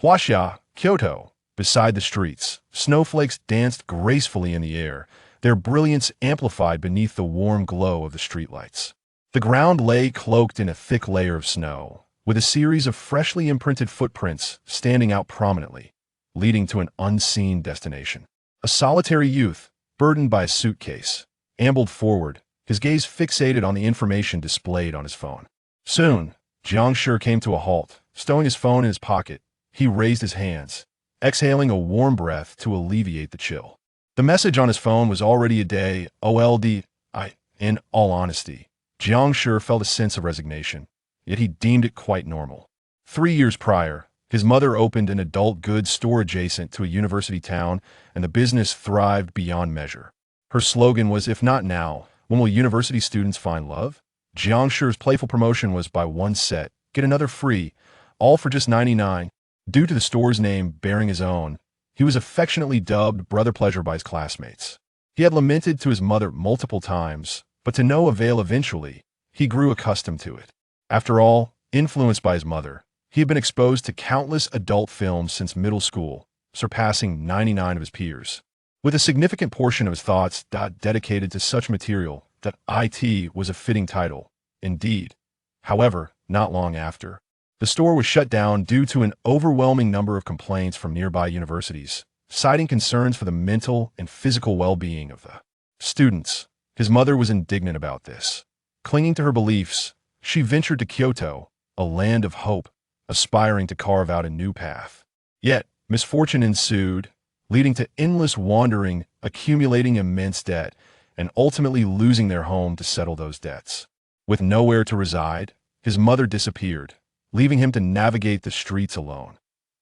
Huaxia, Kyoto. Beside the streets, snowflakes danced gracefully in the air, their brilliance amplified beneath the warm glow of the streetlights. The ground lay cloaked in a thick layer of snow, with a series of freshly imprinted footprints standing out prominently, leading to an unseen destination. A solitary youth, burdened by a suitcase, ambled forward, his gaze fixated on the information displayed on his phone. Soon, Jiang Shi came to a halt, stowing his phone in his pocket. He raised his hands, exhaling a warm breath to alleviate the chill. The message on his phone was already a day old. In all honesty, Jiang Shi felt a sense of resignation, yet he deemed it quite normal. 3 years prior, his mother opened an adult goods store adjacent to a university town, and the business thrived beyond measure. Her slogan was, "If not now, when will university students find love?" Jiang Shi's playful promotion was buy one set, get another free, all for just $99. Due to the store's name bearing his own, he was affectionately dubbed Brother Pleasure by his classmates. He had lamented to his mother multiple times, but to no avail. Eventually, he grew accustomed to it. After all, influenced by his mother, he had been exposed to countless adult films since middle school, surpassing 99 of his peers. With a significant portion of his thoughts dedicated to such material, that it was a fitting title. Indeed. However, not long after, the store was shut down due to an overwhelming number of complaints from nearby universities, citing concerns for the mental and physical well-being of the students. His mother was indignant about this. Clinging to her beliefs, she ventured to Kyoto, a land of hope, aspiring to carve out a new path. Yet, misfortune ensued, leading to endless wandering, accumulating immense debt, and ultimately losing their home to settle those debts. With nowhere to reside, his mother disappeared, leaving him to navigate the streets alone.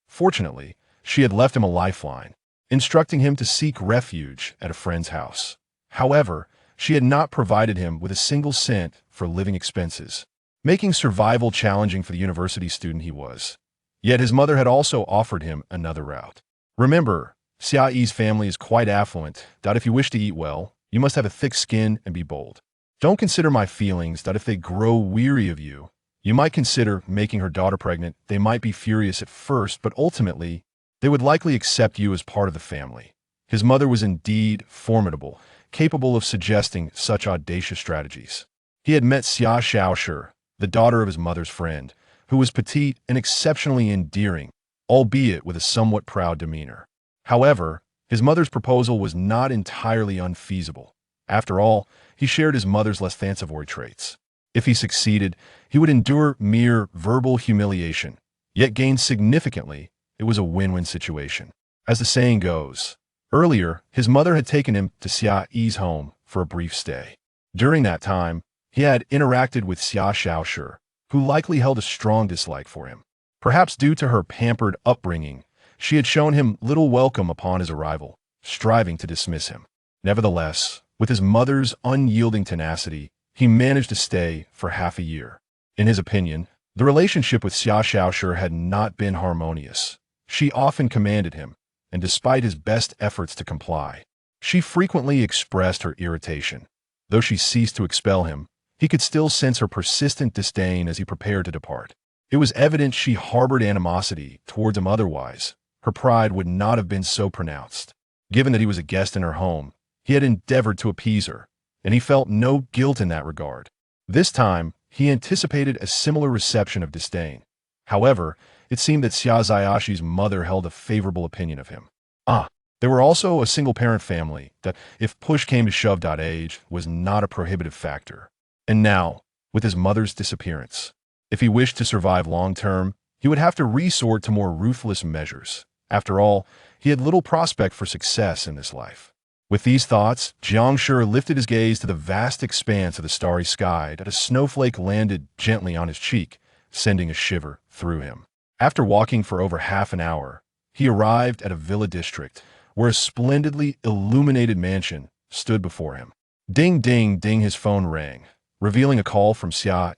Fortunately, she had left him a lifeline, instructing him to seek refuge at a friend's house. However, she had not provided him with a single cent for living expenses, making survival challenging for the university student he was. Yet his mother had also offered him another route. Remember, Xiao's family is quite affluent. If you wish to eat well, you must have a thick skin and be bold. Don't consider my feelings that if they grow weary of you, you might consider making her daughter pregnant. They might be furious at first, but ultimately, they would likely accept you as part of the family. His mother was indeed formidable, capable of suggesting such audacious strategies. He had met Xiao Shi, the daughter of his mother's friend, who was petite and exceptionally endearing, albeit with a somewhat proud demeanor. However, his mother's proposal was not entirely unfeasible. After all, he shared his mother's less fanciful traits. If he succeeded, he would endure mere verbal humiliation, yet gain significantly. It was a win-win situation. As the saying goes, earlier, his mother had taken him to Xiao's home for a brief stay. During that time, he had interacted with Xiao Shi, who likely held a strong dislike for him. Perhaps due to her pampered upbringing, she had shown him little welcome upon his arrival, striving to dismiss him. Nevertheless, with his mother's unyielding tenacity, he managed to stay for half a year. In his opinion, the relationship with Xiao Shi had not been harmonious. She often commanded him, and despite his best efforts to comply, she frequently expressed her irritation. Though she ceased to expel him, he could still sense her persistent disdain as he prepared to depart. It was evident she harbored animosity towards him. Otherwise, her pride would not have been so pronounced. Given that he was a guest in her home, he had endeavored to appease her, and he felt no guilt in that regard. This time, he anticipated a similar reception of disdain. However, it seemed that Xiao's mother held a favorable opinion of him. They were also a single-parent family that, if push came to shove, age was not a prohibitive factor. And now, with his mother's disappearance, if he wished to survive long-term, he would have to resort to more ruthless measures. After all, he had little prospect for success in this life. With these thoughts, Jiang Shi lifted his gaze to the vast expanse of the starry sky. A snowflake landed gently on his cheek, sending a shiver through him. After walking for over half an hour, he arrived at a villa district, where a splendidly illuminated mansion stood before him. Ding, ding, ding, his phone rang, revealing a call from Xiao,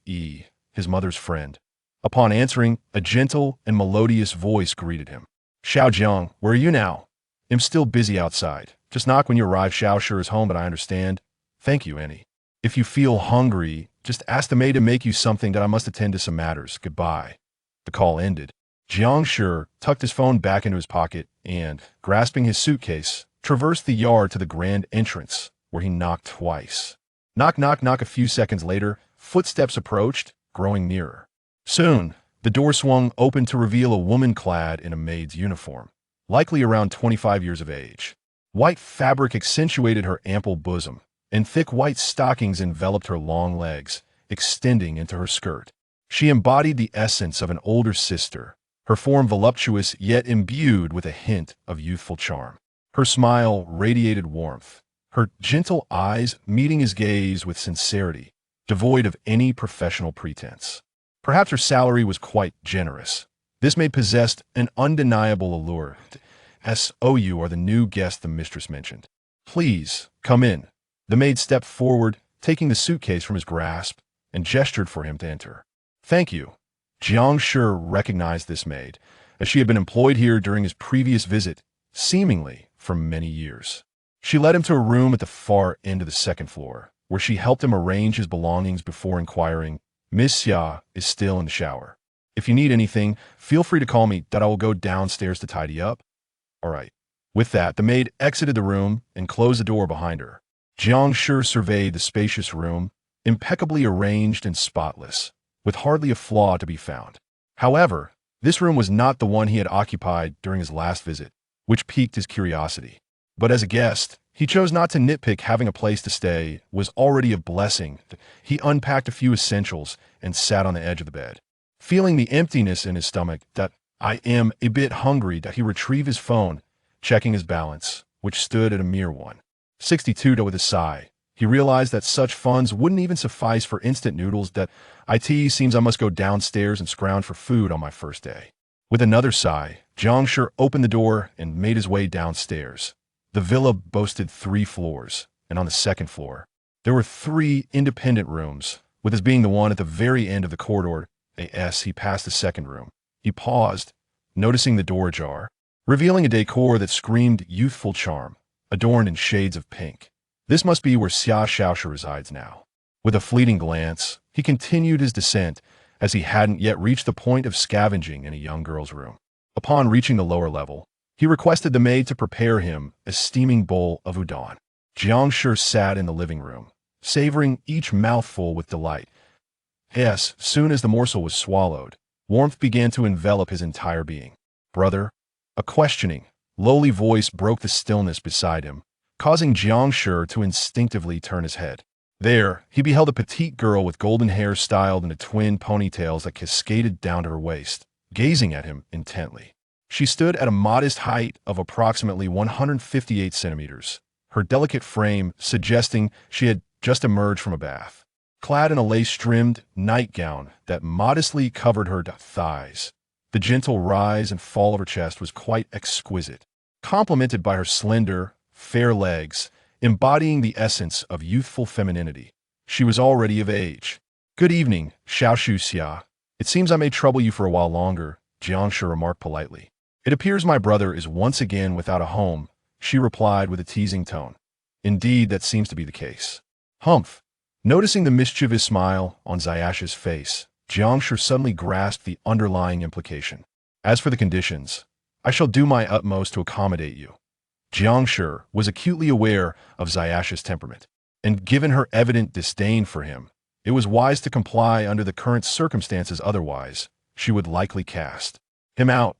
his mother's friend. Upon answering, a gentle and melodious voice greeted him. "Xiao Jiang, where are you now?" "I'm still busy outside. Just knock when you arrive." Xiao Shi is home, but I understand. "Thank you, Annie. If you feel hungry, just ask the maid to make you something. That I must attend to some matters. Goodbye." The call ended, Jiang Shi tucked his phone back into his pocket and, grasping his suitcase, traversed the yard to the grand entrance, where he knocked twice. Knock, knock, knock. A few seconds later, footsteps approached, growing nearer. Soon, the door swung open to reveal a woman clad in a maid's uniform, likely around 25 years of age. White fabric accentuated her ample bosom, and thick white stockings enveloped her long legs, extending into her skirt. She embodied the essence of an older sister, her form voluptuous yet imbued with a hint of youthful charm. Her smile radiated warmth, her gentle eyes meeting his gaze with sincerity, devoid of any professional pretense. Perhaps her salary was quite generous. This maid possessed an undeniable allure. "So you are the new guest the mistress mentioned. Please, come in." The maid stepped forward, taking the suitcase from his grasp, and gestured for him to enter. "Thank you." Jiang Shi recognized this maid, as she had been employed here during his previous visit, seemingly for many years. She led him to a room at the far end of the second floor, where she helped him arrange his belongings before inquiring, "Miss Xia is still in the shower. If you need anything, feel free to call me, that I will go downstairs to tidy up." "All right." With that, the maid exited the room and closed the door behind her. Jiang Shi surveyed the spacious room, impeccably arranged and spotless, with hardly a flaw to be found. However, this room was not the one he had occupied during his last visit, which piqued his curiosity. But as a guest, he chose not to nitpick. Having a place to stay was already a blessing. He unpacked a few essentials and sat on the edge of the bed. Feeling the emptiness in his stomach, that "I am a bit hungry," that he retrieved his phone, checking his balance, which stood at a mere 1.62. With a sigh, he realized that such funds wouldn't even suffice for instant noodles. That it seems I must go downstairs and scrounge for food on my first day. With another sigh, Jiang Shi opened the door and made his way downstairs. The villa boasted 3 floors, and on the second floor, there were 3 independent rooms, with his being the one at the very end of the corridor. As he passed the second room, he paused, noticing the door ajar, revealing a decor that screamed youthful charm, adorned in shades of pink. This must be where Xia Shaoshi resides now. With a fleeting glance, he continued his descent, as he hadn't yet reached the point of scavenging in a young girl's room. Upon reaching the lower level, he requested the maid to prepare him a steaming bowl of udon. Jiang Shi sat in the living room, savoring each mouthful with delight. Soon as the morsel was swallowed, warmth began to envelop his entire being. "Brother?" A questioning, lowly voice broke the stillness beside him, causing Jiang Shi to instinctively turn his head. There, he beheld a petite girl with golden hair styled into twin ponytails that cascaded down to her waist, gazing at him intently. She stood at a modest height of approximately 158 centimeters, her delicate frame suggesting she had just emerged from a bath. Clad in a lace-trimmed nightgown that modestly covered her thighs, the gentle rise and fall of her chest was quite exquisite, complemented by her slender, fair legs, embodying the essence of youthful femininity. She was already of age. "Good evening, Shaoshi Xia. It seems I may trouble you for a while longer," Jiang Shi remarked politely. "It appears my brother is once again without a home," she replied with a teasing tone. "Indeed, that seems to be the case." "Humph." Noticing the mischievous smile on Xiaoxi's face, Jiang Shi suddenly grasped the underlying implication. "As for the conditions, I shall do my utmost to accommodate you." Jiang Shi was acutely aware of Xiaoxi's temperament, and given her evident disdain for him, it was wise to comply under the current circumstances. Otherwise, she would likely cast him out.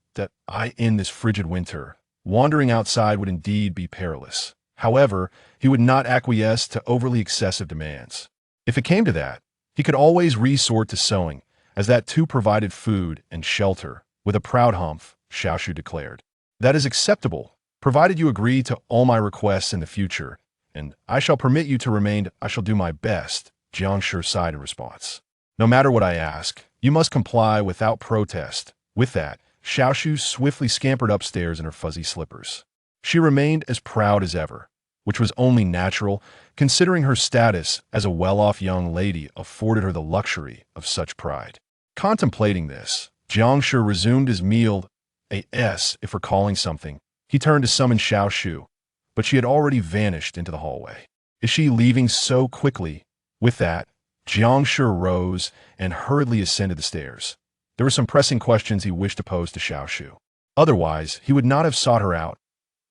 In this frigid winter, wandering outside would indeed be perilous. However, he would not acquiesce to overly excessive demands. If it came to that, he could always resort to sewing, as that too provided food and shelter. With a proud humph, Shaoshi declared, "That is acceptable, provided you agree to all my requests in the future, and I shall permit you to remain." "I shall do my best," Jiang Shi sighed in response. "No matter what I ask, you must comply without protest." With that, Shaoshi swiftly scampered upstairs in her fuzzy slippers. She remained as proud as ever, which was only natural, considering her status as a well-off young lady afforded her the luxury of such pride. Contemplating this, Jiang Shi resumed his meal. If recalling something, he turned to summon Shaoshi, but she had already vanished into the hallway. "Is she leaving so quickly?" With that, Jiang Shi rose and hurriedly ascended the stairs. There were some pressing questions he wished to pose to Xiao Shu. Otherwise, he would not have sought her out.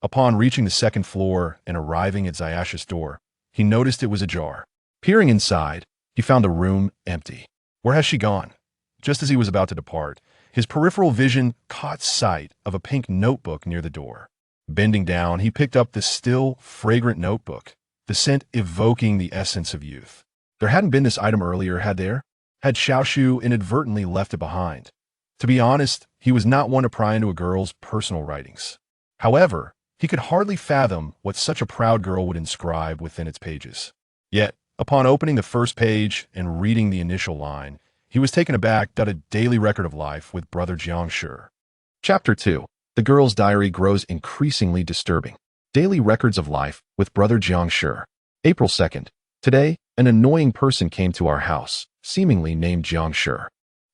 Upon reaching the second floor and arriving at Xiaoshu's door, he noticed it was ajar. Peering inside, he found the room empty. Where has she gone? Just as he was about to depart, his peripheral vision caught sight of a pink notebook near the door. Bending down, he picked up the still, fragrant notebook, the scent evoking the essence of youth. There hadn't been this item earlier, had there? Had Xiao Shu inadvertently left it behind? To be honest, he was not one to pry into a girl's personal writings. However, he could hardly fathom what such a proud girl would inscribe within its pages. Yet, upon opening the first page and reading the initial line, he was taken aback at a daily record of life with brother Jiang Shi. Chapter 2. The girl's diary grows increasingly disturbing. Daily records of life with brother Jiang Shi. April 2nd. Today, an annoying person came to our house, seemingly named Jiang Shi.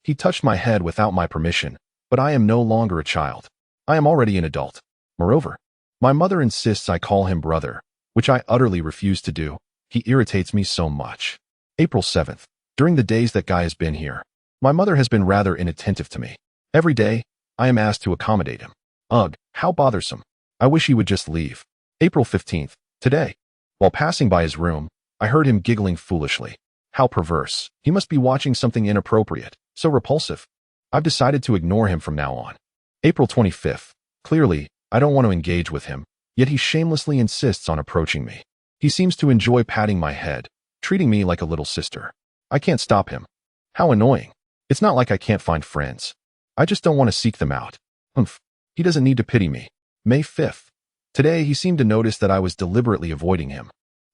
He touched my head without my permission, but I am no longer a child. I am already an adult. Moreover, my mother insists I call him brother, which I utterly refuse to do. He irritates me so much. April 7th. During the days that Guy has been here, my mother has been rather inattentive to me. Every day, I am asked to accommodate him. Ugh, how bothersome. I wish he would just leave. April 15th. Today, while passing by his room, I heard him giggling foolishly. How perverse. He must be watching something inappropriate. So repulsive. I've decided to ignore him from now on. April 25th. Clearly, I don't want to engage with him, yet he shamelessly insists on approaching me. He seems to enjoy patting my head, treating me like a little sister. I can't stop him. How annoying. It's not like I can't find friends. I just don't want to seek them out. Humph. He doesn't need to pity me. May 5th. Today, he seemed to notice that I was deliberately avoiding him,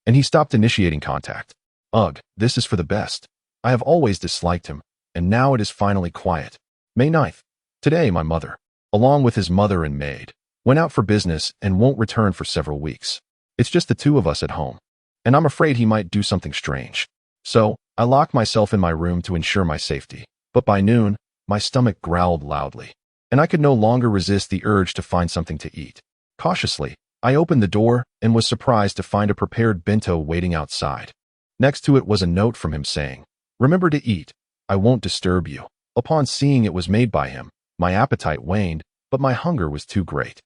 and he stopped initiating contact. Ugh, this is for the best. I have always disliked him, and now it is finally quiet. May 9th. Today, my mother, along with his mother and maid, went out for business and won't return for several weeks. It's just the two of us at home, and I'm afraid he might do something strange. So, I locked myself in my room to ensure my safety. But by noon, my stomach growled loudly, and I could no longer resist the urge to find something to eat. Cautiously, I opened the door and was surprised to find a prepared bento waiting outside. Next to it was a note from him saying, "Remember to eat. I won't disturb you." Upon seeing it was made by him, my appetite waned, but my hunger was too great.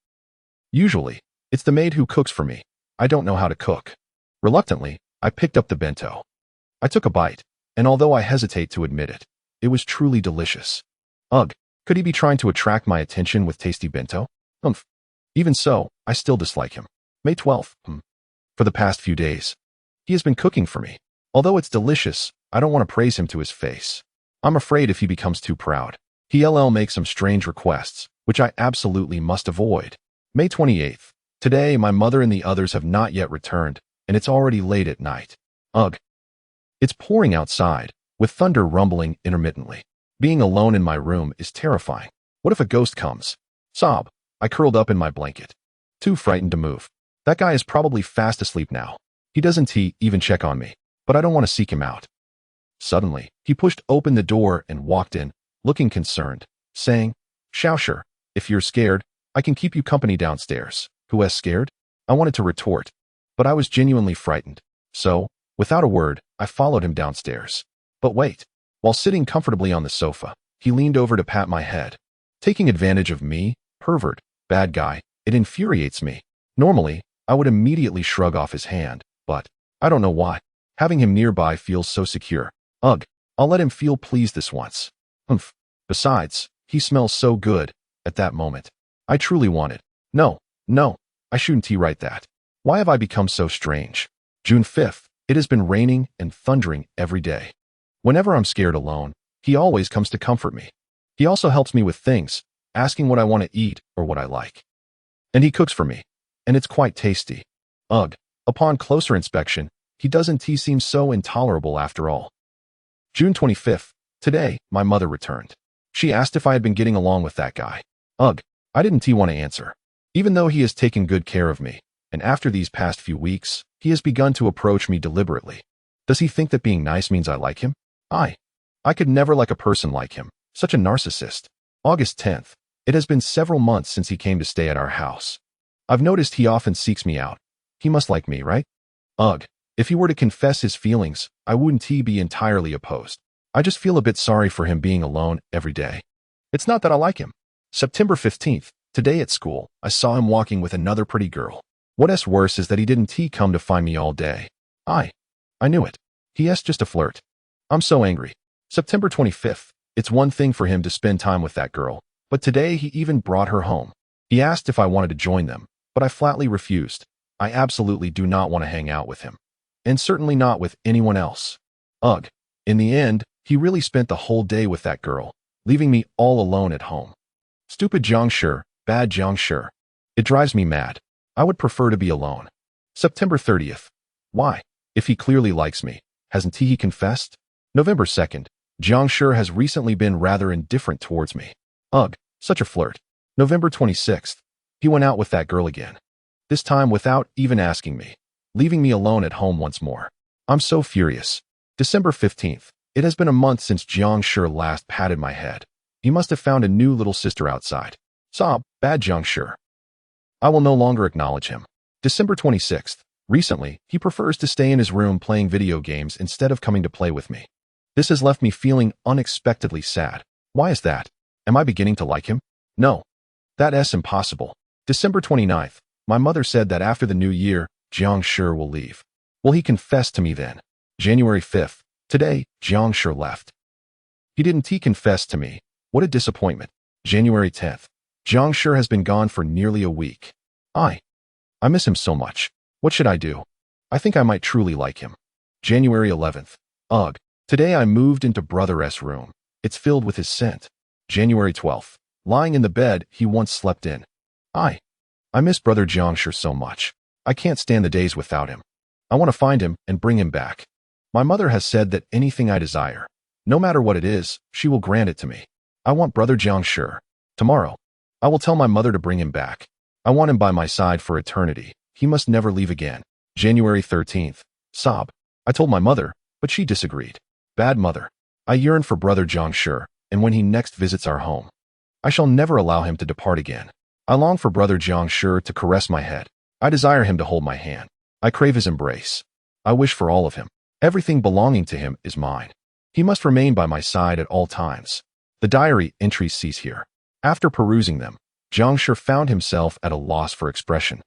Usually, it's the maid who cooks for me. I don't know how to cook. Reluctantly, I picked up the bento. I took a bite, and although I hesitate to admit it, it was truly delicious. Ugh, could he be trying to attract my attention with tasty bento? Humph. Even so, I still dislike him. May 12th. For the past few days, he has been cooking for me. Although it's delicious, I don't want to praise him to his face. I'm afraid if he becomes too proud, he'll make some strange requests, which I absolutely must avoid. May 28th. Today, my mother and the others have not yet returned, and it's already late at night. Ugh. It's pouring outside, with thunder rumbling intermittently. Being alone in my room is terrifying. What if a ghost comes? Sob. I curled up in my blanket, too frightened to move. That guy is probably fast asleep now. He doesn't even check on me, but I don't want to seek him out. Suddenly, he pushed open the door and walked in, looking concerned, saying, "Xiao Shi, if you're scared, I can keep you company downstairs." Who is scared? I wanted to retort, but I was genuinely frightened. So, without a word, I followed him downstairs. But wait. While sitting comfortably on the sofa, he leaned over to pat my head. Taking advantage of me, pervert, bad guy, it infuriates me. Normally, I would immediately shrug off his hand, but I don't know why. Having him nearby feels so secure. Ugh, I'll let him feel pleased this once. Humph. Besides, he smells so good. At that moment, I truly wanted. No, I shouldn't write that. Why have I become so strange? June 5th. It has been raining and thundering every day. Whenever I'm scared alone, he always comes to comfort me. He also helps me with things, asking what I want to eat or what I like. And he cooks for me, and it's quite tasty. Ugh, upon closer inspection, he doesn't seem so intolerable after all. June 25th. Today, my mother returned. She asked if I had been getting along with that guy. Ugh, I didn't want to answer. Even though he has taken good care of me, and after these past few weeks, he has begun to approach me deliberately. Does he think that being nice means I like him? I could never like a person like him. Such a narcissist. August 10th. It has been several months since he came to stay at our house. I've noticed he often seeks me out. He must like me, right? Ugh, if he were to confess his feelings, I wouldn't be entirely opposed. I just feel a bit sorry for him being alone every day. It's not that I like him. September 15th. Today at school, I saw him walking with another pretty girl. What's worse is that he didn't come to find me all day. I knew it. He's just a flirt. I'm so angry. September 25th. It's one thing for him to spend time with that girl, but today he even brought her home. He asked if I wanted to join them, but I flatly refused. I absolutely do not want to hang out with him. And certainly not with anyone else. Ugh. In the end, he really spent the whole day with that girl, leaving me all alone at home. Stupid Jiang Shi, bad Jiang Shi. It drives me mad. I would prefer to be alone. September 30th. Why? If he clearly likes me, hasn't he confessed? November 2nd. Jiang Shi has recently been rather indifferent towards me. Ugh, such a flirt. November 26th. He went out with that girl again. This time without even asking me, leaving me alone at home once more. I'm so furious. December 15th. It has been a month since Jiang Shi last patted my head. He must have found a new little sister outside. Sob, bad Jiang Shi. I will no longer acknowledge him. December 26th. Recently, he prefers to stay in his room playing video games instead of coming to play with me. This has left me feeling unexpectedly sad. Why is that? Am I beginning to like him? No. That's impossible. December 29th. My mother said that after the new year, Jiang Shi will leave. Will he confess to me then? January 5th. Today, Jiang Shi left. He didn't confess to me. What a disappointment. January 10th. Jiang Shi has been gone for nearly a week. I miss him so much. What should I do? I think I might truly like him. January 11th. Ugh. Today I moved into brother's room. It's filled with his scent. January 12th. Lying in the bed he once slept in. I miss brother Jiang Shi so much. I can't stand the days without him. I want to find him and bring him back. My mother has said that anything I desire, no matter what it is, she will grant it to me. I want brother Jiang Shi. Tomorrow, I will tell my mother to bring him back. I want him by my side for eternity. He must never leave again. January 13th. Sob. I told my mother, but she disagreed. Bad mother. I yearn for brother Jiang Shi, and when he next visits our home, I shall never allow him to depart again. I long for brother Jiang Shi to caress my head. I desire him to hold my hand. I crave his embrace. I wish for all of him. Everything belonging to him is mine. He must remain by my side at all times. The diary entries cease here. After perusing them, Jiang Shi found himself at a loss for expression.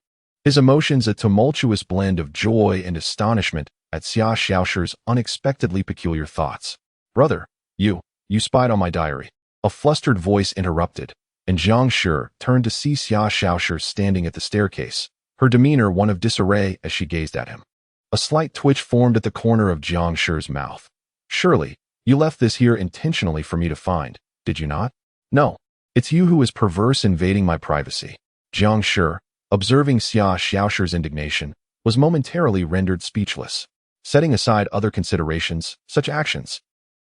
His emotions a tumultuous blend of joy and astonishment at Xia Xiaoshi's unexpectedly peculiar thoughts. Brother, you spied on my diary. A flustered voice interrupted, and Jiang Shi turned to see Xia Xiaoshi standing at the staircase, her demeanor one of disarray as she gazed at him. A slight twitch formed at the corner of Jiang Shi's mouth. Surely, you left this here intentionally for me to find, did you not? No. It's you who is perverse invading my privacy. Jiang Shi, observing Xia Xiaoshi's indignation, was momentarily rendered speechless. Setting aside other considerations, such actions,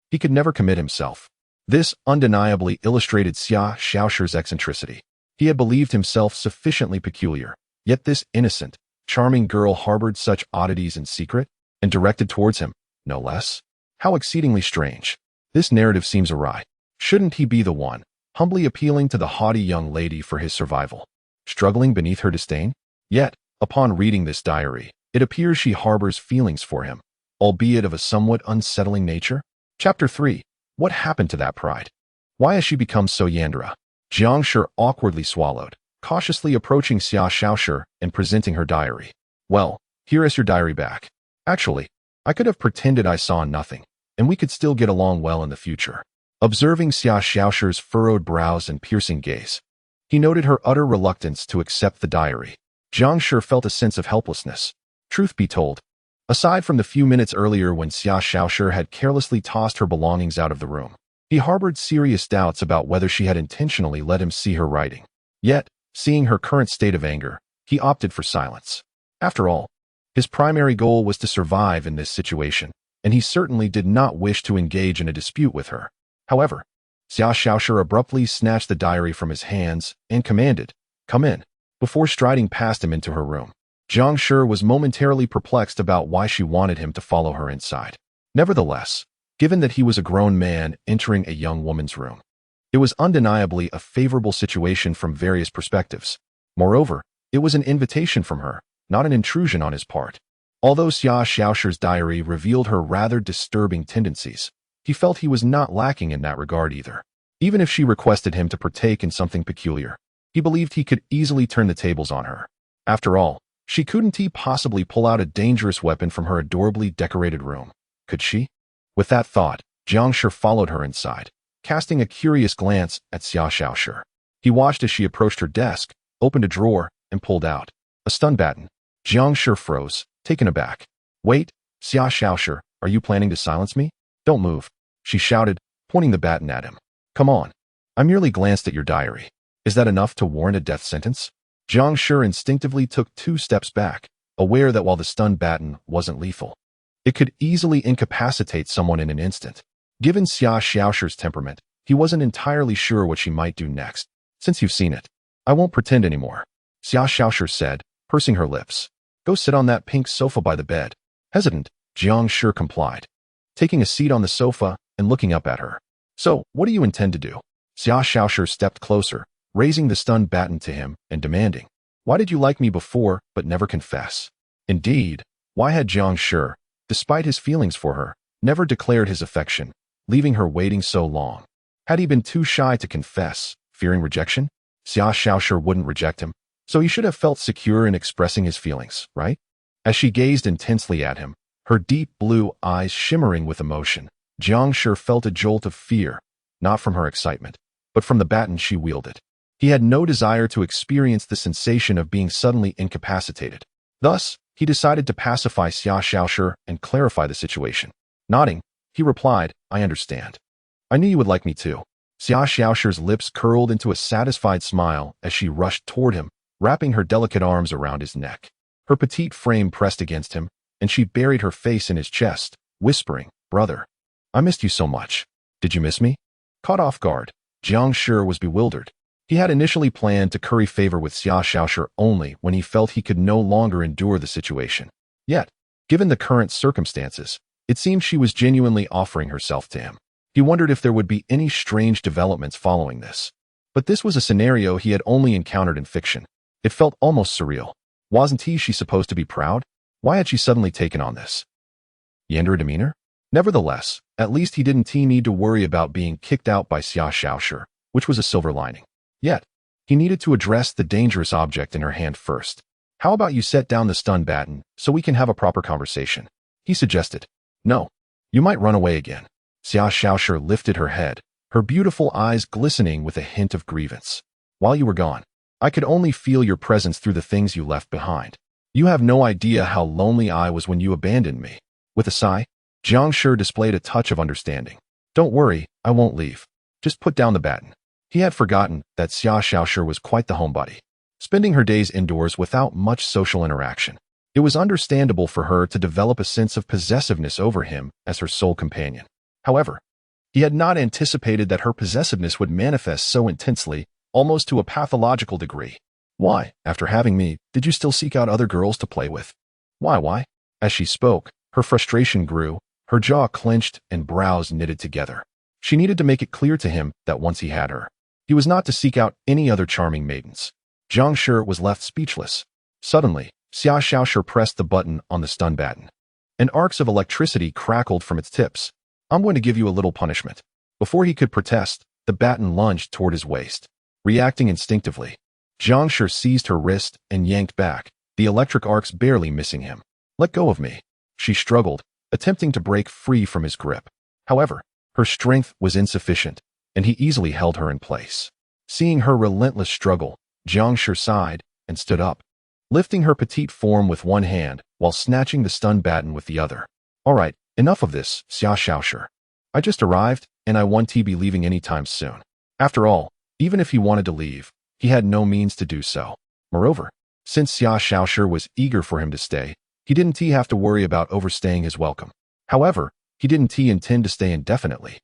he could never commit himself. This undeniably illustrated Xia Xiaoshi's eccentricity. He had believed himself sufficiently peculiar, yet this innocent, charming girl harbored such oddities in secret, and directed towards him, no less. How exceedingly strange. This narrative seems awry. Shouldn't he be the one, humbly appealing to the haughty young lady for his survival, struggling beneath her disdain? Yet, upon reading this diary, it appears she harbors feelings for him, albeit of a somewhat unsettling nature. Chapter 3. What happened to that pride? Why has she become so yandere? Jiang Shi awkwardly swallowed, cautiously approaching Xia Xiaoshi and presenting her diary. Well, here is your diary back. Actually, I could have pretended I saw nothing, and we could still get along well in the future. Observing Xia Xiaoshi's furrowed brows and piercing gaze, he noted her utter reluctance to accept the diary. Jiang Shi felt a sense of helplessness. Truth be told, aside from the few minutes earlier when Xia Xiaoshi had carelessly tossed her belongings out of the room, he harbored serious doubts about whether she had intentionally let him see her writing. Yet, seeing her current state of anger, he opted for silence. After all, his primary goal was to survive in this situation, and he certainly did not wish to engage in a dispute with her. However, Xia Xiaoshi abruptly snatched the diary from his hands and commanded, "Come in," before striding past him into her room. Jiang Shi was momentarily perplexed about why she wanted him to follow her inside. Nevertheless, given that he was a grown man entering a young woman's room, it was undeniably a favorable situation from various perspectives. Moreover, it was an invitation from her, not an intrusion on his part. Although Xia Xiaoshi's diary revealed her rather disturbing tendencies, he felt he was not lacking in that regard either. Even if she requested him to partake in something peculiar, he believed he could easily turn the tables on her. After all, she couldn't possibly pull out a dangerous weapon from her adorably decorated room, could she? With that thought, Jiang Shi followed her inside, casting a curious glance at Xia Xiaoshi. He watched as she approached her desk, opened a drawer, and pulled out a stun baton. Jiang Shi froze, taken aback. Wait, Xia Xiaoshi, are you planning to silence me? Don't move, she shouted, pointing the baton at him. Come on. I merely glanced at your diary. Is that enough to warrant a death sentence? Jiang Shi instinctively took 2 steps back, aware that while the stun baton wasn't lethal, it could easily incapacitate someone in an instant. Given Xia Xiaoshi's temperament, he wasn't entirely sure what she might do next. Since you've seen it, I won't pretend anymore, Xia Xiaoshi said, pursing her lips. Go sit on that pink sofa by the bed. Hesitant, Jiang Shi complied, taking a seat on the sofa and looking up at her. So, what do you intend to do? Xia Xiaoshi stepped closer, raising the stun baton to him and demanding, why did you like me before but never confess? Indeed, why had Jiang Shi, despite his feelings for her, never declared his affection, leaving her waiting so long? Had he been too shy to confess, fearing rejection? Xia Xiaoshi wouldn't reject him, so he should have felt secure in expressing his feelings, right? As she gazed intensely at him, her deep blue eyes shimmering with emotion, Jiang Shi felt a jolt of fear, not from her excitement, but from the baton she wielded. He had no desire to experience the sensation of being suddenly incapacitated. Thus, he decided to pacify Xia Xiaoshi and clarify the situation. Nodding, he replied, I understand. I knew you would like me too. Xia Xiaoshi's lips curled into a satisfied smile as she rushed toward him, wrapping her delicate arms around his neck. Her petite frame pressed against him, and she buried her face in his chest, whispering, Brother, I missed you so much. Did you miss me? Caught off guard, Jiang Shi was bewildered. He had initially planned to curry favor with Xia Xiaoshi only when he felt he could no longer endure the situation. Yet, given the current circumstances, it seemed she was genuinely offering herself to him. He wondered if there would be any strange developments following this. But this was a scenario he had only encountered in fiction. It felt almost surreal. Wasn't she supposed to be proud? Why had she suddenly taken on this yandere demeanor? Nevertheless, at least he didn't need to worry about being kicked out by Xia Xiaoshi, which was a silver lining. Yet, he needed to address the dangerous object in her hand first. How about you set down the stun baton so we can have a proper conversation? He suggested. No, you might run away again. Xia Xiaoshi lifted her head, her beautiful eyes glistening with a hint of grievance. While you were gone, I could only feel your presence through the things you left behind. You have no idea how lonely I was when you abandoned me. With a sigh, Jiang Shi displayed a touch of understanding. Don't worry, I won't leave. Just put down the baton. He had forgotten that Xia Xiaoshi was quite the homebody, spending her days indoors without much social interaction. It was understandable for her to develop a sense of possessiveness over him as her sole companion. However, he had not anticipated that her possessiveness would manifest so intensely, almost to a pathological degree. Why, after having me, did you still seek out other girls to play with? Why? As she spoke, her frustration grew, her jaw clenched and brows knitted together. She needed to make it clear to him that once he had her, he was not to seek out any other charming maidens. Jiang Shi was left speechless. Suddenly, Xia Xiaoshi pressed the button on the stun baton, and arcs of electricity crackled from its tips. I'm going to give you a little punishment. Before he could protest, the baton lunged toward his waist. Reacting instinctively, Jiang Shi seized her wrist and yanked back, the electric arcs barely missing him. Let go of me. She struggled, attempting to break free from his grip. However, her strength was insufficient, and he easily held her in place. Seeing her relentless struggle, Jiang Shi sighed and stood up, lifting her petite form with one hand while snatching the stun baton with the other. All right, enough of this, Xia Xiaoshi. I just arrived, and I won't be leaving anytime soon. After all, even if he wanted to leave, he had no means to do so. Moreover, since Xia Xiaoshi was eager for him to stay, he didn't have to worry about overstaying his welcome. However, he didn't intend to stay indefinitely.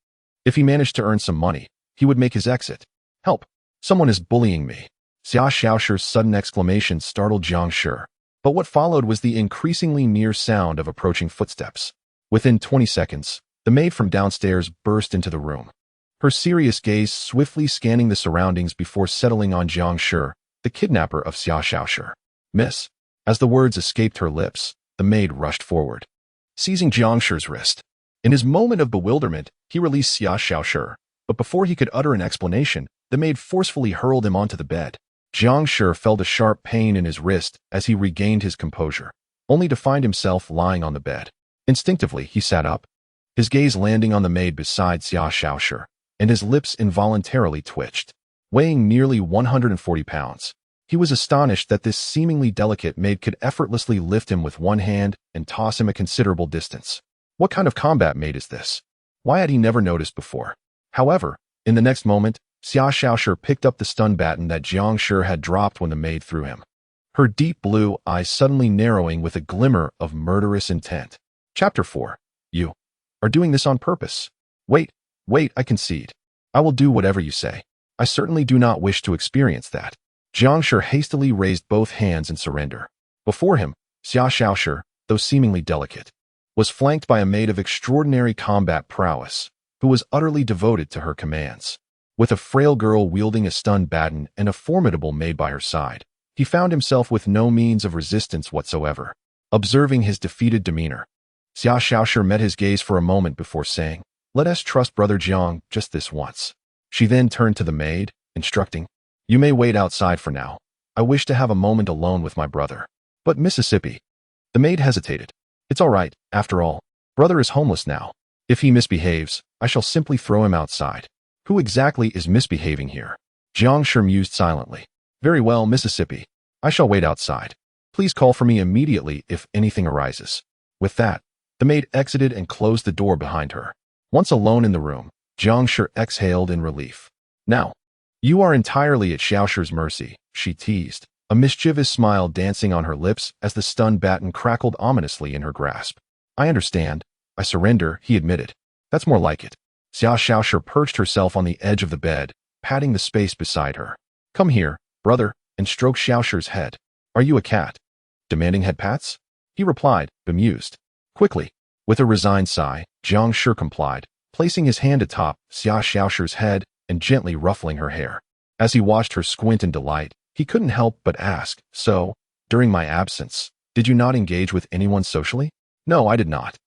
If he managed to earn some money, he would make his exit. Help! Someone is bullying me. Xia Xiaoshi's sudden exclamation startled Jiang Shi, but what followed was the increasingly near sound of approaching footsteps. Within 20 seconds, the maid from downstairs burst into the room, her serious gaze swiftly scanning the surroundings before settling on Jiang Shi, the kidnapper of Xia Xiaoshi. Miss. As the words escaped her lips, the maid rushed forward, seizing Jiang Shi's wrist. In his moment of bewilderment, he released Xia Xiaoshi, But before he could utter an explanation, the maid forcefully hurled him onto the bed. Jiang Shi felt a sharp pain in his wrist as he regained his composure, only to find himself lying on the bed. Instinctively, he sat up, his gaze landing on the maid beside Xia Shi, and his lips involuntarily twitched. Weighing nearly 140 pounds, he was astonished that this seemingly delicate maid could effortlessly lift him with one hand and toss him a considerable distance. What kind of combat maid is this? Why had he never noticed before? However, in the next moment, Xia Shi picked up the stun baton that Jiang Shi had dropped when the maid threw him, her deep blue eyes suddenly narrowing with a glimmer of murderous intent. Chapter 4. You are doing this on purpose. Wait, I concede. I will do whatever you say. I certainly do not wish to experience that. Jiang Shi hastily raised both hands in surrender. Before him, Xia Shi, though seemingly delicate, was flanked by a maid of extraordinary combat prowess, who was utterly devoted to her commands. With a frail girl wielding a stun baton and a formidable maid by her side, he found himself with no means of resistance whatsoever. Observing his defeated demeanor, Xia Shi met his gaze for a moment before saying, "Let us trust Brother Jiang just this once." She then turned to the maid, instructing, "You may wait outside for now. I wish to have a moment alone with my brother." "But Mississippi." The maid hesitated. "It's all right, after all. Brother is homeless now. If he misbehaves, I shall simply throw him outside." "Who exactly is misbehaving here?" Jiang Shi mused silently. "Very well, Mississippi. I shall wait outside. Please call for me immediately if anything arises." With that, the maid exited and closed the door behind her. Once alone in the room, Jiang Shi exhaled in relief. "Now, you are entirely at Xiao Shi's mercy," she teased, a mischievous smile dancing on her lips as the stun baton crackled ominously in her grasp. "I understand. I surrender," he admitted. "That's more like it." Xia Shi perched herself on the edge of the bed, patting the space beside her. "Come here, brother," and stroked Xiao Shi's head. "Are you a cat? Demanding head pats?" He replied, bemused. Quickly, with a resigned sigh, Jiang Shi complied, placing his hand atop Xia Shi's head and gently ruffling her hair. As he watched her squint in delight, he couldn't help but ask, "So, during my absence, did you not engage with anyone socially?" "No, I did not.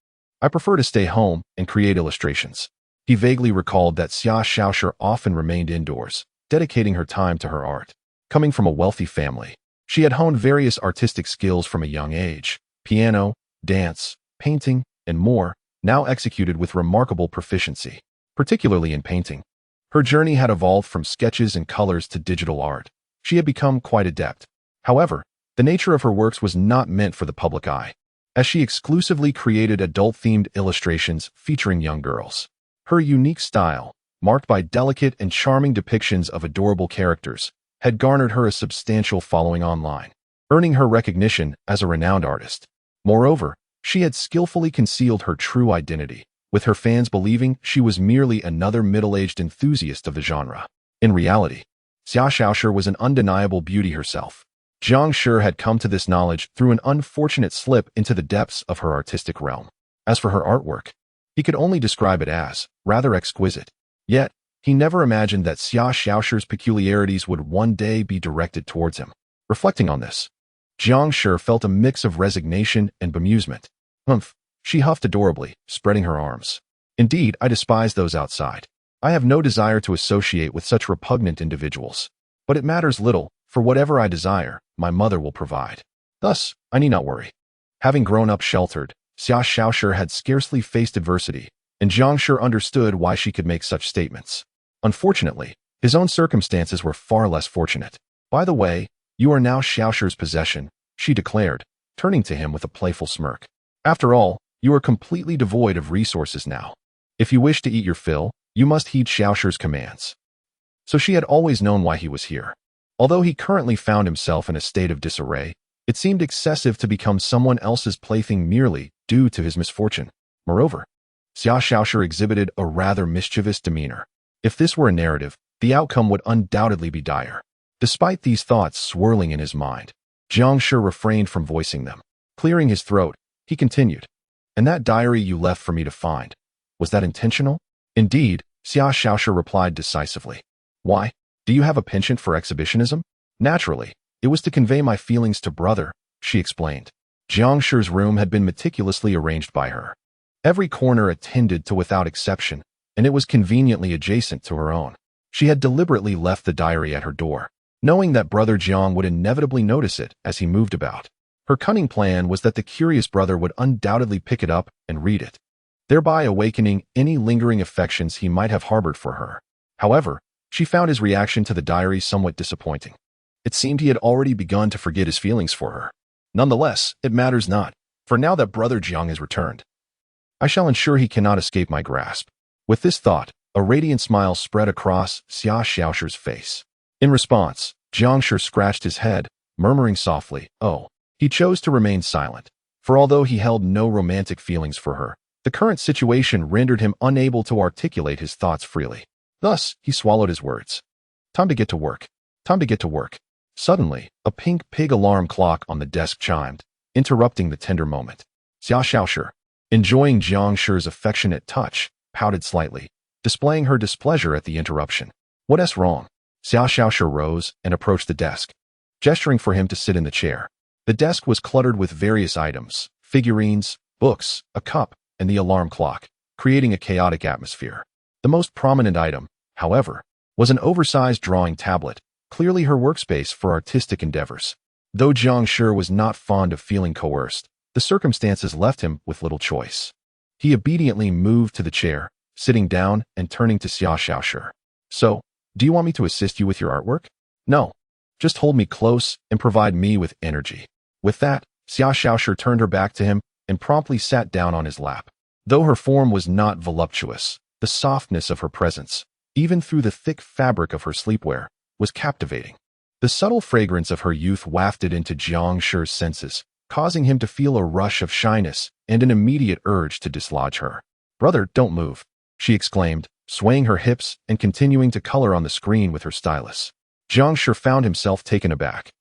I prefer to stay home and create illustrations." He vaguely recalled that Xia Shi often remained indoors, dedicating her time to her art. Coming from a wealthy family, she had honed various artistic skills from a young age: piano, dance, painting, and more, now executed with remarkable proficiency, particularly in painting. Her journey had evolved from sketches and colors to digital art. She had become quite adept. However, the nature of her works was not meant for the public eye, as she exclusively created adult-themed illustrations featuring young girls. Her unique style, marked by delicate and charming depictions of adorable characters, had garnered her a substantial following online, earning her recognition as a renowned artist. Moreover, she had skillfully concealed her true identity, with her fans believing she was merely another middle-aged enthusiast of the genre. In reality, Xia Shi was an undeniable beauty herself. Jiang Shi had come to this knowledge through an unfortunate slip into the depths of her artistic realm. As for her artwork, he could only describe it as rather exquisite. Yet, he never imagined that Xia Shi's peculiarities would one day be directed towards him. Reflecting on this, Jiang Shi felt a mix of resignation and bemusement. "Humph," she huffed adorably, spreading her arms. "Indeed, I despise those outside. I have no desire to associate with such repugnant individuals. But it matters little, for whatever I desire, my mother will provide. Thus, I need not worry." Having grown up sheltered, Xia Shi had scarcely faced adversity, and Jiang Shi understood why she could make such statements. Unfortunately, his own circumstances were far less fortunate. "By the way, you are now Xiao Shi's possession," she declared, turning to him with a playful smirk. "After all, you are completely devoid of resources now. If you wish to eat your fill, you must heed Xiao Shi's commands." So she had always known why he was here. Although he currently found himself in a state of disarray, it seemed excessive to become someone else's plaything merely due to his misfortune. Moreover, Xia Shi exhibited a rather mischievous demeanor. If this were a narrative, the outcome would undoubtedly be dire. Despite these thoughts swirling in his mind, Jiang Shi refrained from voicing them. Clearing his throat, he continued, "And that diary you left for me to find, was that intentional?" "Indeed," Xia Shi replied decisively. "Why? Do you have a penchant for exhibitionism?" "Naturally. It was to convey my feelings to brother," she explained. Jiang Shi's room had been meticulously arranged by her. Every corner attended to without exception, and it was conveniently adjacent to her own. She had deliberately left the diary at her door, knowing that brother Jiang would inevitably notice it as he moved about. Her cunning plan was that the curious brother would undoubtedly pick it up and read it, thereby awakening any lingering affections he might have harbored for her. However, she found his reaction to the diary somewhat disappointing. It seemed he had already begun to forget his feelings for her. Nonetheless, it matters not, for now that brother Jiang has returned, I shall ensure he cannot escape my grasp. With this thought, a radiant smile spread across Xia Xiaoshi's face. In response, Jiang Shi scratched his head, murmuring softly, "Oh." He chose to remain silent, for although he held no romantic feelings for her, the current situation rendered him unable to articulate his thoughts freely. Thus, he swallowed his words. Time to get to work. Time to get to work. Suddenly, a pink pig alarm clock on the desk chimed, interrupting the tender moment. Xia Xiaoshi, enjoying Jiang Shi's affectionate touch, pouted slightly, displaying her displeasure at the interruption. What's wrong? Xia Xiaoshi rose and approached the desk, gesturing for him to sit in the chair. The desk was cluttered with various items, figurines, books, a cup, and the alarm clock, creating a chaotic atmosphere. The most prominent item, however, was an oversized drawing tablet, clearly her workspace for artistic endeavors. Though Jiang Shi was not fond of feeling coerced, the circumstances left him with little choice. He obediently moved to the chair, sitting down and turning to Xia Xiaoshi. So, do you want me to assist you with your artwork? No. Just hold me close and provide me with energy. With that, Xia Xiaoshi turned her back to him and promptly sat down on his lap. Though her form was not voluptuous, the softness of her presence, even through the thick fabric of her sleepwear, was captivating. The subtle fragrance of her youth wafted into Jiang Shi's senses, causing him to feel a rush of shyness and an immediate urge to dislodge her. "Brother, don't move," she exclaimed, swaying her hips and continuing to color on the screen with her stylus. Jiang Shi found himself taken aback,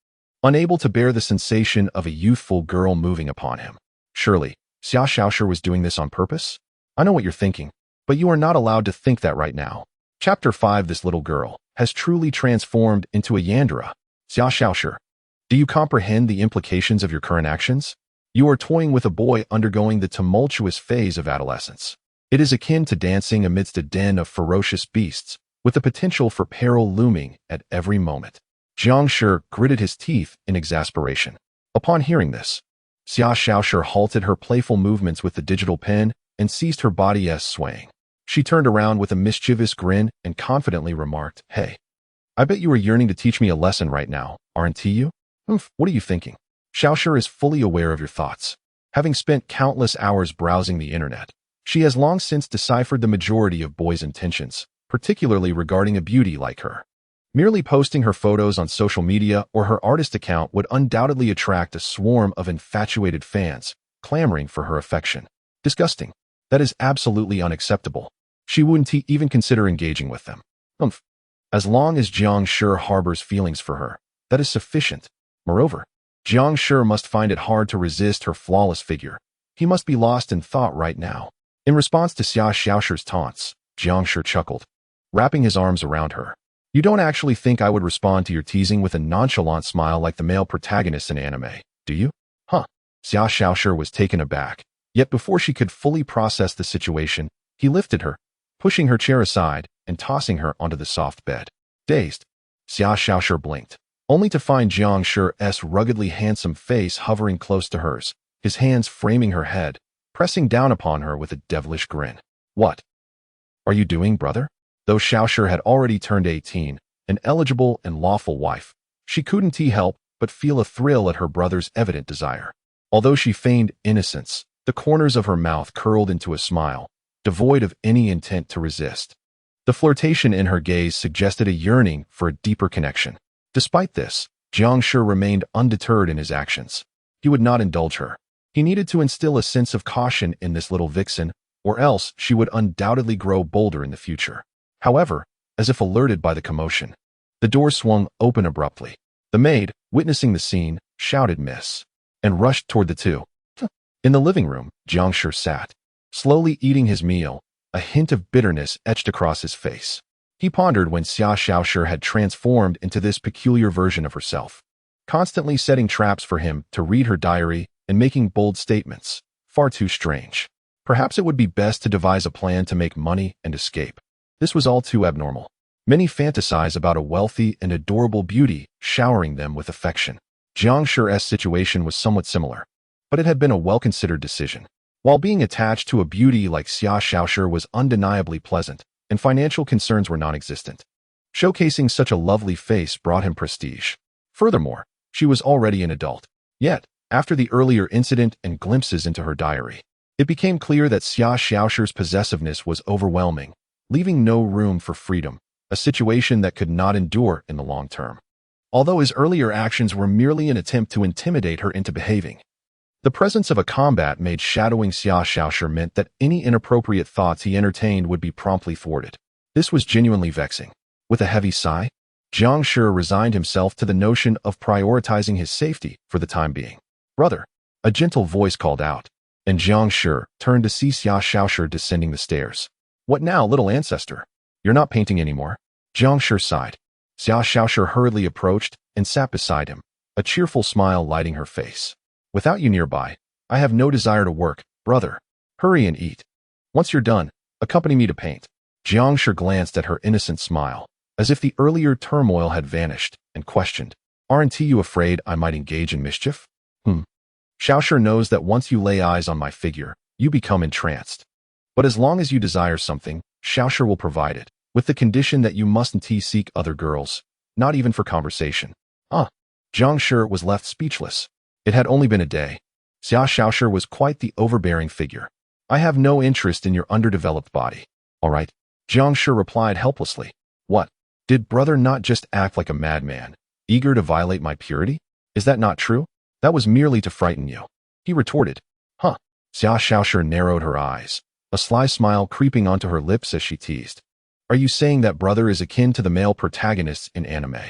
unable to bear the sensation of a youthful girl moving upon him. Surely, Xia Xiaoshi was doing this on purpose? I know what you're thinking, but you are not allowed to think that right now. Chapter 5. This little girl has truly transformed into a yandere. Xia Xiaoshi, do you comprehend the implications of your current actions? You are toying with a boy undergoing the tumultuous phase of adolescence. It is akin to dancing amidst a den of ferocious beasts, with the potential for peril looming at every moment. Jiang Shi gritted his teeth in exasperation. Upon hearing this, Xia Xiaoshi halted her playful movements with the digital pen and ceased her body's swaying. She turned around with a mischievous grin and confidently remarked, "Hey, I bet you are yearning to teach me a lesson right now, aren't you?" What are you thinking? Xiaoshi is fully aware of your thoughts. Having spent countless hours browsing the internet, she has long since deciphered the majority of boys' intentions, particularly regarding a beauty like her. Merely posting her photos on social media or her artist account would undoubtedly attract a swarm of infatuated fans, clamoring for her affection. Disgusting. That is absolutely unacceptable. She wouldn't even consider engaging with them. As long as Jiang Shi harbors feelings for her, that is sufficient. Moreover, Jiang Shi must find it hard to resist her flawless figure. He must be lost in thought right now. In response to Xia Xiaoshi's taunts, Jiang Shi chuckled, wrapping his arms around her. You don't actually think I would respond to your teasing with a nonchalant smile like the male protagonists in anime, do you? Huh. Xia Xiaoshi was taken aback, yet before she could fully process the situation, he lifted her, pushing her chair aside and tossing her onto the soft bed. Dazed, Xia Xiaoshi blinked, only to find Jiang Shi's ruggedly handsome face hovering close to hers, his hands framing her head, pressing down upon her with a devilish grin. What are you doing, brother? Though Xiaoshi had already turned 18, an eligible and lawful wife, she couldn't help but feel a thrill at her brother's evident desire. Although she feigned innocence, the corners of her mouth curled into a smile, devoid of any intent to resist. The flirtation in her gaze suggested a yearning for a deeper connection. Despite this, Jiang Shi remained undeterred in his actions. He would not indulge her. He needed to instill a sense of caution in this little vixen, or else she would undoubtedly grow bolder in the future. However, as if alerted by the commotion, the door swung open abruptly. The maid, witnessing the scene, shouted "Miss," and rushed toward the two. In the living room, Jiang Shi sat, slowly eating his meal, a hint of bitterness etched across his face. He pondered when Xia Xiaoshi had transformed into this peculiar version of herself, constantly setting traps for him to read her diary and making bold statements. Far too strange. Perhaps it would be best to devise a plan to make money and escape. This was all too abnormal. Many fantasize about a wealthy and adorable beauty showering them with affection. Jiang Shi's situation was somewhat similar, but it had been a well-considered decision. While being attached to a beauty like Xia Xiaoshi was undeniably pleasant, and financial concerns were non-existent, showcasing such a lovely face brought him prestige. Furthermore, she was already an adult. Yet, after the earlier incident and glimpses into her diary, it became clear that Xia Xiaoshi's possessiveness was overwhelming, leaving no room for freedom, a situation that could not endure in the long term. Although his earlier actions were merely an attempt to intimidate her into behaving, the presence of a combat made shadowing Xia Xiaoshi meant that any inappropriate thoughts he entertained would be promptly thwarted. This was genuinely vexing. With a heavy sigh, Jiang Shi resigned himself to the notion of prioritizing his safety for the time being. "Brother," a gentle voice called out, and Jiang Shi turned to see Xia Xiaoshi descending the stairs. "What now, little ancestor? You're not painting anymore?" Jiang Shi sighed. Xia Xiaoshi hurriedly approached and sat beside him, a cheerful smile lighting her face. "Without you nearby, I have no desire to work, brother. Hurry and eat. Once you're done, accompany me to paint." Jiang Shi glanced at her innocent smile, as if the earlier turmoil had vanished, and questioned, "Aren't you afraid I might engage in mischief?" Xiaoshi knows that once you lay eyes on my figure, you become entranced. But as long as you desire something, Xiaoshi will provide it, with the condition that you mustn't seek other girls, not even for conversation. Jiang Shi was left speechless. It had only been a day. Xia Xiaoshi was quite the overbearing figure. "I have no interest in your underdeveloped body." "All right," Jiang Shi replied helplessly. "What? Did brother not just act like a madman, eager to violate my purity? Is that not true? That was merely to frighten you," he retorted. Xia Xiaoshi narrowed her eyes, a sly smile creeping onto her lips as she teased. "Are you saying that brother is akin to the male protagonists in anime?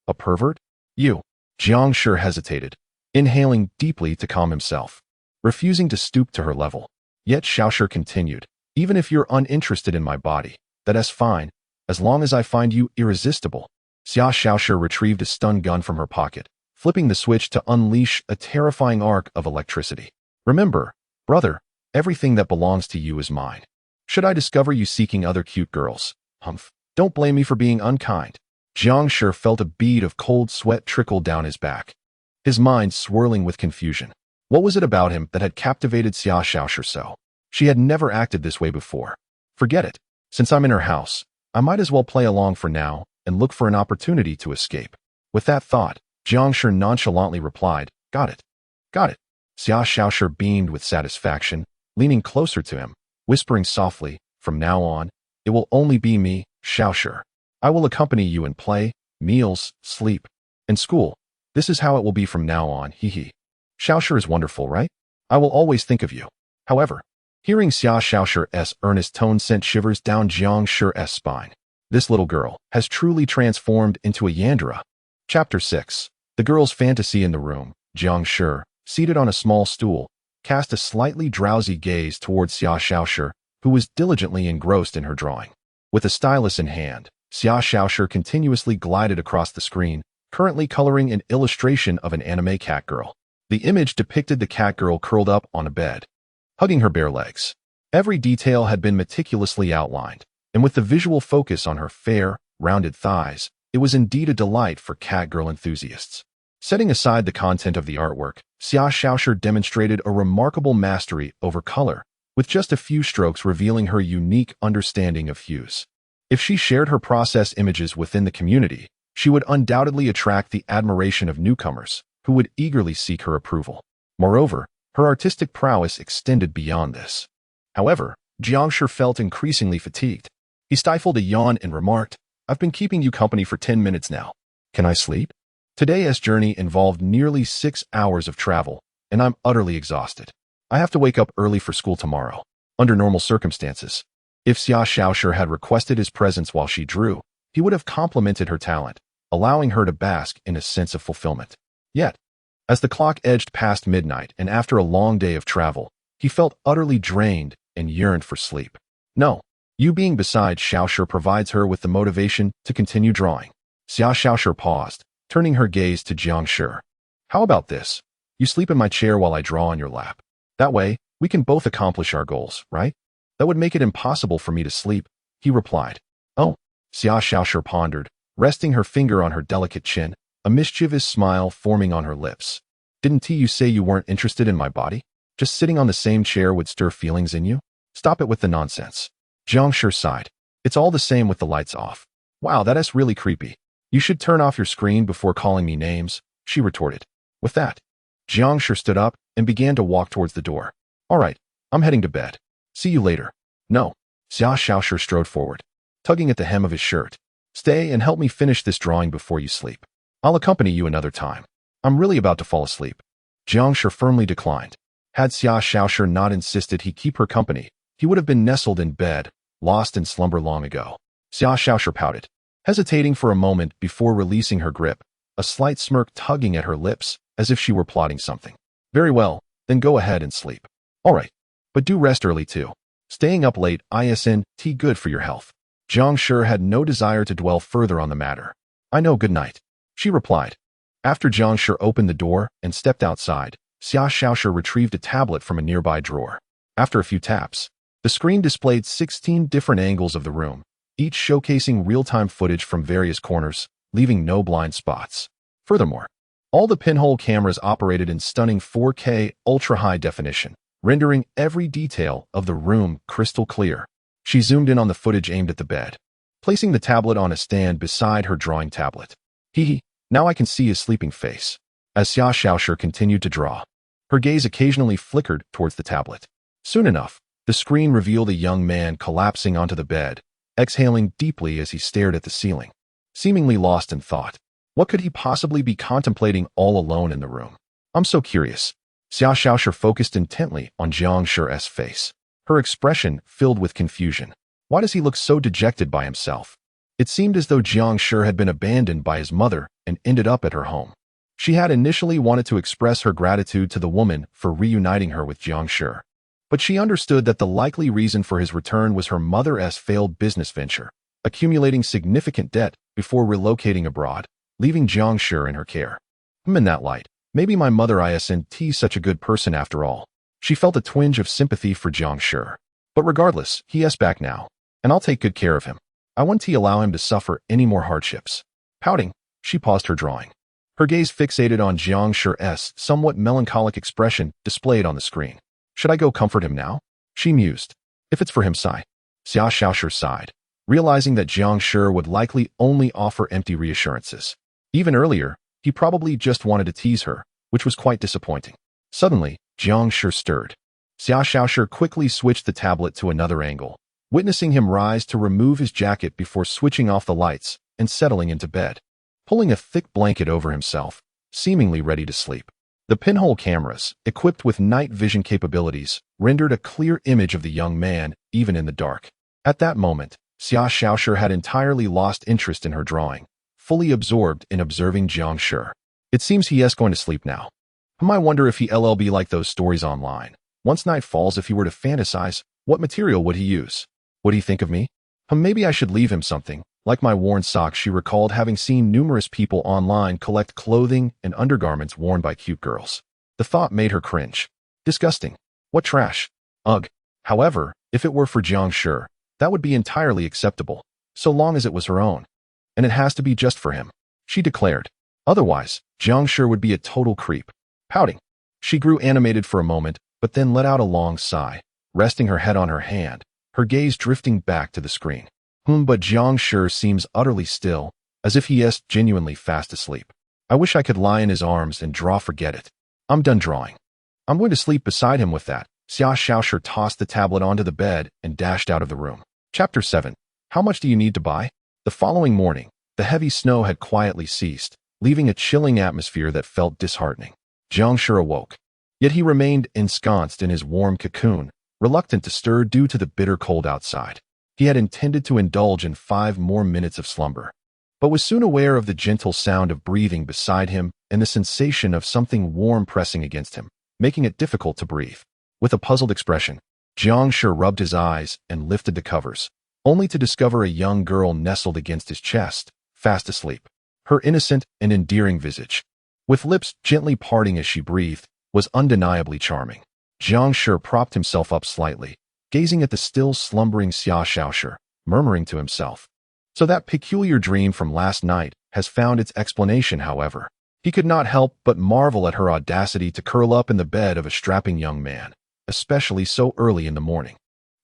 A pervert? You?" Jiang Shi hesitated, inhaling deeply to calm himself, refusing to stoop to her level. Yet Xiaoshi continued, "Even if you're uninterested in my body, that's fine, as long as I find you irresistible." Xia Xiaoshi retrieved a stun gun from her pocket, flipping the switch to unleash a terrifying arc of electricity. "Remember, brother, everything that belongs to you is mine. Should I discover you seeking other cute girls, don't blame me for being unkind." Jiang Shi felt a bead of cold sweat trickle down his back, his mind swirling with confusion. What was it about him that had captivated Xia Xiaoshi so? She had never acted this way before. "Forget it. Since I'm in her house, I might as well play along for now and look for an opportunity to escape." With that thought, Jiang Shi nonchalantly replied, "Got it. Got it." Xia Xiaoshi beamed with satisfaction, leaning closer to him, whispering softly, "From now on, it will only be me, Xiaoshi. I will accompany you in play, meals, sleep, and school. This is how it will be from now on, hee. Xiaoshi is wonderful, right? I will always think of you." However, hearing Xia Xiaoshi's earnest tone sent shivers down Jiang Shi's spine. This little girl has truly transformed into a yandere. Chapter 6. The girl's fantasy in the room. Jiang Shi, seated on a small stool, cast a slightly drowsy gaze towards Xia Xiaoshi, who was diligently engrossed in her drawing. With a stylus in hand, Xia Xiaoshi continuously glided across the screen, currently coloring an illustration of an anime cat girl. The image depicted the cat girl curled up on a bed, hugging her bare legs. Every detail had been meticulously outlined, and with the visual focus on her fair, rounded thighs, it was indeed a delight for cat girl enthusiasts. Setting aside the content of the artwork, Xia Xiaoshi demonstrated a remarkable mastery over color, with just a few strokes revealing her unique understanding of hues. If she shared her process images within the community, she would undoubtedly attract the admiration of newcomers, who would eagerly seek her approval. Moreover, her artistic prowess extended beyond this. However, Jiang Shi felt increasingly fatigued. He stifled a yawn and remarked, "I've been keeping you company for 10 minutes now. Can I sleep?" Today's journey involved nearly 6 hours of travel, and I'm utterly exhausted. I have to wake up early for school tomorrow. Under normal circumstances, if Xia Xiaoshi had requested his presence while she drew, he would have complimented her talent, allowing her to bask in a sense of fulfillment. Yet, as the clock edged past midnight and after a long day of travel, he felt utterly drained and yearned for sleep. No, you being beside Xiaoshi provides her with the motivation to continue drawing. Xia Xiaoshi paused, turning her gaze to Jiang Shi. "How about this? You sleep in my chair while I draw on your lap. That way, We can both accomplish our goals, right? That would make it impossible for me to sleep, he replied. Oh, Xia Xiaoshi pondered, resting her finger on her delicate chin, a mischievous smile forming on her lips. Didn't you say you weren't interested in my body? Just sitting on the same chair would stir feelings in you? Stop it with the nonsense. Jiang Shi sighed. It's all the same with the lights off. Wow, that is really creepy. You should turn off your screen before calling me names, she retorted. With that, Jiang Shi stood up and began to walk towards the door. All right, I'm heading to bed. See you later. No. Xia Xiaoshi strode forward, tugging at the hem of his shirt. Stay and help me finish this drawing before you sleep. I'll accompany you another time. I'm really about to fall asleep. Jiang Shi firmly declined. Had Xia Xiaoshi not insisted he keep her company, he would have been nestled in bed, lost in slumber long ago. Xia Xiaoshi pouted, hesitating for a moment before releasing her grip, a slight smirk tugging at her lips, as if she were plotting something. Very well, then go ahead and sleep. All right, but do rest early too. Staying up late isn't good for your health. Jiang Shi had no desire to dwell further on the matter. I know, good night, she replied. After Jiang Shi opened the door and stepped outside, Xia Xiaoshi retrieved a tablet from a nearby drawer. After a few taps, the screen displayed 16 different angles of the room, each showcasing real-time footage from various corners, leaving no blind spots. Furthermore, all the pinhole cameras operated in stunning 4K ultra-high definition, rendering every detail of the room crystal clear. She zoomed in on the footage aimed at the bed, placing the tablet on a stand beside her drawing tablet. Now I can see his sleeping face. As Xia Xiaoshi continued to draw, her gaze occasionally flickered towards the tablet. Soon enough, the screen revealed a young man collapsing onto the bed, exhaling deeply as he stared at the ceiling, seemingly lost in thought. What could he possibly be contemplating all alone in the room? I'm so curious. Xia Xiaoshi focused intently on Jiang Shi's face, her expression filled with confusion. Why does he look so dejected by himself? It seemed as though Jiang Shi had been abandoned by his mother and ended up at her home. She had initially wanted to express her gratitude to the woman for reuniting her with Jiang Shi, but she understood that the likely reason for his return was her mother's failed business venture, accumulating significant debt before relocating abroad, leaving Jiang Shi in her care. In that light, maybe my mother isn't such a good person after all. She felt a twinge of sympathy for Jiang Shi. But regardless, he's back now, and I'll take good care of him. I won't allow him to suffer any more hardships. Pouting, she paused her drawing. Her gaze fixated on Jiang Shi's somewhat melancholic expression displayed on the screen. Should I go comfort him now? She mused. If it's for him, sigh. Xia Xiaoshi sighed, realizing that Jiang Shi would likely only offer empty reassurances. Even earlier, he probably just wanted to tease her, which was quite disappointing. Suddenly, Jiang Shi stirred. Xia Xiaoshi quickly switched the tablet to another angle, witnessing him rise to remove his jacket before switching off the lights and settling into bed, pulling a thick blanket over himself, seemingly ready to sleep. The pinhole cameras, equipped with night vision capabilities, rendered a clear image of the young man, even in the dark. At that moment, Xia Xiaoshi had entirely lost interest in her drawing, fully absorbed in observing Jiang Shi. It seems he is going to sleep now. I wonder if he'll be like those stories online. Once night falls, if he were to fantasize, what material would he use? Would he think of me? Maybe I should leave him something, like my worn socks. She recalled having seen numerous people online collect clothing and undergarments worn by cute girls. The thought made her cringe. Disgusting. What trash. Ugh. However, if it were for Jiang Shi, that would be entirely acceptable, so long as it was her own. And it has to be just for him, she declared. Otherwise, Jiang Shi would be a total creep. Pouting, she grew animated for a moment, but then let out a long sigh, resting her head on her hand, her gaze drifting back to the screen. But Jiang Shi seems utterly still, as if he is genuinely fast asleep. I wish I could lie in his arms and draw. Forget it. I'm done drawing. I'm going to sleep beside him with that. Xia Xiaoshi tossed the tablet onto the bed and dashed out of the room. Chapter 7. How much do you need to buy? The following morning, the heavy snow had quietly ceased, leaving a chilling atmosphere that felt disheartening. Jiang Shi awoke, yet he remained ensconced in his warm cocoon, reluctant to stir due to the bitter cold outside. He had intended to indulge in 5 more minutes of slumber, but was soon aware of the gentle sound of breathing beside him and the sensation of something warm pressing against him, making it difficult to breathe. With a puzzled expression, Jiang Shi rubbed his eyes and lifted the covers, only to discover a young girl nestled against his chest, fast asleep. Her innocent and endearing visage, with lips gently parting as she breathed, was undeniably charming. Jiang Shi propped himself up slightly, gazing at the still slumbering Xia Shaoshi, murmuring to himself. So that peculiar dream from last night has found its explanation, however. He could not help but marvel at her audacity to curl up in the bed of a strapping young man, especially so early in the morning.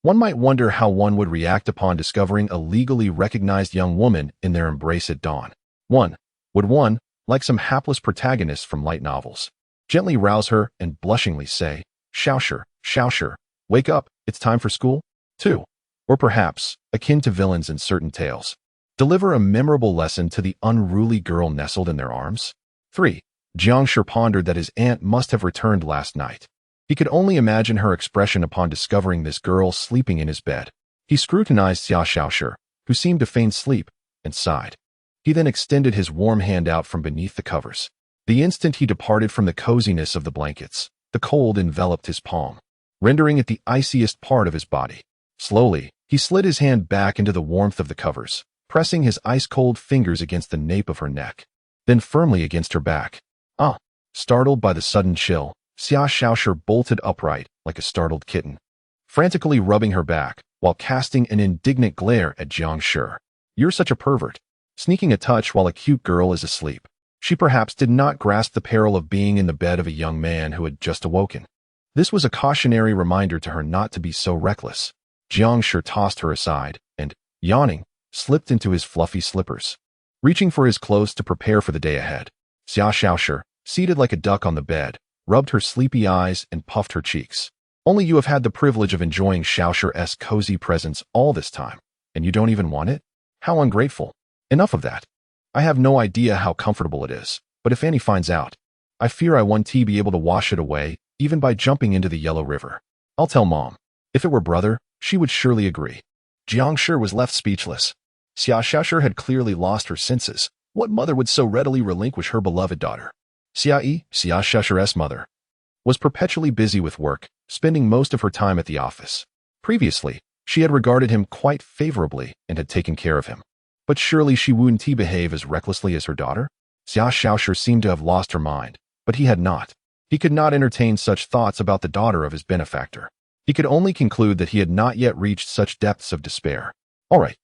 One might wonder how one would react upon discovering a legally recognized young woman in their embrace at dawn. Would one, like some hapless protagonist from light novels, gently rouse her and blushingly say, Shaoshi, wake up, it's time for school? 2. Or perhaps, akin to villains in certain tales, deliver a memorable lesson to the unruly girl nestled in their arms? 3. Jiang Shi pondered that his aunt must have returned last night. He could only imagine her expression upon discovering this girl sleeping in his bed. He scrutinized Xia Shaoshi, who seemed to feign sleep, and sighed. He then extended his warm hand out from beneath the covers. The instant he departed from the coziness of the blankets, the cold enveloped his palm, rendering it the iciest part of his body. Slowly, he slid his hand back into the warmth of the covers, pressing his ice-cold fingers against the nape of her neck, then firmly against her back. Startled by the sudden chill, Xia Shaoshi bolted upright like a startled kitten, frantically rubbing her back while casting an indignant glare at Jiang Shi. You're such a pervert. Sneaking a touch while a cute girl is asleep. She perhaps did not grasp the peril of being in the bed of a young man who had just awoken. This was a cautionary reminder to her not to be so reckless. Jiang Shi tossed her aside and, yawning, slipped into his fluffy slippers, reaching for his clothes to prepare for the day ahead. Xia Shaoshi, seated like a duck on the bed, rubbed her sleepy eyes and puffed her cheeks. Only you have had the privilege of enjoying Shaoshi's cozy presence all this time, and you don't even want it? How ungrateful. Enough of that. I have no idea how comfortable it is, but if Annie finds out, I fear I won't be able to wash it away, even by jumping into the Yellow River. I'll tell Mom. If it were brother, she would surely agree. Jiang Shi was left speechless. Xia Shaoshi had clearly lost her senses. What mother would so readily relinquish her beloved daughter? Xia Shaoshi's mother, was perpetually busy with work, spending most of her time at the office. Previously, she had regarded him quite favorably and had taken care of him. But surely she wouldn't behave as recklessly as her daughter? Xia Shaoshi seemed to have lost her mind, but he had not. He could not entertain such thoughts about the daughter of his benefactor. He could only conclude that he had not yet reached such depths of despair. All right,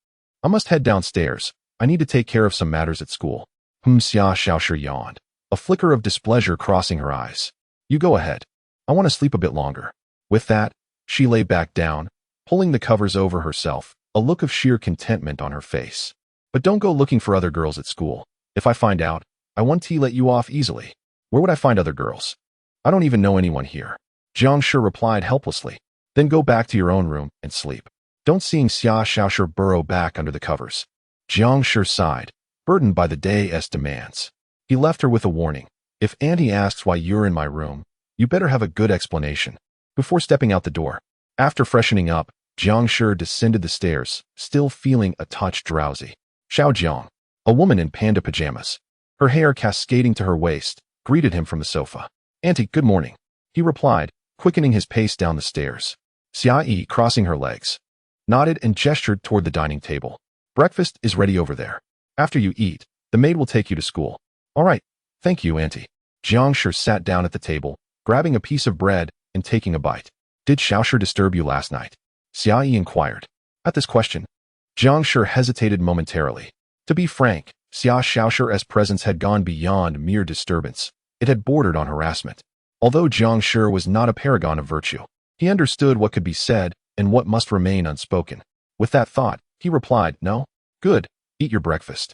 I must head downstairs. I need to take care of some matters at school. Xia Shaoshi yawned, a flicker of displeasure crossing her eyes. You go ahead. I want to sleep a bit longer. With that, she lay back down, pulling the covers over herself, a look of sheer contentment on her face. But don't go looking for other girls at school. If I find out, I won't let you off easily. Where would I find other girls? I don't even know anyone here. Jiang Shi replied helplessly. Then go back to your own room and sleep. Don't seeing Xia Shaoshi burrow back under the covers. Jiang Shi sighed, burdened by the day's demands. He left her with a warning. If Auntie asks why you're in my room, you better have a good explanation. Before stepping out the door. After freshening up, Jiang Shi descended the stairs, still feeling a touch drowsy. Xiao Jiang, a woman in panda pajamas, her hair cascading to her waist, greeted him from the sofa. Auntie, good morning, he replied, quickening his pace down the stairs. Xia Yi, crossing her legs, nodded and gestured toward the dining table. Breakfast is ready over there. After you eat, the maid will take you to school. All right, thank you, Auntie. Jiang Shi sat down at the table, grabbing a piece of bread and taking a bite. Did Shaoshi disturb you last night? Xia Yi inquired. At this question, Jiang Shi hesitated momentarily. To be frank, Xia Shaoshi's presence had gone beyond mere disturbance. It had bordered on harassment. Although Jiang Shi was not a paragon of virtue, he understood what could be said and what must remain unspoken. With that thought, he replied, No? Good. Eat your breakfast.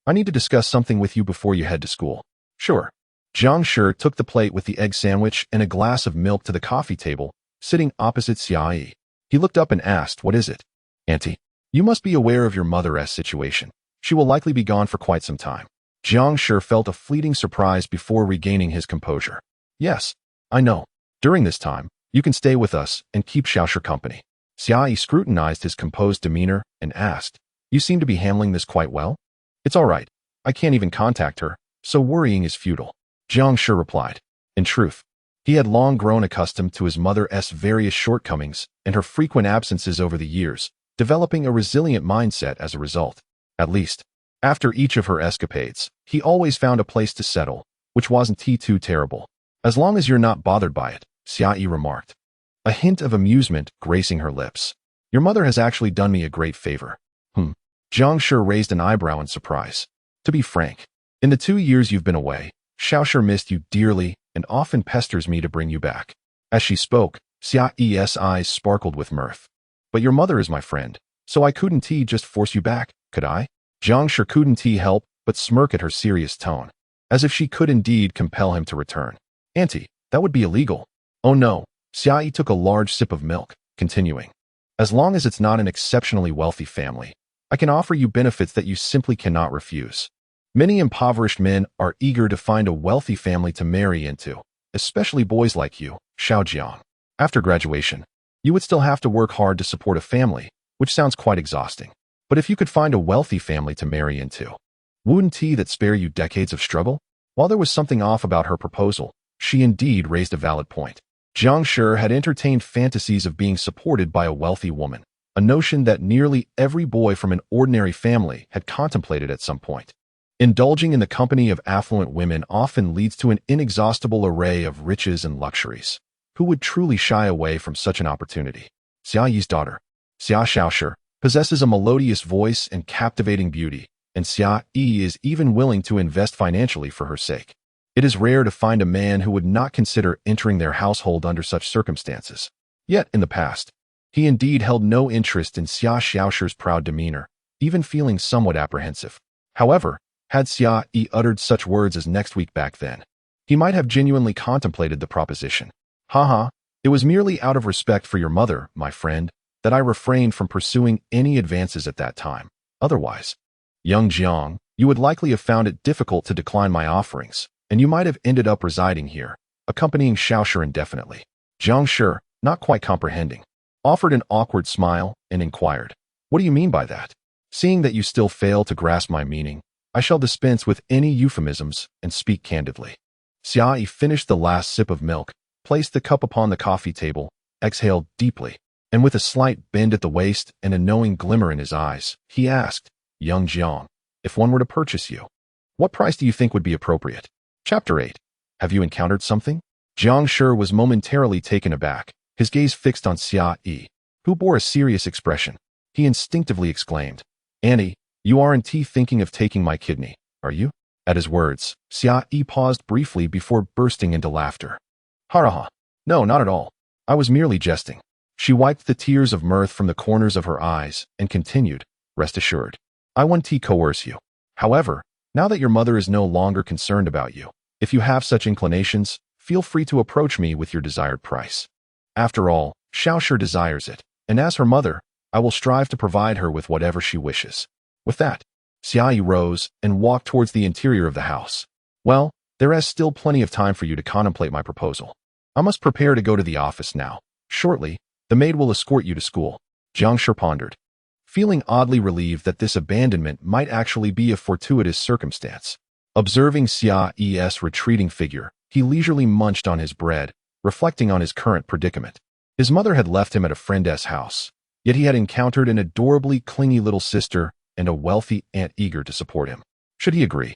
I need to discuss something with you before you head to school. Sure. Jiang Shi took the plate with the egg sandwich and a glass of milk to the coffee table, sitting opposite Xia Yi. He looked up and asked, What is it? Auntie, you must be aware of your mother's situation. She will likely be gone for quite some time. Jiang Shi felt a fleeting surprise before regaining his composure. Yes, I know. During this time, you can stay with us and keep Shaoshi company. Xia Yi scrutinized his composed demeanor and asked, You seem to be handling this quite well? It's all right. I can't even contact her, so worrying is futile. Jiang Shi replied. In truth, he had long grown accustomed to his mother's various shortcomings and her frequent absences over the years, developing a resilient mindset as a result. At least, after each of her escapades, he always found a place to settle, which wasn't too terrible. As long as you're not bothered by it, Xia Yi remarked. a hint of amusement gracing her lips. Your mother has actually done me a great favor. Jiang Shi raised an eyebrow in surprise. To be frank, in the 2 years you've been away, Xiaoshi missed you dearly and often pesters me to bring you back. As she spoke, Xiao's eyes sparkled with mirth. But your mother is my friend, so I couldn't just force you back, could I? Jiang Shi couldn't help but smirk at her serious tone, as if she could indeed compel him to return. Auntie, that would be illegal. Oh no, Xiao took a large sip of milk, continuing. As long as it's not an exceptionally wealthy family, I can offer you benefits that you simply cannot refuse. Many impoverished men are eager to find a wealthy family to marry into, especially boys like you, Xiao Jiang. After graduation, you would still have to work hard to support a family, which sounds quite exhausting. But if you could find a wealthy family to marry into, wouldn't that spare you decades of struggle? While there was something off about her proposal, she indeed raised a valid point. Jiang Shi had entertained fantasies of being supported by a wealthy woman, a notion that nearly every boy from an ordinary family had contemplated at some point. Indulging in the company of affluent women often leads to an inexhaustible array of riches and luxuries. Who would truly shy away from such an opportunity? Xiao's daughter, Xiaoshi, possesses a melodious voice and captivating beauty, and Xiao is even willing to invest financially for her sake. It is rare to find a man who would not consider entering their household under such circumstances. Yet, in the past, he indeed held no interest in Xiao's proud demeanor, even feeling somewhat apprehensive. However, had Xiao uttered such words as next week back then, he might have genuinely contemplated the proposition. Haha, it was merely out of respect for your mother, my friend, that I refrained from pursuing any advances at that time. Otherwise, young Jiang, you would likely have found it difficult to decline my offerings, and you might have ended up residing here, accompanying Xiaoshi indefinitely. Jiang Shi, not quite comprehending, offered an awkward smile and inquired, "What do you mean by that?" Seeing that you still fail to grasp my meaning, I shall dispense with any euphemisms and speak candidly. Xiao finished the last sip of milk, placed the cup upon the coffee table, exhaled deeply, and with a slight bend at the waist and a knowing glimmer in his eyes, he asked, "Young Jiang, if one were to purchase you, what price do you think would be appropriate?" Chapter 8. Have you encountered something? Jiang Shi was momentarily taken aback, his gaze fixed on Xiao, who bore a serious expression. He instinctively exclaimed, "Annie, you aren't thinking of taking my kidney, are you?" At his words, Xiao paused briefly before bursting into laughter. "Haraha. No, not at all. I was merely jesting." She wiped the tears of mirth from the corners of her eyes and continued, "Rest assured, I won't coerce you. However, now that your mother is no longer concerned about you, if you have such inclinations, feel free to approach me with your desired price. After all, Xiaoshi desires it, and as her mother, I will strive to provide her with whatever she wishes." With that, Xiao rose and walked towards the interior of the house. "Well, there is still plenty of time for you to contemplate my proposal. I must prepare to go to the office now. Shortly, the maid will escort you to school." Jiang Shi pondered, feeling oddly relieved that this abandonment might actually be a fortuitous circumstance. Observing Xiao's retreating figure, he leisurely munched on his bread, reflecting on his current predicament. His mother had left him at a friend's house, yet he had encountered an adorably clingy little sister and a wealthy aunt eager to support him. Should he agree,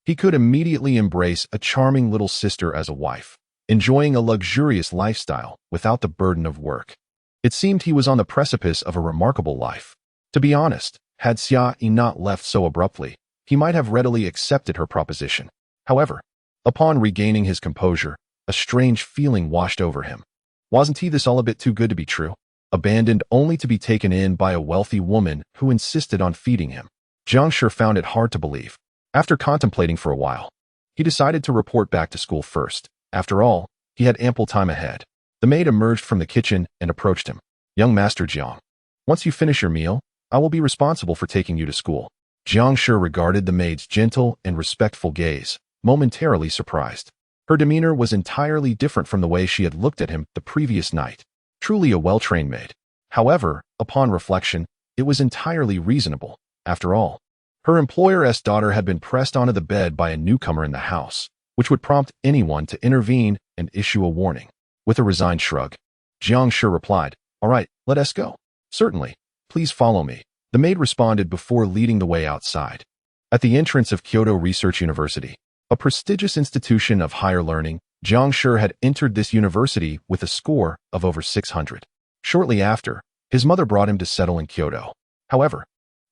he could immediately embrace a charming little sister as a wife, enjoying a luxurious lifestyle without the burden of work. It seemed he was on the precipice of a remarkable life. To be honest, had Xiao not left so abruptly, he might have readily accepted her proposition. However, upon regaining his composure, a strange feeling washed over him. Wasn't this all a bit too good to be true? Abandoned only to be taken in by a wealthy woman who insisted on feeding him. Jiang Shi found it hard to believe. After contemplating for a while, he decided to report back to school first. After all, he had ample time ahead. The maid emerged from the kitchen and approached him. "Young Master Jiang, once you finish your meal, I will be responsible for taking you to school." Jiang Shi regarded the maid's gentle and respectful gaze, momentarily surprised. Her demeanor was entirely different from the way she had looked at him the previous night. Truly a well-trained maid. However, upon reflection, it was entirely reasonable. After all, her employer's daughter had been pressed onto the bed by a newcomer in the house, which would prompt anyone to intervene and issue a warning. With a resigned shrug, Jiang Shi replied, "All right, let us go." "Certainly, please follow me," the maid responded before leading the way outside. At the entrance of Kyoto Research University, a prestigious institution of higher learning, Jiang Shi had entered this university with a score of over 600. Shortly after, his mother brought him to settle in Kyoto. However,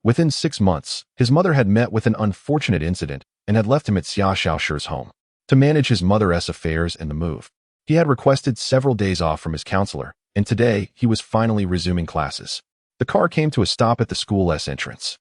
within 6 months, his mother had met with an unfortunate incident and had left him at Xiao Shi's home to manage his mother's affairs and the move. He had requested several days off from his counselor, and today he was finally resuming classes. The car came to a stop at the school's entrance.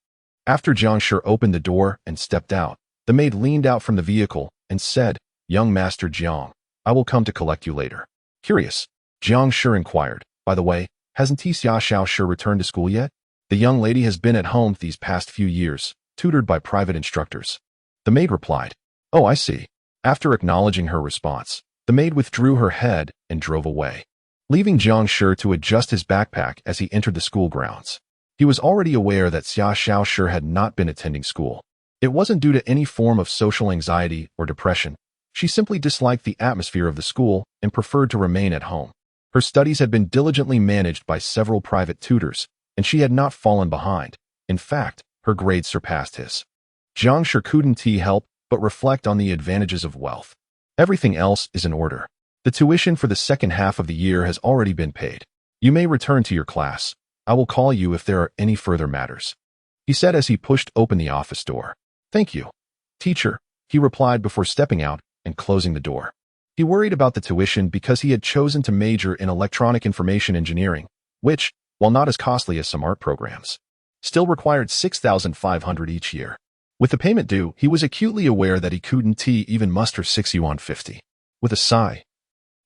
After Jiang Shi opened the door and stepped out, the maid leaned out from the vehicle and said, "Young Master Jiang, I will come to collect you later." Curious, Jiang Shi inquired, "By the way, hasn't Xiao Shi returned to school yet?" "The young lady has been at home these past few years, tutored by private instructors." The maid replied, "Oh, I see." After acknowledging her response, the maid withdrew her head and drove away, leaving Jiang Shi to adjust his backpack as he entered the school grounds. He was already aware that Xiao Shi had not been attending school. It wasn't due to any form of social anxiety or depression. She simply disliked the atmosphere of the school and preferred to remain at home. Her studies had been diligently managed by several private tutors, and she had not fallen behind. In fact, her grades surpassed his. Jiang Shi couldn't help but reflect on the advantages of wealth. Everything else is in order. The tuition for the second half of the year has already been paid. You may return to your class. I will call you if there are any further matters," he said as he pushed open the office door. "Thank you, teacher," he replied before stepping out and closing the door. He worried about the tuition because he had chosen to major in electronic information engineering, which, while not as costly as some art programs, still required 6,500 each year. With the payment due, he was acutely aware that he couldn't even muster 6 yuan 50. With a sigh,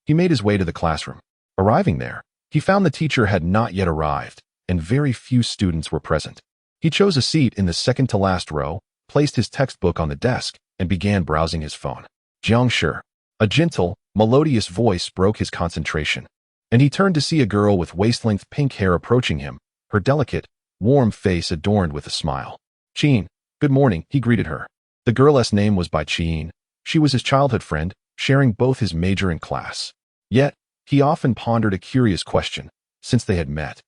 he made his way to the classroom. Arriving there, he found the teacher had not yet arrived, and very few students were present. He chose a seat in the second-to-last row, placed his textbook on the desk, and began browsing his phone. Jiang Shi, a gentle, melodious voice broke his concentration, and he turned to see a girl with waist-length pink hair approaching him, her delicate, warm face adorned with a smile. "Qin, good morning," he greeted her. The girl's name was Bai Qin. She was his childhood friend, sharing both his major and class. Yet, he often pondered a curious question, since they had met.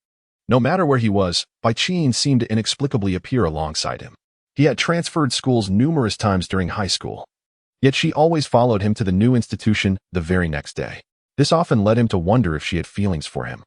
No matter where he was, Bai Qin seemed to inexplicably appear alongside him. He had transferred schools numerous times during high school, yet she always followed him to the new institution the very next day. This often led him to wonder if she had feelings for him.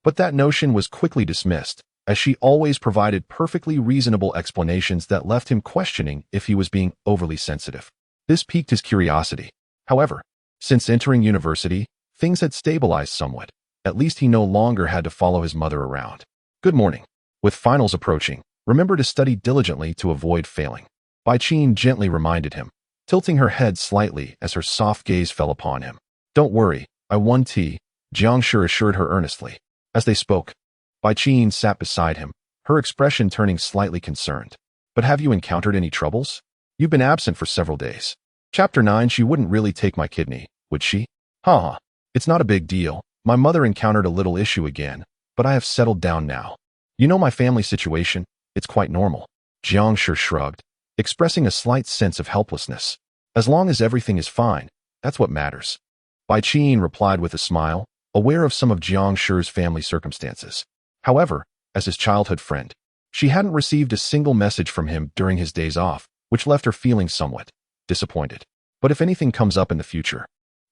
But that notion was quickly dismissed, as she always provided perfectly reasonable explanations that left him questioning if he was being overly sensitive. This piqued his curiosity. However, since entering university, things had stabilized somewhat. At least he no longer had to follow his mother around. "Good morning. With finals approaching, remember to study diligently to avoid failing," Bai Qin gently reminded him, tilting her head slightly as her soft gaze fell upon him. "Don't worry, I won tea," Jiang Shi assured her earnestly. As they spoke, Bai Qin sat beside him, her expression turning slightly concerned. "But have you encountered any troubles? You've been absent for several days." Chapter 9. She wouldn't really take my kidney, would she? Haha. It's not a big deal. My mother encountered a little issue again, but I have settled down now. You know my family situation, it's quite normal." Jiang Shi shrugged, expressing a slight sense of helplessness. "As long as everything is fine, that's what matters." Bai Qin replied with a smile, aware of some of Jiang Shi's family circumstances. However, as his childhood friend, she hadn't received a single message from him during his days off, which left her feeling somewhat disappointed. "But if anything comes up in the future,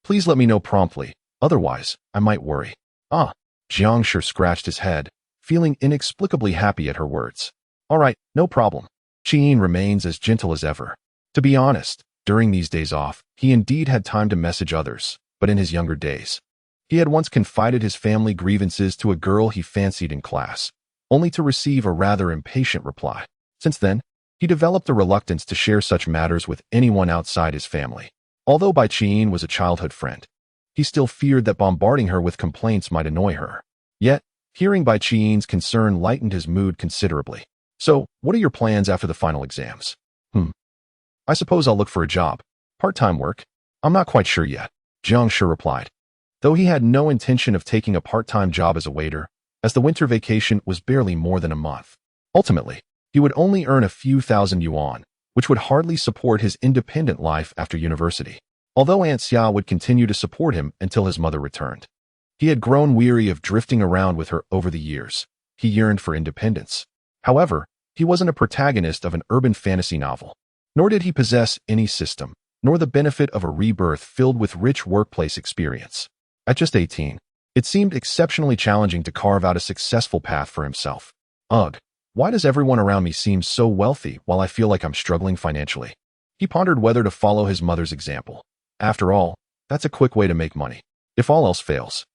please let me know promptly. Otherwise, I might worry." "Ah." Jiang Shi scratched his head, feeling inexplicably happy at her words. "All right, no problem." Qin remains as gentle as ever. To be honest, during these days off, he indeed had time to message others, but in his younger days, he had once confided his family grievances to a girl he fancied in class, only to receive a rather impatient reply. Since then, he developed a reluctance to share such matters with anyone outside his family. Although Bai Qin was a childhood friend, he still feared that bombarding her with complaints might annoy her. Yet, hearing Bai Qin's concern lightened his mood considerably. "So, what are your plans after the final exams?" I suppose I'll look for a job. Part-time work? I'm not quite sure yet," Jiang Shi replied, though he had no intention of taking a part-time job as a waiter, as the winter vacation was barely more than a month. Ultimately, he would only earn a few thousand yuan, which would hardly support his independent life after university. Although Aunt Xia would continue to support him until his mother returned, he had grown weary of drifting around with her over the years. He yearned for independence. However, he wasn't a protagonist of an urban fantasy novel, nor did he possess any system, nor the benefit of a rebirth filled with rich workplace experience. At just 18, it seemed exceptionally challenging to carve out a successful path for himself. Ugh, why does everyone around me seem so wealthy while I feel like I'm struggling financially? He pondered whether to follow his mother's example. After all, that's a quick way to make money. If all else fails,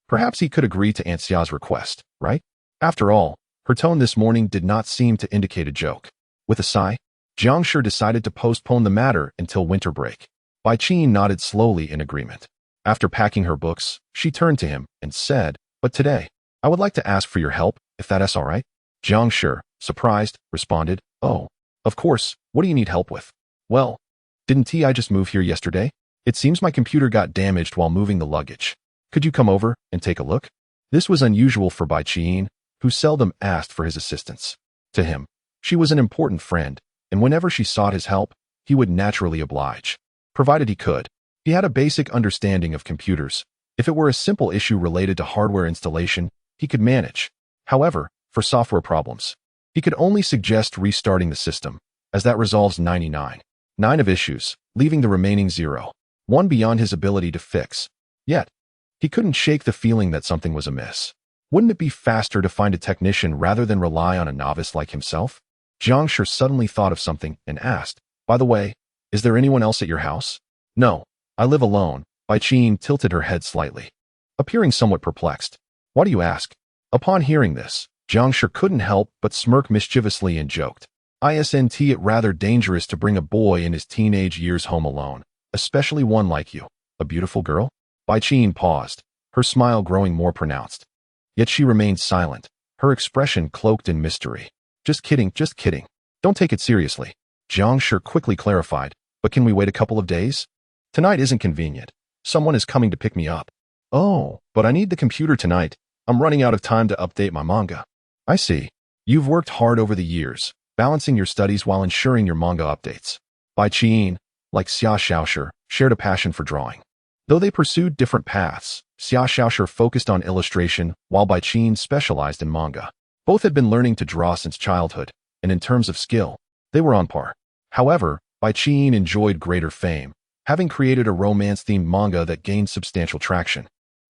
perhaps he could agree to Aunt Xia's request, right? After all, her tone this morning did not seem to indicate a joke. With a sigh, Jiang Shi decided to postpone the matter until winter break. Bai Qin nodded slowly in agreement. After packing her books, she turned to him and said, "But today, I would like to ask for your help, if that's all right." Jiang Shi, surprised, responded, "Oh, of course, what do you need help with?" "Well, didn't I just move here yesterday? It seems my computer got damaged while moving the luggage. Could you come over and take a look?" This was unusual for Bai Qin, who seldom asked for his assistance. To him, she was an important friend, and whenever she sought his help, he would naturally oblige, provided he could. He had a basic understanding of computers. If it were a simple issue related to hardware installation, he could manage. However, for software problems, he could only suggest restarting the system, as that resolves 99.9 of issues, leaving the remaining 0.1 beyond his ability to fix. Yet, he couldn't shake the feeling that something was amiss. Wouldn't it be faster to find a technician rather than rely on a novice like himself? Jiang Shi suddenly thought of something and asked, "By the way, is there anyone else at your house?" "No, I live alone." Bai Qin tilted her head slightly, appearing somewhat perplexed. "Why do you ask?" Upon hearing this, Jiang Shi couldn't help but smirk mischievously and joked, "Isn't it rather dangerous to bring a boy in his teenage years home alone, especially one like you, a beautiful girl?" Bai Qin paused, her smile growing more pronounced. Yet she remained silent, her expression cloaked in mystery. Just kidding, just kidding. Don't take it seriously." Jiang Shi quickly clarified, "But can we wait a couple of days? Tonight isn't convenient. Someone is coming to pick me up." "Oh, but I need the computer tonight. I'm running out of time to update my manga." "I see. You've worked hard over the years, balancing your studies while ensuring your manga updates." Bai Qin, like Xia Xiaoshi, shared a passion for drawing. Though they pursued different paths, Xia Xiaoshi focused on illustration while Bai Qin specialized in manga. Both had been learning to draw since childhood, and in terms of skill, they were on par. However, Bai Qin enjoyed greater fame, having created a romance-themed manga that gained substantial traction.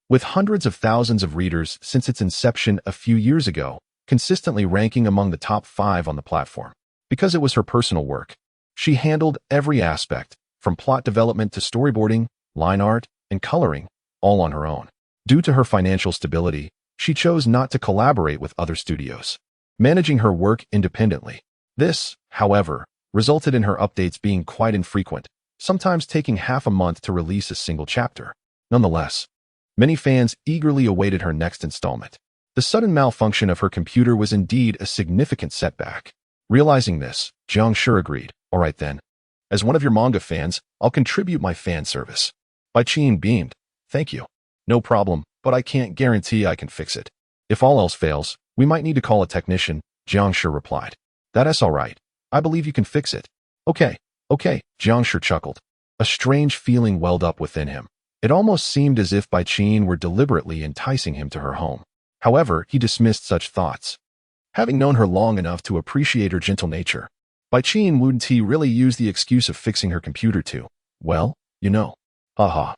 With hundreds of thousands of readers since its inception a few years ago, consistently ranking among the top 5 on the platform. Because it was her personal work, she handled every aspect, from plot development to storyboarding, line art, and coloring, all on her own. Due to her financial stability, she chose not to collaborate with other studios, managing her work independently. This, however, resulted in her updates being quite infrequent, sometimes taking half a month to release a single chapter. Nonetheless, many fans eagerly awaited her next installment. The sudden malfunction of her computer was indeed a significant setback. Realizing this, Jiang Shi agreed. "All right then. As one of your manga fans, I'll contribute my fan service." Bai Qin beamed. "Thank you. No problem, but I can't guarantee I can fix it. If all else fails, we might need to call a technician," Jiang Shi replied. "That's all right. I believe you can fix it." Okay, Jiang Shi chuckled. A strange feeling welled up within him. It almost seemed as if Bai Qin were deliberately enticing him to her home. However, he dismissed such thoughts. Having known her long enough to appreciate her gentle nature, Bai Qin wouldn't he really use the excuse of fixing her computer to, well, you know. Haha.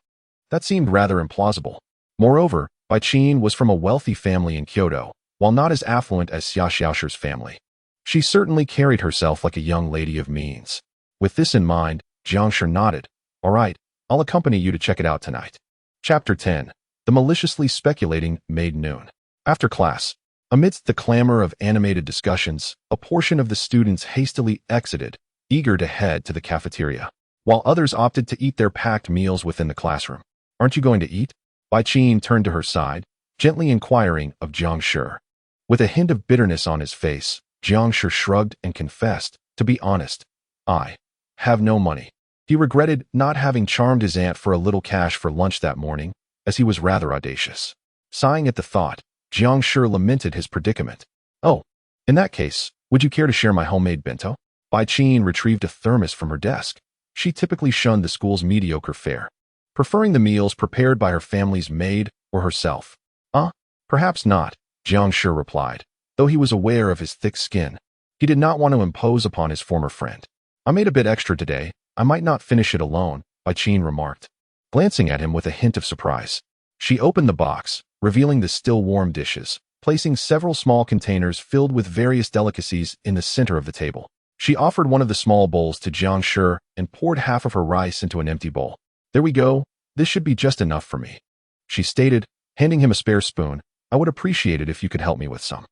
That seemed rather implausible. Moreover, Bai Qin was from a wealthy family in Kyoto, while not as affluent as Xia Xiaoshi's family. She certainly carried herself like a young lady of means. With this in mind, Jiang Shi nodded. "All right, I'll accompany you to check it out tonight." Chapter 10. The Maliciously Speculating Maid Noon. After class, amidst the clamor of animated discussions, a portion of the students hastily exited, eager to head to the cafeteria, while others opted to eat their packed meals within the classroom. "Aren't you going to eat?" Bai Qin turned to her side, gently inquiring of Jiang Shi. With a hint of bitterness on his face, Jiang Shi shrugged and confessed, "To be honest, I have no money." He regretted not having charmed his aunt for a little cash for lunch that morning, as he was rather audacious. Sighing at the thought, Jiang Shi lamented his predicament. "Oh, in that case, would you care to share my homemade bento?" Bai Qin retrieved a thermos from her desk. She typically shunned the school's mediocre fare, preferring the meals prepared by her family's maid or herself. Perhaps not," Jiang Shi replied. Though he was aware of his thick skin, he did not want to impose upon his former friend. "I made a bit extra today, I might not finish it alone, Qin remarked, glancing at him with a hint of surprise. She opened the box, revealing the still warm dishes, placing several small containers filled with various delicacies in the center of the table. She offered one of the small bowls to Jiang Shi and poured half of her rice into an empty bowl. There we go. This should be just enough for me, she stated, handing him a spare spoon. I would appreciate it if you could help me with some.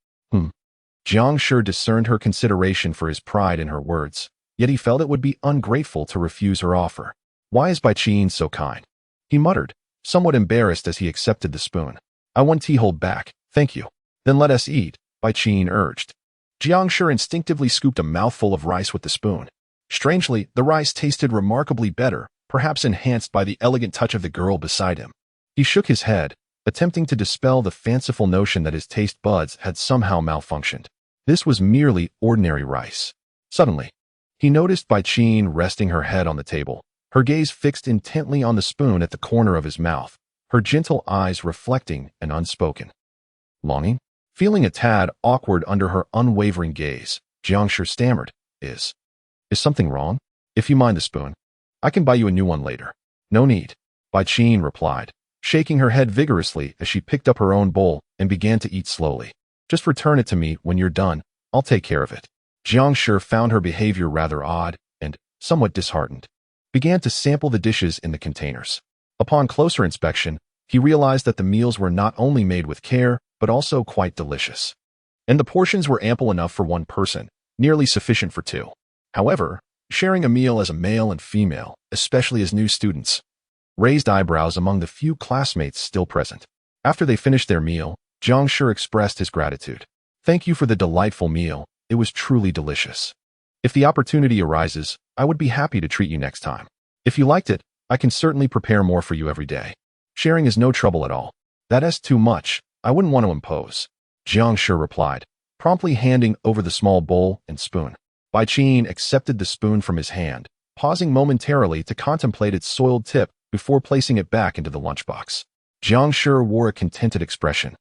Jiang Shi discerned her consideration for his pride in her words, yet he felt it would be ungrateful to refuse her offer. Why is Qin so kind? He muttered, somewhat embarrassed as he accepted the spoon. I want tea hold back, thank you. Then let us eat, Qin urged. Jiang Shi instinctively scooped a mouthful of rice with the spoon. Strangely, the rice tasted remarkably better, perhaps enhanced by the elegant touch of the girl beside him. He shook his head, attempting to dispel the fanciful notion that his taste buds had somehow malfunctioned. This was merely ordinary rice. Suddenly, he noticed Qin resting her head on the table, her gaze fixed intently on the spoon at the corner of his mouth, her gentle eyes reflecting an unspoken longing. Feeling a tad awkward under her unwavering gaze, Jiang Shi stammered, Is something wrong? If you mind the spoon, I can buy you a new one later. No need, Qin replied, shaking her head vigorously as she picked up her own bowl and began to eat slowly. Just return it to me when you're done, I'll take care of it. Jiang Shi found her behavior rather odd and, somewhat disheartened, began to sample the dishes in the containers. Upon closer inspection, he realized that the meals were not only made with care, but also quite delicious. And the portions were ample enough for one person, nearly sufficient for two. However, sharing a meal as a male and female, especially as new students, raised eyebrows among the few classmates still present. After they finished their meal, Jiang Shi expressed his gratitude. Thank you for the delightful meal, it was truly delicious. If the opportunity arises, I would be happy to treat you next time. If you liked it, I can certainly prepare more for you every day. Sharing is no trouble at all. That's too much. I wouldn't want to impose, Jiang Shi replied, promptly handing over the small bowl and spoon. Qin accepted the spoon from his hand, pausing momentarily to contemplate its soiled tip before placing it back into the lunchbox. Jiang Shi wore a contented expression,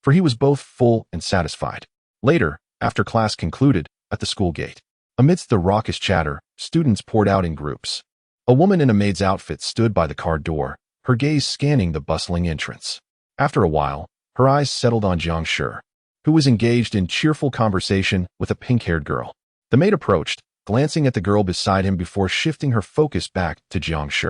for he was both full and satisfied. Later, after class concluded, at the school gate, amidst the raucous chatter, students poured out in groups. A woman in a maid's outfit stood by the car door, her gaze scanning the bustling entrance. After a while, her eyes settled on Jiang Shi, who was engaged in cheerful conversation with a pink-haired girl. The maid approached, glancing at the girl beside him before shifting her focus back to Jiang Shi.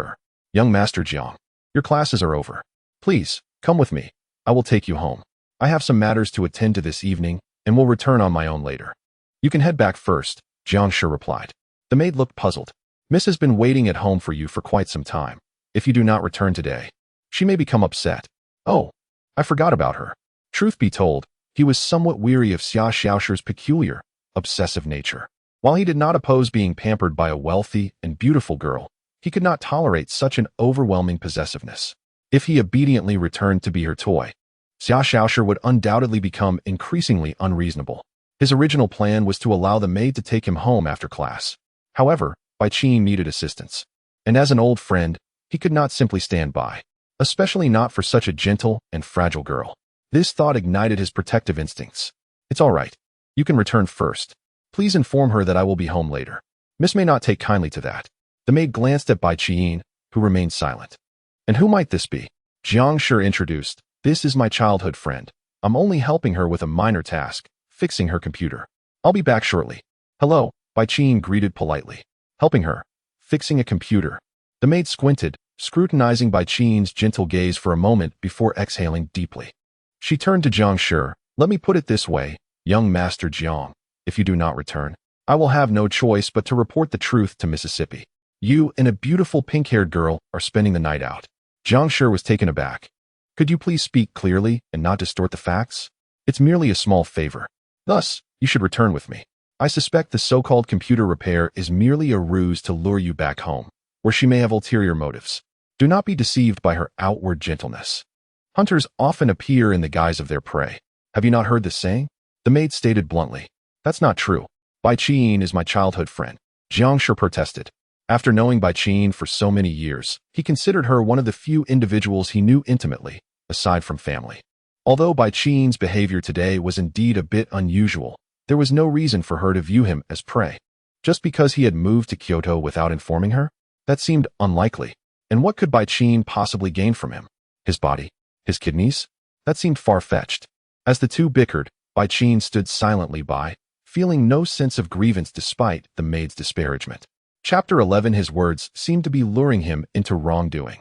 Young Master Jiang, your classes are over. Please, come with me. I will take you home. I have some matters to attend to this evening, and will return on my own later. You can head back first, Jiang Shi replied. The maid looked puzzled. Miss has been waiting at home for you for quite some time. If you do not return today, she may become upset. Oh, I forgot about her. Truth be told, he was somewhat weary of Xia Xiaoshi's peculiar, obsessive nature. While he did not oppose being pampered by a wealthy and beautiful girl, he could not tolerate such an overwhelming possessiveness. If he obediently returned to be her toy, Xia Xiaoshi would undoubtedly become increasingly unreasonable. His original plan was to allow the maid to take him home after class. However, Qin needed assistance. And as an old friend, he could not simply stand by, especially not for such a gentle and fragile girl. This thought ignited his protective instincts. It's all right. You can return first. Please inform her that I will be home later. Miss may not take kindly to that. The maid glanced at Qin, who remained silent. And who might this be? Jiang Shi introduced. This is my childhood friend. I'm only helping her with a minor task, fixing her computer. I'll be back shortly. Hello, Qin greeted politely. Helping her. Fixing a computer. The maid squinted, scrutinizing Qin's gentle gaze for a moment before exhaling deeply. She turned to Jiang Shi. Let me put it this way, young Master Jiang. If you do not return, I will have no choice but to report the truth to Mississippi. You and a beautiful pink-haired girl are spending the night out. Jiang Shi was taken aback. Could you please speak clearly and not distort the facts? It's merely a small favor. Thus, you should return with me. I suspect the so-called computer repair is merely a ruse to lure you back home, where she may have ulterior motives. Do not be deceived by her outward gentleness. Hunters often appear in the guise of their prey. Have you not heard this saying? The maid stated bluntly. That's not true. Qin is my childhood friend. Jiang Shi protested. After knowing Qin for so many years, he considered her one of the few individuals he knew intimately, aside from family. Although Qin's behavior today was indeed a bit unusual, there was no reason for her to view him as prey. Just because he had moved to Kyoto without informing her? That seemed unlikely. And what could Bai Qin possibly gain from him? His body? His kidneys? That seemed far-fetched. As the two bickered, Bai Qin stood silently by, feeling no sense of grievance despite the maid's disparagement. Chapter 11. His words seemed to be luring him into wrongdoing.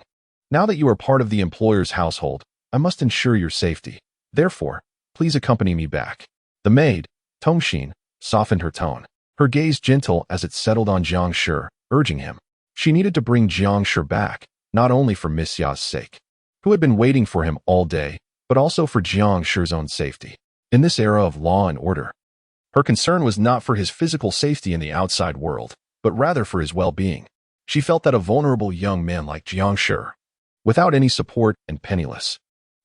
Now that you are part of the employer's household, I must ensure your safety. Therefore, please accompany me back. The maid, Tongxin, softened her tone, her gaze gentle as it settled on Jiang Shi, urging him. She needed to bring Jiang Shi back, not only for Miss Ya's sake, who had been waiting for him all day, but also for Jiang Shi's own safety. In this era of law and order, her concern was not for his physical safety in the outside world, but rather for his well-being. She felt that a vulnerable young man like Jiang Shi, without any support and penniless,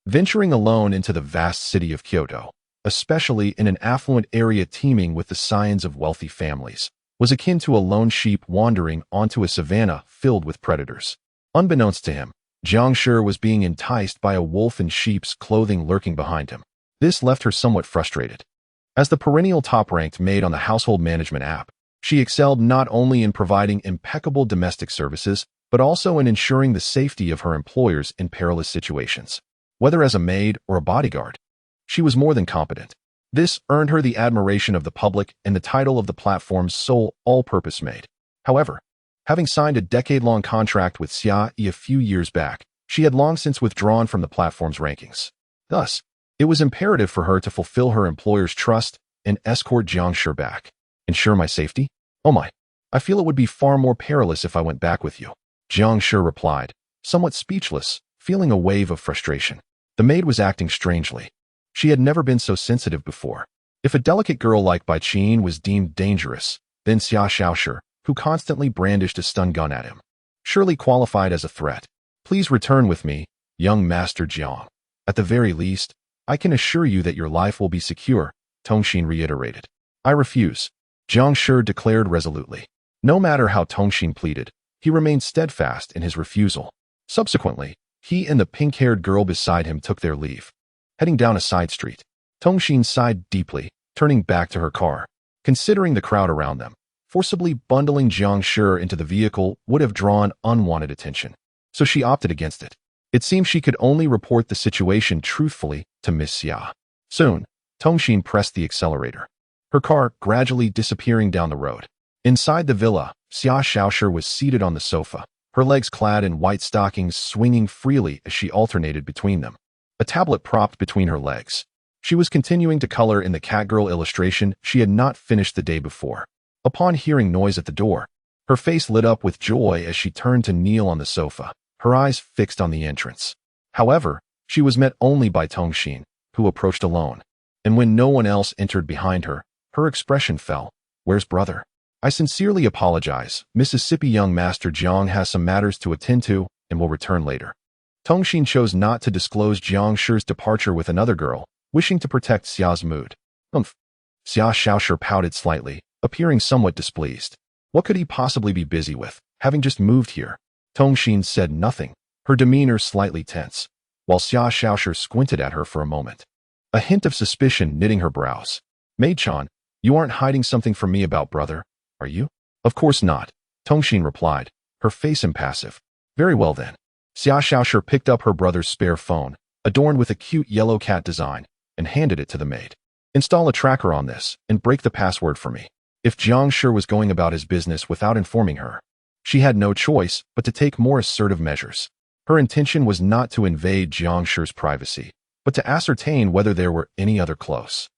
venturing alone into the vast city of Kyoto, especially in an affluent area teeming with the scions of wealthy families, was akin to a lone sheep wandering onto a savanna filled with predators. Unbeknownst to him, Jiang Shi was being enticed by a wolf in sheep's clothing lurking behind him. This left her somewhat frustrated. As the perennial top-ranked maid on the household management app, she excelled not only in providing impeccable domestic services, but also in ensuring the safety of her employers in perilous situations. Whether as a maid or a bodyguard, she was more than competent. This earned her the admiration of the public and the title of the platform's sole all-purpose maid. However, having signed a decade-long contract with Xia Yi a few years back, she had long since withdrawn from the platform's rankings. Thus, it was imperative for her to fulfill her employer's trust and escort Jiang Shi back. Ensure my safety? Oh my, I feel it would be far more perilous if I went back with you, Jiang Shi replied, somewhat speechless, feeling a wave of frustration. The maid was acting strangely. She had never been so sensitive before. If a delicate girl like Bai Qin was deemed dangerous, then Xia Shaoshi, who constantly brandished a stun gun at him, surely qualified as a threat. Please return with me, young Master Jiang. At the very least, I can assure you that your life will be secure, Tongxin reiterated. I refuse, Jiang Shi declared resolutely. No matter how Tongxin pleaded, he remained steadfast in his refusal. Subsequently, he and the pink-haired girl beside him took their leave. Heading down a side street, Tongxin sighed deeply, turning back to her car. Considering the crowd around them, forcibly bundling Jiang Shi into the vehicle would have drawn unwanted attention, so she opted against it. It seemed she could only report the situation truthfully to Miss Xia. Soon, Tongxin pressed the accelerator, her car gradually disappearing down the road. Inside the villa, Xia Shaoshi was seated on the sofa, her legs clad in white stockings swinging freely as she alternated between them, a tablet propped between her legs. She was continuing to color in the catgirl illustration she had not finished the day before. Upon hearing noise at the door, her face lit up with joy as she turned to kneel on the sofa, her eyes fixed on the entrance. However, she was met only by Tongxin, who approached alone. And when no one else entered behind her, her expression fell. Where's brother? I sincerely apologize. Mississippi young Master Jiang has some matters to attend to and will return later. Tongxin chose not to disclose Jiang Shi's departure with another girl, wishing to protect Xia's mood. Xia Shaoshi pouted slightly, appearing somewhat displeased. What could he possibly be busy with, having just moved here? Tongxin said nothing, her demeanor slightly tense, while Xia Shaoshi squinted at her for a moment, a hint of suspicion knitting her brows. Maid-chan, you aren't hiding something from me about brother, are you? Of course not, Tongxin replied, her face impassive. Very well then. Xia Shaoshi picked up her brother's spare phone, adorned with a cute yellow cat design, and handed it to the maid. Install a tracker on this and break the password for me. If Jiang Shi was going about his business without informing her, she had no choice but to take more assertive measures. Her intention was not to invade Jiang Shi's privacy, but to ascertain whether there were any other close,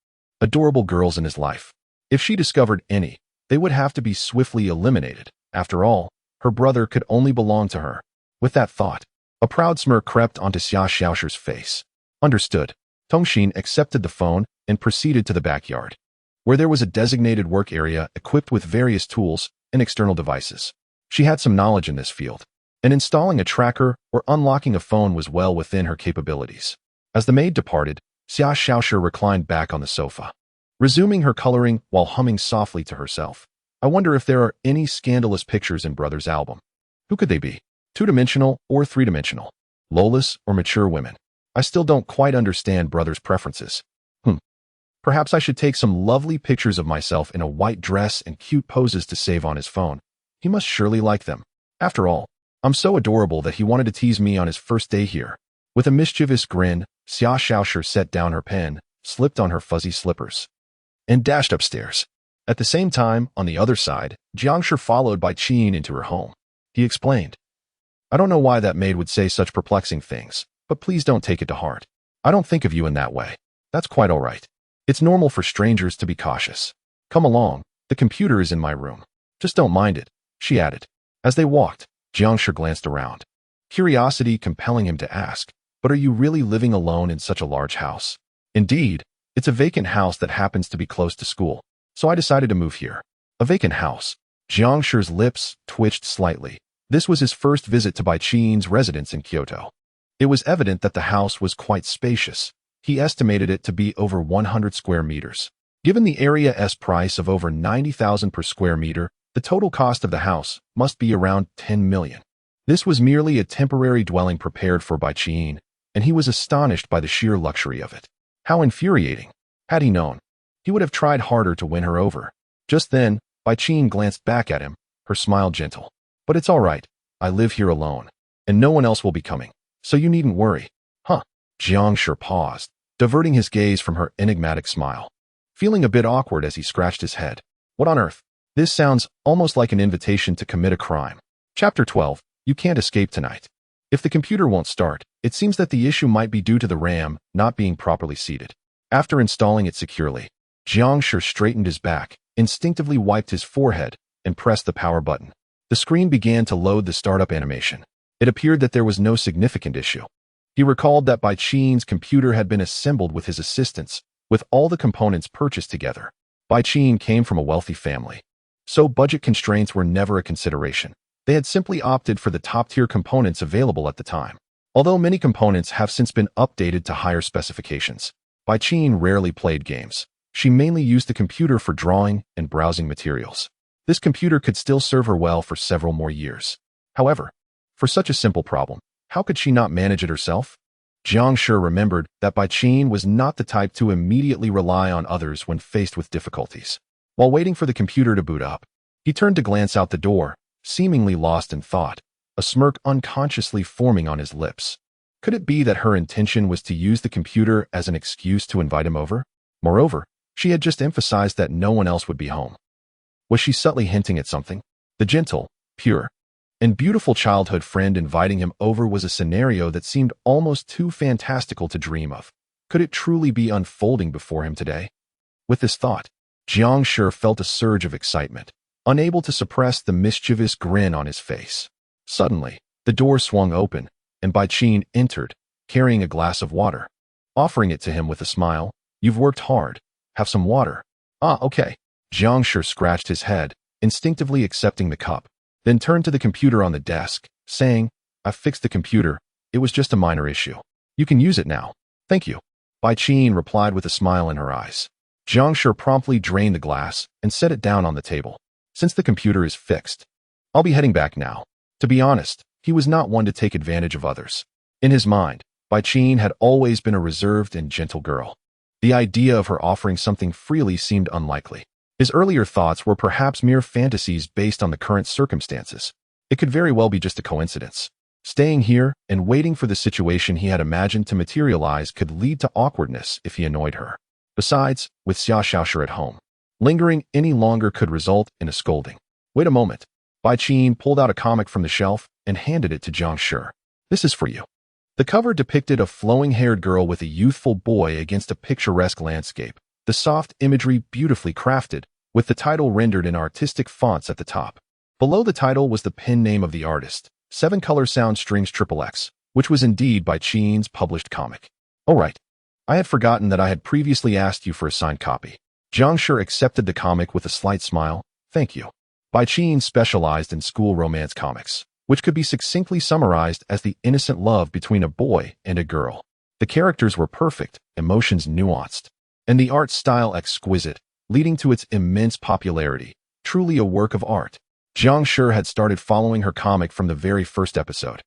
adorable girls in his life. If she discovered any, they would have to be swiftly eliminated. After all, her brother could only belong to her. With that thought, a proud smirk crept onto Xia Shaoshi's face. Understood. Tongxin accepted the phone and proceeded to the backyard, where there was a designated work area equipped with various tools and external devices. She had some knowledge in this field, and installing a tracker or unlocking a phone was well within her capabilities. As the maid departed, Xia Shaoshi reclined back on the sofa, resuming her coloring while humming softly to herself. I wonder if there are any scandalous pictures in brother's album. Who could they be? Two-dimensional or three-dimensional? Lawless or mature women? I still don't quite understand brother's preferences. Perhaps I should take some lovely pictures of myself in a white dress and cute poses to save on his phone. He must surely like them. After all, I'm so adorable that he wanted to tease me on his first day here. With a mischievous grin, Xia Shaoshi set down her pen, slipped on her fuzzy slippers, and dashed upstairs. At the same time, on the other side, Jiang Shi followed by Qin into her home. He explained, I don't know why that maid would say such perplexing things, but please don't take it to heart. I don't think of you in that way. That's quite all right. It's normal for strangers to be cautious. Come along, the computer is in my room. Just don't mind it, she added. As they walked, Jiang Shi glanced around, curiosity compelling him to ask, but are you really living alone in such a large house? Indeed, it's a vacant house that happens to be close to school, so I decided to move here. A vacant house. Jiang Shi's lips twitched slightly. This was his first visit to Bai Qin's residence in Kyoto. It was evident that the house was quite spacious. He estimated it to be over 100 square meters. Given the area's price of over 90,000 per square meter, the total cost of the house must be around 10 million. This was merely a temporary dwelling prepared for Bai Qin, and he was astonished by the sheer luxury of it. How infuriating. Had he known, he would have tried harder to win her over. Just then, Bai Qin glanced back at him, her smile gentle. But it's all right. I live here alone, and no one else will be coming, so you needn't worry. Huh? Jiang Shi paused, diverting his gaze from her enigmatic smile, feeling a bit awkward as he scratched his head. What on earth? This sounds almost like an invitation to commit a crime. Chapter 12. You can't escape tonight. If the computer won't start, it seems that the issue might be due to the RAM not being properly seated. After installing it securely, Jiang Shi straightened his back, instinctively wiped his forehead, and pressed the power button. The screen began to load the startup animation. It appeared that there was no significant issue. He recalled that Bai Qin's computer had been assembled with his assistance, with all the components purchased together. Bai Qin came from a wealthy family, so budget constraints were never a consideration. They had simply opted for the top-tier components available at the time. Although many components have since been updated to higher specifications, Bai Qin rarely played games. She mainly used the computer for drawing and browsing materials. This computer could still serve her well for several more years. However, for such a simple problem, how could she not manage it herself? Jiang Shi remembered that Bai Qin was not the type to immediately rely on others when faced with difficulties. While waiting for the computer to boot up, he turned to glance out the door, seemingly lost in thought, a smirk unconsciously forming on his lips. Could it be that her intention was to use the computer as an excuse to invite him over? Moreover, she had just emphasized that no one else would be home. Was she subtly hinting at something? The gentle, pure, and beautiful childhood friend inviting him over was a scenario that seemed almost too fantastical to dream of. Could it truly be unfolding before him today? With this thought, Jiang Shi felt a surge of excitement, unable to suppress the mischievous grin on his face. Suddenly, the door swung open, and Bai Qin entered, carrying a glass of water. Offering it to him with a smile, "You've worked hard. Have some water." "Ah, okay." Jiang Shi scratched his head, instinctively accepting the cup, then turned to the computer on the desk, saying, "I've fixed the computer. It was just a minor issue. You can use it now." "Thank you," Bai Qin replied with a smile in her eyes. Jiang Shi promptly drained the glass and set it down on the table. "Since the computer is fixed, I'll be heading back now." To be honest, he was not one to take advantage of others. In his mind, Bai Qin had always been a reserved and gentle girl. The idea of her offering something freely seemed unlikely. His earlier thoughts were perhaps mere fantasies based on the current circumstances. It could very well be just a coincidence. Staying here and waiting for the situation he had imagined to materialize could lead to awkwardness if he annoyed her. Besides, with Xia Shaoshi at home, lingering any longer could result in a scolding. "Wait a moment." Bai Qin pulled out a comic from the shelf and handed it to Jiang Shi. "This is for you." The cover depicted a flowing-haired girl with a youthful boy against a picturesque landscape, the soft imagery beautifully crafted, with the title rendered in artistic fonts at the top. Below the title was the pen name of the artist, 7 Color Sound Strings XXX, which was indeed Bai Qin's published comic. "Oh right. I had forgotten that I had previously asked you for a signed copy." Jiang Shi accepted the comic with a slight smile. "Thank you." Bai Qin specialized in school romance comics, which could be succinctly summarized as the innocent love between a boy and a girl. The characters were perfect, emotions nuanced, and the art style exquisite, leading to its immense popularity. Truly a work of art. Jiang Shi had started following her comic from the very first episode,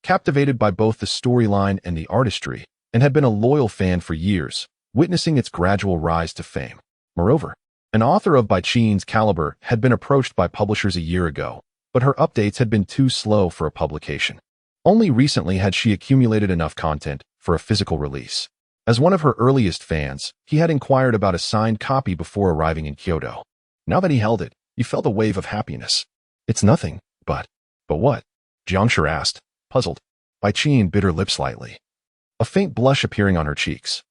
captivated by both the storyline and the artistry, and had been a loyal fan for years, witnessing its gradual rise to fame. Moreover, an author of Bai Qin's caliber had been approached by publishers a year ago, but her updates had been too slow for a publication. Only recently had she accumulated enough content for a physical release. As one of her earliest fans, he had inquired about a signed copy before arriving in Kyoto. Now that he held it, he felt a wave of happiness. It's nothing, but what? Jiang Shi asked, puzzled. Bai Qin bit her lip slightly, a faint blush appearing on her cheeks.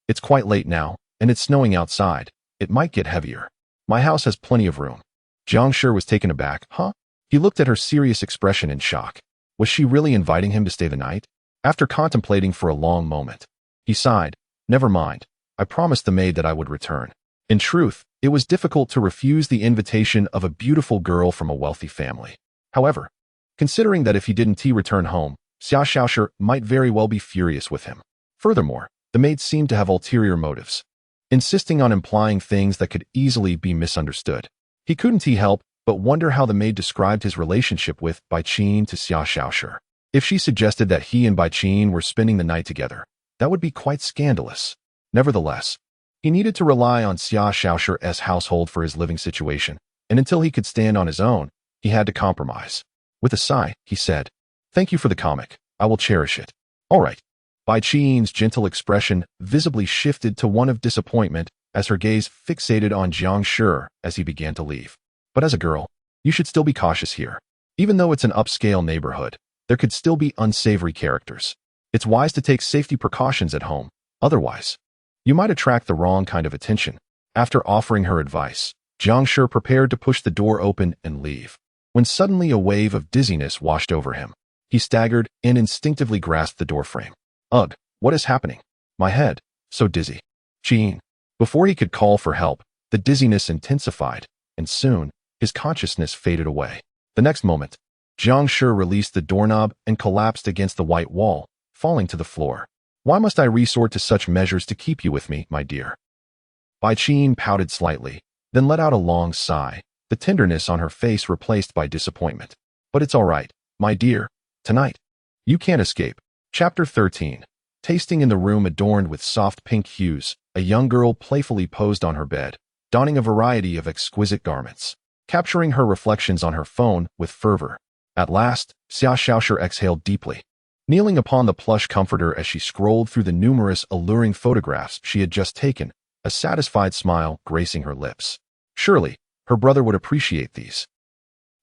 It's quite late now, and it's snowing outside. It might get heavier. My house has plenty of room. Jiang Shi was taken aback. Huh? He looked at her serious expression in shock. Was she really inviting him to stay the night? After contemplating for a long moment, he sighed. Never mind. I promised the maid that I would return. In truth, it was difficult to refuse the invitation of a beautiful girl from a wealthy family. However, considering that if he didn't return home, Xia Xiaoshi might very well be furious with him. Furthermore, the maid seemed to have ulterior motives, insisting on implying things that could easily be misunderstood. He couldn't help but wonder how the maid described his relationship with Bai Qin to Xia Xiaoshi. If she suggested that he and Bai Qin were spending the night together, that would be quite scandalous. Nevertheless, he needed to rely on Xia Xiaoshi's household for his living situation, and until he could stand on his own, he had to compromise. With a sigh, he said, "Thank you for the comic. I will cherish it." All right. Bai Qin's gentle expression visibly shifted to one of disappointment as her gaze fixated on Jiang Shi as he began to leave. But as a girl, you should still be cautious here. Even though it's an upscale neighborhood, there could still be unsavory characters. It's wise to take safety precautions at home. Otherwise, you might attract the wrong kind of attention. After offering her advice, Jiang Shi prepared to push the door open and leave, when suddenly a wave of dizziness washed over him. He staggered and instinctively grasped the doorframe. Ugh, what is happening? My head, so dizzy. Qin. Before he could call for help, the dizziness intensified, and soon, his consciousness faded away. The next moment, Jiang Shi released the doorknob and collapsed against the white wall, falling to the floor. Why must I resort to such measures to keep you with me, my dear? Bai Qin pouted slightly, then let out a long sigh, the tenderness on her face replaced by disappointment. But it's all right, my dear. Tonight, you can't escape. Chapter 13. Tasting in the room adorned with soft pink hues, a young girl playfully posed on her bed, donning a variety of exquisite garments, capturing her reflections on her phone with fervor. At last, Xia Xiaoshi exhaled deeply, kneeling upon the plush comforter as she scrolled through the numerous alluring photographs she had just taken, a satisfied smile gracing her lips. Surely, her brother would appreciate these.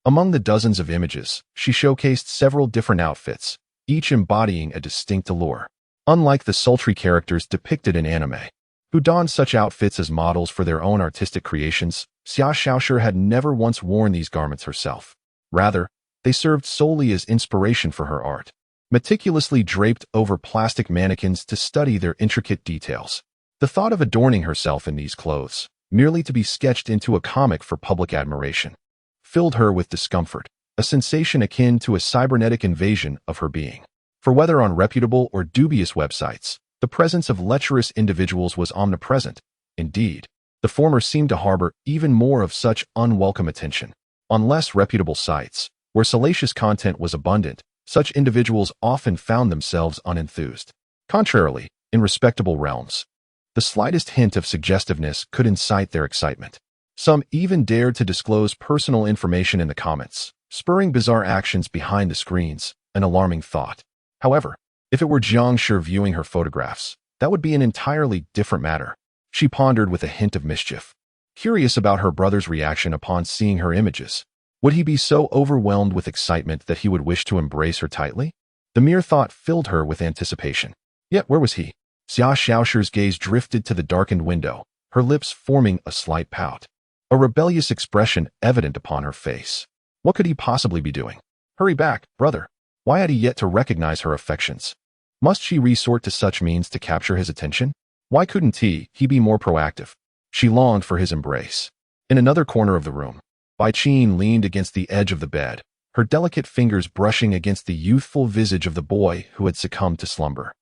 Among the dozens of images, she showcased several different outfits, each embodying a distinct allure. Unlike the sultry characters depicted in anime, who donned such outfits as models for their own artistic creations, Xia Xiaoshi had never once worn these garments herself. Rather, they served solely as inspiration for her art, meticulously draped over plastic mannequins to study their intricate details. The thought of adorning herself in these clothes, merely to be sketched into a comic for public admiration, filled her with discomfort, a sensation akin to a cybernetic invasion of her being. For whether on reputable or dubious websites, the presence of lecherous individuals was omnipresent. Indeed, the former seemed to harbor even more of such unwelcome attention. On less reputable sites, where salacious content was abundant, such individuals often found themselves unenthused. Contrarily, in respectable realms, the slightest hint of suggestiveness could incite their excitement. Some even dared to disclose personal information in the comments, spurring bizarre actions behind the screens, an alarming thought. However, if it were Jiang Shi viewing her photographs, that would be an entirely different matter. She pondered with a hint of mischief, curious about her brother's reaction upon seeing her images. Would he be so overwhelmed with excitement that he would wish to embrace her tightly? The mere thought filled her with anticipation. Yet where was he? Xia Xiaoshi's gaze drifted to the darkened window, her lips forming a slight pout, a rebellious expression evident upon her face. What could he possibly be doing? Hurry back, brother. Why had he yet to recognize her affections? Must she resort to such means to capture his attention? Why couldn't he be more proactive? She longed for his embrace. In another corner of the room, Bai Qin leaned against the edge of the bed, her delicate fingers brushing against the youthful visage of the boy who had succumbed to slumber.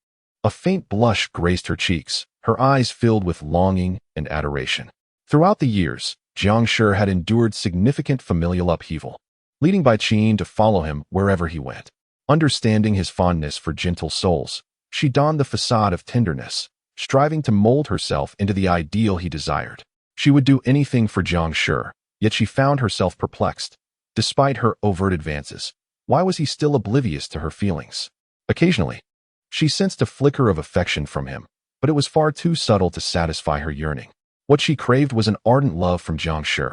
A faint blush graced her cheeks, her eyes filled with longing and adoration. Throughout the years, Jiang Shi had endured significant familial upheaval, leading Bai Qin to follow him wherever he went. Understanding his fondness for gentle souls, she donned the facade of tenderness, striving to mold herself into the ideal he desired. She would do anything for Jiang Shi, yet she found herself perplexed. Despite her overt advances, why was he still oblivious to her feelings? Occasionally, she sensed a flicker of affection from him, but it was far too subtle to satisfy her yearning. What she craved was an ardent love from Jiang Shi.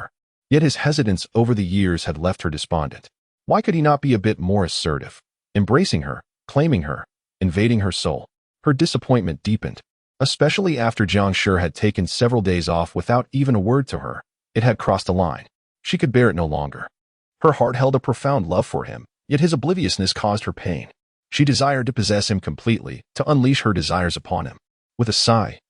Yet his hesitance over the years had left her despondent. Why could he not be a bit more assertive, embracing her, claiming her, invading her soul? Her disappointment deepened, especially after Jiang Shi had taken several days off without even a word to her. It had crossed a line. She could bear it no longer. Her heart held a profound love for him, yet his obliviousness caused her pain. She desired to possess him completely, to unleash her desires upon him. With a sigh,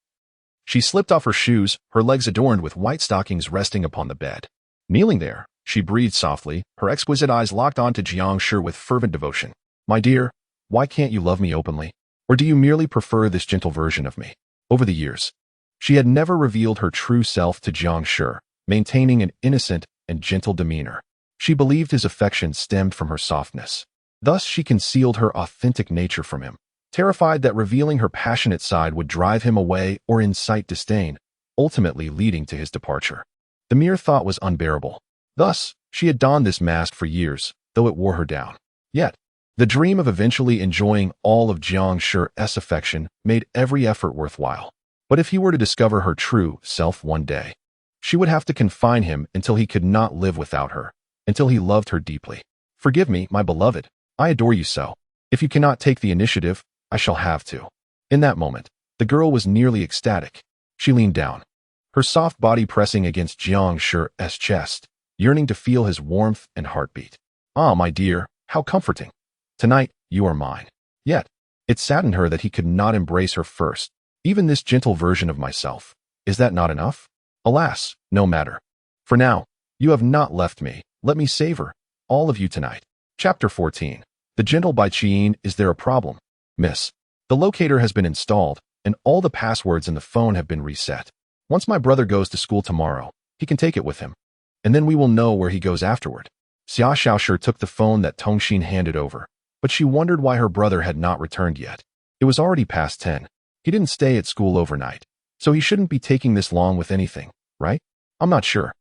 she slipped off her shoes, her legs adorned with white stockings resting upon the bed. Kneeling there, she breathed softly, her exquisite eyes locked onto Jiang Shi with fervent devotion. My dear, why can't you love me openly? Or do you merely prefer this gentle version of me? Over the years, she had never revealed her true self to Jiang Shi, maintaining an innocent and gentle demeanor. She believed his affection stemmed from her softness. Thus she concealed her authentic nature from him, terrified that revealing her passionate side would drive him away or incite disdain, ultimately leading to his departure. The mere thought was unbearable. Thus, she had donned this mask for years, though it wore her down. Yet, the dream of eventually enjoying all of Jiang Shi's affection made every effort worthwhile. But if he were to discover her true self one day, she would have to confine him until he could not live without her, until he loved her deeply. Forgive me, my beloved. I adore you so. If you cannot take the initiative, I shall have to. In that moment, the girl was nearly ecstatic. She leaned down, her soft body pressing against Jiang Shi's chest, yearning to feel his warmth and heartbeat. Ah, my dear, how comforting. Tonight, you are mine. Yet, it saddened her that he could not embrace her first. Even this gentle version of myself. Is that not enough? Alas, no matter. For now, you have not left me. Let me savor all of you tonight. Chapter 14. The Gentle by Chien. Is there a problem? Miss. The locator has been installed, and all the passwords in the phone have been reset. Once my brother goes to school tomorrow, he can take it with him. And then we will know where he goes afterward. Xia Xiaoshi took the phone that Tongxin handed over, but she wondered why her brother had not returned yet. It was already past 10. He didn't stay at school overnight, so he shouldn't be taking this long with anything, right? I'm not sure.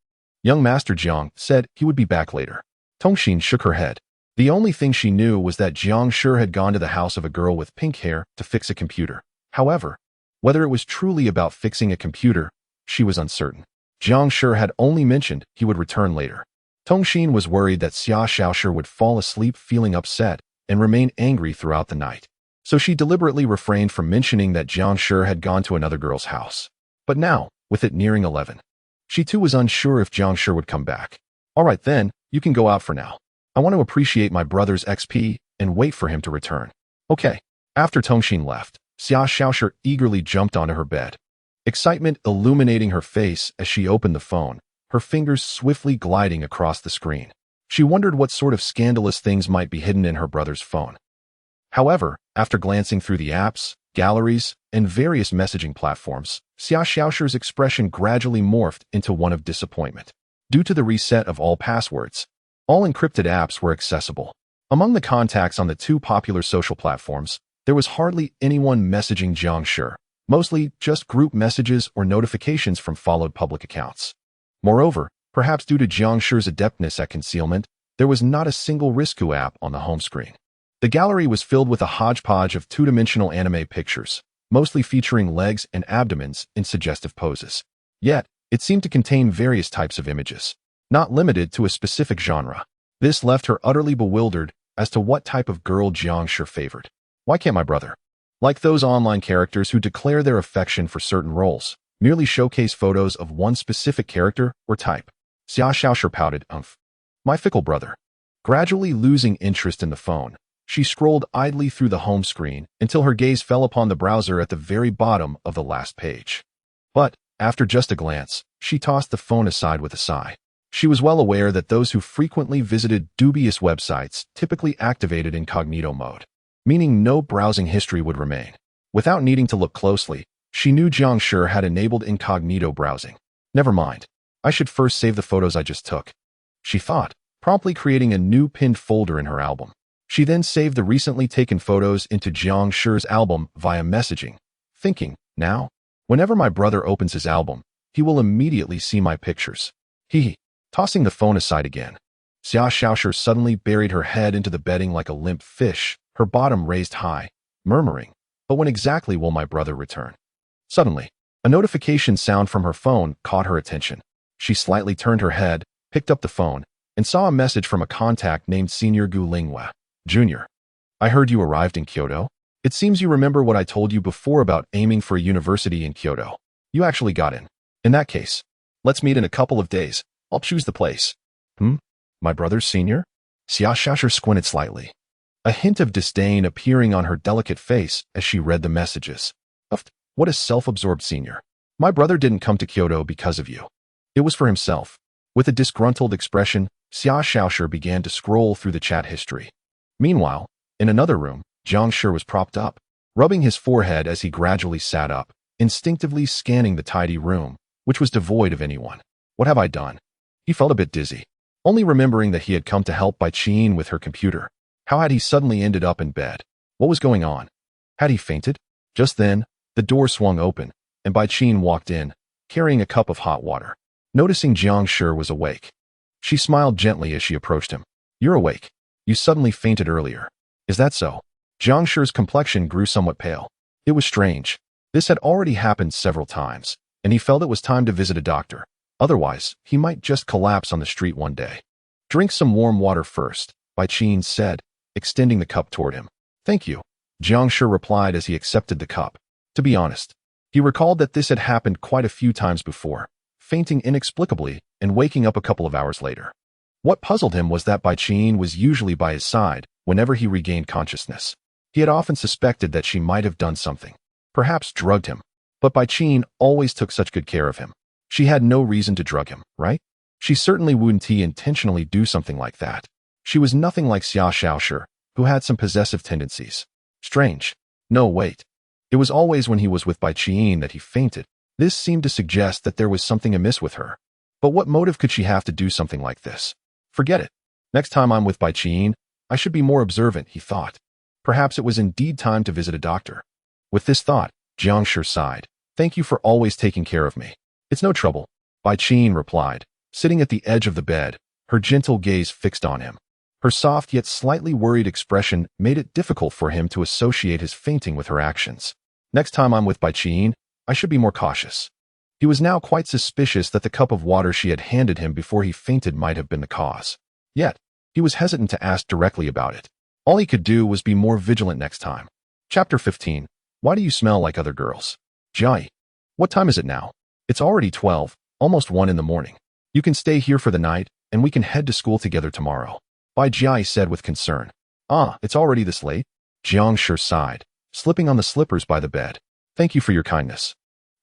Young Master Jiang said he would be back later. Tongxin shook her head. The only thing she knew was that Jiang Shi had gone to the house of a girl with pink hair to fix a computer. However, whether it was truly about fixing a computer, she was uncertain. Jiang Shi had only mentioned he would return later. Tongxin was worried that Xia Xiaoshi would fall asleep feeling upset and remain angry throughout the night. So she deliberately refrained from mentioning that Jiang Shi had gone to another girl's house. But now, with it nearing 11, she too was unsure if Jiang Shi would come back. All right then, you can go out for now. I want to appreciate my brother's XP and wait for him to return. Okay. After Tongxin left, Xia Xiaoshi eagerly jumped onto her bed. Excitement illuminating her face as she opened the phone, her fingers swiftly gliding across the screen. She wondered what sort of scandalous things might be hidden in her brother's phone. However, after glancing through the apps, galleries, and various messaging platforms, Xia Xiaoshi's expression gradually morphed into one of disappointment. Due to the reset of all passwords, all encrypted apps were accessible. Among the contacts on the two popular social platforms, there was hardly anyone messaging Jiang Shi, mostly just group messages or notifications from followed public accounts. Moreover, perhaps due to Jiang Shi's adeptness at concealment, there was not a single Risku app on the home screen. The gallery was filled with a hodgepodge of two-dimensional anime pictures, mostly featuring legs and abdomens in suggestive poses. Yet, it seemed to contain various types of images, not limited to a specific genre. This left her utterly bewildered as to what type of girl Jiang Shi favored. Why can't my brother, like those online characters who declare their affection for certain roles, merely showcase photos of one specific character or type? Xia Xiaoshi pouted, My fickle brother. Gradually losing interest in the phone, she scrolled idly through the home screen until her gaze fell upon the browser at the very bottom of the last page. But, after just a glance, she tossed the phone aside with a sigh. She was well aware that those who frequently visited dubious websites typically activated incognito mode, meaning no browsing history would remain. Without needing to look closely, she knew Jiang Shi had enabled incognito browsing. Never mind. I should first save the photos I just took, she thought, promptly creating a new pinned folder in her album. She then saved the recently taken photos into Jiang Shi's album via messaging, thinking, now, whenever my brother opens his album, he will immediately see my pictures. Tossing the phone aside again, Xia Xiaoshi suddenly buried her head into the bedding like a limp fish, her bottom raised high, murmuring, "But when exactly will my brother return?" Suddenly, a notification sound from her phone caught her attention. She slightly turned her head, picked up the phone, and saw a message from a contact named Senior Gu Linghua, Jr. "I heard you arrived in Kyoto. It seems you remember what I told you before about aiming for a university in Kyoto. You actually got in. In that case, let's meet in a couple of days. I'll choose the place." My brother's senior? Xia Xiaoshi squinted slightly, a hint of disdain appearing on her delicate face as she read the messages. What a self-absorbed senior. My brother didn't come to Kyoto because of you. It was for himself. With a disgruntled expression, Xia Xiaoshi began to scroll through the chat history. Meanwhile, in another room, Jiang Shi was propped up, rubbing his forehead as he gradually sat up, instinctively scanning the tidy room, which was devoid of anyone. What have I done? He felt a bit dizzy, only remembering that he had come to help Bai Qin with her computer. How had he suddenly ended up in bed? What was going on? Had he fainted? Just then, the door swung open, and Bai Qin walked in, carrying a cup of hot water. Noticing Jiang Shi was awake, she smiled gently as she approached him. "You're awake. You suddenly fainted earlier. Is that so?" Jiang Shi's complexion grew somewhat pale. It was strange. This had already happened several times, and he felt it was time to visit a doctor. Otherwise, he might just collapse on the street one day. "Drink some warm water first," Bai Qin said, extending the cup toward him. "Thank you," Jiang Shi replied as he accepted the cup. To be honest, he recalled that this had happened quite a few times before, fainting inexplicably and waking up a couple of hours later. What puzzled him was that Bai Qin was usually by his side whenever he regained consciousness. He had often suspected that she might have done something, perhaps drugged him, but Bai Qin always took such good care of him. She had no reason to drug him, right? She certainly wouldn't intentionally do something like that. She was nothing like Xia Xiaoshi, who had some possessive tendencies. Strange. No, wait. It was always when he was with Bai Qin that he fainted. This seemed to suggest that there was something amiss with her. But what motive could she have to do something like this? Forget it. Next time I'm with Bai Qin, I should be more observant, he thought. Perhaps it was indeed time to visit a doctor. With this thought, Jiang Shi sighed. "Thank you for always taking care of me." "It's no trouble," Bai Qin replied, sitting at the edge of the bed, her gentle gaze fixed on him. Her soft yet slightly worried expression made it difficult for him to associate his fainting with her actions. "Next time I'm with Bai Qin, I should be more cautious." He was now quite suspicious that the cup of water she had handed him before he fainted might have been the cause. Yet, he was hesitant to ask directly about it. All he could do was be more vigilant next time. Chapter 15. Why do you smell like other girls? Jai. What time is it now? It's already 12, almost 1 in the morning. You can stay here for the night, and we can head to school together tomorrow. Bai Jai said with concern. It's already this late? Jiang Shi sighed, slipping on the slippers by the bed. Thank you for your kindness.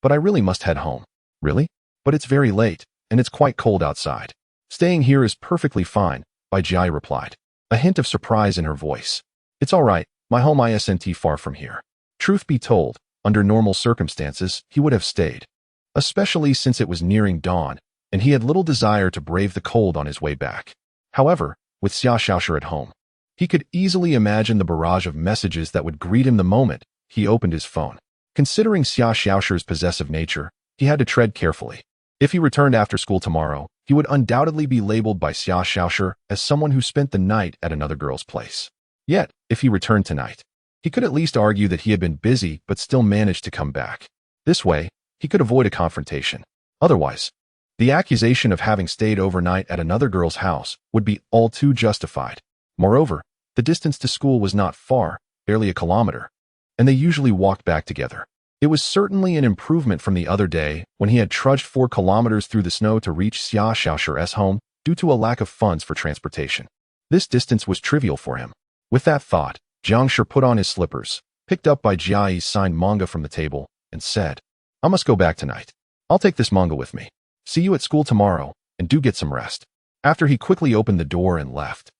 But I really must head home. Really? But it's very late, and it's quite cold outside. Staying here is perfectly fine, Bai Jai replied, a hint of surprise in her voice. It's all right, my home isn't far from here. Truth be told, under normal circumstances, he would have stayed, especially since it was nearing dawn, and he had little desire to brave the cold on his way back. However, with Xia Xiaoshi at home, he could easily imagine the barrage of messages that would greet him the moment he opened his phone. Considering Xia Xiaoshi's possessive nature, he had to tread carefully. If he returned after school tomorrow, he would undoubtedly be labeled by Xia Xiaoshi as someone who spent the night at another girl's place. Yet, if he returned tonight, he could at least argue that he had been busy but still managed to come back. This way, he could avoid a confrontation. Otherwise, the accusation of having stayed overnight at another girl's house would be all too justified. Moreover, the distance to school was not far, barely a kilometer, and they usually walked back together. It was certainly an improvement from the other day when he had trudged 4 kilometers through the snow to reach Xia Xiaoshi's home due to a lack of funds for transportation. This distance was trivial for him. With that thought, Jiang Shi put on his slippers, picked up Bai Jiai's signed manga from the table, and said, I must go back tonight. I'll take this manga with me. See you at school tomorrow, and do get some rest. After he quickly opened the door and left,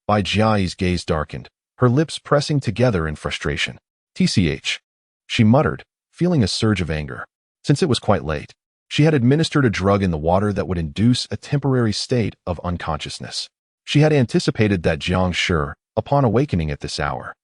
Bai Jiai's gaze darkened, her lips pressing together in frustration. TCH. She muttered, feeling a surge of anger. Since it was quite late, she had administered a drug in the water that would induce a temporary state of unconsciousness. She had anticipated that Jiang Shi, upon awakening at this hour,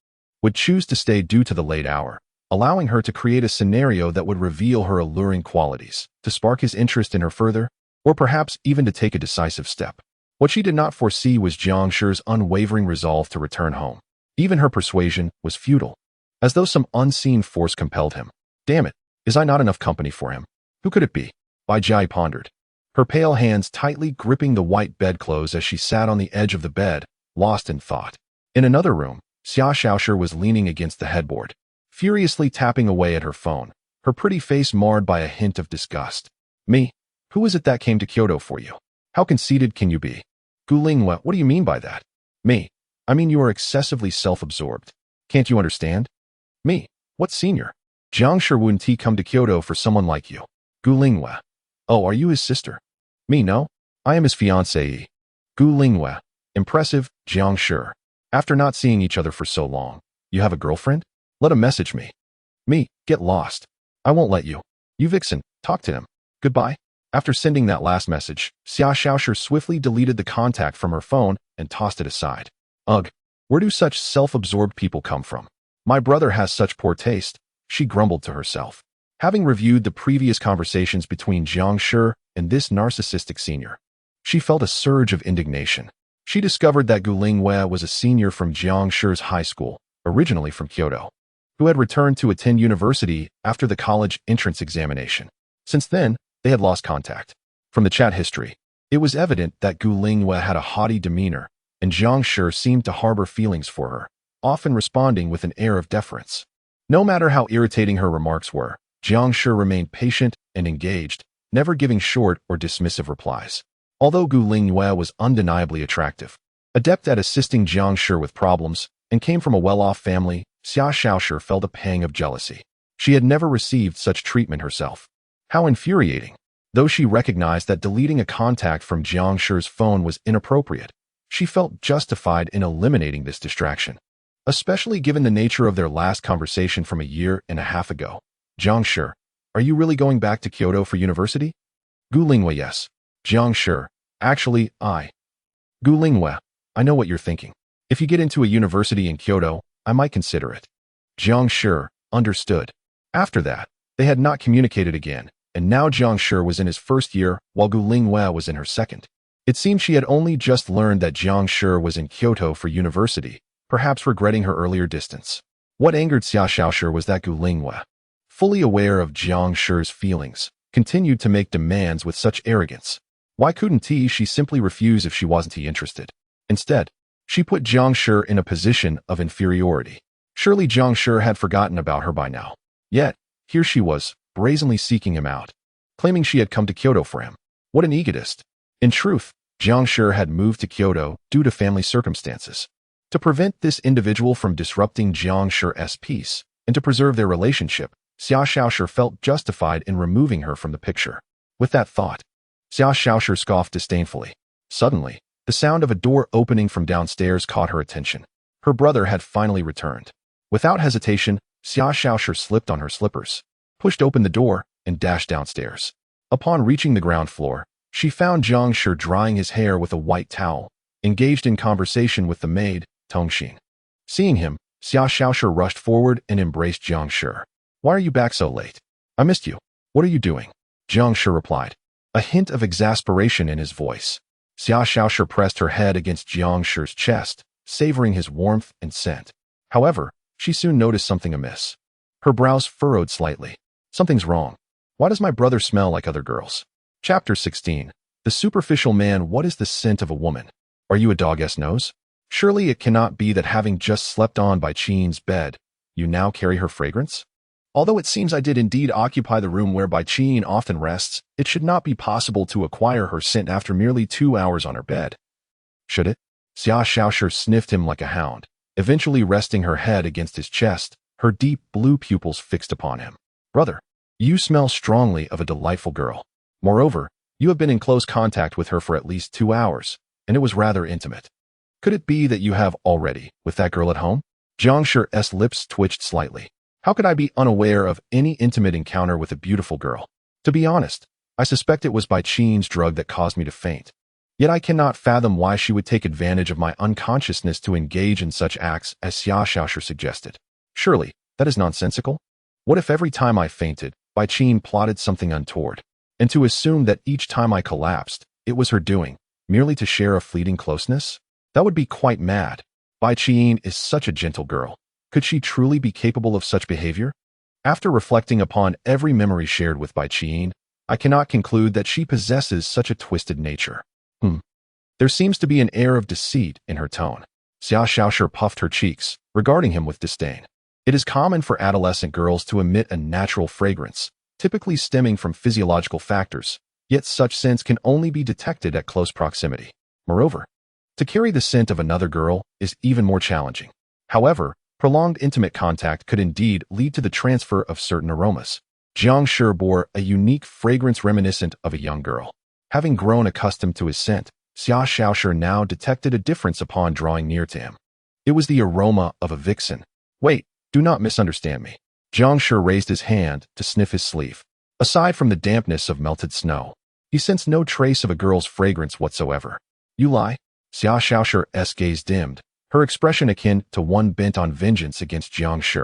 would choose to stay due to the late hour, allowing her to create a scenario that would reveal her alluring qualities, to spark his interest in her further, or perhaps even to take a decisive step. What she did not foresee was Jiang Shi's unwavering resolve to return home. Even her persuasion was futile, as though some unseen force compelled him. Damn it, is I not enough company for him? Who could it be? Bai Jai pondered, her pale hands tightly gripping the white bedclothes as she sat on the edge of the bed, lost in thought. In another room, Xia Xiaoshi was leaning against the headboard, furiously tapping away at her phone, her pretty face marred by a hint of disgust. Me? Who is it that came to Kyoto for you? How conceited can you be? Gu Lingwe, what do you mean by that? Me? I mean you are excessively self-absorbed. Can't you understand? Me? What senior? Jiang Shi wouldn't he come to Kyoto for someone like you? Gu Lingwe. Oh, are you his sister? Me, no. I am his fiancée. Gu Lingwe. Impressive, Jiang Shi. After not seeing each other for so long, you have a girlfriend? Let him message me. Me, get lost. I won't let you. You vixen, talk to him. Goodbye. After sending that last message, Xia Xiaoshi swiftly deleted the contact from her phone and tossed it aside. Ugh, where do such self-absorbed people come from? My brother has such poor taste, she grumbled to herself. Having reviewed the previous conversations between Jiang Shi and this narcissistic senior, she felt a surge of indignation. She discovered that Gu Lingwe was a senior from Jiang Shi's high school, originally from Kyoto, who had returned to attend university after the college entrance examination. Since then, they had lost contact. From the chat history, it was evident that Gu Lingwe had a haughty demeanor, and Jiang Shi seemed to harbor feelings for her, often responding with an air of deference. No matter how irritating her remarks were, Jiang Shi remained patient and engaged, never giving short or dismissive replies. Although Gu Lingwe was undeniably attractive, adept at assisting Jiang Shi with problems, and came from a well-off family, Xia Xiaoshi felt a pang of jealousy. She had never received such treatment herself. How infuriating! Though she recognized that deleting a contact from Jiang Shi's phone was inappropriate, she felt justified in eliminating this distraction, especially given the nature of their last conversation from a year and a half ago. Jiang Shi, are you really going back to Kyoto for university? Gu Lingwe, yes. Jiang Shi, actually, Gu Lingwe, I know what you're thinking. If you get into a university in Kyoto, I might consider it. Jiang Shi, understood. After that, they had not communicated again, and now Jiang Shi was in his first year while Gu Lingwe was in her second. It seemed she had only just learned that Jiang Shi was in Kyoto for university, perhaps regretting her earlier distance. What angered Xia Xiaoshi was that Gu Lingwe, fully aware of Jiang Shi's feelings, continued to make demands with such arrogance. Why couldn't she simply refuse if she wasn't interested? Instead, she put Jiang Shi in a position of inferiority. Surely Jiang Shi had forgotten about her by now. Yet, here she was, brazenly seeking him out, claiming she had come to Kyoto for him. What an egotist. In truth, Jiang Shi had moved to Kyoto due to family circumstances. To prevent this individual from disrupting Jiang Shi's peace, and to preserve their relationship, Xia Xiaoshi felt justified in removing her from the picture. With that thought, Xia Xiaoshi scoffed disdainfully. Suddenly, the sound of a door opening from downstairs caught her attention. Her brother had finally returned. Without hesitation, Xia Xiaoshi slipped on her slippers, pushed open the door, and dashed downstairs. Upon reaching the ground floor, she found Jiang Shi drying his hair with a white towel, engaged in conversation with the maid, Tongxin. Seeing him, Xia Xiaoshi rushed forward and embraced Jiang Shi. Why are you back so late? I missed you. What are you doing? Jiang Shi replied, a hint of exasperation in his voice. Xia Xiaoshi pressed her head against Jiang Shi's chest, savoring his warmth and scent. However, she soon noticed something amiss. Her brows furrowed slightly. Something's wrong. Why does my brother smell like other girls? Chapter 16. The superficial man. What is the scent of a woman? Are you a dog's nose? Surely it cannot be that having just slept on by Qin's bed, you now carry her fragrance? Although it seems I did indeed occupy the room where Bai Qin often rests, it should not be possible to acquire her scent after merely 2 hours on her bed. Should it? Xia Xiaoshi sniffed him like a hound, eventually resting her head against his chest, her deep blue pupils fixed upon him. Brother, you smell strongly of a delightful girl. Moreover, you have been in close contact with her for at least 2 hours, and it was rather intimate. Could it be that you have already, with that girl at home? Jiang Shi's lips twitched slightly. How could I be unaware of any intimate encounter with a beautiful girl? To be honest, I suspect it was Bai Qin's drug that caused me to faint. Yet I cannot fathom why she would take advantage of my unconsciousness to engage in such acts as Xia Xiaoshi suggested. Surely, that is nonsensical? What if every time I fainted, Bai Qin plotted something untoward, and to assume that each time I collapsed, it was her doing, merely to share a fleeting closeness? That would be quite mad. Bai Qiyin is such a gentle girl. Could she truly be capable of such behavior? After reflecting upon every memory shared with Bai Qiyin, I cannot conclude that she possesses such a twisted nature. There seems to be an air of deceit in her tone. Xia Xiaoshi puffed her cheeks, regarding him with disdain. It is common for adolescent girls to emit a natural fragrance, typically stemming from physiological factors, yet such scents can only be detected at close proximity. Moreover, to carry the scent of another girl is even more challenging. However, prolonged intimate contact could indeed lead to the transfer of certain aromas. Jiang Shi bore a unique fragrance reminiscent of a young girl. Having grown accustomed to his scent, Xia Xiaoshi now detected a difference upon drawing near to him. It was the aroma of a vixen. Wait, do not misunderstand me. Jiang Shi raised his hand to sniff his sleeve. Aside from the dampness of melted snow, he sensed no trace of a girl's fragrance whatsoever. You lie? Xia Xiaoshi's gaze dimmed, her expression akin to one bent on vengeance against Jiang Shi.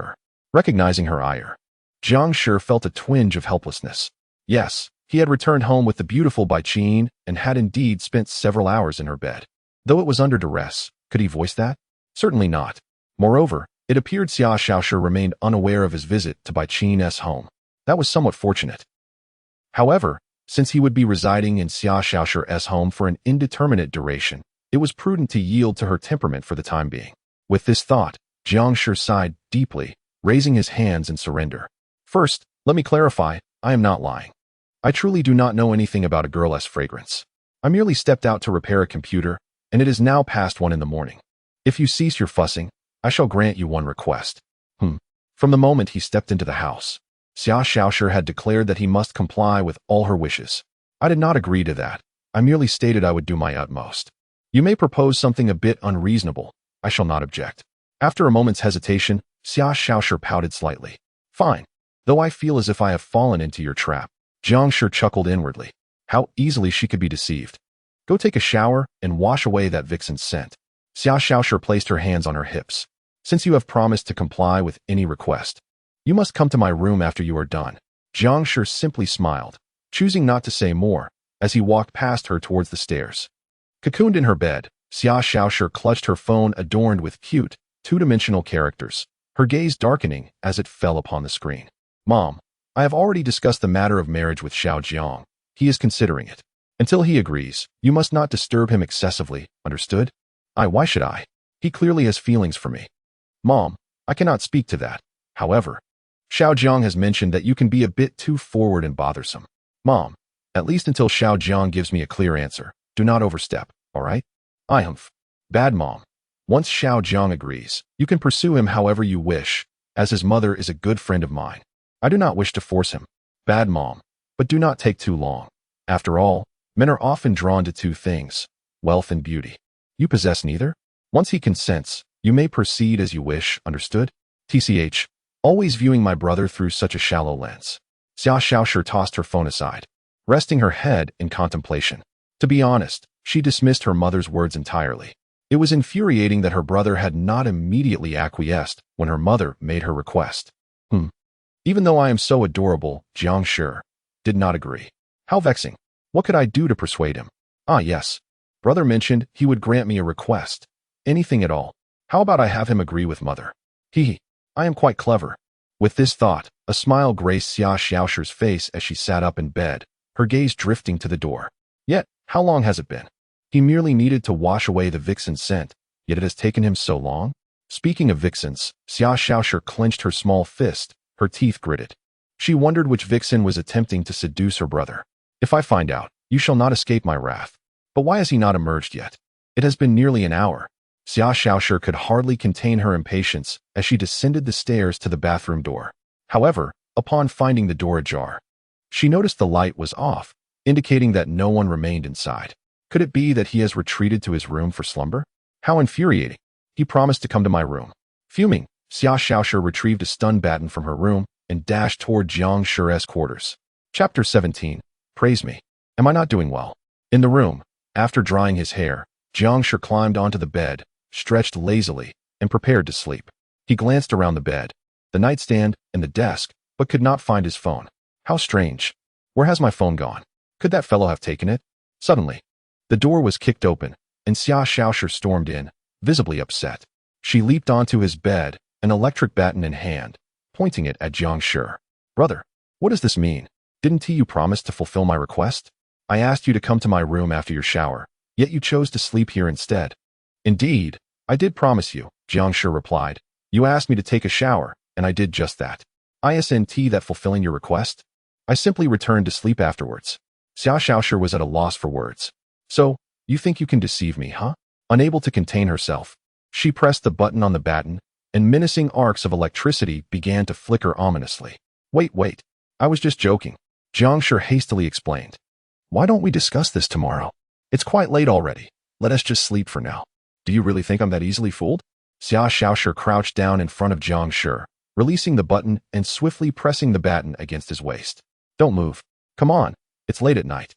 Recognizing her ire, Jiang Shi felt a twinge of helplessness. Yes, he had returned home with the beautiful Bai Qiyin and had indeed spent several hours in her bed. Though it was under duress, could he voice that? Certainly not. Moreover, it appeared Xia Xiaoshi remained unaware of his visit to Bai Qiyin's home. That was somewhat fortunate. However, since he would be residing in Xia Xiaoshi's home for an indeterminate duration, it was prudent to yield to her temperament for the time being. With this thought, Jiang Shi sighed deeply, raising his hands in surrender. First, let me clarify, I am not lying. I truly do not know anything about a girl's fragrance. I merely stepped out to repair a computer, and it is now past 1 in the morning. If you cease your fussing, I shall grant you one request. From the moment he stepped into the house, Xia Xiaoshi had declared that he must comply with all her wishes. I did not agree to that. I merely stated I would do my utmost. You may propose something a bit unreasonable. I shall not object. After a moment's hesitation, Xia Xiaoshi pouted slightly. Fine. Though I feel as if I have fallen into your trap. Jiang Shi chuckled inwardly. How easily she could be deceived. Go take a shower and wash away that vixen's scent. Xia Xiaoshi placed her hands on her hips. Since you have promised to comply with any request, you must come to my room after you are done. Jiang Shi simply smiled, choosing not to say more, as he walked past her towards the stairs. Cocooned in her bed, Xia Xiaoshi clutched her phone adorned with cute, two-dimensional characters, her gaze darkening as it fell upon the screen. Mom, I have already discussed the matter of marriage with Xiao Jiang. He is considering it. Until he agrees, you must not disturb him excessively, understood? Why should I? He clearly has feelings for me. Mom, I cannot speak to that. However, Xiao Jiang has mentioned that you can be a bit too forward and bothersome. Mom, at least until Xiao Jiang gives me a clear answer, do not overstep, all right? Bad mom. Once Xiao Jiang agrees, you can pursue him however you wish, as his mother is a good friend of mine. I do not wish to force him. Bad mom. But do not take too long. After all, men are often drawn to two things, wealth and beauty. You possess neither? Once he consents, you may proceed as you wish, understood? TCH, always viewing my brother through such a shallow lens. Xia Xiaoshi tossed her phone aside, resting her head in contemplation. To be honest, she dismissed her mother's words entirely. It was infuriating that her brother had not immediately acquiesced when her mother made her request. Even though I am so adorable, Jiang Shi did not agree. How vexing. What could I do to persuade him? Yes. Brother mentioned he would grant me a request. Anything at all. How about I have him agree with mother? I am quite clever. With this thought, a smile graced Xia Xiaoshi's face as she sat up in bed, her gaze drifting to the door. Yet, how long has it been? He merely needed to wash away the vixen's scent, yet it has taken him so long? Speaking of vixens, Xia Xiaoshi clenched her small fist, her teeth gritted. She wondered which vixen was attempting to seduce her brother. If I find out, you shall not escape my wrath. But why has he not emerged yet? It has been nearly an hour. Xia Xiaoshi could hardly contain her impatience as she descended the stairs to the bathroom door. However, upon finding the door ajar, she noticed the light was off, indicating that no one remained inside. Could it be that he has retreated to his room for slumber? How infuriating. He promised to come to my room. Fuming, Xia Xiaoshi retrieved a stun baton from her room and dashed toward Jiang Shi's quarters. Chapter 17. Praise me. Am I not doing well? In the room, after drying his hair, Jiang Shi climbed onto the bed, stretched lazily, and prepared to sleep. He glanced around the bed, the nightstand, and the desk, but could not find his phone. How strange. Where has my phone gone? Could that fellow have taken it? Suddenly, The door was kicked open, and Xia Xiaoshi stormed in, visibly upset. She leaped onto his bed, an electric baton in hand, pointing it at Jiang Shi. Brother, what does this mean? Didn't you promise to fulfill my request? I asked you to come to my room after your shower, yet you chose to sleep here instead. Indeed, I did promise you, Jiang Shi replied. You asked me to take a shower, and I did just that. Isn't that fulfilling your request? I simply returned to sleep afterwards. Xia Xiaoshi was at a loss for words. So, you think you can deceive me, huh? Unable to contain herself, she pressed the button on the baton, and menacing arcs of electricity began to flicker ominously. Wait. I was just joking, Jiang Shi hastily explained. Why don't we discuss this tomorrow? It's quite late already. Let us just sleep for now. Do you really think I'm that easily fooled? Xia Xiaoshi crouched down in front of Jiang Shi, releasing the button and swiftly pressing the baton against his waist. Don't move. Come on. It's late at night.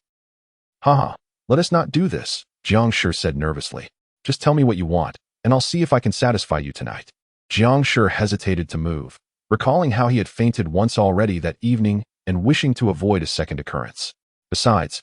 Haha. Let us not do this, Jiang Shi said nervously. Just tell me what you want, and I'll see if I can satisfy you tonight. Jiang Shi hesitated to move, recalling how he had fainted once already that evening and wishing to avoid a second occurrence. Besides,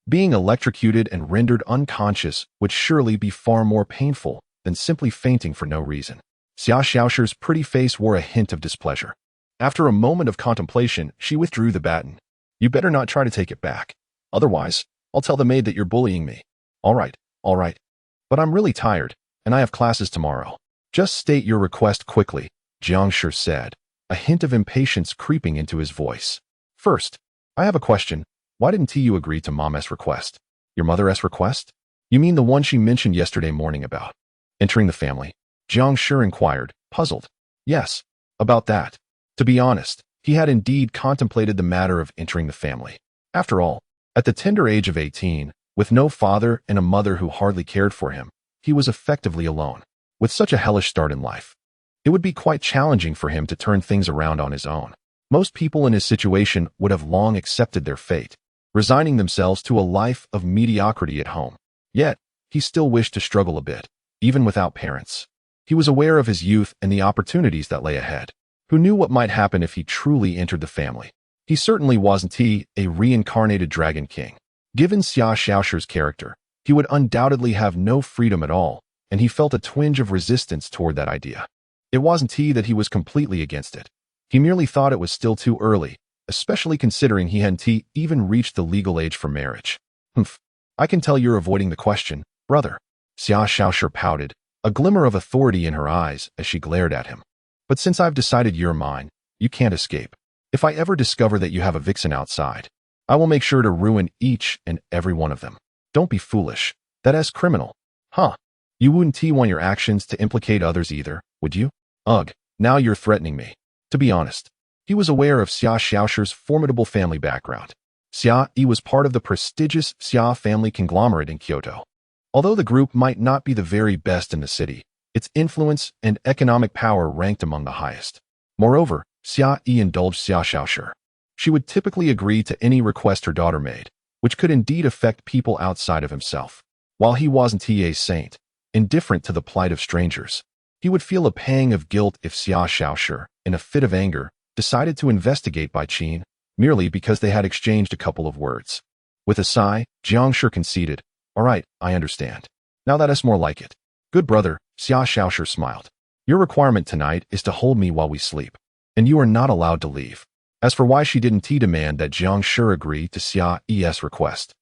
being electrocuted and rendered unconscious would surely be far more painful than simply fainting for no reason. Xia Xiaoshi's pretty face wore a hint of displeasure. After a moment of contemplation, she withdrew the baton. You better not try to take it back. Otherwise, I'll tell the maid that you're bullying me. All right. But I'm really tired, and I have classes tomorrow. Just state your request quickly, Jiang Shi said, a hint of impatience creeping into his voice. First, I have a question. Why didn't you agree to Mom's request? Your mother's request? You mean the one she mentioned yesterday morning about entering the family? Jiang Shi inquired, puzzled. Yes, about that. To be honest, he had indeed contemplated the matter of entering the family. After all, at the tender age of 18, with no father and a mother who hardly cared for him, he was effectively alone. With such a hellish start in life, it would be quite challenging for him to turn things around on his own. Most people in his situation would have long accepted their fate, resigning themselves to a life of mediocrity at home. Yet, he still wished to struggle a bit, even without parents. He was aware of his youth and the opportunities that lay ahead. Who knew what might happen if he truly entered the family? He certainly wasn't a reincarnated dragon king. Given Xia Xiaoshi's character, he would undoubtedly have no freedom at all, and he felt a twinge of resistance toward that idea. It wasn't that he was completely against it. He merely thought it was still too early, especially considering he hadn't even reached the legal age for marriage. I can tell you're avoiding the question, brother. Xia Xiaoshi pouted, a glimmer of authority in her eyes as she glared at him. But since I've decided you're mine, you can't escape. If I ever discover that you have a vixen outside, I will make sure to ruin each and every one of them. Don't be foolish. That's criminal. Huh? You wouldn't want your actions to implicate others either, would you? Ugh, now you're threatening me. To be honest, he was aware of Xia Xiaoshi's formidable family background. Xia Yi was part of the prestigious Xia family conglomerate in Kyoto. Although the group might not be the very best in the city, its influence and economic power ranked among the highest. Moreover, Xia Yi indulged Xia Xiaoshi. She would typically agree to any request her daughter made, which could indeed affect people outside of himself. While he wasn't a saint, indifferent to the plight of strangers, he would feel a pang of guilt if Xia Xiaoshi, in a fit of anger, decided to investigate Bai Qin, merely because they had exchanged a couple of words. With a sigh, Jiang Shi conceded, all right, I understand. Now that's more like it. Good brother, Xia Xiaoshi smiled. Your requirement tonight is to hold me while we sleep, and you are not allowed to leave. As for why she didn't demand that Jiang Shi agree to Xia Yi's request,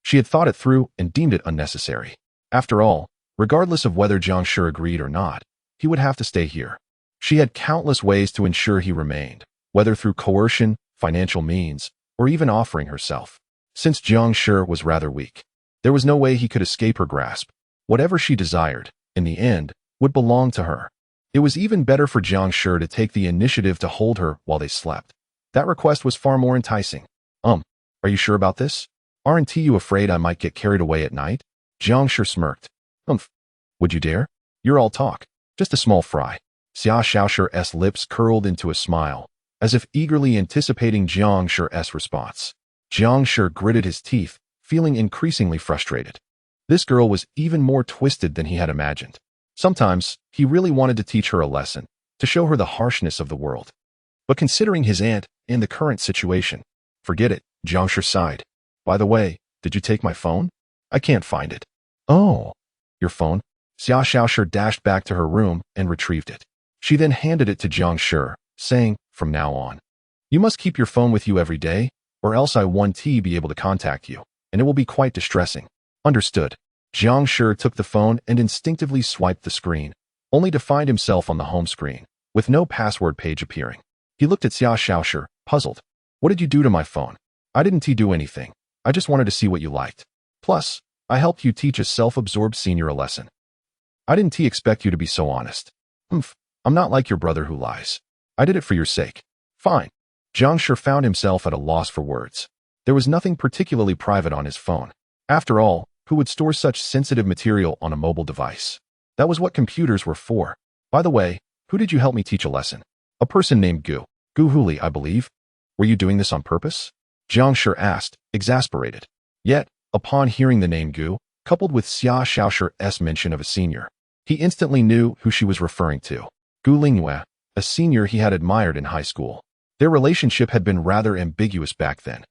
she had thought it through and deemed it unnecessary. After all, regardless of whether Jiang Shi agreed or not, he would have to stay here. She had countless ways to ensure he remained, whether through coercion, financial means, or even offering herself. Since Jiang Shi was rather weak, there was no way he could escape her grasp. Whatever she desired, in the end, would belong to her. It was even better for Jiang Shi to take the initiative to hold her while they slept. That request was far more enticing. Are you sure about this? Aren't you afraid I might get carried away at night? Jiang Shi smirked. Would you dare? You're all talk. Just a small fry. Xia Xiaoshi's lips curled into a smile, as if eagerly anticipating Jiang Shi's response. Jiang Shi gritted his teeth, feeling increasingly frustrated. This girl was even more twisted than he had imagined. Sometimes, he really wanted to teach her a lesson, to show her the harshness of the world. But considering his aunt and the current situation, forget it, Jiang Shi sighed. By the way, did you take my phone? I can't find it. Oh, your phone? Xia Xiaoshi dashed back to her room and retrieved it. She then handed it to Jiang Shi, saying, from now on, you must keep your phone with you every day, or else I won't be able to contact you, and it will be quite distressing. Understood. Jiang Shi took the phone and instinctively swiped the screen, only to find himself on the home screen, with no password page appearing. He looked at Xia Xiaoshi, puzzled. What did you do to my phone? I didn't do anything. I just wanted to see what you liked. Plus, I helped you teach a self-absorbed senior a lesson. I didn't expect you to be so honest. I'm not like your brother who lies. I did it for your sake. Fine. Jiang Shi found himself at a loss for words. There was nothing particularly private on his phone. After all, who would store such sensitive material on a mobile device? That was what computers were for. By the way, who did you help me teach a lesson? A person named Gu Huli, I believe. Were you doing this on purpose? Jiang Shi asked, exasperated. Yet, upon hearing the name Gu, coupled with Xia Xiaoshi's mention of a senior, he instantly knew who she was referring to. Gu Lingyue, a senior he had admired in high school. Their relationship had been rather ambiguous back then,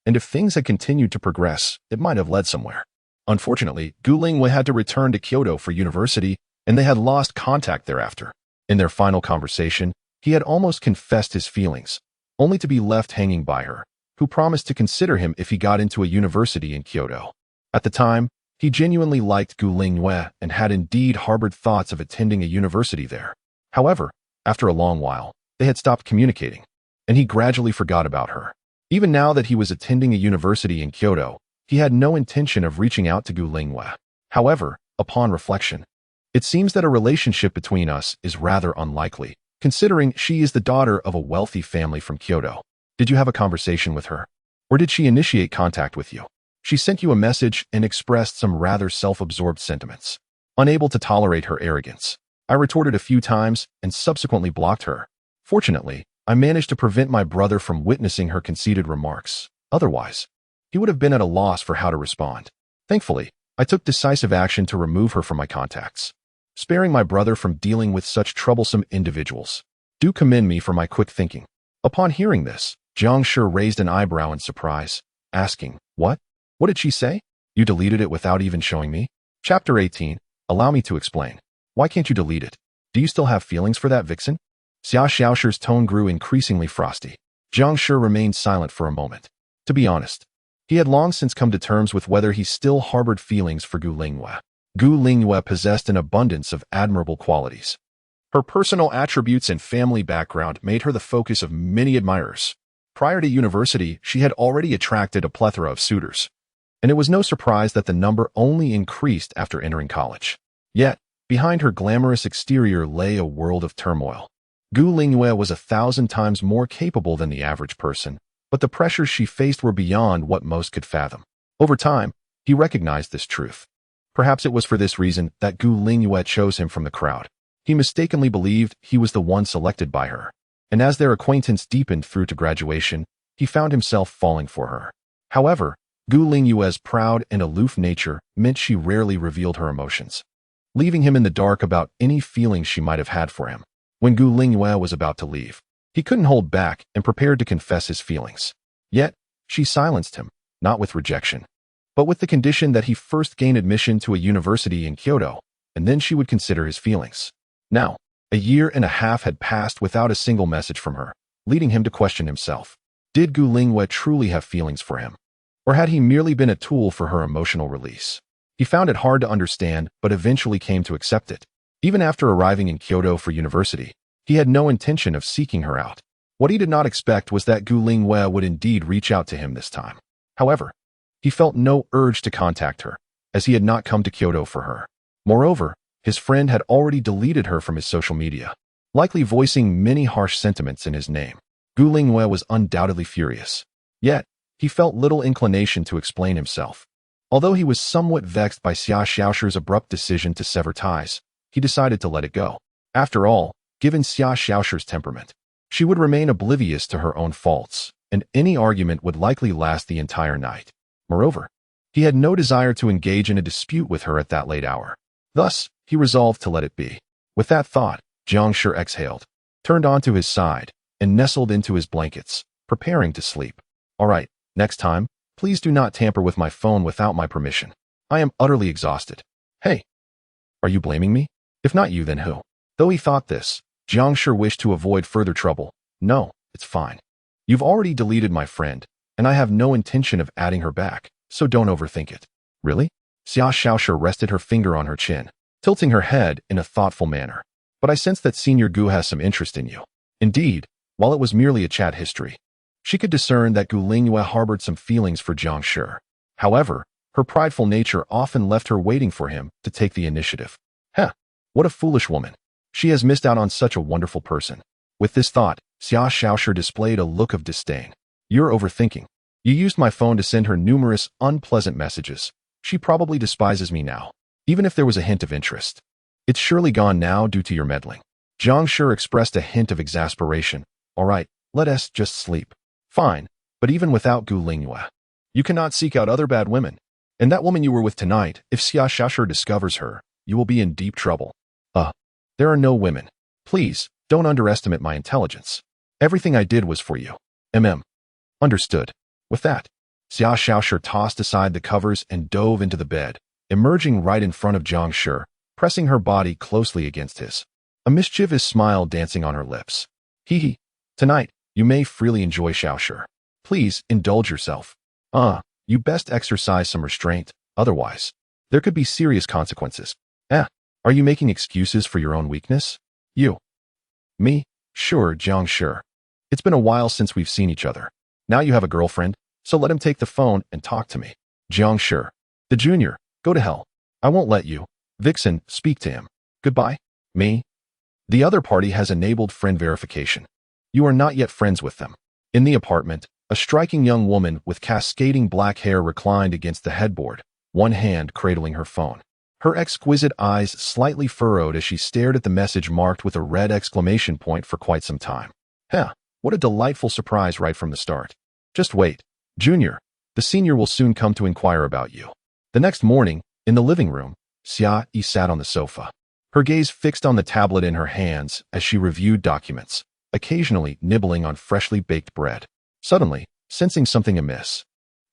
and if things had continued to progress, it might have led somewhere. Unfortunately, Gu Lingyue had to return to Kyoto for university, and they had lost contact thereafter. In their final conversation, he had almost confessed his feelings, only to be left hanging by her, who promised to consider him if he got into a university in Kyoto. At the time, he genuinely liked Gu Lingyue and had indeed harbored thoughts of attending a university there. However, after a long while, they had stopped communicating, and he gradually forgot about her. Even now that he was attending a university in Kyoto, he had no intention of reaching out to Gu Lingyue. However, upon reflection, it seems that a relationship between us is rather unlikely, considering she is the daughter of a wealthy family from Kyoto. Did you have a conversation with her? Or did she initiate contact with you? She sent you a message and expressed some rather self-absorbed sentiments. Unable to tolerate her arrogance, I retorted a few times and subsequently blocked her. Fortunately, I managed to prevent my brother from witnessing her conceited remarks. Otherwise, he would have been at a loss for how to respond. Thankfully, I took decisive action to remove her from my contacts, sparing my brother from dealing with such troublesome individuals. Do commend me for my quick thinking. Upon hearing this, Jiang Shi raised an eyebrow in surprise, asking, What? What did she say? You deleted it without even showing me? Chapter 18. Allow me to explain. Why can't you delete it? Do you still have feelings for that vixen? Xia Xiaoshi's tone grew increasingly frosty. Jiang Shi remained silent for a moment. To be honest, he had long since come to terms with whether he still harbored feelings for Gu Lingyue. Gu Lingyue possessed an abundance of admirable qualities. Her personal attributes and family background made her the focus of many admirers. Prior to university, she had already attracted a plethora of suitors, and it was no surprise that the number only increased after entering college. Yet, behind her glamorous exterior lay a world of turmoil. Gu Lingyue was 1,000 times more capable than the average person, but the pressures she faced were beyond what most could fathom. Over time, he recognized this truth. Perhaps it was for this reason that Gu Lingyue chose him from the crowd. He mistakenly believed he was the one selected by her, and as their acquaintance deepened through to graduation, he found himself falling for her. However, Gu Lingyue's proud and aloof nature meant she rarely revealed her emotions, leaving him in the dark about any feelings she might have had for him. When Gu Lingyue was about to leave, he couldn't hold back and prepared to confess his feelings. Yet, she silenced him, not with rejection, but with the condition that he first gain admission to a university in Kyoto, and then she would consider his feelings. Now, a year and a half had passed without a single message from her, leading him to question himself. Did Gu Lingyue truly have feelings for him? Or had he merely been a tool for her emotional release? He found it hard to understand, but eventually came to accept it. Even after arriving in Kyoto for university, he had no intention of seeking her out. What he did not expect was that Gu Lingyue would indeed reach out to him this time. However, he felt no urge to contact her, as he had not come to Kyoto for her. Moreover, his friend had already deleted her from his social media, likely voicing many harsh sentiments in his name. Gu Lingyue was undoubtedly furious. Yet, he felt little inclination to explain himself. Although he was somewhat vexed by Xia Xiaoshi's abrupt decision to sever ties, he decided to let it go. After all, given Xia Xiaoshi's temperament, she would remain oblivious to her own faults, and any argument would likely last the entire night. Moreover, he had no desire to engage in a dispute with her at that late hour. Thus, he resolved to let it be. With that thought, Jiang Shi exhaled, turned onto his side, and nestled into his blankets, preparing to sleep. All right, next time, please do not tamper with my phone without my permission. I am utterly exhausted. Hey, are you blaming me? If not you, then who? Though he thought this, Jiang Shi wished to avoid further trouble. No, it's fine. You've already deleted my friend, and I have no intention of adding her back, so don't overthink it. Really? Xia Xiaoshi rested her finger on her chin, tilting her head in a thoughtful manner. But I sense that Senior Gu has some interest in you. Indeed, while it was merely a chat history, she could discern that Gu Lingyue harbored some feelings for Jiang Shi. However, her prideful nature often left her waiting for him to take the initiative. What a foolish woman. She has missed out on such a wonderful person. With this thought, Xia Xiaoshi displayed a look of disdain. You're overthinking. You used my phone to send her numerous unpleasant messages. She probably despises me now, even if there was a hint of interest. It's surely gone now due to your meddling. Jiang Shi expressed a hint of exasperation. All right, let us just sleep. Fine, but even without Gu Lingyue, you cannot seek out other bad women. And that woman you were with tonight, if Xia Xiaoshi discovers her, you will be in deep trouble. There are no women. Please, don't underestimate my intelligence. Everything I did was for you. Understood. With that, Xia Xiaoshi tossed aside the covers and dove into the bed, emerging right in front of Jiang Shi, pressing her body closely against his. A mischievous smile dancing on her lips. Hee. Tonight, you may freely enjoy Xiaoshi. Please, indulge yourself. You best exercise some restraint, otherwise, there could be serious consequences. Are you making excuses for your own weakness? You. Me? Sure, Jiang Shi. It's been a while since we've seen each other. Now you have a girlfriend, so let him take the phone and talk to me. Jiang Shi. The junior, go to hell. I won't let you. Vixen, speak to him. Goodbye. Me? The other party has enabled friend verification. You are not yet friends with them. In the apartment, a striking young woman with cascading black hair reclined against the headboard, one hand cradling her phone. Her exquisite eyes slightly furrowed as she stared at the message marked with a red exclamation point for quite some time. What a delightful surprise right from the start. Just wait. Junior, the senior will soon come to inquire about you. The next morning, in the living room, Xia Yi sat on the sofa, her gaze fixed on the tablet in her hands as she reviewed documents, occasionally nibbling on freshly baked bread. Suddenly, sensing something amiss,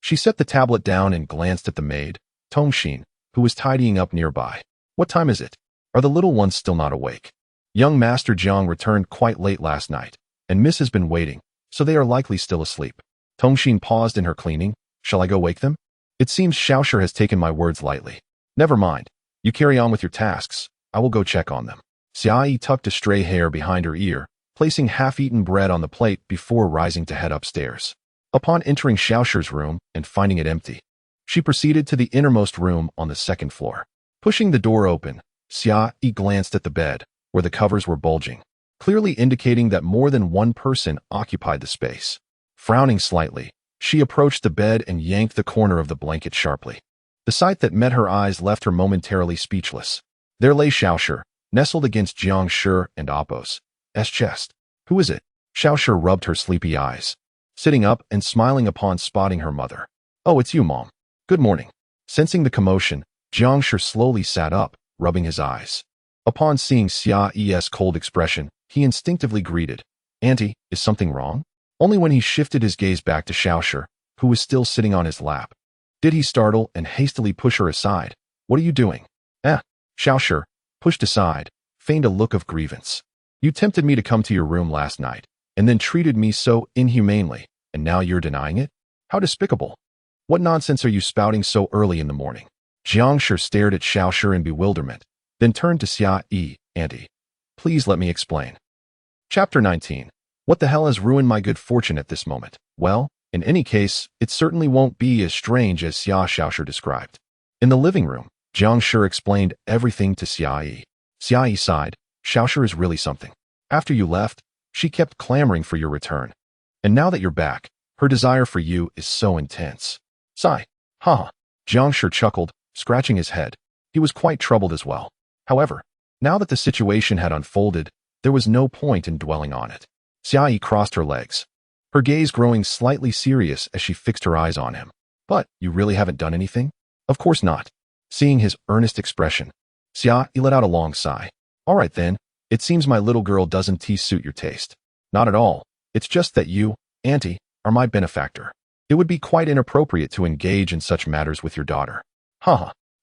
she set the tablet down and glanced at the maid, Tongxin, who was tidying up nearby. What time is it? Are the little ones still not awake? Young Master Jiang returned quite late last night, and Miss has been waiting, so they are likely still asleep. Tongxin paused in her cleaning. Shall I go wake them? It seems Xiaoshi has taken my words lightly. Never mind. You carry on with your tasks. I will go check on them. Xia Yi tucked a stray hair behind her ear, placing half-eaten bread on the plate before rising to head upstairs. Upon entering Xiaoshi's room and finding it empty, she proceeded to the innermost room on the second floor. Pushing the door open, Xia Yi glanced at the bed, where the covers were bulging, clearly indicating that more than one person occupied the space. Frowning slightly, she approached the bed and yanked the corner of the blanket sharply. The sight that met her eyes left her momentarily speechless. There lay Xiaoshi, nestled against Jiang Shi and Appo's chest. Who is it? Xiaoshi rubbed her sleepy eyes, sitting up and smiling upon spotting her mother. Oh, it's you, Mom. Good morning. Sensing the commotion, Jiang Shi slowly sat up, rubbing his eyes. Upon seeing Xia Yi's cold expression, he instinctively greeted. Auntie, is something wrong? Only when he shifted his gaze back to Xiaoshi, who was still sitting on his lap, did he startle and hastily push her aside. What are you doing? Xiaoshi, pushed aside, feigned a look of grievance. You tempted me to come to your room last night, and then treated me so inhumanely, and now you're denying it? How despicable. What nonsense are you spouting so early in the morning? Jiang Shi stared at Xiaoshi in bewilderment, then turned to Xia Yi. Auntie, please let me explain. Chapter 19. What the hell has ruined my good fortune at this moment? Well, in any case, it certainly won't be as strange as Xiaoshi described. In the living room, Jiang Shi explained everything to Xia Yi. Xia Yi sighed. Xiaoshi is really something. After you left, she kept clamoring for your return. And now that you're back, her desire for you is so intense. Sigh. Jiang Shi chuckled, scratching his head. He was quite troubled as well. However, now that the situation had unfolded, there was no point in dwelling on it. Xia Yi crossed her legs, her gaze growing slightly serious as she fixed her eyes on him. But, you really haven't done anything? Of course not. Seeing his earnest expression, Xia Yi let out a long sigh. All right then, it seems my little girl doesn't suit your taste. Not at all. It's just that you, Auntie, are my benefactor. It would be quite inappropriate to engage in such matters with your daughter.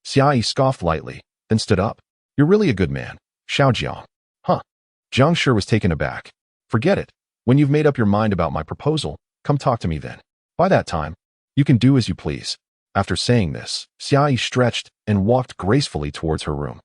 Xia Yi scoffed lightly, then stood up. You're really a good man, Xiao Jiang. Huh. Jiang Shi was taken aback. Forget it. When you've made up your mind about my proposal, come talk to me then. By that time, you can do as you please. After saying this, Xia Yi stretched and walked gracefully towards her room.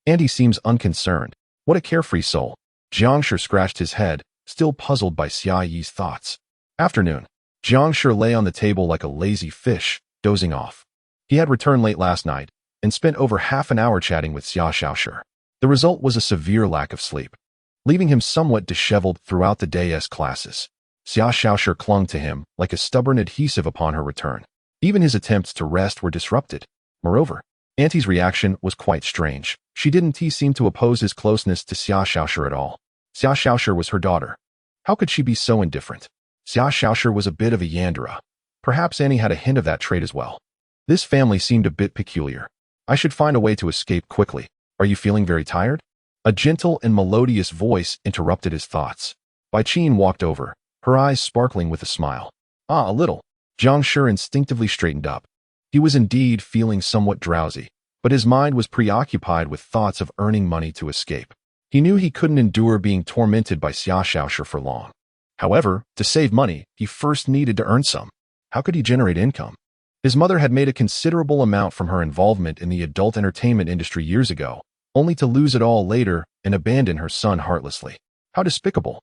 And he seems unconcerned. What a carefree soul. Jiang Shi scratched his head, still puzzled by Xia Yi's thoughts. Afternoon. Jiang Shi lay on the table like a lazy fish, dozing off. He had returned late last night and spent over half an hour chatting with Xia Xiaoshi. The result was a severe lack of sleep, leaving him somewhat disheveled throughout the day's classes. Xia Xiaoshi clung to him like a stubborn adhesive upon her return. Even his attempts to rest were disrupted. Moreover, Auntie's reaction was quite strange. She didn't seem to oppose his closeness to Xia Xiaoshi at all. Xia Xiaoshi was her daughter. How could she be so indifferent? Xia Xiaoshi was a bit of a yandere. Perhaps Annie had a hint of that trait as well. This family seemed a bit peculiar. I should find a way to escape quickly. Are you feeling very tired? A gentle and melodious voice interrupted his thoughts. Bai Qin walked over, her eyes sparkling with a smile. Ah, a little. Jiang Shi instinctively straightened up. He was indeed feeling somewhat drowsy, but his mind was preoccupied with thoughts of earning money to escape. He knew he couldn't endure being tormented by Xia Xiaoshi for long. However, to save money, he first needed to earn some. How could he generate income? His mother had made a considerable amount from her involvement in the adult entertainment industry years ago, only to lose it all later and abandon her son heartlessly. How despicable.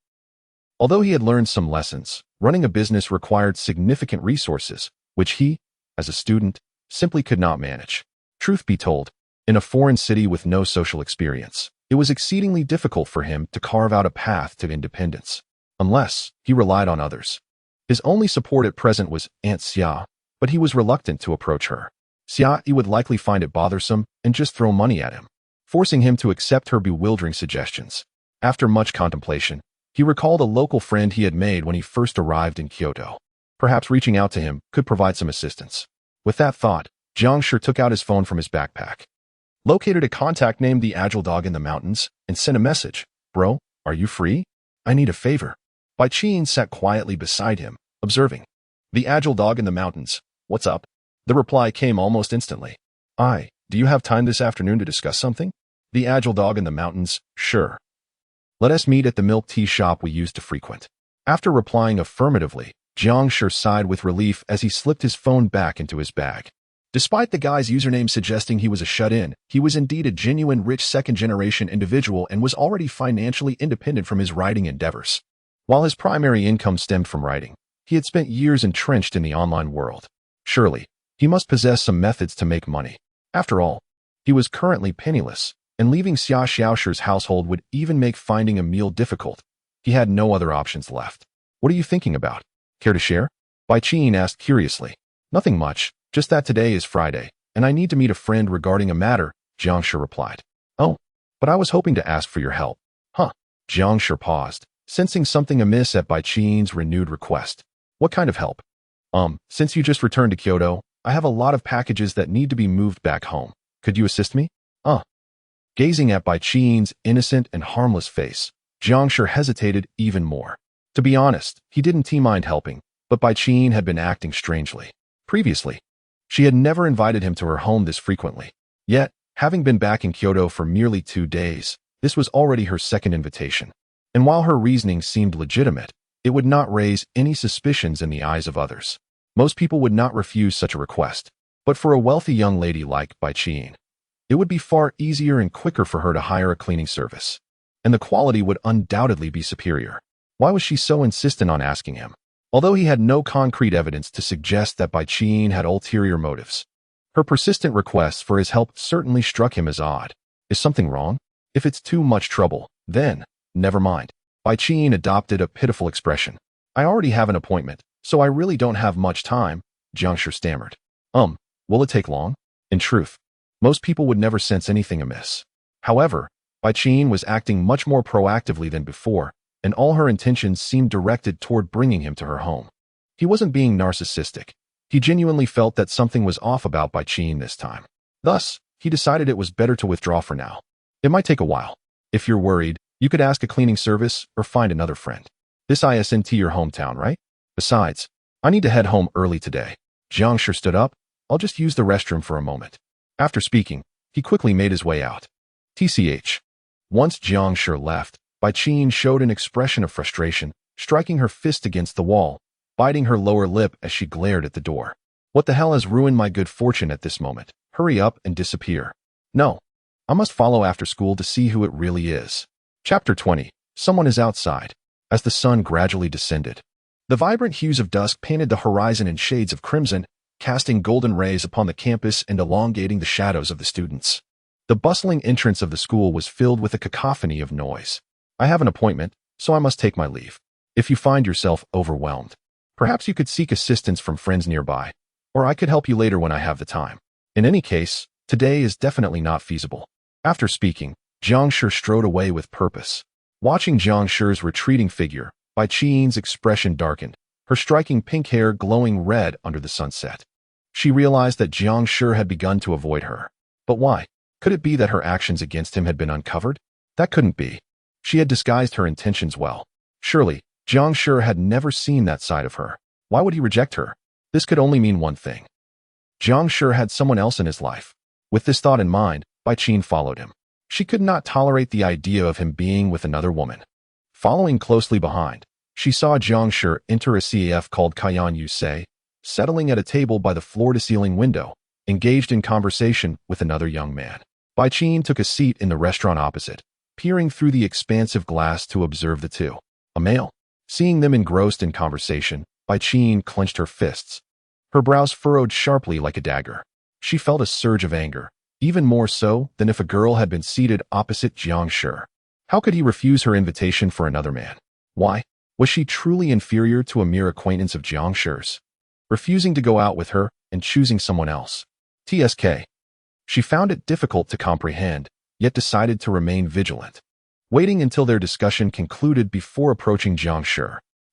Although he had learned some lessons, running a business required significant resources, which he, as a student, simply could not manage. Truth be told, in a foreign city with no social experience, it was exceedingly difficult for him to carve out a path to independence, unless he relied on others. His only support at present was Aunt Xia, but he was reluctant to approach her. Xia Yi would likely find it bothersome and just throw money at him, forcing him to accept her bewildering suggestions. After much contemplation, he recalled a local friend he had made when he first arrived in Kyoto. Perhaps reaching out to him could provide some assistance. With that thought, Jiang Shi took out his phone from his backpack, located a contact named the Agile Dog in the Mountains, and sent a message. Bro, are you free? I need a favor. Bai Qin sat quietly beside him, observing. The Agile Dog in the Mountains. What's up? The reply came almost instantly. Do you have time this afternoon to discuss something? The Agile Dog in the Mountains. Sure. Let us meet at the milk tea shop we used to frequent. After replying affirmatively, Jiang Shi sighed with relief as he slipped his phone back into his bag. Despite the guy's username suggesting he was a shut-in, he was indeed a genuine rich second-generation individual and was already financially independent from his writing endeavors. While his primary income stemmed from writing, he had spent years entrenched in the online world. Surely, he must possess some methods to make money. After all, he was currently penniless, and leaving Xia Xiaoshi's household would even make finding a meal difficult. He had no other options left. What are you thinking about? Care to share? Bai Qin asked curiously. Nothing much, just that today is Friday, and I need to meet a friend regarding a matter, Jiang Shi replied. Oh, but I was hoping to ask for your help. Huh. Jiang Shi paused, sensing something amiss at Bai Qin's renewed request. What kind of help? Since you just returned to Kyoto, I have a lot of packages that need to be moved back home. Could you assist me? Gazing at Bai Qin's innocent and harmless face, Jiang Shi hesitated even more. To be honest, he didn't mind helping, but Bai Qin had been acting strangely. Previously, she had never invited him to her home this frequently. Yet, having been back in Kyoto for merely 2 days, this was already her second invitation. And while her reasoning seemed legitimate, it would not raise any suspicions in the eyes of others. Most people would not refuse such a request, but for a wealthy young lady like Bai Qin, it would be far easier and quicker for her to hire a cleaning service, and the quality would undoubtedly be superior. Why was she so insistent on asking him? Although he had no concrete evidence to suggest that Bai Qin had ulterior motives, her persistent requests for his help certainly struck him as odd. Is something wrong? If it's too much trouble, then, never mind. Bai Qin adopted a pitiful expression. I already have an appointment, so I really don't have much time, Jiang Shi stammered. Will it take long? In truth, most people would never sense anything amiss. However, Bai Qin was acting much more proactively than before, and all her intentions seemed directed toward bringing him to her home. He wasn't being narcissistic. He genuinely felt that something was off about Bai Qin this time. Thus, he decided it was better to withdraw for now. It might take a while. If you're worried, you could ask a cleaning service or find another friend. This isn't your hometown, right? Besides, I need to head home early today. Jiang Shi stood up. I'll just use the restroom for a moment. After speaking, he quickly made his way out. TCH. Once Jiang Shi left, Bai Qin showed an expression of frustration, striking her fist against the wall, biting her lower lip as she glared at the door. What the hell has ruined my good fortune at this moment? Hurry up and disappear. No. I must follow after school to see who it really is. Chapter 20. Someone is outside. As the sun gradually descended, the vibrant hues of dusk painted the horizon in shades of crimson, casting golden rays upon the campus and elongating the shadows of the students. The bustling entrance of the school was filled with a cacophony of noise. I have an appointment, so I must take my leave. If you find yourself overwhelmed, perhaps you could seek assistance from friends nearby, or I could help you later when I have the time. In any case, today is definitely not feasible. After speaking, Jiang Shi strode away with purpose. Watching Jiang Shi's retreating figure, Bai Qin's expression darkened, her striking pink hair glowing red under the sunset. She realized that Jiang Shi had begun to avoid her. But why? Could it be that her actions against him had been uncovered? That couldn't be. She had disguised her intentions well. Surely, Jiang Shi had never seen that side of her. Why would he reject her? This could only mean one thing. Jiang Shi had someone else in his life. With this thought in mind, Bai Qin followed him. She could not tolerate the idea of him being with another woman. Following closely behind, she saw Jiang Shi enter a CAF called Kayan Yusei, settling at a table by the floor-to-ceiling window, engaged in conversation with another young man. Bai Qin took a seat in the restaurant opposite, peering through the expansive glass to observe the two. A male. Seeing them engrossed in conversation, Bai Qin clenched her fists. Her brows furrowed sharply like a dagger. She felt a surge of anger, even more so than if a girl had been seated opposite Jiang Shi. How could he refuse her invitation for another man? Why? Was she truly inferior to a mere acquaintance of Jiang Shi's? Refusing to go out with her and choosing someone else. TSK. She found it difficult to comprehend, yet decided to remain vigilant. Waiting until their discussion concluded before approaching Jiang Shi.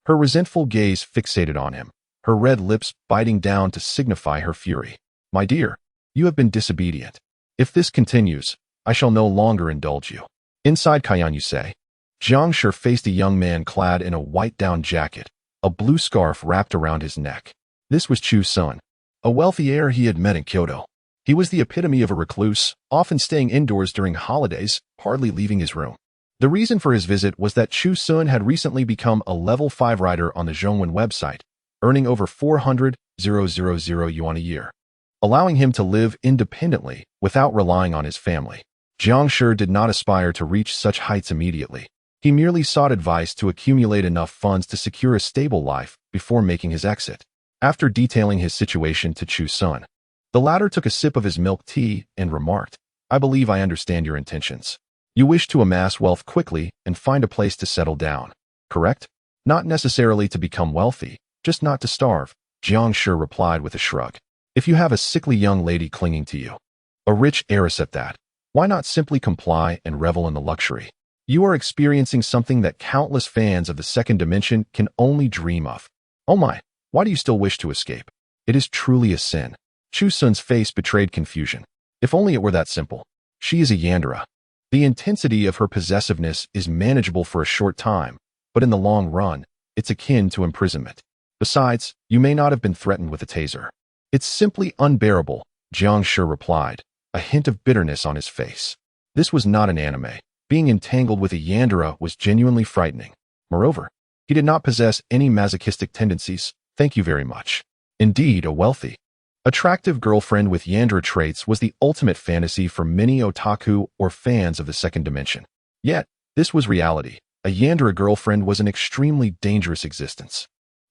Her resentful gaze fixated on him, her red lips biting down to signify her fury. My dear, you have been disobedient. If this continues, I shall no longer indulge you. Inside Kayan Yusei, Jiang Shi faced a young man clad in a white down jacket, a blue scarf wrapped around his neck. This was Chu Sun, a wealthy heir he had met in Kyoto. He was the epitome of a recluse, often staying indoors during holidays, hardly leaving his room. The reason for his visit was that Chu Sun had recently become a level 5 writer on the Zhongwen website, earning over 400,000 yuan a year, allowing him to live independently without relying on his family. Jiang Shi did not aspire to reach such heights immediately. He merely sought advice to accumulate enough funds to secure a stable life before making his exit. After detailing his situation to Chu Sun, the latter took a sip of his milk tea and remarked, I believe I understand your intentions. You wish to amass wealth quickly and find a place to settle down, correct? Not necessarily to become wealthy, just not to starve, Jiang Shi replied with a shrug. If you have a sickly young lady clinging to you, a rich heiress at that, why not simply comply and revel in the luxury? You are experiencing something that countless fans of the second dimension can only dream of. Oh my, why do you still wish to escape? It is truly a sin. Chu Sun's face betrayed confusion. If only it were that simple. She is a yandere. The intensity of her possessiveness is manageable for a short time, but in the long run, it's akin to imprisonment. Besides, you may not have been threatened with a taser. It's simply unbearable, Jiang Shi replied, a hint of bitterness on his face. This was not an anime. Being entangled with a yandere was genuinely frightening. Moreover, he did not possess any masochistic tendencies, thank you very much. Indeed, a wealthy, attractive girlfriend with yandere traits was the ultimate fantasy for many otaku or fans of the second dimension. Yet, this was reality. A yandere girlfriend was an extremely dangerous existence.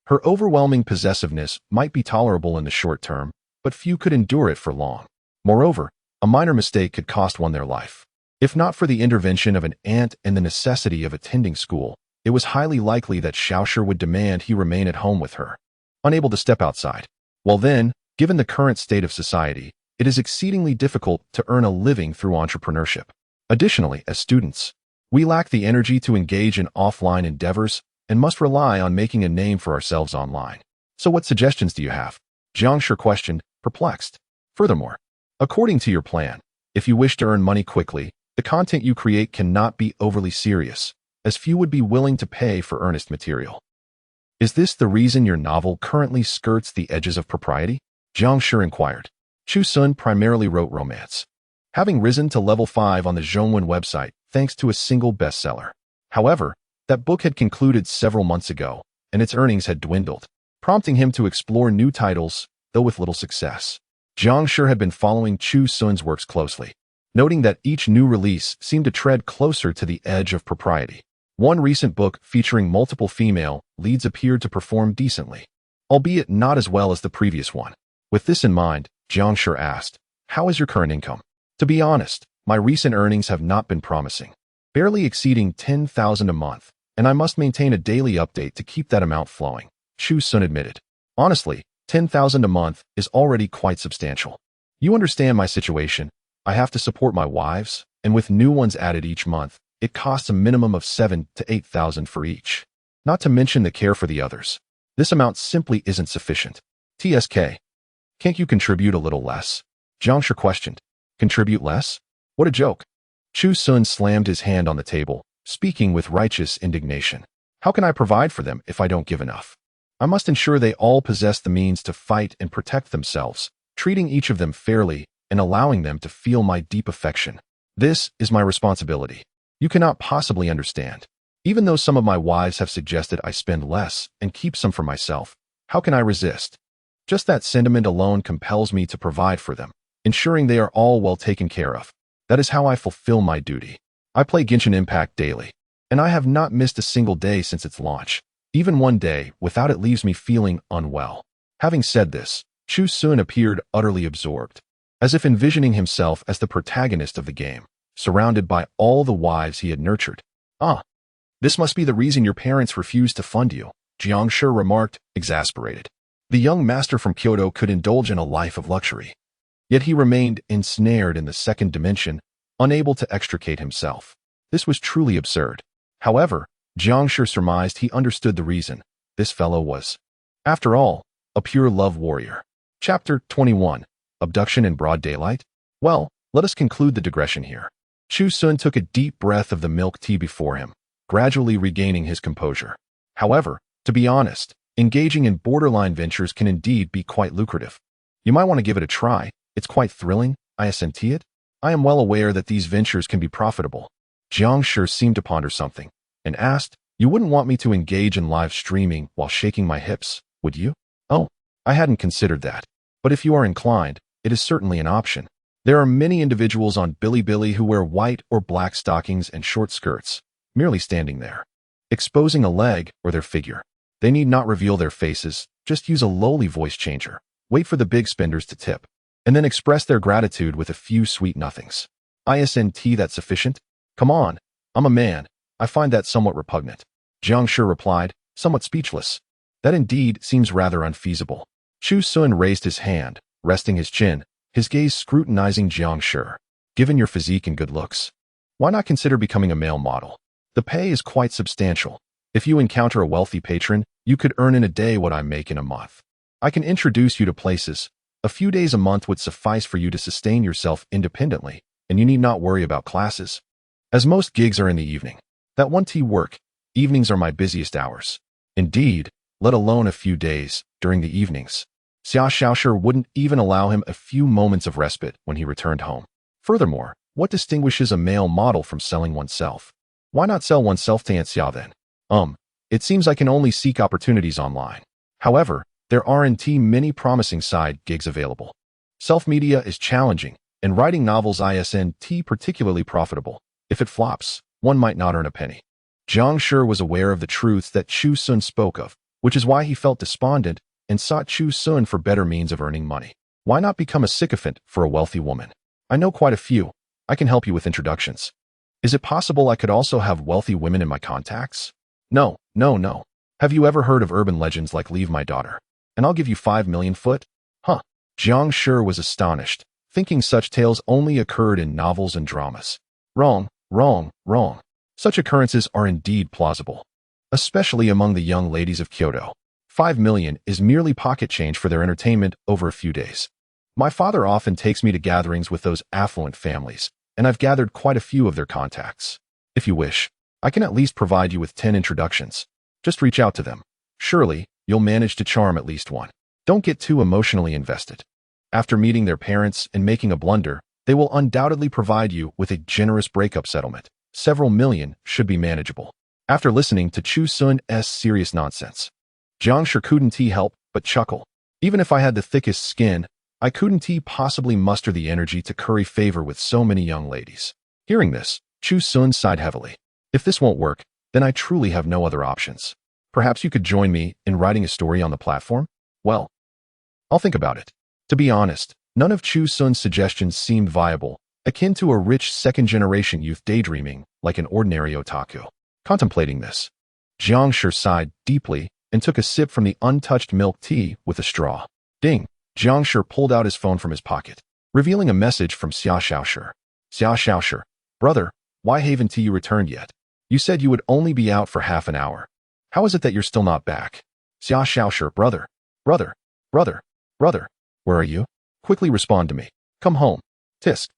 Her overwhelming possessiveness might be tolerable in the short term, but few could endure it for long. Moreover, a minor mistake could cost one their life. If not for the intervention of an aunt and the necessity of attending school, it was highly likely that Xiaoshi would demand he remain at home with her, unable to step outside. Well then, given the current state of society, it is exceedingly difficult to earn a living through entrepreneurship. Additionally, as students, we lack the energy to engage in offline endeavors and must rely on making a name for ourselves online. So what suggestions do you have? Jiang Shi questioned, perplexed. Furthermore, according to your plan, if you wish to earn money quickly, the content you create cannot be overly serious, as few would be willing to pay for earnest material. Is this the reason your novel currently skirts the edges of propriety? Jiang Shi inquired. Chu Sun primarily wrote romance, having risen to level 5 on the Zhongwen website thanks to a single bestseller. However, that book had concluded several months ago, and its earnings had dwindled, prompting him to explore new titles, though with little success. Jiang Shi had been following Chu Sun's works closely, noting that each new release seemed to tread closer to the edge of propriety. One recent book featuring multiple female leads appeared to perform decently, albeit not as well as the previous one. With this in mind, Jiang Shi asked, "How is your current income?" "To be honest, my recent earnings have not been promising, barely exceeding 10,000 a month, and I must maintain a daily update to keep that amount flowing," Chu Sun admitted. "Honestly, 10,000 a month is already quite substantial. You understand my situation. I have to support my wives, and with new ones added each month, it costs a minimum of 7,000 to 8,000 for each. Not to mention the care for the others. This amount simply isn't sufficient. TSK. Can't you contribute a little less?" Jiang Shi questioned. "Contribute less? What a joke." Chu Sun slammed his hand on the table, speaking with righteous indignation. "How can I provide for them if I don't give enough? I must ensure they all possess the means to fight and protect themselves, treating each of them fairly and allowing them to feel my deep affection. This is my responsibility. You cannot possibly understand. Even though some of my wives have suggested I spend less and keep some for myself, how can I resist? Just that sentiment alone compels me to provide for them, ensuring they are all well taken care of. That is how I fulfill my duty. I play Genshin Impact daily, and I have not missed a single day since its launch. Even one day without it leaves me feeling unwell." Having said this, Chu Sun appeared utterly absorbed, as if envisioning himself as the protagonist of the game, surrounded by all the wives he had nurtured. "Ah, this must be the reason your parents refused to fund you," Jiang Shi remarked, exasperated. The young master from Kyoto could indulge in a life of luxury, yet he remained ensnared in the second dimension, unable to extricate himself. This was truly absurd. However, Jiang Shi surmised he understood the reason. This fellow was, after all, a pure love warrior. Chapter 21. Abduction in Broad Daylight? Well, let us conclude the digression here. Chu Sun took a deep breath of the milk tea before him, gradually regaining his composure. However, to be honest, engaging in borderline ventures can indeed be quite lucrative. You might want to give it a try. It's quite thrilling, I assent it. I am well aware that these ventures can be profitable. Jiang Shi seemed to ponder something, and asked, "You wouldn't want me to engage in live streaming while shaking my hips, would you?" "Oh, I hadn't considered that. But if you are inclined, it is certainly an option. There are many individuals on Bilibili who wear white or black stockings and short skirts, merely standing there, exposing a leg or their figure. They need not reveal their faces, just use a lowly voice changer, wait for the big spenders to tip, and then express their gratitude with a few sweet nothings. Isn't that sufficient? Come on, I'm a man. I find that somewhat repugnant." Jiang Shi replied, somewhat speechless. "That indeed seems rather unfeasible." Chu Sun raised his hand, resting his chin, his gaze scrutinizing Jiang Shi. "Given your physique and good looks, why not consider becoming a male model? The pay is quite substantial. If you encounter a wealthy patron, you could earn in a day what I make in a month. I can introduce you to places. A few days a month would suffice for you to sustain yourself independently, and you need not worry about classes, as most gigs are in the evening. That one tea work, evenings are my busiest hours. Indeed, let alone a few days, during the evenings. Xia Xiaoshi wouldn't even allow him a few moments of respite when he returned home. Furthermore, what distinguishes a male model from selling oneself? Why not sell oneself to Aunt Xia then? It seems I can only seek opportunities online. However, there aren't many promising side gigs available. Self-media is challenging, and writing novels isn't particularly profitable. If it flops, one might not earn a penny." Jiang Shi was aware of the truths that Chu Sun spoke of, which is why he felt despondent and sought Chu Sun for better means of earning money. "Why not become a sycophant for a wealthy woman? I know quite a few. I can help you with introductions. Is it possible I could also have wealthy women in my contacts? No. Have you ever heard of urban legends like Leave My Daughter, and I'll give you 5 million foot? Huh." Jiang Shi was astonished, thinking such tales only occurred in novels and dramas. Wrong. Such occurrences are indeed plausible, especially among the young ladies of Kyoto. 5 million is merely pocket change for their entertainment over a few days. My father often takes me to gatherings with those affluent families, and I've gathered quite a few of their contacts. If you wish, I can at least provide you with 10 introductions. Just reach out to them. Surely, you'll manage to charm at least one. Don't get too emotionally invested. After meeting their parents and making a blunder, they will undoubtedly provide you with a generous breakup settlement. Several million should be manageable. After listening to Chu Sun's serious nonsense, Jiang Shi couldn't help but chuckle. Even if I had the thickest skin, I couldn't possibly muster the energy to curry favor with so many young ladies. Hearing this, Chu Sun sighed heavily. If this won't work, then I truly have no other options. Perhaps you could join me in writing a story on the platform? Well, I'll think about it. To be honest, none of Chu Sun's suggestions seemed viable, akin to a rich second-generation youth daydreaming like an ordinary otaku. Contemplating this, Jiang Shi sighed deeply and took a sip from the untouched milk tea with a straw. Ding! Jiang Shi pulled out his phone from his pocket, revealing a message from Xia Xiaoshi. Xia Xiaoshi, brother, why haven't you returned yet? You said you would only be out for half an hour. How is it that you're still not back? Xia Xiaoshi, brother, where are you? Quickly respond to me. Come home. Tisk.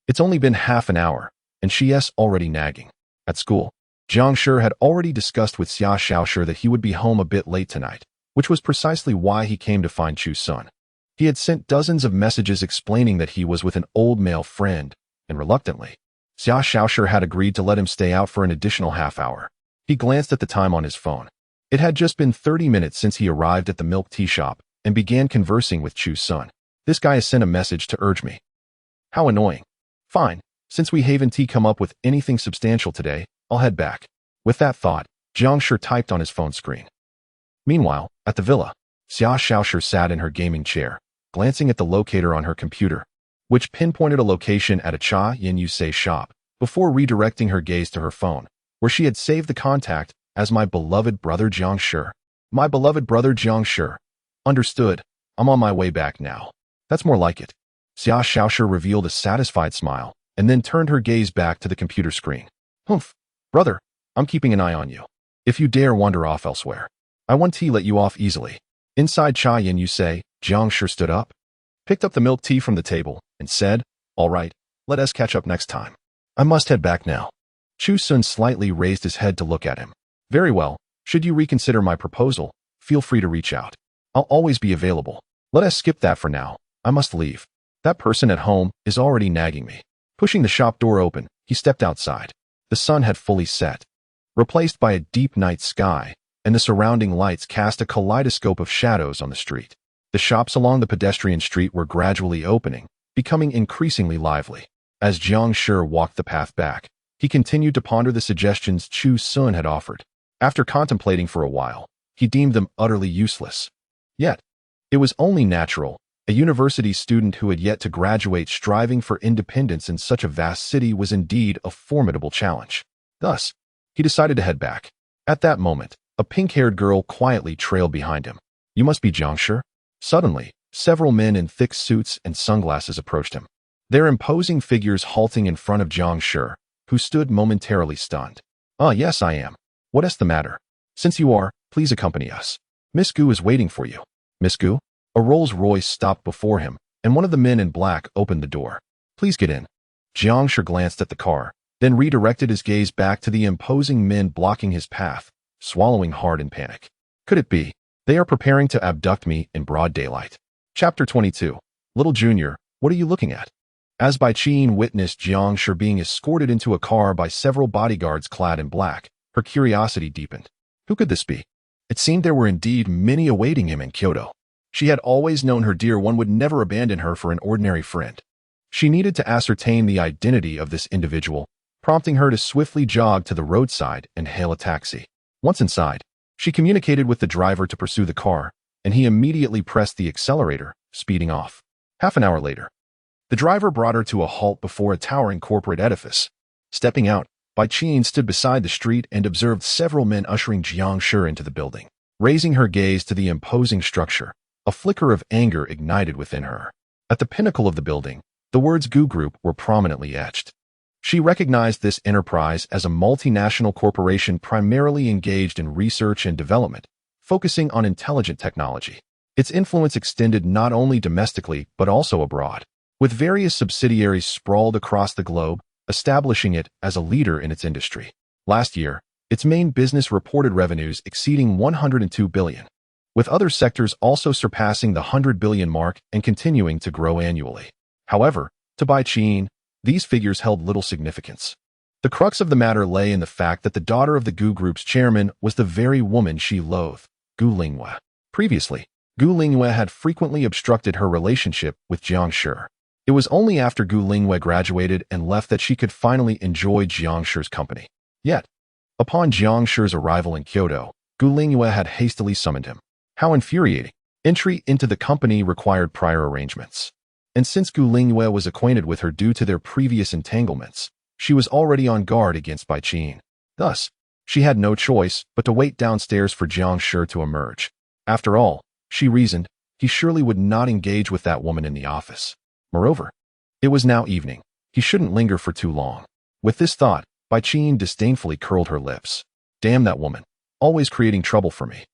It's only been half an hour, and she's already nagging. At school, Jiang Shi had already discussed with Xia Xiaoshi that he would be home a bit late tonight, which was precisely why he came to find Chu Sun. He had sent dozens of messages explaining that he was with an old male friend, and reluctantly, Xia Xiaoshi had agreed to let him stay out for an additional half hour. He glanced at the time on his phone. It had just been 30 minutes since he arrived at the milk tea shop and began conversing with Chu Sun. This guy has sent a message to urge me. How annoying. Fine, since we haven't come up with anything substantial today, I'll head back. With that thought, Jiang Shi typed on his phone screen. Meanwhile, at the villa, Xia Xiaoshi sat in her gaming chair, glancing at the locator on her computer, which pinpointed a location at a Cha Yin Yusei shop, before redirecting her gaze to her phone, where she had saved the contact as my beloved brother Jiang Shi. My beloved brother Jiang Shi. Understood. I'm on my way back now. That's more like it. Xia Xiaoshi revealed a satisfied smile, and then turned her gaze back to the computer screen. Humph. Brother, I'm keeping an eye on you. If you dare wander off elsewhere, I won't let you off easily. Inside Cha Yin Yusei, Jiang Shi stood up, picked up the milk tea from the table, and said, All right, let us catch up next time. I must head back now. Chu Sun slightly raised his head to look at him. Very well, should you reconsider my proposal, feel free to reach out. I'll always be available. Let us skip that for now. I must leave. That person at home is already nagging me. Pushing the shop door open, he stepped outside. The sun had fully set, replaced by a deep night sky, and the surrounding lights cast a kaleidoscope of shadows on the street. The shops along the pedestrian street were gradually opening, becoming increasingly lively. As Jiang Shi walked the path back, he continued to ponder the suggestions Chu Sun had offered. After contemplating for a while, he deemed them utterly useless. Yet, it was only natural. A university student who had yet to graduate striving for independence in such a vast city was indeed a formidable challenge. Thus, he decided to head back. At that moment, a pink-haired girl quietly trailed behind him. You must be Jiang Shi. Suddenly, several men in thick suits and sunglasses approached him, their imposing figures halting in front of Jiang Shi, who stood momentarily stunned. Ah, yes, I am. What is the matter? Since you are, please accompany us. Miss Gu is waiting for you. Miss Gu? A Rolls-Royce stopped before him, and one of the men in black opened the door. Please get in. Jiang Shi glanced at the car, then redirected his gaze back to the imposing men blocking his path, swallowing hard in panic. Could it be? They are preparing to abduct me in broad daylight. Chapter 22. Little Junior, what are you looking at? As Bai Qin witnessed Jiang Shi being escorted into a car by several bodyguards clad in black, her curiosity deepened. Who could this be? It seemed there were indeed many awaiting him in Kyoto. She had always known her dear one would never abandon her for an ordinary friend. She needed to ascertain the identity of this individual, prompting her to swiftly jog to the roadside and hail a taxi. Once inside, she communicated with the driver to pursue the car, and he immediately pressed the accelerator, speeding off. Half an hour later, the driver brought her to a halt before a towering corporate edifice. Stepping out, Bai Qin stood beside the street and observed several men ushering Jiang Shi into the building. Raising her gaze to the imposing structure, a flicker of anger ignited within her. At the pinnacle of the building, the words Gu Group were prominently etched. She recognized this enterprise as a multinational corporation primarily engaged in research and development, focusing on intelligent technology. Its influence extended not only domestically but also abroad, with various subsidiaries sprawled across the globe, establishing it as a leader in its industry. Last year, its main business reported revenues exceeding 102 billion. with other sectors also surpassing the 100 billion mark and continuing to grow annually. However, to Bai Qin, these figures held little significance. The crux of the matter lay in the fact that the daughter of the Gu Group's chairman was the very woman she loathed, Gu Lingyue. Previously, Gu Lingyue had frequently obstructed her relationship with Jiang Shi. It was only after Gu Lingyue graduated and left that she could finally enjoy Jiang Shi's company. Yet, upon Jiang Shi's arrival in Kyoto, Gu Lingyue had hastily summoned him. How infuriating! Entry into the company required prior arrangements. And since Gu Lingyue was acquainted with her due to their previous entanglements, she was already on guard against Bai Qin. Thus, she had no choice but to wait downstairs for Jiang Shi to emerge. After all, she reasoned, he surely would not engage with that woman in the office. Moreover, it was now evening. He shouldn't linger for too long. With this thought, Bai Qin disdainfully curled her lips. Damn that woman, always creating trouble for me.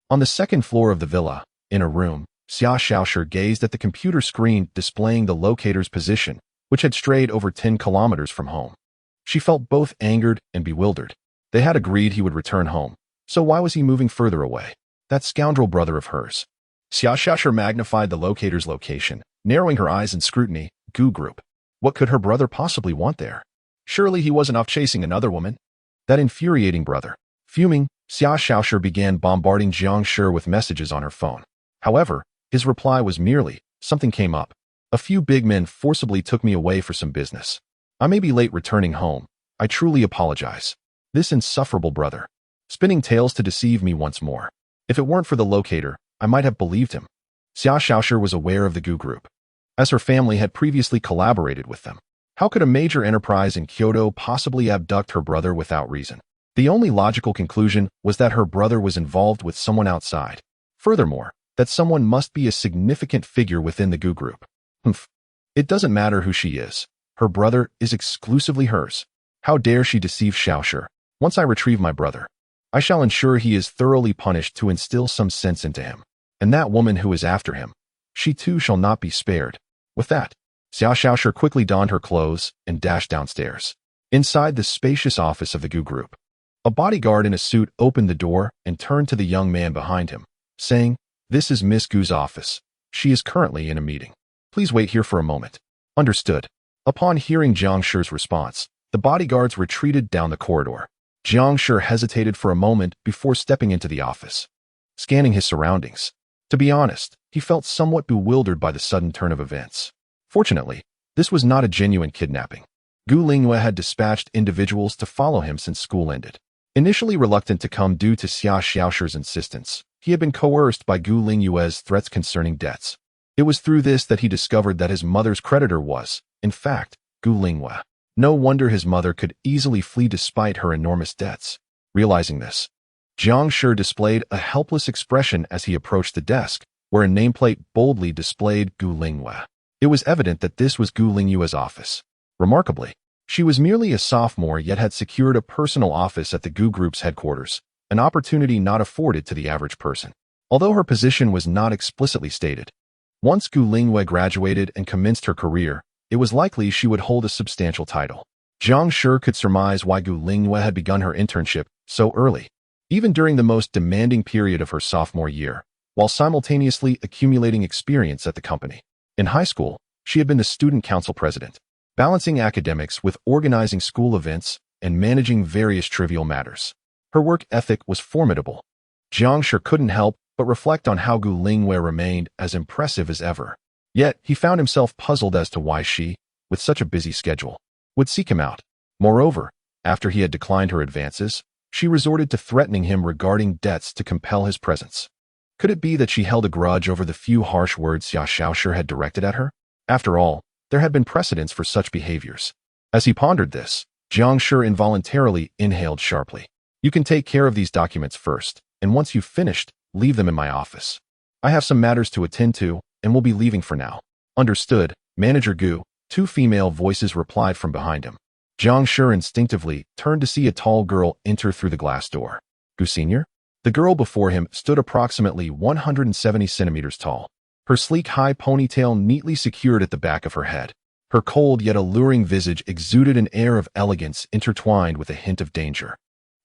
On the second floor of the villa, in a room, Xia Xiaoshi gazed at the computer screen displaying the locator's position, which had strayed over 10 kilometers from home. She felt both angered and bewildered. They had agreed he would return home, so why was he moving further away? That scoundrel brother of hers. Xia Xiaoshi magnified the locator's location, narrowing her eyes in scrutiny. Gu Group. What could her brother possibly want there? Surely he wasn't off chasing another woman? That infuriating brother. Fuming, Xia Xiaoshi began bombarding Jiang Shi with messages on her phone. However, his reply was merely, something came up. A few big men forcibly took me away for some business. I may be late returning home. I truly apologize. This insufferable brother. Spinning tales to deceive me once more. If it weren't for the locator, I might have believed him. Xia Xiaoshi was aware of the Gu Group, as her family had previously collaborated with them. How could a major enterprise in Kyoto possibly abduct her brother without reason? The only logical conclusion was that her brother was involved with someone outside. Furthermore, that someone must be a significant figure within the Gu Group. It doesn't matter who she is. Her brother is exclusively hers. How dare she deceive Xiaoshi? Once I retrieve my brother, I shall ensure he is thoroughly punished to instill some sense into him. And that woman who is after him, she too shall not be spared. With that, Xia Xiaoshi quickly donned her clothes and dashed downstairs. Inside the spacious office of the Gu Group, a bodyguard in a suit opened the door and turned to the young man behind him, saying, "This is Miss Gu's office. She is currently in a meeting. Please wait here for a moment." Understood. Upon hearing Jiang Shi's response, the bodyguards retreated down the corridor. Jiang Shi hesitated for a moment before stepping into the office, scanning his surroundings. To be honest, he felt somewhat bewildered by the sudden turn of events. Fortunately, this was not a genuine kidnapping. Gu Lingyue had dispatched individuals to follow him since school ended. Initially reluctant to come due to Xia Xiaoshi's insistence, he had been coerced by Gu Lingyue's threats concerning debts. It was through this that he discovered that his mother's creditor was, in fact, Gu Lingyue. No wonder his mother could easily flee despite her enormous debts. Realizing this, Jiang Shi displayed a helpless expression as he approached the desk, where a nameplate boldly displayed Gu Lingyue. It was evident that this was Gu Lingyue's office. Remarkably, she was merely a sophomore yet had secured a personal office at the Gu Group's headquarters, an opportunity not afforded to the average person. Although her position was not explicitly stated, once Gu Lingyue graduated and commenced her career, it was likely she would hold a substantial title. Jiang Shi could surmise why Gu Lingyue had begun her internship so early, even during the most demanding period of her sophomore year, while simultaneously accumulating experience at the company. In high school, she had been the student council president, balancing academics with organizing school events and managing various trivial matters. Her work ethic was formidable. Jiang Shi couldn't help but reflect on how Gu Lingyue remained as impressive as ever. Yet, he found himself puzzled as to why she, with such a busy schedule, would seek him out. Moreover, after he had declined her advances, she resorted to threatening him regarding debts to compel his presence. Could it be that she held a grudge over the few harsh words Xia Xiaoshi had directed at her? After all, there had been precedents for such behaviors. As he pondered this, Jiang Shi involuntarily inhaled sharply. "You can take care of these documents first, and once you've finished, leave them in my office. I have some matters to attend to, and will be leaving for now." "Understood, Manager Gu," two female voices replied from behind him. Jiang Shi instinctively turned to see a tall girl enter through the glass door. "Gu Sr.?" The girl before him stood approximately 170 centimeters tall, her sleek high ponytail neatly secured at the back of her head. Her cold yet alluring visage exuded an air of elegance intertwined with a hint of danger.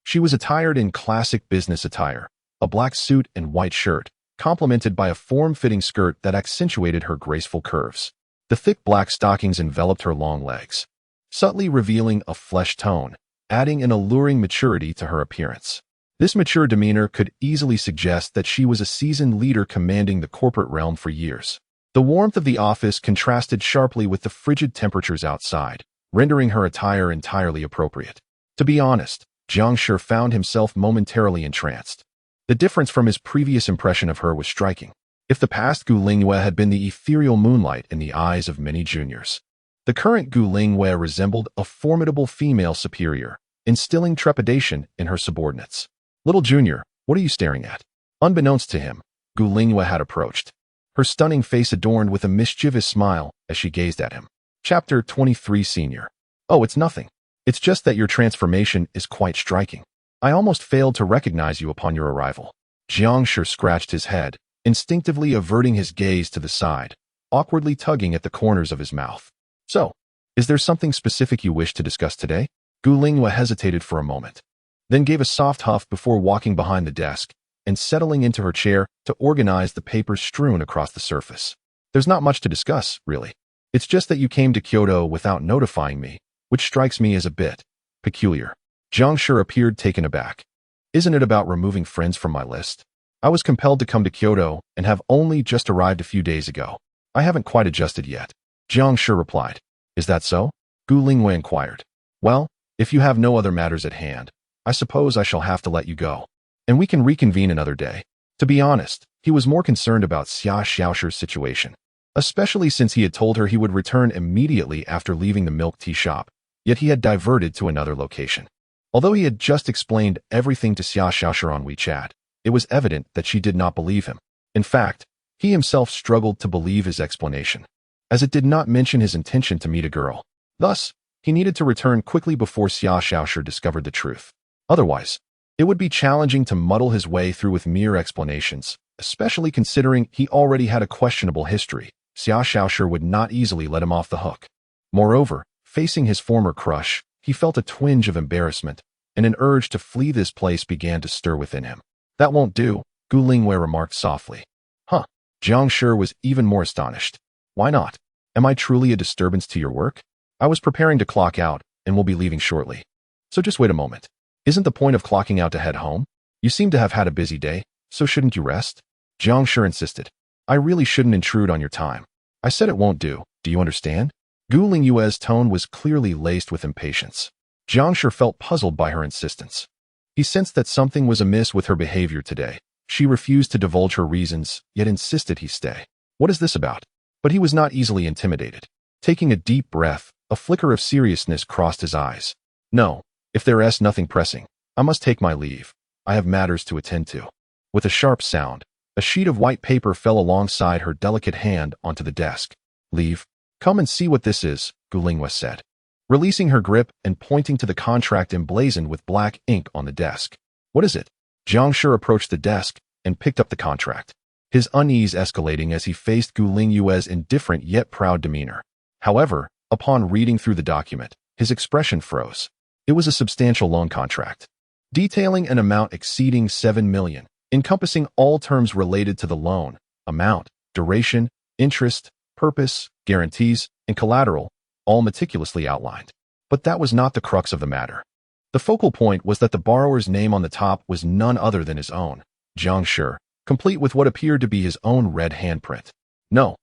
She was attired in classic business attire, a black suit and white shirt, complemented by a form-fitting skirt that accentuated her graceful curves. The thick black stockings enveloped her long legs, subtly revealing a flesh tone, adding an alluring maturity to her appearance. This mature demeanor could easily suggest that she was a seasoned leader commanding the corporate realm for years. The warmth of the office contrasted sharply with the frigid temperatures outside, rendering her attire entirely appropriate. To be honest, Jiang Shi found himself momentarily entranced. The difference from his previous impression of her was striking. If the past Gu Lingyue had been the ethereal moonlight in the eyes of many juniors, the current Gu Lingyue resembled a formidable female superior, instilling trepidation in her subordinates. "Little junior, what are you staring at?" Unbeknownst to him, Gu Lingyue had approached, her stunning face adorned with a mischievous smile as she gazed at him. Chapter 23 Senior. "Oh, it's nothing. It's just that your transformation is quite striking. I almost failed to recognize you upon your arrival." Jiang Shi scratched his head, instinctively averting his gaze to the side, awkwardly tugging at the corners of his mouth. "So, is there something specific you wish to discuss today?" Gu Lingyue hesitated for a moment, then gave a soft huff before walking behind the desk and settling into her chair to organize the papers strewn across the surface. "There's not much to discuss, really. It's just that you came to Kyoto without notifying me, which strikes me as a bit peculiar." Jiang Shi appeared taken aback. "Isn't it about removing friends from my list? I was compelled to come to Kyoto and have only just arrived a few days ago. I haven't quite adjusted yet." Jiang Shi replied. "Is that so?" Gu Lingyue inquired. "Well, if you have no other matters at hand, I suppose I shall have to let you go, and we can reconvene another day." To be honest, he was more concerned about Xia Xiaoshi's situation, especially since he had told her he would return immediately after leaving the milk tea shop, yet he had diverted to another location. Although he had just explained everything to Xia Xiaoshi on WeChat, it was evident that she did not believe him. In fact, he himself struggled to believe his explanation, as it did not mention his intention to meet a girl. Thus, he needed to return quickly before Xia Xiaoshi discovered the truth. Otherwise, it would be challenging to muddle his way through with mere explanations, especially considering he already had a questionable history. Xia Xiaoshi would not easily let him off the hook. Moreover, facing his former crush, he felt a twinge of embarrassment, and an urge to flee this place began to stir within him. "That won't do," Gu Lingyue remarked softly. "Huh." Jiang Shi was even more astonished. "Why not? Am I truly a disturbance to your work? I was preparing to clock out and will be leaving shortly. So just wait a moment. Isn't the point of clocking out to head home? You seem to have had a busy day, so shouldn't you rest?" Jiang Shi insisted. "I really shouldn't intrude on your time. I said it won't do you understand?" Gu Lingyue's tone was clearly laced with impatience. Jiang Shi felt puzzled by her insistence. He sensed that something was amiss with her behavior today. She refused to divulge her reasons, yet insisted he stay. What is this about? But he was not easily intimidated. Taking a deep breath, a flicker of seriousness crossed his eyes. "No, if there is nothing pressing, I must take my leave. I have matters to attend to." With a sharp sound, a sheet of white paper fell alongside her delicate hand onto the desk. "Leave? Come and see what this is," Gu Lingyue said, releasing her grip and pointing to the contract emblazoned with black ink on the desk. "What is it?" Jiang Shi approached the desk and picked up the contract, his unease escalating as he faced Gu Lingyue's indifferent yet proud demeanor. However, upon reading through the document, his expression froze. It was a substantial loan contract, detailing an amount exceeding 7 million, encompassing all terms related to the loan, amount, duration, interest, purpose, guarantees, and collateral, all meticulously outlined. But that was not the crux of the matter. The focal point was that the borrower's name on the top was none other than his own, Jiang Shi, complete with what appeared to be his own red handprint. "No.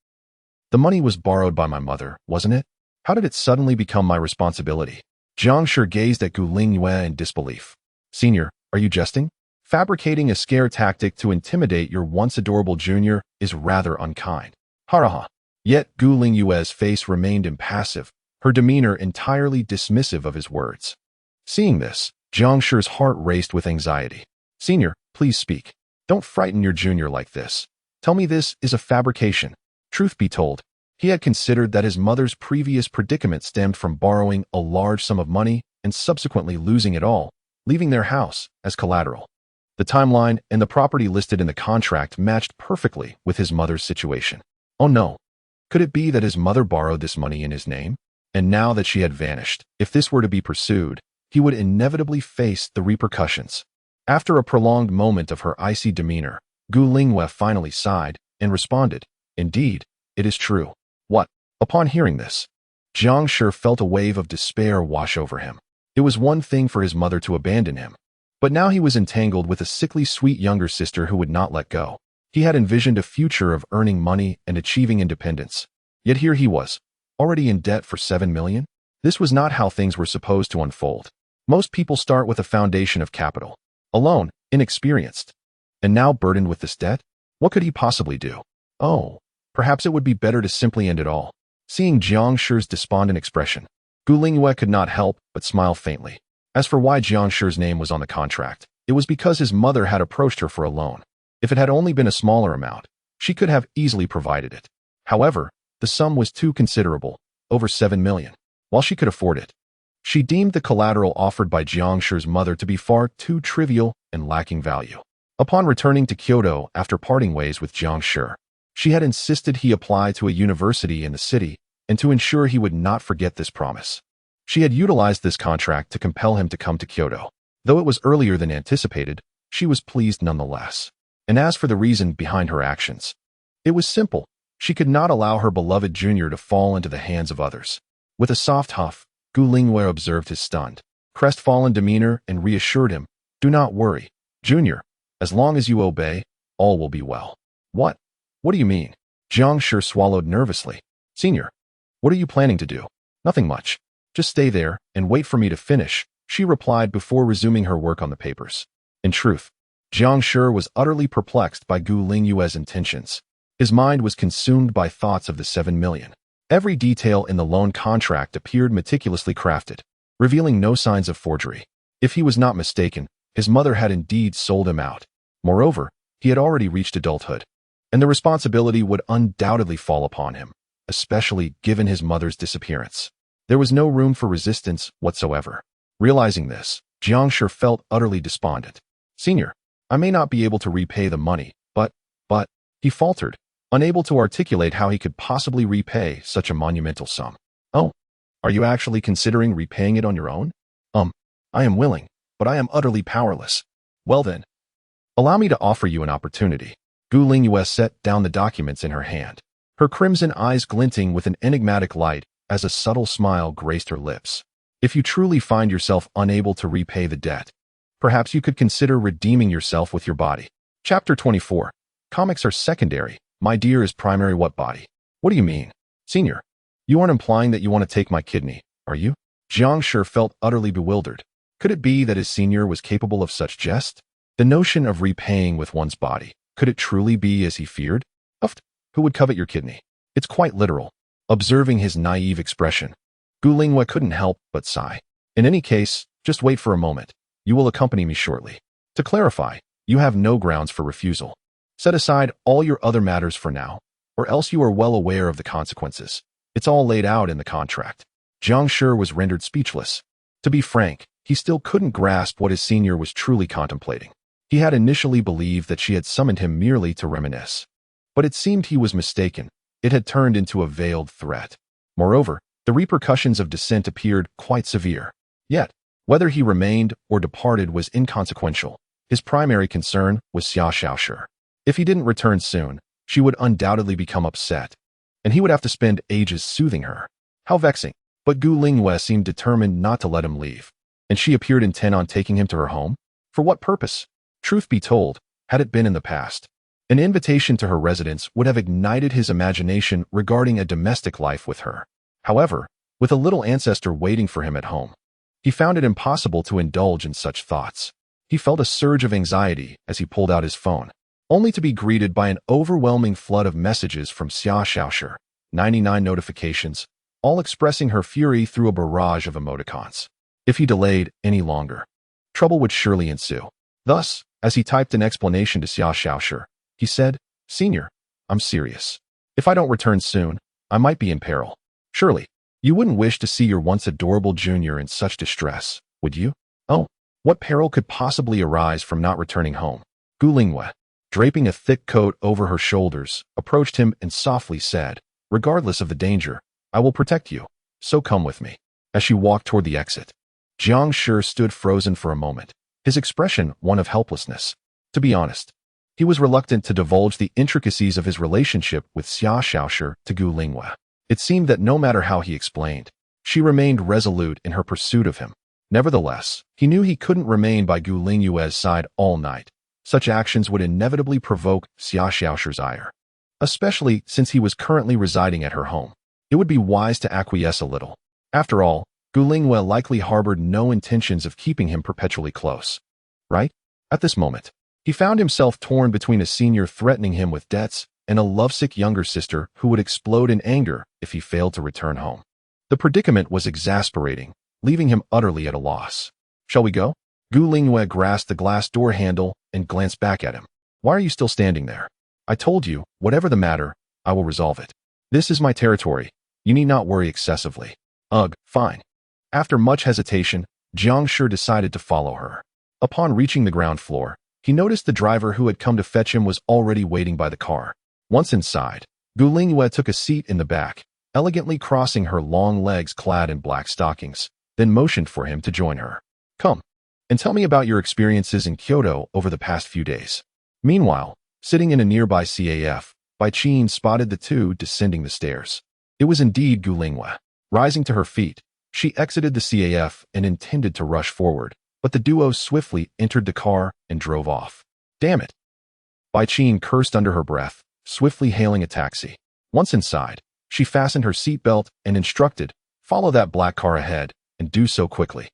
The money was borrowed by my mother, wasn't it? How did it suddenly become my responsibility?" Jiang Shi gazed at Gu Lingyue in disbelief. "Senior, are you jesting? Fabricating a scare tactic to intimidate your once adorable junior is rather unkind." "Ha." Yet Gu Lingyue's face remained impassive, her demeanor entirely dismissive of his words. Seeing this, Jiang Shi's heart raced with anxiety. "Senior, please speak. Don't frighten your junior like this. Tell me this is a fabrication." Truth be told, he had considered that his mother's previous predicament stemmed from borrowing a large sum of money and subsequently losing it all, leaving their house as collateral. The timeline and the property listed in the contract matched perfectly with his mother's situation. Oh no. Could it be that his mother borrowed this money in his name? And now that she had vanished, if this were to be pursued, he would inevitably face the repercussions. After a prolonged moment of her icy demeanor, Gu Lingyue finally sighed and responded, "Indeed, it is true." What? Upon hearing this, Jiang Shi felt a wave of despair wash over him. It was one thing for his mother to abandon him, but now he was entangled with a sickly sweet younger sister who would not let go. He had envisioned a future of earning money and achieving independence. Yet here he was, already in debt for 7 million? This was not how things were supposed to unfold. Most people start with a foundation of capital, alone, inexperienced. And now burdened with this debt? What could he possibly do? Oh, perhaps it would be better to simply end it all. Seeing Jiang Shi's despondent expression, Gu Lingyue could not help but smile faintly. As for why Jiang Shi's name was on the contract, it was because his mother had approached her for a loan. If it had only been a smaller amount, she could have easily provided it. However, the sum was too considerable, over 7 million. While she could afford it, she deemed the collateral offered by Jiang Shi's mother to be far too trivial and lacking value. Upon returning to Kyoto after parting ways with Jiang Shi, she had insisted he apply to a university in the city and to ensure he would not forget this promise. She had utilized this contract to compel him to come to Kyoto. Though it was earlier than anticipated, she was pleased nonetheless. And as for the reason behind her actions, it was simple. She could not allow her beloved junior to fall into the hands of others. With a soft huff, Gu Lingyue observed his stunned, crestfallen demeanor and reassured him, "Do not worry, junior. As long as you obey, all will be well." What? What do you mean? Jiang Shi swallowed nervously. "Senior, what are you planning to do?" "Nothing much. Just stay there and wait for me to finish," she replied before resuming her work on the papers. In truth, Jiang Shi was utterly perplexed by Gu Lingyue's intentions. His mind was consumed by thoughts of the 7 million. Every detail in the loan contract appeared meticulously crafted, revealing no signs of forgery. If he was not mistaken, his mother had indeed sold him out. Moreover, he had already reached adulthood, and the responsibility would undoubtedly fall upon him, especially given his mother's disappearance. There was no room for resistance whatsoever. Realizing this, Jiang Shi felt utterly despondent. "Senior, I may not be able to repay the money, but, he faltered, unable to articulate how he could possibly repay such a monumental sum. "Oh, are you actually considering repaying it on your own?" I am willing, but I am utterly powerless." "Well then, allow me to offer you an opportunity." Gu Lingyue set down the documents in her hand, her crimson eyes glinting with an enigmatic light as a subtle smile graced her lips. "If you truly find yourself unable to repay the debt, perhaps you could consider redeeming yourself with your body." Chapter 24. Comics are secondary. My dear is primary. What body? What do you mean? "Senior, you aren't implying that you want to take my kidney, are you?" Jiang Shi felt utterly bewildered. Could it be that his senior was capable of such jest? The notion of repaying with one's body, could it truly be as he feared? Who would covet your kidney? It's quite literal. Observing his naive expression, Gu Lingyue couldn't help but sigh. "In any case, just wait for a moment. You will accompany me shortly. To clarify, you have no grounds for refusal. Set aside all your other matters for now, or else you are well aware of the consequences. It's all laid out in the contract." Jiang Shi was rendered speechless. To be frank, he still couldn't grasp what his senior was truly contemplating. He had initially believed that she had summoned him merely to reminisce. But it seemed he was mistaken. It had turned into a veiled threat. Moreover, the repercussions of dissent appeared quite severe. Yet, whether he remained or departed was inconsequential. His primary concern was Xia Xiaoshi. If he didn't return soon, she would undoubtedly become upset, and he would have to spend ages soothing her. How vexing. But Gu Lingyue seemed determined not to let him leave, and she appeared intent on taking him to her home. For what purpose? Truth be told, had it been in the past, an invitation to her residence would have ignited his imagination regarding a domestic life with her. However, with a little ancestor waiting for him at home, he found it impossible to indulge in such thoughts. He felt a surge of anxiety as he pulled out his phone, only to be greeted by an overwhelming flood of messages from Xia Xiaoshi, 99 notifications, all expressing her fury through a barrage of emoticons. If he delayed any longer, trouble would surely ensue. Thus, as he typed an explanation to Xia Xiaoshi, he said, "Senior, I'm serious. If I don't return soon, I might be in peril. Surely, you wouldn't wish to see your once adorable junior in such distress, would you?" "Oh, what peril could possibly arise from not returning home?" Gu Lingyue, draping a thick coat over her shoulders, approached him and softly said, "Regardless of the danger, I will protect you, so come with me." As she walked toward the exit, Jiang Shi stood frozen for a moment, his expression one of helplessness. To be honest, he was reluctant to divulge the intricacies of his relationship with Xia Xiaoshi to Gu Lingwe. It seemed that no matter how he explained, she remained resolute in her pursuit of him. Nevertheless, he knew he couldn't remain by Gu Lingwe's side all night. Such actions would inevitably provoke Xia Xiaoshi's ire, especially since he was currently residing at her home. It would be wise to acquiesce a little. After all, Gu Lingwe likely harbored no intentions of keeping him perpetually close. Right? At this moment, he found himself torn between a senior threatening him with debts and a lovesick younger sister who would explode in anger if he failed to return home. The predicament was exasperating, leaving him utterly at a loss. Shall we go? Gu Lingwe grasped the glass door handle and glanced back at him. Why are you still standing there? I told you, whatever the matter, I will resolve it. This is my territory. You need not worry excessively. Ugh, fine. After much hesitation, Jiang Shi decided to follow her. Upon reaching the ground floor, he noticed the driver who had come to fetch him was already waiting by the car. Once inside, Gu Lingwe took a seat in the back, elegantly crossing her long legs clad in black stockings, then motioned for him to join her. Come, and tell me about your experiences in Kyoto over the past few days. Meanwhile, sitting in a nearby CAF, Bai Qin spotted the two descending the stairs. It was indeed Gu Lingwe. Rising to her feet, she exited the CAF and intended to rush forward, but the duo swiftly entered the car and drove off. Damn it! Bai Qin cursed under her breath, swiftly hailing a taxi. Once inside, she fastened her seatbelt and instructed, follow that black car ahead, and do so quickly.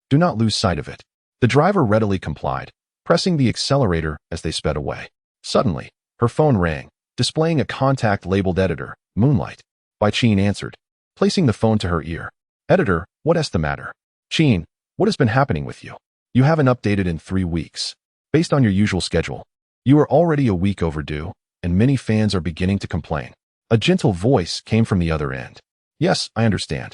Do not lose sight of it. The driver readily complied, pressing the accelerator as they sped away. Suddenly, her phone rang, displaying a contact labeled Editor, Moonlight. Bai Qin answered, placing the phone to her ear. Editor, what's the matter? Qin, what has been happening with you? You haven't updated in 3 weeks. Based on your usual schedule, you are already a week overdue, and many fans are beginning to complain. A gentle voice came from the other end. Yes, I understand.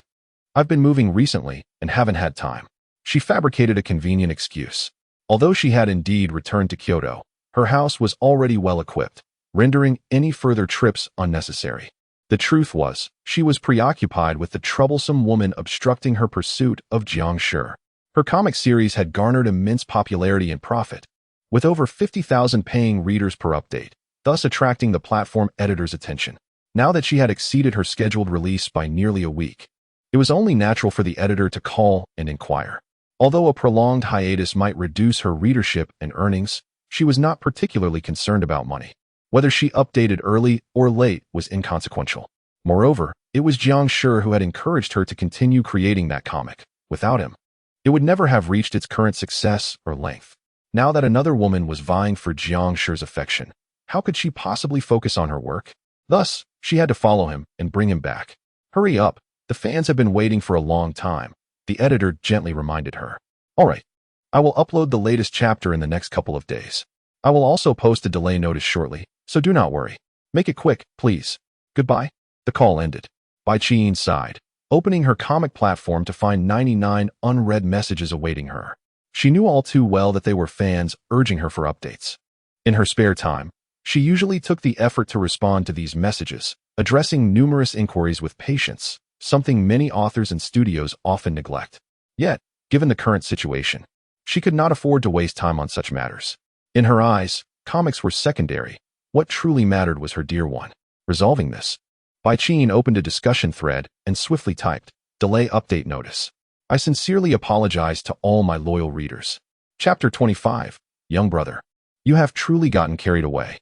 I've been moving recently and haven't had time. She fabricated a convenient excuse. Although she had indeed returned to Kyoto, her house was already well equipped, rendering any further trips unnecessary. The truth was, she was preoccupied with the troublesome woman obstructing her pursuit of Jiang Shi. Her comic series had garnered immense popularity and profit, with over 50,000 paying readers per update, thus attracting the platform editor's attention. Now that she had exceeded her scheduled release by nearly a week, it was only natural for the editor to call and inquire. Although a prolonged hiatus might reduce her readership and earnings, she was not particularly concerned about money. Whether she updated early or late was inconsequential. Moreover, it was Jiang Shi who had encouraged her to continue creating that comic. Without him, it would never have reached its current success or length. Now that another woman was vying for Jiang Shi's affection, how could she possibly focus on her work? Thus, she had to follow him and bring him back. Hurry up, the fans have been waiting for a long time, the editor gently reminded her. All right, I will upload the latest chapter in the next couple of days. I will also post a delay notice shortly, so do not worry. Make it quick, please. Goodbye. The call ended. Bai Qin sighed, opening her comic platform to find 99 unread messages awaiting her. She knew all too well that they were fans urging her for updates. In her spare time, she usually took the effort to respond to these messages, addressing numerous inquiries with patience, something many authors and studios often neglect. Yet, given the current situation, she could not afford to waste time on such matters. In her eyes, comics were secondary. What truly mattered was her dear one. Resolving this, Bai Qin opened a discussion thread and swiftly typed, delay update notice. I sincerely apologize to all my loyal readers. Chapter 25, Young Brother. You have truly gotten carried away.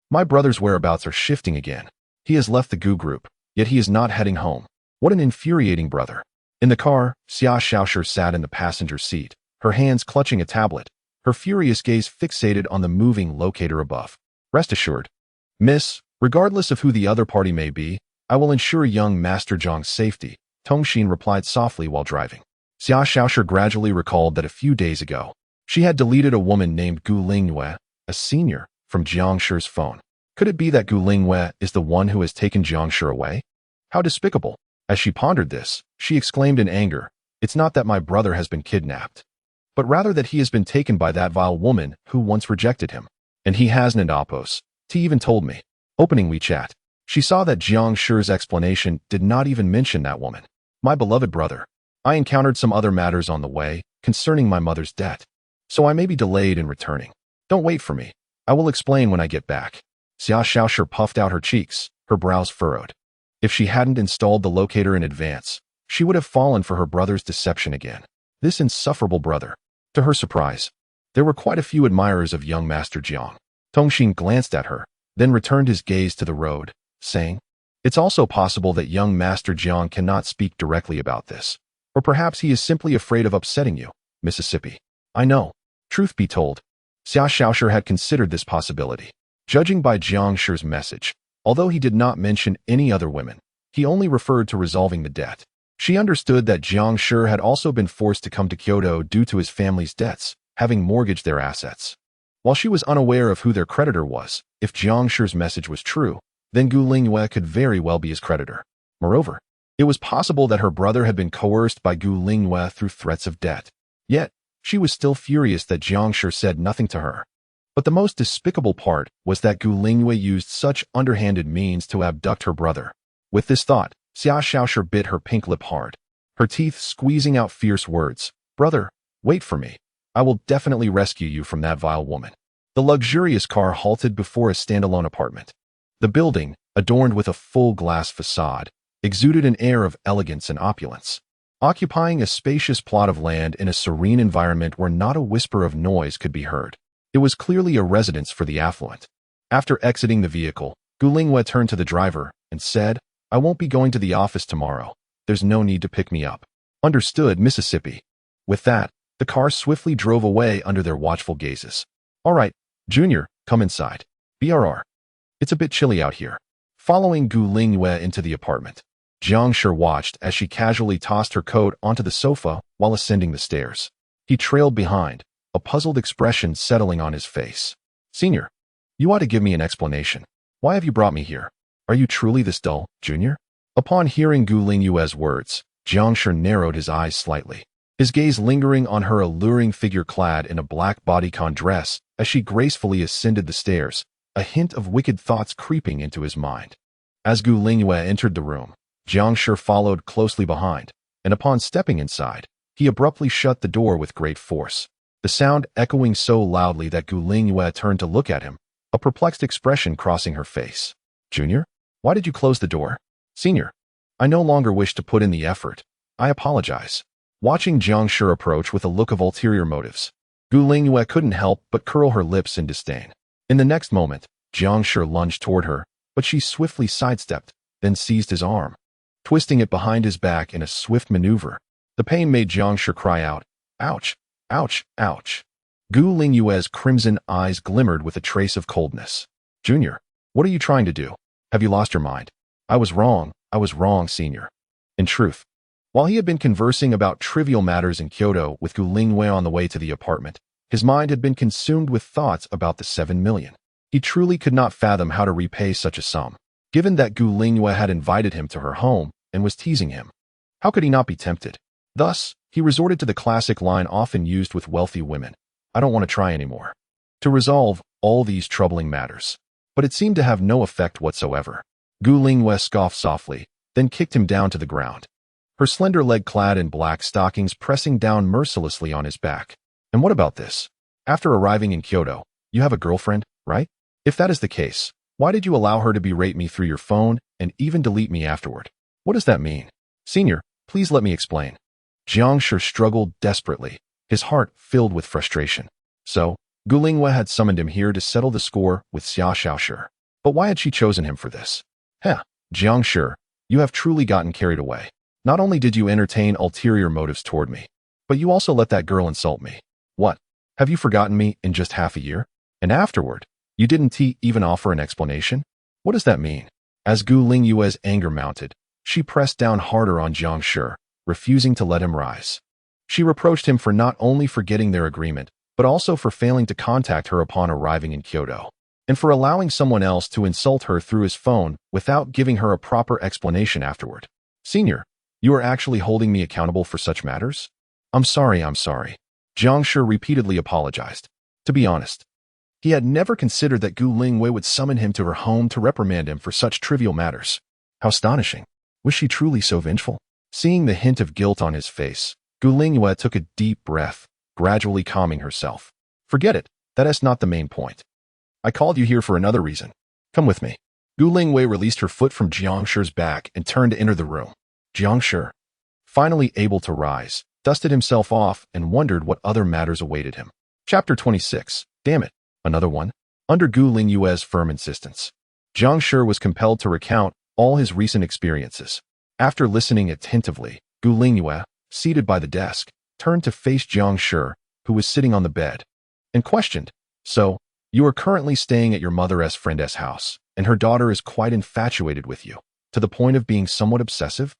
My brother's whereabouts are shifting again. He has left the Gu group, yet he is not heading home. What an infuriating brother. In the car, Xia Xiaoshi sat in the passenger seat, her hands clutching a tablet, her furious gaze fixated on the moving locator above. Rest assured, Miss, regardless of who the other party may be, I will ensure young Master Zhang's safety, Tongxin replied softly while driving. Xia Xiaoshi gradually recalled that a few days ago, she had deleted a woman named Gu Lingwe, a senior, from Jiang Shi's phone. Could it be that Gu Lingwe is the one who has taken Jiang Shi away? How despicable. As she pondered this, she exclaimed in anger, it's not that my brother has been kidnapped, but rather that he has been taken by that vile woman who once rejected him. And he hasn't Oppos. T even told me. Opening WeChat, she saw that Jiang Shi's explanation did not even mention that woman. My beloved brother. I encountered some other matters on the way, concerning my mother's debt. so I may be delayed in returning. Don't wait for me. I will explain when I get back. Xia Xiaoshi puffed out her cheeks, her brows furrowed. If she hadn't installed the locator in advance, she would have fallen for her brother's deception again. This insufferable brother. To her surprise, there were quite a few admirers of young Master Jiang. Tongxin glanced at her, then returned his gaze to the road, saying, "It's also possible that young Master Jiang cannot speak directly about this. Or perhaps he is simply afraid of upsetting you, Mississippi." I know. Truth be told, Xia Xiaoshi had considered this possibility. Judging by Jiang Shi's message, although he did not mention any other women, he only referred to resolving the debt. She understood that Jiang Shi had also been forced to come to Kyoto due to his family's debts, having mortgaged their assets. While she was unaware of who their creditor was, if Jiang Shi's message was true, then Gu Lingyue could very well be his creditor. Moreover, it was possible that her brother had been coerced by Gu Lingyue through threats of debt. Yet, she was still furious that Jiang Shi said nothing to her. But the most despicable part was that Gu Lingyue used such underhanded means to abduct her brother. With this thought, Xia Xiaoshi bit her pink lip hard, her teeth squeezing out fierce words. "Brother, wait for me. I will definitely rescue you from that vile woman." The luxurious car halted before a standalone apartment. The building, adorned with a full glass facade, exuded an air of elegance and opulence. Occupying a spacious plot of land in a serene environment where not a whisper of noise could be heard, it was clearly a residence for the affluent. After exiting the vehicle, Gu Lingyue turned to the driver and said, "I won't be going to the office tomorrow. There's no need to pick me up." Understood, Mississippi. With that, the car swiftly drove away under their watchful gazes. "All right, Junior, come inside. BRR. It's a bit chilly out here." Following Gu Lingyue into the apartment, Jiang Shi watched as she casually tossed her coat onto the sofa while ascending the stairs. He trailed behind, a puzzled expression settling on his face. "Senior, you ought to give me an explanation. Why have you brought me here? Are you truly this dull, Junior?" Upon hearing Gu Lingyue's words, Jiang Shi narrowed his eyes slightly, his gaze lingering on her alluring figure clad in a black bodycon dress as she gracefully ascended the stairs, a hint of wicked thoughts creeping into his mind. As Gu Lingyue entered the room, Jiang Shi followed closely behind, and upon stepping inside, he abruptly shut the door with great force, the sound echoing so loudly that Gu Lingyue turned to look at him, a perplexed expression crossing her face. "Junior, why did you close the door?" "Senior, I no longer wish to put in the effort. I apologize." Watching Jiang Shi approach with a look of ulterior motives, Gu Lingyue couldn't help but curl her lips in disdain. In the next moment, Jiang Shi lunged toward her, but she swiftly sidestepped, then seized his arm, twisting it behind his back in a swift maneuver. The pain made Jiang Shi cry out, "Ouch! Ouch! Ouch!" Gu Lingyue's crimson eyes glimmered with a trace of coldness. "Junior, what are you trying to do? Have you lost your mind?" I was wrong, Senior." In truth, while he had been conversing about trivial matters in Kyoto with Gu Lingyue on the way to the apartment, his mind had been consumed with thoughts about the 7 million. He truly could not fathom how to repay such a sum, given that Gu Lingyue had invited him to her home and was teasing him. How could he not be tempted? Thus, he resorted to the classic line often used with wealthy women, "I don't want to try anymore," to resolve all these troubling matters. But it seemed to have no effect whatsoever. Gu Lingyue scoffed softly, then kicked him down to the ground, her slender leg clad in black stockings pressing down mercilessly on his back. "And what about this? After arriving in Kyoto, you have a girlfriend, right? If that is the case, why did you allow her to berate me through your phone and even delete me afterward? What does that mean? Senior, please let me explain." Jiang Shi struggled desperately, his heart filled with frustration. So, Gu Lingyue had summoned him here to settle the score with Xia Xiaoshi. But why had she chosen him for this? Jiang Shi, you have truly gotten carried away. Not only did you entertain ulterior motives toward me, but you also let that girl insult me. What? Have you forgotten me in just half a year? And afterward, you didn't even offer an explanation? What does that mean? As Gu Lingyue's anger mounted, she pressed down harder on Jiang Shi, refusing to let him rise. She reproached him for not only forgetting their agreement, but also for failing to contact her upon arriving in Kyoto, and for allowing someone else to insult her through his phone without giving her a proper explanation afterward. "Senior, you are actually holding me accountable for such matters?" I'm sorry. Jiang Shi repeatedly apologized. To be honest, he had never considered that Gu Lingyue would summon him to her home to reprimand him for such trivial matters. How astonishing. Was she truly so vengeful? Seeing the hint of guilt on his face, Gu Lingyue took a deep breath, gradually calming herself. Forget it, that is not the main point. I called you here for another reason. Come with me. Gu Lingwei released her foot from Jiang Shi's back and turned to enter the room. Jiang Shi, finally able to rise, dusted himself off and wondered what other matters awaited him. Chapter 26. Damn it, another one? Under Gu Lingwei's firm insistence, Jiang Shi was compelled to recount all his recent experiences. After listening attentively, Gu Lingwei, seated by the desk, turned to face Jiang Shi, who was sitting on the bed, and questioned, "So, you are currently staying at your mother's friend's house, and her daughter is quite infatuated with you, to the point of being somewhat obsessive?"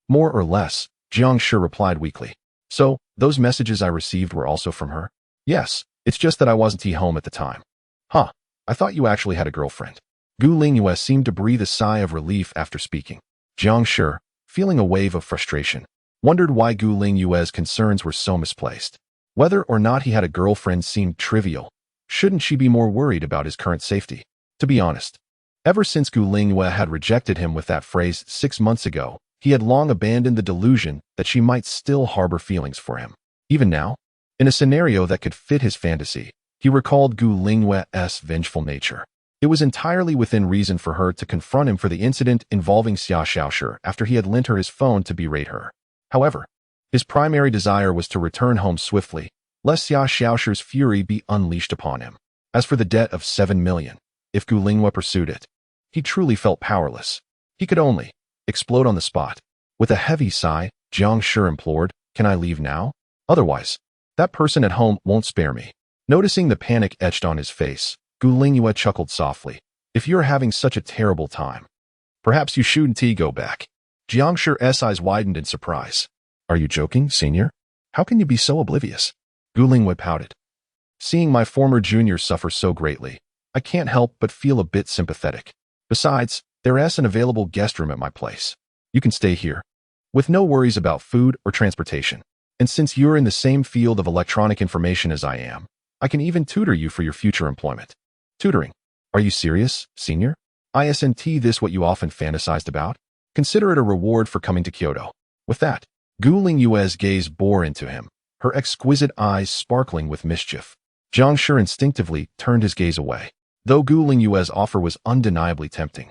More or less, Jiang Shi replied weakly. "So, those messages I received were also from her?" "Yes, it's just that I wasn't home at the time." "Huh, I thought you actually had a girlfriend." Gu Lingwei seemed to breathe a sigh of relief after speaking. Jiang Shi, feeling a wave of frustration, wondered why Gu Lingwei's concerns were so misplaced. Whether or not he had a girlfriend seemed trivial. Shouldn't she be more worried about his current safety? To be honest, ever since Gu Lingwei had rejected him with that phrase 6 months ago, he had long abandoned the delusion that she might still harbor feelings for him. Even now, in a scenario that could fit his fantasy, he recalled Gu Lingwei's vengeful nature. It was entirely within reason for her to confront him for the incident involving Xia Xiaoshi after he had lent her his phone to berate her. However, his primary desire was to return home swiftly, lest Xia Xiaoshi's fury be unleashed upon him. As for the debt of 7 million, if Gu Lingwei pursued it, he truly felt powerless. He could only explode on the spot. With a heavy sigh, Jiang Shi implored, "Can I leave now? Otherwise, that person at home won't spare me." Noticing the panic etched on his face, Gu Lingwei chuckled softly. "If you're having such a terrible time, perhaps you shouldn't go back." Jiang Shi's eyes widened in surprise. "Are you joking, senior? How can you be so oblivious?" Gu Lingwei pouted. "Seeing my former junior suffer so greatly, I can't help but feel a bit sympathetic. Besides, there is an available guest room at my place. You can stay here, with no worries about food or transportation. And since you're in the same field of electronic information as I am, I can even tutor you for your future employment." "Tutoring? Are you serious, senior? Isn't this what you often fantasized about? Consider it a reward for coming to Kyoto." With that, Gu Lingwei's gaze bore into him, her exquisite eyes sparkling with mischief. Jiang Shi instinctively turned his gaze away, though Gu Lingwei's offer was undeniably tempting.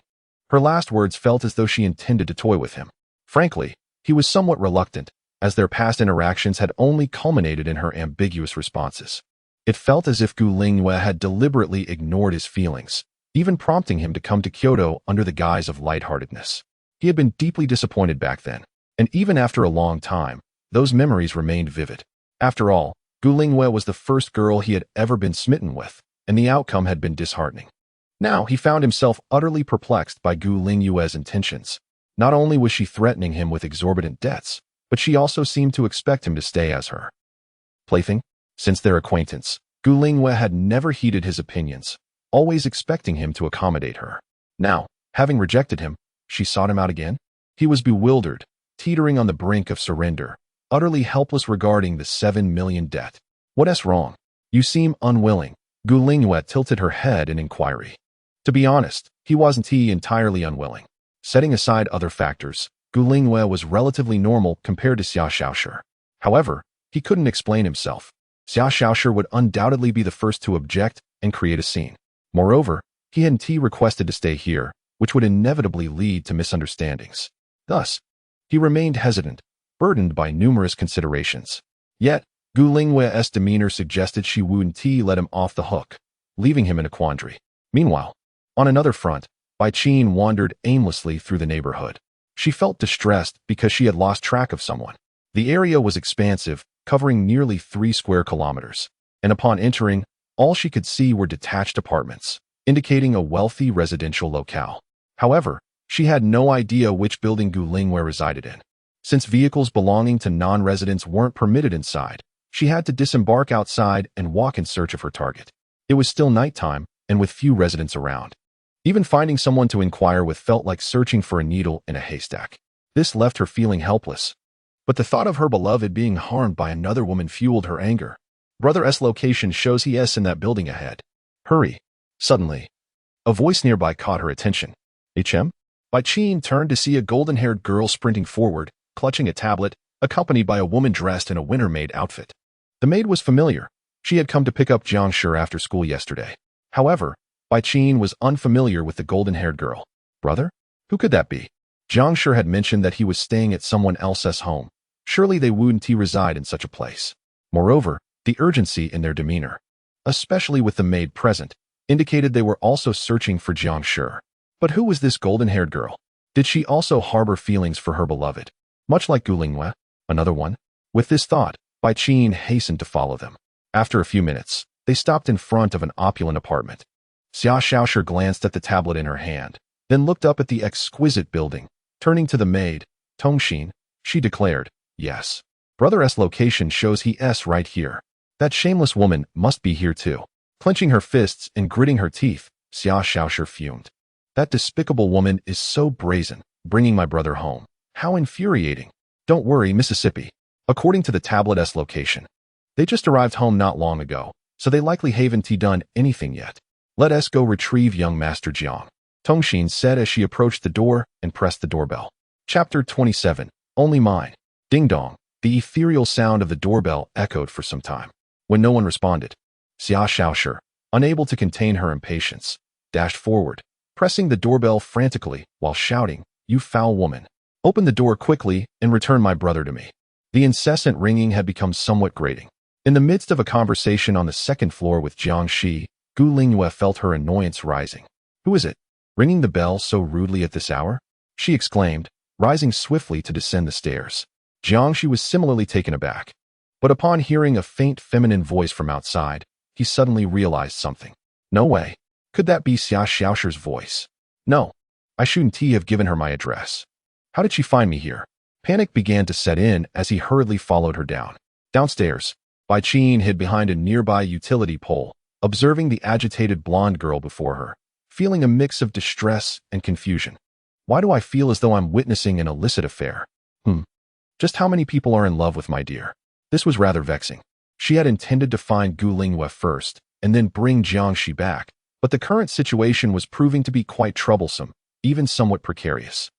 Her last words felt as though she intended to toy with him. Frankly, he was somewhat reluctant, as their past interactions had only culminated in her ambiguous responses. It felt as if Gu Lingwei had deliberately ignored his feelings, even prompting him to come to Kyoto under the guise of lightheartedness. He had been deeply disappointed back then, and even after a long time, those memories remained vivid. After all, Gu Lingwei was the first girl he had ever been smitten with, and the outcome had been disheartening. Now he found himself utterly perplexed by Gu Lingwei's intentions. Not only was she threatening him with exorbitant debts, but she also seemed to expect him to stay as her plaything. Since their acquaintance, Gu Lingwei had never heeded his opinions, always expecting him to accommodate her. Now, having rejected him, she sought him out again? He was bewildered, teetering on the brink of surrender, utterly helpless regarding the 7 million debt. "What's wrong? You seem unwilling." Gu Lingwei tilted her head in inquiry. To be honest, he wasn't entirely unwilling. Setting aside other factors, Gu Lingwei was relatively normal compared to Xia Xiaoshi. However, he couldn't explain himself. Xia Xiaoshi would undoubtedly be the first to object and create a scene. Moreover, he hadn't requested to stay here, which would inevitably lead to misunderstandings. Thus, he remained hesitant, burdened by numerous considerations. Yet, Gu Lingwei's demeanor suggested she wouldn't let him off the hook, leaving him in a quandary. Meanwhile, on another front, Bai Qin wandered aimlessly through the neighborhood. She felt distressed because she had lost track of someone. The area was expansive, covering nearly 3 square kilometers, and upon entering, all she could see were detached apartments, indicating a wealthy residential locale. However, she had no idea which building Gu Lingwei resided in. Since vehicles belonging to non-residents weren't permitted inside, she had to disembark outside and walk in search of her target. It was still nighttime, and with few residents around. Even finding someone to inquire with felt like searching for a needle in a haystack. This left her feeling helpless. But the thought of her beloved being harmed by another woman fueled her anger. Brother's location shows he is in that building ahead. Hurry. Suddenly, a voice nearby caught her attention. "HM?" Bai Qin turned to see a golden-haired girl sprinting forward, clutching a tablet, accompanied by a woman dressed in a winter-maid outfit. The maid was familiar. She had come to pick up Jiang Shi after school yesterday. However, Bai Qin was unfamiliar with the golden-haired girl. Brother? Who could that be? Jiang Shi had mentioned that he was staying at someone else's home. Surely they wouldn't reside in such a place. Moreover, the urgency in their demeanor, especially with the maid present, indicated they were also searching for Jiang Shi. But who was this golden-haired girl? Did she also harbor feelings for her beloved? Much like Gu Lingyue, another one? With this thought, Bai Qin hastened to follow them. After a few minutes, they stopped in front of an opulent apartment. Xia Xiaoshi glanced at the tablet in her hand, then looked up at the exquisite building. Turning to the maid, Tongxin, she declared, yes. Brother's location shows he's right here. That shameless woman must be here too. Clenching her fists and gritting her teeth, Xia Xiaoshi fumed. That despicable woman is so brazen, bringing my brother home. How infuriating. Don't worry, Mississippi. According to the tablet's location, they just arrived home not long ago, so they likely haven't done anything yet. Let us go retrieve young Master Jiang, Tongxin said as she approached the door and pressed the doorbell. Chapter 27. Only mine. Ding dong. The ethereal sound of the doorbell echoed for some time. When no one responded, Xia Xiaoshi, unable to contain her impatience, dashed forward, pressing the doorbell frantically while shouting, "You foul woman! Open the door quickly and return my brother to me." The incessant ringing had become somewhat grating. In the midst of a conversation on the second floor with Jiang Shi, Gu Lingyue felt her annoyance rising. Who is it, ringing the bell so rudely at this hour? She exclaimed, rising swiftly to descend the stairs. Jiang Shi was similarly taken aback. But upon hearing a faint feminine voice from outside, he suddenly realized something. No way. Could that be Xia Xiaoshi's voice? No. I shouldn't have given her my address. How did she find me here? Panic began to set in as he hurriedly followed her down. Downstairs, Bai Qin hid behind a nearby utility pole, observing the agitated blonde girl before her, feeling a mix of distress and confusion. Why do I feel as though I'm witnessing an illicit affair? Just how many people are in love with my dear? This was rather vexing. She had intended to find Gu Lingyue first, and then bring Jiang Shi back, but the current situation was proving to be quite troublesome, even somewhat precarious.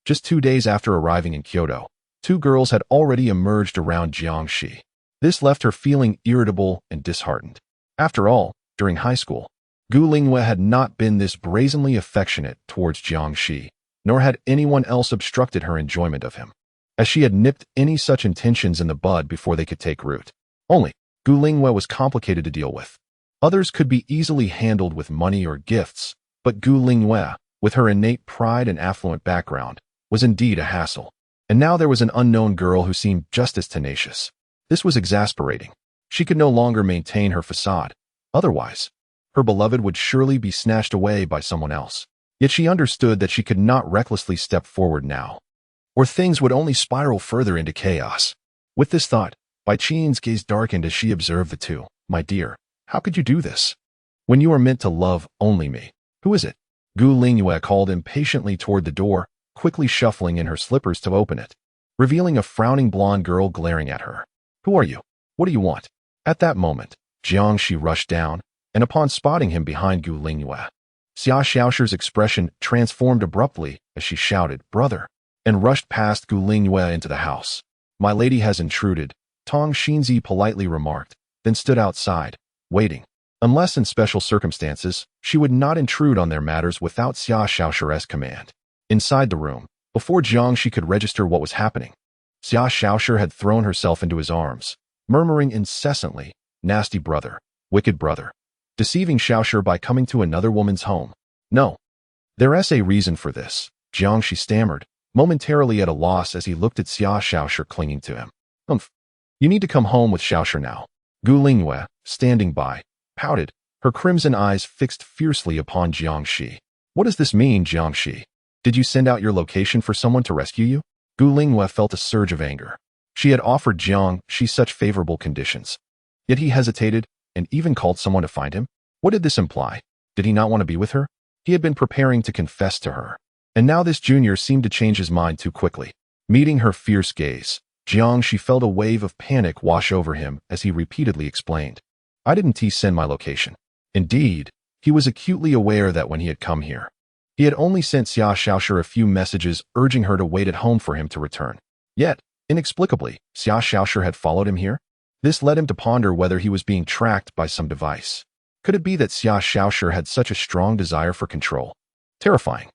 Just 2 days after arriving in Kyoto, 2 girls had already emerged around Jiang Shi. This left her feeling irritable and disheartened. After all, during high school, Gu Lingyue had not been this brazenly affectionate towards Jiang Shi, nor had anyone else obstructed her enjoyment of him, as she had nipped any such intentions in the bud before they could take root. Only, Gu Lingyue was complicated to deal with. Others could be easily handled with money or gifts, but Gu Lingyue, with her innate pride and affluent background, was indeed a hassle. And now there was an unknown girl who seemed just as tenacious. This was exasperating. She could no longer maintain her facade. Otherwise, her beloved would surely be snatched away by someone else. Yet she understood that she could not recklessly step forward now, or things would only spiral further into chaos. With this thought, Bai Qin's gaze darkened as she observed the two. My dear, how could you do this? When you are meant to love only me. Who is it? Gu Lingyue called impatiently toward the door, quickly shuffling in her slippers to open it, revealing a frowning blonde girl glaring at her. Who are you? What do you want? At that moment, Jiang Shi rushed down, and upon spotting him behind Gu Lingyue, Xia Xiaoshi's expression transformed abruptly as she shouted, "Brother," and rushed past Gu Lingyue into the house. My lady has intruded, Tong Xinzi politely remarked, then stood outside, waiting. Unless in special circumstances, she would not intrude on their matters without Xia Xiaoshi's command. Inside the room, before Jiang Shi could register what was happening, Xia Xiaoshi had thrown herself into his arms, murmuring incessantly, "Nasty brother, wicked brother, deceiving Xiaoshi by coming to another woman's home. No, there's a reason for this," Jiang Shi stammered, momentarily at a loss as he looked at Xia Xiaoshi clinging to him. You need to come home with Xiaoshi now." Gu Lingyue, standing by, pouted, her crimson eyes fixed fiercely upon Jiang Shi. "What does this mean, Jiang Shi? Did you send out your location for someone to rescue you?" Gu Lingyue felt a surge of anger. She had offered Jiang Shi such favorable conditions. Yet he hesitated and even called someone to find him. What did this imply? Did he not want to be with her? He had been preparing to confess to her. And now this junior seemed to change his mind too quickly. Meeting her fierce gaze, Jiang Shi felt a wave of panic wash over him as he repeatedly explained, "I didn't send my location." Indeed, he was acutely aware that when he had come here, he had only sent Xia Xiaoshi a few messages urging her to wait at home for him to return. Yet, inexplicably, Xia Xiaoshi had followed him here. This led him to ponder whether he was being tracked by some device. Could it be that Xia Xiaoshi had such a strong desire for control? Terrifying.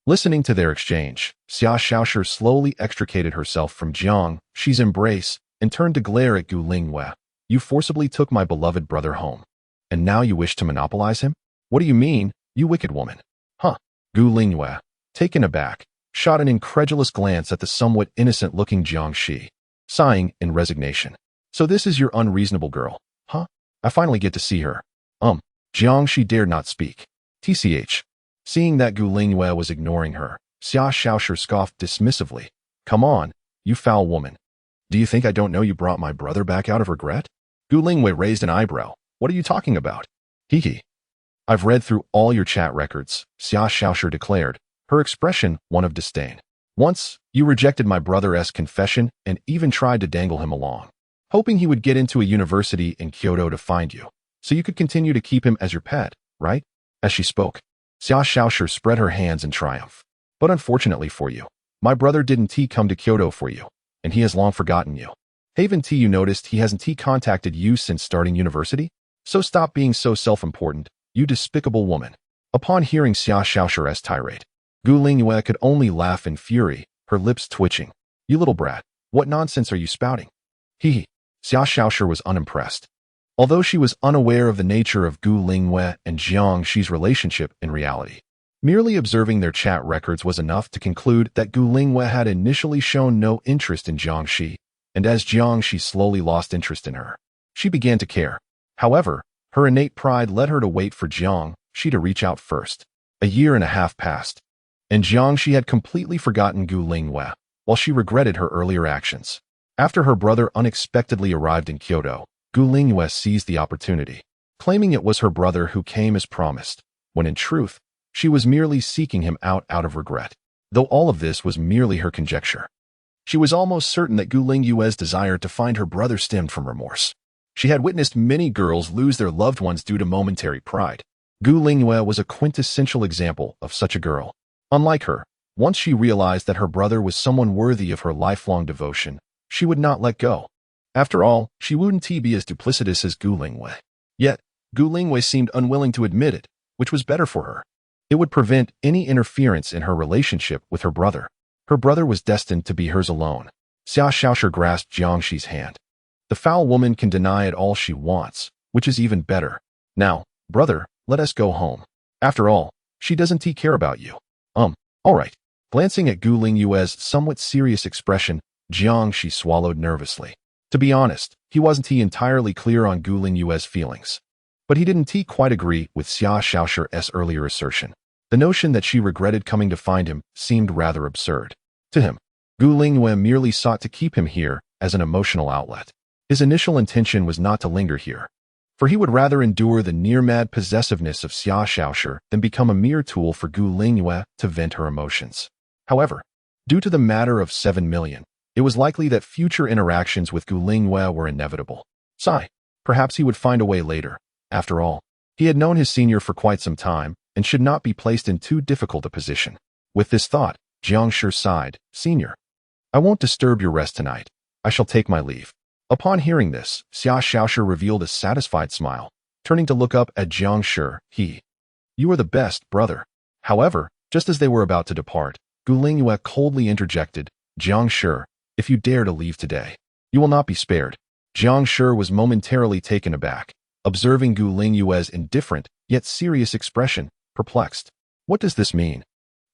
Listening to their exchange, Xia Xiaoshi slowly extricated herself from Jiang Shi's embrace and turned to glare at Gu Lingwei. You forcibly took my beloved brother home. And now you wish to monopolize him? What do you mean, you wicked woman? Huh? Gu Lingwei, taken aback, shot an incredulous glance at the somewhat innocent-looking Jiang Shi, sighing in resignation. So this is your unreasonable girl, huh? I finally get to see her. Jiang Shi dared not speak. TCH. Seeing that Gu Lingwei was ignoring her, Xia Xiaoshi scoffed dismissively. Come on, you foul woman. Do you think I don't know you brought my brother back out of regret? Gu Lingwei raised an eyebrow. What are you talking about? Hee. I've read through all your chat records, Xia Xiaoshi declared, her expression one of disdain. Once, you rejected my brother's confession and even tried to dangle him along, hoping he would get into a university in Kyoto to find you, so you could continue to keep him as your pet, right? As she spoke, Xia Xiaoshi spread her hands in triumph. But unfortunately for you, my brother didn't come to Kyoto for you, and he has long forgotten you. Haven't you noticed he hasn't contacted you since starting university? So stop being so self-important, you despicable woman. Upon hearing Xia Xiaoshi's tirade, Gu Lingwei could only laugh in fury, her lips twitching. You little brat, what nonsense are you spouting? Xia Xiaoshi was unimpressed. Although she was unaware of the nature of Gu Lingwei and Jiang Shi's relationship in reality, merely observing their chat records was enough to conclude that Gu Lingwei had initially shown no interest in Jiang Shi, and as Jiang Shi slowly lost interest in her, she began to care. However, her innate pride led her to wait for Jiang Shi to reach out first. A year and a half passed, and Jiang Shi had completely forgotten Gu Lingwei, while she regretted her earlier actions. After her brother unexpectedly arrived in Kyoto, Gu Lingwei seized the opportunity, claiming it was her brother who came as promised, when in truth, she was merely seeking him out of regret. Though all of this was merely her conjecture, she was almost certain that Gu Lingwei's desire to find her brother stemmed from remorse. She had witnessed many girls lose their loved ones due to momentary pride. Gu Lingwei was a quintessential example of such a girl. Unlike her, once she realized that her brother was someone worthy of her lifelong devotion, she would not let go. After all, she wouldn't be as duplicitous as Gu Lingwei. Yet, Gu Lingwei seemed unwilling to admit it, which was better for her. It would prevent any interference in her relationship with her brother. Her brother was destined to be hers alone. Xia Xiaoshi grasped Jiang Shi's hand. The foul woman can deny it all she wants, which is even better. Now, brother, let us go home. After all, she doesn't care about you. All right. Glancing at Gu Lingwei's somewhat serious expression, Jiang Shi swallowed nervously. To be honest, he wasn't entirely clear on Gu Lingwei's feelings. But he didn't quite agree with Xia Xiaoshi's earlier assertion. The notion that she regretted coming to find him seemed rather absurd. To him, Gu Lingwei merely sought to keep him here as an emotional outlet. His initial intention was not to linger here, for he would rather endure the near-mad possessiveness of Xia Xiaoshi than become a mere tool for Gu Lingwei to vent her emotions. However, due to the matter of 7 million, it was likely that future interactions with Gu Lingwei were inevitable. Perhaps he would find a way later. After all, he had known his senior for quite some time and should not be placed in too difficult a position. With this thought, Jiang Shi sighed. Senior, I won't disturb your rest tonight. I shall take my leave. Upon hearing this, Xia Xiaoshi revealed a satisfied smile, turning to look up at Jiang Shi. You are the best, brother. However, just as they were about to depart, Gu Lingwei coldly interjected, Jiang Shi, if you dare to leave today, you will not be spared. Jiang Shi was momentarily taken aback, observing Gu Lingwei's indifferent, yet serious expression, perplexed. What does this mean?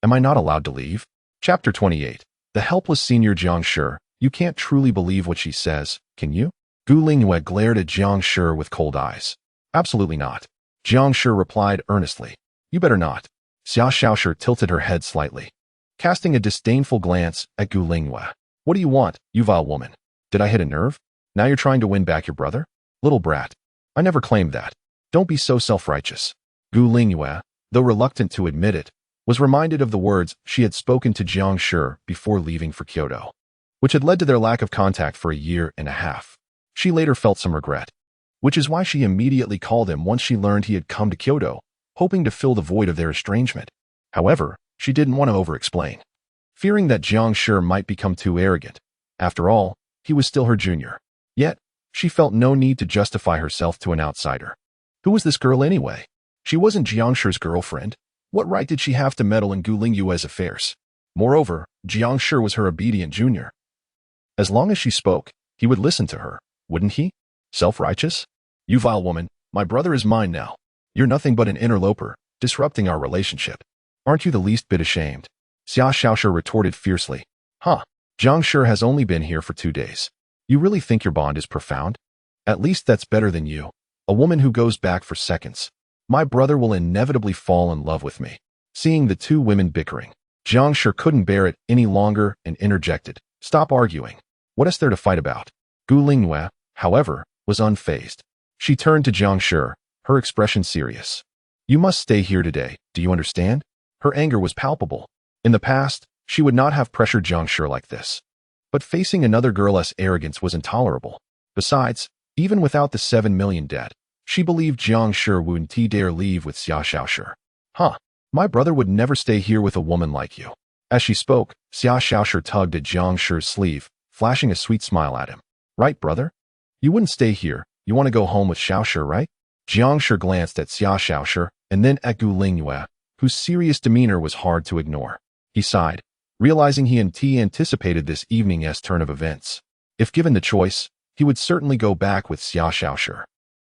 Am I not allowed to leave? Chapter 28. The helpless senior Jiang Shi. You can't truly believe what she says, can you? Gu Lingwei glared at Jiang Shi with cold eyes. Absolutely not. Jiang Shi replied earnestly. You better not. Xia Xiaoshi tilted her head slightly, casting a disdainful glance at Gu Lingwei. What do you want, you vile woman? Did I hit a nerve? Now you're trying to win back your brother? Little brat. I never claimed that. Don't be so self-righteous. Gu Lingwei, though reluctant to admit it, was reminded of the words she had spoken to Jiang Shi before leaving for Kyoto, which had led to their lack of contact for a year and a half. She later felt some regret, which is why she immediately called him once she learned he had come to Kyoto, hoping to fill the void of their estrangement. However, she didn't want to over-explain, fearing that Jiang Shi might become too arrogant. After all, he was still her junior. Yet, She felt no need to justify herself to an outsider. Who was this girl anyway? She wasn't Jiang Shi's girlfriend. What right did she have to meddle in Gu Lingyue's affairs? Moreover, Jiang Shi was her obedient junior. As long as she spoke, he would listen to her, wouldn't he? Self-righteous? You vile woman, my brother is mine now. You're nothing but an interloper, disrupting our relationship. Aren't you the least bit ashamed? Xia Xiaoshi retorted fiercely. Huh, Jiang Shi has only been here for 2 days. You really think your bond is profound? At least that's better than you, a woman who goes back for seconds. My brother will inevitably fall in love with me. Seeing the two women bickering, Jiang Shi couldn't bear it any longer and interjected. Stop arguing. What is there to fight about? Gu Lingyue, however, was unfazed. She turned to Jiang Shi, her expression serious. You must stay here today, do you understand? Her anger was palpable. In the past, she would not have pressured Jiang Shi like this. But facing another girl's arrogance was intolerable. Besides, even without the 7 million debt, she believed Jiang Shi wouldn't dare leave with Xia Xiaoshi. Huh, my brother would never stay here with a woman like you. As she spoke, Xia Xiaoshi tugged at Jiang Shi's sleeve, flashing a sweet smile at him. Right, brother? You wouldn't stay here, you want to go home with Xiaoshi, right? Jiang Shi glanced at Xia Xiaoshi and then at Gu Lingyue, whose serious demeanor was hard to ignore. He sighed, realizing he anticipated this evening's turn of events. If given the choice, he would certainly go back with Xia Xiaoshi.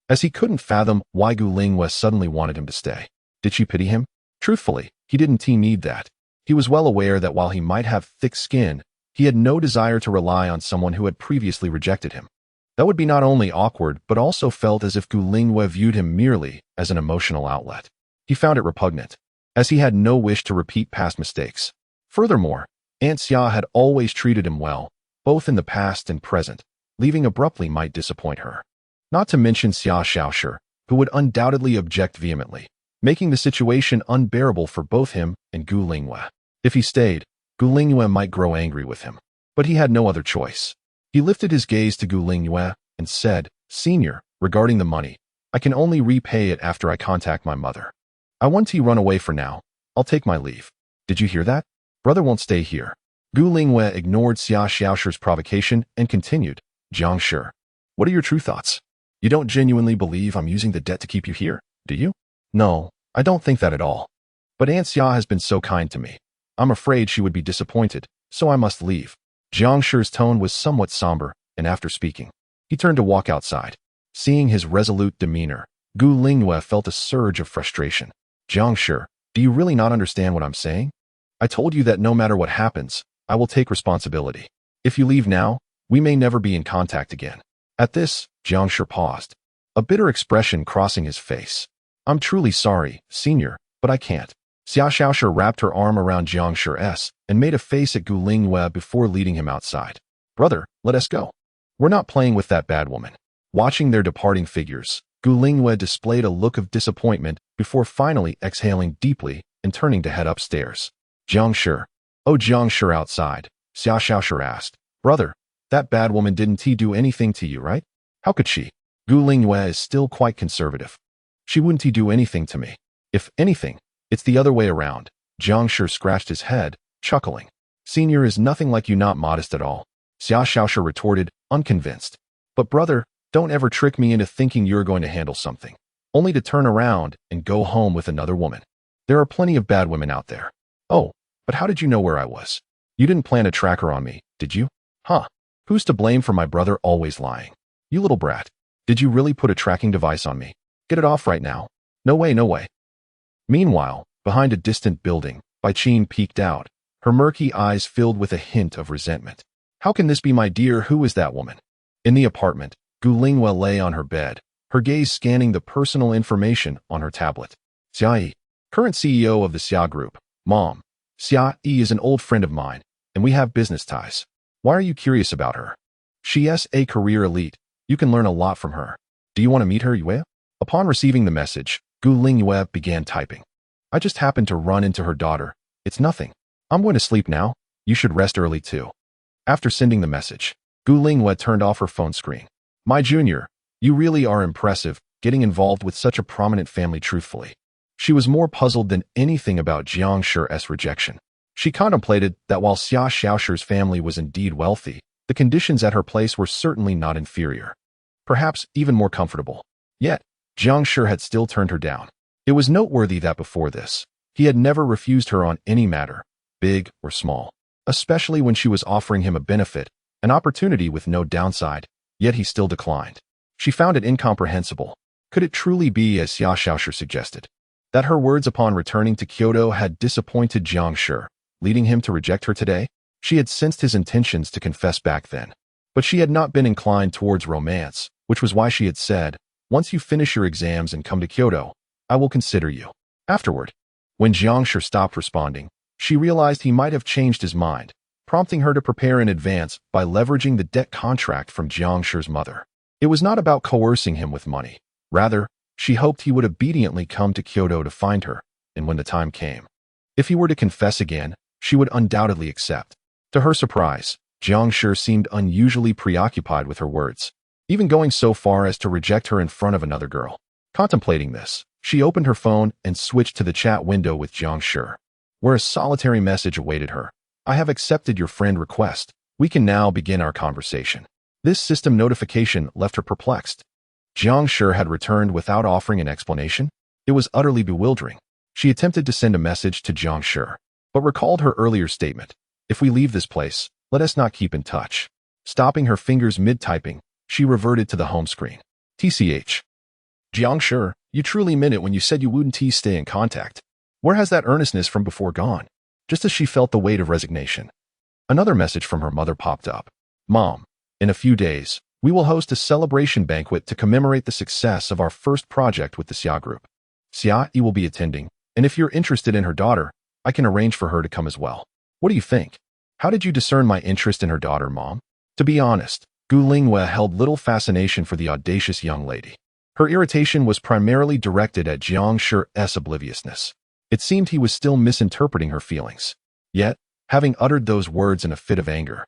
As he couldn't fathom why Gu Lingyue suddenly wanted him to stay. Did she pity him? Truthfully, he didn't need that. He was well aware that while he might have thick skin, he had no desire to rely on someone who had previously rejected him. That would be not only awkward but also felt as if Gu Lingyue viewed him merely as an emotional outlet. He found it repugnant, as he had no wish to repeat past mistakes. Furthermore, Aunt Xia had always treated him well, both in the past and present. Leaving abruptly might disappoint her. Not to mention Xia Xiaoshi, who would undoubtedly object vehemently, making the situation unbearable for both him and Gu Lingyue. If he stayed, Gu Lingyue might grow angry with him, but he had no other choice. He lifted his gaze to Gu Lingyue and said, Senior, regarding the money, I can only repay it after I contact my mother. I want to run away for now. I'll take my leave. Did you hear that? Brother won't stay here. Gu Lingyue ignored Xia Xiaoshi's provocation and continued, Jiang Shi, what are your true thoughts? You don't genuinely believe I'm using the debt to keep you here, do you? No, I don't think that at all. But Aunt Xia has been so kind to me. I'm afraid she would be disappointed, so I must leave. Jiang Shi's tone was somewhat somber, and after speaking, he turned to walk outside. Seeing his resolute demeanor, Gu Lingyue felt a surge of frustration. Jiang Shi, do you really not understand what I'm saying? I told you that no matter what happens, I will take responsibility. If you leave now, we may never be in contact again. At this, Jiang Shi paused, a bitter expression crossing his face. I'm truly sorry, Senior, but I can't. Xia Xiaoshi wrapped her arm around Jiang Shi's and made a face at Gu Lingyue before leading him outside. Brother, let us go. We're not playing with that bad woman. Watching their departing figures, Gu Lingyue displayed a look of disappointment before finally exhaling deeply and turning to head upstairs. Jiang Shi. Oh, Jiang Shi outside, Xia Xiaoshi asked. Brother, that bad woman didn't do anything to you, right? How could she? Gu Lingyue is still quite conservative. She wouldn't do anything to me. If anything, it's the other way around. Jiang Shi scratched his head, chuckling. Senior is nothing like you, not modest at all. Xia Xiaoshi retorted, unconvinced. But brother, don't ever trick me into thinking you're going to handle something, only to turn around and go home with another woman. There are plenty of bad women out there. Oh, but how did you know where I was? You didn't plant a tracker on me, did you? Huh. Who's to blame for my brother always lying? You little brat. Did you really put a tracking device on me? Get it off right now. No way, no way. Meanwhile, behind a distant building, Bai Qin peeked out, her murky eyes filled with a hint of resentment. How can this be, my dear? Who is that woman? In the apartment, Gu Lingyue lay on her bed, her gaze scanning the personal information on her tablet. Xia Yi, current CEO of the Xia Group. Mom, Xia Yi is an old friend of mine, and we have business ties. Why are you curious about her? She's a career elite. You can learn a lot from her. Do you want to meet her, Yue? Upon receiving the message, Gu Lingyue began typing. I just happened to run into her daughter. It's nothing. I'm going to sleep now. You should rest early too. After sending the message, Gu Lingyue turned off her phone screen. My junior, you really are impressive, getting involved with such a prominent family truthfully. She was more puzzled than anything about Jiang Shi's rejection. She contemplated that while Xia Xiaoshi's family was indeed wealthy, the conditions at her place were certainly not inferior. perhaps even more comfortable. Yet, Jiang Shi had still turned her down. It was noteworthy that before this, he had never refused her on any matter, big or small, especially when she was offering him a benefit, an opportunity with no downside, yet he still declined. She found it incomprehensible. Could it truly be as Xia Xiaoshi suggested, that her words upon returning to Kyoto had disappointed Jiang Shi, leading him to reject her today? She had sensed his intentions to confess back then, but she had not been inclined towards romance, which was why she had said, "Once you finish your exams and come to Kyoto, I will consider you." Afterward, when Jiang Shi stopped responding, she realized he might have changed his mind, prompting her to prepare in advance by leveraging the debt contract from Jiang Shi's mother. It was not about coercing him with money. Rather, she hoped he would obediently come to Kyoto to find her, and when the time came, if he were to confess again, she would undoubtedly accept. To her surprise, Jiang Shi seemed unusually preoccupied with her words, even going so far as to reject her in front of another girl. Contemplating this, she opened her phone and switched to the chat window with Jiang Shi, where a solitary message awaited her. "I have accepted your friend request. We can now begin our conversation." This system notification left her perplexed. Jiang Shi had returned without offering an explanation. It was utterly bewildering. She attempted to send a message to Jiang Shi, but recalled her earlier statement, "If we leave this place, let us not keep in touch." Stopping her fingers mid-typing, she reverted to the home screen. TCH. "Jiang Shi, you truly meant it when you said you wouldn't stay in contact. Where has that earnestness from before gone?" Just as she felt the weight of resignation, another message from her mother popped up. "Mom, in a few days, we will host a celebration banquet to commemorate the success of our first project with the Xia Group. Xia will be attending, and if you're interested in her daughter, I can arrange for her to come as well. What do you think? How did you discern my interest in her daughter, Mom?" To be honest, Gu Lingwei held little fascination for the audacious young lady. Her irritation was primarily directed at Jiang Shi's obliviousness. It seemed he was still misinterpreting her feelings. Yet, having uttered those words in a fit of anger,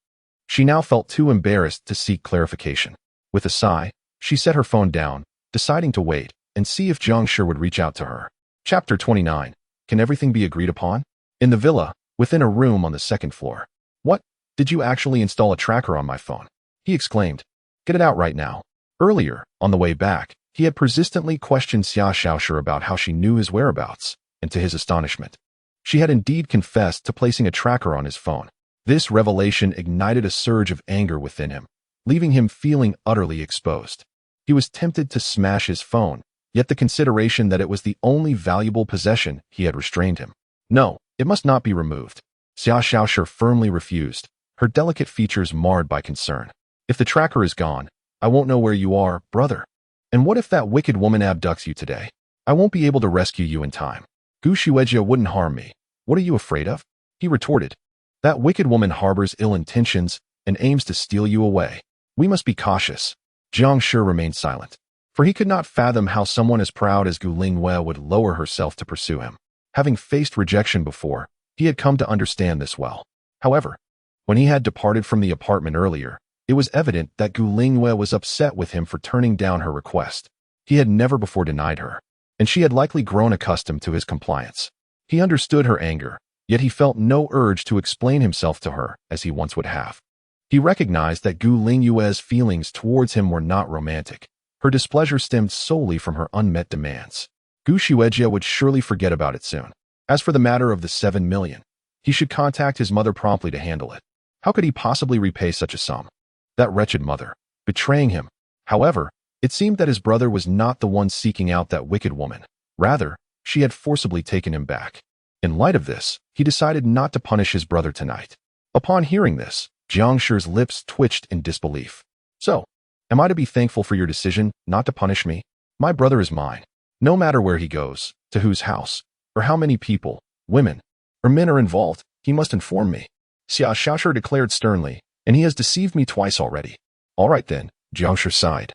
she now felt too embarrassed to seek clarification. With a sigh, she set her phone down, deciding to wait and see if Jiang Shi would reach out to her. Chapter 29. Can everything be agreed upon? In the villa, within a room on the second floor. "What? Did you actually install a tracker on my phone?" he exclaimed. "Get it out right now." Earlier, on the way back, he had persistently questioned Xia Xiaoshi about how she knew his whereabouts, and to his astonishment, she had indeed confessed to placing a tracker on his phone. This revelation ignited a surge of anger within him, leaving him feeling utterly exposed. He was tempted to smash his phone, yet the consideration that it was the only valuable possession he had restrained him. "No, it must not be removed." Xia Xiaoshi firmly refused, her delicate features marred by concern. "If the tracker is gone, I won't know where you are, brother. And what if that wicked woman abducts you today? I won't be able to rescue you in time. Gu Shueijia wouldn't harm me. What are you afraid of?" he retorted. "That wicked woman harbors ill intentions and aims to steal you away. We must be cautious." Jiang Shi remained silent, for he could not fathom how someone as proud as Gu Lingwei would lower herself to pursue him. Having faced rejection before, he had come to understand this well. However, when he had departed from the apartment earlier, it was evident that Gu Lingwei was upset with him for turning down her request. He had never before denied her, and she had likely grown accustomed to his compliance. He understood her anger, yet he felt no urge to explain himself to her as he once would have. He recognized that Gu Lingwei's feelings towards him were not romantic. Her displeasure stemmed solely from her unmet demands. Gu Shueijia would surely forget about it soon. As for the matter of the 7 million, he should contact his mother promptly to handle it. How could he possibly repay such a sum? That wretched mother, betraying him. However, it seemed that his brother was not the one seeking out that wicked woman. Rather, she had forcibly taken him back. In light of this, he decided not to punish his brother tonight. Upon hearing this, Jiang Shi's lips twitched in disbelief. "So, am I to be thankful for your decision not to punish me? My brother is mine. No matter where he goes, to whose house, or how many people, women, or men are involved, he must inform me." Xia Xiaoshi declared sternly, "And he has deceived me twice already." "All right then," Jiang Shi sighed,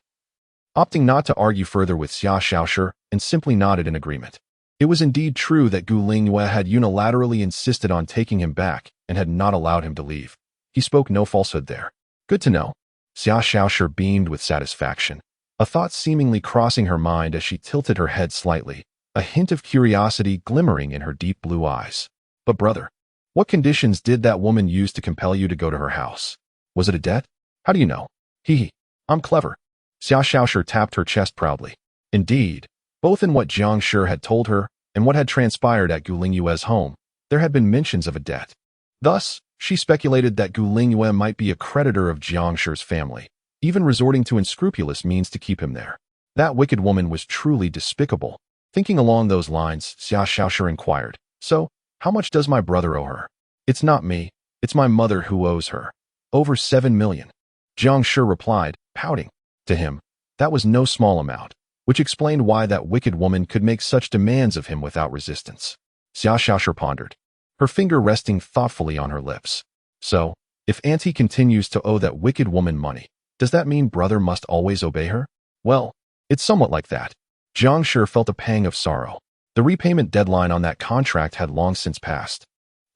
opting not to argue further with Xia Xiaoshi and simply nodded in agreement. It was indeed true that Gu Lingwei had unilaterally insisted on taking him back and had not allowed him to leave. He spoke no falsehood there. "Good to know." Xia Xiaoshi beamed with satisfaction, a thought seemingly crossing her mind as she tilted her head slightly, a hint of curiosity glimmering in her deep blue eyes. "But brother, what conditions did that woman use to compel you to go to her house? Was it a debt? How do you know?" "Hee hee, I'm clever." Xia Xiaoshi tapped her chest proudly. Indeed, both in what Jiang Shi had told her and what had transpired at Gu Lingyue's home, there had been mentions of a debt. Thus, she speculated that Gu Lingyue might be a creditor of Jiang Shi's family, even resorting to unscrupulous means to keep him there. That wicked woman was truly despicable. Thinking along those lines, Xia Xiaoshi inquired, "So, how much does my brother owe her?" "It's not me, it's my mother who owes her. Over 7 million. Jiang Shi replied, pouting. To him, that was no small amount, which explained why that wicked woman could make such demands of him without resistance. Xia Xiaoshi pondered, her finger resting thoughtfully on her lips. So, if auntie continues to owe that wicked woman money, does that mean brother must always obey her? Well, it's somewhat like that. Jiang Shi felt a pang of sorrow. The repayment deadline on that contract had long since passed.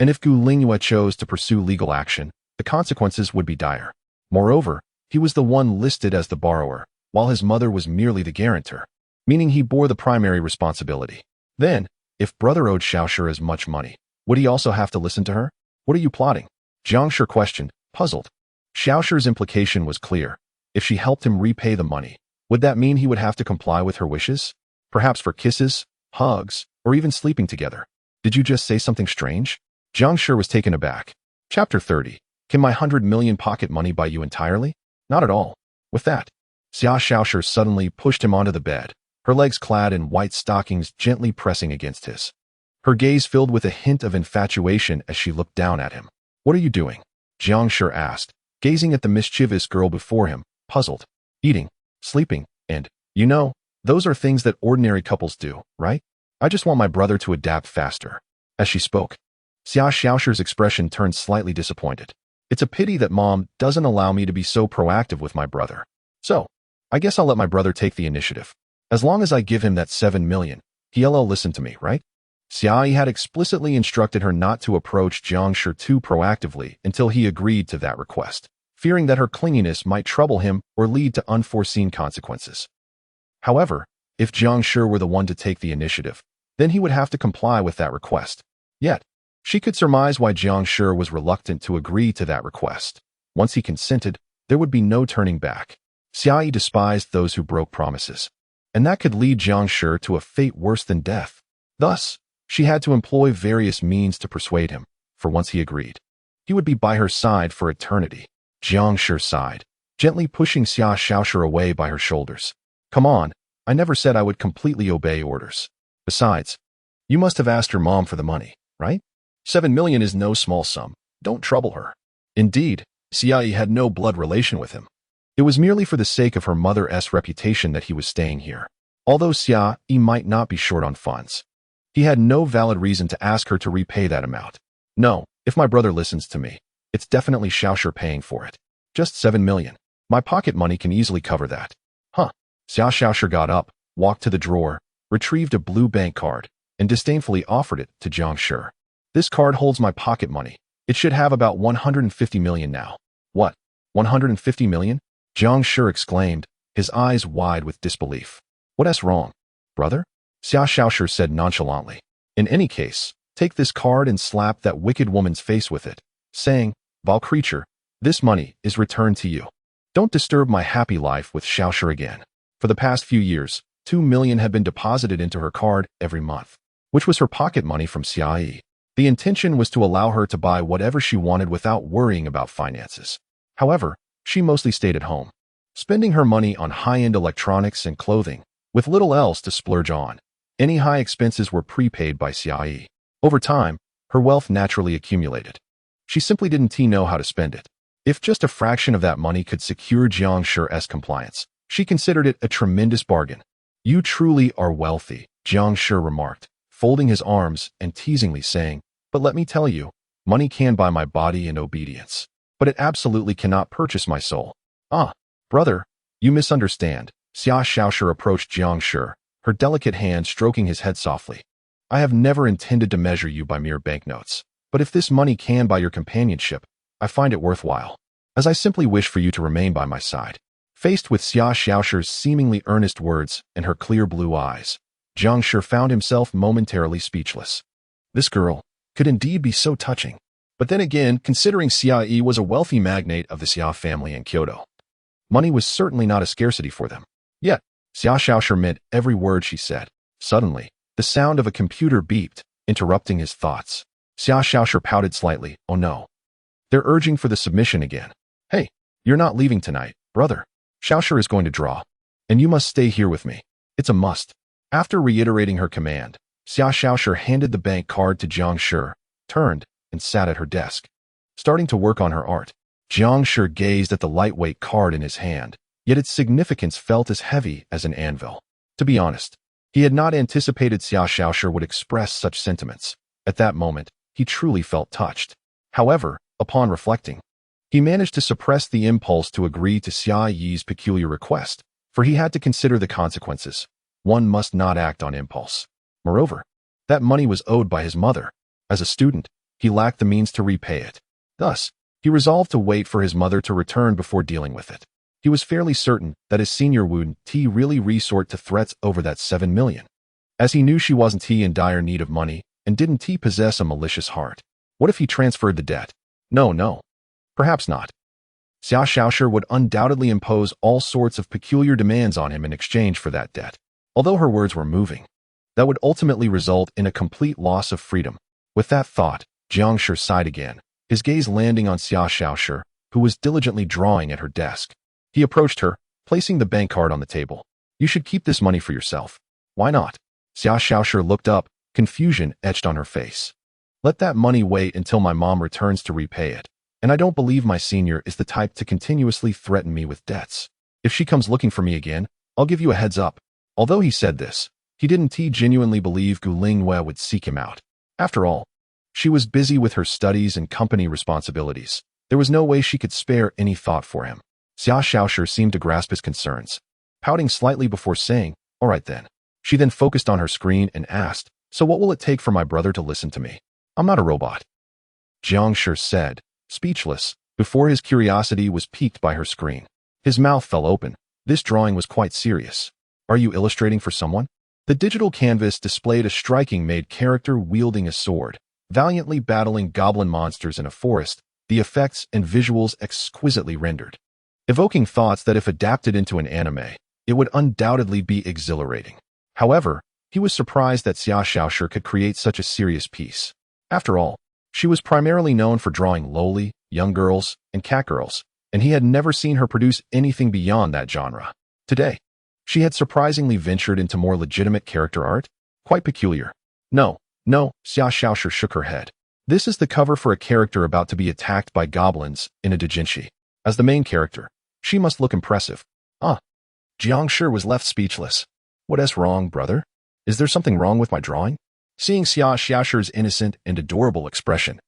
And if Gu Lingyue chose to pursue legal action, the consequences would be dire. Moreover, he was the one listed as the borrower, while his mother was merely the guarantor, meaning he bore the primary responsibility. Then, if brother owed Xiaoshi as much money, would he also have to listen to her? What are you plotting? Jiang Shi questioned, puzzled. Xiaoshi's implication was clear. If she helped him repay the money, would that mean he would have to comply with her wishes? Perhaps for kisses, hugs, or even sleeping together. Did you just say something strange? Jiang Shi was taken aback. Chapter 30. Can my 100 million pocket money buy you entirely? Not at all. With that, Xia Xiaoshi suddenly pushed him onto the bed, her legs clad in white stockings gently pressing against his. Her gaze filled with a hint of infatuation as she looked down at him. What are you doing? Jiang Shi asked, gazing at the mischievous girl before him, puzzled. Eating, sleeping, and, those are things that ordinary couples do, right? I just want my brother to adapt faster. As she spoke, Xia Xiaoshi's expression turned slightly disappointed. It's a pity that mom doesn't allow me to be so proactive with my brother. So, I guess I'll let my brother take the initiative. As long as I give him that 7 million, he'll listen to me, right? Xia had explicitly instructed her not to approach Jiang Shi too proactively until he agreed to that request, fearing that her clinginess might trouble him or lead to unforeseen consequences. However, if Jiang Shi were the one to take the initiative, then he would have to comply with that request. Yet, she could surmise why Jiang Shi was reluctant to agree to that request. Once he consented, there would be no turning back. Xia despised those who broke promises, and that could lead Jiang Shi to a fate worse than death. Thus, she had to employ various means to persuade him, for once he agreed, he would be by her side for eternity. Jiang Shi sighed, gently pushing Xia Xiaoshi away by her shoulders. Come on, I never said I would completely obey orders. Besides, you must have asked your mom for the money, right? 7 million is no small sum. Don't trouble her. Indeed, Xia had no blood relation with him. It was merely for the sake of her mother's reputation that he was staying here. Although Xia might not be short on funds, he had no valid reason to ask her to repay that amount. No, if my brother listens to me, it's definitely Xiaoshi paying for it. Just 7 million. My pocket money can easily cover that. Huh. Xia Xiaoshi got up, walked to the drawer, retrieved a blue bank card, and disdainfully offered it to Jiang Shi. This card holds my pocket money. It should have about 150 million now. What? 150 million? Jiang Shi exclaimed, his eyes wide with disbelief. What's wrong, brother? Xia Xiaoshi said nonchalantly. In any case, take this card and slap that wicked woman's face with it, saying, Vile creature, this money is returned to you. Don't disturb my happy life with Xiaoshi again. For the past few years, 2 million had been deposited into her card every month, which was her pocket money from Xia. The intention was to allow her to buy whatever she wanted without worrying about finances. However, she mostly stayed at home, spending her money on high-end electronics and clothing, with little else to splurge on. Any high expenses were prepaid by Xia. Over time, her wealth naturally accumulated. She simply didn't know how to spend it. If just a fraction of that money could secure Jiang Shi's compliance, she considered it a tremendous bargain. You truly are wealthy, Jiang Shi remarked, folding his arms and teasingly saying, but let me tell you, money can buy my body and obedience, but it absolutely cannot purchase my soul. Ah, brother, you misunderstand. Xia Xiaoshi approached Jiang Shi, her delicate hand stroking his head softly. I have never intended to measure you by mere banknotes, but if this money can buy your companionship, I find it worthwhile, as I simply wish for you to remain by my side. Faced with Xia Xiaoshi's seemingly earnest words and her clear blue eyes, Jiang Shi found himself momentarily speechless. This girl could indeed be so touching. But then again, considering Xia was a wealthy magnate of the Xia family in Kyoto, Money was certainly not a scarcity for them. Yet, Xia Xiaoshi meant every word she said. Suddenly, the sound of a computer beeped, interrupting his thoughts. Xia Xiaoshi pouted slightly. Oh no. They're urging for the submission again. Hey, you're not leaving tonight, brother. Xiaoshi is going to draw. And you must stay here with me. It's a must. After reiterating her command, Xia Xiaoshi handed the bank card to Jiang Shi, turned, and sat at her desk. Starting to work on her art, Jiang Shi gazed at the lightweight card in his hand, yet its significance felt as heavy as an anvil. To be honest, he had not anticipated Xia Xiaoshi would express such sentiments. At that moment, he truly felt touched. However, upon reflecting, he managed to suppress the impulse to agree to Xia Yi's peculiar request, for he had to consider the consequences. One must not act on impulse. Moreover, that money was owed by his mother. As a student, he lacked the means to repay it. Thus, he resolved to wait for his mother to return before dealing with it. He was fairly certain that his senior would really resort to threats over that 7 million. As he knew she wasn't in dire need of money, and didn't possess a malicious heart. What if he transferred the debt? No. Perhaps not. Xia Xiaoshi would undoubtedly impose all sorts of peculiar demands on him in exchange for that debt. Although her words were moving, that would ultimately result in a complete loss of freedom. With that thought, Jiang Shi sighed again, his gaze landing on Xia Xiaoshi, who was diligently drawing at her desk. He approached her, placing the bank card on the table. You should keep this money for yourself. Why not? Xia Xiaoshi looked up, confusion etched on her face. Let that money wait until my mom returns to repay it. And I don't believe my senior is the type to continuously threaten me with debts. If she comes looking for me again, I'll give you a heads up. Although he said this, he didn't genuinely believe Gu Lingyue would seek him out. After all, she was busy with her studies and company responsibilities. There was no way she could spare any thought for him. Xia Xiaoshi seemed to grasp his concerns, pouting slightly before saying, all right then. She then focused on her screen and asked, so what will it take for my brother to listen to me? I'm not a robot. Jiang Shi said, speechless, before his curiosity was piqued by her screen. His mouth fell open. This drawing was quite serious. Are you illustrating for someone? The digital canvas displayed a striking maid character wielding a sword, valiantly battling goblin monsters in a forest, the effects and visuals exquisitely rendered, evoking thoughts that if adapted into an anime, it would undoubtedly be exhilarating. However, he was surprised that Xia Xiaoshi could create such a serious piece. After all, she was primarily known for drawing lowly, young girls, and cat girls, and he had never seen her produce anything beyond that genre. Today, she had surprisingly ventured into more legitimate character art. Quite peculiar. No, Xia Xiaoshi shook her head. This is the cover for a character about to be attacked by goblins in a doujinshi. As the main character, she must look impressive. Jiang Shi was left speechless. What's wrong, brother? Is there something wrong with my drawing? Seeing Xia Xiaoshi's innocent and adorable expression,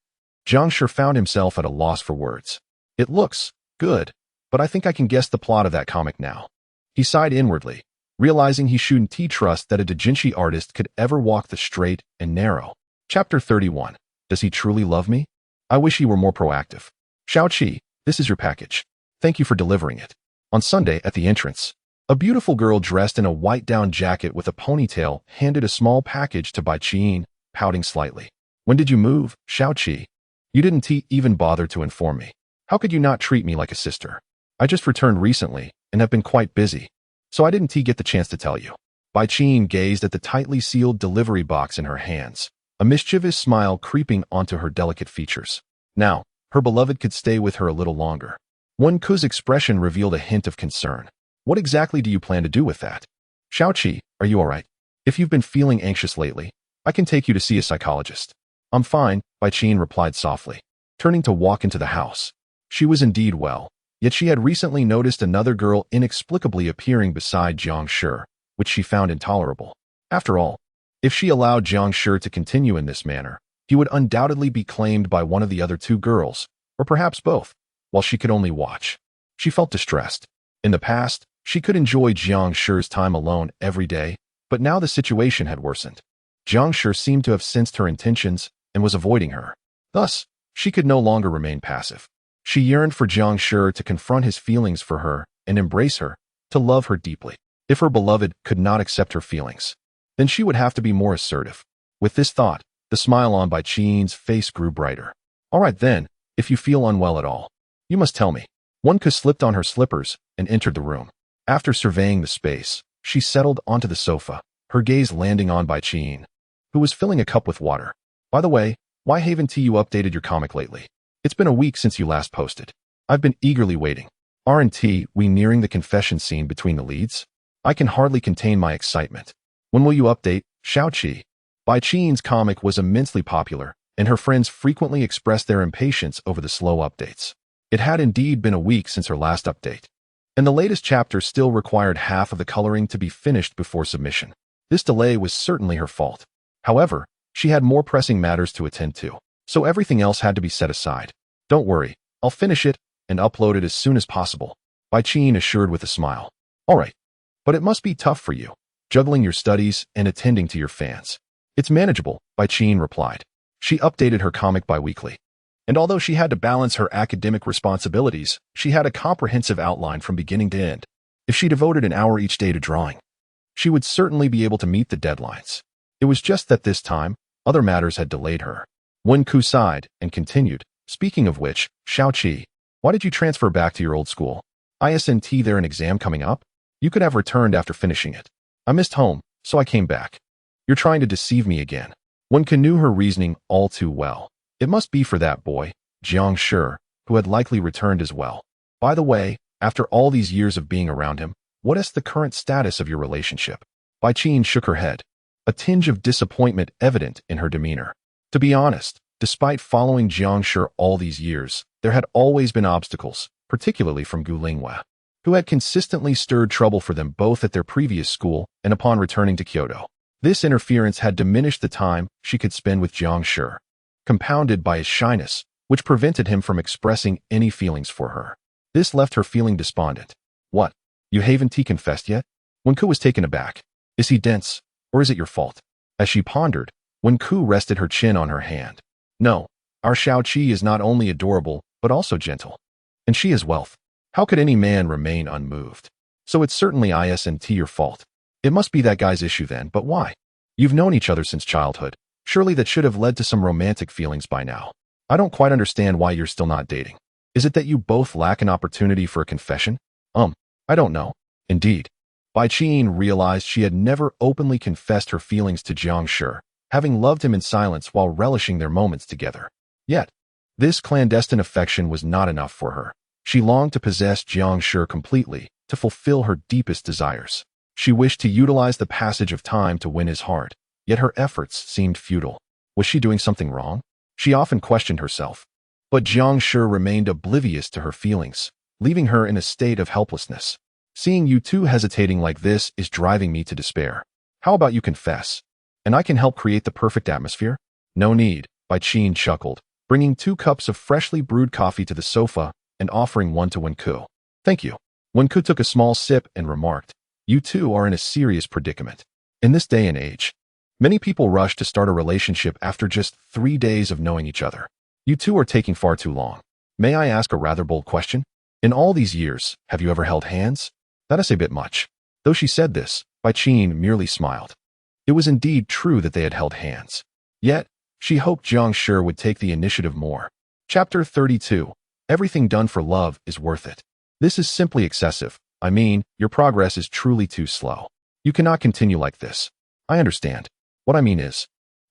Jiang Shi found himself at a loss for words. It looks good, but I think I can guess the plot of that comic now. He sighed inwardly, realizing he shouldn't trust that a doujinshi artist could ever walk the straight and narrow. Chapter 31. Does he truly love me? I wish he were more proactive. Xiaoqi, this is your package. Thank you for delivering it. On Sunday at the entrance, a beautiful girl dressed in a white down jacket with a ponytail handed a small package to Bai Qian, pouting slightly. When did you move, Xiaoqi? You didn't even bother to inform me. How could you not treat me like a sister? I just returned recently and have been quite busy, so I didn't get the chance to tell you. Bai Qian gazed at the tightly sealed delivery box in her hands, a mischievous smile creeping onto her delicate features. Now, her beloved could stay with her a little longer. Wen Ku's expression revealed a hint of concern. What exactly do you plan to do with that? Xiaoqi, are you all right? If you've been feeling anxious lately, I can take you to see a psychologist. I'm fine, Bai Qian replied softly, turning to walk into the house. She was indeed well, yet she had recently noticed another girl inexplicably appearing beside Jiang Shi, which she found intolerable. After all, if she allowed Jiang Shi to continue in this manner, he would undoubtedly be claimed by one of the other two girls, or perhaps both, while she could only watch. She felt distressed. In the past, she could enjoy Jiang Shi's time alone every day, but now the situation had worsened. Jiang Shi seemed to have sensed her intentions and was avoiding her. Thus, she could no longer remain passive. She yearned for Jiang Shi to confront his feelings for her and embrace her, to love her deeply. If her beloved could not accept her feelings, then she would have to be more assertive. With this thought, the smile on Bai Qian's face grew brighter. All right then, if you feel unwell at all, you must tell me. Wonka slipped on her slippers and entered the room. After surveying the space, she settled onto the sofa, her gaze landing on Bai Qin, who was filling a cup with water. By the way, why haven't you updated your comic lately? It's been a week since you last posted. I've been eagerly waiting. Aren't we nearing the confession scene between the leads? I can hardly contain my excitement. When will you update, Xiaoqi? Bai Qin's comic was immensely popular, and her friends frequently expressed their impatience over the slow updates. It had indeed been a week since her last update, and the latest chapter still required half of the coloring to be finished before submission. This delay was certainly her fault. However, she had more pressing matters to attend to, so everything else had to be set aside. Don't worry, I'll finish it and upload it as soon as possible, Bai Qin assured with a smile. All right, but it must be tough for you, juggling your studies and attending to your fans. It's manageable, Bai Qin replied. She updated her comic bi-weekly, and although she had to balance her academic responsibilities, she had a comprehensive outline from beginning to end. If she devoted an hour each day to drawing, she would certainly be able to meet the deadlines. It was just that this time, other matters had delayed her. Wenku sighed and continued, speaking of which, Xiaoqi, why did you transfer back to your old school? Isn't there an exam coming up? You could have returned after finishing it. I missed home, so I came back. You're trying to deceive me again. Wenku knew her reasoning all too well. It must be for that boy, Jiang Shi, who had likely returned as well. By the way, after all these years of being around him, what is the current status of your relationship? Bai Qin shook her head, a tinge of disappointment evident in her demeanor. To be honest, despite following Jiang Shi all these years, there had always been obstacles, particularly from Gu Lingwei, who had consistently stirred trouble for them both at their previous school and upon returning to Kyoto. This interference had diminished the time she could spend with Jiang Shi, compounded by his shyness, which prevented him from expressing any feelings for her. This left her feeling despondent. What? You haven't confessed yet? Wenku was taken aback. Is he dense, or is it your fault? As she pondered, Wenku rested her chin on her hand. No, our Xiaoqi is not only adorable, but also gentle. And she is wealth. How could any man remain unmoved? So it's certainly isn't your fault. It must be that guy's issue then, but why? You've known each other since childhood. Surely that should have led to some romantic feelings by now. I don't quite understand why you're still not dating. Is it that you both lack an opportunity for a confession? I don't know. Indeed. Bai Qin realized she had never openly confessed her feelings to Jiang Shi, having loved him in silence while relishing their moments together. Yet, this clandestine affection was not enough for her. She longed to possess Jiang Shi completely, to fulfill her deepest desires. She wished to utilize the passage of time to win his heart, yet her efforts seemed futile. Was she doing something wrong? She often questioned herself. But Jiang Shi remained oblivious to her feelings, leaving her in a state of helplessness. Seeing you two hesitating like this is driving me to despair. How about you confess? And I can help create the perfect atmosphere? No need, Bai Qin chuckled, bringing 2 cups of freshly brewed coffee to the sofa and offering one to Wenku. Thank you. Wenku took a small sip and remarked, you two are in a serious predicament. In this day and age, many people rush to start a relationship after just 3 days of knowing each other. You two are taking far too long. May I ask a rather bold question? In all these years, have you ever held hands? That is a bit much. Though she said this, Bai Qin merely smiled. It was indeed true that they had held hands. Yet, she hoped Jiang Shi would take the initiative more. Chapter 32. Everything done for love is worth it. This is simply excessive. I mean, your progress is truly too slow. You cannot continue like this. I understand. What I mean is,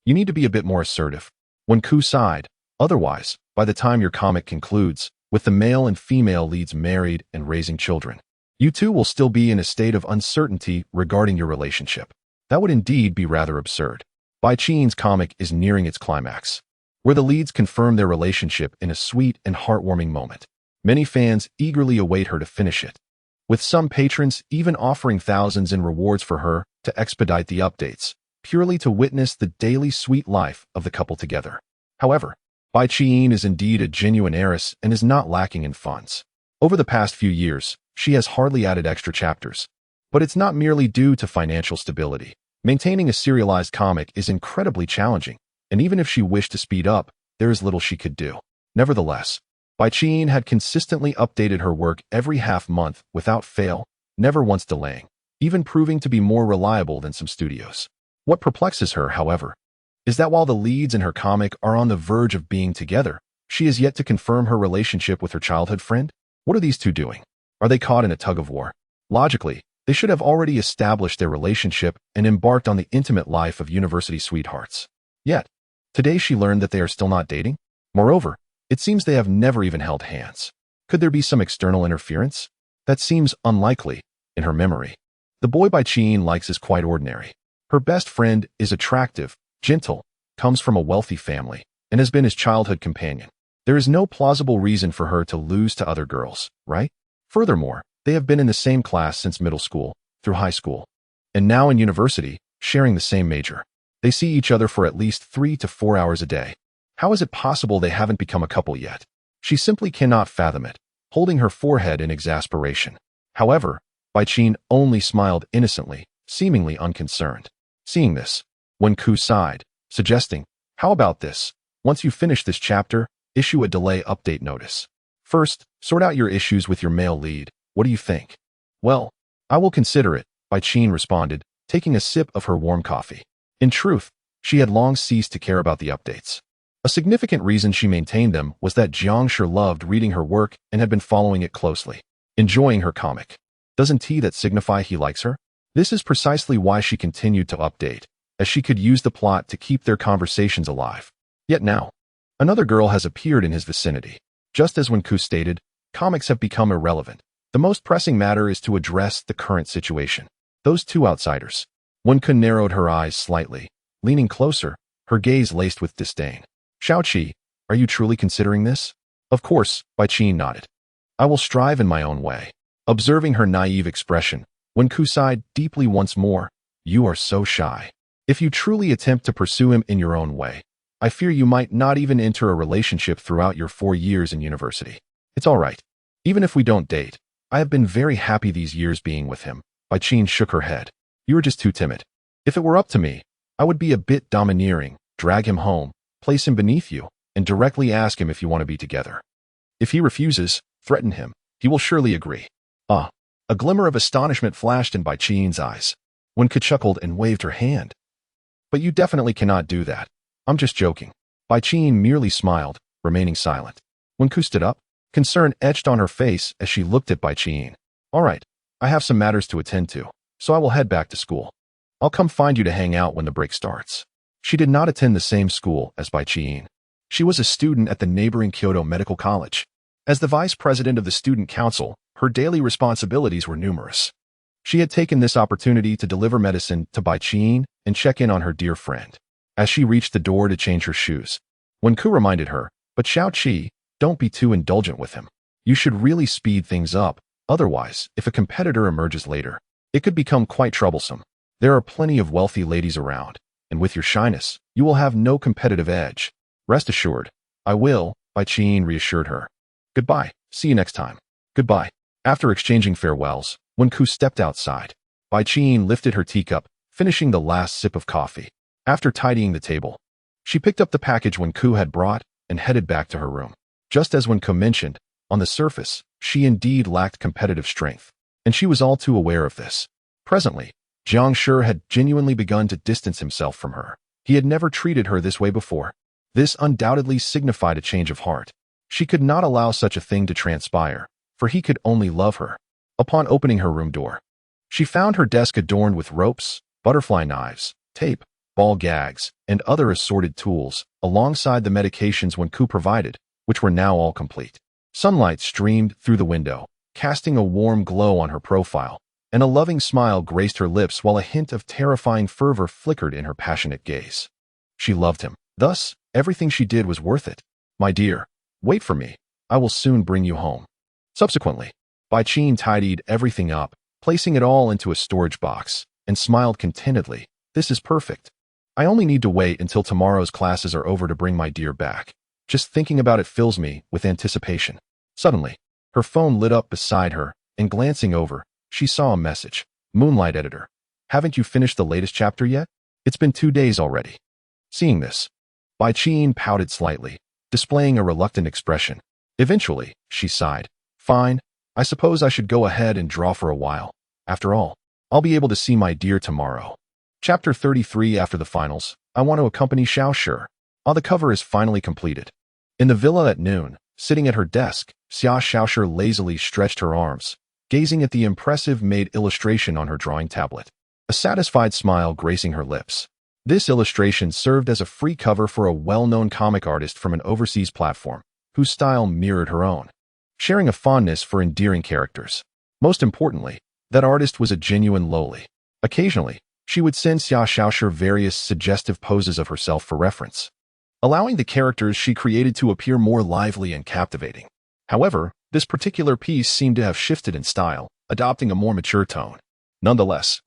you need to be a bit more assertive. Wenku sighed. Otherwise, by the time your comic concludes, with the male and female leads married and raising children, you two will still be in a state of uncertainty regarding your relationship. That would indeed be rather absurd. Bai Qin's comic is nearing its climax, where the leads confirm their relationship in a sweet and heartwarming moment. Many fans eagerly await her to finish it, with some patrons even offering thousands in rewards for her to expedite the updates, purely to witness the daily sweet life of the couple together. However, Bai Qin is indeed a genuine heiress and is not lacking in funds. Over the past few years, she has hardly added extra chapters. But it's not merely due to financial stability. Maintaining a serialized comic is incredibly challenging, and even if she wished to speed up, there is little she could do. Nevertheless, Bai Qin had consistently updated her work every half-month without fail, never once delaying, even proving to be more reliable than some studios. What perplexes her, however, is that while the leads in her comic are on the verge of being together, she is yet to confirm her relationship with her childhood friend. What are these two doing? Are they caught in a tug-of-war? Logically, they should have already established their relationship and embarked on the intimate life of university sweethearts. Yet, today she learned that they are still not dating. Moreover, it seems they have never even held hands. Could there be some external interference? That seems unlikely, in her memory. The boy Bai Qin likes is quite ordinary. Her best friend is attractive, gentle, comes from a wealthy family, and has been his childhood companion. There is no plausible reason for her to lose to other girls, right? Furthermore, they have been in the same class since middle school, through high school, and now in university, sharing the same major. They see each other for at least 3 to 4 hours a day. How is it possible they haven't become a couple yet? She simply cannot fathom it, holding her forehead in exasperation. However, Bai Qin only smiled innocently, seemingly unconcerned. Seeing this, Wen Ku sighed, suggesting, "How about this? Once you finish this chapter, issue a delay update notice. First, sort out your issues with your male lead. What do you think?" "Well, I will consider it," Bai Qin responded, taking a sip of her warm coffee. In truth, she had long ceased to care about the updates. A significant reason she maintained them was that Jiang Shi loved reading her work and had been following it closely, enjoying her comic. Doesn't that signify he likes her? This is precisely why she continued to update, as she could use the plot to keep their conversations alive. Yet now, another girl has appeared in his vicinity. Just as Wen Ku stated, comics have become irrelevant. The most pressing matter is to address the current situation. Those two outsiders. Wen Ku narrowed her eyes slightly, leaning closer, her gaze laced with disdain. "Xiaoqi, are you truly considering this?" "Of course," Bai Qin nodded. "I will strive in my own way." Observing her naive expression, Wen Ku sighed deeply once more. "You are so shy. If you truly attempt to pursue him in your own way, I fear you might not even enter a relationship throughout your 4 years in university. It's all right. Even if we don't date, I have been very happy these years being with him." Bai Qin shook her head. "You are just too timid. If it were up to me, I would be a bit domineering, drag him home, place him beneath you, and directly ask him if you want to be together. If he refuses, threaten him. He will surely agree." "Ah." A glimmer of astonishment flashed in Bai Qin's eyes. Wen Ku chuckled and waved her hand. "But you definitely cannot do that. I'm just joking." Bai Qin merely smiled, remaining silent. Wen Ku stood up, concern etched on her face as she looked at Bai Qin. "All right, I have some matters to attend to, so I will head back to school. I'll come find you to hang out when the break starts." She did not attend the same school as Bai Qin. She was a student at the neighboring Kyoto Medical College. As the vice president of the student council, her daily responsibilities were numerous. She had taken this opportunity to deliver medicine to Bai Qin and check in on her dear friend. As she reached the door to change her shoes, Wen Ku reminded her, "But Xiaoqi, don't be too indulgent with him. You should really speed things up, otherwise, if a competitor emerges later, it could become quite troublesome. There are plenty of wealthy ladies around, and with your shyness, you will have no competitive edge." "Rest assured, I will," Bai Qin reassured her. "Goodbye, see you next time." "Goodbye." After exchanging farewells, Wen Ku stepped outside. Bai Qin lifted her teacup, finishing the last sip of coffee. After tidying the table, she picked up the package Wen Ku had brought and headed back to her room. Just as Wen Ku mentioned, on the surface, she indeed lacked competitive strength, and she was all too aware of this. Presently, Jiang Shi had genuinely begun to distance himself from her. He had never treated her this way before. This undoubtedly signified a change of heart. She could not allow such a thing to transpire, for he could only love her. Upon opening her room door, she found her desk adorned with ropes, butterfly knives, tape, ball gags, and other assorted tools, alongside the medications Wen Ku provided, which were now all complete. Sunlight streamed through the window, casting a warm glow on her profile, and a loving smile graced her lips while a hint of terrifying fervor flickered in her passionate gaze. She loved him. Thus, everything she did was worth it. "My dear, wait for me. I will soon bring you home." Subsequently, Bai Qin tidied everything up, placing it all into a storage box, and smiled contentedly. "This is perfect. I only need to wait until tomorrow's classes are over to bring my dear back. Just thinking about it fills me with anticipation." Suddenly, her phone lit up beside her, and glancing over, she saw a message. "Moonlight editor. Haven't you finished the latest chapter yet? It's been 2 days already." Seeing this, Bai Qin pouted slightly, displaying a reluctant expression. Eventually, she sighed. "Fine, I suppose I should go ahead and draw for a while. After all, I'll be able to see my dear tomorrow." Chapter 33. After the finals, I want to accompany Xiao Shi. The cover is finally completed. In the villa at noon, Sitting at her desk, Xia Xiaoshi lazily stretched her arms, gazing at the impressive made illustration on her drawing tablet. A satisfied smile gracing her lips. This illustration served as a free cover for a well-known comic artist from an overseas platform, whose style mirrored her own, sharing a fondness for endearing characters. Most importantly, that artist was a genuine loli. Occasionally, she would send Xia Xiaoshi various suggestive poses of herself for reference, allowing the characters she created to appear more lively and captivating. However, this particular piece seemed to have shifted in style, adopting a more mature tone. Nonetheless,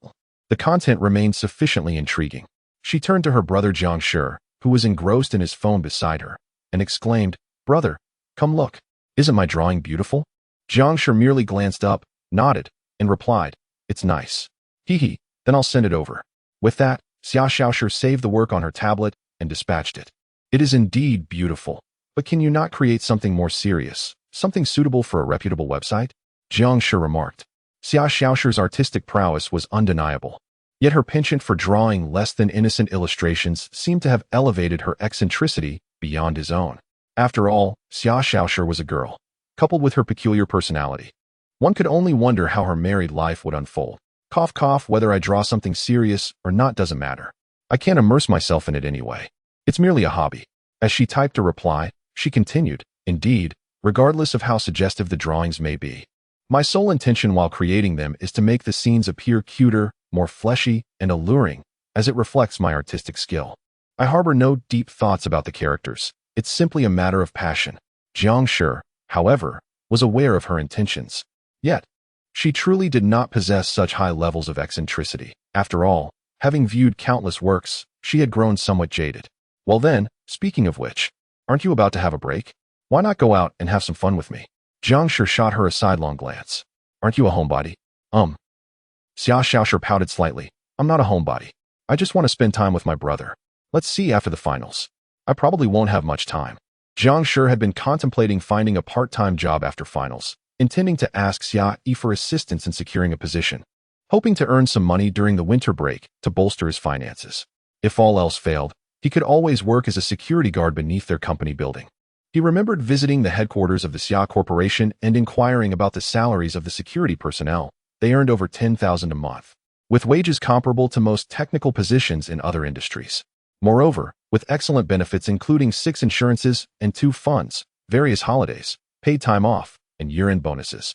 the content remained sufficiently intriguing. She turned to her brother Jiang Shi, who was engrossed in his phone beside her, and exclaimed, "Brother, come look. Isn't my drawing beautiful?" Jiang Shi merely glanced up, nodded, and replied, "It's nice. Hee, then I'll send it over." With that, Xia Xiaoshi saved the work on her tablet and dispatched it. "It is indeed beautiful, but can you not create something more serious, something suitable for a reputable website?" Jiang Shi remarked. Xia Xiaoshi's artistic prowess was undeniable, yet her penchant for drawing less than innocent illustrations seemed to have elevated her eccentricity beyond his own. After all, Xia Xiaoshi was a girl, coupled with her peculiar personality. One could only wonder how her married life would unfold. Cough, cough, whether I draw something serious or not doesn't matter. I can't immerse myself in it anyway. It's merely a hobby. As she typed a reply, she continued, "Indeed, regardless of how suggestive the drawings may be, my sole intention while creating them is to make the scenes appear cuter, more fleshy, and alluring, as it reflects my artistic skill. I harbor no deep thoughts about the characters. It's simply a matter of passion." Jiang Shi, however, was aware of her intentions. Yet, she truly did not possess such high levels of eccentricity. After all, having viewed countless works, she had grown somewhat jaded. "Well then, speaking of which, aren't you about to have a break? Why not go out and have some fun with me?" Jiang Shi shot her a sidelong glance. "Aren't you a homebody?" Xia Xiaoshi pouted slightly. "I'm not a homebody. I just want to spend time with my brother. Let's see after the finals. I probably won't have much time." Jiang Shi had been contemplating finding a part-time job after finals, intending to ask Xia Yi for assistance in securing a position, hoping to earn some money during the winter break to bolster his finances. If all else failed, he could always work as a security guard beneath their company building. He remembered visiting the headquarters of the Xia Corporation and inquiring about the salaries of the security personnel. They earned over 10,000 a month, with wages comparable to most technical positions in other industries. Moreover, with excellent benefits including 6 insurances and 2 funds, various holidays, paid time off, and year-end bonuses.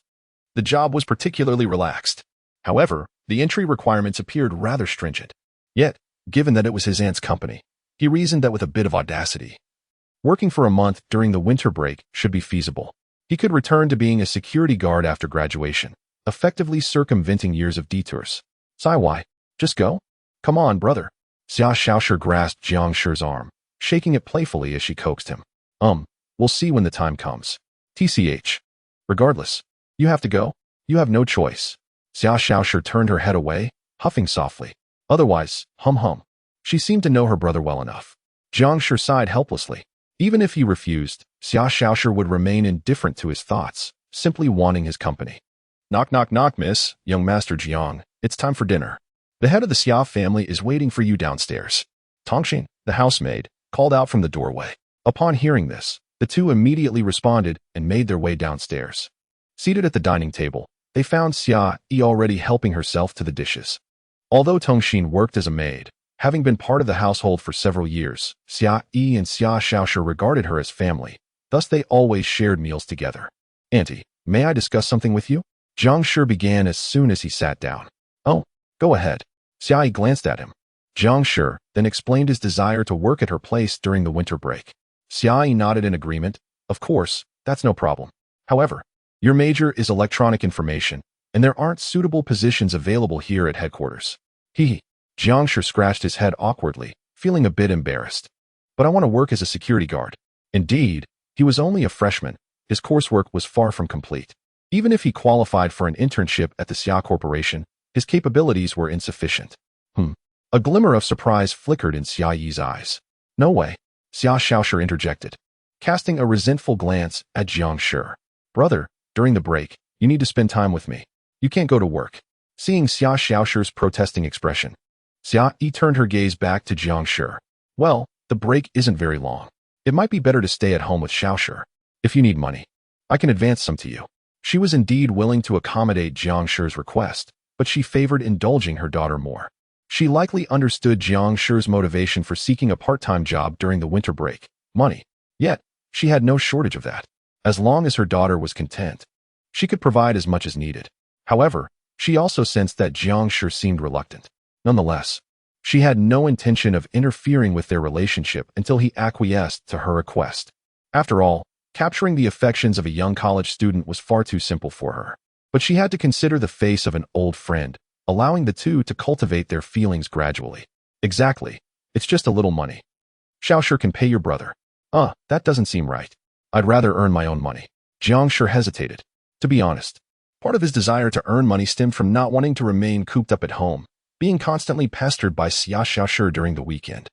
The job was particularly relaxed. However, the entry requirements appeared rather stringent. Yet, given that it was his aunt's company, he reasoned that with a bit of audacity, working for a month during the winter break should be feasible. He could return to being a security guard after graduation, effectively circumventing years of detours. "Why? Just go? Come on, brother." Xia Xiaoshi grasped Jiang Shi's arm, shaking it playfully as she coaxed him. We'll see when the time comes. TCH. Regardless, you have to go. You have no choice." Xia Xiaoshi turned her head away, huffing softly. Otherwise, hum. She seemed to know her brother well enough. Jiang Shi sighed helplessly. Even if he refused, Xia Xiaoshi would remain indifferent to his thoughts, simply wanting his company. "Knock, knock, knock, miss, young Master Jiang. It's time for dinner. The head of the Xia family is waiting for you downstairs." Tongxin, the housemaid, called out from the doorway. Upon hearing this, the two immediately responded and made their way downstairs. Seated at the dining table, they found Xia Yi already helping herself to the dishes. Although Tongxin worked as a maid, having been part of the household for several years, Xia Yi and Xia Xiaoshi regarded her as family, thus they always shared meals together. "Auntie, may I discuss something with you?" Jiang Shi began as soon as he sat down. "Oh, go ahead." Xia Yi glanced at him. Jiang Shi then explained his desire to work at her place during the winter break. Xia Yi nodded in agreement. "Of course, that's no problem. However, your major is electronic information, and there aren't suitable positions available here at headquarters." Jiang Shi scratched his head awkwardly, feeling a bit embarrassed. "But I want to work as a security guard." Indeed, he was only a freshman. His coursework was far from complete. Even if he qualified for an internship at the Xia Corporation, his capabilities were insufficient. A glimmer of surprise flickered in Xia Yi's eyes. "No way," Xia Xiaoshi interjected, casting a resentful glance at Jiang Shi. "Brother, during the break, you need to spend time with me. You can't go to work." Seeing Xia Xiaoshi's protesting expression, Xia Yi turned her gaze back to Jiang Shi. "Well, the break isn't very long. It might be better to stay at home with Xiaoshi." If you need money, I can advance some to you. She was indeed willing to accommodate Jiang Shi's request, but she favored indulging her daughter more. She likely understood Jiang Shi's motivation for seeking a part-time job during the winter break, money. Yet, she had no shortage of that. As long as her daughter was content, she could provide as much as needed. However, she also sensed that Jiang Shi seemed reluctant. Nonetheless, she had no intention of interfering with their relationship until he acquiesced to her request. After all, capturing the affections of a young college student was far too simple for her. But she had to consider the face of an old friend, allowing the two to cultivate their feelings gradually. Exactly. It's just a little money. Xiaoshi can pay your brother. That doesn't seem right. I'd rather earn my own money. Jiang Shi hesitated. To be honest, part of his desire to earn money stemmed from not wanting to remain cooped up at home, being constantly pestered by Xiaoshi during the weekend.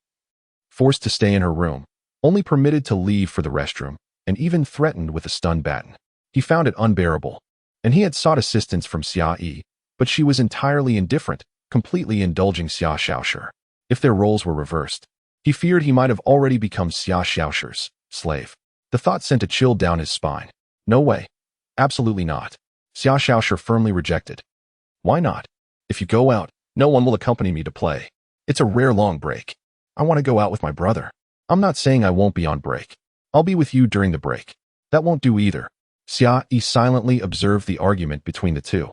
Forced to stay in her room, only permitted to leave for the restroom, and even threatened with a stun baton. He found it unbearable, and he had sought assistance from Xia, but she was entirely indifferent, completely indulging Xiaoshi. If their roles were reversed, he feared he might have already become Xiaoshi's slave. The thought sent a chill down his spine. No way. Absolutely not. Xiaoshi firmly rejected. Why not? If you go out, no one will accompany me to play. It's a rare long break. I want to go out with my brother. I'm not saying I won't be on break. I'll be with you during the break. That won't do either. Xia silently observed the argument between the two,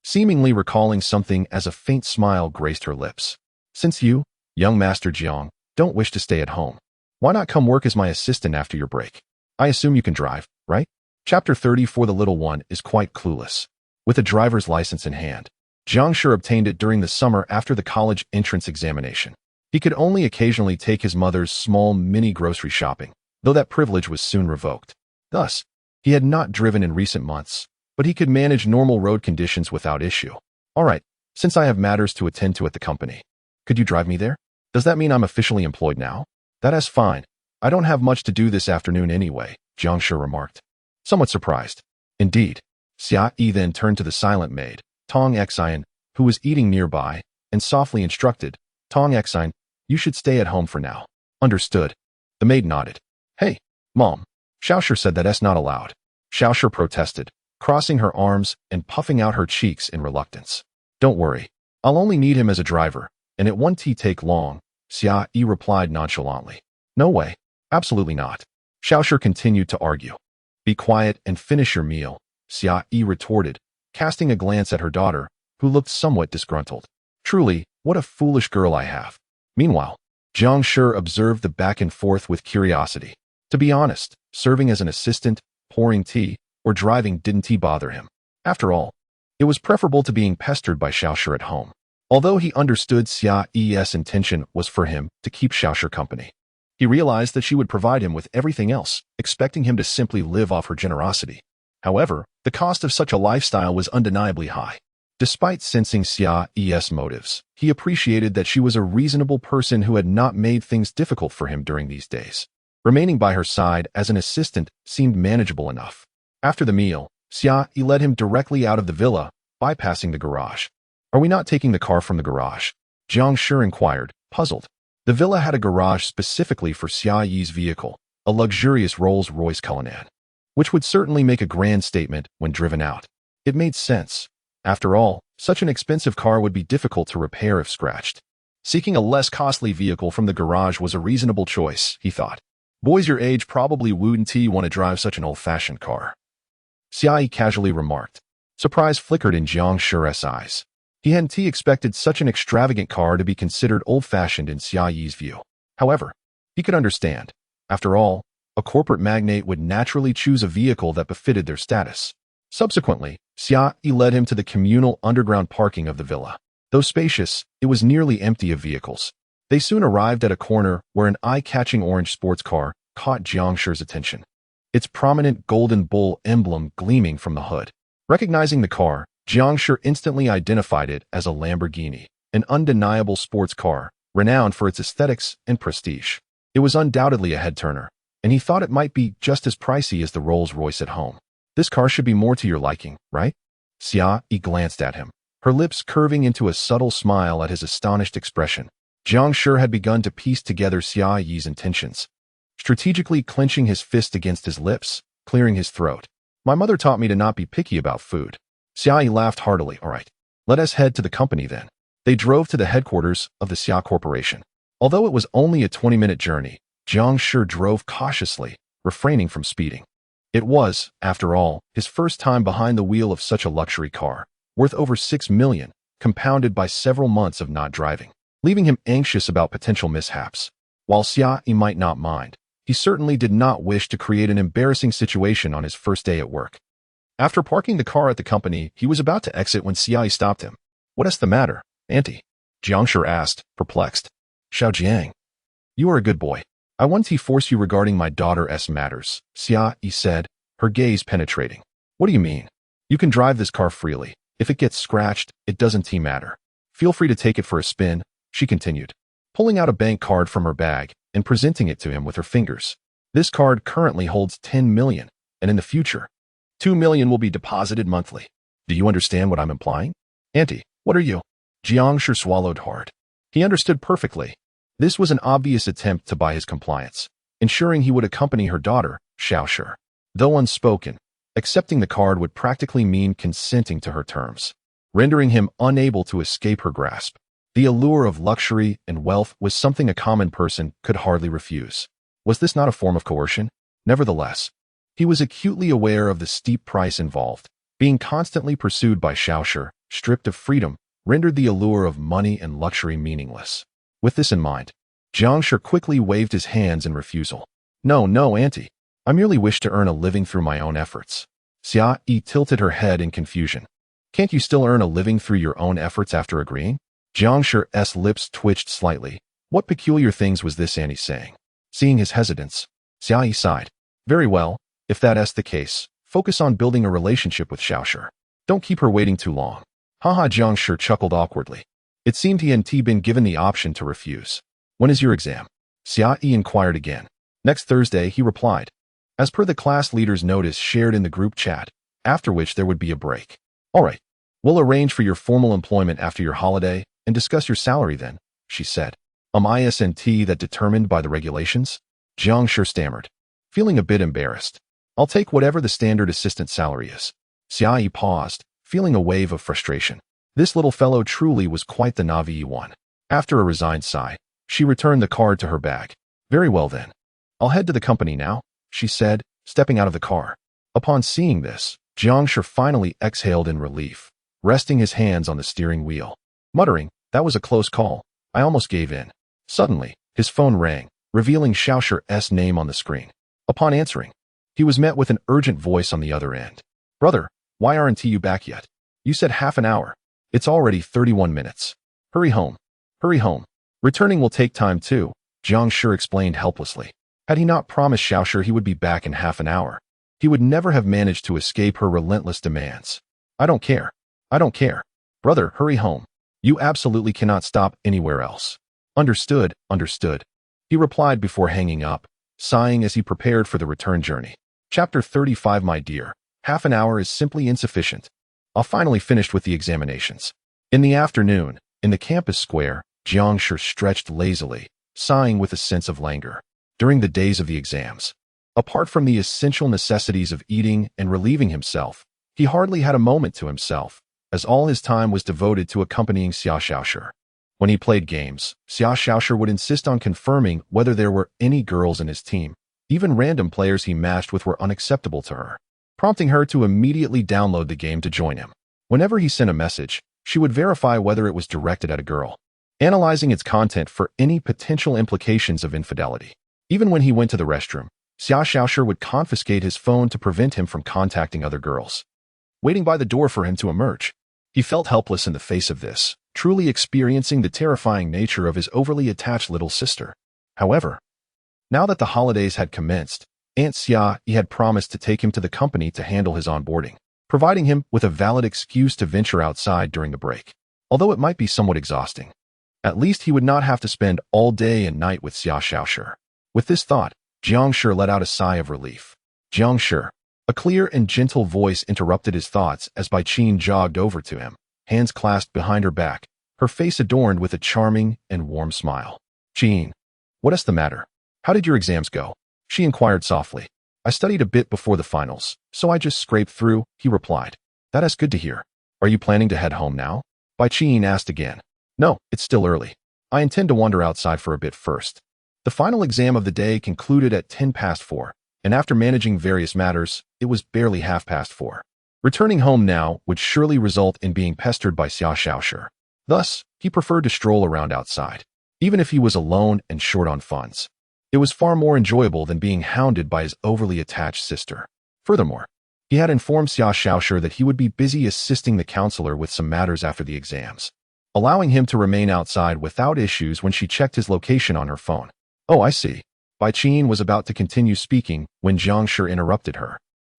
seemingly recalling something as a faint smile graced her lips. Since you, young Master Jiang, don't wish to stay at home, why not come work as my assistant after your break? I assume you can drive, right? Chapter 30 for the little one is quite clueless. With a driver's license in hand, Jiang Shi obtained it during the summer after the college entrance examination. He could only occasionally take his mother's small mini grocery shopping, though that privilege was soon revoked. Thus, he had not driven in recent months, but he could manage normal road conditions without issue. All right, since I have matters to attend to at the company, could you drive me there? Does that mean I'm officially employed now? That is fine. I don't have much to do this afternoon anyway, Jiang Shi remarked, somewhat surprised. Indeed. Xia then turned to the silent maid, Tong Xian, who was eating nearby, and softly instructed, Tong Xian, you should stay at home for now. Understood. The maid nodded. Hey, Mom. Xiaoshi said that's not allowed. Xiaoshi protested, crossing her arms and puffing out her cheeks in reluctance. Don't worry. I'll only need him as a driver, and it won't take long, Xia replied nonchalantly. No way. Absolutely not. Xiaoshi continued to argue. Be quiet and finish your meal, Xia retorted, casting a glance at her daughter, who looked somewhat disgruntled. Truly, what a foolish girl I have. Meanwhile, Jiang Shi observed the back and forth with curiosity. To be honest, serving as an assistant, pouring tea, or driving didn't bother him. After all, it was preferable to being pestered by Xiaoshi at home. Although he understood Xia's intention was for him to keep Xiaoshi company, he realized that she would provide him with everything else, expecting him to simply live off her generosity. However, the cost of such a lifestyle was undeniably high. Despite sensing Xia's motives, he appreciated that she was a reasonable person who had not made things difficult for him during these days. Remaining by her side as an assistant seemed manageable enough. After the meal, Xia led him directly out of the villa, bypassing the garage. Are we not taking the car from the garage? Jiang Shi inquired, puzzled. The villa had a garage specifically for Xia's vehicle, a luxurious Rolls-Royce Cullinan, which would certainly make a grand statement when driven out. It made sense. After all, such an expensive car would be difficult to repair if scratched. Seeking a less costly vehicle from the garage was a reasonable choice, he thought. Boys your age probably wouldn't want to drive such an old-fashioned car. Xia casually remarked. Surprise flickered in Jiang Shi's eyes. He hadn't expected such an extravagant car to be considered old-fashioned in Xia's view. However, he could understand. After all, a corporate magnate would naturally choose a vehicle that befitted their status. Subsequently, Xia led him to the communal underground parking of the villa. Though spacious, it was nearly empty of vehicles. They soon arrived at a corner where an eye-catching orange sports car caught Jiang Shi's attention, its prominent golden bull emblem gleaming from the hood. Recognizing the car, Jiang Shi instantly identified it as a Lamborghini, an undeniable sports car, renowned for its aesthetics and prestige. It was undoubtedly a head-turner, and he thought it might be just as pricey as the Rolls-Royce at home. This car should be more to your liking, right? Xia glanced at him, her lips curving into a subtle smile at his astonished expression. Jiang Shi had begun to piece together Xia's intentions. Strategically clenching his fist against his lips, clearing his throat. My mother taught me to not be picky about food. Xia laughed heartily. All right, let us head to the company then. They drove to the headquarters of the Xia Corporation. Although it was only a 20-minute journey, Jiang Shi drove cautiously, refraining from speeding. It was, after all, his first time behind the wheel of such a luxury car, worth over 6 million, compounded by several months of not driving, leaving him anxious about potential mishaps. While Xia might not mind, he certainly did not wish to create an embarrassing situation on his first day at work. After parking the car at the company, he was about to exit when Xia stopped him. What is the matter, Auntie? Jiang Shi asked, perplexed. Xiao Jiang, you are a good boy. I want to force you regarding my daughter's matters, Xia said, her gaze penetrating. What do you mean? You can drive this car freely. If it gets scratched, it doesn't matter. Feel free to take it for a spin, she continued, pulling out a bank card from her bag and presenting it to him with her fingers. This card currently holds 10 million, and in the future, 2 million will be deposited monthly. Do you understand what I'm implying? Auntie, what are you? Jiang Shi swallowed hard. He understood perfectly. This was an obvious attempt to buy his compliance, ensuring he would accompany her daughter, Xiao Shi. Though unspoken, accepting the card would practically mean consenting to her terms, rendering him unable to escape her grasp. The allure of luxury and wealth was something a common person could hardly refuse. Was this not a form of coercion? Nevertheless, he was acutely aware of the steep price involved. Being constantly pursued by Xiao Shi, stripped of freedom, rendered the allure of money and luxury meaningless. With this in mind, Jiang Shi quickly waved his hands in refusal. No, Auntie. I merely wish to earn a living through my own efforts. Xia tilted her head in confusion. Can't you still earn a living through your own efforts after agreeing? Jiang Shi's lips twitched slightly. What peculiar things was this Auntie saying? Seeing his hesitance, Xia sighed. Very well, if that's the case, focus on building a relationship with Xiao Shi. Don't keep her waiting too long. Haha, Jiang Shi chuckled awkwardly. It seemed he hadn't been given the option to refuse. When is your exam? Xia inquired again. Next Thursday, he replied. As per the class leader's notice shared in the group chat, after which there would be a break. All right, we'll arrange for your formal employment after your holiday and discuss your salary then, she said. Isn't that determined by the regulations? Jiang Shi stammered, feeling a bit embarrassed. I'll take whatever the standard assistant salary is. Xia paused, feeling a wave of frustration. This little fellow truly was quite the naive one. After a resigned sigh, she returned the card to her bag. Very well then. I'll head to the company now, she said, stepping out of the car. Upon seeing this, Jiang Shi finally exhaled in relief, resting his hands on the steering wheel. Muttering, that was a close call. I almost gave in. Suddenly, his phone rang, revealing Xiao Shi's name on the screen. Upon answering, he was met with an urgent voice on the other end. Brother, why aren't you back yet? You said half an hour. It's already 31 minutes. Hurry home. Hurry home. Returning will take time too, Jiang Shi explained helplessly. Had he not promised Xiao Shi he would be back in half an hour, he would never have managed to escape her relentless demands. I don't care. I don't care. Brother, hurry home. You absolutely cannot stop anywhere else. Understood, understood. He replied before hanging up, sighing as he prepared for the return journey. Chapter 35. My dear, half an hour is simply insufficient. I'll finally finished with the examinations. In the afternoon, in the campus square, Jiang Shi stretched lazily, sighing with a sense of languor. During the days of the exams, apart from the essential necessities of eating and relieving himself, he hardly had a moment to himself, as all his time was devoted to accompanying Xiao Shi. When he played games, Xiao Shi would insist on confirming whether there were any girls in his team. Even random players he matched with were unacceptable to her, prompting her to immediately download the game to join him. Whenever he sent a message, she would verify whether it was directed at a girl, analyzing its content for any potential implications of infidelity. Even when he went to the restroom, Xiao Shi would confiscate his phone to prevent him from contacting other girls, waiting by the door for him to emerge. He felt helpless in the face of this, truly experiencing the terrifying nature of his overly attached little sister. However, now that the holidays had commenced, Aunt Xia had promised to take him to the company to handle his onboarding, providing him with a valid excuse to venture outside during the break. Although it might be somewhat exhausting, at least he would not have to spend all day and night with Xiao Shi. With this thought, Jiang Shi let out a sigh of relief. Jiang Shi. A clear and gentle voice interrupted his thoughts as Bai Qin jogged over to him, hands clasped behind her back, her face adorned with a charming and warm smile. Qin, what is the matter? How did your exams go? She inquired softly. I studied a bit before the finals, so I just scraped through, he replied. That is good to hear. Are you planning to head home now? Bai-Chin asked again. No, it's still early. I intend to wander outside for a bit first. The final exam of the day concluded at 4:10, and after managing various matters, it was barely 4:30. Returning home now would surely result in being pestered by Xia Xiaoshi. Thus, he preferred to stroll around outside, even if he was alone and short on funds. It was far more enjoyable than being hounded by his overly attached sister. Furthermore, he had informed Xia Xiaoshi that he would be busy assisting the counselor with some matters after the exams, allowing him to remain outside without issues when she checked his location on her phone. Oh, I see. Bai-Chin was about to continue speaking when Jiang Shi interrupted her.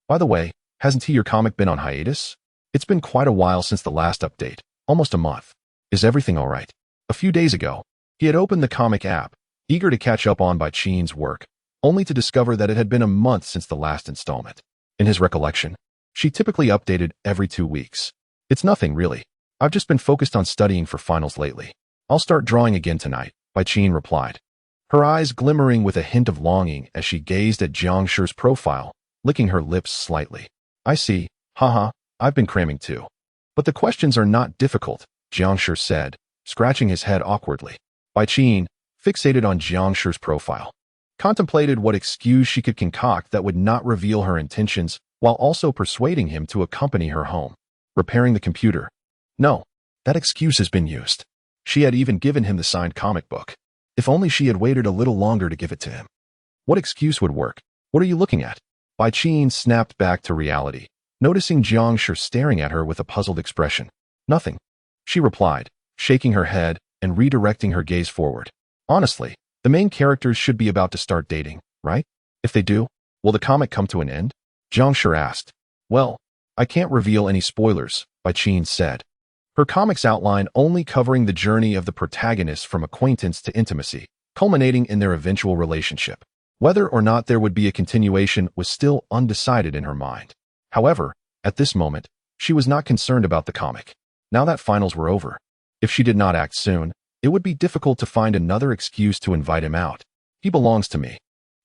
By the way, hasn't your comic been on hiatus? It's been quite a while since the last update, almost a month. Is everything all right? A few days ago, he had opened the comic app, eager to catch up on Bai-Chin's work, only to discover that it had been a month since the last installment. In his recollection, she typically updated every 2 weeks. It's nothing, really. I've just been focused on studying for finals lately. I'll start drawing again tonight, Bai-Chin replied, her eyes glimmering with a hint of longing as she gazed at Jiang Shi's profile, licking her lips slightly. I see, haha, I've been cramming too. But the questions are not difficult, Jiang Shi said, scratching his head awkwardly. Bai-Chin, fixated on Jiang Shi's profile, contemplated what excuse she could concoct that would not reveal her intentions while also persuading him to accompany her home. Repairing the computer. No, that excuse has been used. She had even given him the signed comic book. If only she had waited a little longer to give it to him. What excuse would work? What are you looking at? Bai-Chin snapped back to reality, noticing Jiang Shi staring at her with a puzzled expression. Nothing, she replied, shaking her head and redirecting her gaze forward. Honestly, the main characters should be about to start dating, right? If they do, will the comic come to an end? Jiang Shi asked. Well, I can't reveal any spoilers, Bai-Chin said. Her comic's outline only covering the journey of the protagonists from acquaintance to intimacy, culminating in their eventual relationship. Whether or not there would be a continuation was still undecided in her mind. However, at this moment, she was not concerned about the comic. Now that finals were over, if she did not act soon, it would be difficult to find another excuse to invite him out. He belongs to me.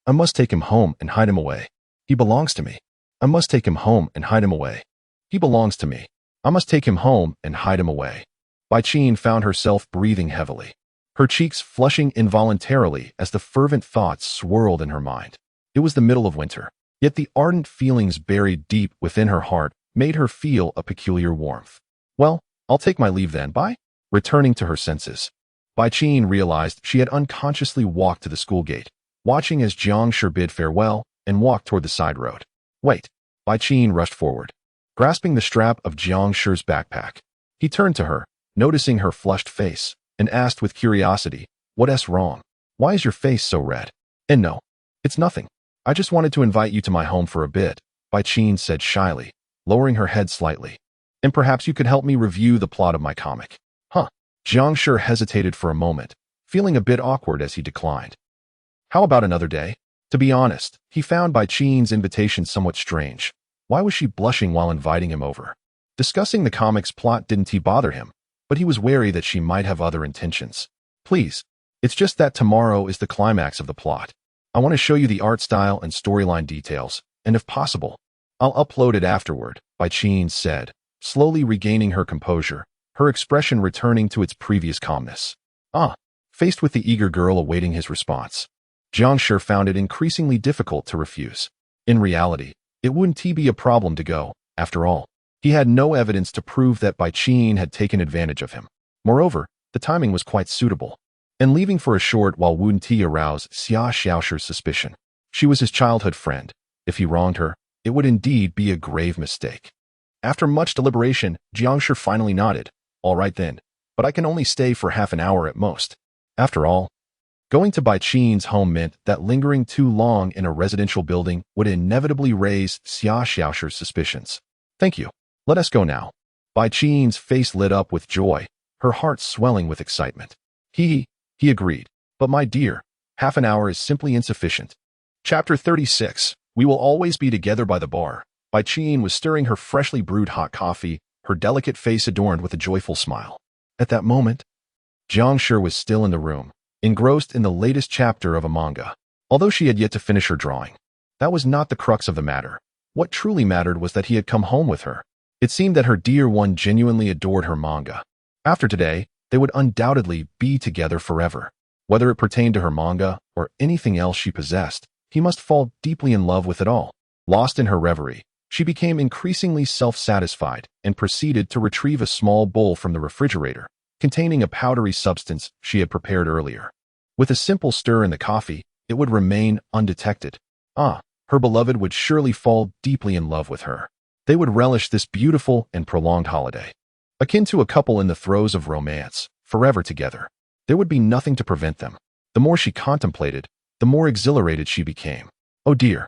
I must take him home and hide him away. He belongs to me. I must take him home and hide him away. He belongs to me. I must take him home and hide him away. Bai-Chin found herself breathing heavily, her cheeks flushing involuntarily as the fervent thoughts swirled in her mind. It was the middle of winter, yet the ardent feelings buried deep within her heart made her feel a peculiar warmth. Well, I'll take my leave then, bye. Returning to her senses, Bai-Chin realized she had unconsciously walked to the school gate, watching as Jiang Shi bid farewell and walked toward the side road. Wait, Bai-Chin rushed forward, grasping the strap of Jiang Shi's backpack. He turned to her, noticing her flushed face, and asked with curiosity, "What's wrong? Why is your face so red?" And no, it's nothing. I just wanted to invite you to my home for a bit, Bai-Chin said shyly, lowering her head slightly. And perhaps you could help me review the plot of my comic. Huh. Jiang Shi hesitated for a moment, feeling a bit awkward as he declined. How about another day? To be honest, he found Bai-Chin's invitation somewhat strange. Why was she blushing while inviting him over? Discussing the comic's plot didn't bother him, but he was wary that she might have other intentions. Please, it's just that tomorrow is the climax of the plot. I want to show you the art style and storyline details, and if possible, I'll upload it afterward, Bai-Chin said, slowly regaining her composure, her expression returning to its previous calmness. Faced with the eager girl awaiting his response, Jiang Shi found it increasingly difficult to refuse. In reality, it wouldn't be a problem to go, after all. He had no evidence to prove that Bai-Chin had taken advantage of him. Moreover, the timing was quite suitable, and leaving for a short while wouldn't arouse Xia Xiaoshi's suspicion. She was his childhood friend. If he wronged her, it would indeed be a grave mistake. After much deliberation, Jiang Shi finally nodded. All right then, but I can only stay for half an hour at most. After all, going to Bai-Chin's home meant that lingering too long in a residential building would inevitably raise Xia Xiaoshi's suspicions. Thank you. Let us go now. Bai-Chin's face lit up with joy, her heart swelling with excitement. He agreed. But my dear, half an hour is simply insufficient. Chapter 36. We will always be together by the bar. Bai-Chin was stirring her freshly brewed hot coffee, her delicate face adorned with a joyful smile. At that moment, Jiang Shi was still in the room, engrossed in the latest chapter of a manga, although she had yet to finish her drawing. That was not the crux of the matter. What truly mattered was that he had come home with her. It seemed that her dear one genuinely adored her manga. After today, they would undoubtedly be together forever. Whether it pertained to her manga or anything else she possessed, he must fall deeply in love with it all. Lost in her reverie, she became increasingly self-satisfied and proceeded to retrieve a small bowl from the refrigerator, containing a powdery substance she had prepared earlier. With a simple stir in the coffee, it would remain undetected. Her beloved would surely fall deeply in love with her. They would relish this beautiful and prolonged holiday. Akin to a couple in the throes of romance, forever together. There would be nothing to prevent them. The more she contemplated, the more exhilarated she became. Oh dear.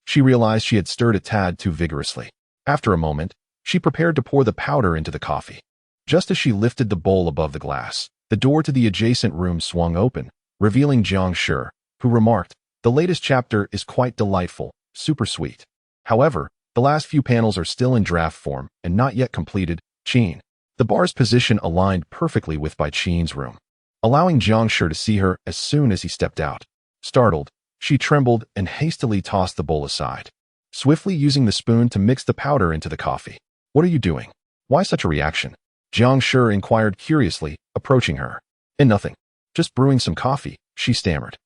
She realized she had stirred a tad too vigorously. After a moment, she prepared to pour the powder into the coffee. Just as she lifted the bowl above the glass, the door to the adjacent room swung open, revealing Jiang Shi, who remarked, "The latest chapter is quite delightful, super sweet. However, the last few panels are still in draft form and not yet completed." Qin. The bar's position aligned perfectly with Bai Qin's room, allowing Jiang Shi to see her as soon as he stepped out. Startled, she trembled and hastily tossed the bowl aside, swiftly using the spoon to mix the powder into the coffee. "What are you doing? Why such a reaction?" Jiang Shi inquired curiously, approaching her. Nothing. Just brewing some coffee," she stammered.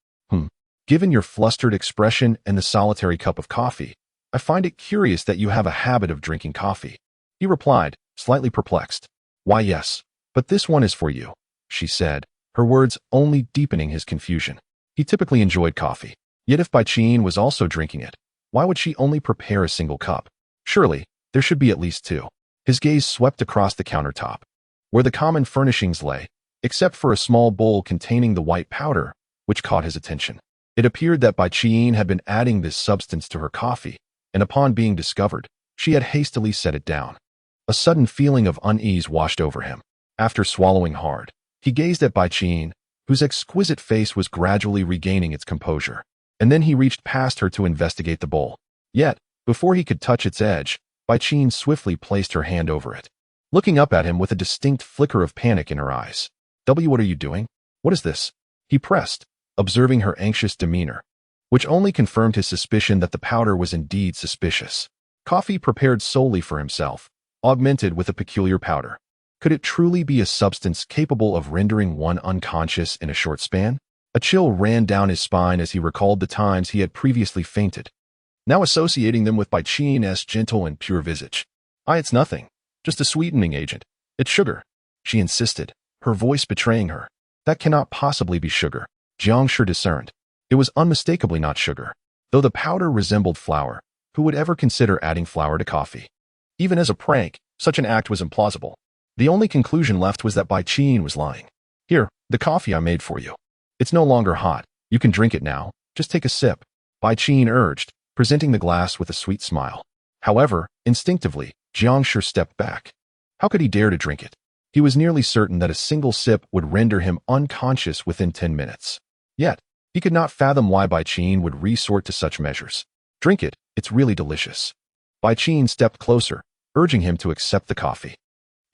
Given your flustered expression and the solitary cup of coffee, I find it curious that you have a habit of drinking coffee," he replied, slightly perplexed. "Why yes, but this one is for you," she said, her words only deepening his confusion. He typically enjoyed coffee, yet if Bai Qin was also drinking it, why would she only prepare a single cup? Surely, there should be at least two. His gaze swept across the countertop, where the common furnishings lay, except for a small bowl containing the white powder, which caught his attention. It appeared that Bai Qin had been adding this substance to her coffee, and upon being discovered, she had hastily set it down. A sudden feeling of unease washed over him. After swallowing hard, he gazed at Bai Qin, whose exquisite face was gradually regaining its composure, and then he reached past her to investigate the bowl. Yet, before he could touch its edge, Bai Qin swiftly placed her hand over it, looking up at him with a distinct flicker of panic in her eyes. What are you doing? What is this?" he pressed, observing her anxious demeanor, which only confirmed his suspicion that the powder was indeed suspicious. Coffee prepared solely for himself, augmented with a peculiar powder. Could it truly be a substance capable of rendering one unconscious in a short span? A chill ran down his spine as he recalled the times he had previously fainted, now associating them with Bai Qin's gentle and pure visage. "It's nothing. Just a sweetening agent. It's sugar," she insisted, her voice betraying her. "That cannot possibly be sugar," Jiang Shi discerned. It was unmistakably not sugar. Though the powder resembled flour, who would ever consider adding flour to coffee? Even as a prank, such an act was implausible. The only conclusion left was that Bai Qin was lying. "Here, the coffee I made for you. It's no longer hot. You can drink it now. Just take a sip," Bai Qin urged, presenting the glass with a sweet smile. However, instinctively, Jiang Shi stepped back. How could he dare to drink it? He was nearly certain that a single sip would render him unconscious within 10 minutes. Yet, he could not fathom why Bai Qin would resort to such measures. "Drink it, it's really delicious." Bai Qin stepped closer, urging him to accept the coffee.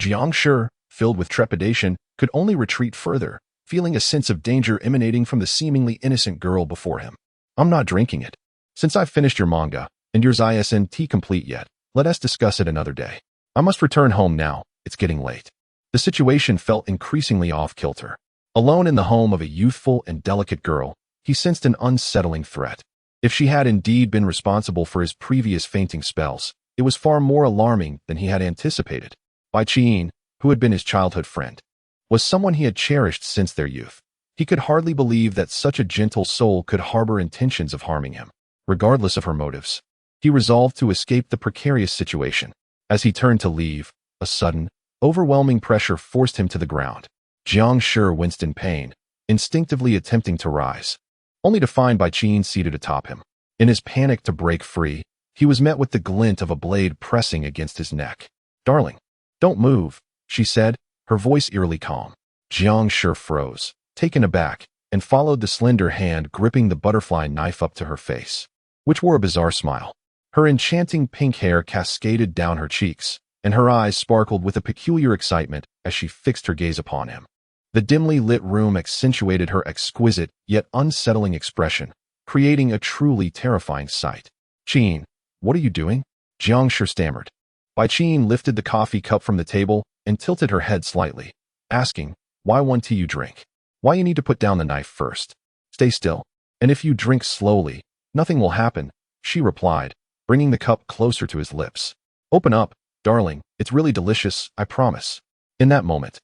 Jiang Shi, filled with trepidation, could only retreat further, feeling a sense of danger emanating from the seemingly innocent girl before him. "I'm not drinking it. Since I've finished your manga, and yours isn't complete yet, let us discuss it another day. I must return home now, it's getting late." The situation felt increasingly off-kilter. Alone in the home of a youthful and delicate girl, he sensed an unsettling threat. If she had indeed been responsible for his previous fainting spells, it was far more alarming than he had anticipated. Bai Qin, who had been his childhood friend, was someone he had cherished since their youth. He could hardly believe that such a gentle soul could harbor intentions of harming him, regardless of her motives. He resolved to escape the precarious situation. As he turned to leave, a sudden, overwhelming pressure forced him to the ground. Jiang Shi winced in pain, instinctively attempting to rise, only to find Bai Qin seated atop him. In his panic to break free, he was met with the glint of a blade pressing against his neck. "Darling, don't move," she said, her voice eerily calm. Jiang Shi froze, taken aback, and followed the slender hand gripping the butterfly knife up to her face, which wore a bizarre smile. Her enchanting pink hair cascaded down her cheeks, and her eyes sparkled with a peculiar excitement as she fixed her gaze upon him. The dimly lit room accentuated her exquisite yet unsettling expression, creating a truly terrifying sight. "Qin, what are you doing?" Jiang Shi stammered. Bai Qin lifted the coffee cup from the table and tilted her head slightly, asking, "Why one tea you drink? Why you need to put down the knife first? Stay still, and if you drink slowly, nothing will happen," she replied, bringing the cup closer to his lips. "Open up, darling, it's really delicious, I promise." In that moment,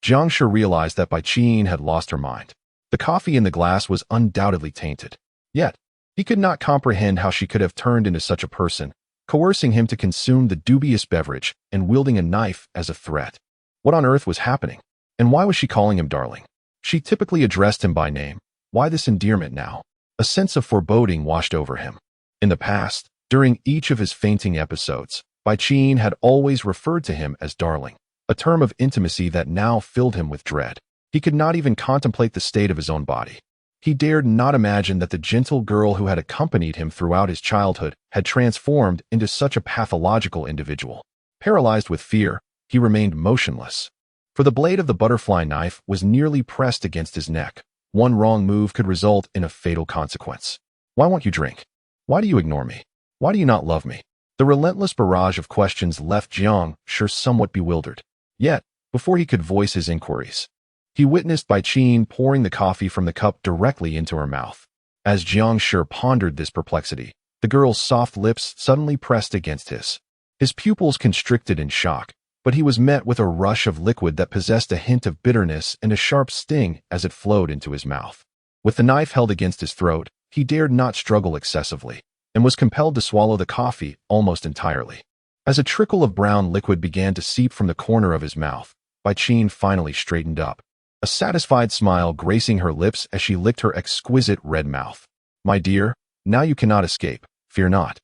Jiang Shi realized that Bai Qin had lost her mind. The coffee in the glass was undoubtedly tainted. Yet, he could not comprehend how she could have turned into such a person, coercing him to consume the dubious beverage and wielding a knife as a threat. What on earth was happening? And why was she calling him darling? She typically addressed him by name. Why this endearment now? A sense of foreboding washed over him. In the past, during each of his fainting episodes, Bai Qin had always referred to him as darling, a term of intimacy that now filled him with dread. He could not even contemplate the state of his own body. He dared not imagine that the gentle girl who had accompanied him throughout his childhood had transformed into such a pathological individual. Paralyzed with fear, he remained motionless. For the blade of the butterfly knife was nearly pressed against his neck. One wrong move could result in a fatal consequence. "Why won't you drink? Why do you ignore me? Why do you not love me?" The relentless barrage of questions left Jiang Shi somewhat bewildered. Yet, before he could voice his inquiries, he witnessed Bai Qin pouring the coffee from the cup directly into her mouth. As Jiang Shi pondered this perplexity, the girl's soft lips suddenly pressed against his. His pupils constricted in shock, but he was met with a rush of liquid that possessed a hint of bitterness and a sharp sting as it flowed into his mouth. With the knife held against his throat, he dared not struggle excessively, and was compelled to swallow the coffee almost entirely. As a trickle of brown liquid began to seep from the corner of his mouth, Bai Qin finally straightened up, a satisfied smile gracing her lips as she licked her exquisite red mouth. "My dear, now you cannot escape, fear not.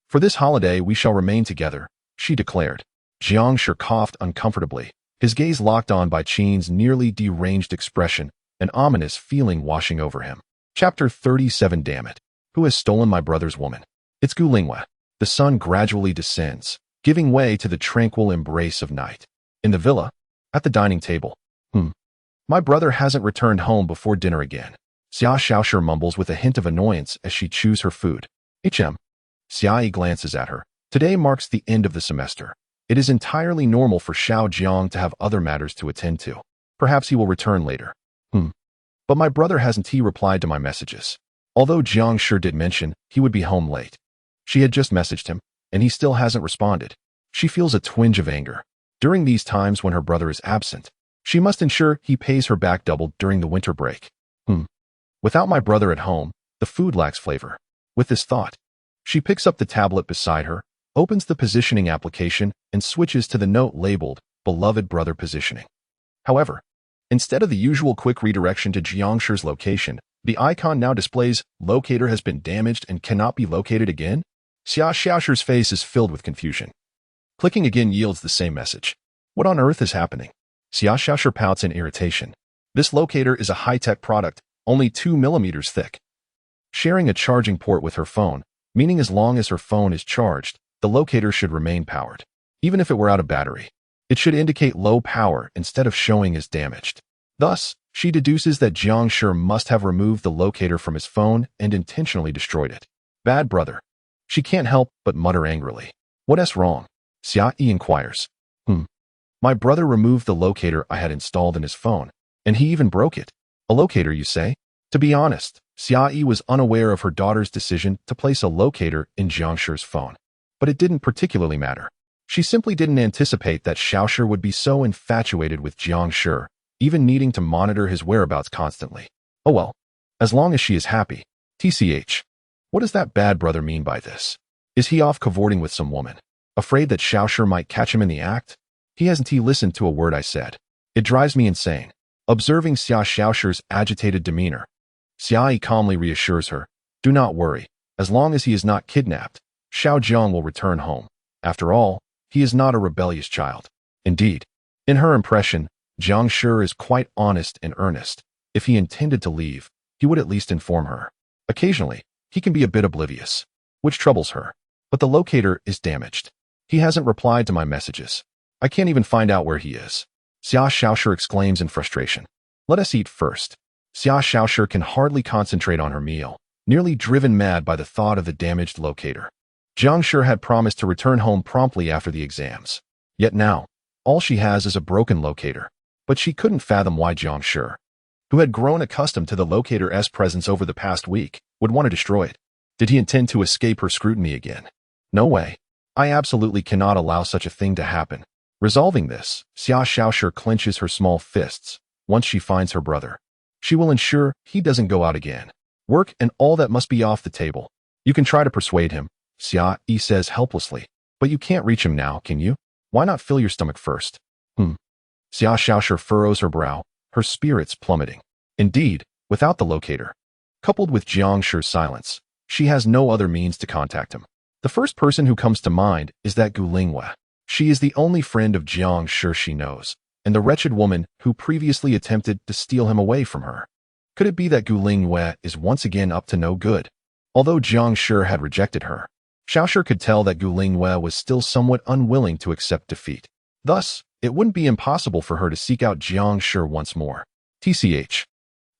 For this holiday we shall remain together," she declared. Jiang Shi coughed uncomfortably, his gaze locked on Bai Qin's nearly deranged expression, an ominous feeling washing over him. Chapter 37. Damn it. Who has stolen my brother's woman? It's Gu Lingwe. The sun gradually descends, giving way to the tranquil embrace of night. In the villa, at the dining table. My brother hasn't returned home before dinner again. Xia Xiaoshi mumbles with a hint of annoyance as she chews her food. Xia glances at her. Today marks the end of the semester. It is entirely normal for Xiao Jiang to have other matters to attend to. Perhaps he will return later. But my brother hasn't replied to my messages. Although Jiang Shi did mention he would be home late. She had just messaged him, and he still hasn't responded. She feels a twinge of anger. During these times when her brother is absent, she must ensure he pays her back double during the winter break. Without my brother at home, the food lacks flavor. With this thought, she picks up the tablet beside her, opens the positioning application, and switches to the note labeled Beloved Brother Positioning. However, instead of the usual quick redirection to Jiang Shi's location, the icon now displays Locator has been damaged and cannot be located again. Xia Xiaoshi's face is filled with confusion. Clicking again yields the same message. What on earth is happening? Xia Xiaoshi pouts in irritation. This locator is a high-tech product, only 2 millimeters thick. Sharing a charging port with her phone, meaning as long as her phone is charged, the locator should remain powered. Even if it were out of battery, it should indicate low power instead of showing as damaged. Thus, she deduces that Jiang Shi must have removed the locator from his phone and intentionally destroyed it. Bad brother. She can't help but mutter angrily. What's wrong? Xia inquires. My brother removed the locator I had installed in his phone, and he even broke it. A locator, you say? To be honest, Xia was unaware of her daughter's decision to place a locator in Jiang Shi's phone. But it didn't particularly matter. She simply didn't anticipate that Xiaoshi would be so infatuated with Jiang Shi, even needing to monitor his whereabouts constantly. Oh well, as long as she is happy. TCH. What does that bad brother mean by this? Is he off cavorting with some woman? Afraid that Xiaoshi might catch him in the act? He hasn't listened to a word I said. It drives me insane. Observing Xia Xiaoshi's agitated demeanor, Xia calmly reassures her, do not worry, as long as he is not kidnapped, Xiao Jiang will return home. After all, he is not a rebellious child. Indeed, in her impression, Jiang Shi is quite honest and earnest. If he intended to leave, he would at least inform her. Occasionally, he can be a bit oblivious, which troubles her. But the locator is damaged. He hasn't replied to my messages. I can't even find out where he is. Xia Xiaoshi exclaims in frustration. Let us eat first. Xia Xiaoshi can hardly concentrate on her meal, nearly driven mad by the thought of the damaged locator. Jiang Shi had promised to return home promptly after the exams. Yet now, all she has is a broken locator. But she couldn't fathom why Jiang Shi, who had grown accustomed to the locator's presence over the past week, would want to destroy it. Did he intend to escape her scrutiny again? No way. I absolutely cannot allow such a thing to happen. Resolving this, Xia Xiaoshi clenches her small fists. Once she finds her brother, she will ensure he doesn't go out again. Work and all that must be off the table. You can try to persuade him, Xia Yi says helplessly. But you can't reach him now, can you? Why not fill your stomach first? Xia Xiaoshi furrows her brow, her spirits plummeting. Indeed, without the locator, coupled with Jiang Shi's silence, she has no other means to contact him. The first person who comes to mind is that Gu Lingwei. She is the only friend of Jiang Shi she knows, and the wretched woman who previously attempted to steal him away from her. Could it be that Gu Lingwei is once again up to no good? Although Jiang Shi had rejected her, Xiaoshi could tell that Gu Lingwei was still somewhat unwilling to accept defeat. Thus, it wouldn't be impossible for her to seek out Jiang Shi once more. TCH.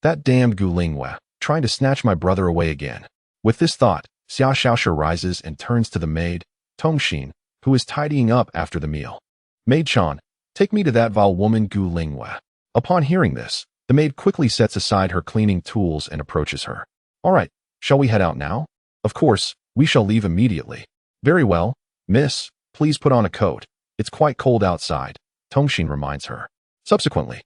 That damned Gu Lingwei, trying to snatch my brother away again. With this thought, Xia Xiaoshi rises and turns to the maid, Tongxin, who is tidying up after the meal. Maid Chan, take me to that vile woman Gu Lingwei. Upon hearing this, the maid quickly sets aside her cleaning tools and approaches her. All right, shall we head out now? Of course, we shall leave immediately. Very well, miss, please put on a coat. It's quite cold outside, Tongxin reminds her. Subsequently,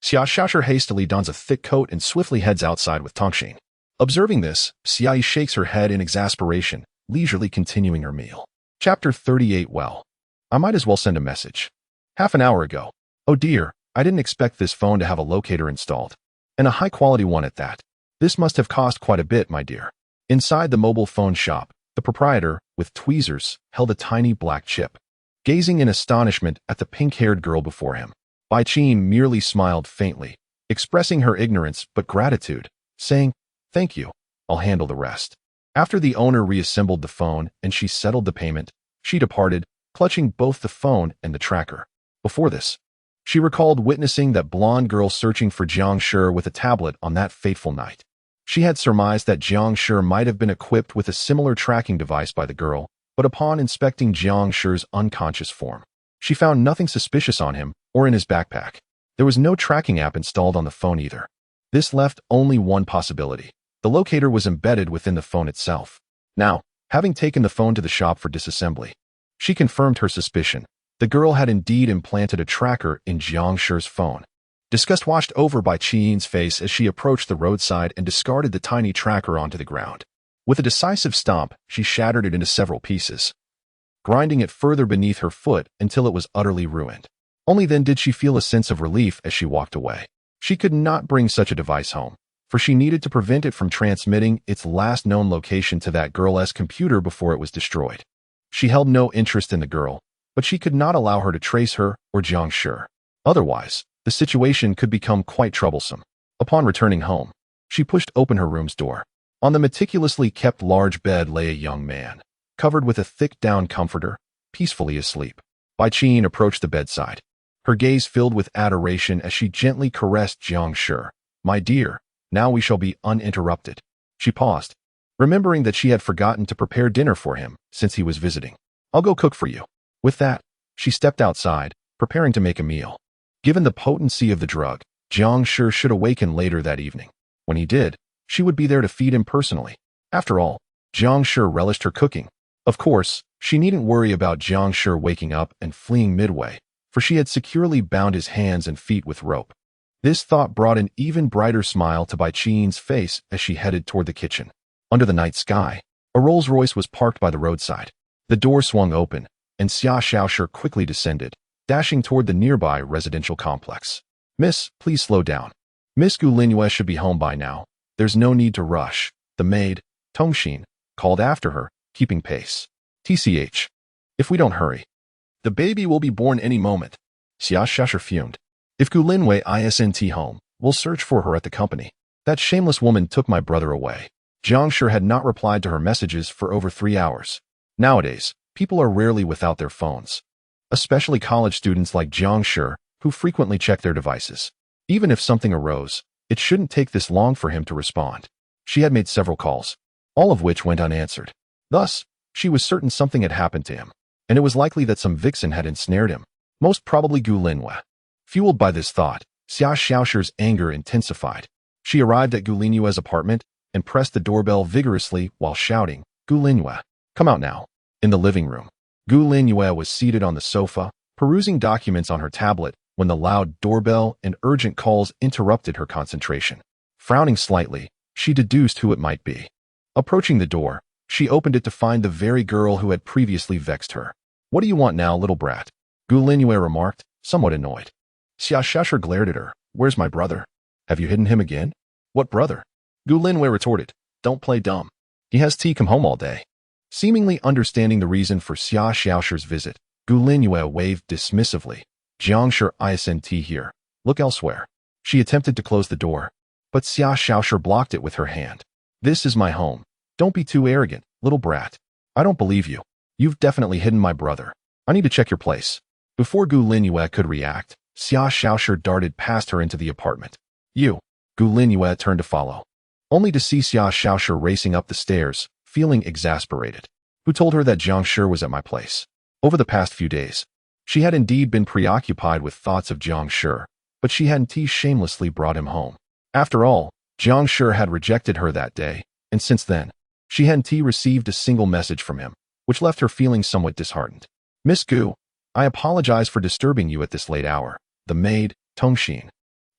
Xia Xiaoshi hastily dons a thick coat and swiftly heads outside with Tongxin. Observing this, Xia Yi shakes her head in exasperation, leisurely continuing her meal. Chapter 38. Well, I might as well send a message. Half an hour ago. Oh dear, I didn't expect this phone to have a locator installed. And a high-quality one at that. This must have cost quite a bit, my dear. Inside the mobile phone shop, the proprietor, with tweezers, held a tiny black chip. Gazing in astonishment at the pink-haired girl before him, Bai Qin merely smiled faintly, expressing her ignorance but gratitude, saying, "Thank you, I'll handle the rest." After the owner reassembled the phone and she settled the payment, she departed, clutching both the phone and the tracker. Before this, she recalled witnessing that blonde girl searching for Jiang Shi with a tablet on that fateful night. She had surmised that Jiang Shi might have been equipped with a similar tracking device by the girl, but upon inspecting Jiang Shi's unconscious form, she found nothing suspicious on him or in his backpack. There was no tracking app installed on the phone either. This left only one possibility. The locator was embedded within the phone itself. Now, having taken the phone to the shop for disassembly, she confirmed her suspicion. The girl had indeed implanted a tracker in Jiang Shi's phone. Disgust washed over Bai Qin's face as she approached the roadside and discarded the tiny tracker onto the ground. With a decisive stomp, she shattered it into several pieces, grinding it further beneath her foot until it was utterly ruined. Only then did she feel a sense of relief as she walked away. She could not bring such a device home, for she needed to prevent it from transmitting its last known location to that girl's computer before it was destroyed. She held no interest in the girl, but she could not allow her to trace her or Jiang Shi. Otherwise, the situation could become quite troublesome. Upon returning home, she pushed open her room's door. On the meticulously kept large bed lay a young man, covered with a thick down comforter, peacefully asleep. Bai Qin approached the bedside, her gaze filled with adoration as she gently caressed Jiang Shi. "My dear, now we shall be uninterrupted." She paused, remembering that she had forgotten to prepare dinner for him since he was visiting. "I'll go cook for you." With that, she stepped outside, preparing to make a meal. Given the potency of the drug, Jiang Shi should awaken later that evening. When he did, she would be there to feed him personally. After all, Jiang Shi relished her cooking. Of course, she needn't worry about Jiang Shi waking up and fleeing midway, for she had securely bound his hands and feet with rope. This thought brought an even brighter smile to Bai Qin's face as she headed toward the kitchen. Under the night sky, a Rolls-Royce was parked by the roadside. The door swung open, and Xia Xiaoshi quickly descended, dashing toward the nearby residential complex. "Miss, please slow down. Miss Gu Lingwei should be home by now. There's no need to rush," the maid, Tongxin, called after her, keeping pace. "TCH. If we don't hurry, the baby will be born any moment." Xia Xiaoshi fumed. "If Gu Lingwei isn't home, we'll search for her at the company. That shameless woman took my brother away." Jiang Shi had not replied to her messages for over 3 hours. Nowadays, people are rarely without their phones, especially college students like Jiang Shi, who frequently check their devices. Even if something arose, it shouldn't take this long for him to respond. She had made several calls, all of which went unanswered. Thus, she was certain something had happened to him, and it was likely that some vixen had ensnared him, most probably Gu Linhua. Fueled by this thought, Xia Xiaoshi's anger intensified. She arrived at Gu Linhua's apartment and pressed the doorbell vigorously while shouting, "Gu Linhua, come out now." In the living room, Gu Linhua was seated on the sofa, perusing documents on her tablet when the loud doorbell and urgent calls interrupted her concentration. Frowning slightly, she deduced who it might be. Approaching the door, she opened it to find the very girl who had previously vexed her. "What do you want now, little brat?" Gu Linhua remarked, somewhat annoyed. Xia Xiaoshi glared at her. "Where's my brother? Have you hidden him again?" "What brother?" Gu Linhua retorted. "Don't play dumb. He has tea come home all day." Seemingly understanding the reason for Xia Xiaoshi's visit, Gu Linhua waved dismissively. "Jiang Shi isn't here. Look elsewhere." She attempted to close the door, but Xia Xiaoshi blocked it with her hand. "This is my home. Don't be too arrogant, little brat. I don't believe you. You've definitely hidden my brother. I need to check your place." Before Gu Linhua could react, Xia Xiaoshi darted past her into the apartment. "You." Gu Linhua turned to follow, only to see Xia Xiaoshi racing up the stairs, feeling exasperated. "Who told her that Jiang Shi was at my place?" Over the past few days, she had indeed been preoccupied with thoughts of Jiang Shi, but she hadn't shamelessly brought him home. After all, Jiang Shi had rejected her that day, and since then, she hadn't received a single message from him, which left her feeling somewhat disheartened. "Miss Gu, I apologize for disturbing you at this late hour." The maid, Tongxin,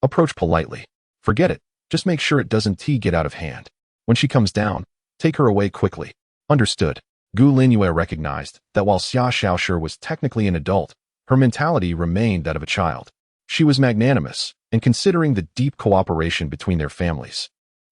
approached politely. "Forget it. Just make sure it doesn't get out of hand. When she comes down, take her away quickly." Understood. Gu Linhua recognized that while Xia Xiaoshi was technically an adult, her mentality remained that of a child. She was magnanimous, and considering the deep cooperation between their families,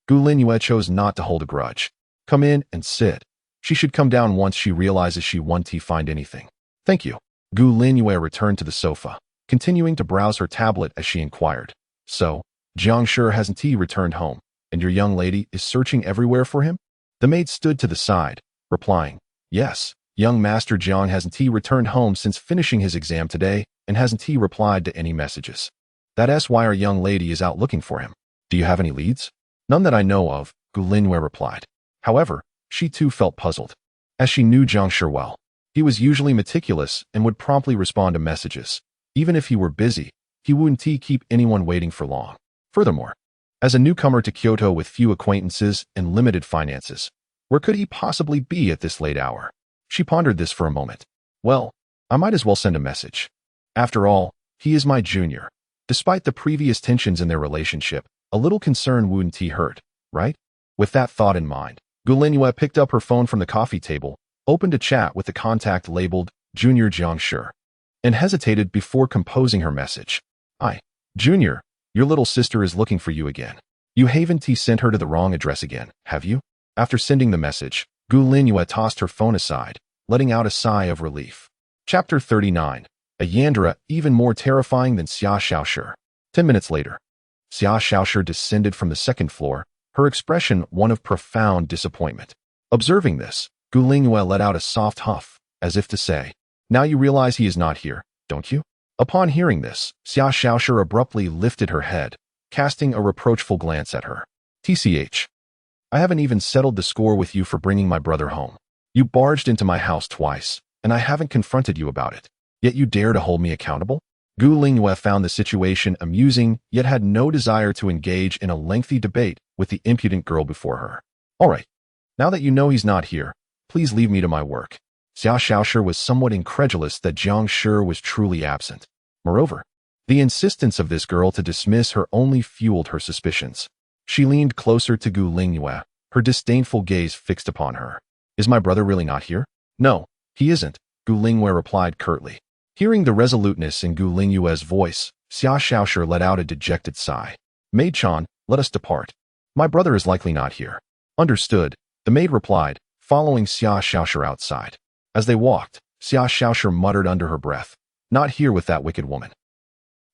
Gu Linhua chose not to hold a grudge. "Come in and sit. She should come down once she realizes she won't find anything." "Thank you." Gu Linhua returned to the sofa, continuing to browse her tablet as she inquired. "So, Jiang Shi hasn't returned home, and your young lady is searching everywhere for him?" The maid stood to the side, replying, "Yes, young Master Jiang hasn't returned home since finishing his exam today and hasn't replied to any messages. That's why our young lady is out looking for him." "Do you have any leads?" "None that I know of," Gu Linhua replied. However, she too felt puzzled, as she knew Jiang Shi well. He was usually meticulous and would promptly respond to messages. Even if he were busy, he wouldn't keep anyone waiting for long. Furthermore, as a newcomer to Kyoto with few acquaintances and limited finances, where could he possibly be at this late hour? She pondered this for a moment. "Well, I might as well send a message. After all, he is my junior." Despite the previous tensions in their relationship, a little concern wouldn't hurt, right? With that thought in mind, Gu Linhua picked up her phone from the coffee table, opened a chat with the contact labeled Junior Jiang Shi, and hesitated before composing her message. "Hi, Junior, your little sister is looking for you again. You haven't sent her to the wrong address again, have you?" After sending the message, Gu Linhua tossed her phone aside, letting out a sigh of relief. Chapter 39. A yandere even more terrifying than Xia Xiaoshi. 10 minutes later, Xia Xiaoshi descended from the second floor, her expression one of profound disappointment. Observing this, Gu Linhua let out a soft huff, as if to say, "Now you realize he is not here, don't you?" Upon hearing this, Xia Xiaoshi abruptly lifted her head, casting a reproachful glance at her. "TCH. I haven't even settled the score with you for bringing my brother home. You barged into my house twice, and I haven't confronted you about it. Yet you dare to hold me accountable?" Gu Linhua found the situation amusing, yet had no desire to engage in a lengthy debate with the impudent girl before her. "All right. Now that you know he's not here, please leave me to my work." Xia Xiaoshi was somewhat incredulous that Jiang Shi was truly absent. Moreover, the insistence of this girl to dismiss her only fueled her suspicions. She leaned closer to Gu Linhua, her disdainful gaze fixed upon her. "Is my brother really not here?" "No, he isn't," Gu Linhua replied curtly. Hearing the resoluteness in Gu Linghua's voice, Xia Xiaoshi let out a dejected sigh. "Maid-chan, let us depart. My brother is likely not here." "Understood," the maid replied, following Xia Xiaoshi outside. As they walked, Xia Xiaoshi muttered under her breath, "Not here with that wicked woman.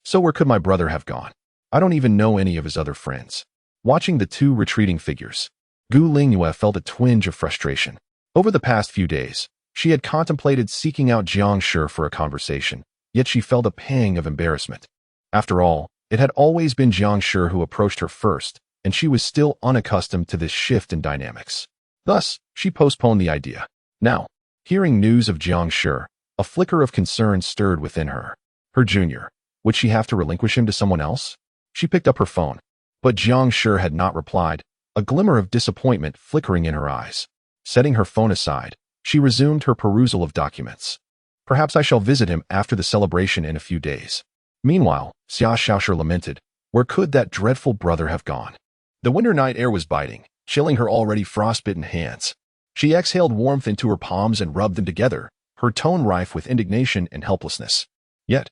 So where could my brother have gone? I don't even know any of his other friends." Watching the two retreating figures, Gu Linhua felt a twinge of frustration. Over the past few days, she had contemplated seeking out Jiang Shi for a conversation, yet she felt a pang of embarrassment. After all, it had always been Jiang Shi who approached her first, and she was still unaccustomed to this shift in dynamics. Thus, she postponed the idea. Now, hearing news of Jiang Shi, a flicker of concern stirred within her. Her junior. Would she have to relinquish him to someone else? She picked up her phone, but Jiang Shi had not replied, a glimmer of disappointment flickering in her eyes. Setting her phone aside, she resumed her perusal of documents. Perhaps I shall visit him after the celebration in a few days. Meanwhile, Xia Xiaoshi lamented, where could that dreadful brother have gone? The winter night air was biting, chilling her already frostbitten hands. She exhaled warmth into her palms and rubbed them together, her tone rife with indignation and helplessness. Yet,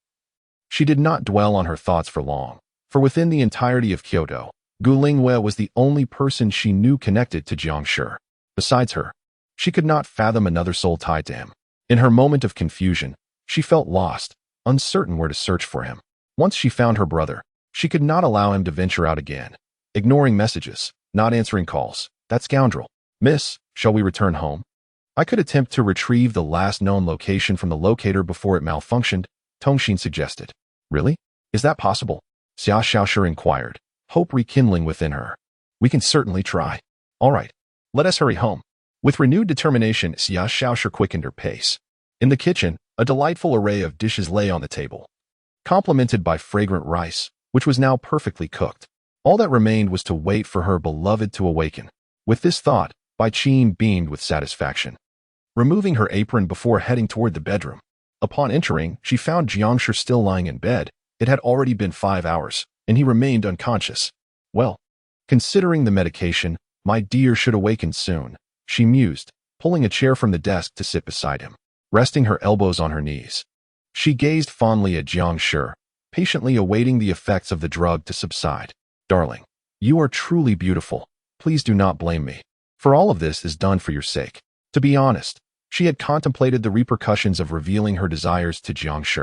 she did not dwell on her thoughts for long, for within the entirety of Kyoto, Gu Lingwei was the only person she knew connected to Jiang Shi. Besides her, she could not fathom another soul tied to him. In her moment of confusion, she felt lost, uncertain where to search for him. Once she found her brother, she could not allow him to venture out again. Ignoring messages, not answering calls. That scoundrel. Miss, shall we return home? I could attempt to retrieve the last known location from the locator before it malfunctioned, Tongxin suggested. Really? Is that possible? Xia Xiaoshi inquired, hope rekindling within her. We can certainly try. All right. Let us hurry home. With renewed determination, Xia Xiaoshi quickened her pace. In the kitchen, a delightful array of dishes lay on the table, complemented by fragrant rice, which was now perfectly cooked. All that remained was to wait for her beloved to awaken. With this thought, Bai Qin beamed with satisfaction. Removing her apron before heading toward the bedroom. Upon entering, she found Jiang Shi still lying in bed. It had already been 5 hours, and he remained unconscious. Well, considering the medication, my dear should awaken soon, she mused, pulling a chair from the desk to sit beside him. Resting her elbows on her knees, she gazed fondly at Jiang Shi, patiently awaiting the effects of the drug to subside. Darling, you are truly beautiful. Please do not blame me. For all of this is done for your sake. To be honest, she had contemplated the repercussions of revealing her desires to Jiang Shi,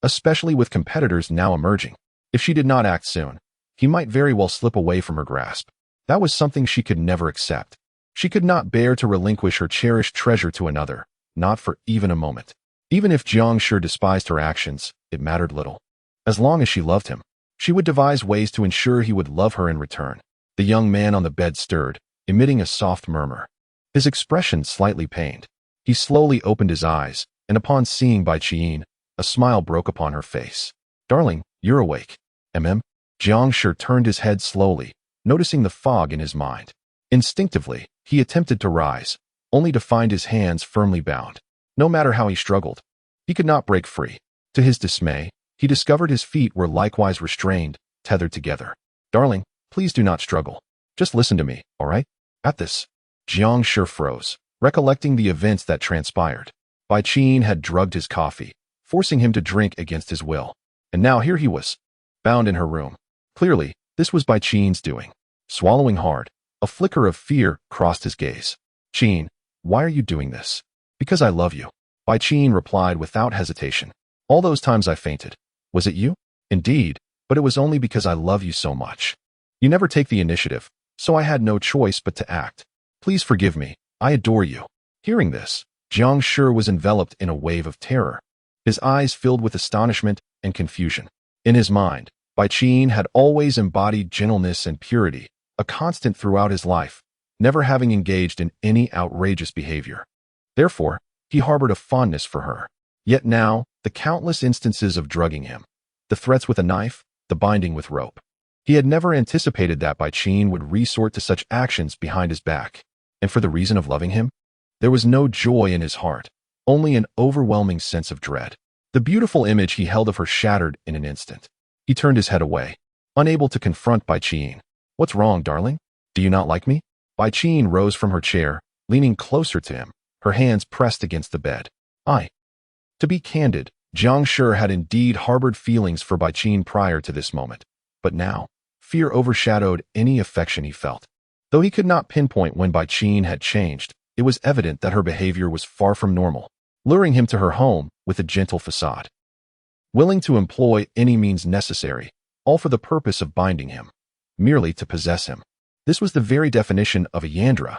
especially with competitors now emerging. If she did not act soon, he might very well slip away from her grasp. That was something she could never accept. She could not bear to relinquish her cherished treasure to another, not for even a moment. Even if Jiang Shi despised her actions, it mattered little. As long as she loved him, she would devise ways to ensure he would love her in return. The young man on the bed stirred, emitting a soft murmur. His expression slightly pained. He slowly opened his eyes, and upon seeing Bai Qin, a smile broke upon her face. Darling, you're awake. Jiang Shi turned his head slowly, noticing the fog in his mind. Instinctively, he attempted to rise, only to find his hands firmly bound. No matter how he struggled, he could not break free. To his dismay, he discovered his feet were likewise restrained, tethered together. Darling, please do not struggle. Just listen to me, all right? At this, Jiang Shi froze, recollecting the events that transpired. Bai Qin had drugged his coffee, forcing him to drink against his will. And now here he was, bound in her room. Clearly, this was Bai Qin's doing. Swallowing hard, a flicker of fear crossed his gaze. Qin, why are you doing this? Because I love you. Bai Qin replied without hesitation. All those times I fainted. Was it you? Indeed, but it was only because I love you so much. You never take the initiative, so I had no choice but to act. Please forgive me. I adore you. Hearing this, Jiang Shi was enveloped in a wave of terror. His eyes filled with astonishment and confusion. In his mind, Bai Qin had always embodied gentleness and purity, a constant throughout his life, never having engaged in any outrageous behavior. Therefore, he harbored a fondness for her. Yet now, the countless instances of drugging him, the threats with a knife, the binding with rope. He had never anticipated that Bai Qin would resort to such actions behind his back. And for the reason of loving him, there was no joy in his heart, only an overwhelming sense of dread. The beautiful image he held of her shattered in an instant. He turned his head away, unable to confront Bai Qin. What's wrong, darling? Do you not like me? Bai Qin rose from her chair, leaning closer to him, her hands pressed against the bed. To be candid, Jiang Shi had indeed harbored feelings for Bai Qin prior to this moment. But now, fear overshadowed any affection he felt. Though he could not pinpoint when Bai Qin had changed, it was evident that her behavior was far from normal, luring him to her home with a gentle facade. Willing to employ any means necessary, all for the purpose of binding him, merely to possess him. This was the very definition of a yandere,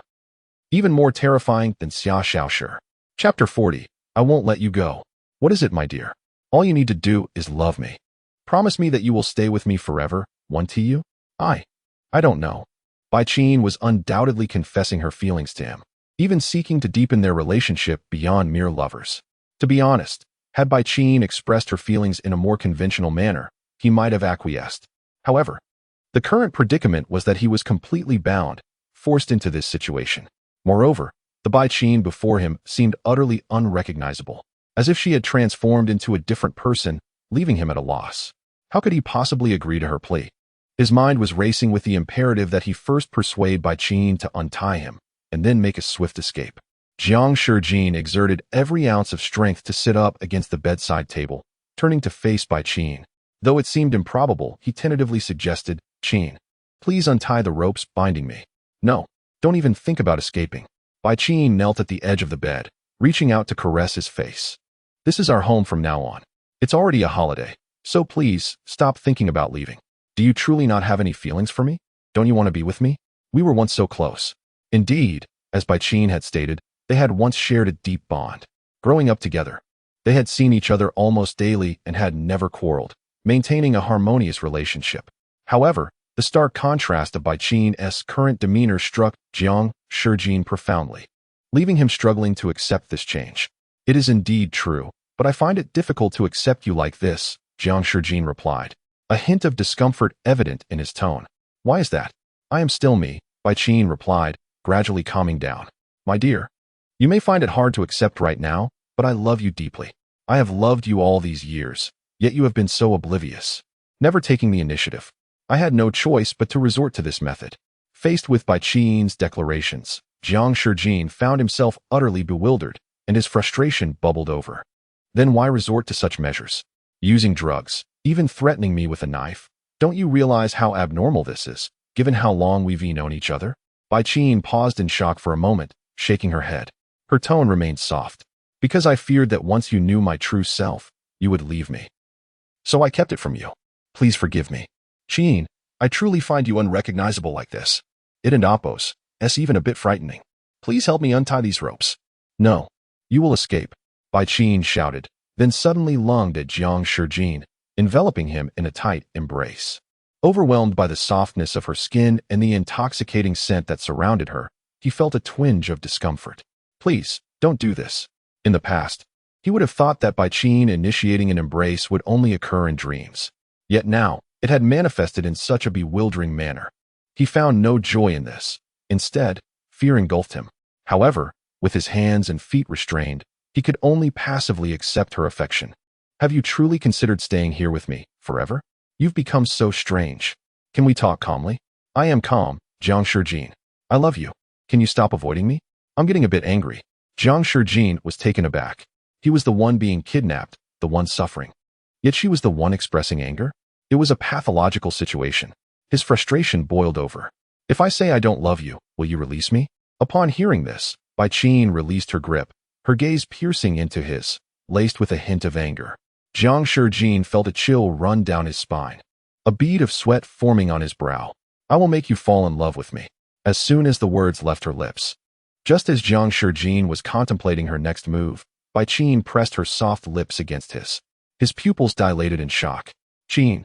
even more terrifying than Xia Xiaoshi. Chapter 40. I won't let you go. What is it, my dear? All you need to do is love me. Promise me that you will stay with me forever, one to you? I I don't know. Bai Qin was undoubtedly confessing her feelings to him, even seeking to deepen their relationship beyond mere lovers. To be honest, had Bai Qin expressed her feelings in a more conventional manner, he might have acquiesced. However, the current predicament was that he was completely bound, forced into this situation. Moreover, the Bai Qin before him seemed utterly unrecognizable, as if she had transformed into a different person, leaving him at a loss. How could he possibly agree to her plea? His mind was racing with the imperative that he first persuade Bai Qin to untie him, and then make a swift escape. Jiang Shi exerted every ounce of strength to sit up against the bedside table, turning to face Bai Qin. Though it seemed improbable, he tentatively suggested, "Qin, please untie the ropes binding me. No, don't even think about escaping." Bai Qin knelt at the edge of the bed, reaching out to caress his face. "This is our home from now on. It's already a holiday, so please, stop thinking about leaving. Do you truly not have any feelings for me? Don't you want to be with me? We were once so close." Indeed, as Bai Qin had stated, they had once shared a deep bond. Growing up together, they had seen each other almost daily and had never quarreled, maintaining a harmonious relationship. However, the stark contrast of Bai Qin's current demeanor struck Jiang Shi profoundly, leaving him struggling to accept this change. "It is indeed true, but I find it difficult to accept you like this," Jiang Shi replied, a hint of discomfort evident in his tone. "Why is that?" "I am still me," Bai Qin replied, gradually calming down. "My dear, you may find it hard to accept right now, but I love you deeply. I have loved you all these years, yet you have been so oblivious, never taking the initiative. I had no choice but to resort to this method." Faced with Bai Qin's declarations, Jiang Shi found himself utterly bewildered, and his frustration bubbled over. "Then why resort to such measures? Using drugs, even threatening me with a knife? Don't you realize how abnormal this is, given how long we've known each other?" Bai Qin paused in shock for a moment, shaking her head. Her tone remained soft. "Because I feared that once you knew my true self, you would leave me. So I kept it from you. Please forgive me. Qin, I truly find you unrecognizable like this. It and Appos, it's even a bit frightening. Please help me untie these ropes." "No, you will escape," Bai Qin shouted, then suddenly lunged at Jiang Shi, enveloping him in a tight embrace. Overwhelmed by the softness of her skin and the intoxicating scent that surrounded her, he felt a twinge of discomfort. "Please, don't do this." In the past, he would have thought that Bai Qin initiating an embrace would only occur in dreams. Yet now, it had manifested in such a bewildering manner. He found no joy in this. Instead, fear engulfed him. However, with his hands and feet restrained, he could only passively accept her affection. "Have you truly considered staying here with me, forever? You've become so strange. Can we talk calmly?" "I am calm, Jiang Shi. I love you. Can you stop avoiding me? I'm getting a bit angry." Jiang Shi was taken aback. He was the one being kidnapped, the one suffering. Yet she was the one expressing anger? It was a pathological situation. His frustration boiled over. "If I say I don't love you, will you release me?" Upon hearing this, Bai Qin released her grip, her gaze piercing into his, laced with a hint of anger. Jiang Shi felt a chill run down his spine, a bead of sweat forming on his brow. "I will make you fall in love with me." As soon as the words left her lips, just as Jiang Shi was contemplating her next move, Bai Qin pressed her soft lips against his. His pupils dilated in shock. "Qin."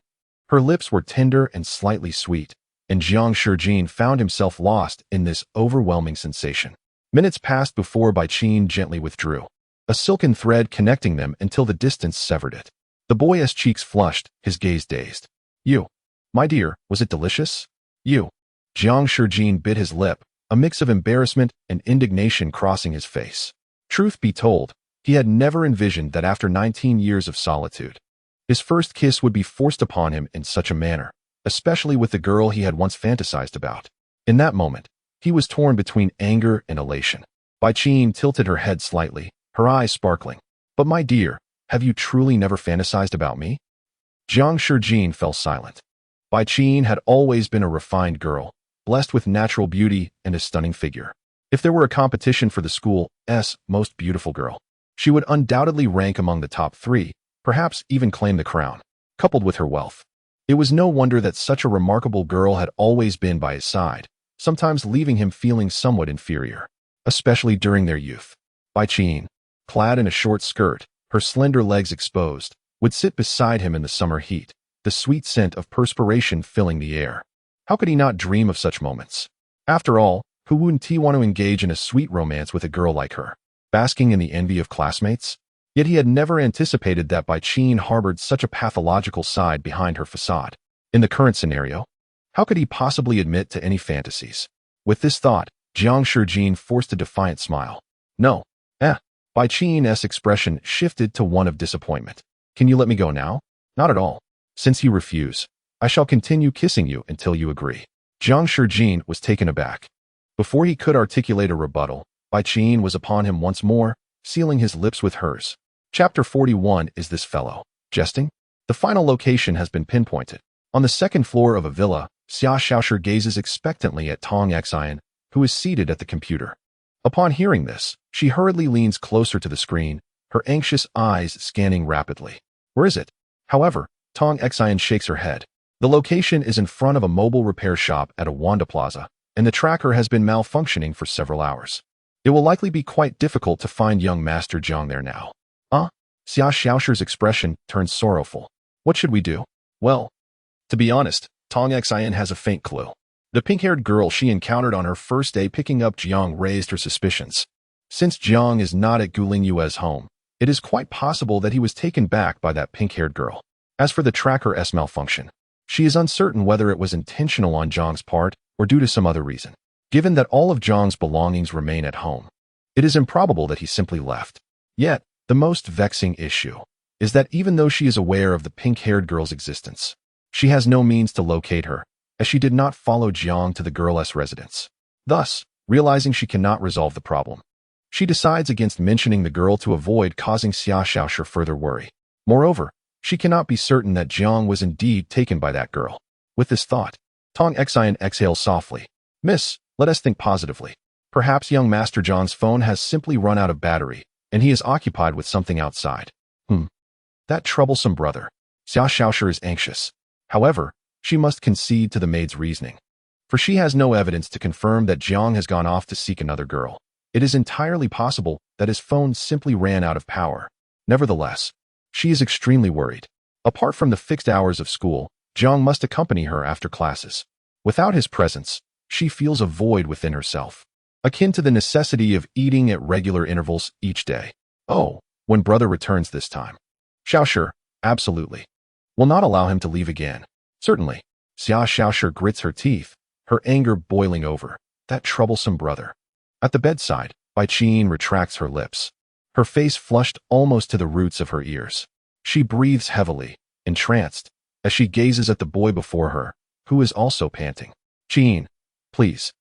Her lips were tender and slightly sweet, and Jiang Shi found himself lost in this overwhelming sensation. Minutes passed before Bai Qin gently withdrew, a silken thread connecting them until the distance severed it. The boy's cheeks flushed, his gaze dazed. "You. My dear, was it delicious? You." Jiang Shi bit his lip, a mix of embarrassment and indignation crossing his face. Truth be told, he had never envisioned that after 19 years of solitude, his first kiss would be forced upon him in such a manner, especially with the girl he had once fantasized about. In that moment, he was torn between anger and elation. Bai Qin tilted her head slightly, her eyes sparkling. "But my dear, have you truly never fantasized about me?" Jiang Shi fell silent. Bai Qin had always been a refined girl, blessed with natural beauty and a stunning figure. If there were a competition for the school's most beautiful girl, she would undoubtedly rank among the top 3, perhaps even claim the crown. Coupled with her wealth, it was no wonder that such a remarkable girl had always been by his side, sometimes leaving him feeling somewhat inferior, especially during their youth. Bai Qin, clad in a short skirt, her slender legs exposed, would sit beside him in the summer heat, the sweet scent of perspiration filling the air. How could he not dream of such moments? After all, who wouldn't he want to engage in a sweet romance with a girl like her, basking in the envy of classmates? Yet he had never anticipated that Bai Qin harbored such a pathological side behind her facade. In the current scenario, how could he possibly admit to any fantasies? With this thought, Jiang Shi forced a defiant smile. No. Bai Qin's expression shifted to one of disappointment. Can you let me go now? Not at all. Since you refuse, I shall continue kissing you until you agree. Jiang Shi was taken aback. Before he could articulate a rebuttal, Bai Qin was upon him once more, sealing his lips with hers. Chapter 41. Is this fellow jesting? The final location has been pinpointed. On the second floor of a villa, Xia Xiaoshi gazes expectantly at Tong Xian, who is seated at the computer. Upon hearing this, she hurriedly leans closer to the screen, her anxious eyes scanning rapidly. Where is it? However, Tong Xian shakes her head. The location is in front of a mobile repair shop at a Wanda Plaza, and the tracker has been malfunctioning for several hours. It will likely be quite difficult to find young Master Jiang there now. Xia Xiaoshi's expression turns sorrowful. What should we do? Well, to be honest, Tong Xian has a faint clue. The pink-haired girl she encountered on her first day picking up Jiang raised her suspicions. Since Jiang is not at Guling Yue's home, it is quite possible that he was taken back by that pink-haired girl. As for the tracker's malfunction, she is uncertain whether it was intentional on Jiang's part or due to some other reason. Given that all of Jiang's belongings remain at home, it is improbable that he simply left. Yet, the most vexing issue is that even though she is aware of the pink-haired girl's existence, she has no means to locate her, as she did not follow Jiang to the girl's residence. Thus, realizing she cannot resolve the problem, she decides against mentioning the girl to avoid causing Xia Xiaoshi further worry. Moreover, she cannot be certain that Jiang was indeed taken by that girl. With this thought, Tong Xian exhales softly. Miss, let us think positively. Perhaps young Master Jiang's phone has simply run out of battery, and he is occupied with something outside. That troublesome brother. Xia Xiaoshi is anxious. However, she must concede to the maid's reasoning, for she has no evidence to confirm that Jiang has gone off to seek another girl. It is entirely possible that his phone simply ran out of power. Nevertheless, she is extremely worried. Apart from the fixed hours of school, Jiang must accompany her after classes. Without his presence, she feels a void within herself, akin to the necessity of eating at regular intervals each day. Oh, when brother returns this time. Xiaoshi, absolutely. Will not allow him to leave again. Certainly. Xia Xiaoshi grits her teeth, her anger boiling over. That troublesome brother. At the bedside, Bai Qin retracts her lips, her face flushed almost to the roots of her ears. She breathes heavily, entranced, as she gazes at the boy before her, who is also panting. Qin, please.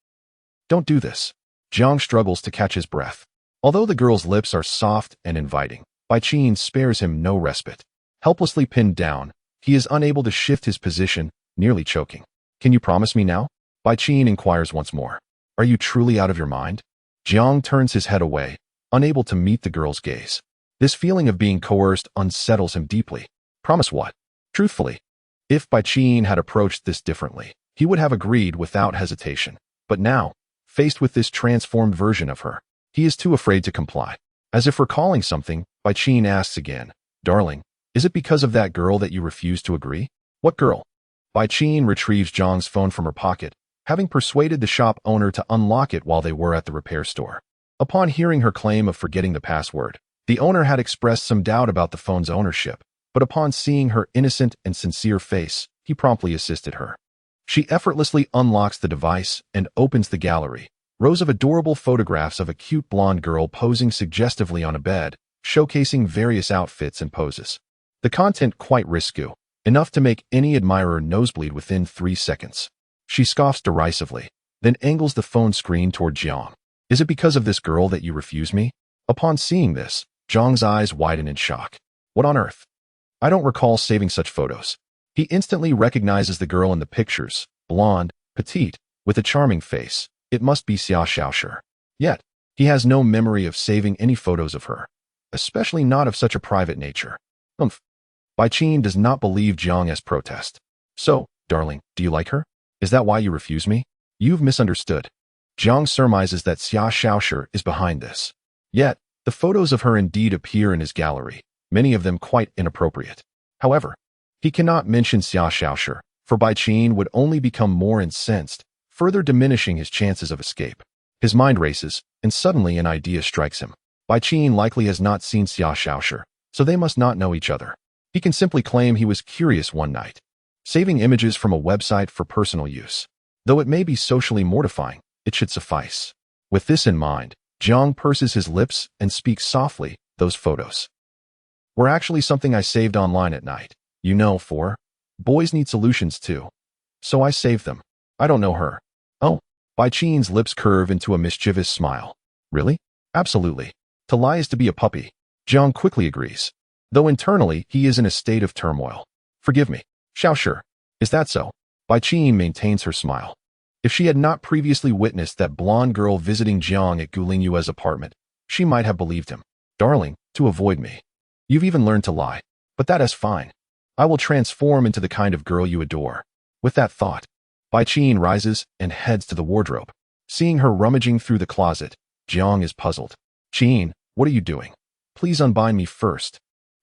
Don't do this. Jiang struggles to catch his breath. Although the girl's lips are soft and inviting, Bai Qin spares him no respite. Helplessly pinned down, he is unable to shift his position, nearly choking. Can you promise me now? Bai Qin inquires once more. Are you truly out of your mind? Jiang turns his head away, unable to meet the girl's gaze. This feeling of being coerced unsettles him deeply. Promise what? Truthfully, if Bai Qin had approached this differently, he would have agreed without hesitation. But now, faced with this transformed version of her, he is too afraid to comply. As if recalling something, Bai Qin asks again, Darling, is it because of that girl that you refuse to agree? What girl? Bai Qin retrieves Jiang's phone from her pocket, having persuaded the shop owner to unlock it while they were at the repair store. Upon hearing her claim of forgetting the password, the owner had expressed some doubt about the phone's ownership, but upon seeing her innocent and sincere face, he promptly assisted her. She effortlessly unlocks the device and opens the gallery. Rows of adorable photographs of a cute blonde girl posing suggestively on a bed, showcasing various outfits and poses. The content quite risque, enough to make any admirer nosebleed within 3 seconds. She scoffs derisively, then angles the phone screen toward Jiang. Is it because of this girl that you refuse me? Upon seeing this, Jiang's eyes widen in shock. What on earth? I don't recall saving such photos. He instantly recognizes the girl in the pictures, blonde, petite, with a charming face. It must be Xia Xiaoshi. Yet, he has no memory of saving any photos of her, especially not of such a private nature. Bai Qin does not believe Jiang's protest. So, darling, do you like her? Is that why you refuse me? You've misunderstood. Jiang surmises that Xia Xiaoshi is behind this. Yet, the photos of her indeed appear in his gallery, many of them quite inappropriate. However, he cannot mention Xia Xiaoshi, for Bai Qin would only become more incensed, further diminishing his chances of escape. His mind races, and suddenly an idea strikes him. Bai Qin likely has not seen Xia Shaoshi, so they must not know each other. He can simply claim he was curious one night, saving images from a website for personal use. Though it may be socially mortifying, it should suffice. With this in mind, Jiang purses his lips and speaks softly. Those photos were actually something I saved online at night. You know, for boys need solutions too. So I saved them. I don't know her. Oh, Bai Qin's lips curve into a mischievous smile. Really? Absolutely. To lie is to be a puppy. Jiang quickly agrees, though internally he is in a state of turmoil. Forgive me. Shaoshi. Is that so? Bai Qin maintains her smile. If she had not previously witnessed that blonde girl visiting Jiang at Gulingyue's apartment, she might have believed him. Darling, to avoid me. You've even learned to lie. But that is fine. I will transform into the kind of girl you adore. With that thought, Bai Qin rises and heads to the wardrobe. Seeing her rummaging through the closet, Jiang is puzzled. Qin, what are you doing? Please unbind me first.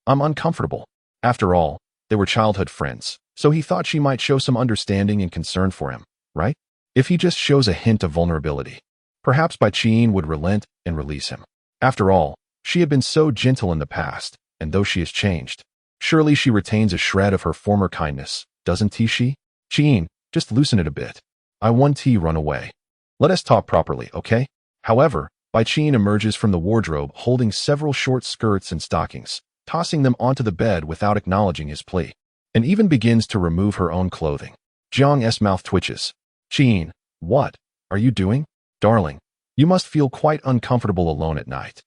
I'm uncomfortable. After all, they were childhood friends, so he thought she might show some understanding and concern for him, right? If he just shows a hint of vulnerability, perhaps Bai Qin would relent and release him. After all, she had been so gentle in the past, and though she has changed, surely she retains a shred of her former kindness, doesn't she? Qin, just loosen it a bit. I want to run away. Let us talk properly, okay? However, Bai Qin emerges from the wardrobe holding several short skirts and stockings, tossing them onto the bed without acknowledging his plea, and even begins to remove her own clothing. Jiang's mouth twitches. Qin, what are you doing? Darling, you must feel quite uncomfortable alone at night,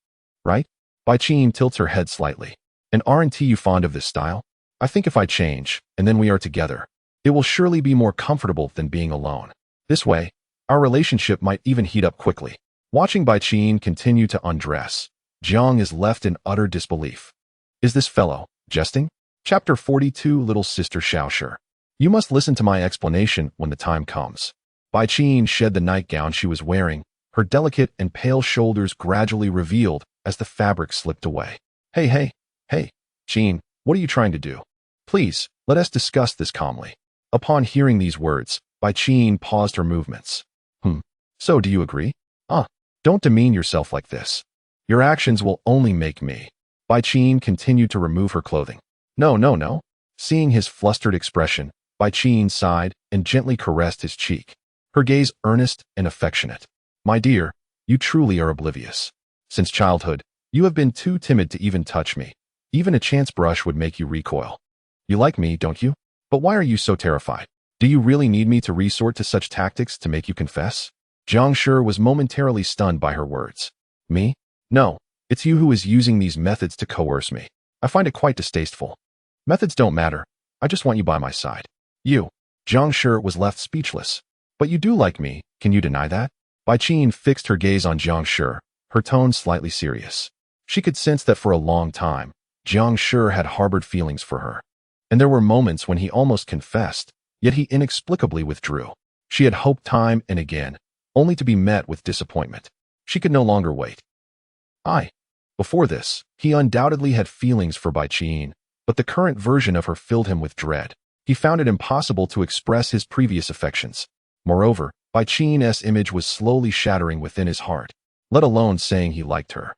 right? Bai Qin tilts her head slightly. And aren't you fond of this style? I think if I change, and then we are together, it will surely be more comfortable than being alone. This way, our relationship might even heat up quickly. Watching Bai Qin continue to undress, Jiang is left in utter disbelief. Is this fellow jesting? Chapter 42 Little Sister Shaoshi. You must listen to my explanation when the time comes. Bai Qin shed the nightgown she was wearing, her delicate and pale shoulders gradually revealed as the fabric slipped away. Hey, Qin, what are you trying to do? Please, let us discuss this calmly. Upon hearing these words, Bai Qin paused her movements. So do you agree? Don't demean yourself like this. Your actions will only make me. Bai Qin continued to remove her clothing. No. Seeing his flustered expression, Bai Qin sighed and gently caressed his cheek, her gaze earnest and affectionate. My dear, you truly are oblivious. Since childhood, you have been too timid to even touch me. Even a chance brush would make you recoil. You like me, don't you? But why are you so terrified? Do you really need me to resort to such tactics to make you confess? Jiang Shi was momentarily stunned by her words. Me? No, it's you who is using these methods to coerce me. I find it quite distasteful. Methods don't matter. I just want you by my side. You. Jiang Shi was left speechless. But you do like me, can you deny that? Bai Qin fixed her gaze on Jiang Shi, her tone slightly serious. She could sense that for a long time, Jiang Shi had harbored feelings for her. And there were moments when he almost confessed, yet he inexplicably withdrew. She had hoped time and again, only to be met with disappointment. She could no longer wait. Before this, he undoubtedly had feelings for Bai Qin, but the current version of her filled him with dread. He found it impossible to express his previous affections. Moreover, Bai Qin's image was slowly shattering within his heart, let alone saying he liked her.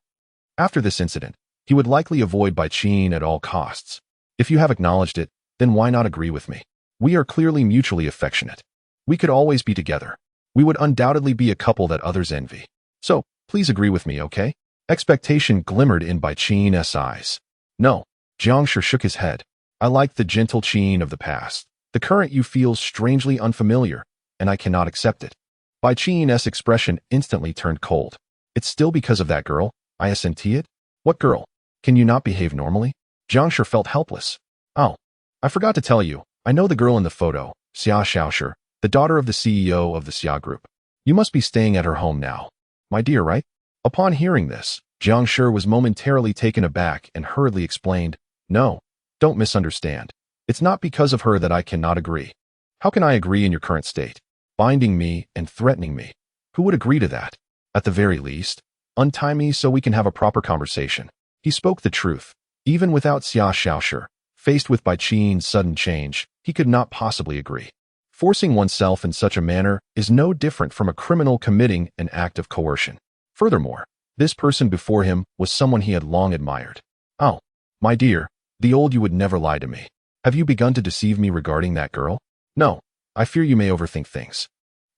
After this incident, he would likely avoid Bai Qin at all costs. If you have acknowledged it, then why not agree with me? We are clearly mutually affectionate. We could always be together. We would undoubtedly be a couple that others envy. So, please agree with me, okay? Expectation glimmered in Bai Qin's eyes. No. Jiang Shi shook his head. I like the gentle Qin of the past. The current you feels strangely unfamiliar, and I cannot accept it. Bai Qin's expression instantly turned cold. It's still because of that girl, I assent it? What girl? Can you not behave normally? Jiang Shi felt helpless. Oh, I forgot to tell you, I know the girl in the photo, Xia Shaoshi, the daughter of the CEO of the Xia Group. You must be staying at her home now. My dear, right? Upon hearing this, Jiang Shi was momentarily taken aback and hurriedly explained, No, don't misunderstand. It's not because of her that I cannot agree. How can I agree in your current state? Binding me and threatening me. Who would agree to that? At the very least, untie me so we can have a proper conversation. He spoke the truth. Even without Xia Shaoshi, faced with Bai Qin's sudden change, He could not possibly agree. Forcing oneself in such a manner is no different from a criminal committing an act of coercion. Furthermore, this person before him was someone he had long admired. "Oh, my dear, the old you would never lie to me. Have you begun to deceive me regarding that girl?" "No, I fear you may overthink things.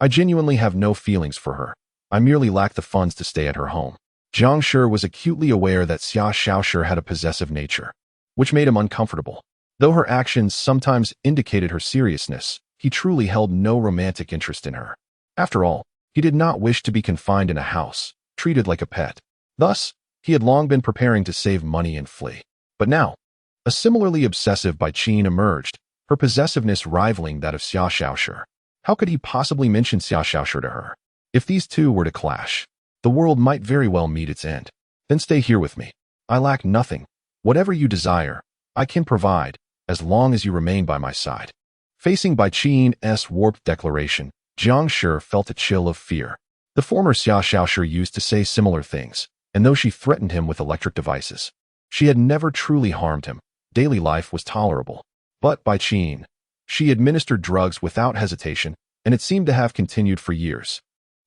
I genuinely have no feelings for her. I merely lack the funds to stay at her home." Jiang Shi was acutely aware that Xia Xiaoshi had a possessive nature, which made him uncomfortable. Though her actions sometimes indicated her seriousness, he truly held no romantic interest in her. After all, he did not wish to be confined in a house, treated like a pet. Thus, he had long been preparing to save money and flee. But now, a similarly obsessive Qin emerged, her possessiveness rivaling that of Xia Xiaoshi. How could he possibly mention Xia Xiaoshi to her? If these two were to clash, the world might very well meet its end. "Then stay here with me. I lack nothing. Whatever you desire, I can provide, as long as you remain by my side." Facing Qin's warped declaration, Jiang Shi felt a chill of fear. The former Xia Xiaoshi used to say similar things, and though she threatened him with electric devices, she had never truly harmed him. Daily life was tolerable. But Qin, she administered drugs without hesitation, and it seemed to have continued for years,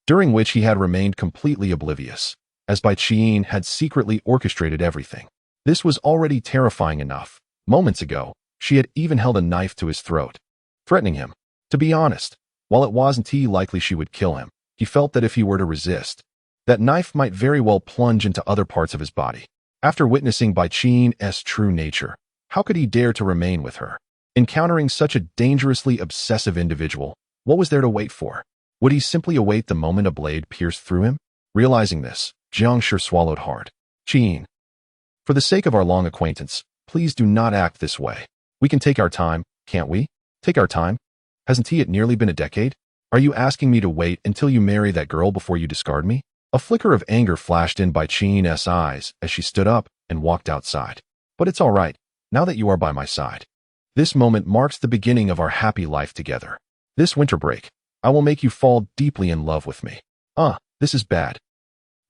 during which he had remained completely oblivious, as Qin had secretly orchestrated everything. This was already terrifying enough. Moments ago, she had even held a knife to his throat, threatening him. To be honest, while it wasn't likely she would kill him, he felt that if he were to resist, that knife might very well plunge into other parts of his body. After witnessing Qin's true nature, how could he dare to remain with her? Encountering such a dangerously obsessive individual, what was there to wait for? Would he simply await the moment a blade pierced through him? Realizing this, Jiang Shi swallowed hard. "Qin, for the sake of our long acquaintance, please do not act this way. We can take our time, can't we?" "Take our time? Hasn't it nearly been a decade? Are you asking me to wait until you marry that girl before you discard me?" A flicker of anger flashed in Qin's eyes as she stood up and walked outside. "But it's all right, now that you are by my side. This moment marks the beginning of our happy life together. This winter break, I will make you fall deeply in love with me." This is bad."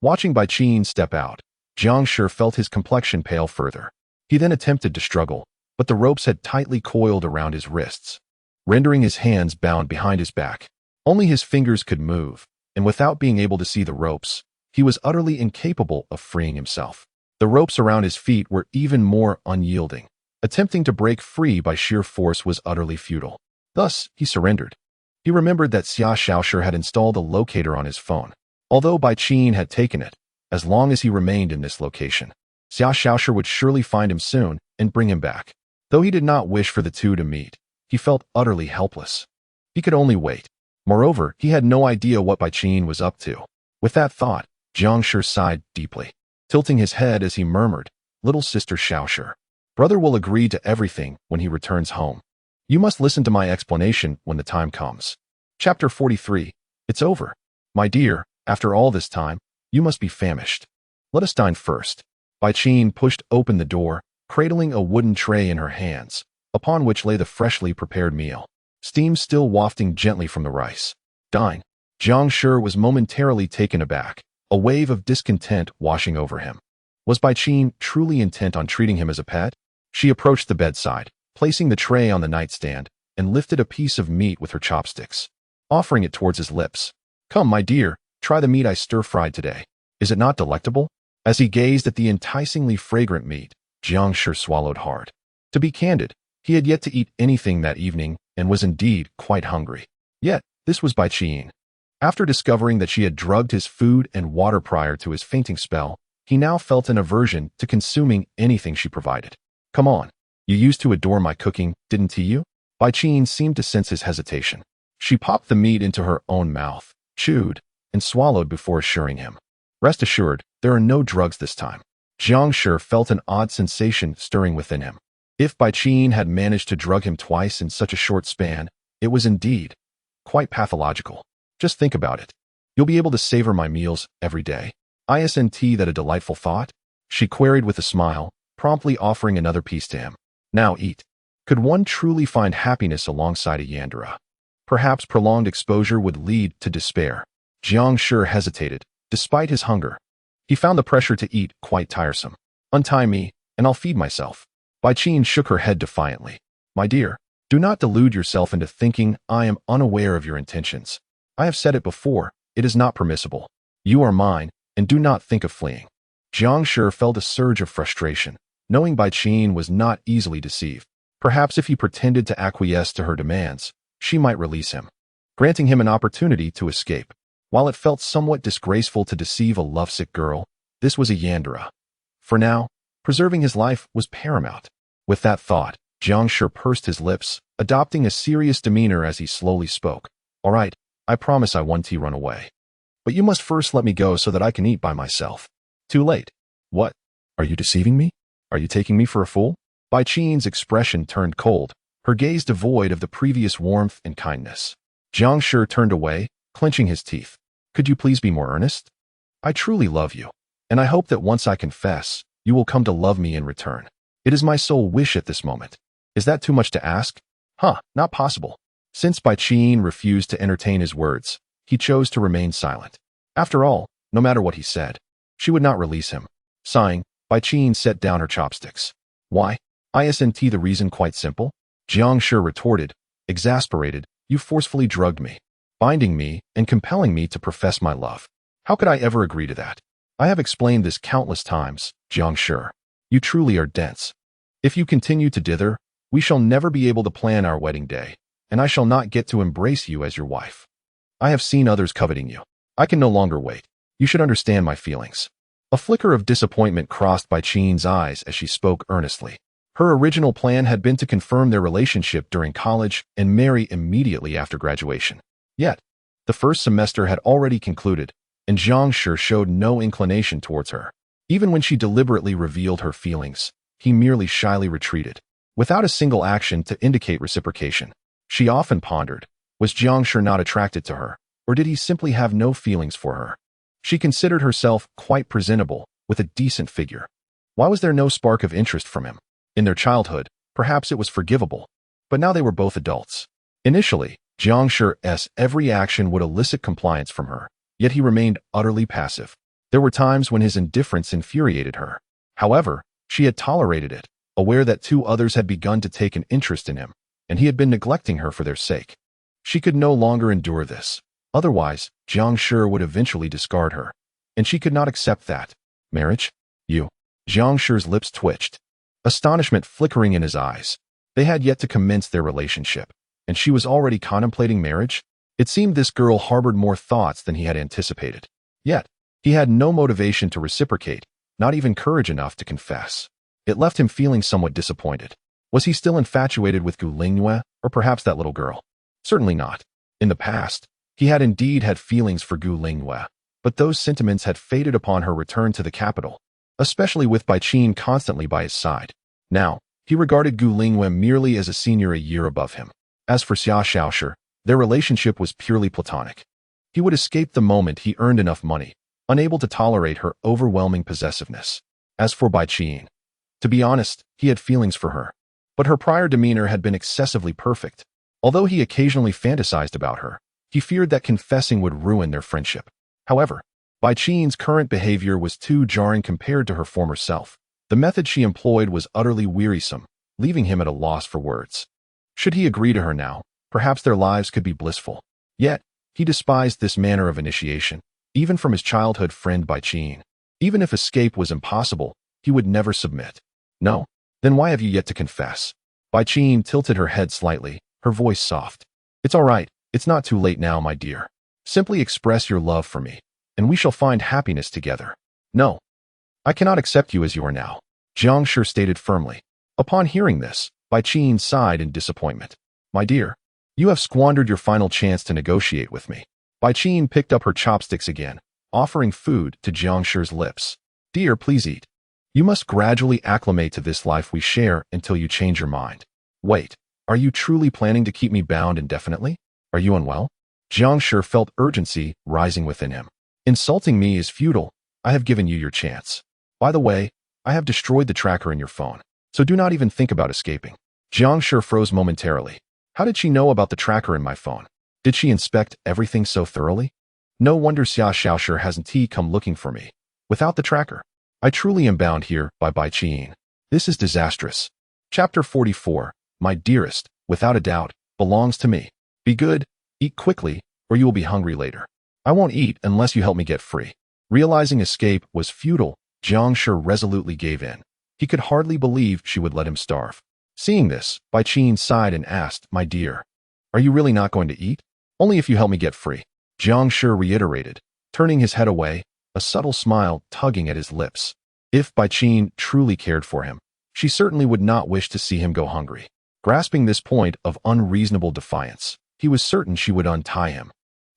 Watching Qin step out, Jiang Shi felt his complexion pale further. He then attempted to struggle, but the ropes had tightly coiled around his wrists, rendering his hands bound behind his back. Only his fingers could move, and without being able to see the ropes, he was utterly incapable of freeing himself. The ropes around his feet were even more unyielding. Attempting to break free by sheer force was utterly futile. Thus, he surrendered. He remembered that Xia Xiaoshi had installed a locator on his phone. Although Qin had taken it, as long as he remained in this location, Xia Xiaoshi would surely find him soon and bring him back. Though he did not wish for the two to meet, he felt utterly helpless. He could only wait. Moreover, he had no idea what Qin was up to. With that thought, Jiang Shi sighed deeply, tilting his head as he murmured, "Little sister Xiaoshi, brother will agree to everything when he returns home. You must listen to my explanation when the time comes." Chapter 43. It's over. "My dear, after all this time, you must be famished. Let us dine first." Qin pushed open the door, cradling a wooden tray in her hands, upon which lay the freshly prepared meal, steam still wafting gently from the rice. "Dine." Jiang Shi was momentarily taken aback, a wave of discontent washing over him. Was Qin truly intent on treating him as a pet? She approached the bedside, placing the tray on the nightstand, and lifted a piece of meat with her chopsticks, offering it towards his lips. "Come, my dear, try the meat I stir-fried today. Is it not delectable?" As he gazed at the enticingly fragrant meat, Jiang Shi swallowed hard. To be candid, he had yet to eat anything that evening and was indeed quite hungry. Yet, this was Qin. After discovering that she had drugged his food and water prior to his fainting spell, he now felt an aversion to consuming anything she provided. "Come on. You used to adore my cooking, didn't you?" Qin seemed to sense his hesitation. She popped the meat into her own mouth, chewed, and swallowed before assuring him, "Rest assured, there are no drugs this time." Jiang Shi felt an odd sensation stirring within him. If Qin had managed to drug him twice in such a short span, it was indeed quite pathological. "Just think about it. You'll be able to savor my meals every day. Isn't that a delightful thought?" she queried with a smile, promptly offering another piece to him. "Now eat." Could one truly find happiness alongside a yandere? Perhaps prolonged exposure would lead to despair. Jiang Shi hesitated, despite his hunger. He found the pressure to eat quite tiresome. "Untie me, and I'll feed myself." Qin shook her head defiantly. "My dear, Do not delude yourself into thinking I am unaware of your intentions. I have said it before, it is not permissible. You are mine, and do not think of fleeing. Jiang Shi felt a surge of frustration, knowing Bai Qin was not easily deceived. Perhaps if he pretended to acquiesce to her demands, she might release him, granting him an opportunity to escape. While it felt somewhat disgraceful to deceive a lovesick girl, this was a yandere. For now, preserving his life was paramount. With that thought, Jiang Shi pursed his lips, adopting a serious demeanor as he slowly spoke. All right, I promise I won't run away. But you must first let me go so that I can eat by myself. Too late. What? Are you deceiving me? Are you taking me for a fool? Bai Qin's expression turned cold, her gaze devoid of the previous warmth and kindness. Jiang Shi turned away, clenching his teeth. Could you please be more earnest? I truly love you, and I hope that once I confess, you will come to love me in return. It is my sole wish at this moment. Is that too much to ask? Not possible. Since Bai Qin refused to entertain his words, he chose to remain silent. After all, no matter what he said, she would not release him. Sighing, Bai Qin set down her chopsticks. Why? Isn't the reason quite simple? Jiang Shi retorted, exasperated. You forcefully drugged me, binding me and compelling me to profess my love. How could I ever agree to that? I have explained this countless times, Jiang Shi. You truly are dense. If you continue to dither, we shall never be able to plan our wedding day, and I shall not get to embrace you as your wife. I have seen others coveting you. I can no longer wait. You should understand my feelings. A flicker of disappointment crossed Bai Qin's eyes as she spoke earnestly. Her original plan had been to confirm their relationship during college and marry immediately after graduation. Yet, the first semester had already concluded, and Jiang Shi showed no inclination towards her. Even when she deliberately revealed her feelings, he merely shyly retreated, without a single action to indicate reciprocation. She often pondered, was Jiang Shi not attracted to her, or did he simply have no feelings for her? She considered herself quite presentable, with a decent figure. Why was there no spark of interest from him? In their childhood, perhaps it was forgivable, but now they were both adults. Initially, Jiang Shi's every action would elicit compliance from her, yet he remained utterly passive. There were times when his indifference infuriated her. However, she had tolerated it, aware that two others had begun to take an interest in him, and he had been neglecting her for their sake. She could no longer endure this. Otherwise, Jiang Shi would eventually discard her, and she could not accept that. Marriage? You. Jiang Shi's lips twitched, astonishment flickering in his eyes. They had yet to commence their relationship, and she was already contemplating marriage? It seemed this girl harbored more thoughts than he had anticipated. Yet, he had no motivation to reciprocate, not even courage enough to confess. It left him feeling somewhat disappointed. Was he still infatuated with Gu Lingyue, or perhaps that little girl? Certainly not. In the past, he had indeed had feelings for Gu Lingyue, but those sentiments had faded upon her return to the capital, especially with Bai Qin constantly by his side. Now, he regarded Gu Lingyue merely as a senior a year above him. As for Xia Xiaoshi, their relationship was purely platonic. He would escape the moment he earned enough money, unable to tolerate her overwhelming possessiveness. As for Bai Qin, to be honest, he had feelings for her, but her prior demeanor had been excessively perfect. Although he occasionally fantasized about her, he feared that confessing would ruin their friendship. However, Bai Qin's current behavior was too jarring compared to her former self. The method she employed was utterly wearisome, leaving him at a loss for words. Should he agree to her now, perhaps their lives could be blissful. Yet, he despised this manner of initiation, even from his childhood friend Bai Qin. Even if escape was impossible, he would never submit. No. Then why have you yet to confess? Bai Qin tilted her head slightly, her voice soft. It's all right. It's not too late now, my dear. Simply express your love for me, and we shall find happiness together. No. I cannot accept you as you are now, Jiang Shi stated firmly. Upon hearing this, Bai Qin sighed in disappointment. My dear, you have squandered your final chance to negotiate with me. Bai Qin picked up her chopsticks again, offering food to Jiang Shi's lips. Dear, please eat. You must gradually acclimate to this life we share until you change your mind. Wait, are you truly planning to keep me bound indefinitely? Are you unwell? Jiang Shi felt urgency rising within him. Insulting me is futile. I have given you your chance. By the way, I have destroyed the tracker in your phone, so do not even think about escaping. Jiang Shi froze momentarily. How did she know about the tracker in my phone? Did she inspect everything so thoroughly? No wonder Xia Xiaoshi hasn't come looking for me. Without the tracker, I truly am bound here by Bai Qin. This is disastrous. Chapter 44. My dearest, without a doubt, belongs to me. Be good, eat quickly, or you will be hungry later. I won't eat unless you help me get free. Realizing escape was futile, Jiang Shi resolutely gave in. He could hardly believe she would let him starve. Seeing this, Bai Qin sighed and asked, "My dear, are you really not going to eat? Only if you help me get free." Jiang Shi reiterated, turning his head away, a subtle smile tugging at his lips. If Bai Qin truly cared for him, she certainly would not wish to see him go hungry. Grasping this point of unreasonable defiance, he was certain she would untie him,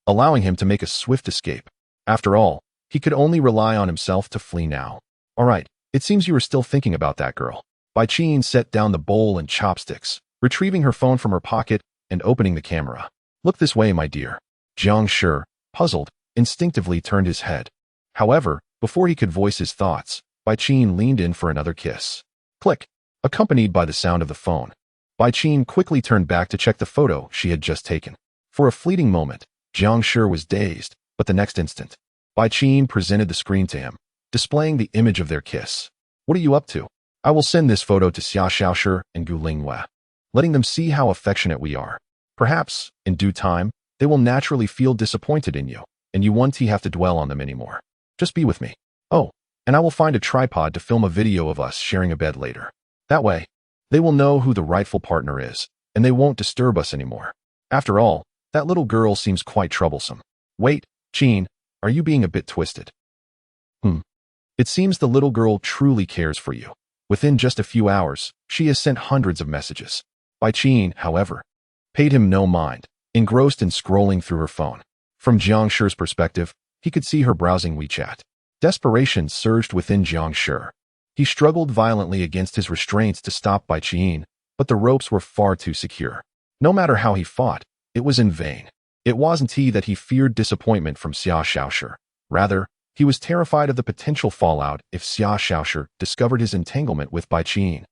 allowing him to make a swift escape. After all, he could only rely on himself to flee now. "All right, it seems you are still thinking about that girl." Bai Qin set down the bowl and chopsticks, retrieving her phone from her pocket and opening the camera. "Look this way, my dear." Jiang Shi, puzzled, instinctively turned his head. However, before he could voice his thoughts, Bai Qin leaned in for another kiss. Click, accompanied by the sound of the phone. Bai Qin quickly turned back to check the photo she had just taken. For a fleeting moment, Jiang Shi was dazed, but the next instant, Bai Qin presented the screen to him, displaying the image of their kiss. "What are you up to? I will send this photo to Xia Xiaoshi and Gu Linghua, letting them see how affectionate we are. Perhaps, in due time, they will naturally feel disappointed in you, and you won't have to dwell on them anymore. Just be with me. Oh, and I will find a tripod to film a video of us sharing a bed later. That way, they will know who the rightful partner is, and they won't disturb us anymore. After all, that little girl seems quite troublesome. Wait, Qin, are you being a bit twisted? It seems the little girl truly cares for you. Within just a few hours, she has sent hundreds of messages." Bai Qin, however, paid him no mind, engrossed in scrolling through her phone. From Jiang Shi's perspective, he could see her browsing WeChat. Desperation surged within Jiang Shi. He struggled violently against his restraints to stop Bai Qin, but the ropes were far too secure. No matter how he fought, it was in vain. It wasn't that he feared disappointment from Xia Xiaoshi. Rather, he was terrified of the potential fallout if Xia Xiaoshi discovered his entanglement with Bai Qin.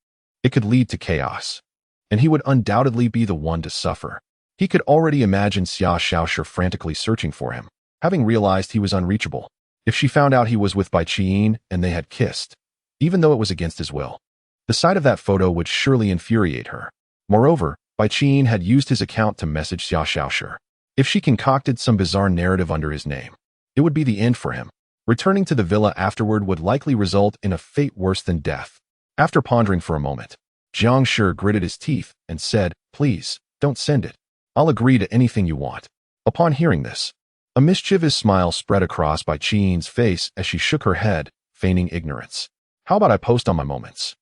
It could lead to chaos, and he would undoubtedly be the one to suffer. He could already imagine Xia Xiaoshi frantically searching for him, having realized he was unreachable. If she found out he was with Bai Qin and they had kissed, even though it was against his will, the sight of that photo would surely infuriate her. Moreover, Bai Qin had used his account to message Xia Xiaoshi. If she concocted some bizarre narrative under his name, it would be the end for him. Returning to the villa afterward would likely result in a fate worse than death. After pondering for a moment, Jiang Shi gritted his teeth and said, "Please, don't send it. I'll agree to anything you want." Upon hearing this, a mischievous smile spread across Bai Qin's face as she shook her head, feigning ignorance. "How about I post on my moments?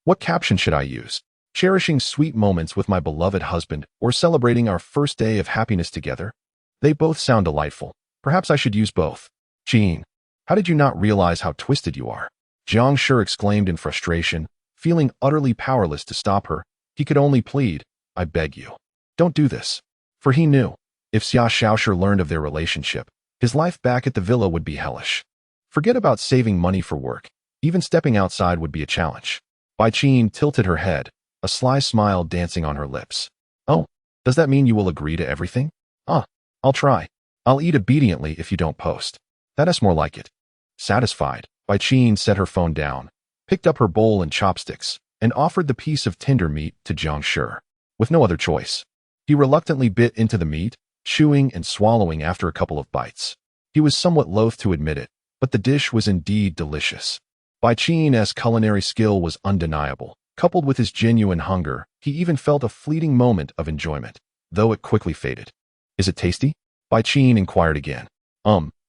What caption should I use? Cherishing sweet moments with my beloved husband or celebrating our first day of happiness together? They both sound delightful. Perhaps I should use both." "Qin, how did you not realize how twisted you are?" Jiang Shi exclaimed in frustration, feeling utterly powerless to stop her. He could only plead, "I beg you, don't do this." For he knew, if Xia Xiaoshi learned of their relationship, his life back at the villa would be hellish. Forget about saving money for work. Even stepping outside would be a challenge. Bai Qin tilted her head, a sly smile dancing on her lips. "Oh, does that mean you will agree to everything?" I'll try. I'll eat obediently if you don't post." "That is more like it." Satisfied, Bai Qin set her phone down, picked up her bowl and chopsticks, and offered the piece of tender meat to Jiang Shi. With no other choice, he reluctantly bit into the meat, chewing and swallowing after a couple of bites. He was somewhat loath to admit it, but the dish was indeed delicious. Bai Qin's culinary skill was undeniable. Coupled with his genuine hunger, he even felt a fleeting moment of enjoyment, though it quickly faded. "Is it tasty?" Bai Qin inquired again.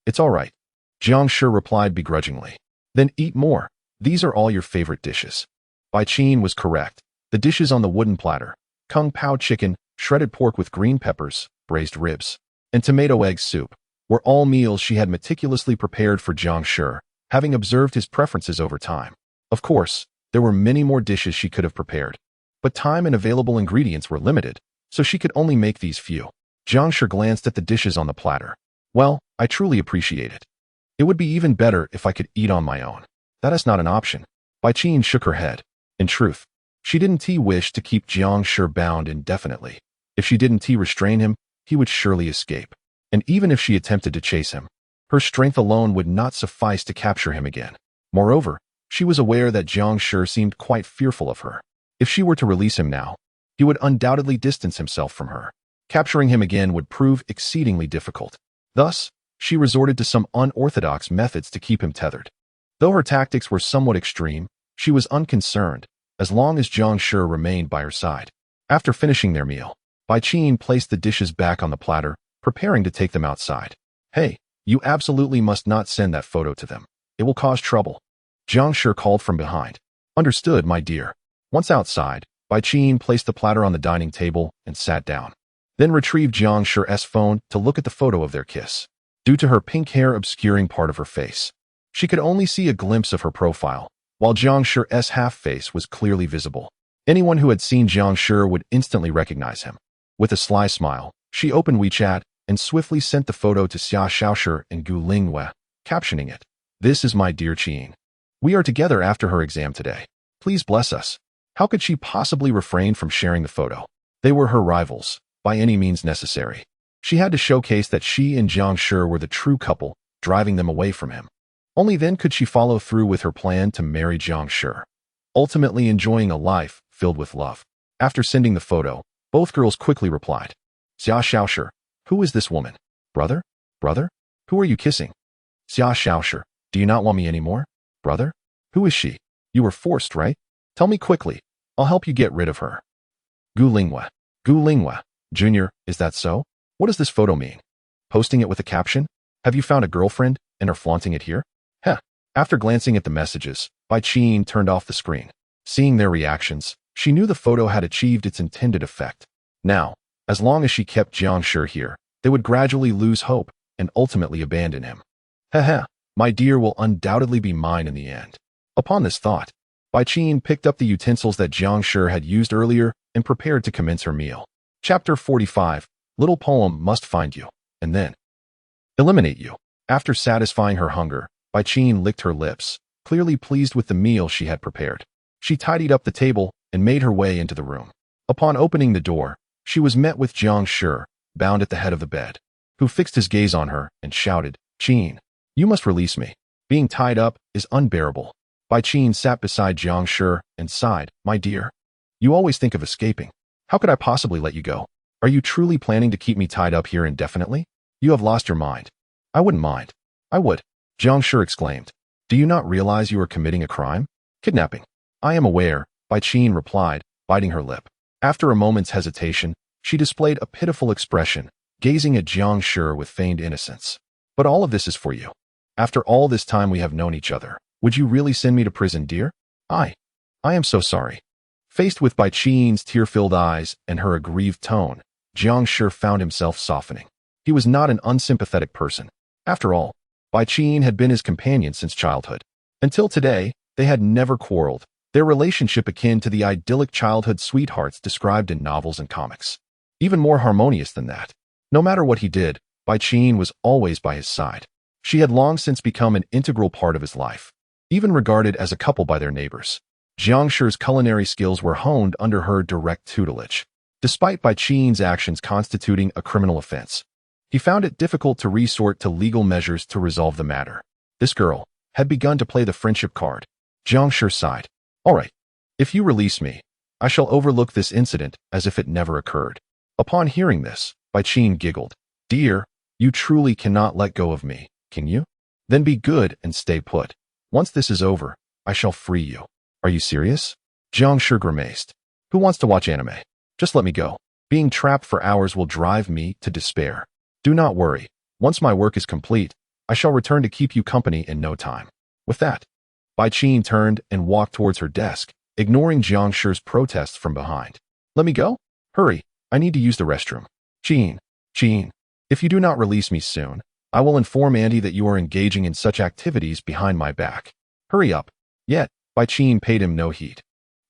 It's all right." Jiang Shi replied begrudgingly. "Then eat more. These are all your favorite dishes." Bai Qin was correct. The dishes on the wooden platter, kung pao chicken, shredded pork with green peppers, braised ribs, and tomato egg soup, were all meals she had meticulously prepared for Jiang Shi, having observed his preferences over time. Of course, there were many more dishes she could have prepared, but time and available ingredients were limited, so she could only make these few. Jiang Shi glanced at the dishes on the platter. "Well, I truly appreciate it. It would be even better if I could eat on my own." "That is not an option." Bai Qin shook her head. In truth, she didn't wish to keep Jiang Shi bound indefinitely. If she didn't restrain him, he would surely escape. And even if she attempted to chase him, her strength alone would not suffice to capture him again. Moreover, she was aware that Jiang Shi seemed quite fearful of her. If she were to release him now, he would undoubtedly distance himself from her. Capturing him again would prove exceedingly difficult. Thus, she resorted to some unorthodox methods to keep him tethered. Though her tactics were somewhat extreme, she was unconcerned, as long as Jiang Shi remained by her side. After finishing their meal, Bai Qin placed the dishes back on the platter, preparing to take them outside. "Hey, you absolutely must not send that photo to them. It will cause trouble," Jiang Shi called from behind. "Understood, my dear." Once outside, Bai Qin placed the platter on the dining table and sat down. Then retrieved Jiang Shi's phone to look at the photo of their kiss. Due to her pink hair obscuring part of her face, she could only see a glimpse of her profile, while Jiang Shi's half-face was clearly visible. Anyone who had seen Jiang Shi would instantly recognize him. With a sly smile, she opened WeChat and swiftly sent the photo to Xia Xiaoshi and Gu Lingwei, captioning it, "This is my dear Qin. We are together after her exam today. Please bless us." How could she possibly refrain from sharing the photo? They were her rivals, by any means necessary. She had to showcase that she and Jiang Shi were the true couple, driving them away from him. Only then could she follow through with her plan to marry Jiang Shi, ultimately enjoying a life filled with love. After sending the photo, both girls quickly replied, "Xia Xiaoshi, who is this woman? Brother? Brother? Who are you kissing? Xia Xiaoshi, do you not want me anymore? Brother? Who is she? You were forced, right? Tell me quickly. I'll help you get rid of her." Gu Lingwei, Junior, is that so? What does this photo mean? Posting it with a caption? Have you found a girlfriend and are flaunting it here? Heh. After glancing at the messages, Bai Qin turned off the screen. Seeing their reactions, she knew the photo had achieved its intended effect. Now, as long as she kept Jiang Shi here, they would gradually lose hope and ultimately abandon him. Heh, my dear will undoubtedly be mine in the end. Upon this thought, Bai Qin picked up the utensils that Jiang Shi had used earlier and prepared to commence her meal. Chapter 45, Little Poem Must Find You, and then eliminate you. After satisfying her hunger, Bai Qin licked her lips, clearly pleased with the meal she had prepared. She tidied up the table and made her way into the room. Upon opening the door, she was met with Jiang Shi, bound at the head of the bed, who fixed his gaze on her and shouted, "Qin, you must release me. Being tied up is unbearable." Bai Qin sat beside Jiang Shi and sighed, "My dear, you always think of escaping. How could I possibly let you go? Are you truly planning to keep me tied up here indefinitely? You have lost your mind." "I wouldn't mind. I would," Jiang Shi exclaimed. "Do you not realize you are committing a crime? Kidnapping." "I am aware," Bai Qin replied, biting her lip. After a moment's hesitation, she displayed a pitiful expression, gazing at Jiang Shi with feigned innocence. "But all of this is for you. After all this time we have known each other, would you really send me to prison, dear? I am so sorry." Faced with Bai Qin's tear-filled eyes and her aggrieved tone, Jiang Shi found himself softening. He was not an unsympathetic person. After all, Bai Qin had been his companion since childhood. Until today, they had never quarreled, their relationship akin to the idyllic childhood sweethearts described in novels and comics. Even more harmonious than that. No matter what he did, Bai Qin was always by his side. She had long since become an integral part of his life, even regarded as a couple by their neighbors. Jiang Shi's culinary skills were honed under her direct tutelage. Despite Bai Qin's actions constituting a criminal offense, he found it difficult to resort to legal measures to resolve the matter. This girl had begun to play the friendship card. Jiang Shi sighed. "All right, if you release me, I shall overlook this incident as if it never occurred." Upon hearing this, Bai Qin giggled. "Dear, you truly cannot let go of me, can you? Then be good and stay put. Once this is over, I shall free you." "Are you serious?" Jiang Shi grimaced. "Who wants to watch anime? Just let me go. Being trapped for hours will drive me to despair. Do not worry. Once my work is complete, I shall return to keep you company in no time." With that, Bai Qin turned and walked towards her desk, ignoring Jiang Shi's protests from behind. "Let me go? Hurry, I need to use the restroom." Qin, if you do not release me soon, I will inform Auntie that you are engaging in such activities behind my back. Hurry up." Yet, Bai Qin paid him no heed.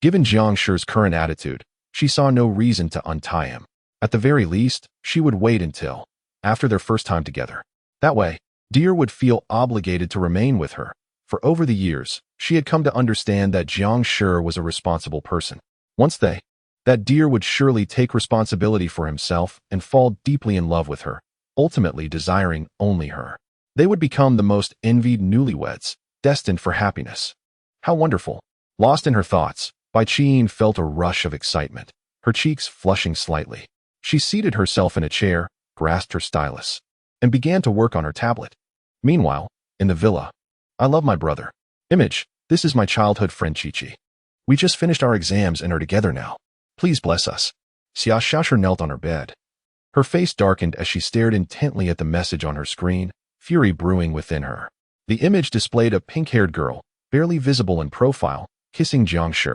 Given Jiang Shi's current attitude, she saw no reason to untie him. At the very least, she would wait until after their first time together. That way, Deer would feel obligated to remain with her. For over the years, she had come to understand that Jiang Shi was a responsible person. Once that Deer would surely take responsibility for himself and fall deeply in love with her, ultimately desiring only her. They would become the most envied newlyweds, destined for happiness. How wonderful! Lost in her thoughts, Bai Qin felt a rush of excitement. her cheeks flushing slightly. She seated herself in a chair, grasped her stylus, and began to work on her tablet. Meanwhile, in the villa, I love my brother. Image, this is my childhood friend Chi-Chi. We just finished our exams and are together now. Please bless us. Xia Xiaoshu knelt on her bed. Her face darkened as she stared intently at the message on her screen, fury brewing within her. The image displayed a pink-haired girl, barely visible in profile, kissing Jiang Shi.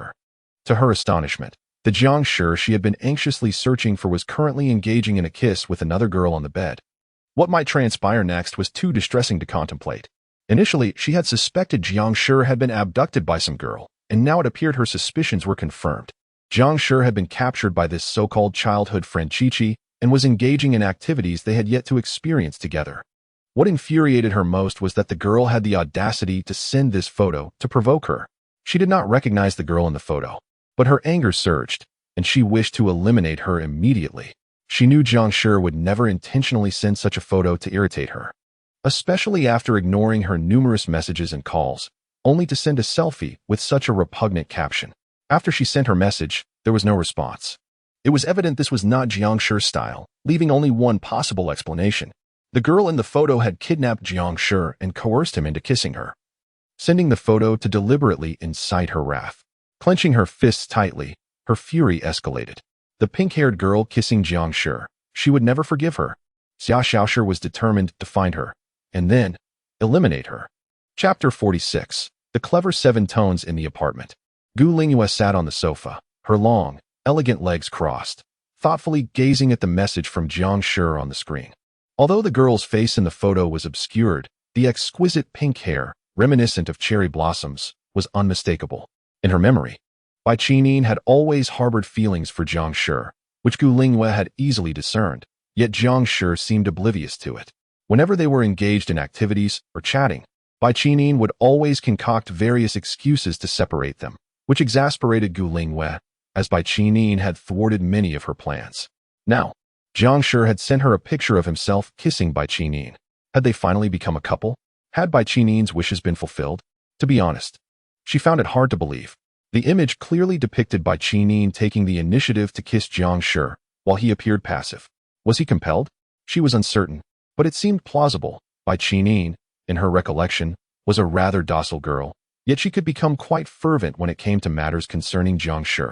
To her astonishment, the Jiang Shi she had been anxiously searching for was currently engaging in a kiss with another girl on the bed. What might transpire next was too distressing to contemplate. Initially, she had suspected Jiang Shi had been abducted by some girl, and now it appeared her suspicions were confirmed. Jiang Shi had been captured by this so-called childhood friend Chi-Chi and was engaging in activities they had yet to experience together. What infuriated her most was that the girl had the audacity to send this photo to provoke her. She did not recognize the girl in the photo, but her anger surged, and she wished to eliminate her immediately. She knew Jiang Shi would never intentionally send such a photo to irritate her, especially after ignoring her numerous messages and calls, only to send a selfie with such a repugnant caption. After she sent her message, there was no response. It was evident this was not Jiang Shi's style, leaving only one possible explanation. The girl in the photo had kidnapped Jiang Shi and coerced him into kissing her, sending the photo to deliberately incite her wrath. Clenching her fists tightly, her fury escalated. The pink-haired girl kissing Jiang Shi. She would never forgive her. Xia Xiaoshu was determined to find her, and then eliminate her. Chapter 46. The Clever Seven Tones in the Apartment. Gu Lingyue sat on the sofa, her long, elegant legs crossed, thoughtfully gazing at the message from Jiang Shi on the screen. Although the girl's face in the photo was obscured, the exquisite pink hair, reminiscent of cherry blossoms, was unmistakable. In her memory, Bai Qinyin had always harbored feelings for Jiang Shi, which Gu Lingyue had easily discerned, yet Jiang Shi seemed oblivious to it. Whenever they were engaged in activities or chatting, Bai Qinyin would always concoct various excuses to separate them, which exasperated Gu Lingyue, as Bai Qinyin had thwarted many of her plans. Now, Jiang Shi had sent her a picture of himself kissing Bai Qinyin. Had they finally become a couple? Had Bai Qinyin's wishes been fulfilled? To be honest, she found it hard to believe. The image clearly depicted Bai Qinyin taking the initiative to kiss Jiang Shi, while he appeared passive. Was he compelled? She was uncertain, but it seemed plausible. Bai Qinyin, in her recollection, was a rather docile girl, yet she could become quite fervent when it came to matters concerning Jiang Shi.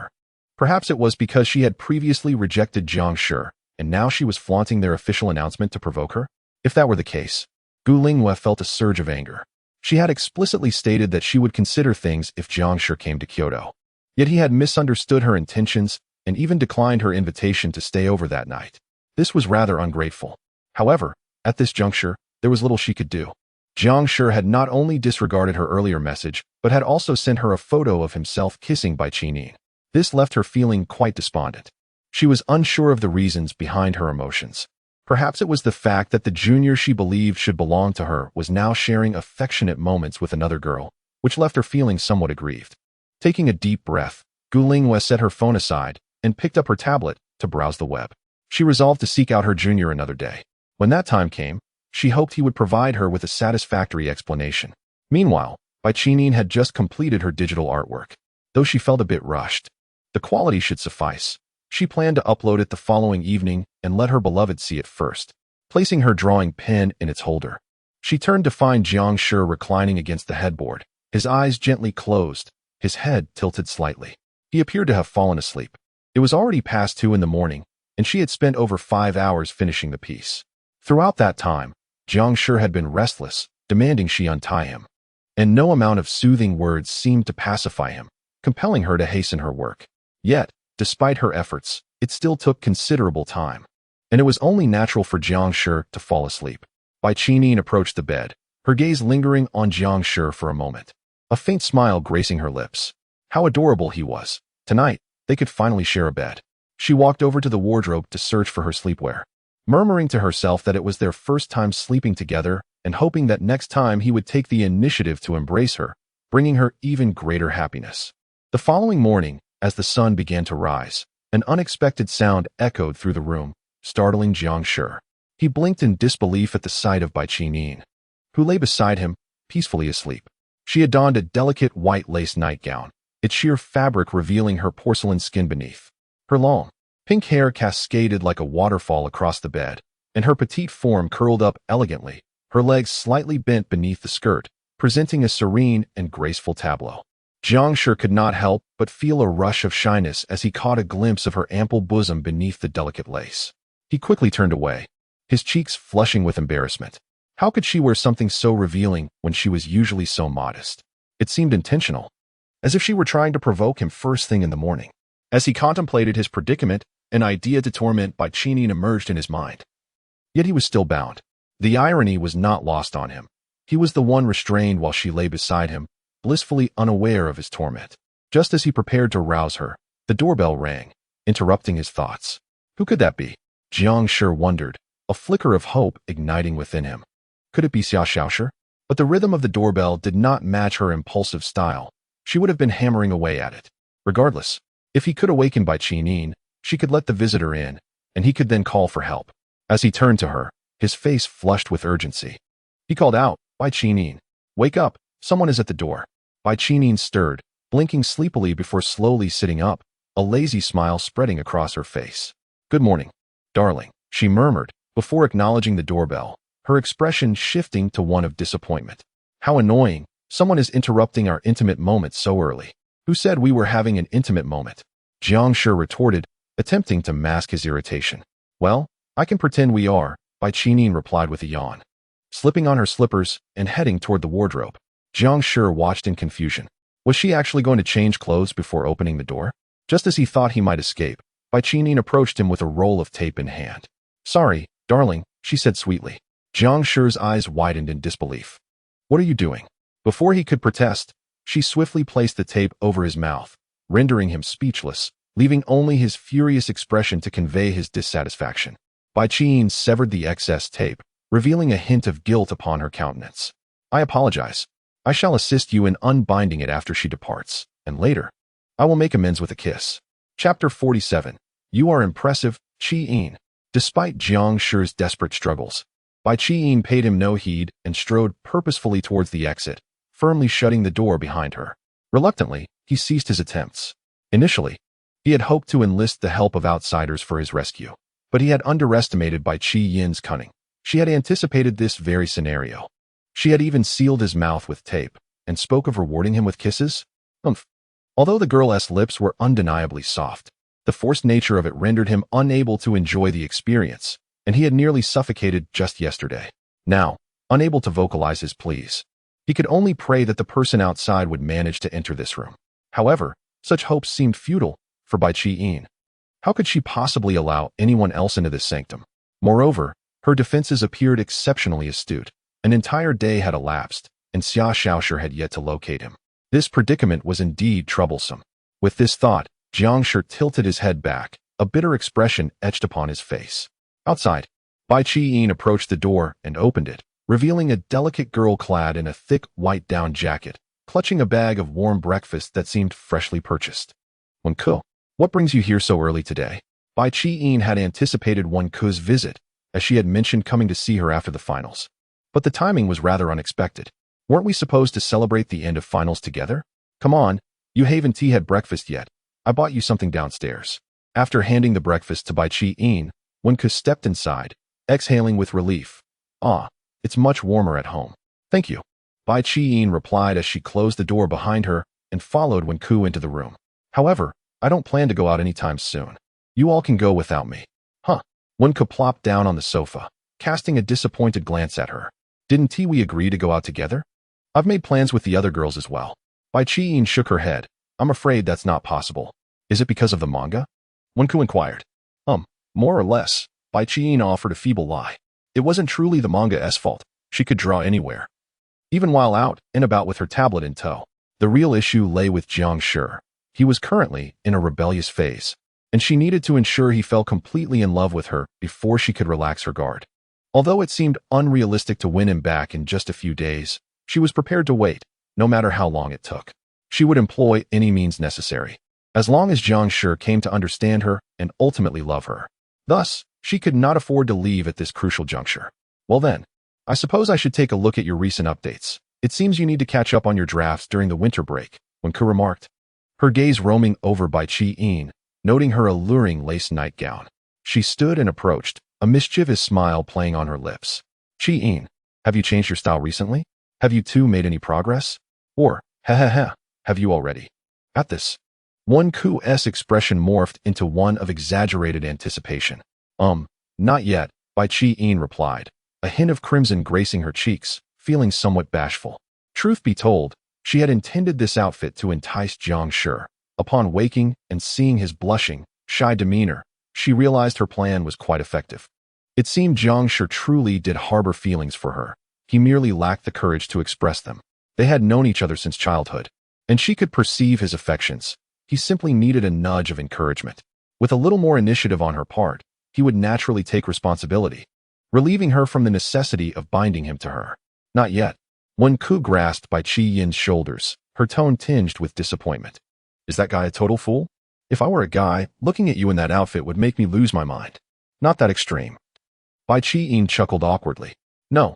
Perhaps it was because she had previously rejected Jiang Shi, and now she was flaunting their official announcement to provoke her? If that were the case, Gu Lingyue felt a surge of anger. She had explicitly stated that she would consider things if Jiang Shi came to Kyoto. Yet he had misunderstood her intentions and even declined her invitation to stay over that night. This was rather ungrateful. However, at this juncture, there was little she could do. Jiang Shi had not only disregarded her earlier message, but had also sent her a photo of himself kissing Bai Qinyin. This left her feeling quite despondent. She was unsure of the reasons behind her emotions. Perhaps it was the fact that the junior she believed should belong to her was now sharing affectionate moments with another girl, which left her feeling somewhat aggrieved. Taking a deep breath, Gu Lingyue set her phone aside and picked up her tablet to browse the web. She resolved to seek out her junior another day. When that time came, she hoped he would provide her with a satisfactory explanation. Meanwhile, Bai Qinyin had just completed her digital artwork. Though she felt a bit rushed, the quality should suffice. She planned to upload it the following evening and let her beloved see it first. Placing her drawing pen in its holder, she turned to find Jiang Shi reclining against the headboard, his eyes gently closed, his head tilted slightly. He appeared to have fallen asleep. It was already past 2 in the morning, and she had spent over 5 hours finishing the piece. Throughout that time, Jiang Shi had been restless, demanding she untie him. And no amount of soothing words seemed to pacify him, compelling her to hasten her work. Yet, despite her efforts, it still took considerable time. And it was only natural for Jiang Shi to fall asleep. Bai Qinyin approached the bed, her gaze lingering on Jiang Shi for a moment. A faint smile gracing her lips. How adorable he was. Tonight, they could finally share a bed. She walked over to the wardrobe to search for her sleepwear, murmuring to herself that it was their first time sleeping together and hoping that next time he would take the initiative to embrace her, bringing her even greater happiness. The following morning, as the sun began to rise, an unexpected sound echoed through the room, startling Jiang Shi. He blinked in disbelief at the sight of Bai Qinyin, who lay beside him, peacefully asleep. She had donned a delicate white lace nightgown, its sheer fabric revealing her porcelain skin beneath. Her long, pink hair cascaded like a waterfall across the bed, and her petite form curled up elegantly, her legs slightly bent beneath the skirt, presenting a serene and graceful tableau. Jiang Shi could not help but feel a rush of shyness as he caught a glimpse of her ample bosom beneath the delicate lace. He quickly turned away, his cheeks flushing with embarrassment. How could she wear something so revealing when she was usually so modest? It seemed intentional, as if she were trying to provoke him first thing in the morning. As he contemplated his predicament, an idea to torment by Qinin emerged in his mind. Yet he was still bound. The irony was not lost on him. He was the one restrained while she lay beside him, blissfully unaware of his torment. Just as he prepared to rouse her, the doorbell rang, interrupting his thoughts. Who could that be? Jiang Shi wondered, a flicker of hope igniting within him. Could it be Xia Xiaoshi? But the rhythm of the doorbell did not match her impulsive style. She would have been hammering away at it. Regardless, if he could awaken by Qinin, she could let the visitor in, and he could then call for help. As he turned to her, his face flushed with urgency. He called out, "Bai Qinin, wake up, someone is at the door." Bai Qinin stirred, blinking sleepily before slowly sitting up, a lazy smile spreading across her face. "Good morning, darling," she murmured, before acknowledging the doorbell, her expression shifting to one of disappointment. "How annoying, someone is interrupting our intimate moment so early. Who said we were having an intimate moment?" Jiang Shi retorted, attempting to mask his irritation. "Well, I can pretend we are," Bai Qinin replied with a yawn. Slipping on her slippers and heading toward the wardrobe, Jiang Shi watched in confusion. Was she actually going to change clothes before opening the door? Just as he thought he might escape, Bai Qinin approached him with a roll of tape in hand. "Sorry, darling," she said sweetly. Jiang Shi's eyes widened in disbelief. "What are you doing?" Before he could protest, she swiftly placed the tape over his mouth, rendering him speechless, leaving only his furious expression to convey his dissatisfaction. Bai Qinin severed the excess tape, revealing a hint of guilt upon her countenance. "I apologize. I shall assist you in unbinding it after she departs, and later, I will make amends with a kiss." Chapter 47. You are impressive, Qinin. Despite Jiang Shi's desperate struggles, Bai Qinin paid him no heed and strode purposefully towards the exit, firmly shutting the door behind her. Reluctantly, he ceased his attempts. Initially, he had hoped to enlist the help of outsiders for his rescue, but he had underestimated Bai Qin's cunning. She had anticipated this very scenario. She had even sealed his mouth with tape and spoke of rewarding him with kisses. Although the girl's lips were undeniably soft, the forced nature of it rendered him unable to enjoy the experience, and he had nearly suffocated just yesterday. Now, unable to vocalize his pleas, he could only pray that the person outside would manage to enter this room. However, such hopes seemed futile for Bai Qinin. How could she possibly allow anyone else into this sanctum? Moreover, her defenses appeared exceptionally astute. An entire day had elapsed, and Xia Xiaoshi had yet to locate him. This predicament was indeed troublesome. With this thought, Jiang Shi tilted his head back, a bitter expression etched upon his face. Outside, Bai Qinin approached the door and opened it, revealing a delicate girl clad in a thick white down jacket, clutching a bag of warm breakfast that seemed freshly purchased. "Wenku, what brings you here so early today?" Bai Qinin had anticipated Wenku's visit, as she had mentioned coming to see her after the finals. But the timing was rather unexpected. Weren't we supposed to celebrate the end of finals together? Come on, you haven't had breakfast yet. I bought you something downstairs. After handing the breakfast to Bai Qinin, Wenku stepped inside, exhaling with relief. "Ah, it's much warmer at home. Thank you," Bai Qinin replied as she closed the door behind her and followed Wenku into the room. "However, I don't plan to go out anytime soon. You all can go without me." "Huh?" Wenku plopped down on the sofa, casting a disappointed glance at her. "Didn't we agree to go out together? I've made plans with the other girls as well." Bai Qinin shook her head. "I'm afraid that's not possible." "Is it because of the manga?" Wenku inquired. More or less," Bai Qinin offered a feeble lie. It wasn't truly the manga's fault. She could draw anywhere, even while out and about with her tablet in tow. The real issue lay with Jiang Shi. He was currently in a rebellious phase, and she needed to ensure he fell completely in love with her before she could relax her guard. Although it seemed unrealistic to win him back in just a few days, she was prepared to wait, no matter how long it took. She would employ any means necessary, as long as Jiang Shi came to understand her and ultimately love her. Thus, she could not afford to leave at this crucial juncture. "Well then, I suppose I should take a look at your recent updates. It seems you need to catch up on your drafts during the winter break," Wenku remarked, her gaze roaming over Bai Qinin, noting her alluring lace nightgown. She stood and approached, a mischievous smile playing on her lips. Chi-in, have you changed your style recently? Have you two made any progress? Or, have you already? At this, Wenku's expression morphed into one of exaggerated anticipation. Not yet, Bai Chi-in replied, a hint of crimson gracing her cheeks, feeling somewhat bashful. Truth be told, she had intended this outfit to entice Jiang Shi. Upon waking and seeing his blushing, shy demeanor, she realized her plan was quite effective. It seemed Jiang Shi truly did harbor feelings for her. He merely lacked the courage to express them. They had known each other since childhood, and she could perceive his affections. He simply needed a nudge of encouragement. With a little more initiative on her part, he would naturally take responsibility, relieving her from the necessity of binding him to her. Not yet. Wenku grasped by Chi-yin's shoulders, her tone tinged with disappointment. Is that guy a total fool? If I were a guy, looking at you in that outfit would make me lose my mind. Not that extreme. Bai Chi-yin chuckled awkwardly. No,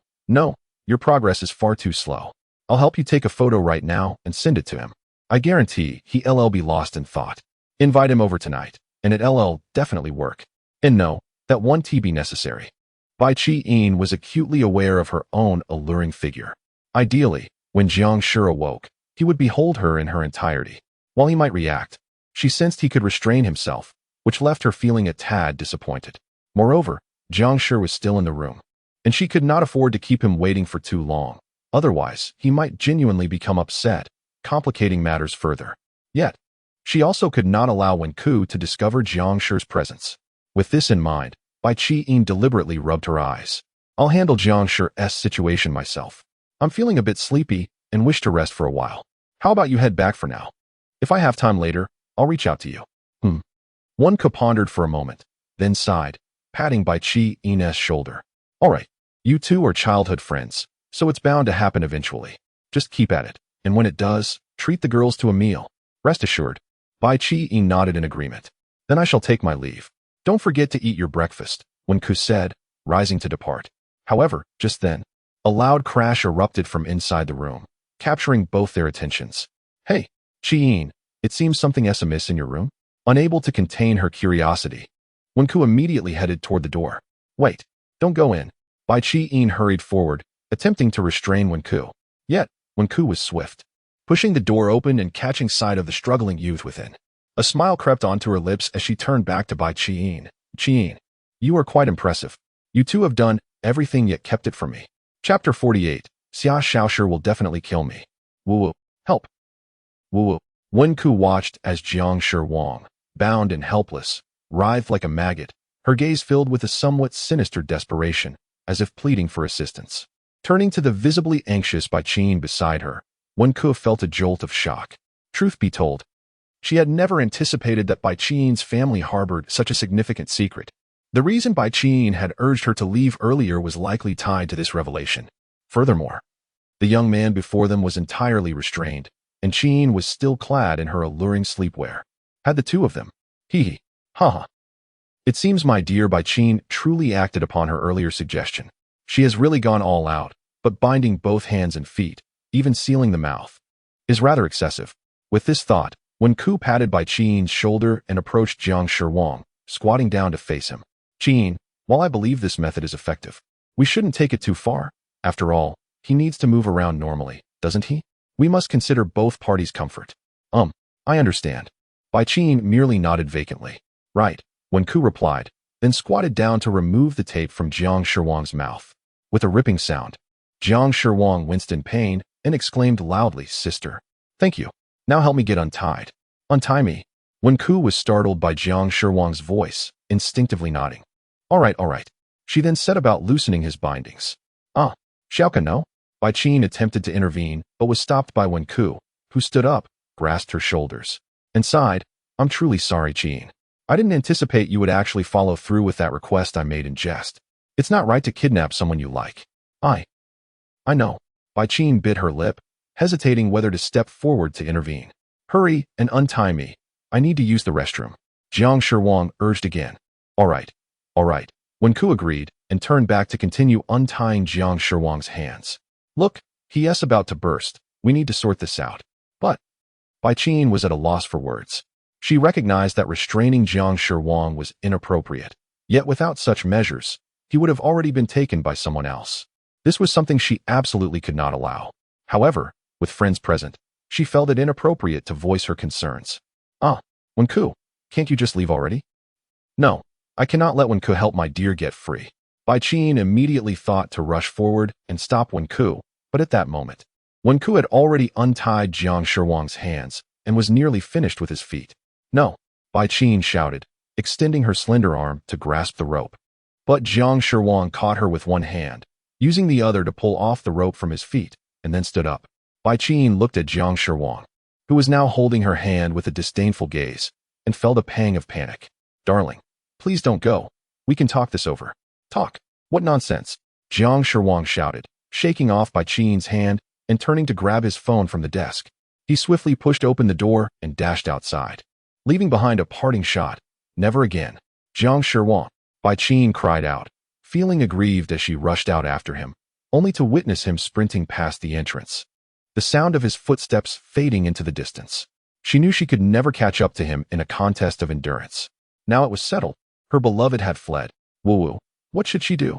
your progress is far too slow. I'll help you take a photo right now and send it to him. I guarantee he'll be lost in thought. Invite him over tonight, and it'll definitely work. And no, that won't be necessary. Bai Chi-yin was acutely aware of her own alluring figure. Ideally, when Jiang Shi awoke, he would behold her in her entirety. While he might react, she sensed he could restrain himself, which left her feeling a tad disappointed. Moreover, Jiang Shi was still in the room, and she could not afford to keep him waiting for too long. Otherwise, he might genuinely become upset, complicating matters further. Yet, she also could not allow Wenku to discover Jiang Shi's presence. With this in mind, Bai Chi-yin deliberately rubbed her eyes. I'll handle Jiang Shi's situation myself. I'm feeling a bit sleepy and wish to rest for a while. How about you head back for now? If I have time later, I'll reach out to you. Wenku pondered for a moment, then sighed, patting Bai Chi-yin's shoulder. All right, you two are childhood friends, so it's bound to happen eventually. Just keep at it, and when it does, treat the girls to a meal. Rest assured. Bai Chi-yin nodded in agreement. Then I shall take my leave. Don't forget to eat your breakfast, Wenku said, rising to depart. However, just then, a loud crash erupted from inside the room, capturing both their attentions. Hey, Chi-yin, it seems something's amiss in your room? Unable to contain her curiosity, Wenku immediately headed toward the door. Wait, don't go in. Bai Chi-yin hurried forward, attempting to restrain Wenku. Yet, Wenku was swift, pushing the door open and catching sight of the struggling youth within. A smile crept onto her lips as she turned back to Bai Chi-yin. Chi-yin, you are quite impressive. You two have done everything yet kept it from me. Chapter 48. Xia Shaoshi will definitely kill me. Woo-woo. Help. Woo-woo. Wenku watched as Jiang Shi Wang, bound and helpless, writhed like a maggot, her gaze filled with a somewhat sinister desperation, as if pleading for assistance. Turning to the visibly anxious Bai Chi-yin beside her, Wenku felt a jolt of shock. Truth be told, she had never anticipated that Bai Chi-yin's family harbored such a significant secret. The reason Bai Chi-yin had urged her to leave earlier was likely tied to this revelation. Furthermore, the young man before them was entirely restrained, and Chi-yin was still clad in her alluring sleepwear. Had the two of them? Hee. Ha. It seems my dear Bai Chi-yin truly acted upon her earlier suggestion. She has really gone all out, but binding both hands and feet, even sealing the mouth, is rather excessive. With this thought, Wenku patted Bai Chi-yin's shoulder and approached Jiang Shi Wang, squatting down to face him. Chi-yin, while I believe this method is effective, we shouldn't take it too far. After all, he needs to move around normally, doesn't he? We must consider both parties' comfort. I understand. Bai Chi-yin merely nodded vacantly. Right, Wenku replied, then squatted down to remove the tape from Jiang Shi Wang's mouth. With a ripping sound, Jiang Shi Wang winced in pain and exclaimed loudly, Sister, thank you. Now help me get untied. Untie me. Wenku was startled by Jiang Shi Wang's voice, instinctively nodding. All right. She then set about loosening his bindings. Xiaoka no? Bai Chi-yin attempted to intervene, but was stopped by Wenku, who stood up, grasped her shoulders, and sighed, I'm truly sorry, Chi-yin. I didn't anticipate you would actually follow through with that request I made in jest. It's not right to kidnap someone you like. I know. Bai Chi-yin bit her lip, hesitating whether to step forward to intervene. Hurry and untie me. I need to use the restroom. Jiang Shi Wang urged again. All right. Wenku agreed and turned back to continue untying Jiang Shi Wang's hands. Look, he's about to burst. We need to sort this out. But Bai Chi-yin was at a loss for words. She recognized that restraining Jiang Shi was inappropriate, yet without such measures, he would have already been taken by someone else. This was something she absolutely could not allow. However, with friends present, she felt it inappropriate to voice her concerns. Wenku, can't you just leave already? No, I cannot let Wenku help my dear get free. Bai Qin immediately thought to rush forward and stop Wenku, but at that moment, Wenku had already untied Jiang Shi hands and was nearly finished with his feet. No, Bai Qin shouted, extending her slender arm to grasp the rope. But Jiang Shi caught her with one hand, using the other to pull off the rope from his feet, and then stood up. Bai Qin looked at Jiang Shi, who was now holding her hand with a disdainful gaze, and felt a pang of panic. Darling, please don't go. We can talk this over. Talk? What nonsense? Jiang Shi shouted, shaking off Bai Qin's hand and turning to grab his phone from the desk. He swiftly pushed open the door and dashed outside, leaving behind a parting shot. Never again. Jiang Shi, Bai Qin cried out, feeling aggrieved as she rushed out after him, only to witness him sprinting past the entrance, the sound of his footsteps fading into the distance. She knew she could never catch up to him in a contest of endurance. Now it was settled. Her beloved had fled. Woo-woo. What should she do?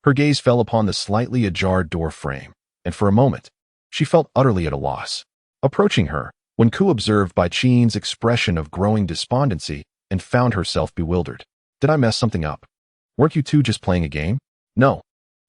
Her gaze fell upon the slightly ajar door frame, and for a moment, she felt utterly at a loss. Approaching her, Wenku observed Bai Qin's expression of growing despondency and found herself bewildered. Did I mess something up? Weren't you two just playing a game? No.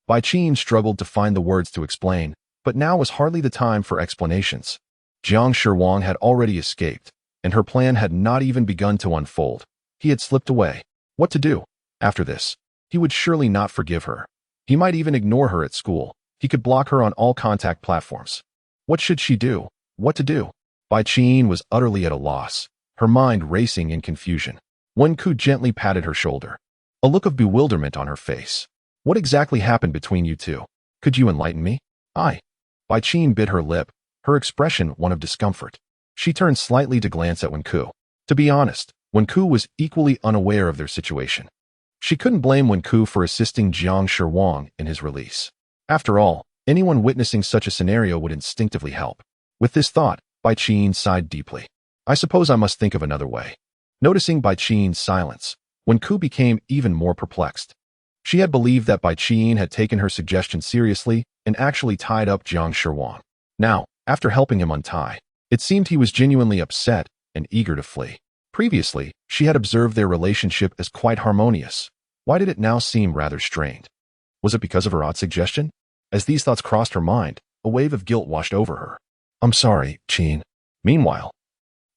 Bai Qin struggled to find the words to explain, but now was hardly the time for explanations. Jiang Shi had already escaped, and her plan had not even begun to unfold. He had slipped away. What to do? After this, he would surely not forgive her. He might even ignore her at school. He could block her on all contact platforms. What should she do? What to do? Bai Qin was utterly at a loss, her mind racing in confusion. Wenku gently patted her shoulder, a look of bewilderment on her face. What exactly happened between you two? Could you enlighten me? Bai Qin bit her lip, her expression one of discomfort. She turned slightly to glance at Wenku. To be honest, Wenku was equally unaware of their situation. She couldn't blame Wenku for assisting Jiang Shi in his release. After all, anyone witnessing such a scenario would instinctively help. With this thought, Bai Qin sighed deeply. I suppose I must think of another way. Noticing Bai Qin's silence, Wenku became even more perplexed. She had believed that Bai Qin had taken her suggestion seriously and actually tied up Jiang Shi. Now, after helping him untie, it seemed he was genuinely upset and eager to flee. Previously, she had observed their relationship as quite harmonious. Why did it now seem rather strained? Was it because of her odd suggestion? As these thoughts crossed her mind, a wave of guilt washed over her. I'm sorry, Qin. Meanwhile,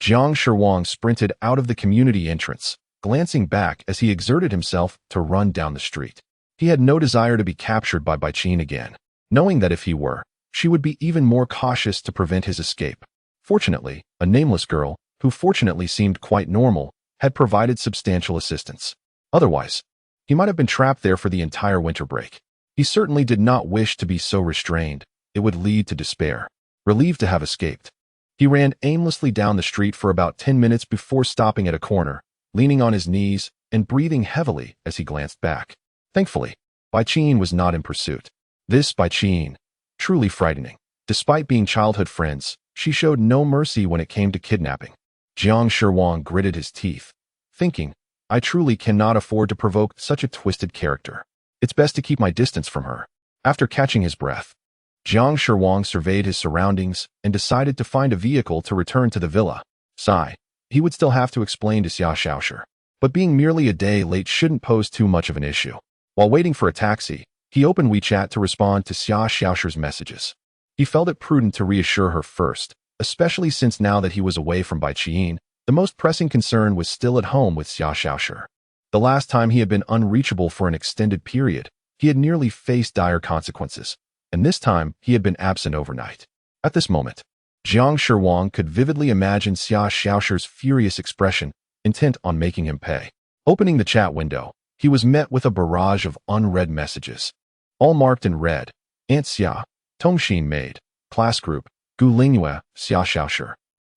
Jiang Shi sprinted out of the community entrance, glancing back as he exerted himself to run down the street. He had no desire to be captured by Bai Qin again, knowing that if he were, she would be even more cautious to prevent his escape. Fortunately, a nameless girl, who fortunately seemed quite normal, had provided substantial assistance. Otherwise, he might have been trapped there for the entire winter break. He certainly did not wish to be so restrained. It would lead to despair. Relieved to have escaped, he ran aimlessly down the street for about 10 minutes before stopping at a corner, leaning on his knees and breathing heavily as he glanced back. Thankfully, Bai Qin was not in pursuit. This Bai Qin, truly frightening. Despite being childhood friends, she showed no mercy when it came to kidnapping. Jiang Shi gritted his teeth, thinking, I truly cannot afford to provoke such a twisted character. It's best to keep my distance from her. After catching his breath, Jiang Shi surveyed his surroundings and decided to find a vehicle to return to the villa. Sigh. He would still have to explain to Xia Xiaoshi, but being merely a day late shouldn't pose too much of an issue. While waiting for a taxi, he opened WeChat to respond to Xia Xiaoshi's messages. He felt it prudent to reassure her first, especially since now that he was away from Bai Qin, the most pressing concern was still at home with Xia Xiaoshi. The last time he had been unreachable for an extended period, he had nearly faced dire consequences, and this time he had been absent overnight. At this moment, Jiang Shi could vividly imagine Xia Xiaoshi's furious expression, intent on making him pay. Opening the chat window, he was met with a barrage of unread messages, all marked in red. Aunt Xia, Tongxin maid, class group, Gu Lingyue, Xia Xiaoshi.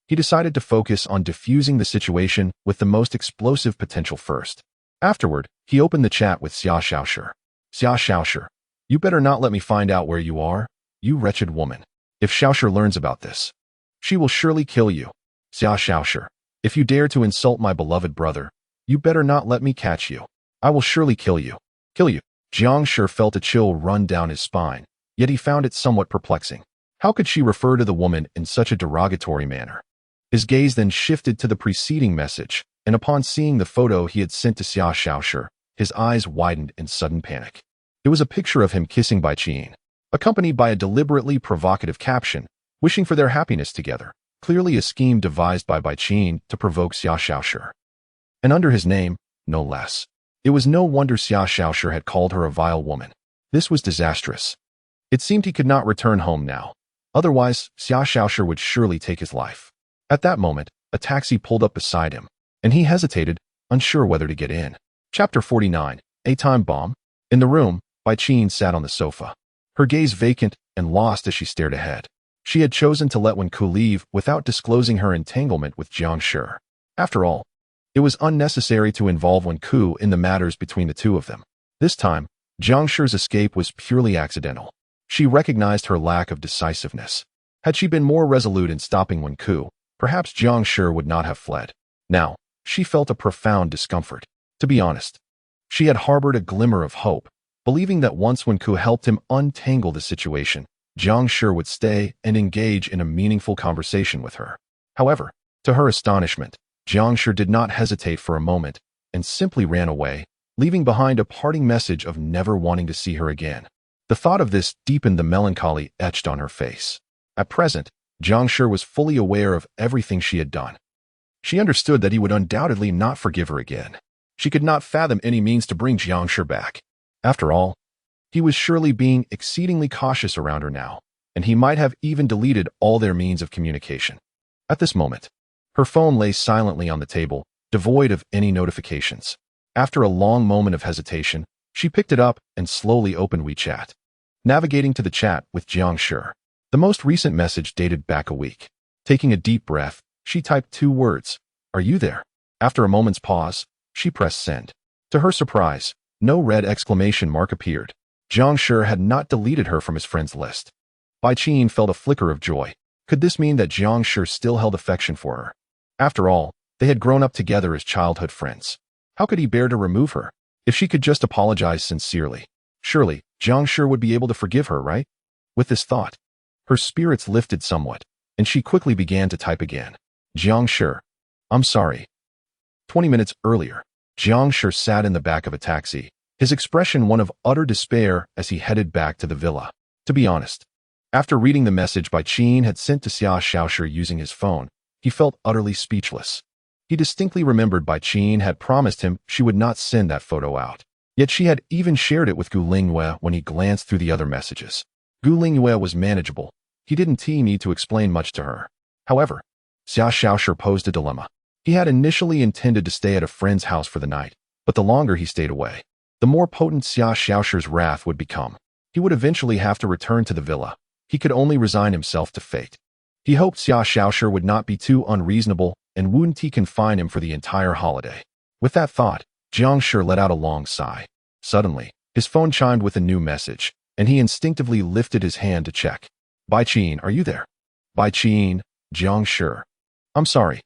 He decided to focus on diffusing the situation with the most explosive potential first. Afterward, he opened the chat with Xia Xiaoshi. Xia Xiaoshi, you better not let me find out where you are, you wretched woman. If Xiaoshi learns about this, she will surely kill you. Xia Xiaoshi, If you dare to insult my beloved brother, you better not let me catch you. I will surely kill you. Kill you. Jiang Shi felt a chill run down his spine, yet he found it somewhat perplexing. How could she refer to the woman in such a derogatory manner? His gaze then shifted to the preceding message, and upon seeing the photo he had sent to Xia Xiaoshi, his eyes widened in sudden panic. It was a picture of him kissing Bai Qin, accompanied by a deliberately provocative caption, wishing for their happiness together, clearly a scheme devised by Bai Qin to provoke Xia Xiaoshi. And under his name, no less. It was no wonder Xia Xiaoshi had called her a vile woman. This was disastrous. It seemed he could not return home now. Otherwise, Xia Xiaoshi would surely take his life. At that moment, a taxi pulled up beside him, and he hesitated, unsure whether to get in. Chapter 49, A Time Bomb. In the room, Bai Qin sat on the sofa, her gaze vacant and lost as she stared ahead. She had chosen to let Wenku leave without disclosing her entanglement with Jiang Shi. After all, it was unnecessary to involve Wenku in the matters between the two of them. This time, Jiang Shi's escape was purely accidental. She recognized her lack of decisiveness. Had she been more resolute in stopping Wenku, perhaps Jiang Shi would not have fled. Now, she felt a profound discomfort. To be honest, she had harbored a glimmer of hope, believing that once Wenku helped him untangle the situation, Jiang Shi would stay and engage in a meaningful conversation with her. However, to her astonishment, Jiang Shi did not hesitate for a moment and simply ran away, leaving behind a parting message of never wanting to see her again. The thought of this deepened the melancholy etched on her face. At present, Jiang Shi was fully aware of everything she had done. She understood that he would undoubtedly not forgive her again. She could not fathom any means to bring Jiang Shi back. After all, he was surely being exceedingly cautious around her now, and he might have even deleted all their means of communication. At this moment, her phone lay silently on the table, devoid of any notifications. After a long moment of hesitation, she picked it up and slowly opened WeChat. Navigating to the chat with Jiang Shi, the most recent message dated back a week. Taking a deep breath, she typed 2 words, "Are you there?" After a moment's pause, she pressed send. To her surprise, no red exclamation mark appeared. Jiang Shi had not deleted her from his friends list. Bai Qin felt a flicker of joy. Could this mean that Jiang Shi still held affection for her? After all, they had grown up together as childhood friends. How could he bear to remove her? If she could just apologize sincerely, surely Jiang Shi would be able to forgive her, right? With this thought, her spirits lifted somewhat, and she quickly began to type again. Jiang Shi, I'm sorry. 20 minutes earlier, Jiang Shi sat in the back of a taxi, his expression one of utter despair as he headed back to the villa. To be honest, after reading the message Bai Qin had sent to Xia Xiaoshi using his phone, he felt utterly speechless. He distinctly remembered Bai Qin had promised him she would not send that photo out. Yet she had even shared it with Gu Lingyue when he glanced through the other messages. Gu Lingyue was manageable. He didn't need to explain much to her. However, Xia Xiaoshi posed a dilemma. He had initially intended to stay at a friend's house for the night, but the longer he stayed away, the more potent Xia Xiaoshi's wrath would become. He would eventually have to return to the villa. He could only resign himself to fate. He hoped Xia Xiaoshi would not be too unreasonable and wouldn't confine him for the entire holiday. With that thought, Jiang Shi let out a long sigh. Suddenly, his phone chimed with a new message, and he instinctively lifted his hand to check. Bai Qin, are you there? Bai Qin, Jiang Shi. I'm sorry.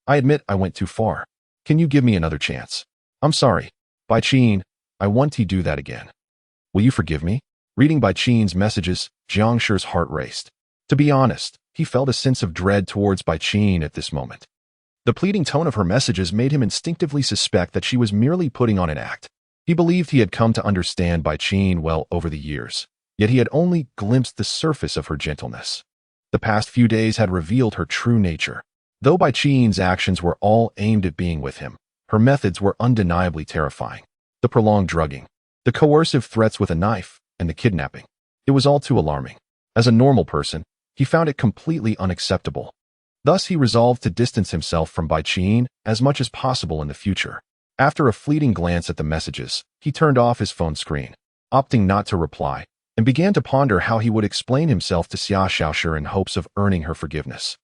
I admit I went too far. Can you give me another chance? I'm sorry. Bai Qin, I want to do that again. Will you forgive me? Reading Bai Qin's messages, Jiang Shi's heart raced. To be honest, he felt a sense of dread towards Bai Qin at this moment. The pleading tone of her messages made him instinctively suspect that she was merely putting on an act. He believed he had come to understand Bai Qin well over the years, yet he had only glimpsed the surface of her gentleness. The past few days had revealed her true nature. Though Bai Qin's actions were all aimed at being with him, her methods were undeniably terrifying. The prolonged drugging, the coercive threats with a knife, and the kidnapping. It was all too alarming. As a normal person, he found it completely unacceptable. Thus, he resolved to distance himself from Bai Qin as much as possible in the future. After a fleeting glance at the messages, he turned off his phone screen, opting not to reply, and began to ponder how he would explain himself to Xia Xiaoshi in hopes of earning her forgiveness.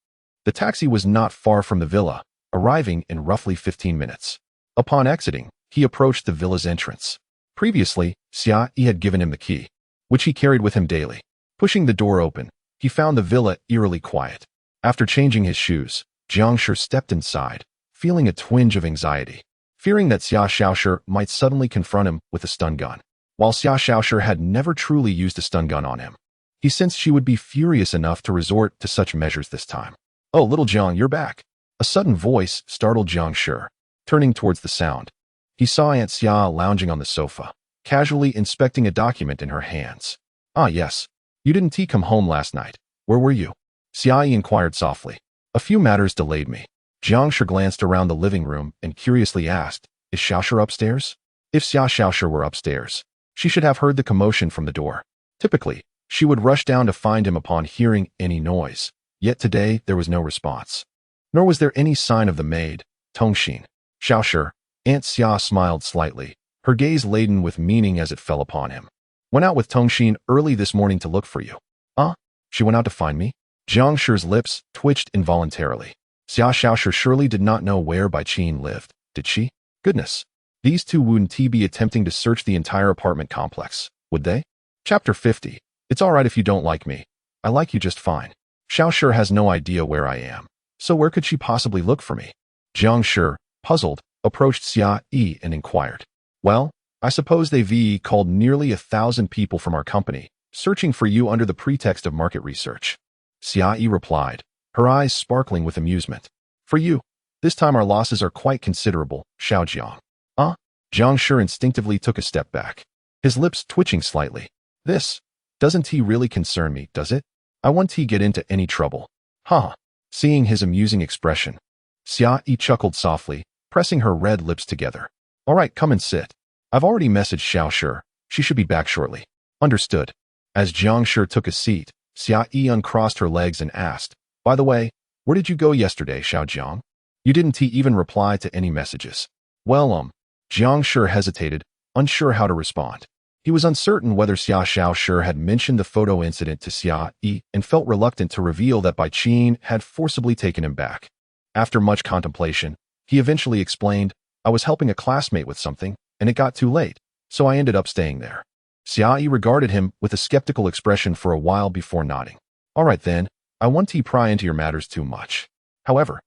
The taxi was not far from the villa, arriving in roughly 15 minutes. Upon exiting, he approached the villa's entrance. Previously, Xia Yi had given him the key, which he carried with him daily. Pushing the door open, he found the villa eerily quiet. After changing his shoes, Jiang Shi stepped inside, feeling a twinge of anxiety, fearing that Xia Xiaoshi might suddenly confront him with a stun gun. While Xia Xiaoshi had never truly used a stun gun on him, he sensed she would be furious enough to resort to such measures this time. "Oh, little Jiang, you're back." A sudden voice startled Jiang Shi. Turning towards the sound, he saw Aunt Xia lounging on the sofa, casually inspecting a document in her hands. "Ah, yes. You didn't come home last night. Where were you?" Xia inquired softly. "A few matters delayed me." Jiang Shi glanced around the living room and curiously asked, "Is Xiaoshi upstairs?" If Xia Xiaoshi were upstairs, she should have heard the commotion from the door. Typically, she would rush down to find him upon hearing any noise. Yet today, there was no response. Nor was there any sign of the maid, Tongxin. "Xiaoshi," Aunt Xia smiled slightly, her gaze laden with meaning as it fell upon him. "Went out with Tongxin early this morning to look for you." "Huh? She went out to find me?" Jiang Shi's lips twitched involuntarily. Xia Xiaoshi surely did not know where Bai Qin lived, did she? Goodness. These two wouldn't be attempting to search the entire apartment complex, would they? Chapter 50. It's alright if you don't like me. I like you just fine. Xiaoshi has no idea where I am, so where could she possibly look for me? Jiang Shi, puzzled, approached Xia Yi and inquired. "Well, I suppose they've called nearly 1,000 people from our company, searching for you under the pretext of market research." Xia Yi replied, her eyes sparkling with amusement. "For you. This time our losses are quite considerable, Xiao Jiang." Jiang Shi instinctively took a step back, his lips twitching slightly. "This doesn't really concern me, does it? I won't get into any trouble." "Huh." Seeing his amusing expression, Xia Yi chuckled softly, pressing her red lips together. "All right, come and sit. I've already messaged Xiaoshi. She should be back shortly." "Understood." As Jiang Shi took a seat, Xia Yi uncrossed her legs and asked, "By the way, where did you go yesterday, Xiao Jiang? You didn't even reply to any messages." "Well, Jiang Shi hesitated, unsure how to respond. He was uncertain whether Xia Xiaoshi had mentioned the photo incident to Xia Yi and felt reluctant to reveal that Bai Qin had forcibly taken him back. After much contemplation, he eventually explained, "I was helping a classmate with something, and it got too late, so I ended up staying there." Xia Yi regarded him with a skeptical expression for a while before nodding. "All right then, I won't pry into your matters too much. However,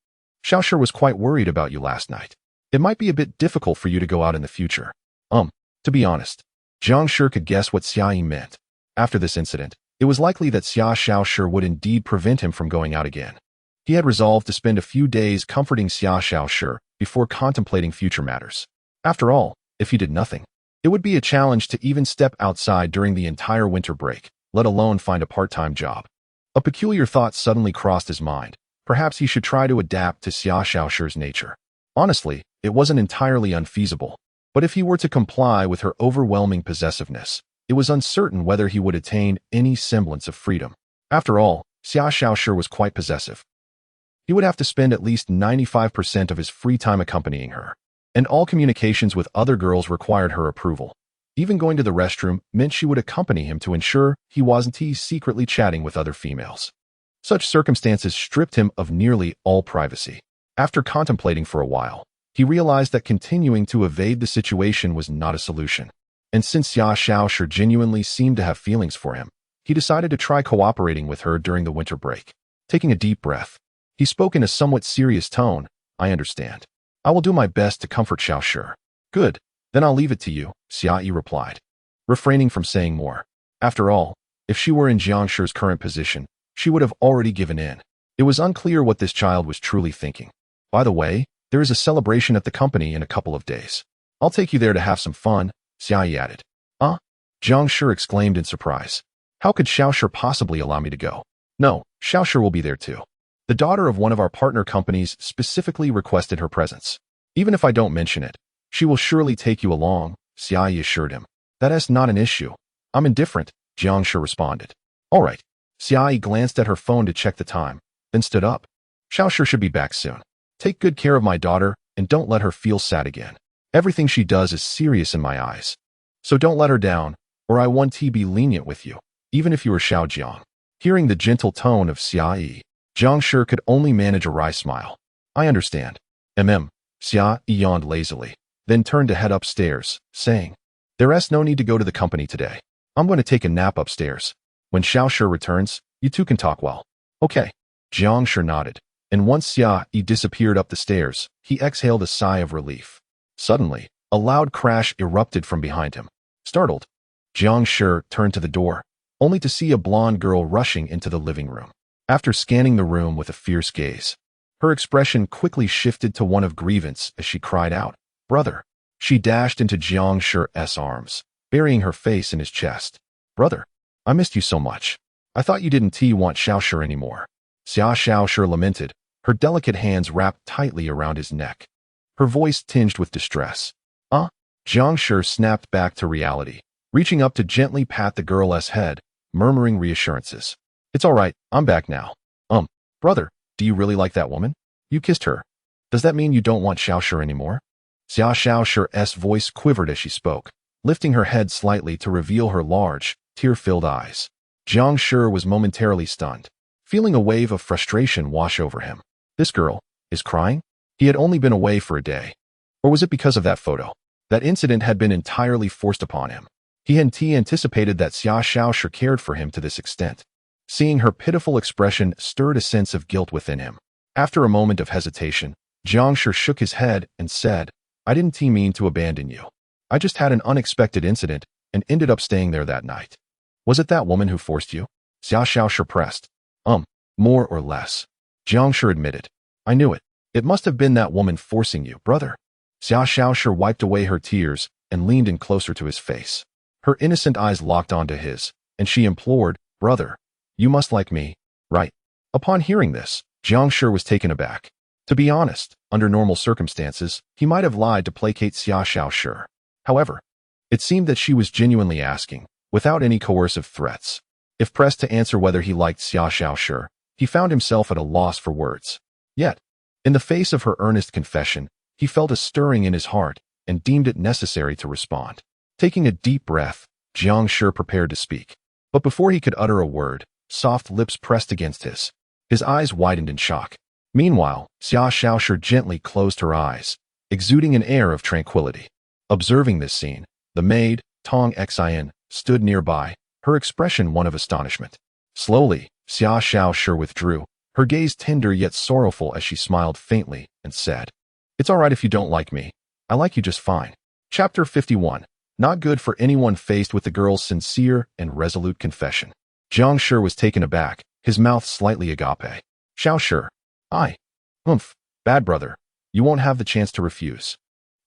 Xiaoshi was quite worried about you last night. It might be a bit difficult for you to go out in the future." To be honest, Jiang Shi could guess what Xia Yi meant. After this incident, it was likely that Xia Xiaoshi would indeed prevent him from going out again. He had resolved to spend a few days comforting Xia Xiaoshi before contemplating future matters. After all, if he did nothing, it would be a challenge to even step outside during the entire winter break, let alone find a part-time job. A peculiar thought suddenly crossed his mind. Perhaps he should try to adapt to Xia Xiaoshi's nature. Honestly, it wasn't entirely unfeasible. But if he were to comply with her overwhelming possessiveness, it was uncertain whether he would attain any semblance of freedom. After all, Xia Xiaoshi was quite possessive. He would have to spend at least 95% of his free time accompanying her, and all communications with other girls required her approval. Even going to the restroom meant she would accompany him to ensure he wasn't secretly chatting with other females. Such circumstances stripped him of nearly all privacy. After contemplating for a while, he realized that continuing to evade the situation was not a solution. And since Xia Xiaoshi genuinely seemed to have feelings for him, he decided to try cooperating with her during the winter break. Taking a deep breath, he spoke in a somewhat serious tone. "I understand. I will do my best to comfort Xiaoshi." "Good. Then I'll leave it to you," Xia Yi replied, refraining from saying more. After all, if she were in Jiang Shi's current position, she would have already given in. It was unclear what this child was truly thinking. "By the way, there is a celebration at the company in a couple of days. I'll take you there to have some fun," Xia Yi added. Jiang Shi exclaimed in surprise. "How could Xiaoshi possibly allow me to go?" "No, Xiaoshi will be there too. The daughter of one of our partner companies specifically requested her presence. Even if I don't mention it, she will surely take you along," Xia Yi assured him. "That is not an issue. I'm indifferent," Jiang Shi responded. "All right." Xia Yi glanced at her phone to check the time, then stood up. "Xiaoshi should be back soon. Take good care of my daughter and don't let her feel sad again. Everything she does is serious in my eyes. So don't let her down, or I won't be lenient with you, even if you are Xiao Jiang." Hearing the gentle tone of Xia Yi, Jiang Shi could only manage a wry smile. "I understand." Xia Yi yawned lazily, then turned to head upstairs, saying, "There's no need to go to the company today. I'm going to take a nap upstairs. When Xiaoshi returns, you two can talk well." "Okay." Jiang Shi nodded. and once Jiang Shi disappeared up the stairs, he exhaled a sigh of relief. Suddenly, a loud crash erupted from behind him. Startled, Jiang Shi turned to the door, only to see a blonde girl rushing into the living room. After scanning the room with a fierce gaze, her expression quickly shifted to one of grievance as she cried out, "Brother!" She dashed into Jiang Shi's arms, burying her face in his chest. "Brother, I missed you so much. I thought you didn't want Xiao Shi anymore." Xiao Shi lamented, her delicate hands wrapped tightly around his neck. Her voice tinged with distress. Jiang Shi snapped back to reality, reaching up to gently pat the girl's head, murmuring reassurances. "It's all right, I'm back now." Brother, do you really like that woman? You kissed her. Does that mean you don't want Xiao Shi anymore?" Xiao Shi's voice quivered as she spoke, lifting her head slightly to reveal her large, tear-filled eyes. Jiang Shi was momentarily stunned, feeling a wave of frustration wash over him. This girl is crying? He had only been away for a day. Or was it because of that photo? That incident had been entirely forced upon him. He hadn't anticipated that Xiao Shi cared for him to this extent. Seeing her pitiful expression stirred a sense of guilt within him. After a moment of hesitation, Jiang Shi shook his head and said, "I didn't mean to abandon you. I just had an unexpected incident and ended up staying there that night." "Was it that woman who forced you?" Xiao Shi pressed. More or less," Jiang Shi admitted. "I knew it. It must have been that woman forcing you, brother." Xiao Shi wiped away her tears and leaned in closer to his face. Her innocent eyes locked onto his, and she implored, "Brother, you must like me, right?" Upon hearing this, Jiang Shi was taken aback. To be honest, under normal circumstances, he might have lied to placate Xiao Shi. However, it seemed that she was genuinely asking, without any coercive threats. If pressed to answer whether he liked Xiao Shi, he found himself at a loss for words. Yet, in the face of her earnest confession, he felt a stirring in his heart and deemed it necessary to respond. Taking a deep breath, Jiang Shi prepared to speak. But before he could utter a word, soft lips pressed against his. His eyes widened in shock. Meanwhile, Xiao Shi gently closed her eyes, exuding an air of tranquility. Observing this scene, the maid, Tong Xin, stood nearby, her expression one of astonishment. Slowly, Xiao Shi withdrew, her gaze tender yet sorrowful as she smiled faintly and said, "It's all right if you don't like me. I like you just fine." Chapter 51. Not good for anyone faced with the girl's sincere and resolute confession. Jiang Shi was taken aback, his mouth slightly agape. "Xiao Shi. Bad brother. You won't have the chance to refuse."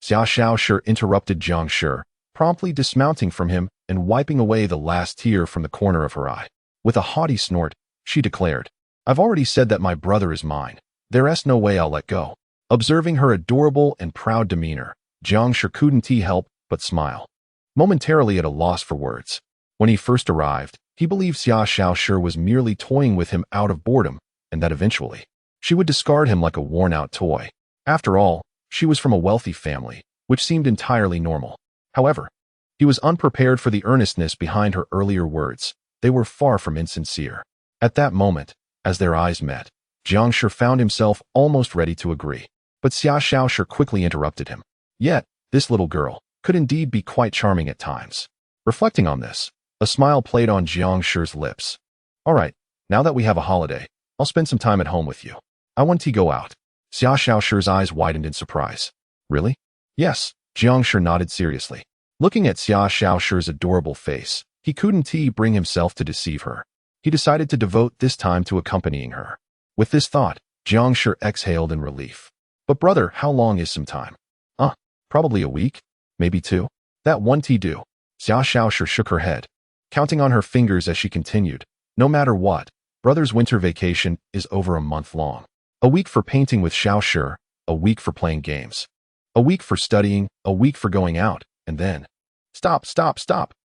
Xiao Shi interrupted Jiang Shi, promptly dismounting from him and wiping away the last tear from the corner of her eye. With a haughty snort, she declared, "I've already said that my brother is mine. There's no way I'll let go." Observing her adorable and proud demeanor, Jiang Shi couldn't help but smile. Momentarily at a loss for words. When he first arrived, he believed Xiao Shi was merely toying with him out of boredom, and that eventually, she would discard him like a worn-out toy. After all, she was from a wealthy family, which seemed entirely normal. However, he was unprepared for the earnestness behind her earlier words. They were far from insincere. At that moment, as their eyes met, Jiang Shi found himself almost ready to agree. But Xiao Shi quickly interrupted him. Yet, this little girl could indeed be quite charming at times. Reflecting on this, a smile played on Jiang Shi's lips. "All right, now that we have a holiday, I'll spend some time at home with you. I want to go out." Xiao Shi's eyes widened in surprise. "Really?" "Yes," Jiang Shi nodded seriously. Looking at Xiao Shi's adorable face, he couldn't bring himself to deceive her. He decided to devote this time to accompanying her. With this thought, Jiang Shi exhaled in relief. "But brother, how long is some time?" Probably a week, maybe 2. "That won't do." Xiao Shi shook her head, counting on her fingers as she continued, "No matter what, brother's winter vacation is over a month long. A week for painting with Xiao Shi, a week for playing games, a week for studying, a week for going out, and then—" Stop.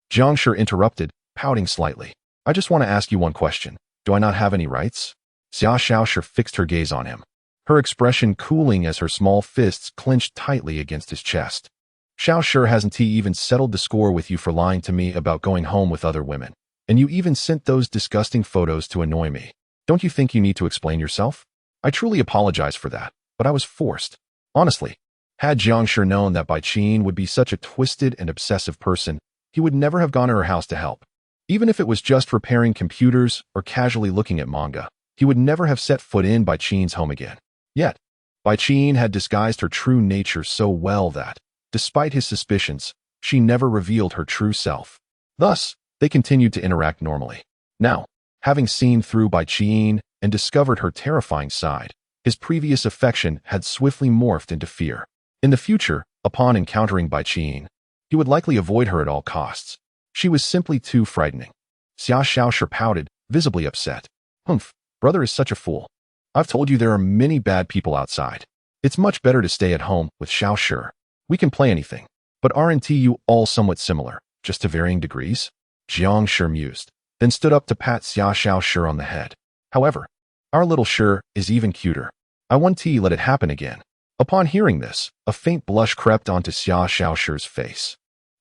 Jiang Shi interrupted, pouting slightly. "I just want to ask you one question. Do I not have any rights?" Xiao Shi fixed her gaze on him, her expression cooling as her small fists clenched tightly against his chest. "Xiao Shi hasn't even settled the score with you for lying to me about going home with other women, and you even sent those disgusting photos to annoy me. Don't you think you need to explain yourself? I truly apologize for that, but I was forced." Honestly, had Jiang Shi known that Bai Qin would be such a twisted and obsessive person, he would never have gone to her house to help. Even if it was just repairing computers or casually looking at manga, he would never have set foot in Bai Qin's home again. Yet, Bai Qin had disguised her true nature so well that, despite his suspicions, she never revealed her true self. Thus, they continued to interact normally. Now, having seen through Bai Qin and discovered her terrifying side, his previous affection had swiftly morphed into fear. In the future, upon encountering Bai Qin, he would likely avoid her at all costs. She was simply too frightening. Xia Xiaoshi pouted, visibly upset. Humph, brother is such a fool. I've told you there are many bad people outside. It's much better to stay at home with Xiaoshi. We can play anything. But aren't you all somewhat similar, just to varying degrees? Jiang Shi mused, then stood up to pat Xia Xiaoshi on the head. However, our little Shi is even cuter. I want to let it happen again. Upon hearing this, a faint blush crept onto Xia Xiaoshi's face.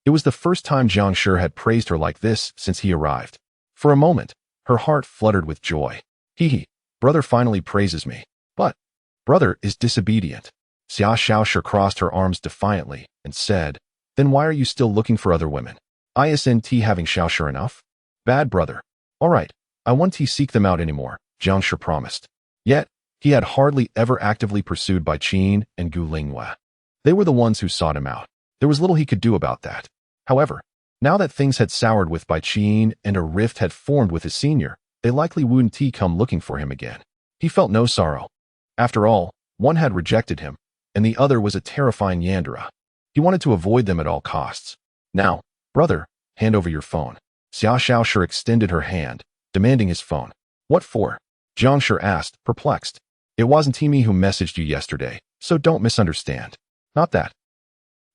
It was the first time Jiang Shi had praised her like this since he arrived. For a moment, her heart fluttered with joy. Hee, brother finally praises me. But, brother is disobedient. Xia Xiaoshi crossed her arms defiantly and said, then why are you still looking for other women? Isn't having Xiaoshi enough? Bad brother. All right, I won't seek them out anymore, Jiang Shi promised. Yet, he had hardly ever actively pursued Bai Qin and Gu Linghua. They were the ones who sought him out. There was little he could do about that. However, now that things had soured with Bai Qin and a rift had formed with his senior, they likely wouldn't come looking for him again. He felt no sorrow. After all, one had rejected him, and the other was a terrifying yandere. He wanted to avoid them at all costs. Now, brother, hand over your phone. Xia Xiaoshi extended her hand, demanding his phone. What for? Jiang Shi asked, perplexed. It wasn't me who messaged you yesterday, so don't misunderstand. Not that.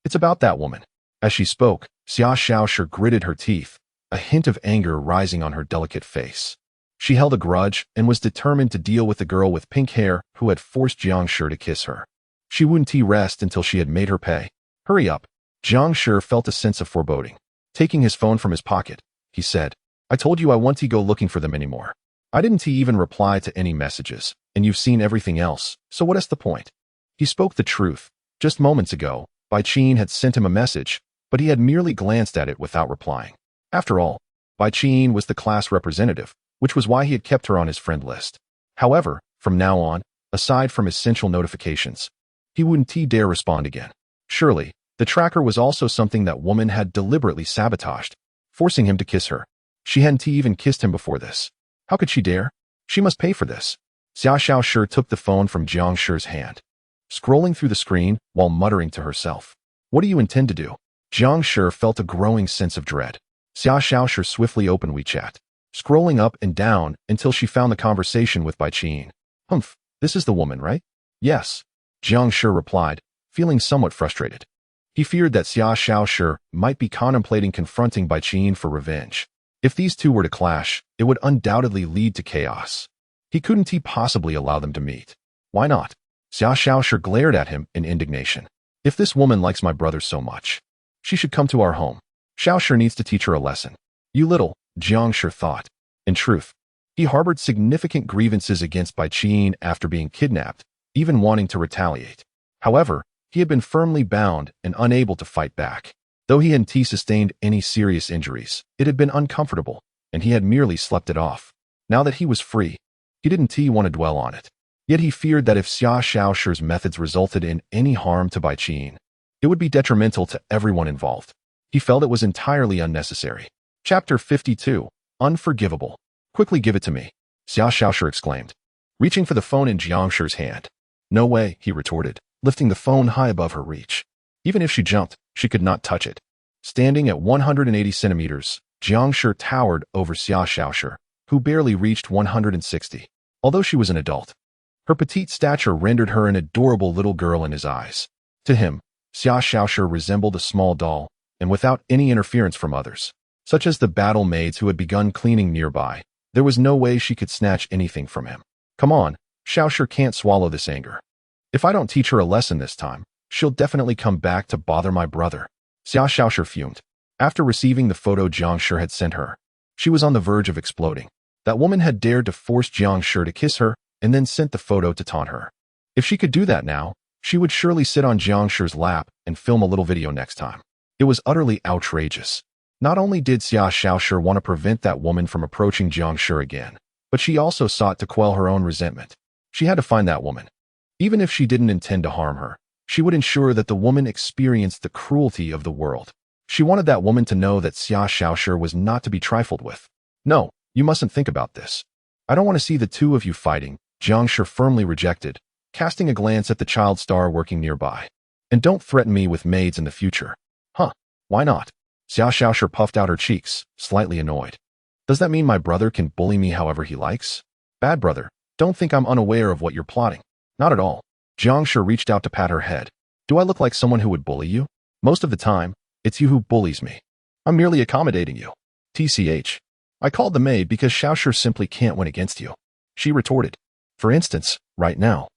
It's about that woman. As she spoke, Xia Xiaoshi gritted her teeth, a hint of anger rising on her delicate face. She held a grudge and was determined to deal with the girl with pink hair who had forced Jiang Shi to kiss her. She wouldn't rest until she had made her pay. Hurry up. Jiang Shi felt a sense of foreboding. Taking his phone from his pocket, he said, I told you I won't go looking for them anymore. I didn't even reply to any messages, and you've seen everything else, so what is the point? He spoke the truth. Just moments ago, Bai Qin had sent him a message, but he had merely glanced at it without replying. After all, Bai Qin was the class representative, which was why he had kept her on his friend list. However, from now on, aside from essential notifications, he wouldn't dare respond again. Surely, the tracker was also something that woman had deliberately sabotaged, forcing him to kiss her. She hadn't even kissed him before this. How could she dare? She must pay for this. Xia Xiaoshi took the phone from Jiang Shi's hand, scrolling through the screen while muttering to herself. What do you intend to do? Jiang Shi felt a growing sense of dread. Xia Xiaoshi swiftly opened WeChat, scrolling up and down until she found the conversation with Bai Qin. Humph, this is the woman, right? Yes. Jiang Shi replied, feeling somewhat frustrated. He feared that Xia Xiaoshi might be contemplating confronting Bai Qin for revenge. If these two were to clash, it would undoubtedly lead to chaos. He couldn't possibly allow them to meet. Why not? Xia Xiaoshi glared at him in indignation. If this woman likes my brother so much, she should come to our home. Xiaoshi needs to teach her a lesson. You little, Jiang Shi thought. In truth, he harbored significant grievances against Bai Qin after being kidnapped, even wanting to retaliate. However, he had been firmly bound and unable to fight back. Though he hadn't sustained any serious injuries, it had been uncomfortable, and he had merely slept it off. Now that he was free, he didn't want to dwell on it. Yet he feared that if Xia Xiaoshi's methods resulted in any harm to Bai Qin, it would be detrimental to everyone involved. He felt it was entirely unnecessary. Chapter 52. Unforgivable. Quickly give it to me, Xia Xiaoshi exclaimed, reaching for the phone in Jiang Shi's hand. No way, he retorted, lifting the phone high above her reach. Even if she jumped, she could not touch it. Standing at 180 centimeters, Jiang Shi towered over Xia Xiaoshi, who barely reached 160. Although she was an adult, her petite stature rendered her an adorable little girl in his eyes. To him, Xia Xiaoshi resembled a small doll, and without any interference from others, such as the battle maids who had begun cleaning nearby, there was no way she could snatch anything from him. Come on, Xiaoshi can't swallow this anger. If I don't teach her a lesson this time, she'll definitely come back to bother my brother. Xia Xiaoshi fumed. After receiving the photo Jiang Shi had sent her, she was on the verge of exploding. That woman had dared to force Jiang Shi to kiss her and then sent the photo to taunt her. If she could do that now, she would surely sit on Jiang Shi's lap and film a little video next time. It was utterly outrageous. Not only did Xia Xiaoshi want to prevent that woman from approaching Jiang Shi again, But she also sought to quell her own resentment. She had to find that woman. Even if she didn't intend to harm her, she would ensure that the woman experienced the cruelty of the world. She wanted that woman to know that Xia Xiaoshi was not to be trifled with. No, you mustn't think about this. I don't want to see the two of you fighting, Jiang Shi firmly rejected, casting a glance at the child star working nearby. And don't threaten me with maids in the future. Huh, why not? Xia Xiaoshi puffed out her cheeks, slightly annoyed. Does that mean my brother can bully me however he likes? Bad brother, don't think I'm unaware of what you're plotting. Not at all. Jiang Shi reached out to pat her head. Do I look like someone who would bully you? Most of the time, it's you who bullies me. I'm merely accommodating you. TCH. I called the maid because Xiaoshi simply can't win against you. She retorted. For instance, right now.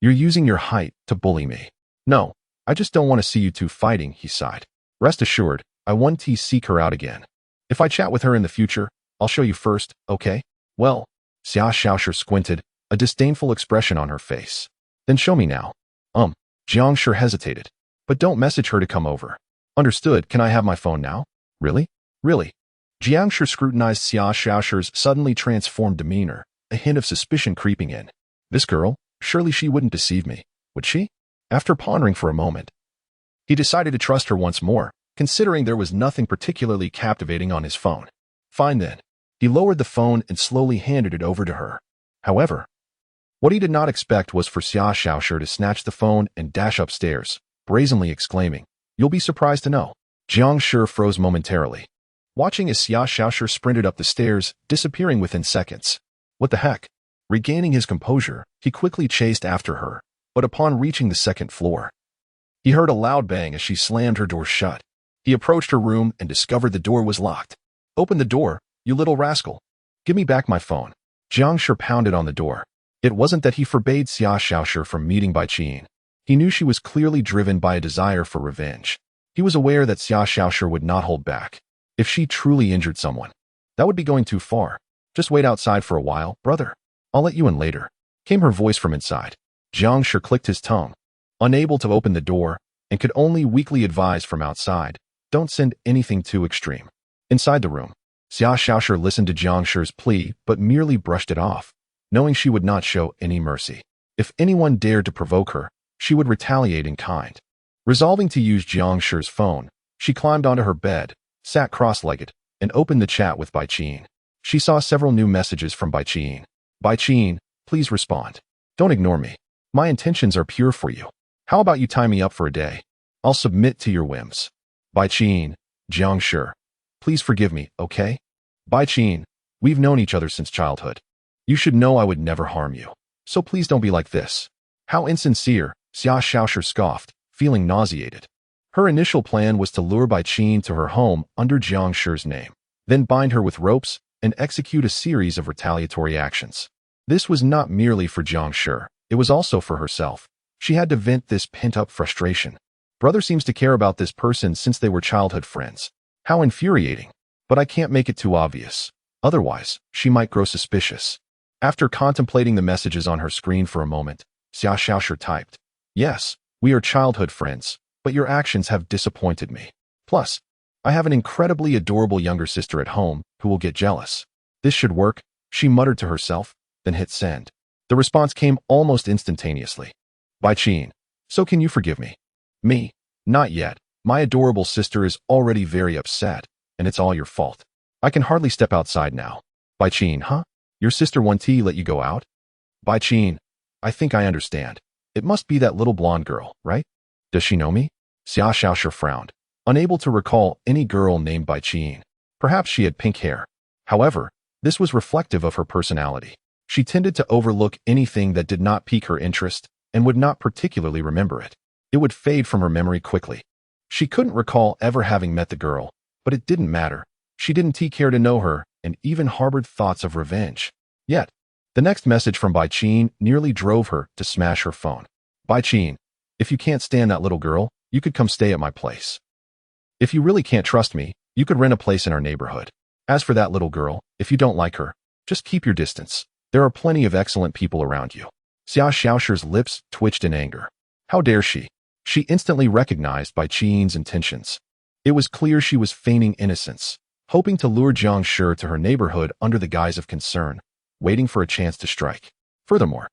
You're using your height to bully me. No, I just don't want to see you two fighting, he sighed. Rest assured, I won't seek her out again. If I chat with her in the future, I'll show you first, okay? Well, Xia Xiaoshi squinted, a disdainful expression on her face. Then show me now. Jiang Shi hesitated. But don't message her to come over. Understood, can I have my phone now? Really? Really? Jiang Shi scrutinized Xia Xiaoshi's suddenly transformed demeanor, a hint of suspicion creeping in. This girl, surely she wouldn't deceive me, would she? After pondering for a moment, he decided to trust her once more, considering there was nothing particularly captivating on his phone. Fine then. He lowered the phone and slowly handed it over to her. However, what he did not expect was for Xia Xiaoshi to snatch the phone and dash upstairs, brazenly exclaiming, "You'll be surprised to know." Jiang Shi froze momentarily, watching as Xia Xiaoshi sprinted up the stairs, disappearing within seconds. What the heck? Regaining his composure, he quickly chased after her, but upon reaching the second floor, he heard a loud bang as she slammed her door shut. He approached her room and discovered the door was locked. "Open the door, you little rascal. Give me back my phone." Jiang Shi pounded on the door. It wasn't that he forbade Xia Xiaoshi from meeting Bai Qin. He knew she was clearly driven by a desire for revenge. He was aware that Xia Xiaoshi would not hold back. If she truly injured someone, that would be going too far. Just wait outside for a while, brother. I'll let you in later, came her voice from inside. Jiang Shi clicked his tongue, unable to open the door, and could only weakly advise from outside, don't send anything too extreme. Inside the room, Xia Xiaoshi listened to Jiang Shi's plea but merely brushed it off, knowing she would not show any mercy. If anyone dared to provoke her, she would retaliate in kind. Resolving to use Jiang Shi's phone, she climbed onto her bed, sat cross-legged, and opened the chat with Bai Qin. She saw several new messages from Bai Qin. Bai Qin, please respond. Don't ignore me. My intentions are pure for you. How about you tie me up for a day? I'll submit to your whims. Bai Qin, Jiang Shi, please forgive me, okay? Bai Qin, we've known each other since childhood. You should know I would never harm you. So please don't be like this. How insincere, Xia Xiaoshi scoffed, feeling nauseated. Her initial plan was to lure Bai Qin to her home under Jiang Shi's name, then bind her with ropes and execute a series of retaliatory actions. This was not merely for Jiang Shi, it was also for herself. She had to vent this pent-up frustration. Brother seems to care about this person since they were childhood friends. How infuriating. But I can't make it too obvious. Otherwise, she might grow suspicious. After contemplating the messages on her screen for a moment, Xia Xiaoshi typed, "Yes, we are childhood friends, but your actions have disappointed me. Plus, I have an incredibly adorable younger sister at home who will get jealous. This should work," she muttered to herself, then hit send. The response came almost instantaneously. Bai Qin, so can you forgive me? Me? Not yet. My adorable sister is already very upset, and it's all your fault. I can hardly step outside now. Bai Qin, huh? Your sister won't let you go out? Bai Qin, I think I understand. It must be that little blonde girl, right? Does she know me? Xia Xiaoshi frowned, unable to recall any girl named Bai Qin. Perhaps she had pink hair. However, this was reflective of her personality. She tended to overlook anything that did not pique her interest and would not particularly remember it. It would fade from her memory quickly. She couldn't recall ever having met the girl, but it didn't matter. She didn't care to know her and even harbored thoughts of revenge. Yet, the next message from Bai Qin nearly drove her to smash her phone. Bai Qin, if you can't stand that little girl, you could come stay at my place. If you really can't trust me, you could rent a place in our neighborhood. As for that little girl, if you don't like her, just keep your distance. There are plenty of excellent people around you. Xia Xiaoshi's lips twitched in anger. How dare she? She instantly recognized Bai Qin's intentions. It was clear she was feigning innocence, hoping to lure Jiang Shi to her neighborhood under the guise of concern. waiting for a chance to strike. Furthermore,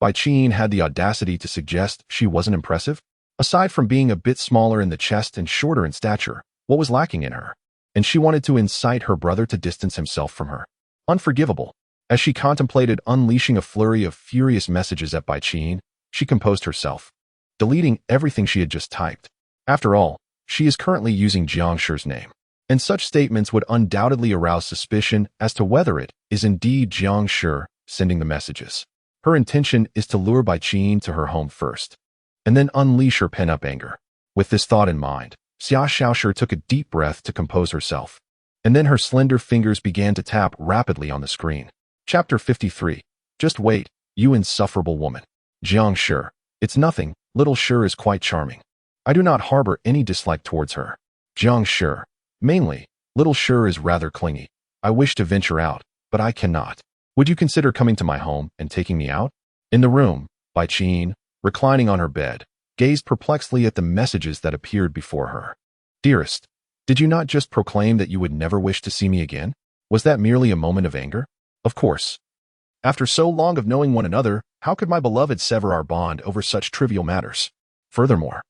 Bai Qin had the audacity to suggest she wasn't impressive. Aside from being a bit smaller in the chest and shorter in stature, what was lacking in her? And she wanted to incite her brother to distance himself from her. Unforgivable. As she contemplated unleashing a flurry of furious messages at Bai Qin, she composed herself, deleting everything she had just typed. After all, she is currently using Jiang Shi's name, and such statements would undoubtedly arouse suspicion as to whether it is indeed Jiang Shi sending the messages. Her intention is to lure Bai Qin to her home first, and then unleash her pent-up anger. With this thought in mind, Xia Xiaoshi took a deep breath to compose herself, and then her slender fingers began to tap rapidly on the screen. Chapter 53. Just wait, you insufferable woman. Jiang Shi. It's nothing, little Shi is quite charming. I do not harbor any dislike towards her. Jiang Shi. Mainly, little Shi is rather clingy. I wish to venture out, but I cannot. Would you consider coming to my home and taking me out? In the room, Bai Qin, reclining on her bed, gazed perplexedly at the messages that appeared before her. Dearest, did you not just proclaim that you would never wish to see me again? Was that merely a moment of anger? Of course. After so long of knowing one another, how could my beloved sever our bond over such trivial matters? Furthermore,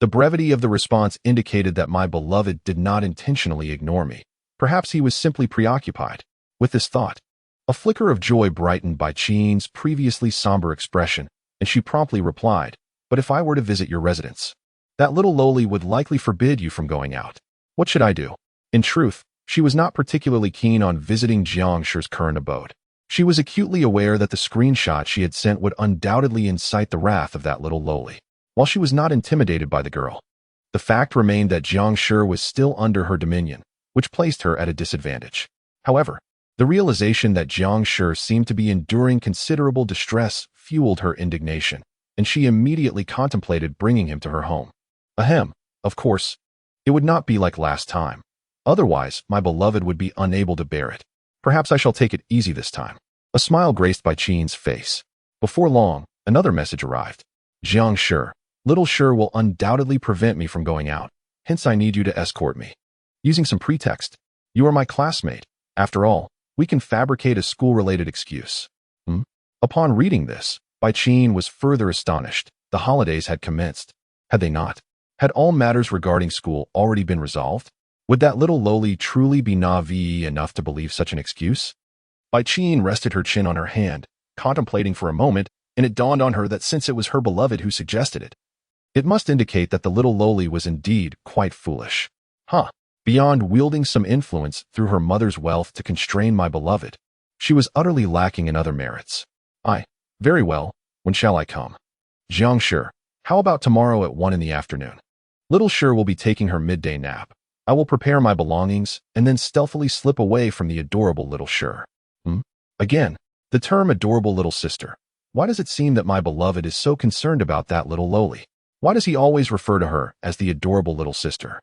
the brevity of the response indicated that my beloved did not intentionally ignore me. Perhaps he was simply preoccupied. With this thought, a flicker of joy brightened Bai Qin's previously somber expression, and she promptly replied, but if I were to visit your residence, that little loli would likely forbid you from going out. What should I do? In truth, she was not particularly keen on visiting Jiang Shi's current abode. She was acutely aware that the screenshot she had sent would undoubtedly incite the wrath of that little loli. While she was not intimidated by the girl, the fact remained that Jiang Shi was still under her dominion, which placed her at a disadvantage. However, the realization that Jiang Shi seemed to be enduring considerable distress fueled her indignation, and she immediately contemplated bringing him to her home. Ahem, of course, it would not be like last time. Otherwise, my beloved would be unable to bear it. Perhaps I shall take it easy this time. A smile graced Bai Qin's face. Before long, another message arrived. Jiang Shi, little Shi will undoubtedly prevent me from going out, hence I need you to escort me. Using some pretext. You are my classmate. After all, we can fabricate a school-related excuse. Upon reading this, Bai Qin was further astonished. The holidays had commenced. Had they not? Had all matters regarding school already been resolved? Would that little loli truly be naive enough to believe such an excuse? Bai Qin rested her chin on her hand, contemplating for a moment, and it dawned on her that since it was her beloved who suggested it, it must indicate that the little loli was indeed quite foolish. Beyond wielding some influence through her mother's wealth to constrain my beloved, she was utterly lacking in other merits. Very well, when shall I come? Jiang Shi, how about tomorrow at 1 in the afternoon? Little Shi will be taking her midday nap. I will prepare my belongings and then stealthily slip away from the adorable little Shi. Again, the term adorable little sister. Why does it seem that my beloved is so concerned about that little loli? Why does he always refer to her as the adorable little sister?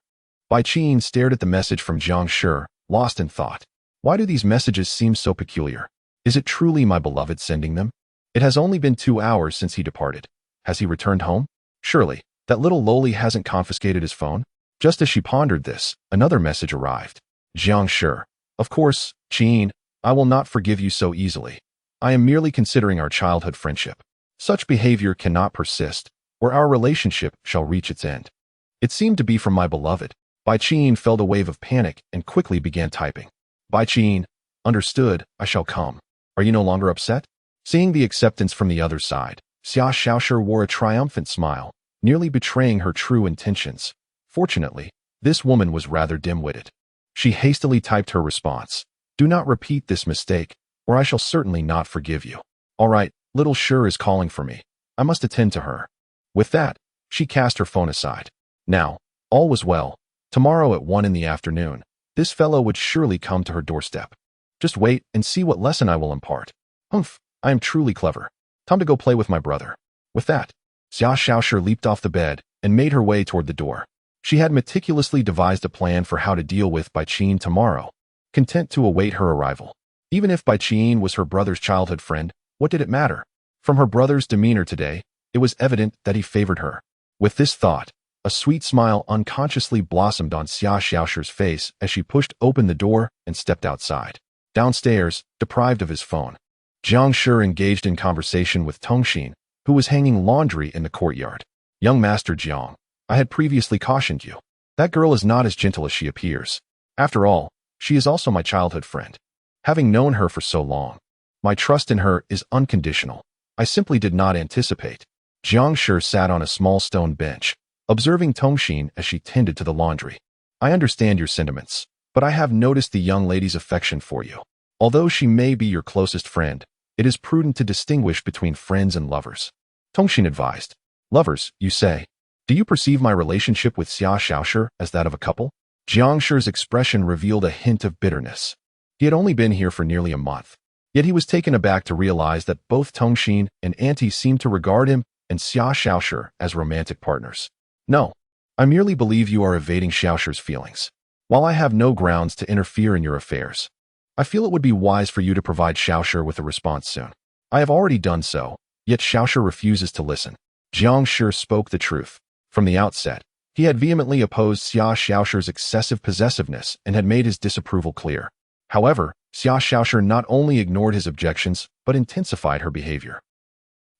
Bai Qin stared at the message from Jiang Shi, lost in thought. Why do these messages seem so peculiar? Is it truly my beloved sending them? It has only been 2 hours since he departed. Has he returned home? Surely, that little loli hasn't confiscated his phone? Just as she pondered this, another message arrived. Jiang Shi, of course, Qin, I will not forgive you so easily. I am merely considering our childhood friendship. Such behavior cannot persist, or our relationship shall reach its end. It seemed to be from my beloved. Bai Qin felt a wave of panic and quickly began typing. Bai Qin, understood, I shall come. Are you no longer upset? Seeing the acceptance from the other side, Xia Xiaoshi wore a triumphant smile, nearly betraying her true intentions. Fortunately, this woman was rather dim-witted. She hastily typed her response. Do not repeat this mistake, or I shall certainly not forgive you. All right, little Shi is calling for me. I must attend to her. With that, she cast her phone aside. Now, all was well. Tomorrow at 1 in the afternoon, this fellow would surely come to her doorstep. Just wait and see what lesson I will impart. Humph, I am truly clever. Time to go play with my brother. With that, Xia Xiaoshi leaped off the bed and made her way toward the door. She had meticulously devised a plan for how to deal with Bai Qin tomorrow, content to await her arrival. Even if Bai Qin was her brother's childhood friend, what did it matter? From her brother's demeanor today, it was evident that he favored her. With this thought, a sweet smile unconsciously blossomed on Xia Xiaoshi's face as she pushed open the door and stepped outside. Downstairs, deprived of his phone, Jiang Shi engaged in conversation with Tongxin, who was hanging laundry in the courtyard. Young Master Jiang, I had previously cautioned you. That girl is not as gentle as she appears. After all, she is also my childhood friend. Having known her for so long, my trust in her is unconditional. I simply did not anticipate. Jiang Shi sat on a small stone bench, observing Tongxin as she tended to the laundry. I understand your sentiments, but I have noticed the young lady's affection for you. Although she may be your closest friend, it is prudent to distinguish between friends and lovers. Tongxin advised. Lovers, you say? Do you perceive my relationship with Xia Xiaoshi as that of a couple? Jiang Shi's expression revealed a hint of bitterness. He had only been here for nearly a month, yet he was taken aback to realize that both Tongxin and Auntie seemed to regard him and Xia Xiaoshi as romantic partners. No, I merely believe you are evading Xiaoshi's feelings. While I have no grounds to interfere in your affairs, I feel it would be wise for you to provide Xiaoshi with a response soon. I have already done so, yet Xiaoshi refuses to listen. Jiang Shi spoke the truth. From the outset, he had vehemently opposed Xia Xiaoshi's excessive possessiveness and had made his disapproval clear. However, Xia Xiaoshi not only ignored his objections, but intensified her behavior,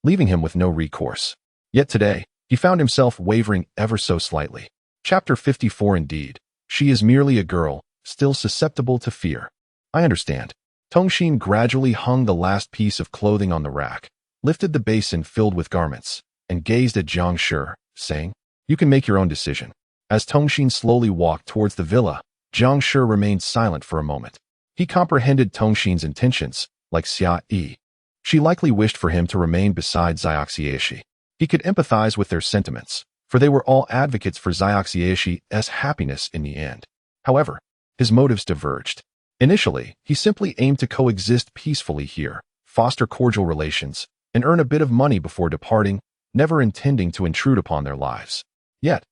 leaving him with no recourse. Yet today, he found himself wavering ever so slightly. Chapter 54. Indeed, she is merely a girl, still susceptible to fear. I understand. Tongxin gradually hung the last piece of clothing on the rack, lifted the basin filled with garments, and gazed at Jiang Shi, saying, You can make your own decision. As Tongxin slowly walked towards the villa, Jiang Shi remained silent for a moment. He comprehended Tongxin's intentions, like Xia Yi. She likely wished for him to remain beside Xiaoxieshi. He could empathize with their sentiments, for they were all advocates for Xiaoxieshi's happiness in the end. However, his motives diverged. Initially, he simply aimed to coexist peacefully here, foster cordial relations, and earn a bit of money before departing, never intending to intrude upon their lives. Yet,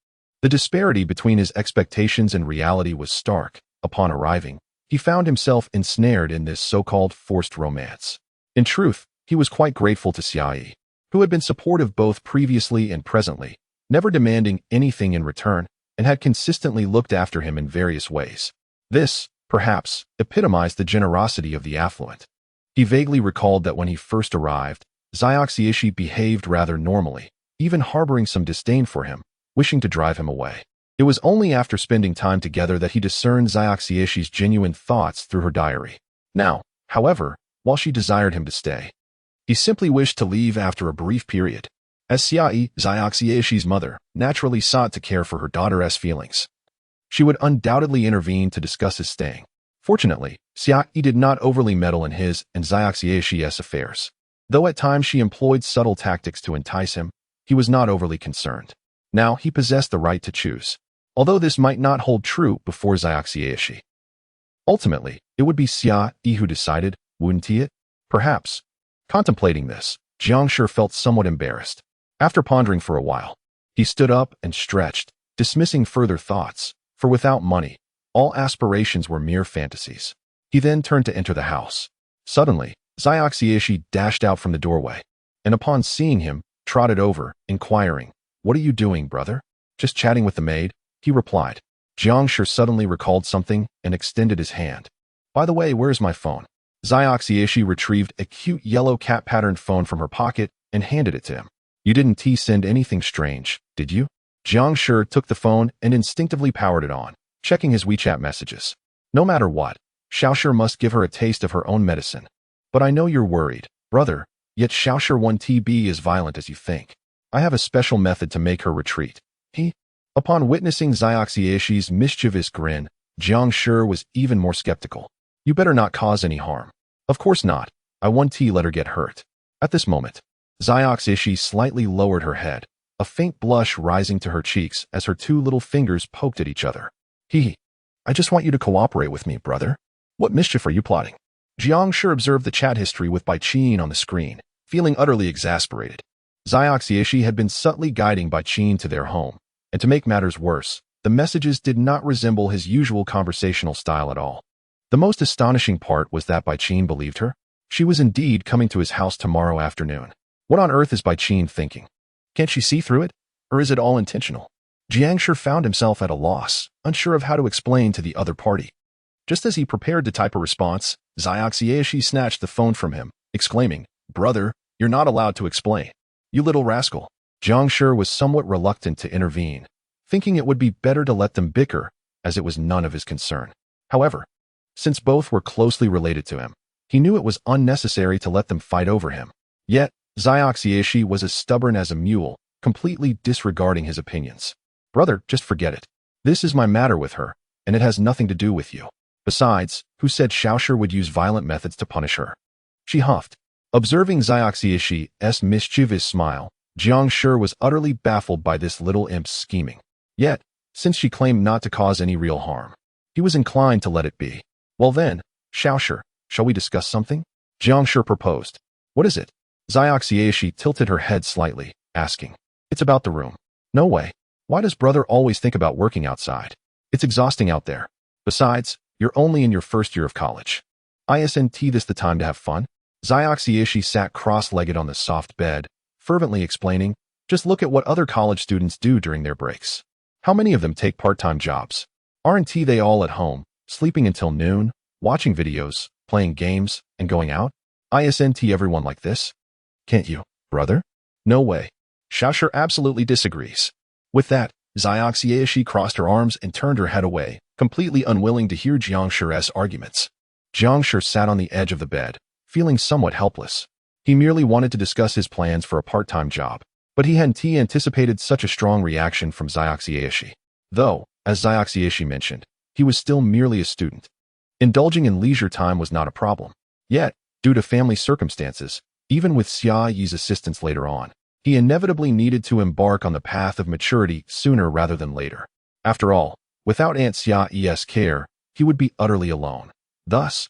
the disparity between his expectations and reality was stark. Upon arriving, he found himself ensnared in this so-called forced romance. In truth, he was quite grateful to Xia Yi, who had been supportive both previously and presently, never demanding anything in return, and had consistently looked after him in various ways. This, perhaps, epitomized the generosity of the affluent. He vaguely recalled that when he first arrived, Xiaoxieshi behaved rather normally, even harboring some disdain for him, wishing to drive him away. It was only after spending time together that he discerned Xiaoxieshi's genuine thoughts through her diary. Now, however, while she desired him to stay, he simply wished to leave after a brief period. As Xia Yi, Xiaoxieshi's mother, naturally sought to care for her daughter's feelings, she would undoubtedly intervene to discuss his staying. Fortunately, Xia Yi did not overly meddle in his and Xiaoxieshi's affairs. Though at times she employed subtle tactics to entice him, he was not overly concerned. Now he possessed the right to choose, although this might not hold true before Xiaoxieshi. Ultimately, it would be Xia Yi who decided, wouldn't he? Perhaps. Contemplating this, Jiang Shi felt somewhat embarrassed. After pondering for a while, he stood up and stretched, dismissing further thoughts, for without money, all aspirations were mere fantasies. He then turned to enter the house. Suddenly, Xiaoxieshi dashed out from the doorway, and upon seeing him, trotted over, inquiring, What are you doing, brother? Just chatting with the maid, he replied. Jiang Shi suddenly recalled something and extended his hand. By the way, where's my phone? Xiaoxieshi retrieved a cute yellow cat-patterned phone from her pocket and handed it to him. You didn't send anything strange, did you? Jiang Shi took the phone and instinctively powered it on, checking his WeChat messages. No matter what, Xiaoshi must give her a taste of her own medicine. But I know you're worried, brother, yet Xiaoshi won't be as violent as you think. I have a special method to make her retreat. Upon witnessing Xiaoxieshi's mischievous grin, Jiang Shi was even more skeptical. You better not cause any harm. Of course not. I won't let her get hurt. At this moment, Xiaoxieshi slightly lowered her head, a faint blush rising to her cheeks as her two little fingers poked at each other. I just want you to cooperate with me, brother. What mischief are you plotting? Jiang Shi observed the chat history with Bai Qin on the screen, feeling utterly exasperated. Xiaoxieshi had been subtly guiding Bai Qin to their home, and to make matters worse, the messages did not resemble his usual conversational style at all. The most astonishing part was that Bai Qin believed her. She was indeed coming to his house tomorrow afternoon. What on earth is Bai Qin thinking? Can't she see through it? Or is it all intentional? Jiang Shi found himself at a loss, unsure of how to explain to the other party. Just as he prepared to type a response, Xiaoxieshi snatched the phone from him exclaiming, "Brother, you're not allowed to explain. You little rascal." Jiang Shi was somewhat reluctant to intervene, thinking it would be better to let them bicker, as it was none of his concern. However, since both were closely related to him, he knew it was unnecessary to let them fight over him. Yet, Jiang was as stubborn as a mule, completely disregarding his opinions. "Brother, just forget it. This is my matter with her, and it has nothing to do with you. Besides, who said Xiaoshi would use violent methods to punish her?" She huffed. Observing Jiang's mischievous smile, Jiang Shi was utterly baffled by this little imp's scheming. Yet, since she claimed not to cause any real harm, he was inclined to let it be. "Well then, Xiaoshi, shall we discuss something?" Jiang Shi proposed. "What is it?" Jiang tilted her head slightly, asking. "It's about the room." "No way. Why does brother always think about working outside? It's exhausting out there. Besides, you're only in your first year of college. Isn't this the time to have fun?" Jiang sat cross-legged on the soft bed, fervently explaining, "Just look at what other college students do during their breaks. How many of them take part-time jobs? Aren't they all at home, sleeping until noon, watching videos, playing games, and going out? Isn't everyone like this? Can't you, brother?" "No way." Xiaoshi absolutely disagrees. With that, Jiang crossed her arms and turned her head away, completely unwilling to hear Jiang Shi's arguments. Jiang Shi sat on the edge of the bed, feeling somewhat helpless. He merely wanted to discuss his plans for a part-time job, but he hadn't anticipated such a strong reaction from Jiang. Though, as Jiang mentioned, he was still merely a student. Indulging in leisure time was not a problem. Yet, due to family circumstances, even with Xia Yi's assistance later on, he inevitably needed to embark on the path of maturity sooner rather than later. After all, without Aunt Xia Yi's care, he would be utterly alone. Thus,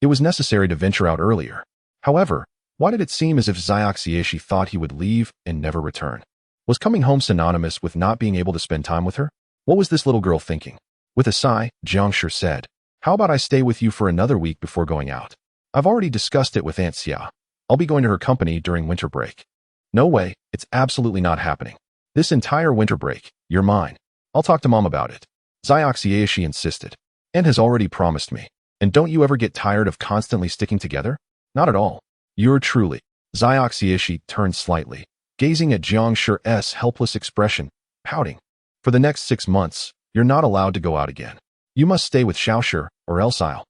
it was necessary to venture out earlier. However, why did it seem as if Jiang thought he would leave and never return? Was coming home synonymous with not being able to spend time with her? What was this little girl thinking? With a sigh, Jiang Shi said, "How about I stay with you for another week before going out? I've already discussed it with Aunt Xia. I'll be going to her company during winter break." "No way, it's absolutely not happening. This entire winter break, you're mine. I'll talk to Mom about it." Jiang insisted. "Aunt has already promised me. And don't you ever get tired of constantly sticking together?" "Not at all. You're truly." Jiang turned slightly, gazing at Jiang Shi's helpless expression, pouting. "For the next 6 months, you're not allowed to go out again. You must stay with Xiaoshi, or else I'll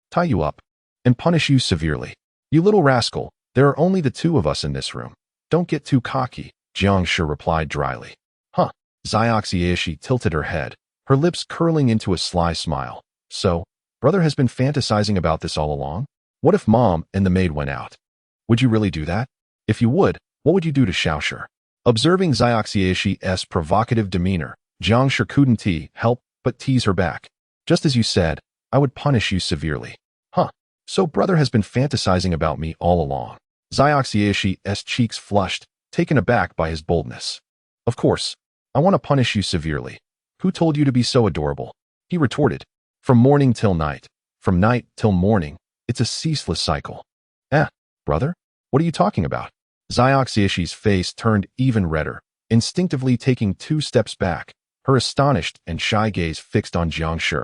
tie you up and punish you severely. You little rascal, there are only the two of us in this room. Don't get too cocky," Jiang Shi replied dryly. "Huh." Jiang tilted her head, her lips curling into a sly smile. "So, brother has been fantasizing about this all along? What if Mom and the maid went out? Would you really do that? If you would, what would you do to Xiaoshi?" Observing Jiang's provocative demeanor, Jiang Shi couldn't help but tease her back. "Just as you said, I would punish you severely." "Huh. So brother has been fantasizing about me all along." Jiang's cheeks flushed, taken aback by his boldness. "Of course, I want to punish you severely. Who told you to be so adorable?" he retorted. "From morning till night, from night till morning, it's a ceaseless cycle." Brother? What are you talking about?" Jiang's face turned even redder, instinctively taking 2 steps back, her astonished and shy gaze fixed on Jiang Shi.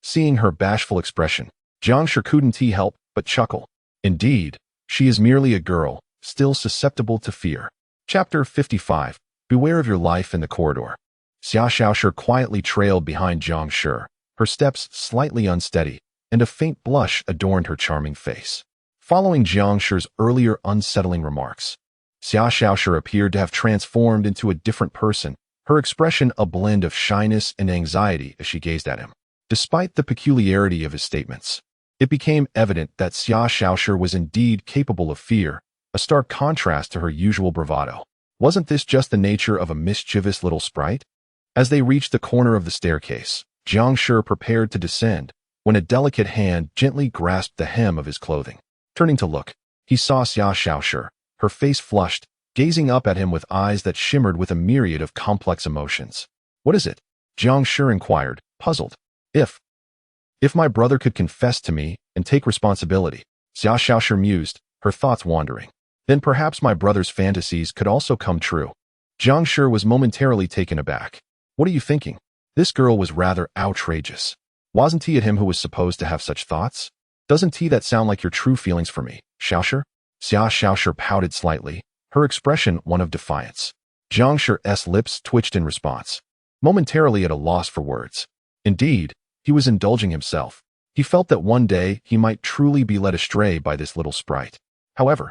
Seeing her bashful expression, Jiang Shi couldn't help but chuckle. Indeed, she is merely a girl, still susceptible to fear. Chapter 55. Beware of your life in the corridor. Xiaoshi quietly trailed behind Jiang Shi, her steps slightly unsteady, and a faint blush adorned her charming face. Following Jiang Shi's earlier unsettling remarks, Xiaoshi appeared to have transformed into a different person, her expression a blend of shyness and anxiety as she gazed at him. Despite the peculiarity of his statements, it became evident that Xiaoshi was indeed capable of fear, a stark contrast to her usual bravado. Wasn't this just the nature of a mischievous little sprite? As they reached the corner of the staircase, Jiang Shi prepared to descend, when a delicate hand gently grasped the hem of his clothing. Turning to look, he saw Xiaoshi, her face flushed, gazing up at him with eyes that shimmered with a myriad of complex emotions. "What is it?" Jiang Shi inquired, puzzled. If my brother could confess to me and take responsibility," Xiaoshi mused, her thoughts wandering, "then perhaps my brother's fantasies could also come true." Jiang Shi was momentarily taken aback. "What are you thinking? This girl was rather outrageous. Wasn't he at him who was supposed to have such thoughts? Doesn't that sound like your true feelings for me, Xiaoshi?" Xia Xiaoshi pouted slightly, her expression one of defiance. Jiang Shi's lips twitched in response, momentarily at a loss for words. Indeed, he was indulging himself. He felt that one day he might truly be led astray by this little sprite. However,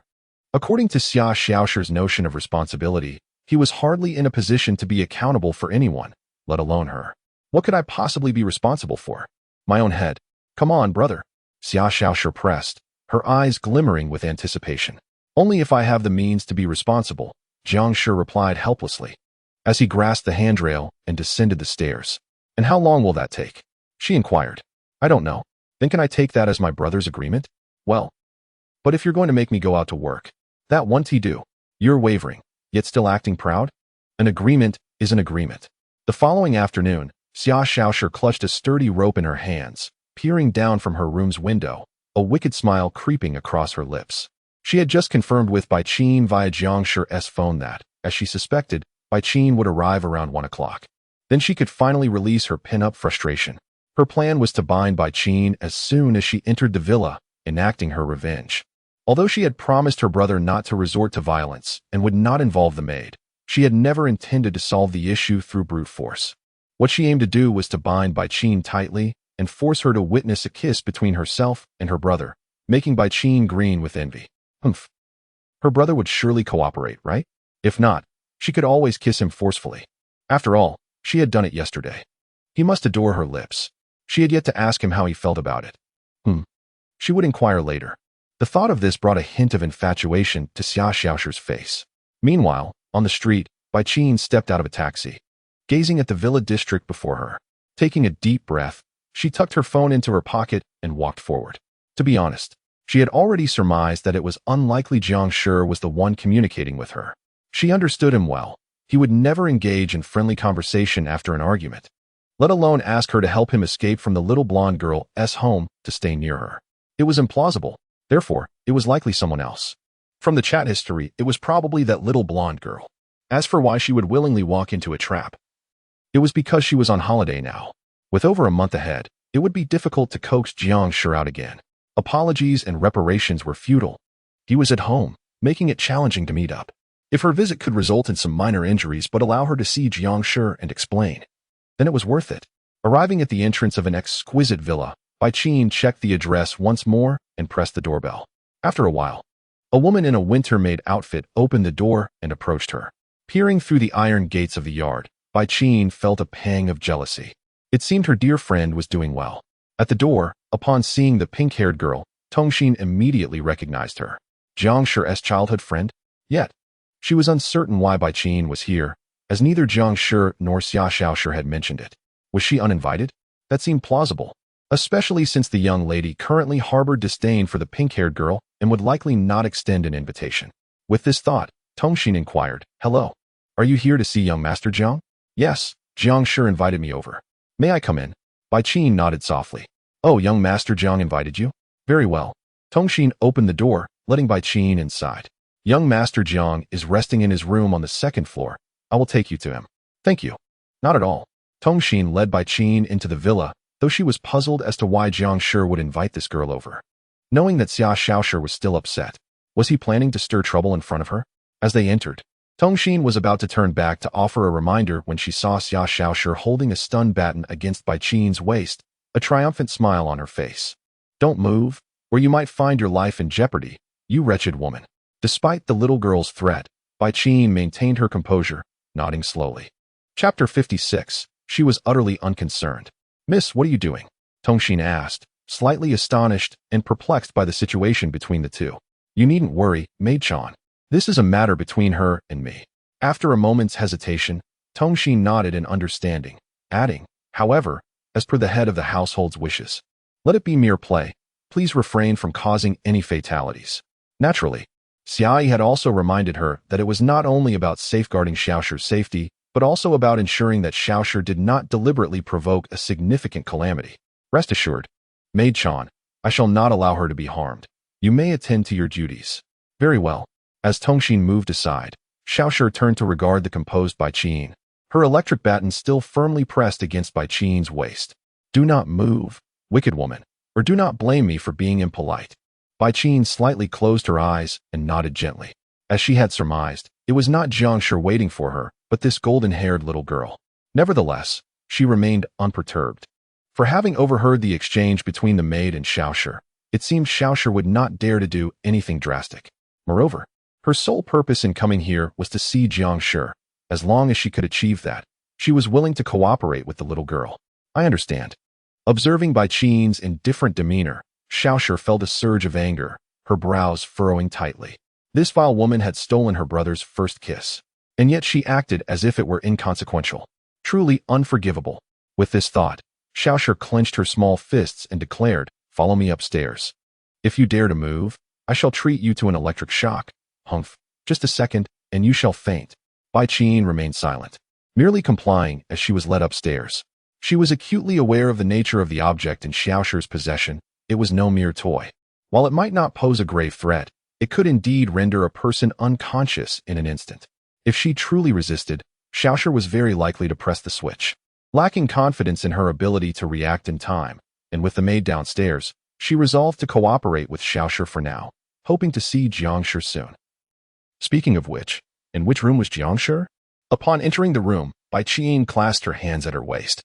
according to Xia Xiaoshi's notion of responsibility, he was hardly in a position to be accountable for anyone, let alone her. What could I possibly be responsible for? My own head. Come on, brother. Xia Xiaoshi pressed, her eyes glimmering with anticipation. Only if I have the means to be responsible, Jiang Shi replied helplessly, as he grasped the handrail and descended the stairs. And how long will that take? She inquired. I don't know. Then can I take that as my brother's agreement? Well, but if you're going to make me go out to work, that won't he do? You're wavering, yet still acting proud? An agreement is an agreement. The following afternoon, Xia Xiaoshi clutched a sturdy rope in her hands, peering down from her room's window, a wicked smile creeping across her lips. She had just confirmed with Bai Qin via Jiang Shi's phone that, as she suspected, Bai Qin would arrive around 1 o'clock. Then she could finally release her pin-up frustration. Her plan was to bind Bai Qin as soon as she entered the villa, enacting her revenge. Although she had promised her brother not to resort to violence and would not involve the maid, she had never intended to solve the issue through brute force. What she aimed to do was to bind Bai Qin tightly and force her to witness a kiss between herself and her brother, making Bai Qin green with envy. Humph. Her brother would surely cooperate, right? If not, she could always kiss him forcefully. After all, she had done it yesterday. He must adore her lips. She had yet to ask him how he felt about it. She would inquire later. The thought of this brought a hint of infatuation to Xia Xiaoshi's face. Meanwhile, on the street, Bai Qin stepped out of a taxi, gazing at the villa district before her. Taking a deep breath, she tucked her phone into her pocket and walked forward. To be honest, she had already surmised that it was unlikely Jiang Shi was the one communicating with her. She understood him well. He would never engage in friendly conversation after an argument, let alone ask her to help him escape from the little blonde girl's home to stay near her. It was implausible. Therefore, it was likely someone else. From the chat history, it was probably that little blonde girl. As for why she would willingly walk into a trap, it was because she was on holiday now. With over a month ahead, it would be difficult to coax Jiang Shi out again. Apologies and reparations were futile. He was at home, making it challenging to meet up. If her visit could result in some minor injuries but allow her to see Jiang Shi and explain, then it was worth it. Arriving at the entrance of an exquisite villa, Bai Qin checked the address once more and pressed the doorbell. After a while, a woman in a winter-made outfit opened the door and approached her. Peering through the iron gates of the yard, Bai Qin felt a pang of jealousy. It seemed her dear friend was doing well. At the door, upon seeing the pink-haired girl, Tongxin immediately recognized her. Jiang Shi's childhood friend? Yet, she was uncertain why Bai Qin was here, as neither Jiang Shi nor Xia Xiaoshi had mentioned it. Was she uninvited? That seemed plausible, especially since the young lady currently harbored disdain for the pink-haired girl and would likely not extend an invitation. With this thought, Tongxin inquired, "Hello. Are you here to see young Master Jiang?" "Yes, Jiang Shi invited me over. May I come in?" Bai Qin nodded softly. "Oh, young Master Jiang invited you? Very well." Tongxin opened the door, letting Bai Qin inside. "Young Master Jiang is resting in his room on the second floor. I will take you to him." "Thank you." "Not at all." Tongxin led Bai Qin into the villa, though she was puzzled as to why Jiang Shi would invite this girl over. Knowing that Xia Xiaoshi was still upset, was he planning to stir trouble in front of her? As they entered, Tongxin was about to turn back to offer a reminder when she saw Xia Xiaoshi holding a stun baton against Bai Qin's waist, a triumphant smile on her face. "Don't move, or you might find your life in jeopardy, you wretched woman." Despite the little girl's threat, Bai Qin maintained her composure, nodding slowly. Chapter 56. She was utterly unconcerned. "Miss, what are you doing?" Tongxin asked, slightly astonished and perplexed by the situation between the two. "You needn't worry, maid-chan. This is a matter between her and me." After a moment's hesitation, Tongxin nodded in understanding, adding, "However, as per the head of the household's wishes, let it be mere play. Please refrain from causing any fatalities." Naturally, Xiai had also reminded her that it was not only about safeguarding Xiaoshi's safety, but also about ensuring that Xiaoshi did not deliberately provoke a significant calamity. "Rest assured, maid-chan, I shall not allow her to be harmed. You may attend to your duties." "Very well." As Tongxin moved aside, Xiaoshi turned to regard the composed Bai Qin, her electric baton still firmly pressed against Bai Qin's waist. "Do not move, wicked woman, or do not blame me for being impolite." Bai Qin slightly closed her eyes and nodded gently. As she had surmised, it was not Jiang Shi waiting for her, but this golden-haired little girl. Nevertheless, she remained unperturbed. For having overheard the exchange between the maid and Xiao Shi, it seemed Xiao Shi would not dare to do anything drastic. Moreover, her sole purpose in coming here was to see Jiang Shi. As long as she could achieve that, she was willing to cooperate with the little girl. I understand. Observing Bai Qin's indifferent demeanor, Xiao Shi felt a surge of anger, her brows furrowing tightly. This vile woman had stolen her brother's first kiss, and yet she acted as if it were inconsequential. Truly unforgivable. With this thought, Xiao Shi clenched her small fists and declared, "Follow me upstairs. If you dare to move, I shall treat you to an electric shock. Humph, just a second, and you shall faint." Bai Qin remained silent, merely complying as she was led upstairs. She was acutely aware of the nature of the object in Xiao Shi's possession. It was no mere toy. While it might not pose a grave threat, it could indeed render a person unconscious in an instant. If she truly resisted, Xiao Shi was very likely to press the switch. Lacking confidence in her ability to react in time, and with the maid downstairs, she resolved to cooperate with Xiao Shi for now, hoping to see Jiang Shi soon. Speaking of which, in which room was Jiang Shi? Upon entering the room, Bai Qin clasped her hands at her waist.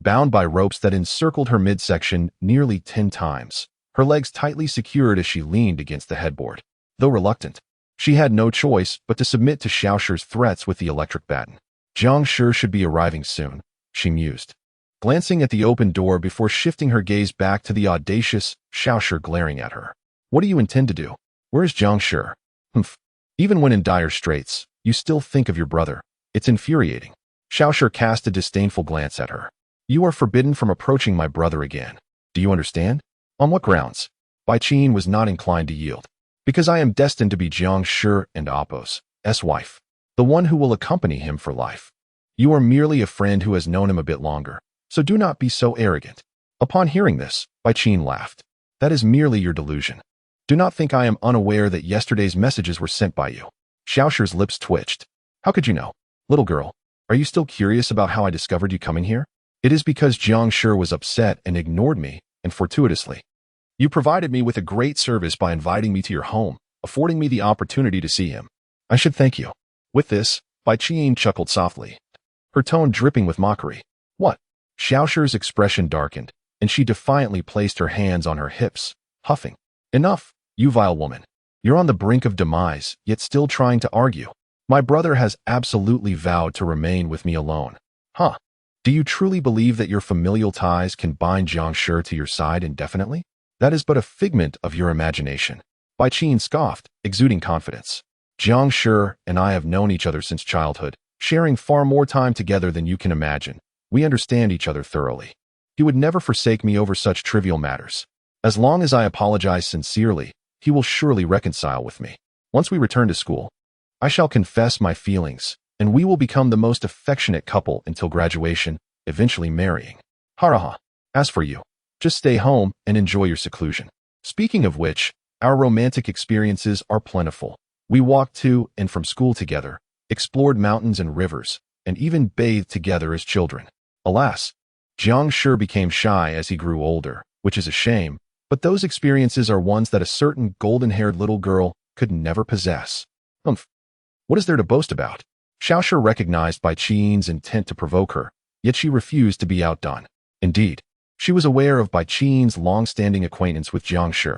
Bound by ropes that encircled her midsection nearly 10 times, her legs tightly secured as she leaned against the headboard. Though reluctant, she had no choice but to submit to Xiao Shi's threats with the electric baton. Jiang Shi should be arriving soon, she mused, glancing at the open door before shifting her gaze back to the audacious Xiao Shi glaring at her. What do you intend to do? Where is Jiang Shi? Humph. Even when in dire straits, you still think of your brother. It's infuriating. Xiao Shi cast a disdainful glance at her. You are forbidden from approaching my brother again. Do you understand? On what grounds? Bai Qin was not inclined to yield. Because I am destined to be Jiang Shi and Appo's wife, the one who will accompany him for life. You are merely a friend who has known him a bit longer, so do not be so arrogant. Upon hearing this, Bai Qin laughed. That is merely your delusion. Do not think I am unaware that yesterday's messages were sent by you. Xiao Shi's lips twitched. How could you know? Little girl, are you still curious about how I discovered you coming here? It is because Jiang Shi was upset and ignored me, and fortuitously. You provided me with a great service by inviting me to your home, affording me the opportunity to see him. I should thank you. With this, Bai Qin chuckled softly, her tone dripping with mockery. What? Xiao Shi's expression darkened, and she defiantly placed her hands on her hips, huffing. Enough, you vile woman. You're on the brink of demise, yet still trying to argue. My brother has absolutely vowed to remain with me alone. Huh? Do you truly believe that your familial ties can bind Jiang Shi to your side indefinitely? That is but a figment of your imagination. Bai Qin scoffed, exuding confidence. Jiang Shi and I have known each other since childhood, sharing far more time together than you can imagine. We understand each other thoroughly. He would never forsake me over such trivial matters. As long as I apologize sincerely, he will surely reconcile with me. Once we return to school, I shall confess my feelings, and we will become the most affectionate couple until graduation, eventually marrying. Haraha. As for you, just stay home and enjoy your seclusion. Speaking of which, our romantic experiences are plentiful. We walked to and from school together, explored mountains and rivers, and even bathed together as children. Alas, Jiang Shi became shy as he grew older, which is a shame, but those experiences are ones that a certain golden-haired little girl could never possess. Humph. What is there to boast about? Xiao Shi recognized Bai Qin's intent to provoke her, yet she refused to be outdone. Indeed, she was aware of Bai Qin's long-standing acquaintance with Jiang Shi.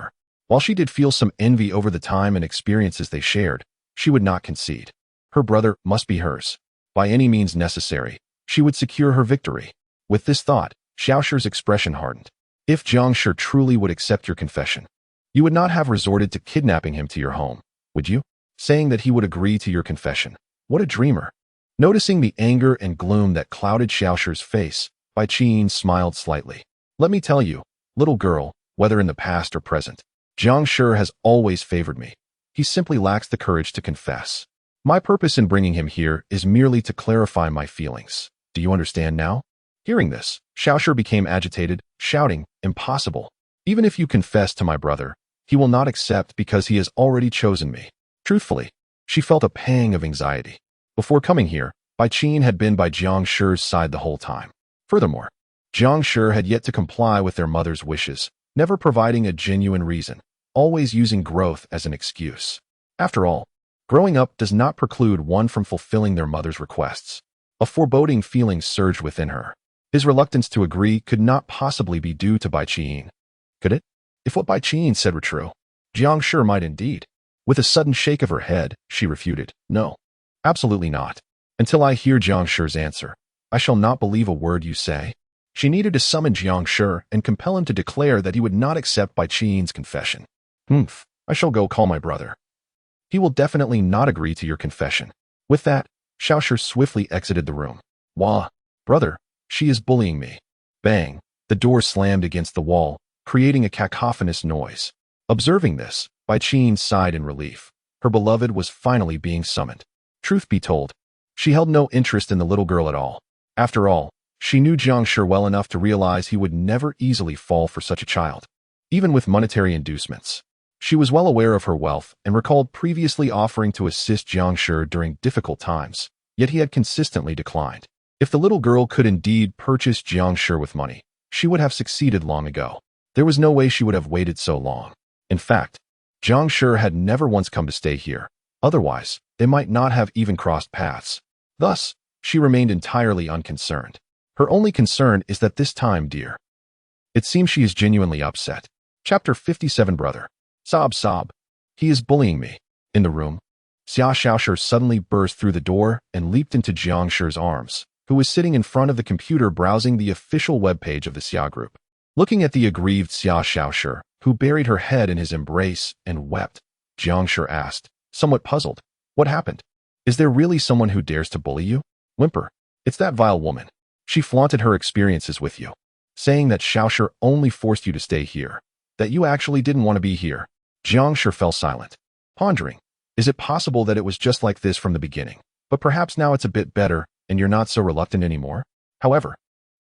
While she did feel some envy over the time and experiences they shared, she would not concede. Her brother must be hers. By any means necessary, she would secure her victory. With this thought, Xiao Shi's expression hardened. If Jiang Shi truly would accept your confession, you would not have resorted to kidnapping him to your home, would you? Saying that he would agree to your confession. What a dreamer. Noticing the anger and gloom that clouded Xiao Shi's face, Bai Qin smiled slightly. Let me tell you, little girl, whether in the past or present, Jiang Shi has always favored me. He simply lacks the courage to confess. My purpose in bringing him here is merely to clarify my feelings. Do you understand now? Hearing this, Xiao Shi became agitated, shouting, Impossible. Even if you confess to my brother, he will not accept because he has already chosen me. Truthfully, she felt a pang of anxiety. Before coming here, Bai Qin had been by Jiang Shi's side the whole time. Furthermore, Jiang Shi had yet to comply with their mother's wishes, never providing a genuine reason. always using growth as an excuse. After all, growing up does not preclude one from fulfilling their mother's requests. A foreboding feeling surged within her. His reluctance to agree could not possibly be due to Bai Qian. Could it? If what Bai Qian said were true, Jiang Shi might indeed. With a sudden shake of her head, she refuted. No, absolutely not. Until I hear Jiang Shi's answer, I shall not believe a word you say. She needed to summon Jiang Shi and compel him to declare that he would not accept Bai Qian's confession. I shall go call my brother. He will definitely not agree to your confession. With that, Xiao Shi swiftly exited the room. Wah, brother, she is bullying me. Bang, the door slammed against the wall, creating a cacophonous noise. Observing this, Bai Qian sighed in relief. Her beloved was finally being summoned. Truth be told, she held no interest in the little girl at all. After all, she knew Jiang Shi well enough to realize he would never easily fall for such a child, even with monetary inducements. She was well aware of her wealth and recalled previously offering to assist Jiang Shi during difficult times, yet he had consistently declined. If the little girl could indeed purchase Jiang Shi with money, she would have succeeded long ago. There was no way she would have waited so long. In fact, Jiang Shi had never once come to stay here. Otherwise, they might not have even crossed paths. Thus, she remained entirely unconcerned. Her only concern is that this time, dear. It seems she is genuinely upset. Chapter 57 Brother. Sob sob. He is bullying me. In the room, Xiao Shi suddenly burst through the door and leaped into Jiang Shi's arms, who was sitting in front of the computer browsing the official webpage of the Xia group. Looking at the aggrieved Xiao Shi, who buried her head in his embrace and wept, Jiang Shi asked, somewhat puzzled, what happened? Is there really someone who dares to bully you? Whimper. It's that vile woman. She flaunted her experiences with you, saying that Xiao Shi only forced you to stay here, that you actually didn't want to be here. Jiang Shi fell silent, pondering, is it possible that it was just like this from the beginning, but perhaps now it's a bit better and you're not so reluctant anymore? However,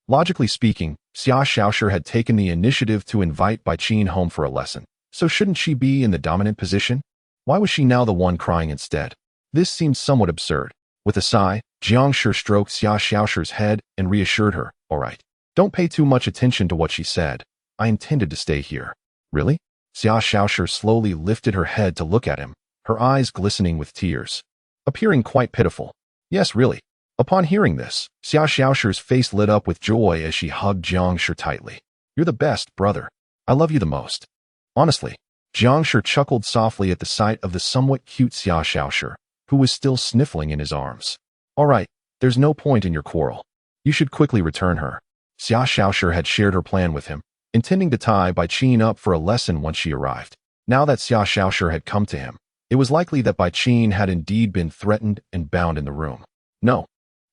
logically speaking, Xiao Shi had taken the initiative to invite Bai Qian home for a lesson, so shouldn't she be in the dominant position? Why was she now the one crying instead? This seemed somewhat absurd. With a sigh, Jiang Shi stroked Xiao Shi's head and reassured her, all right. Don't pay too much attention to what she said. I intended to stay here. Really? Xiao Shi slowly lifted her head to look at him, her eyes glistening with tears, appearing quite pitiful. Yes, really. Upon hearing this, Xiao Shi's face lit up with joy as she hugged Jiang Shi tightly. You're the best, brother. I love you the most. Honestly, Jiang Shi chuckled softly at the sight of the somewhat cute Xiao Shi, who was still sniffling in his arms. All right, there's no point in your quarrel. You should quickly return her. Xiao Shi had shared her plan with him, intending to tie Bai Qian up for a lesson once she arrived. Now that Xiao Shi had come to him, it was likely that Bai Qian had indeed been threatened and bound in the room. No.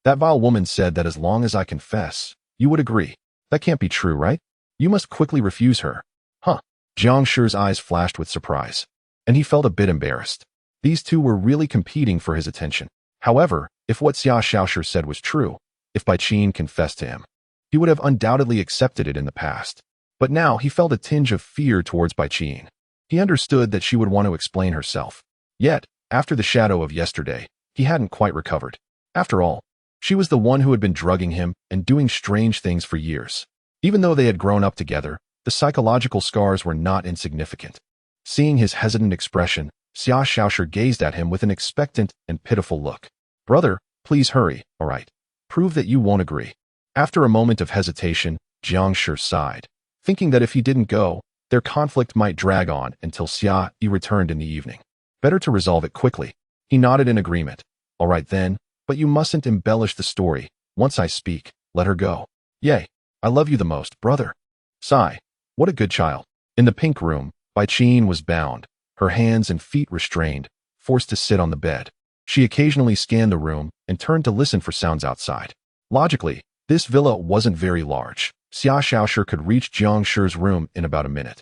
That vile woman said that as long as I confess, you would agree. That can't be true, right? You must quickly refuse her. Huh. Jiang Shi's eyes flashed with surprise, and he felt a bit embarrassed. These two were really competing for his attention. However, if what Xiao Shi said was true, if Bai Qian confessed to him, he would have undoubtedly accepted it in the past. But now he felt a tinge of fear towards Bai Qian. He understood that she would want to explain herself. Yet, after the shadow of yesterday, he hadn't quite recovered. After all, she was the one who had been drugging him and doing strange things for years. Even though they had grown up together, the psychological scars were not insignificant. Seeing his hesitant expression, Xiao Shi gazed at him with an expectant and pitiful look. Brother, please hurry, all right. Prove that you won't agree. After a moment of hesitation, Jiang Shi sighed, thinking that if he didn't go, their conflict might drag on until Xia Yi returned in the evening. Better to resolve it quickly. He nodded in agreement. All right then, but you mustn't embellish the story. Once I speak, let her go. Yay, I love you the most, brother. Sigh. What a good child. In the pink room, Bai Qian was bound, her hands and feet restrained, forced to sit on the bed. She occasionally scanned the room and turned to listen for sounds outside. Logically, this villa wasn't very large. Xiao Shi could reach Jiang Shi's room in about a minute.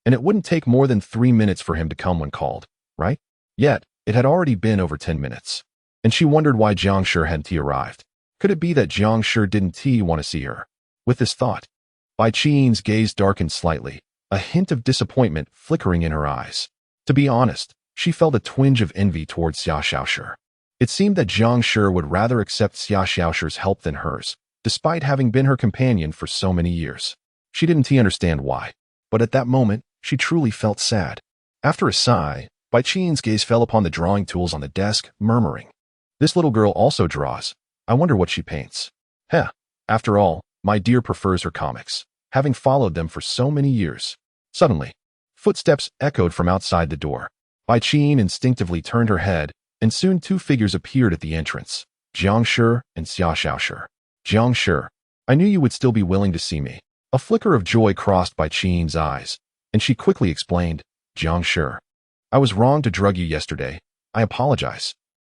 And it wouldn't take more than 3 minutes for him to come when called, right? Yet, it had already been over 10 minutes. And she wondered why Jiang Shi hadn't arrived. Could it be that Jiang Shi didn't want to see her? With this thought, Bai Qian's gaze darkened slightly, a hint of disappointment flickering in her eyes. To be honest, she felt a twinge of envy towards Xiao Shi. It seemed that Jiang Shi would rather accept Xiao Shi's help than hers, despite having been her companion for so many years. She didn't understand why, but at that moment, she truly felt sad. After a sigh, Bai Qing's gaze fell upon the drawing tools on the desk, murmuring, "This little girl also draws. I wonder what she paints." Heh. After all, my dear prefers her comics, having followed them for so many years. Suddenly, footsteps echoed from outside the door. Bai Qing instinctively turned her head, and soon two figures appeared at the entrance, Jiang Shi and Xia Xiaoshi. Jiang Shi, I knew you would still be willing to see me. A flicker of joy crossed Bai Qing's eyes, and she quickly explained, Jiang Shi, I was wrong to drug you yesterday. I apologize.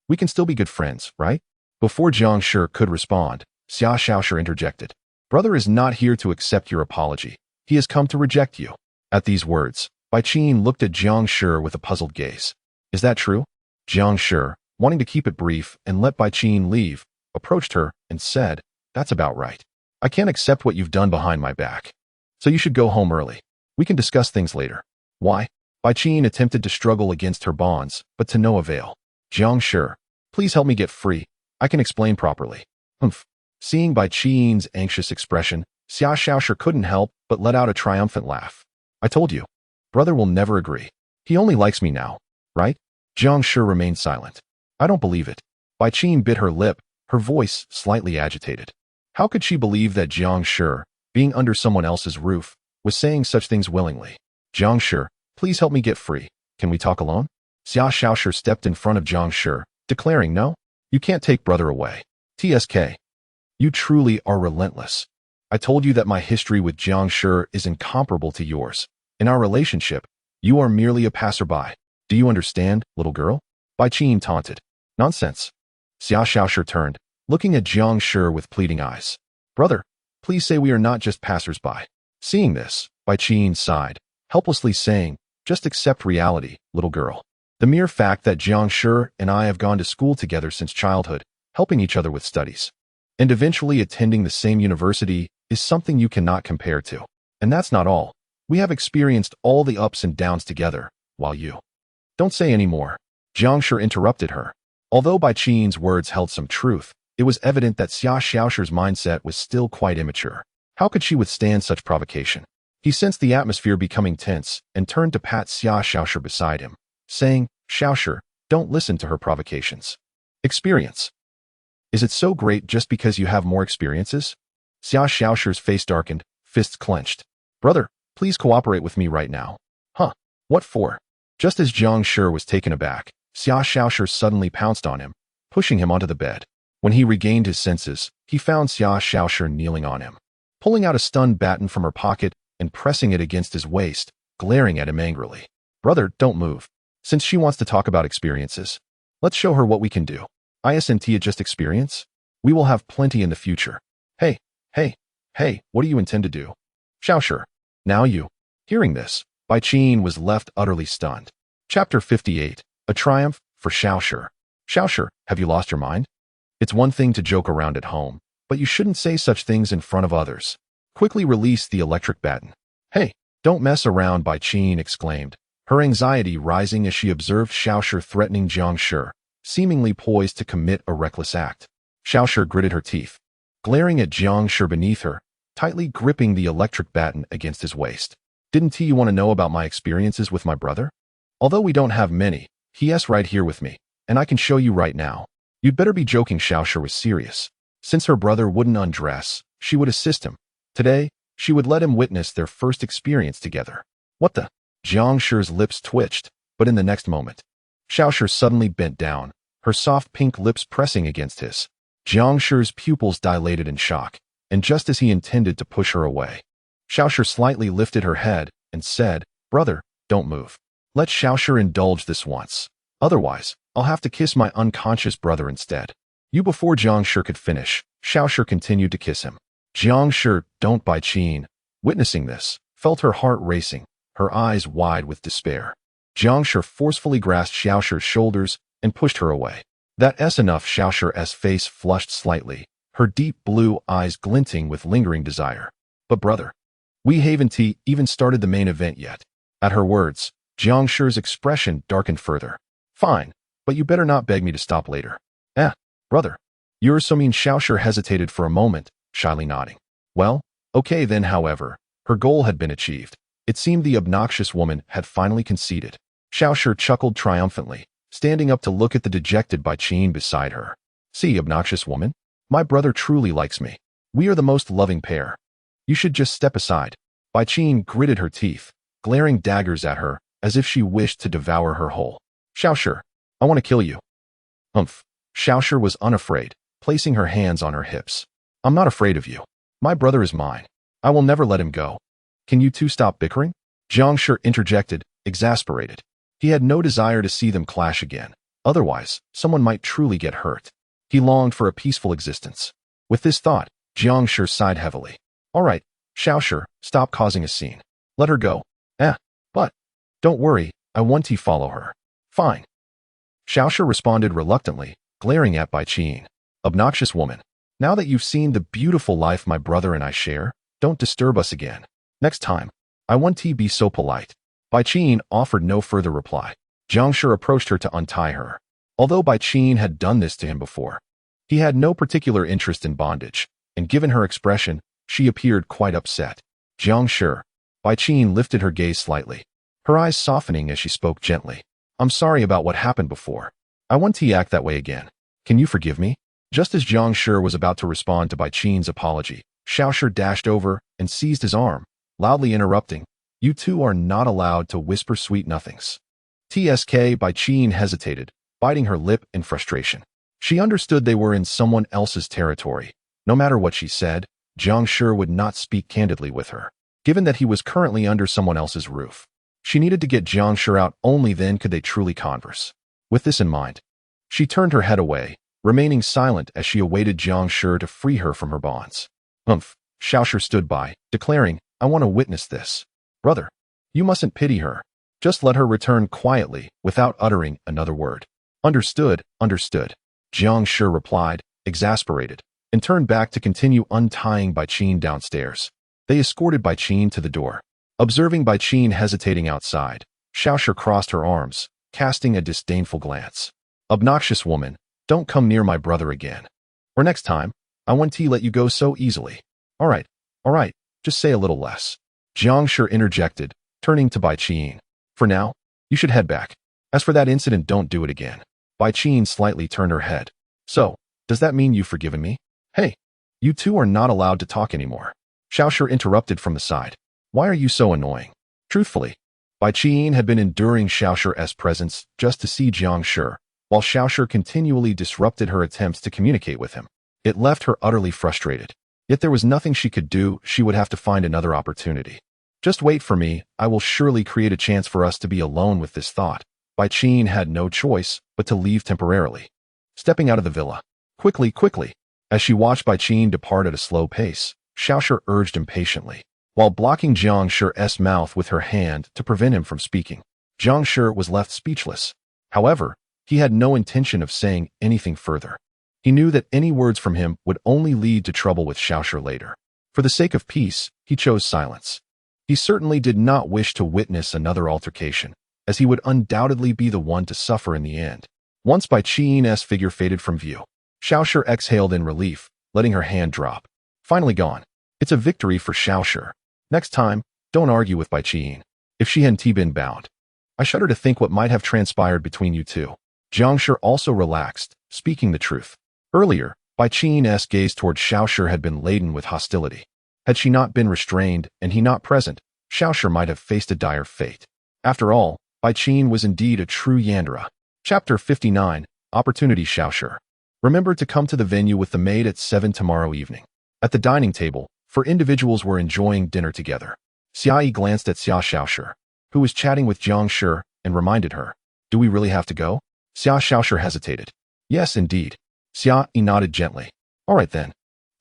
We can still be good friends, right? Before Jiang Shi could respond, Xia Xiaoshi interjected. Brother is not here to accept your apology. He has come to reject you. At these words, Bai Qing looked at Jiang Shi with a puzzled gaze. Is that true? Jiang Shi, wanting to keep it brief and let Bai Qing leave, approached her and said, That's about right. I can't accept what you've done behind my back. So you should go home early. We can discuss things later. Why? Bai Qing attempted to struggle against her bonds, but to no avail. Jiang Shi, please help me get free. I can explain properly. Humph. Seeing Bai Qing's anxious expression, Xia Xiaoshi couldn't help but let out a triumphant laugh. I told you. Brother will never agree. He only likes me now, right? Jiang Shi remained silent. I don't believe it. Bai Qing bit her lip, her voice slightly agitated. How could she believe that Jiang Shi, being under someone else's roof, was saying such things willingly? Jiang Shi, please help me get free. Can we talk alone? Xia Xiaoshi stepped in front of Jiang Shi, declaring, No, you can't take brother away. TSK. You truly are relentless. I told you that my history with Jiang Shi is incomparable to yours. In our relationship, you are merely a passerby. Do you understand, little girl? Bai Qing taunted. Nonsense. Xia Xiaoshi turned, looking at Jiang Shi with pleading eyes. Brother, please say we are not just passersby. Seeing this, Bai Qing sighed, helplessly saying, Just accept reality, little girl. The mere fact that Jiang Shi and I have gone to school together since childhood, helping each other with studies, and eventually attending the same university is something you cannot compare to. And that's not all. We have experienced all the ups and downs together, while you. Don't say any more. Jiang Shi interrupted her. Although Bai Qing's words held some truth, it was evident that Xia Xiaoshi's mindset was still quite immature. How could she withstand such provocation? He sensed the atmosphere becoming tense and turned to pat Xia Xiaoshi beside him, saying, Xiaoshi, don't listen to her provocations. Experience. Is it so great just because you have more experiences? Xia Xiaoshi's face darkened, fists clenched. Brother, please cooperate with me right now. Huh? What for? Just as Jiang Shi was taken aback, Xia Xiaoshi suddenly pounced on him, pushing him onto the bed. When he regained his senses, he found Xia Xiaoshi kneeling on him, pulling out a stun baton from her pocket and pressing it against his waist, glaring at him angrily. Brother, don't move. Since she wants to talk about experiences, let's show her what we can do. Isn't it just experience? We will have plenty in the future. Hey, what do you intend to do? Xiaoshi, now you. Hearing this, Bai Qing was left utterly stunned. Chapter 58, A Triumph for Xiaoshi. Xiaoshi, have you lost your mind? It's one thing to joke around at home, but you shouldn't say such things in front of others. Quickly release the electric baton. Hey, don't mess around, Bai Qing exclaimed, her anxiety rising as she observed Xiaoshi threatening Jiang Shi, seemingly poised to commit a reckless act. Xiaoshi gritted her teeth, glaring at Jiang Shi beneath her, tightly gripping the electric baton against his waist. Didn't you want to know about my experiences with my brother? Although we don't have many, he's right here with me, and I can show you right now. You'd better be joking. Xiaoshi was serious. Since her brother wouldn't undress, she would assist him. Today, she would let him witness their first experience together. What the? Jiang Shi's lips twitched, but in the next moment, Xiaoshi suddenly bent down, her soft pink lips pressing against his. Jiang Shi's pupils dilated in shock, and just as he intended to push her away, Xiaoshi slightly lifted her head and said, Brother, don't move. Let Xiaoshi indulge this once. Otherwise, I'll have to kiss my unconscious brother instead. You. Before Jiang Shi could finish, Xiaoshi continued to kiss him. Jiang Shi, don't. Bai Qing, witnessing this, felt her heart racing, her eyes wide with despair. Jiang Shi forcefully grasped Xiaoshi's shoulders and pushed her away. That's enough. Xiaoshi's face flushed slightly, her deep blue eyes glinting with lingering desire. But brother, we haven't even started the main event yet. At her words, Jiang Shi's expression darkened further. Fine, but you better not beg me to stop later. Brother, you're so mean. Xiaoshi hesitated for a moment, shyly nodding. Well, okay then. However, her goal had been achieved. It seemed the obnoxious woman had finally conceded. Xiao Shi chuckled triumphantly, standing up to look at the dejected Bai Qin beside her. See, obnoxious woman? My brother truly likes me. We are the most loving pair. You should just step aside. Bai Qin gritted her teeth, glaring daggers at her as if she wished to devour her whole. Xiao Shi, I want to kill you. Humph. Xiao Shi was unafraid, placing her hands on her hips. I'm not afraid of you. My brother is mine. I will never let him go. Can you two stop bickering? Jiang Shi interjected, exasperated. He had no desire to see them clash again. Otherwise, someone might truly get hurt. He longed for a peaceful existence. With this thought, Jiang Shi sighed heavily. All right, Xiao Shi, stop causing a scene. Let her go. But. Don't worry, I want to follow her. Fine. Xiao Shi responded reluctantly, glaring at Bai Qin. Obnoxious woman. Now that you've seen the beautiful life my brother and I share, don't disturb us again. Next time, I want to be so polite. Bai Qin offered no further reply. Jiang Shi approached her to untie her. Although Bai Qin had done this to him before, he had no particular interest in bondage, and given her expression, she appeared quite upset. Jiang Shi. Bai Qin lifted her gaze slightly, her eyes softening as she spoke gently. I'm sorry about what happened before. I want to act that way again. Can you forgive me? Just as Jiang Shi was about to respond to Bai Qin's apology, Xiao Shi dashed over and seized his arm, loudly interrupting. You two are not allowed to whisper sweet nothings. TSK. Bai Qin hesitated, biting her lip in frustration. She understood they were in someone else's territory. No matter what she said, Jiang Shi would not speak candidly with her, given that he was currently under someone else's roof. She needed to get Jiang Shi out, only then could they truly converse. With this in mind, she turned her head away, remaining silent as she awaited Jiang Shi to free her from her bonds. Humph. Xiao Shi stood by, declaring, I want to witness this. Brother, you mustn't pity her. Just let her return quietly, without uttering another word. Understood, understood. Jiang Shi replied, exasperated, and turned back to continue untying Bai Qin downstairs. They escorted Bai Qin to the door. Observing Bai Qin hesitating outside, Xiao Shi crossed her arms, casting a disdainful glance. Obnoxious woman, don't come near my brother again. Or next time, I won't let you go so easily. All right, just say a little less. Jiang Shi interjected, turning to Bai Qin. For now, you should head back. As for that incident, don't do it again. Bai Qin slightly turned her head. So, does that mean you've forgiven me? Hey, you two are not allowed to talk anymore. Xiao Shi interrupted from the side. Why are you so annoying? Truthfully, Bai Qin had been enduring Xiao Shi's presence just to see Jiang Shi, while Xiao Shi continually disrupted her attempts to communicate with him. It left her utterly frustrated. Yet there was nothing she could do. She would have to find another opportunity. Just wait for me. I will surely create a chance for us to be alone. With this thought, Bai Qin had no choice but to leave temporarily. Stepping out of the villa. Quickly. As she watched Bai Qin depart at a slow pace, Xiao Shi urged impatiently, while blocking Jiang Shi's mouth with her hand to prevent him from speaking. Jiang Shi was left speechless. However, he had no intention of saying anything further. He knew that any words from him would only lead to trouble with Xiao Shi later. For the sake of peace, he chose silence. He certainly did not wish to witness another altercation, as he would undoubtedly be the one to suffer in the end. Once Bai Qin's figure faded from view, Xiao Shi exhaled in relief, letting her hand drop. Finally gone. It's a victory for Xiao Shi. Next time, don't argue with Bai Qin. If she hadn't been bound. I shudder to think what might have transpired between you two. Jiang Shi also relaxed, speaking the truth. Earlier, Bai Qin's gaze toward Xiao Shi had been laden with hostility. Had she not been restrained and he not present, Xiao Shi might have faced a dire fate. After all, Bai Qin was indeed a true yandere. Chapter 59, Opportunity. Xiao Shi. Remember to come to the venue with the maid at 7 tomorrow evening. At the dining table, 4 individuals were enjoying dinner together. Xiaoyi glanced at Xiao Shi, who was chatting with Jiang Shi, and reminded her, do we really have to go? Xiao Shi hesitated. Yes, indeed. Xiaoyi nodded gently. All right then.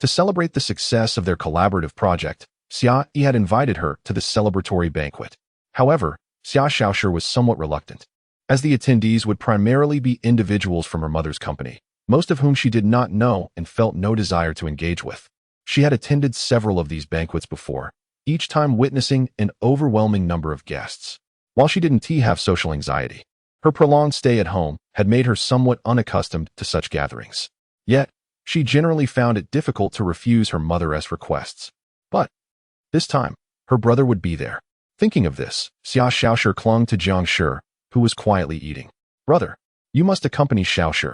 To celebrate the success of their collaborative project, Xiaoyi had invited her to the celebratory banquet. However, Xiao Shi was somewhat reluctant, as the attendees would primarily be individuals from her mother's company, most of whom she did not know and felt no desire to engage with. She had attended several of these banquets before, each time witnessing an overwhelming number of guests. While she didn't have social anxiety, her prolonged stay at home had made her somewhat unaccustomed to such gatherings. Yet, she generally found it difficult to refuse her mother's requests. But this time, her brother would be there. Thinking of this, Xiao Shi clung to Jiang Shi, who was quietly eating. Brother, you must accompany Xiao Shi.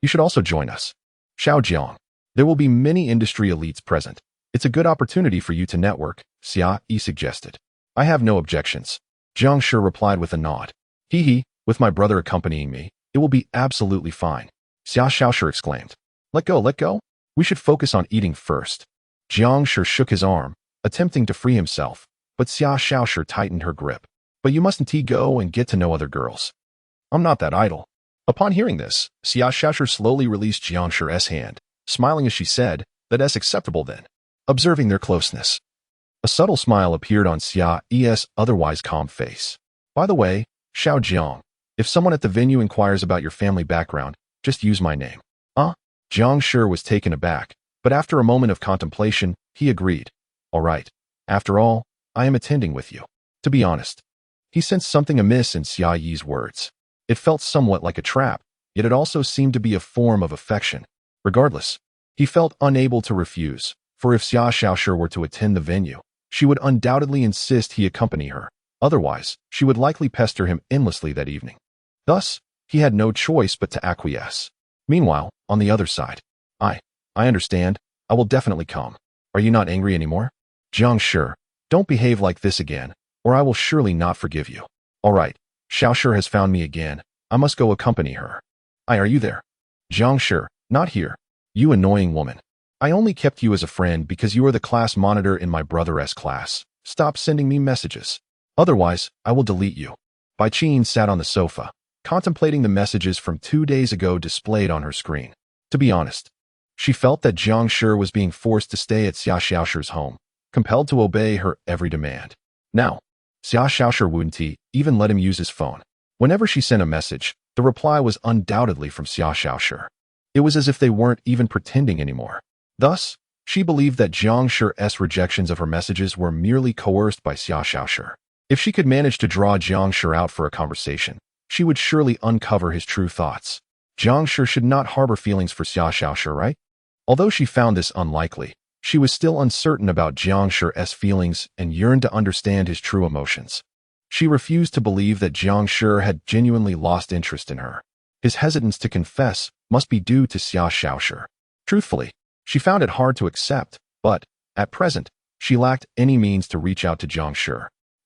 You should also join us. Xiao Jiang. There will be many industry elites present. It's a good opportunity for you to network, Xia Yi suggested. I have no objections. Jiang Shi replied with a nod. Hee, with my brother accompanying me, it will be absolutely fine. Xiao Shi exclaimed. Let go. We should focus on eating first. Jiang Shi shook his arm, attempting to free himself, but Xiao Shi tightened her grip. But you mustn't go and get to know other girls. I'm not that idle. Upon hearing this, Xiao Shi slowly released Jiang Shi's hand, smiling as she said, that's acceptable then. Observing their closeness. A subtle smile appeared on Xiao's otherwise calm face. By the way, Xiao Jiang, if someone at the venue inquires about your family background, just use my name. Jiang Shi was taken aback, but after a moment of contemplation, he agreed. All right. After all, I am attending with you. To be honest, he sensed something amiss in Xia Yi's words. It felt somewhat like a trap, yet it also seemed to be a form of affection. Regardless, he felt unable to refuse, for if Xiao Shi were to attend the venue, she would undoubtedly insist he accompany her. Otherwise, she would likely pester him endlessly that evening. Thus, he had no choice but to acquiesce. Meanwhile, on the other side, I understand. I will definitely come. Are you not angry anymore? Jiang Shi, don't behave like this again, or I will surely not forgive you. All right, Xiao Shi has found me again. I must go accompany her. Are you there? Jiang Shi, not here. You annoying woman. I only kept you as a friend because you are the class monitor in my brother's class. Stop sending me messages. Otherwise, I will delete you. Bai Qin sat on the sofa, contemplating the messages from 2 days ago displayed on her screen. To be honest, she felt that Jiang Shi was being forced to stay at Xiao Shi's home, compelled to obey her every demand. Now, Xiao Shi wouldn't even let him use his phone. Whenever she sent a message, the reply was undoubtedly from Xiao Shi. It was as if they weren't even pretending anymore. Thus, she believed that Jiang Shi's rejections of her messages were merely coerced by Xiao Shi. If she could manage to draw Jiang Shi out for a conversation, she would surely uncover his true thoughts. Jiang Shi should not harbor feelings for Xiao Shi, right? Although she found this unlikely, she was still uncertain about Jiang Shi's feelings and yearned to understand his true emotions. She refused to believe that Jiang Shi had genuinely lost interest in her. His hesitance to confess must be due to Xiao Shi. Truthfully, she found it hard to accept, but, at present, she lacked any means to reach out to Jiang Shi.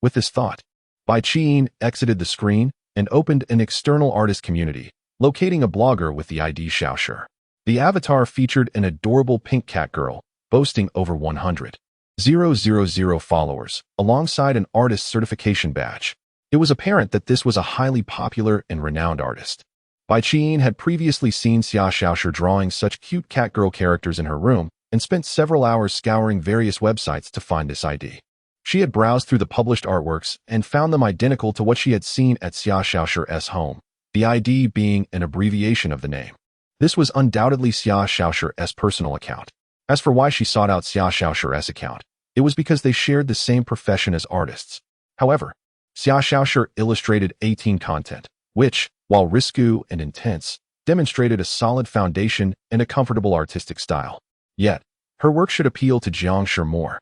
With this thought, Bai Qin exited the screen and opened an external artist community, locating a blogger with the ID Xiao Shi. The avatar featured an adorable pink cat girl, boasting over 100,000 followers, alongside an artist certification badge. It was apparent that this was a highly popular and renowned artist. Bai Qin had previously seen Xiao Shi drawing such cute cat girl characters in her room and spent several hours scouring various websites to find this ID. She had browsed through the published artworks and found them identical to what she had seen at Xiao Shi's home, the ID being an abbreviation of the name. This was undoubtedly Xiao Shi's personal account. As for why she sought out Xiao Shi's account, it was because they shared the same profession as artists. However, Xiao Shi illustrated 18 content, which, while risque and intense, demonstrated a solid foundation and a comfortable artistic style. Yet, her work should appeal to Jiang Shi more.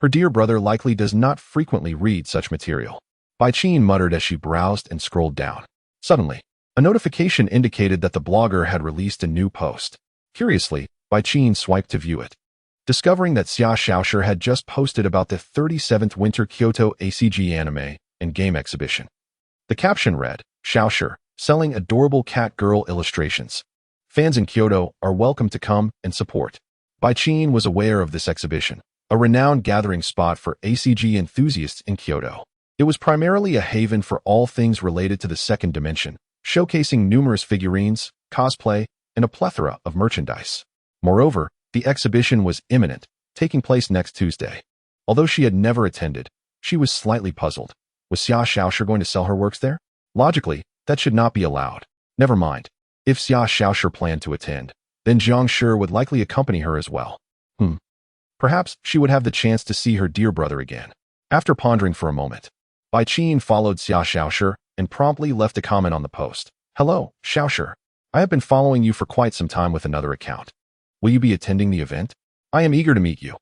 Her dear brother likely does not frequently read such material. Bai Qin muttered as she browsed and scrolled down. Suddenly, a notification indicated that the blogger had released a new post. Curiously, Bai Qin swiped to view it, discovering that Xiao Shi had just posted about the 37th Winter Kyoto ACG anime and game exhibition. The caption read, Xiao Shi, selling adorable cat girl illustrations. Fans in Kyoto are welcome to come and support. Bai Qin was aware of this exhibition, a renowned gathering spot for ACG enthusiasts in Kyoto. It was primarily a haven for all things related to the second dimension, showcasing numerous figurines, cosplay, and a plethora of merchandise. Moreover, the exhibition was imminent, taking place next Tuesday. Although she had never attended, she was slightly puzzled. Was Xiao Shi going to sell her works there? Logically, that should not be allowed. Never mind. If Xiao Shi planned to attend, then Jiang Shi would likely accompany her as well. Perhaps she would have the chance to see her dear brother again. After pondering for a moment, Bai Qin followed Xiao Shi and promptly left a comment on the post. Hello, Xiao Shi. I have been following you for quite some time with another account. Will you be attending the event? I am eager to meet you.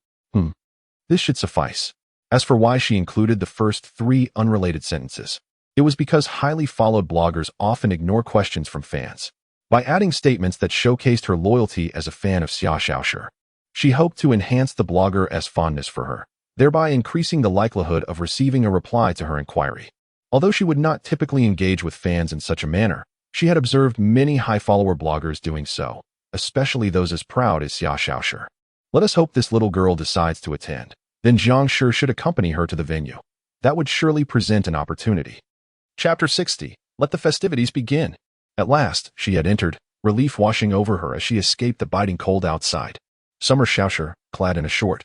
This should suffice. As for why she included the first 3 unrelated sentences, It was because highly followed bloggers often ignore questions from fans. By adding statements that showcased her loyalty as a fan of Xiao, she hoped to enhance the blogger's fondness for her, thereby increasing the likelihood of receiving a reply to her inquiry. Although she would not typically engage with fans in such a manner, she had observed many high-follower bloggers doing so, especially those as proud as Xiao. Let us hope this little girl decides to attend. Then Jiang Shi should accompany her to the venue. That would surely present an opportunity. Chapter 60. Let the festivities begin. At last, she had entered, relief washing over her as she escaped the biting cold outside. Summer Xiao, clad in a short,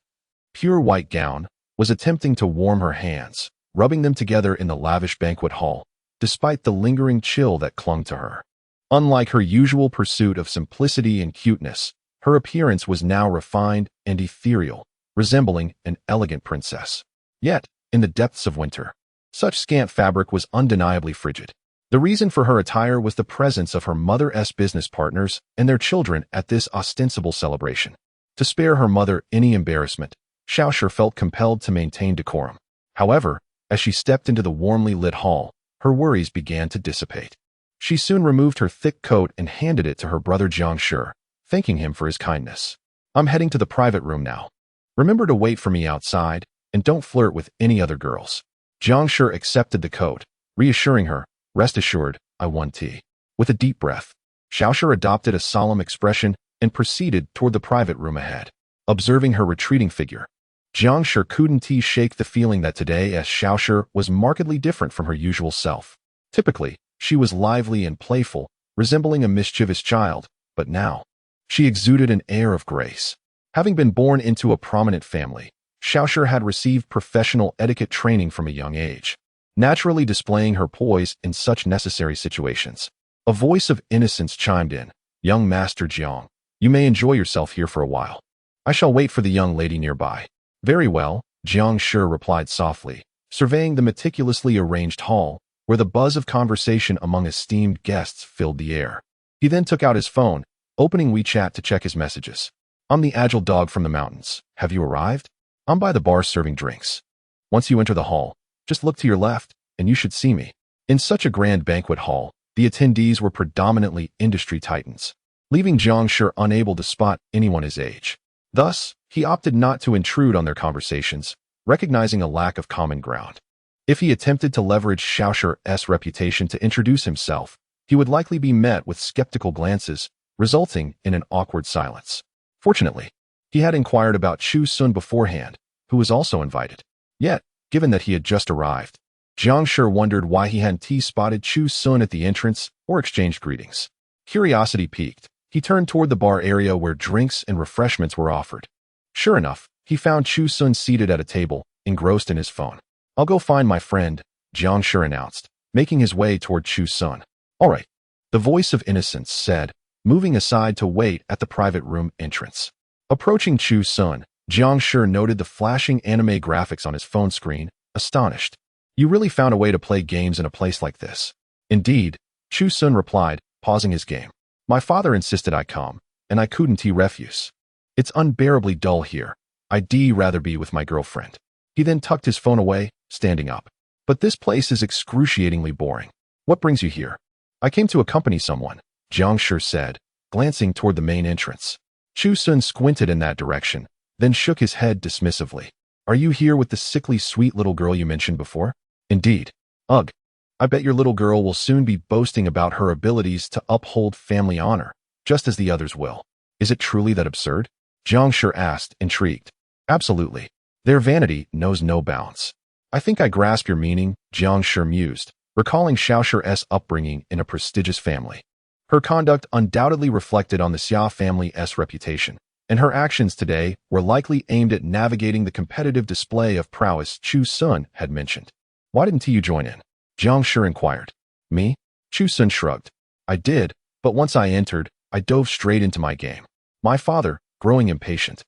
pure white gown, was attempting to warm her hands, rubbing them together in the lavish banquet hall, despite the lingering chill that clung to her. Unlike her usual pursuit of simplicity and cuteness, her appearance was now refined and ethereal, resembling an elegant princess. Yet, in the depths of winter, such scant fabric was undeniably frigid. The reason for her attire was the presence of her mother's business partners and their children at this ostensible celebration. To spare her mother any embarrassment, Xiao felt compelled to maintain decorum. However, as she stepped into the warmly lit hall, her worries began to dissipate. She soon removed her thick coat and handed it to her brother Jiang Shi, thanking him for his kindness. I'm heading to the private room now. Remember to wait for me outside, and don't flirt with any other girls. Jiang Shi accepted the coat, reassuring her, rest assured, I won tea. With a deep breath, Xiao adopted a solemn expression and proceeded toward the private room ahead. Observing her retreating figure, Jiang Shi couldn't shake the feeling that today as Xiao was markedly different from her usual self. Typically, she was lively and playful, resembling a mischievous child, but now, she exuded an air of grace. Having been born into a prominent family, Xiao had received professional etiquette training from a young age, naturally displaying her poise in such necessary situations. A voice of innocence chimed in, Young Master Jiang, you may enjoy yourself here for a while. I shall wait for the young lady nearby. Very well, Jiang Shi replied softly, surveying the meticulously arranged hall, where the buzz of conversation among esteemed guests filled the air. He then took out his phone, opening WeChat to check his messages. I'm the agile dog from the mountains. Have you arrived? I'm by the bar serving drinks. Once you enter the hall, just look to your left, and you should see me. In such a grand banquet hall, the attendees were predominantly industry titans, leaving Jiang Shi unable to spot anyone his age. Thus, he opted not to intrude on their conversations, recognizing a lack of common ground. If he attempted to leverage Xiao's reputation to introduce himself, he would likely be met with skeptical glances, resulting in an awkward silence. Fortunately, he had inquired about Chu Sun beforehand, who was also invited. Yet, given that he had just arrived, Jiang Shi wondered why he hadn't spotted Chu Sun at the entrance or exchanged greetings. Curiosity piqued, he turned toward the bar area where drinks and refreshments were offered. Sure enough, he found Chu Sun seated at a table, engrossed in his phone. I'll go find my friend, Jiang Shi announced, making his way toward Chu Sun. All right, the voice of innocence said, moving aside to wait at the private room entrance. Approaching Chu Sun, Jiang Shi noted the flashing anime graphics on his phone screen, astonished. You really found a way to play games in a place like this. Indeed, Chu Sun replied, pausing his game. My father insisted I come, and I couldn't refuse. It's unbearably dull here. I'd rather be with my girlfriend. He then tucked his phone away, standing up. But this place is excruciatingly boring. What brings you here? I came to accompany someone, Jiang Shi said, glancing toward the main entrance. Chu Sun squinted in that direction, then shook his head dismissively. Are you here with the sickly sweet little girl you mentioned before? Indeed. Ugh. I bet your little girl will soon be boasting about her abilities to uphold family honor, just as the others will. Is it truly that absurd? Jiang Shi asked, intrigued. Absolutely. Their vanity knows no bounds. I think I grasp your meaning, Jiang Shi mused, recalling Xiao's upbringing in a prestigious family. Her conduct undoubtedly reflected on the Xia family's reputation, and her actions today were likely aimed at navigating the competitive display of prowess Chu Sun had mentioned. Why didn't you join in? Jiang Shi inquired. Me? Chu Sun shrugged. I did, but once I entered, I dove straight into my game. My father, growing impatient,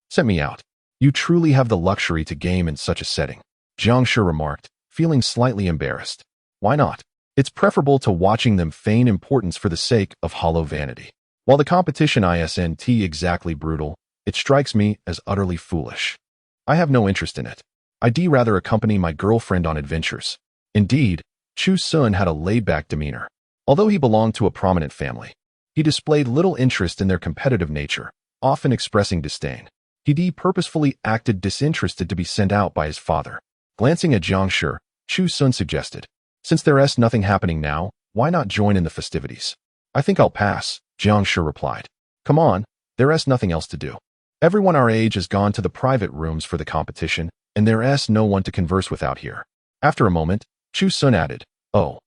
sent me out. You truly have the luxury to game in such a setting, Jiang Shi remarked, feeling slightly embarrassed. Why not? It's preferable to watching them feign importance for the sake of hollow vanity. While the competition isn't exactly brutal, it strikes me as utterly foolish. I have no interest in it. I'd rather accompany my girlfriend on adventures. Indeed, Chu Sun had a laid-back demeanor. Although he belonged to a prominent family, he displayed little interest in their competitive nature, often expressing disdain. He purposefully acted disinterested to be sent out by his father. Glancing at Jiang Shi, Chu Sun suggested, "Since there's nothing happening now, why not join in the festivities?" "I think I'll pass," Jiang Shi replied. "Come on, there's nothing else to do. Everyone our age has gone to the private rooms for the competition, and there's no one to converse with out here." After a moment, Chu Sun added, "Oh,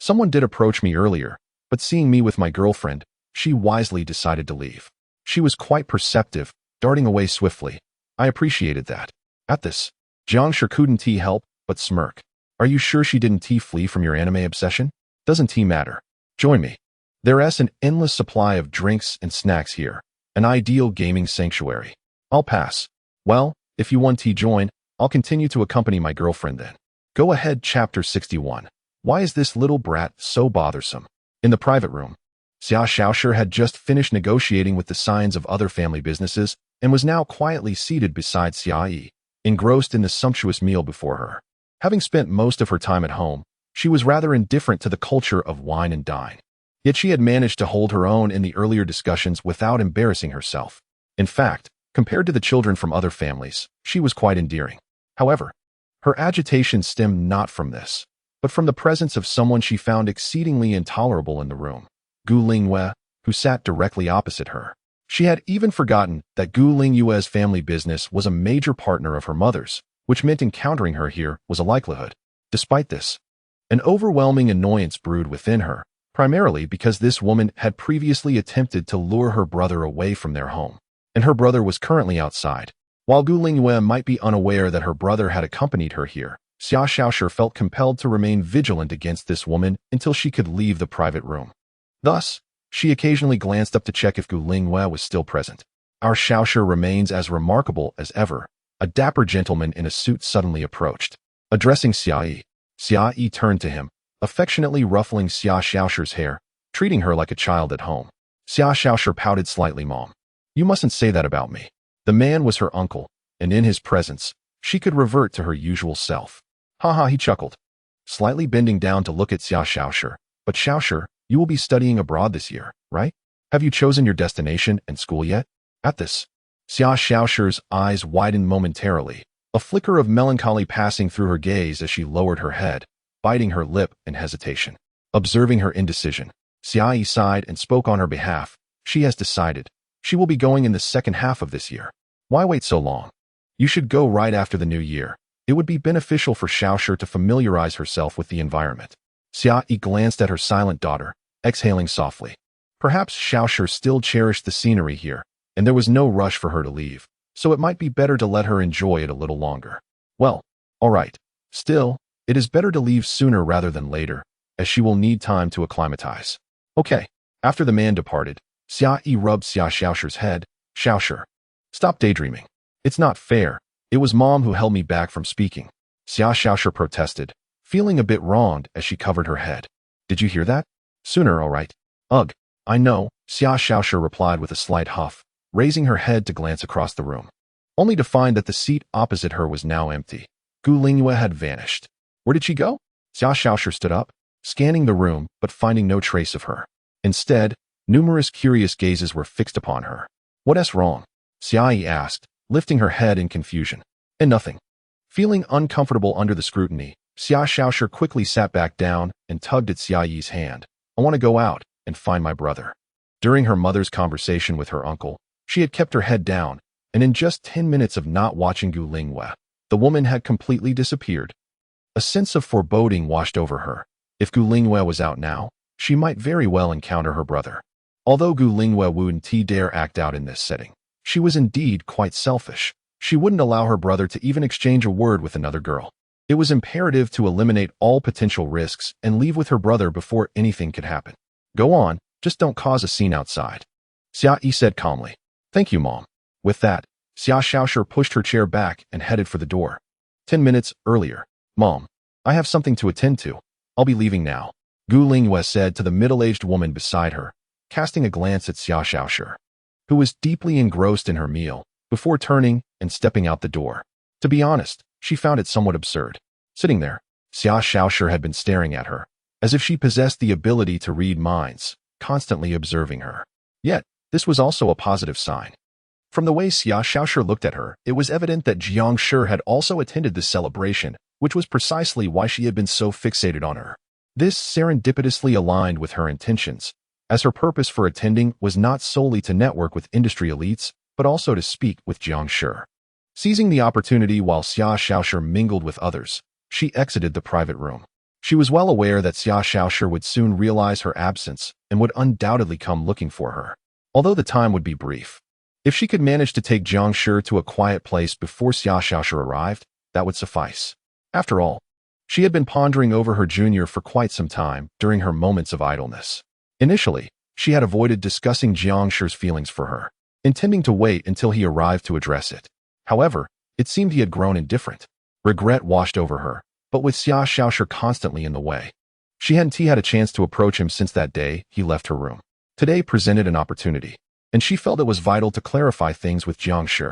someone did approach me earlier, but seeing me with my girlfriend, she wisely decided to leave. She was quite perceptive, darting away swiftly. I appreciated that." At this, Jiang Shi couldn't help but smirk. "Are you sure she didn't flee from your anime obsession? Doesn't matter. Join me. There's an endless supply of drinks and snacks here, an ideal gaming sanctuary." "I'll pass." "Well, if you want to join, I'll continue to accompany my girlfriend then." Go ahead. Chapter 61. Why is this little brat so bothersome? In the private room, Xia Shaoshi had just finished negotiating with the signs of other family businesses and was now quietly seated beside Xia Yi, engrossed in the sumptuous meal before her. Having spent most of her time at home, she was rather indifferent to the culture of wine and dine. Yet she had managed to hold her own in the earlier discussions without embarrassing herself. In fact, compared to the children from other families, she was quite endearing. However, her agitation stemmed not from this, but from the presence of someone she found exceedingly intolerable in the room, Gu Lingyue, who sat directly opposite her. She had even forgotten that Gu Lingyue's family business was a major partner of her mother's, which meant encountering her here was a likelihood. Despite this, an overwhelming annoyance brewed within her, primarily because this woman had previously attempted to lure her brother away from their home, and her brother was currently outside. While Gu Lingyue might be unaware that her brother had accompanied her here, Xia Shaoshi felt compelled to remain vigilant against this woman until she could leave the private room. Thus, she occasionally glanced up to check if Gu Lingyue was still present. Our Shaoshi remains as remarkable as ever. A dapper gentleman in a suit suddenly approached. Addressing Xia Yi turned to him, affectionately ruffling Xia Shaoshi's hair, treating her like a child at home. Xia Shaoshi pouted slightly. "Mom, you mustn't say that about me." The man was her uncle, and in his presence, she could revert to her usual self. "Haha," he chuckled, slightly bending down to look at Xia Shaoshi. "But Shaoshi, you will be studying abroad this year, right? Have you chosen your destination and school yet?" At this, Xia Shaoshi's eyes widened momentarily, a flicker of melancholy passing through her gaze as she lowered her head, biting her lip in hesitation. Observing her indecision, Xia Yi sighed and spoke on her behalf. "She has decided. She will be going in the second half of this year. Why wait so long? You should go right after the new year. It would be beneficial for Shaoshi to familiarize herself with the environment." Xia Yi glanced at her silent daughter, exhaling softly. Perhaps Shaoshi still cherished the scenery here, and there was no rush for her to leave, so it might be better to let her enjoy it a little longer. "Well, all right. Still, it is better to leave sooner rather than later, as she will need time to acclimatize." "Okay." After the man departed, Xia Yi rubbed Xia Shaoshi's head. "Shaoshi, stop daydreaming. It's not fair. It was Mom who held me back from speaking." Xia Shaoshi protested, feeling a bit wronged as she covered her head. "Did you hear that? Sooner, all right." "Ugh, I know," Xia Shaoshi replied with a slight huff, raising her head to glance across the room, only to find that the seat opposite her was now empty. Gu Lingyue had vanished. Where did she go? Xia Shaoshi stood up, scanning the room but finding no trace of her. Instead, numerous curious gazes were fixed upon her. "What's wrong?" Xia Yi asked, lifting her head in confusion. "And nothing." Feeling uncomfortable under the scrutiny, Xia Shaoshi quickly sat back down and tugged at Xia Yi's hand. "I want to go out and find my brother." During her mother's conversation with her uncle, she had kept her head down, and in just 10 minutes of not watching Gu Lingyue, the woman had completely disappeared. A sense of foreboding washed over her. If Gu Lingyue was out now, she might very well encounter her brother. Although Gu Lingyue wouldn't dare act out in this setting, she was indeed quite selfish. She wouldn't allow her brother to even exchange a word with another girl. It was imperative to eliminate all potential risks and leave with her brother before anything could happen. "Go on, just don't cause a scene outside," Xia Yi said calmly. "Thank you, Mom." With that, Xia Shaoshi pushed her chair back and headed for the door. 10 minutes earlier. "Mom, I have something to attend to. I'll be leaving now," Gu Lingyue said to the middle-aged woman beside her, casting a glance at Xia Shaoshi, who was deeply engrossed in her meal, before turning and stepping out the door. To be honest, she found it somewhat absurd. Sitting there, Xia Xiaoshi had been staring at her, as if she possessed the ability to read minds, constantly observing her. Yet, this was also a positive sign. From the way Xia Xiaoshi looked at her, it was evident that Jiang Shi had also attended this celebration, which was precisely why she had been so fixated on her. This serendipitously aligned with her intentions, as her purpose for attending was not solely to network with industry elites, but also to speak with Jiang Shi. Seizing the opportunity while Xia Xiaoshi mingled with others, she exited the private room. She was well aware that Xia Xiaoshi would soon realize her absence and would undoubtedly come looking for her, although the time would be brief. If she could manage to take Jiang Shi to a quiet place before Xia Xiaoshi arrived, that would suffice. After all, she had been pondering over her junior for quite some time during her moments of idleness. Initially, she had avoided discussing Jiang Shi's feelings for her, intending to wait until he arrived to address it. However, it seemed he had grown indifferent. Regret washed over her, but with Xia Xiaoshi constantly in the way, she hadn't had a chance to approach him since that day he left her room. Today presented an opportunity, and she felt it was vital to clarify things with Jiang Shi.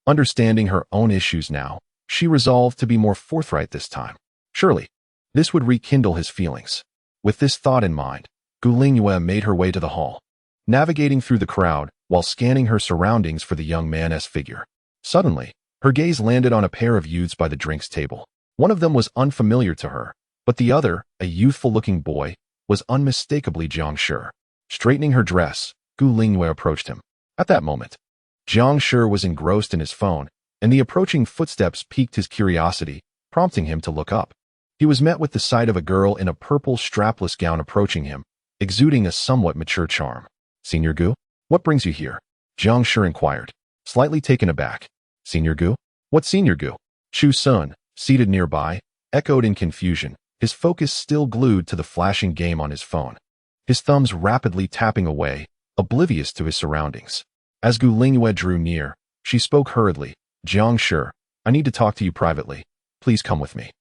Understanding her own issues now, she resolved to be more forthright this time. Surely, this would rekindle his feelings. With this thought in mind, Gu Lingyue made her way to the hall, navigating through the crowd while scanning her surroundings for the young man's figure. Suddenly, her gaze landed on a pair of youths by the drinks table. One of them was unfamiliar to her, but the other, a youthful-looking boy, was unmistakably Jiang Shi. Straightening her dress, Gu Lingyue approached him. At that moment, Jiang Shi was engrossed in his phone, and the approaching footsteps piqued his curiosity, prompting him to look up. He was met with the sight of a girl in a purple strapless gown approaching him, exuding a somewhat mature charm. "Senior Gu, what brings you here?" Jiang Shi inquired, slightly taken aback. "Senior Gu? What Senior Gu?" Chu Sun, seated nearby, echoed in confusion, his focus still glued to the flashing game on his phone. His thumbs rapidly tapping away, oblivious to his surroundings. As Gu Lingyue drew near, she spoke hurriedly. "Jiang Shi, I need to talk to you privately. Please come with me."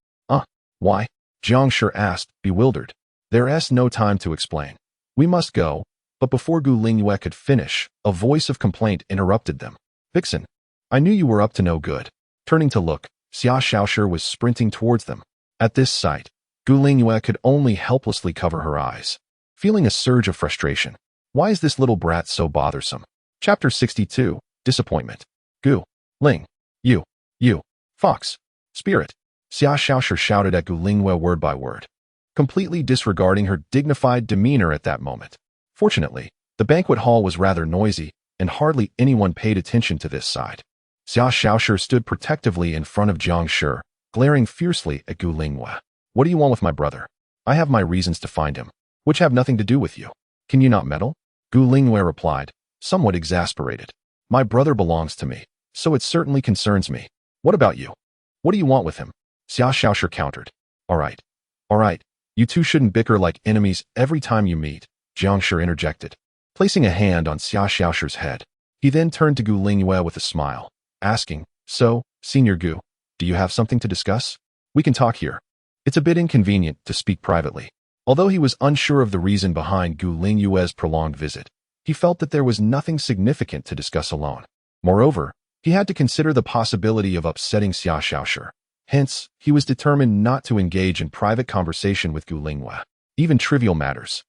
Why?" Jiang Shi asked, bewildered. "There's no time to explain. We must go." But before Gu Lingyue could finish, a voice of complaint interrupted them. "Vixen, I knew you were up to no good." Turning to look, Xia Xiaoshi was sprinting towards them. At this sight, Gu Lingyue could only helplessly cover her eyes, feeling a surge of frustration. Why is this little brat so bothersome? Chapter 62, Disappointment. "Gu Ling, you, fox, spirit," Xia Xiaoshi shouted at Gu Lingyue word by word, completely disregarding her dignified demeanor at that moment. Fortunately, the banquet hall was rather noisy, and hardly anyone paid attention to this side. Xia Xiaoshi stood protectively in front of Jiang Shi, glaring fiercely at Gu Lingyue. "What do you want with my brother? I have my reasons to find him, which have nothing to do with you. Can you not meddle?" Gu Lingyue replied, somewhat exasperated. "My brother belongs to me, so it certainly concerns me. What about you? What do you want with him?" Xia Xiaoshi countered. All right, you two shouldn't bicker like enemies every time you meet," Jiang Shi interjected, placing a hand on Xia Xiaoshi's head. He then turned to Gu Lingyue with a smile, asking, "So, Senior Gu, do you have something to discuss? We can talk here. It's a bit inconvenient to speak privately." Although he was unsure of the reason behind Gu Lingyue's prolonged visit, he felt that there was nothing significant to discuss alone. Moreover, he had to consider the possibility of upsetting Xia Xiaoshi. Hence, he was determined not to engage in private conversation with Gu Lingyue. Even trivial matters,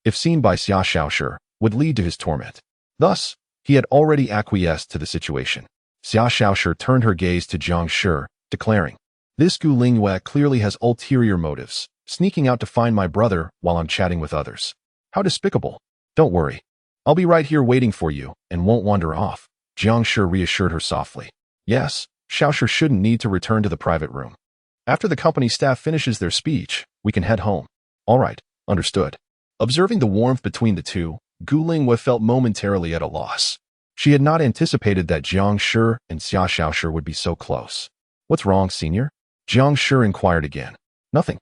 if seen by Xia Xiaoshi, would lead to his torment. Thus, he had already acquiesced to the situation. Xia Xiaoshi turned her gaze to Jiang Shi, declaring, "This Gu Lingyue clearly has ulterior motives, sneaking out to find my brother while I'm chatting with others. How despicable. Don't worry. I'll be right here waiting for you and won't wander off." Jiang Shi reassured her softly. Yes, Xiaoshi shouldn't need to return to the private room. After the company staff finishes their speech, we can head home. All right, understood. Observing the warmth between the two, Gu Lingyue felt momentarily at a loss. She had not anticipated that Jiang Shi and Xia Xiaoshi would be so close. "What's wrong, senior?" Jiang Shi inquired again. "Nothing."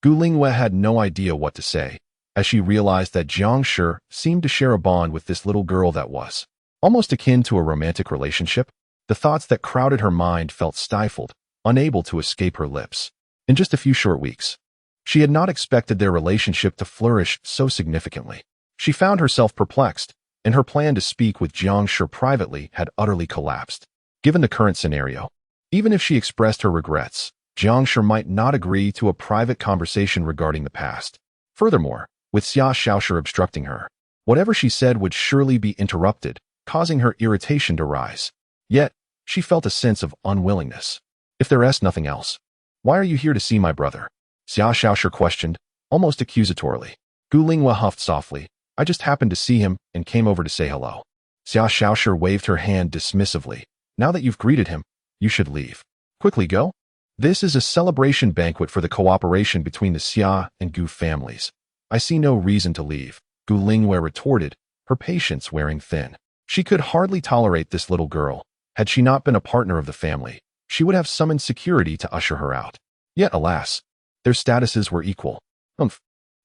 Gu Lingyue had no idea what to say, as she realized that Jiang Shi seemed to share a bond with this little girl that was almost akin to a romantic relationship. The thoughts that crowded her mind felt stifled, unable to escape her lips. In just a few short weeks, she had not expected their relationship to flourish so significantly. She found herself perplexed, and her plan to speak with Jiang Shi privately had utterly collapsed. Given the current scenario, even if she expressed her regrets, Jiang Shi might not agree to a private conversation regarding the past. Furthermore, with Xia Xiaoshi obstructing her, whatever she said would surely be interrupted, causing her irritation to rise. Yet, she felt a sense of unwillingness. If there is nothing else, why are you here to see my brother? Xia Xiaoshi questioned, almost accusatorily. Gu Linghua huffed softly. I just happened to see him and came over to say hello. Xia Xiaoshi waved her hand dismissively. Now that you've greeted him, you should leave. Quickly go. This is a celebration banquet for the cooperation between the Xia and Gu families. I see no reason to leave, Gu Linghua retorted, her patience wearing thin. She could hardly tolerate this little girl. Had she not been a partner of the family, she would have summoned security to usher her out. Yet, alas, their statuses were equal.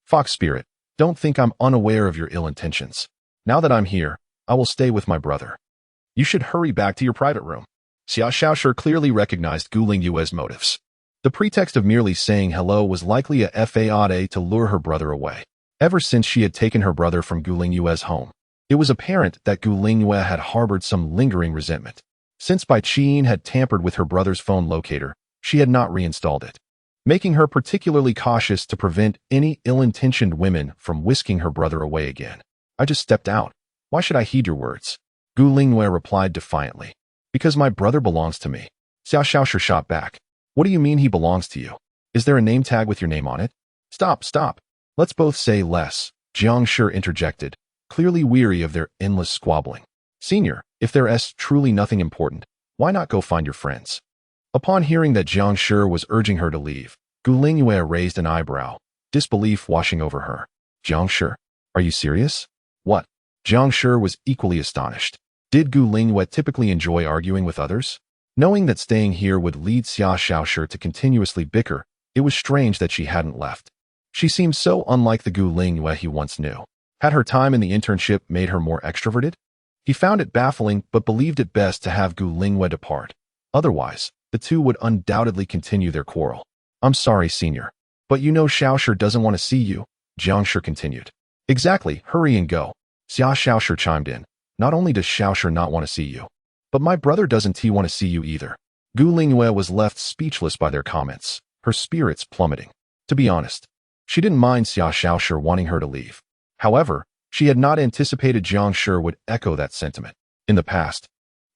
Fox spirit, don't think I'm unaware of your ill intentions. Now that I'm here, I will stay with my brother. You should hurry back to your private room. Xia Xiaoshi clearly recognized Gu Linghua's motives. The pretext of merely saying hello was likely a fade to lure her brother away. Ever since she had taken her brother from Gu Linghua's home, it was apparent that Gu Linghua had harbored some lingering resentment. Since Bai Qin had tampered with her brother's phone locator, she had not reinstalled it, making her particularly cautious to prevent any ill-intentioned women from whisking her brother away again. I just stepped out. Why should I heed your words? Gu Linghua replied defiantly. Because my brother belongs to me. Xia Xiaoshi shot back. What do you mean he belongs to you? Is there a name tag with your name on it? Stop. Let's both say less, Jiang Shi interjected, clearly weary of their endless squabbling. Senior, if there is truly nothing important, why not go find your friends? Upon hearing that Jiang Shi was urging her to leave, Gu Linghua raised an eyebrow, disbelief washing over her. Jiang Shi, are you serious? What? Jiang Shi was equally astonished. Did Gu Linghua typically enjoy arguing with others? Knowing that staying here would lead Xia Xiaoshi to continuously bicker, it was strange that she hadn't left. She seemed so unlike the Gu Linghua he once knew. Had her time in the internship made her more extroverted? He found it baffling but believed it best to have Gu Linghua depart. Otherwise, the two would undoubtedly continue their quarrel. I'm sorry, senior, but you know Xiaoshi doesn't want to see you, Jiang Shi continued. Exactly, hurry and go. Xia Xiaoshi chimed in. Not only does Xiaoshi not want to see you, but my brother doesn't want to see you either. Gu Linghua was left speechless by their comments, her spirits plummeting. To be honest, she didn't mind Xia Xiaoshi wanting her to leave. However, she had not anticipated Jiang Shi would echo that sentiment. In the past,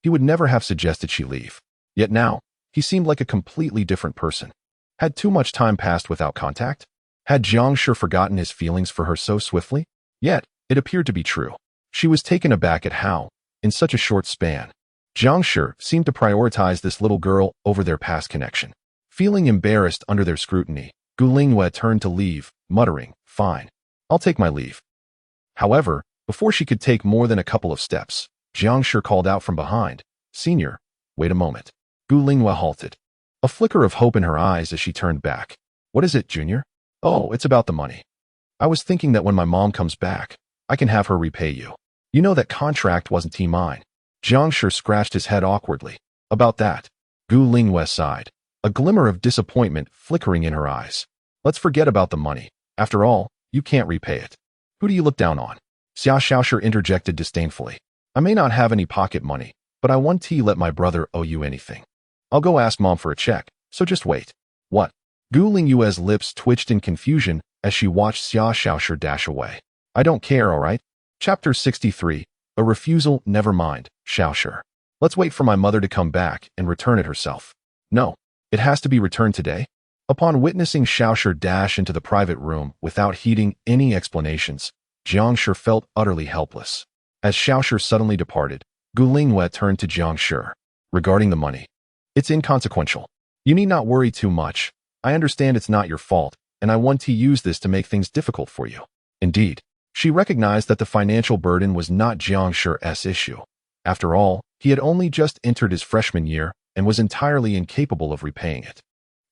he would never have suggested she leave. Yet now, he seemed like a completely different person. Had too much time passed without contact? Had Jiang Shi forgotten his feelings for her so swiftly? Yet, it appeared to be true. She was taken aback at how, in such a short span, Jiang Shi seemed to prioritize this little girl over their past connection. Feeling embarrassed under their scrutiny, Gu Linghua turned to leave, muttering, Fine, I'll take my leave. However, before she could take more than a couple of steps, Jiang Shi called out from behind, Senior, wait a moment. Gu Linghua halted, a flicker of hope in her eyes as she turned back. What is it, Junior? Oh, it's about the money. I was thinking that when my mom comes back, I can have her repay you. You know that contract wasn't mine. Jiang Shi scratched his head awkwardly. About that, Gu Linghua sighed, a glimmer of disappointment flickering in her eyes. Let's forget about the money. After all, you can't repay it. Who do you look down on? Xia Xiaoshi interjected disdainfully. I may not have any pocket money, but I won't let my brother owe you anything. I'll go ask Mom for a check, so just wait. What? Gu Linghua's lips twitched in confusion as she watched Xia Xiaoshi dash away. I don't care, all right? Chapter 63. A refusal, never mind, Xiaoshi. Let's wait for my mother to come back and return it herself. No, it has to be returned today. Upon witnessing Xiaoshi dash into the private room without heeding any explanations, Jiang Shi felt utterly helpless. As Xiaoshi suddenly departed, Gu Linghua turned to Jiang Shi. Regarding the money, it's inconsequential. You need not worry too much. I understand it's not your fault, and I want to use this to make things difficult for you. Indeed, she recognized that the financial burden was not Jiang Shi's issue. After all, he had only just entered his freshman year and was entirely incapable of repaying it.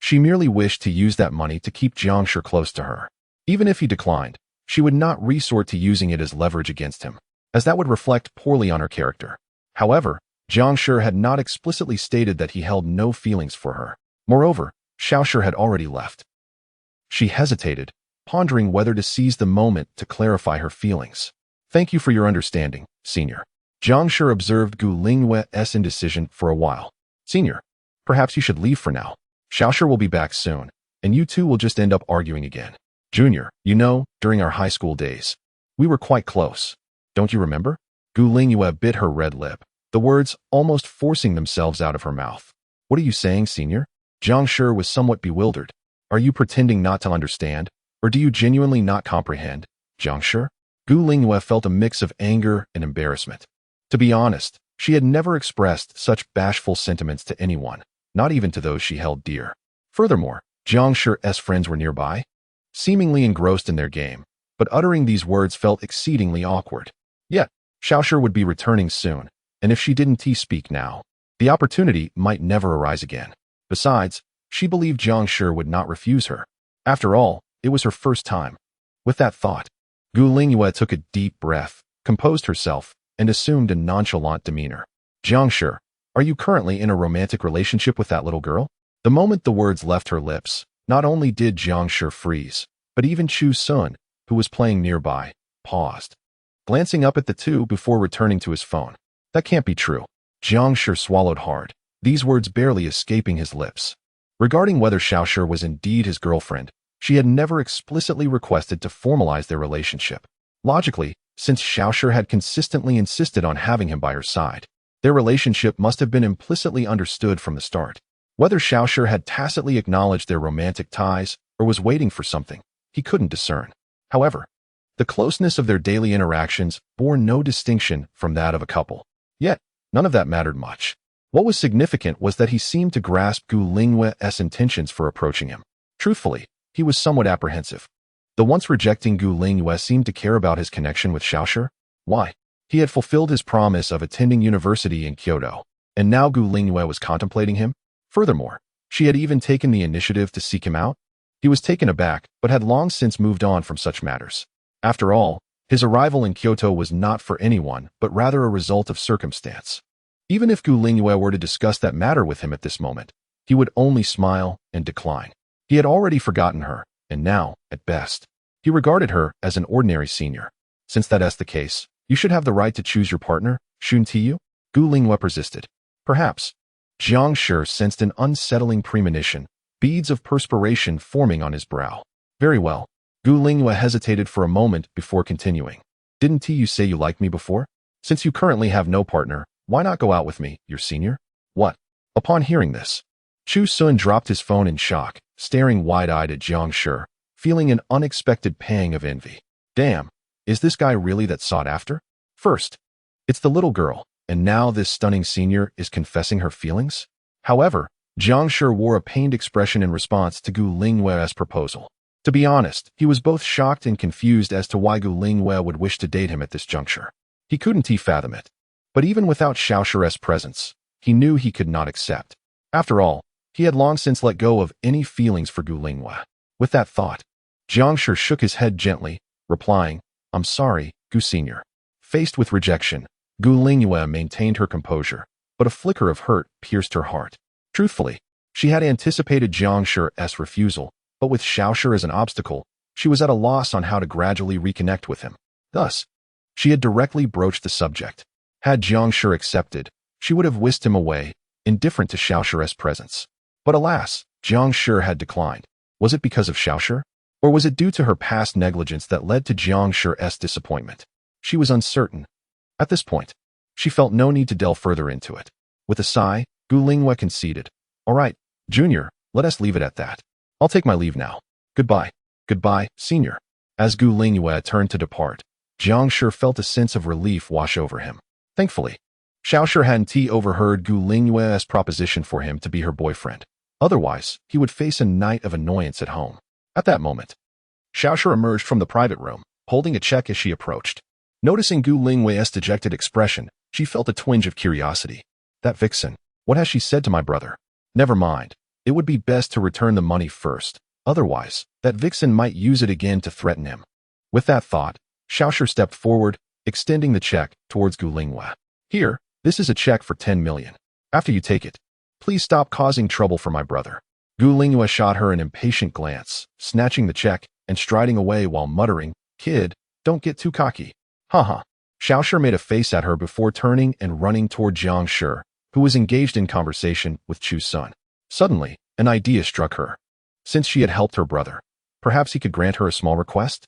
She merely wished to use that money to keep Jiang Shi close to her. Even if he declined, she would not resort to using it as leverage against him, as that would reflect poorly on her character. However, Jiang Shi had not explicitly stated that he held no feelings for her. Moreover, Xiaoshi had already left. She hesitated, pondering whether to seize the moment to clarify her feelings. Thank you for your understanding, Senior. Jiang Shi observed Gu Linghua's indecision for a while. Senior, perhaps you should leave for now. Xiaoshi will be back soon, and you two will just end up arguing again. Junior, during our high school days, we were quite close. Don't you remember? Gu Lingyue bit her red lip, the words almost forcing themselves out of her mouth. What are you saying, senior? Jiang Shi was somewhat bewildered. Are you pretending not to understand, or do you genuinely not comprehend, Jiang Shi? Gu Lingyue felt a mix of anger and embarrassment. To be honest, she had never expressed such bashful sentiments to anyone, not even to those she held dear. Furthermore, Jiang Shi's friends were nearby, seemingly engrossed in their game, but uttering these words felt exceedingly awkward. Yet, Xiaoshi would be returning soon, and if she didn't speak now, the opportunity might never arise again. Besides, she believed Jiang Shi would not refuse her. After all, it was her first time. With that thought, Gu Lingyue took a deep breath, composed herself, and assumed a nonchalant demeanor. Jiang Shi, are you currently in a romantic relationship with that little girl? The moment the words left her lips, not only did Jiang Shi freeze, but even Chu Sun, who was playing nearby, paused, glancing up at the two before returning to his phone. That can't be true. Jiang Shi swallowed hard, these words barely escaping his lips. Regarding whether Xiaoshi was indeed his girlfriend, she had never explicitly requested to formalize their relationship. Logically, since Xiaoshi had consistently insisted on having him by her side, their relationship must have been implicitly understood from the start. Whether Xiaoshi had tacitly acknowledged their romantic ties or was waiting for something, he couldn't discern. However, the closeness of their daily interactions bore no distinction from that of a couple. Yet, none of that mattered much. What was significant was that he seemed to grasp Gu Lingyue's intentions for approaching him. Truthfully, he was somewhat apprehensive. The once rejecting Gu Lingyue seemed to care about his connection with Xiaoshi. Why? He had fulfilled his promise of attending university in Kyoto, and now Gu Lingyue was contemplating him. Furthermore, she had even taken the initiative to seek him out. He was taken aback, but had long since moved on from such matters. After all, his arrival in Kyoto was not for anyone, but rather a result of circumstance. Even if Gu Lingyue were to discuss that matter with him at this moment, he would only smile and decline. He had already forgotten her, and now, at best, he regarded her as an ordinary senior. Since that is the case, you should have the right to choose your partner, shouldn't you? Gu Lingyue persisted. Perhaps. Jiang Shi sensed an unsettling premonition, beads of perspiration forming on his brow. Very well. Gu Lingyue hesitated for a moment before continuing. Didn't you say you liked me before? Since you currently have no partner, why not go out with me, your senior? What? Upon hearing this, Chu Sun dropped his phone in shock, staring wide-eyed at Jiang Shi, feeling an unexpected pang of envy. Damn, is this guy really that sought after? First, it's the little girl, and now this stunning senior is confessing her feelings? However, Jiang Shi wore a pained expression in response to Gu Lingyue's proposal. To be honest, he was both shocked and confused as to why Gu Lingyue would wish to date him at this juncture. He couldn't fathom it. But even without Xiaoshi's presence, he knew he could not accept. After all, he had long since let go of any feelings for Gu Lingyue. With that thought, Jiang Shi shook his head gently, replying, I'm sorry, Gu Senior. Faced with rejection, Gu Lingyue maintained her composure, but a flicker of hurt pierced her heart. Truthfully, she had anticipated Jiang Shi's refusal, but with Xiaoshi as an obstacle, she was at a loss on how to gradually reconnect with him. Thus, she had directly broached the subject. Had Jiang Shi accepted, she would have whisked him away, indifferent to Xiaoshi's presence. But alas, Jiang Shi had declined. Was it because of Xiaoshi? Or was it due to her past negligence that led to Jiang Shi's disappointment? She was uncertain. At this point, she felt no need to delve further into it. With a sigh, Gu Lingyue conceded. All right, Junior, let us leave it at that. I'll take my leave now. Goodbye. Goodbye, Senior. As Gu Lingyue turned to depart, Jiang Shi felt a sense of relief wash over him. Thankfully, Xiaoshi hadn't overheard Gu Lingyue's proposition for him to be her boyfriend. Otherwise, he would face a night of annoyance at home. At that moment, Xiaoshi emerged from the private room, holding a check as she approached. Noticing Gu Lingyue's dejected expression, she felt a twinge of curiosity. That vixen, what has she said to my brother? Never mind. It would be best to return the money first. Otherwise, that vixen might use it again to threaten him. With that thought, Xiaoshi stepped forward, extending the check towards Gu Lingyue. Here, this is a check for 10 million. After you take it, please stop causing trouble for my brother. Gu Lingyue shot her an impatient glance, snatching the check and striding away while muttering, Kid, don't get too cocky. Haha. Xiaoshi made a face at her before turning and running toward Jiang Shi, who was engaged in conversation with Chu Sun. Suddenly, An idea struck her. Since she had helped her brother, perhaps he could grant her a small request?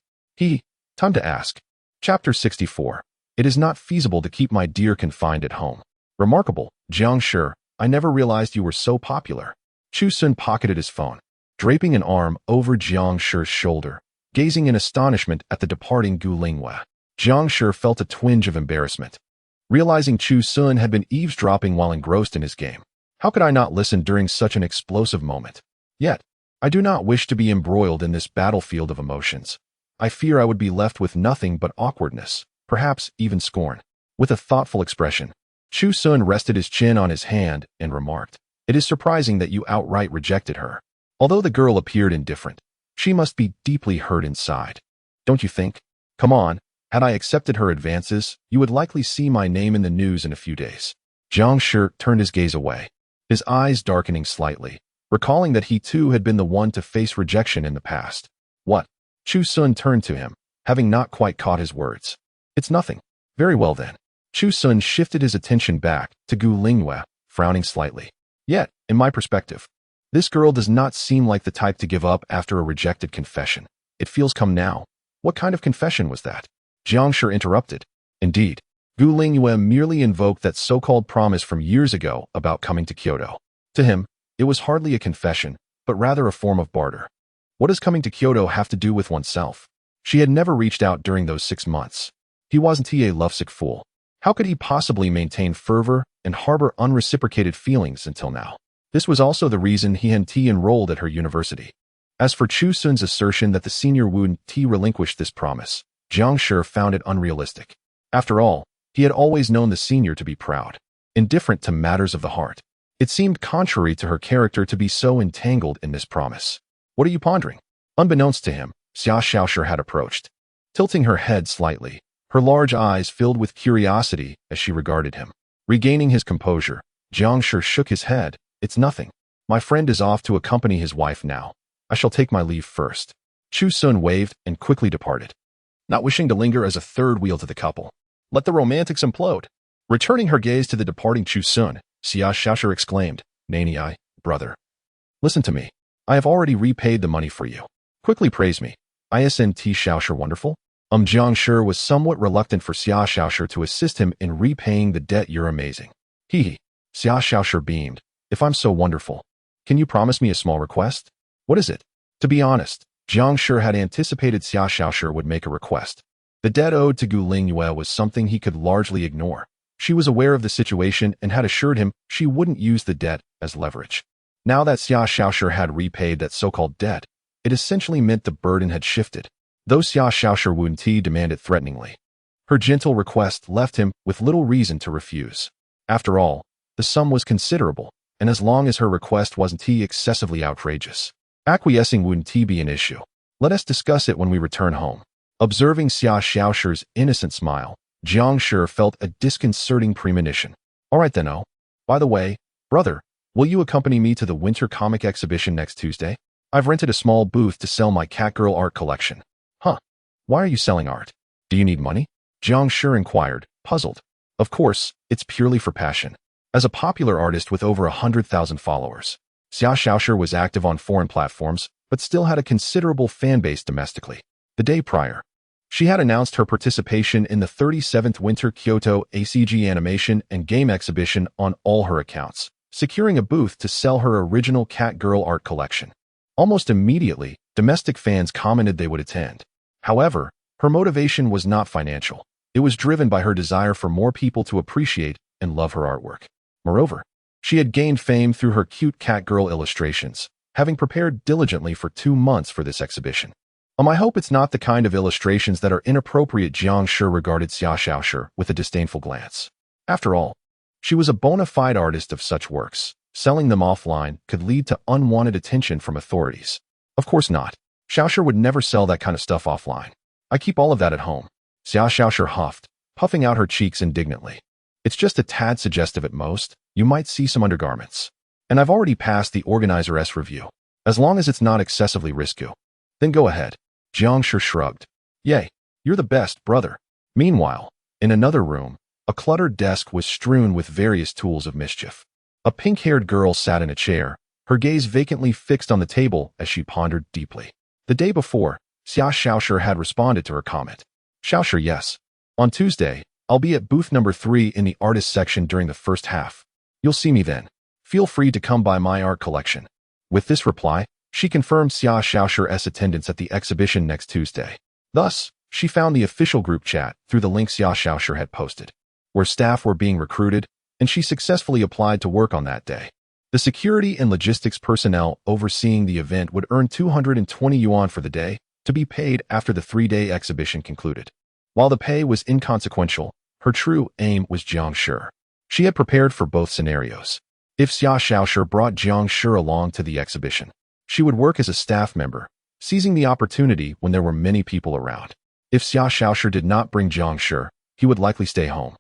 Time to ask. Chapter 64. It is not feasible to keep my dear confined at home. Remarkable, Jiang Shi, I never realized you were so popular. Chu Sun pocketed his phone, draping an arm over Jiang Shi's shoulder, gazing in astonishment at the departing Gu Lingwei. Jiang Shi felt a twinge of embarrassment, realizing Chu Sun had been eavesdropping while engrossed in his game. How could I not listen during such an explosive moment? Yet, I do not wish to be embroiled in this battlefield of emotions. I fear I would be left with nothing but awkwardness, perhaps even scorn. With a thoughtful expression, Chu Sun rested his chin on his hand and remarked, "It is surprising that you outright rejected her." Although the girl appeared indifferent, she must be deeply hurt inside. Don't you think? Come on, had I accepted her advances, you would likely see my name in the news in a few days. Jiang Shi turned his gaze away, his eyes darkening slightly, recalling that he too had been the one to face rejection in the past. What? Chu Sun turned to him, having not quite caught his words. It's nothing. Very well then. Chu Sun shifted his attention back to Gu Lingwei, frowning slightly. Yet, in my perspective, this girl does not seem like the type to give up after a rejected confession. It feels come now. What kind of confession was that? Jiang Shi interrupted. Indeed, Gu Lingwei merely invoked that so-called promise from years ago about coming to Kyoto. To him, it was hardly a confession, but rather a form of barter. What does coming to Kyoto have to do with oneself? She had never reached out during those 6 months. Wasn't he a lovesick fool? How could he possibly maintain fervor and harbor unreciprocated feelings until now? This was also the reason he and T enrolled at her university. As for Chu Sun's assertion that the senior wouldn't relinquish this promise, Jiang Shi found it unrealistic. After all, he had always known the senior to be proud, indifferent to matters of the heart. It seemed contrary to her character to be so entangled in this promise. What are you pondering? Unbeknownst to him, Xia Xiaoshi had approached, tilting her head slightly, her large eyes filled with curiosity as she regarded him. Regaining his composure, Jiang Shi shook his head. It's nothing. My friend is off to accompany his wife now. I shall take my leave first. Chu Sun waved and quickly departed, not wishing to linger as a third wheel to the couple. Let the romantics implode. Returning her gaze to the departing Chu Sun, Xia Xiaoshi exclaimed, Nani, brother. Listen to me. I have already repaid the money for you. Quickly praise me. Isn't Xiaoshi wonderful? Jiang Shi was somewhat reluctant for Xia Xiaoshi to assist him in repaying the debt. You're amazing. Xia Xiaoshi beamed. If I'm so wonderful, can you promise me a small request? What is it? To be honest, Jiang Shi had anticipated Xia Xiaoshi would make a request. The debt owed to Gu Lingwei was something he could largely ignore. She was aware of the situation and had assured him she wouldn't use the debt as leverage. Now that Xia Xiaoshi had repaid that so-called debt, it essentially meant the burden had shifted. Though Xia Xiaoshi wouldn't demanded threateningly, her gentle request left him with little reason to refuse. After all, the sum was considerable, and as long as her request wasn't excessively outrageous, acquiescing wouldn't be an issue. Let us discuss it when we return home. Observing Xia Xiaoshi's innocent smile, Jiang Shi felt a disconcerting premonition. All right then, by the way, brother, will you accompany me to the winter comic exhibition next Tuesday? I've rented a small booth to sell my Catgirl art collection. Huh? Why are you selling art? Do you need money? Jiang Shi inquired, puzzled. Of course, it's purely for passion. As a popular artist with over 100,000 followers, Xia Xiaoshi was active on foreign platforms, but still had a considerable fan base domestically. The day prior, she had announced her participation in the 37th Winter Kyoto ACG animation and game exhibition on all her accounts, securing a booth to sell her original Catgirl art collection. Almost immediately, domestic fans commented they would attend. However, her motivation was not financial. It was driven by her desire for more people to appreciate and love her artwork. Moreover, she had gained fame through her cute Catgirl illustrations, having prepared diligently for 2 months for this exhibition. I hope it's not the kind of illustrations that are inappropriate. Jiang Shi regarded Xia Xiaoshi with a disdainful glance. After all, she was a bona fide artist of such works. Selling them offline could lead to unwanted attention from authorities. Of course not. Xiaoshi would never sell that kind of stuff offline. I keep all of that at home. Xia Xiaoshi huffed, puffing out her cheeks indignantly. It's just a tad suggestive at most. You might see some undergarments. And I've already passed the organizer's review. As long as it's not excessively risky, then go ahead. Jiang Shi shrugged. Yay, you're the best, brother. Meanwhile, in another room, a cluttered desk was strewn with various tools of mischief. A pink-haired girl sat in a chair, her gaze vacantly fixed on the table as she pondered deeply. The day before, Xia Xiaoshi had responded to her comment. Xiaoshi, yes. On Tuesday, I'll be at booth number 3 in the artist section during the first half. You'll see me then. Feel free to come by my art collection. With this reply, she confirmed Xia Xiaoshi's attendance at the exhibition next Tuesday. Thus, she found the official group chat through the link Xia Xiaoshi had posted, where staff were being recruited, and she successfully applied to work on that day. The security and logistics personnel overseeing the event would earn 220 yuan for the day, to be paid after the 3-day exhibition concluded. While the pay was inconsequential, her true aim was Jiang Shi. She had prepared for both scenarios. If Xia Xiaoshi brought Jiang Shi along to the exhibition, she would work as a staff member, seizing the opportunity when there were many people around. If Xia Xiaoshi did not bring Jiang Shi, he would likely stay home,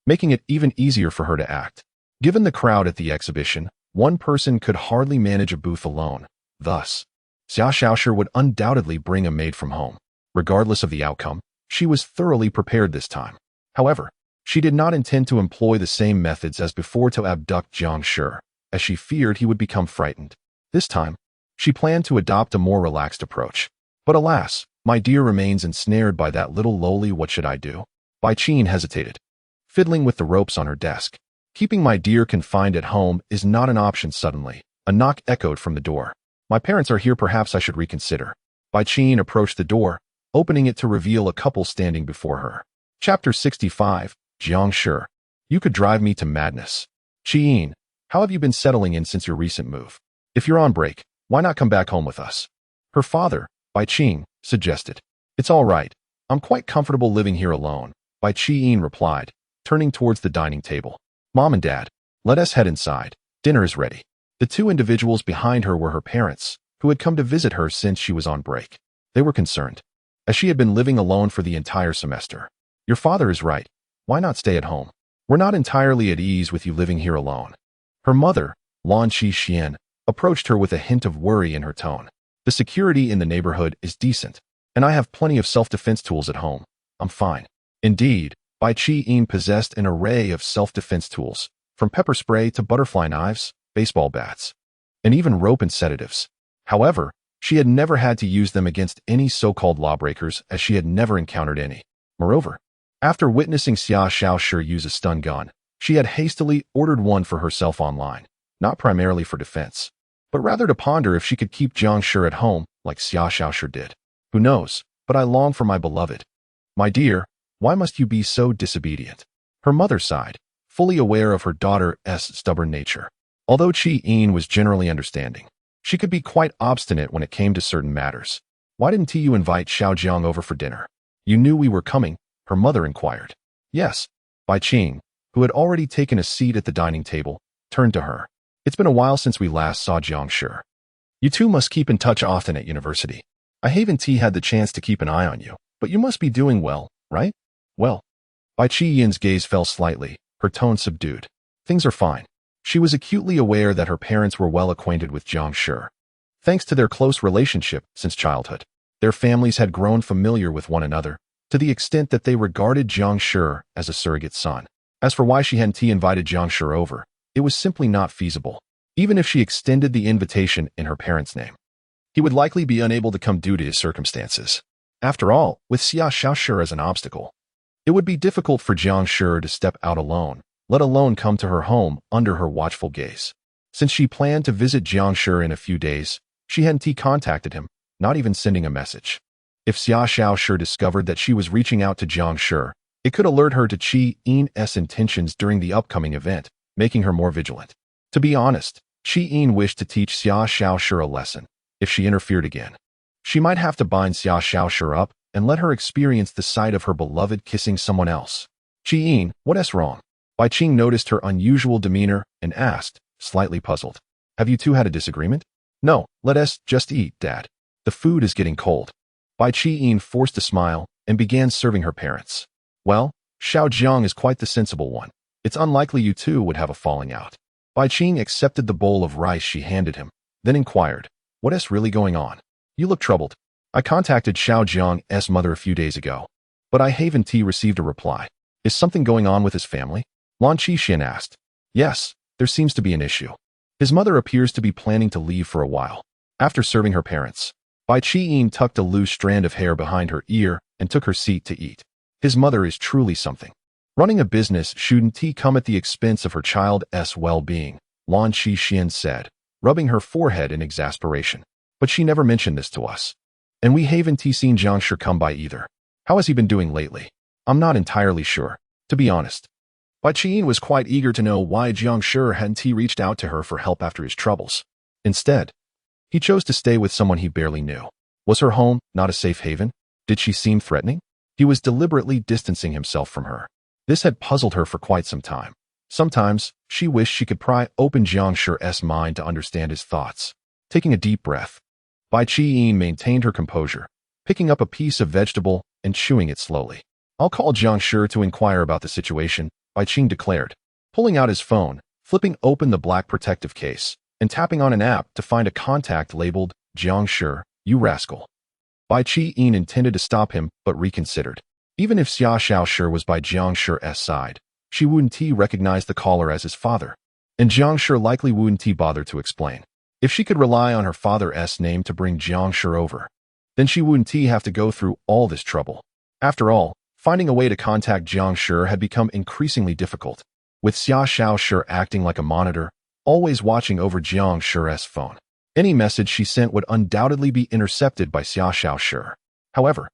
making it even easier for her to act. Given the crowd at the exhibition, one person could hardly manage a booth alone. Thus, Xia Xiaoshi would undoubtedly bring a maid from home. Regardless of the outcome, she was thoroughly prepared this time. However, she did not intend to employ the same methods as before to abduct Jiang Shi, as she feared he would become frightened. This time, she planned to adopt a more relaxed approach. But alas, my dear remains ensnared by that little lowly what should I do? Bai Qin hesitated, fiddling with the ropes on her desk. Keeping my dear confined at home is not an option. Suddenly, a knock echoed from the door. My parents are here, perhaps I should reconsider. Bai Qin approached the door, opening it to reveal a couple standing before her. Chapter 65, Jiang Shi. You could drive me to madness. Qin, how have you been settling in since your recent move? If you're on break, why not come back home with us? Her father, Bai Qin, suggested. It's all right. I'm quite comfortable living here alone, Bai Qin replied, turning towards the dining table. Mom and Dad, let us head inside. Dinner is ready. The two individuals behind her were her parents, who had come to visit her since she was on break. They were concerned, as she had been living alone for the entire semester. Your father is right. Why not stay at home? We're not entirely at ease with you living here alone. Her mother, Lan Xixian, approached her with a hint of worry in her tone. The security in the neighborhood is decent, and I have plenty of self-defense tools at home. I'm fine. Indeed, Bai Qin possessed an array of self-defense tools, from pepper spray to butterfly knives, baseball bats, and even rope and sedatives. However, she had never had to use them against any so-called lawbreakers, as she had never encountered any. Moreover, after witnessing Xia Xiaoshi use a stun gun, she had hastily ordered one for herself online, not primarily for defense, but rather to ponder if she could keep Jiang Shi at home like Xia Xiaoshi did. Who knows, but I long for my beloved. My dear, why must you be so disobedient? Her mother sighed, fully aware of her daughter's stubborn nature. Although Qin was generally understanding, she could be quite obstinate when it came to certain matters. Why didn't you invite Xiao Jiang over for dinner? You knew we were coming, her mother inquired. Yes, Bai Qin, who had already taken a seat at the dining table, turned to her. It's been a while since we last saw Jiang Shi. You two must keep in touch often at university. I haven't had the chance to keep an eye on you, but you must be doing well, right? Well, Bai Qin's gaze fell slightly, her tone subdued. Things are fine. She was acutely aware that her parents were well acquainted with Jiang Shi. Thanks to their close relationship since childhood, their families had grown familiar with one another, to the extent that they regarded Jiang Shi as a surrogate son. As for why she hadn't invited Jiang Shi over, it was simply not feasible. Even if she extended the invitation in her parents' name, he would likely be unable to come due to his circumstances. After all, with Xia Xiaoshi as an obstacle, it would be difficult for Jiang Shi to step out alone, let alone come to her home under her watchful gaze. Since she planned to visit Jiang Shi in a few days, she hadn't contacted him, not even sending a message. If Xia Xiaoshi discovered that she was reaching out to Jiang Shi, it could alert her to Qin's intentions during the upcoming event, making her more vigilant. To be honest, Qin wished to teach Xia Xiaoshi a lesson. If she interfered again, she might have to bind Xia Xiaoshi up and let her experience the sight of her beloved kissing someone else. Qin, what's wrong? Bai Qin noticed her unusual demeanor and asked, slightly puzzled. Have you two had a disagreement? No, let us just eat, Dad. The food is getting cold. Bai Qin forced a smile and began serving her parents. Well, Xiao Jiang is quite the sensible one. It's unlikely you two would have a falling out. Bai Qin accepted the bowl of rice she handed him, then inquired, What's really going on? You look troubled. I contacted Xiao Jiang's mother a few days ago, but I haven't received a reply. Is something going on with his family? Lan Qixian asked. Yes, there seems to be an issue. His mother appears to be planning to leave for a while. After serving her parents, Bai Qi tucked a loose strand of hair behind her ear and took her seat to eat. His mother is truly something. Running a business shouldn't come at the expense of her child's well-being, Lan Xian said, rubbing her forehead in exasperation. But she never mentioned this to us. And we haven't seen Jiang Shi come by either. How has he been doing lately? I'm not entirely sure, to be honest. Bai Qi was quite eager to know why Jiang Shi hadn't reached out to her for help after his troubles. Instead, he chose to stay with someone he barely knew. Was her home not a safe haven? Did she seem threatening? He was deliberately distancing himself from her. This had puzzled her for quite some time. Sometimes, she wished she could pry open Jiang Shi's mind to understand his thoughts. Taking a deep breath, Bai Qi maintained her composure, picking up a piece of vegetable and chewing it slowly. I'll call Jiang Shi to inquire about the situation, Bai Qi declared, pulling out his phone, flipping open the black protective case, and tapping on an app to find a contact labeled, Jiang Shi, you rascal. Bai Qi intended to stop him, but reconsidered. Even if Xia Xiaoshi was by Jiang Shi's side, she wouldn't recognize the caller as his father. And Jiang Shi likely wouldn't bother to explain. If she could rely on her father's name to bring Jiang Shi over, then she wouldn't have to go through all this trouble. After all, finding a way to contact Jiang Shi had become increasingly difficult, with Xia Xiaoshi acting like a monitor, always watching over Jiang Shi's phone. Any message she sent would undoubtedly be intercepted by Xia Xiaoshi. However,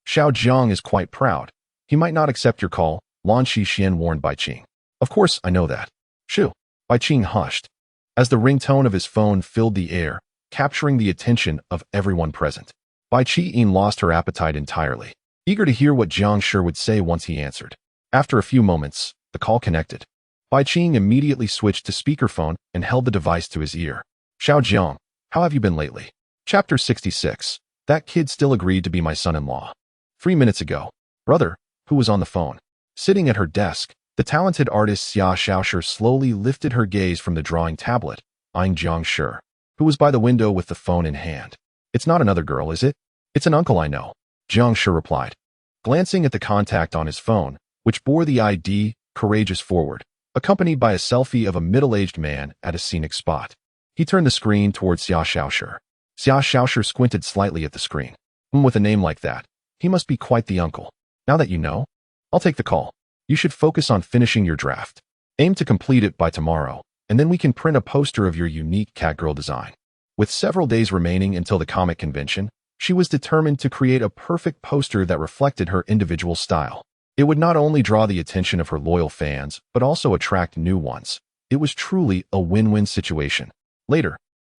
Xiao Jiang is quite proud. He might not accept your call, Lan Xian warned Bai Qi. Of course, I know that. Shoo. Bai Qi hushed, as the ringtone of his phone filled the air, capturing the attention of everyone present. Bai Qi lost her appetite entirely, eager to hear what Jiang Shi would say once he answered. After a few moments, the call connected. Bai Qi immediately switched to speakerphone and held the device to his ear. Xiao Jiang, how have you been lately? Chapter 66. That kid still agreed to be my son-in-law. 3 minutes ago, brother, who was on the phone. Sitting at her desk, the talented artist Xia Xiaoshi slowly lifted her gaze from the drawing tablet, eyeing Jiang Shi, who was by the window with the phone in hand. It's not another girl, is it? It's an uncle I know, Jiang Shi replied, glancing at the contact on his phone, which bore the ID, Courageous Forward, accompanied by a selfie of a middle-aged man at a scenic spot. He turned the screen towards Xia Xiaoshi. Xia Xiaoshi squinted slightly at the screen. With a name like that, he must be quite the uncle. Now that you know, I'll take the call. You should focus on finishing your draft. Aim to complete it by tomorrow, and then we can print a poster of your unique catgirl design. With several days remaining until the comic convention, she was determined to create a perfect poster that reflected her individual style. It would not only draw the attention of her loyal fans, but also attract new ones. It was truly a win-win situation. Later,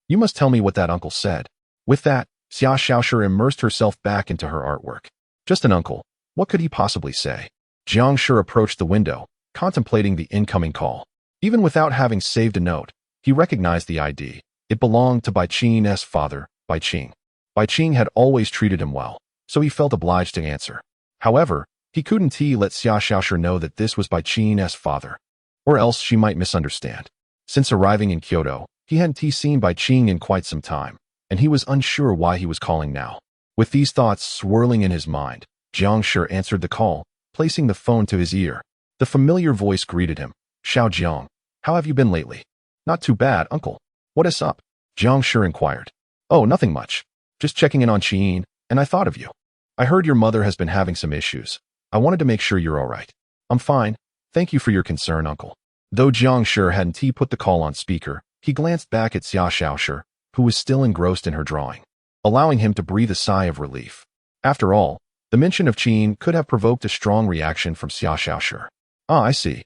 you must tell me what that uncle said. With that, Xia Xiaoshi immersed herself back into her artwork. Just an uncle. What could he possibly say? Jiang Shi approached the window, contemplating the incoming call. Even without having saved a note, he recognized the ID. It belonged to Bai Qing's father, Bai Qing. Bai Qing had always treated him well, so he felt obliged to answer. However, he couldn't let Xia Xiaoshi know that this was Bai Qing's father, or else she might misunderstand. Since arriving in Kyoto, he hadn't seen Bai Qing in quite some time, and he was unsure why he was calling now. With these thoughts swirling in his mind, Jiang Shi answered the call, placing the phone to his ear. The familiar voice greeted him. Xiao Jiang, how have you been lately? Not too bad, uncle. What is up? Jiang Shi inquired. Oh, nothing much. Just checking in on Qin, and I thought of you. I heard your mother has been having some issues. I wanted to make sure you're all right. I'm fine. Thank you for your concern, uncle. Though Jiang Shi hadn't put the call on speaker, he glanced back at Xia Xiaoshi, who was still engrossed in her drawing, allowing him to breathe a sigh of relief. After all, the mention of Qin could have provoked a strong reaction from Xia Xiaoshi. Ah, I see.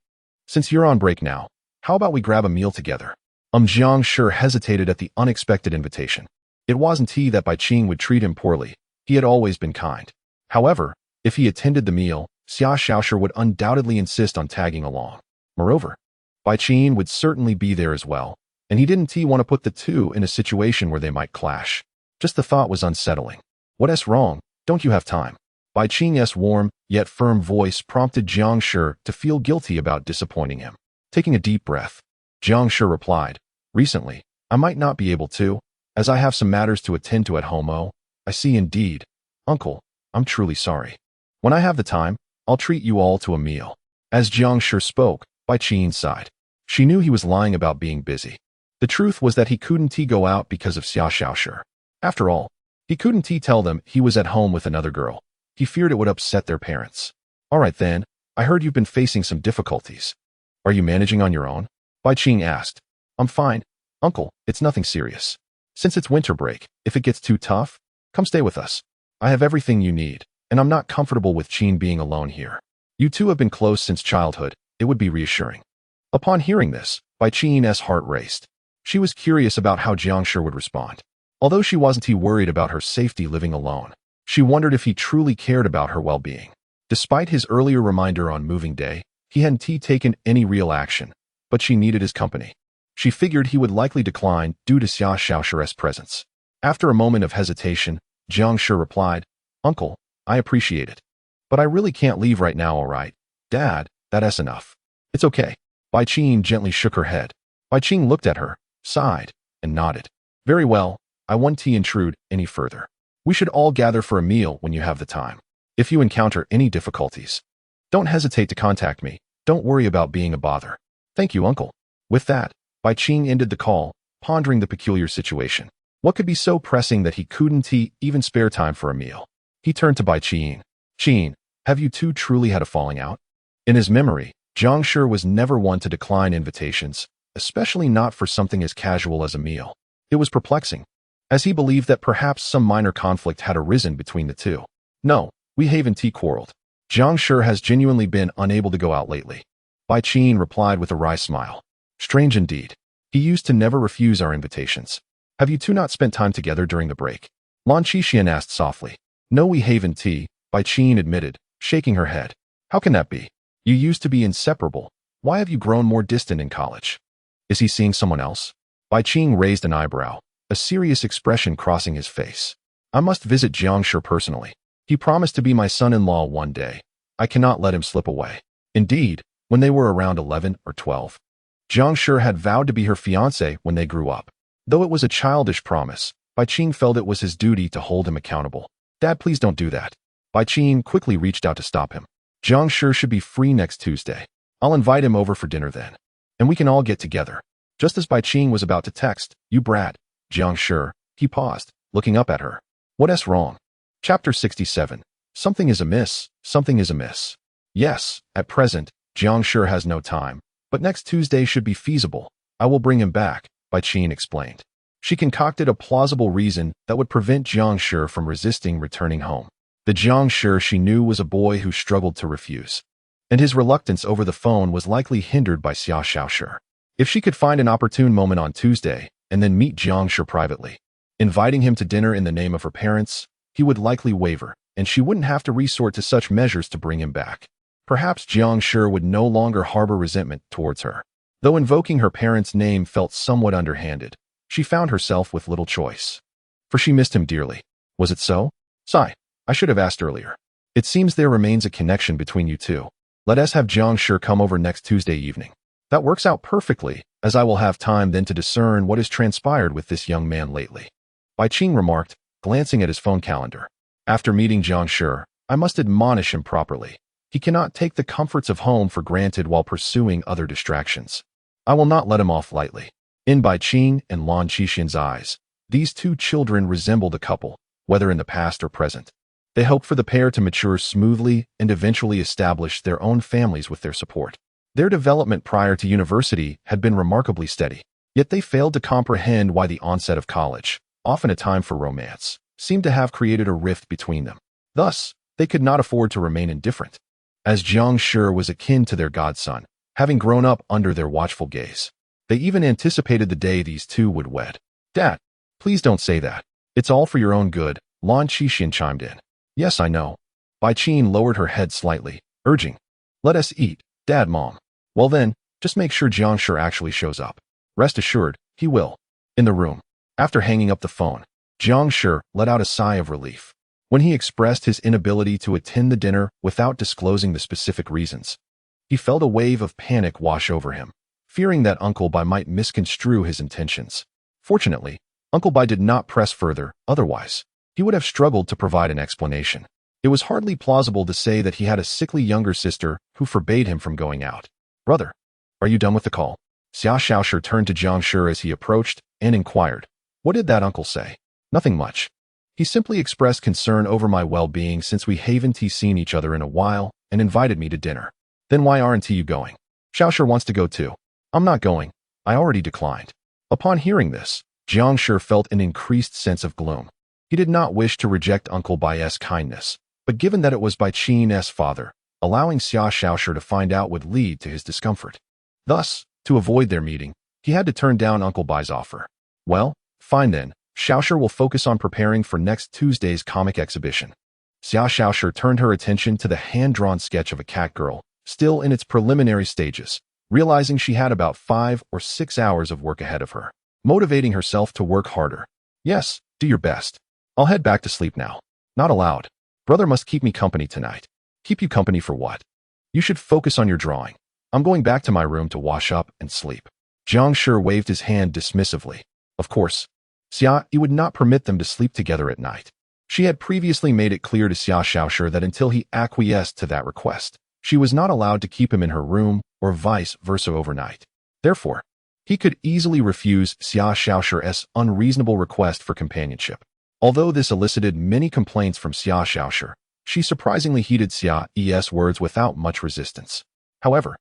Since you're on break now, how about we grab a meal together? Jiang Shi hesitated at the unexpected invitation. It wasn't that Bai Qing would treat him poorly. He had always been kind. However, if he attended the meal, Xia Xiaoshi would undoubtedly insist on tagging along. Moreover, Bai Qing would certainly be there as well, and he didn't want to put the two in a situation where they might clash. Just the thought was unsettling. What's wrong? Don't you have time? Bai Qing's warm, yet firm voice prompted Jiang Shi to feel guilty about disappointing him. Taking a deep breath, Jiang Shi replied, recently, I might not be able to, as I have some matters to attend to at home. Oh, I see indeed. Uncle, I'm truly sorry. When I have the time, I'll treat you all to a meal. As Jiang Shi spoke, Bai Qing sighed. She knew he was lying about being busy. The truth was that he couldn't go out because of Xia Xiaoshi. After all, he couldn't tell them he was at home with another girl. He feared it would upset their parents. All right then, I heard you've been facing some difficulties. Are you managing on your own? Bai Qing asked. I'm fine, uncle, it's nothing serious. Since it's winter break, if it gets too tough, come stay with us. I have everything you need, and I'm not comfortable with Qing being alone here. You two have been close since childhood, it would be reassuring. Upon hearing this, Bai Qing's heart raced. She was curious about how Jiang Shi would respond. Although she wasn't worried about her safety living alone, she wondered if he truly cared about her well-being. Despite his earlier reminder on moving day, he hadn't taken any real action, but she needed his company. She figured he would likely decline due to Xia Xiaoshi's presence. After a moment of hesitation, Jiang Shi replied, Uncle, I appreciate it. But I really can't leave right now, all right? Dad, that's enough. It's okay. Bai Qing gently shook her head. Bai Qing looked at her, sighed, and nodded. Very well, I won't intrude any further. We should all gather for a meal when you have the time. If you encounter any difficulties, don't hesitate to contact me. Don't worry about being a bother. Thank you, uncle. With that, Bai Qing ended the call, pondering the peculiar situation. What could be so pressing that he couldn't even spare time for a meal? He turned to Bai Qing. Qing, have you two truly had a falling out? In his memory, Jiang Shi was never one to decline invitations, especially not for something as casual as a meal. It was perplexing, as he believed that perhaps some minor conflict had arisen between the two. No, we haven't quarreled. Jiang Shi has genuinely been unable to go out lately. Bai Qing replied with a wry smile. Strange indeed. He used to never refuse our invitations. Have you two not spent time together during the break? Lan Qixian asked softly. No, we haven't, Bai Qing admitted, shaking her head. How can that be? You used to be inseparable. Why have you grown more distant in college? Is he seeing someone else? Bai Qing raised an eyebrow, a serious expression crossing his face. I must visit Jiang Shi personally. He promised to be my son-in-law one day. I cannot let him slip away. Indeed, when they were around 11 or 12, Jiang Shi had vowed to be her fiancé when they grew up. Though it was a childish promise, Bai Qing felt it was his duty to hold him accountable. Dad, please don't do that. Bai Qing quickly reached out to stop him. Jiang Shi should be free next Tuesday. I'll invite him over for dinner then. And we can all get together. Just as Bai Qing was about to text, you brat, Jiang Shi, he paused, looking up at her. What's wrong? Chapter 67. Something is amiss, something is amiss. Yes, at present, Jiang Shi has no time, but next Tuesday should be feasible. I will bring him back, Bai Qing explained. She concocted a plausible reason that would prevent Jiang Shi from resisting returning home. The Jiang Shi she knew was a boy who struggled to refuse, and his reluctance over the phone was likely hindered by Xia Xiaoshi. If she could find an opportune moment on Tuesday and then meet Jiang Shi privately, inviting him to dinner in the name of her parents, he would likely waver, and she wouldn't have to resort to such measures to bring him back. Perhaps Jiang Shi would no longer harbor resentment towards her. Though invoking her parents' name felt somewhat underhanded, she found herself with little choice. For she missed him dearly. Was it so? Sigh, I should have asked earlier. It seems there remains a connection between you two. Let us have Jiang Shi come over next Tuesday evening. That works out perfectly, as I will have time then to discern what has transpired with this young man lately. Bai Qing remarked, glancing at his phone calendar. After meeting Jiang Shi, I must admonish him properly. He cannot take the comforts of home for granted while pursuing other distractions. I will not let him off lightly. In Bai Qing and Lan Qixian's eyes, these two children resembled a couple, whether in the past or present. They hoped for the pair to mature smoothly and eventually establish their own families with their support. Their development prior to university had been remarkably steady, yet they failed to comprehend why the onset of college, often a time for romance, seemed to have created a rift between them. Thus, they could not afford to remain indifferent. As Jiang Shi was akin to their godson, having grown up under their watchful gaze, they even anticipated the day these two would wed. Dad, please don't say that. It's all for your own good, Lan Qixian chimed in. Yes, I know. Bai Qing lowered her head slightly, urging, let us eat, Dad, Mom. Well then, just make sure Jiang Shi actually shows up. Rest assured, he will. In the room, after hanging up the phone, Jiang Shi let out a sigh of relief. When he expressed his inability to attend the dinner without disclosing the specific reasons, he felt a wave of panic wash over him, fearing that Uncle Bai might misconstrue his intentions. Fortunately, Uncle Bai did not press further, otherwise, he would have struggled to provide an explanation. It was hardly plausible to say that he had a sickly younger sister who forbade him from going out. Brother, are you done with the call? Xia Shaoshi turned to Jiang Shi as he approached and inquired, "What did that uncle say?" "Nothing much. He simply expressed concern over my well-being since we haven't seen each other in a while and invited me to dinner." "Then why aren't you going?" "Shaoshi wants to go too." "I'm not going. I already declined." Upon hearing this, Jiang Shi felt an increased sense of gloom. He did not wish to reject Uncle Bai's kindness, but given that it was by Qin's father, allowing Xia Shaoshi to find out would lead to his discomfort. Thus, to avoid their meeting, he had to turn down Uncle Bai's offer. "Well, fine then. Shaoshi will focus on preparing for next Tuesday's comic exhibition." Xia Shaoshi turned her attention to the hand-drawn sketch of a cat girl, still in its preliminary stages, realizing she had about 5 or 6 hours of work ahead of her, motivating herself to work harder. "Yes, do your best. I'll head back to sleep now." "Not allowed. Brother must keep me company tonight." "Keep you company for what?" "You should focus on your drawing. I'm going back to my room to wash up and sleep." Jiang Shi waved his hand dismissively. Of course, Xia Yi would not permit them to sleep together at night. She had previously made it clear to Xia Shaoshi that until he acquiesced to that request, she was not allowed to keep him in her room or vice versa overnight. Therefore, he could easily refuse Xia Shaoshi's unreasonable request for companionship. Although this elicited many complaints from Xia Shaoshi, she surprisingly heeded Xia Yi's words without much resistance. However,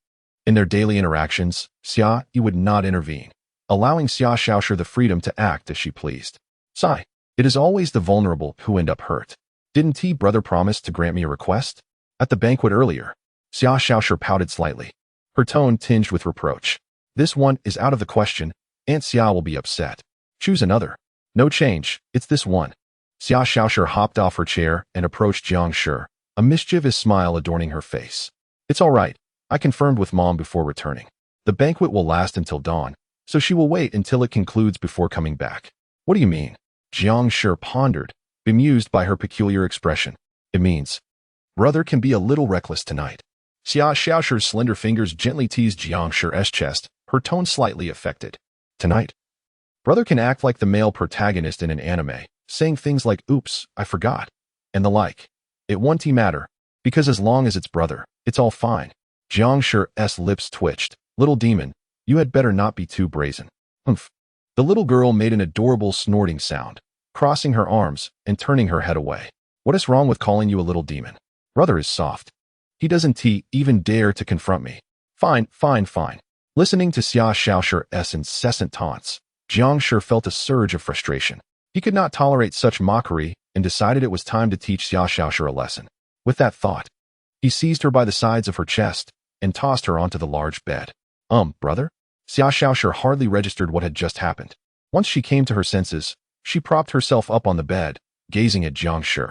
in their daily interactions, Xia Yi would not intervene, allowing Xia Shaoshi the freedom to act as she pleased. "Sigh, it is always the vulnerable who end up hurt. Didn't brother promise to grant me a request? At the banquet earlier." Xia Shaoshi pouted slightly, her tone tinged with reproach. "This one is out of the question. Aunt Xia will be upset. Choose another." "No change, it's this one." Xia Shaoshi hopped off her chair and approached Jiang Shi, a mischievous smile adorning her face. "It's all right. I confirmed with Mom before returning. The banquet will last until dawn, so she will wait until it concludes before coming back." "What do you mean?" Jiang Shi pondered, bemused by her peculiar expression. "It means, brother can be a little reckless tonight." Xia Shaoshi's slender fingers gently teased Jiang Shi's chest, her tone slightly affected. "Tonight, brother can act like the male protagonist in an anime, saying things like, 'Oops, I forgot,' and the like. It won't matter, because as long as it's brother, it's all fine." Jiang Shi's lips twitched. "Little demon, you had better not be too brazen." "Humph." The little girl made an adorable snorting sound, crossing her arms and turning her head away. "What is wrong with calling you a little demon? Brother is soft. He doesn't even dare to confront me." "Fine, fine, fine." Listening to Xia Shaoshi's incessant taunts, Jiang Shi felt a surge of frustration. He could not tolerate such mockery and decided it was time to teach Xia Shaoshi a lesson. With that thought, he seized her by the sides of her chest and tossed her onto the large bed. Brother?" Xia Shaoshi hardly registered what had just happened. Once she came to her senses, she propped herself up on the bed, gazing at Jiang Shi.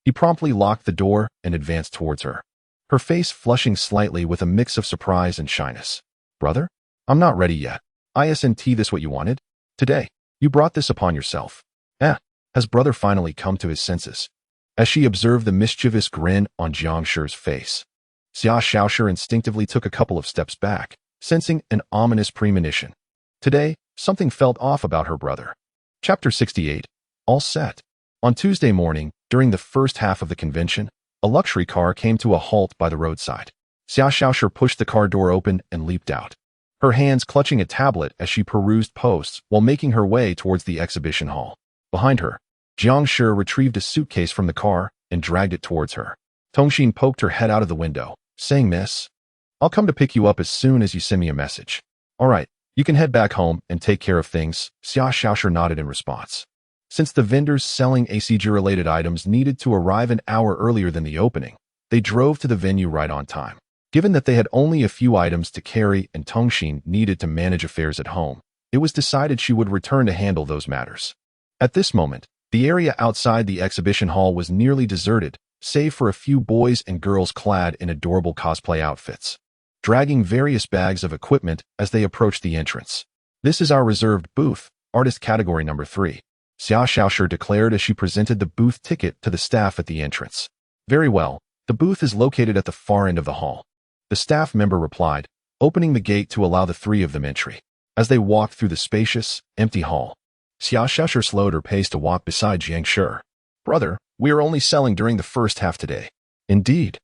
He promptly locked the door and advanced towards her, her face flushing slightly with a mix of surprise and shyness. "Brother? I'm not ready yet. Isn't this what you wanted? Today, you brought this upon yourself." Has brother finally come to his senses?" As she observed the mischievous grin on Jiang Shi's face, Xia Shaoshi instinctively took a couple of steps back, sensing an ominous premonition. Today, something felt off about her brother. Chapter 68. All set. On Tuesday morning, during the first half of the convention, a luxury car came to a halt by the roadside. Xia Shaoshi pushed the car door open and leaped out, her hands clutching a tablet as she perused posts while making her way towards the exhibition hall. Behind her, Jiang Shi retrieved a suitcase from the car and dragged it towards her. Tongxin poked her head out of the window, saying, "Miss, I'll come to pick you up as soon as you send me a message." "All right, you can head back home and take care of things." Xia Shaoshi nodded in response. Since the vendors selling ACG-related items needed to arrive an hour earlier than the opening, they drove to the venue right on time. Given that they had only a few items to carry and Tongxin needed to manage affairs at home, it was decided she would return to handle those matters. At this moment, the area outside the exhibition hall was nearly deserted, save for a few boys and girls clad in adorable cosplay outfits, dragging various bags of equipment as they approached the entrance. "This is our reserved booth, artist category number 3. Xia Shaoshi declared as she presented the booth ticket to the staff at the entrance. "Very well, the booth is located at the far end of the hall," the staff member replied, opening the gate to allow the three of them entry. As they walked through the spacious, empty hall, Xia Shaoshi slowed her pace to walk beside Jiang Shi. "Brother, we are only selling during the first half today." "Indeed.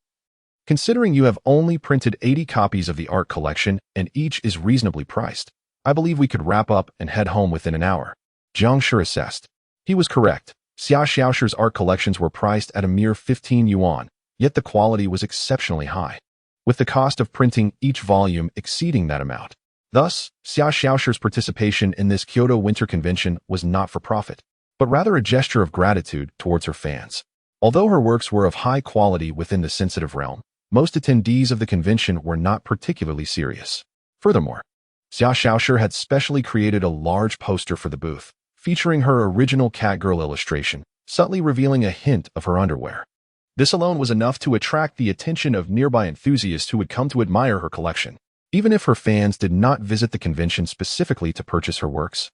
Considering you have only printed 80 copies of the art collection and each is reasonably priced, I believe we could wrap up and head home within an hour. Jiang Shi assessed. He was correct. Xia Xiaoshi's art collections were priced at a mere 15 yuan, yet the quality was exceptionally high, with the cost of printing each volume exceeding that amount. Thus, Xia Xiaoshi's participation in this Kyoto Winter Convention was not for profit, but rather a gesture of gratitude towards her fans. Although her works were of high quality within the sensitive realm, most attendees of the convention were not particularly serious. Furthermore, Xia Xiaoshi had specially created a large poster for the booth, featuring her original catgirl illustration, subtly revealing a hint of her underwear. This alone was enough to attract the attention of nearby enthusiasts who would come to admire her collection. Even if her fans did not visit the convention specifically to purchase her works,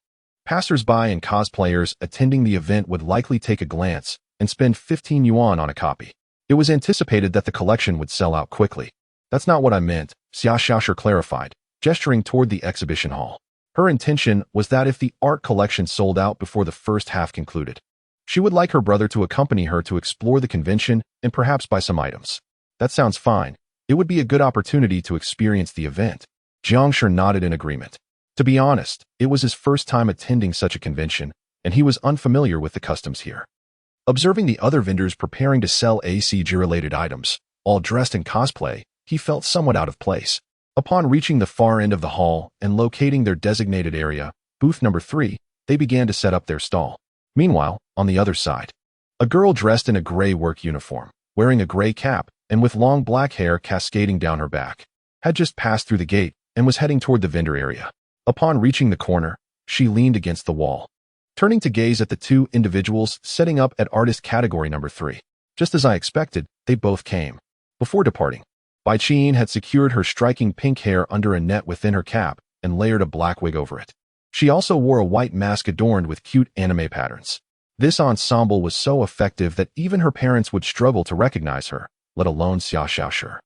passers-by and cosplayers attending the event would likely take a glance and spend 15 yuan on a copy. It was anticipated that the collection would sell out quickly. That's not what I meant, Xia Xiaoshi clarified, gesturing toward the exhibition hall. Her intention was that if the art collection sold out before the first half concluded, she would like her brother to accompany her to explore the convention and perhaps buy some items. That sounds fine. It would be a good opportunity to experience the event. Jiang Shi nodded in agreement. To be honest, it was his first time attending such a convention, and he was unfamiliar with the customs here. Observing the other vendors preparing to sell ACG-related items, all dressed in cosplay, he felt somewhat out of place. Upon reaching the far end of the hall and locating their designated area, booth number 3, they began to set up their stall. Meanwhile, on the other side, a girl dressed in a gray work uniform, wearing a gray cap and with long black hair cascading down her back, had just passed through the gate and was heading toward the vendor area. Upon reaching the corner, she leaned against the wall, turning to gaze at the two individuals setting up at artist category number 3. Just as I expected, they both came. Before departing, Bai Qian had secured her striking pink hair under a net within her cap and layered a black wig over it. She also wore a white mask adorned with cute anime patterns. This ensemble was so effective that even her parents would struggle to recognize her, let alone Xia Xiaoshi,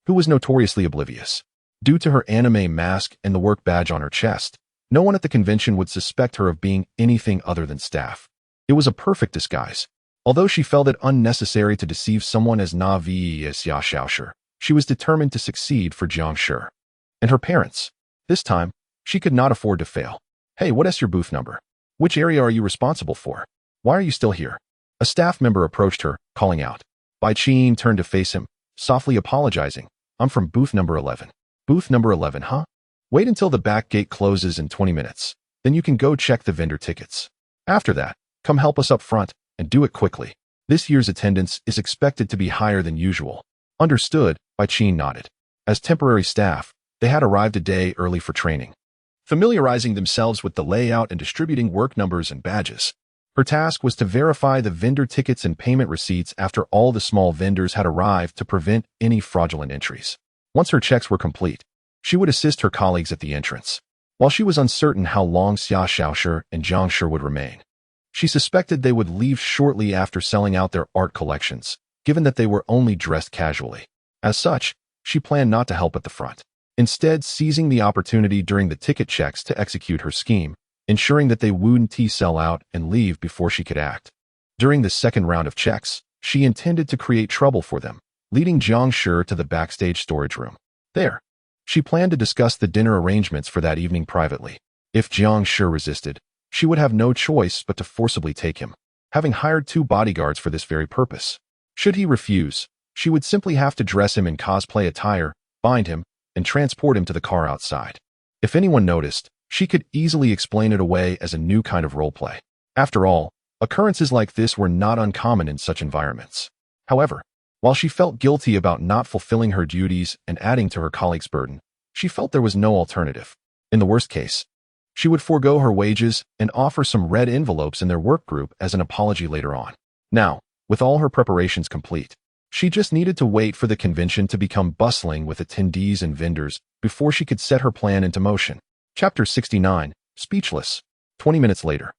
who was notoriously oblivious. Due to her anime mask and the work badge on her chest, no one at the convention would suspect her of being anything other than staff. It was a perfect disguise. Although she felt it unnecessary to deceive someone as naive as Xia Xiaoshi, she was determined to succeed for Jiang Shi and her parents. This time, she could not afford to fail. Hey, what is your booth number? Which area are you responsible for? Why are you still here? A staff member approached her, calling out. Bai Qian turned to face him, softly apologizing. I'm from booth number 11. Booth number 11, huh? Wait until the back gate closes in 20 minutes. Then you can go check the vendor tickets. After that, come help us up front, and do it quickly. This year's attendance is expected to be higher than usual. Understood, Bai Qian nodded. As temporary staff, they had arrived a day early for training, familiarizing themselves with the layout and distributing work numbers and badges. Her task was to verify the vendor tickets and payment receipts after all the small vendors had arrived to prevent any fraudulent entries. Once her checks were complete, she would assist her colleagues at the entrance. While she was uncertain how long Xia Xiaoshi and Jiang Shi would remain, she suspected they would leave shortly after selling out their art collections, given that they were only dressed casually. As such, she planned not to help at the front, instead seizing the opportunity during the ticket checks to execute her scheme, ensuring that they wouldn't sell out and leave before she could act. During the second round of checks, she intended to create trouble for them, leading Jiang Shi to the backstage storage room. There, she planned to discuss the dinner arrangements for that evening privately. If Jiang Shi resisted, she would have no choice but to forcibly take him, having hired 2 bodyguards for this very purpose. Should he refuse, she would simply have to dress him in cosplay attire, bind him, and transport him to the car outside. If anyone noticed, she could easily explain it away as a new kind of roleplay. After all, occurrences like this were not uncommon in such environments. However, while she felt guilty about not fulfilling her duties and adding to her colleagues' burden, she felt there was no alternative. In the worst case, she would forego her wages and offer some red envelopes in their work group as an apology later on. Now, with all her preparations complete, she just needed to wait for the convention to become bustling with attendees and vendors before she could set her plan into motion. Chapter 69, Speechless. 20 minutes later,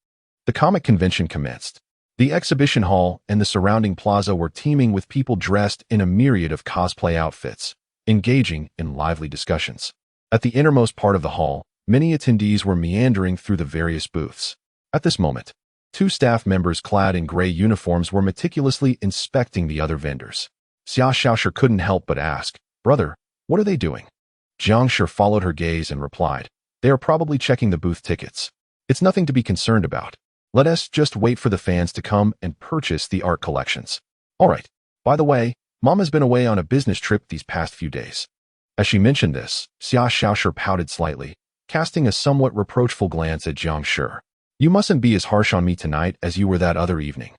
the comic convention commenced. The exhibition hall and the surrounding plaza were teeming with people dressed in a myriad of cosplay outfits, engaging in lively discussions. At the innermost part of the hall, many attendees were meandering through the various booths. At this moment, 2 staff members clad in gray uniforms were meticulously inspecting the other vendors. Xia Xiaoshi couldn't help but ask, "Brother, what are they doing?" Jiang Shi followed her gaze and replied, They are probably checking the booth tickets. It's nothing to be concerned about. Let us just wait for the fans to come and purchase the art collections. All right. By the way, Mom has been away on a business trip these past few days. As she mentioned this, Xia Xiaoshi pouted slightly, casting a somewhat reproachful glance at Jiang Shi. You mustn't be as harsh on me tonight as you were that other evening.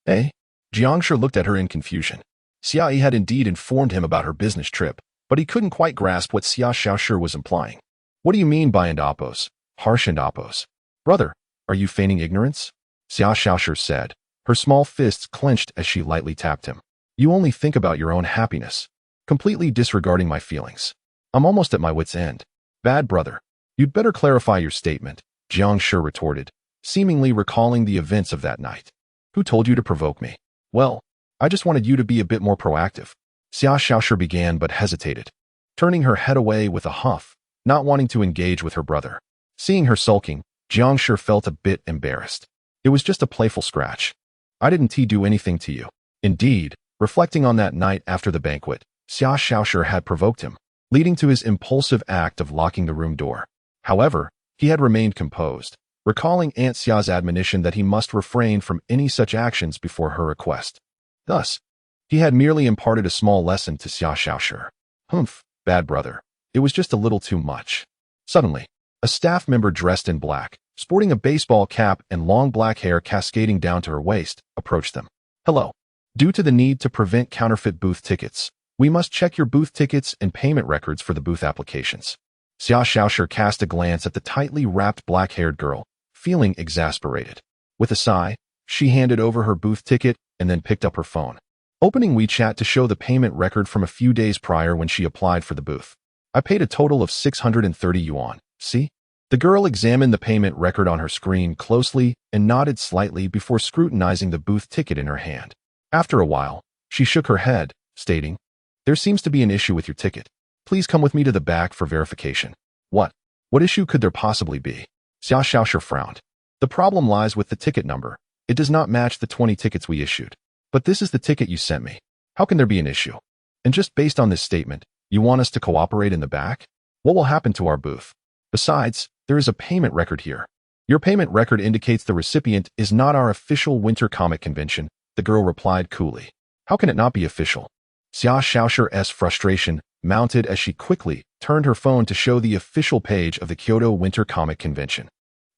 Eh? Jiang Shi looked at her in confusion. Xia Yi had indeed informed him about her business trip, but he couldn't quite grasp what Xia Xiaoshi was implying. What do you mean by and oppose? Harsh and oppose? Brother, are you feigning ignorance? Xia Xiaoshi said, her small fists clenched as she lightly tapped him. You only think about your own happiness, completely disregarding my feelings. I'm almost at my wit's end. Bad brother. You'd better clarify your statement, Jiang Shi retorted, seemingly recalling the events of that night. Who told you to provoke me? Well, I just wanted you to be a bit more proactive. Xia Xiaoshi began but hesitated, turning her head away with a huff, not wanting to engage with her brother. Seeing her sulking, Jiang Shi felt a bit embarrassed. It was just a playful scratch. I didn't do anything to you. Indeed, reflecting on that night after the banquet, Xia Xiaoshi had provoked him, leading to his impulsive act of locking the room door. However, he had remained composed, recalling Aunt Xia's admonition that he must refrain from any such actions before her request. Thus, he had merely imparted a small lesson to Xia Xiaoshi. Humph, bad brother. It was just a little too much. Suddenly, a staff member dressed in black, sporting a baseball cap and long black hair cascading down to her waist, approached them. Hello. Due to the need to prevent counterfeit booth tickets, we must check your booth tickets and payment records for the booth applications. Xia Xiaoshi cast a glance at the tightly wrapped black-haired girl, feeling exasperated. With a sigh, she handed over her booth ticket and then picked up her phone, opening WeChat to show the payment record from a few days prior when she applied for the booth. I paid a total of 630 yuan, see? The girl examined the payment record on her screen closely and nodded slightly before scrutinizing the booth ticket in her hand. After a while, she shook her head, stating, There seems to be an issue with your ticket. Please come with me to the back for verification. What? What issue could there possibly be? Xia Xiaoshi frowned. The problem lies with the ticket number. It does not match the 20 tickets we issued. But this is the ticket you sent me. How can there be an issue? And just based on this statement, you want us to cooperate in the back? What will happen to our booth? Besides, there is a payment record here. Your payment record indicates the recipient is not our official winter comic convention, the girl replied coolly. How can it not be official? Xia Xiaoshi's frustration mounted as she quickly turned her phone to show the official page of the Kyoto Winter Comic Convention.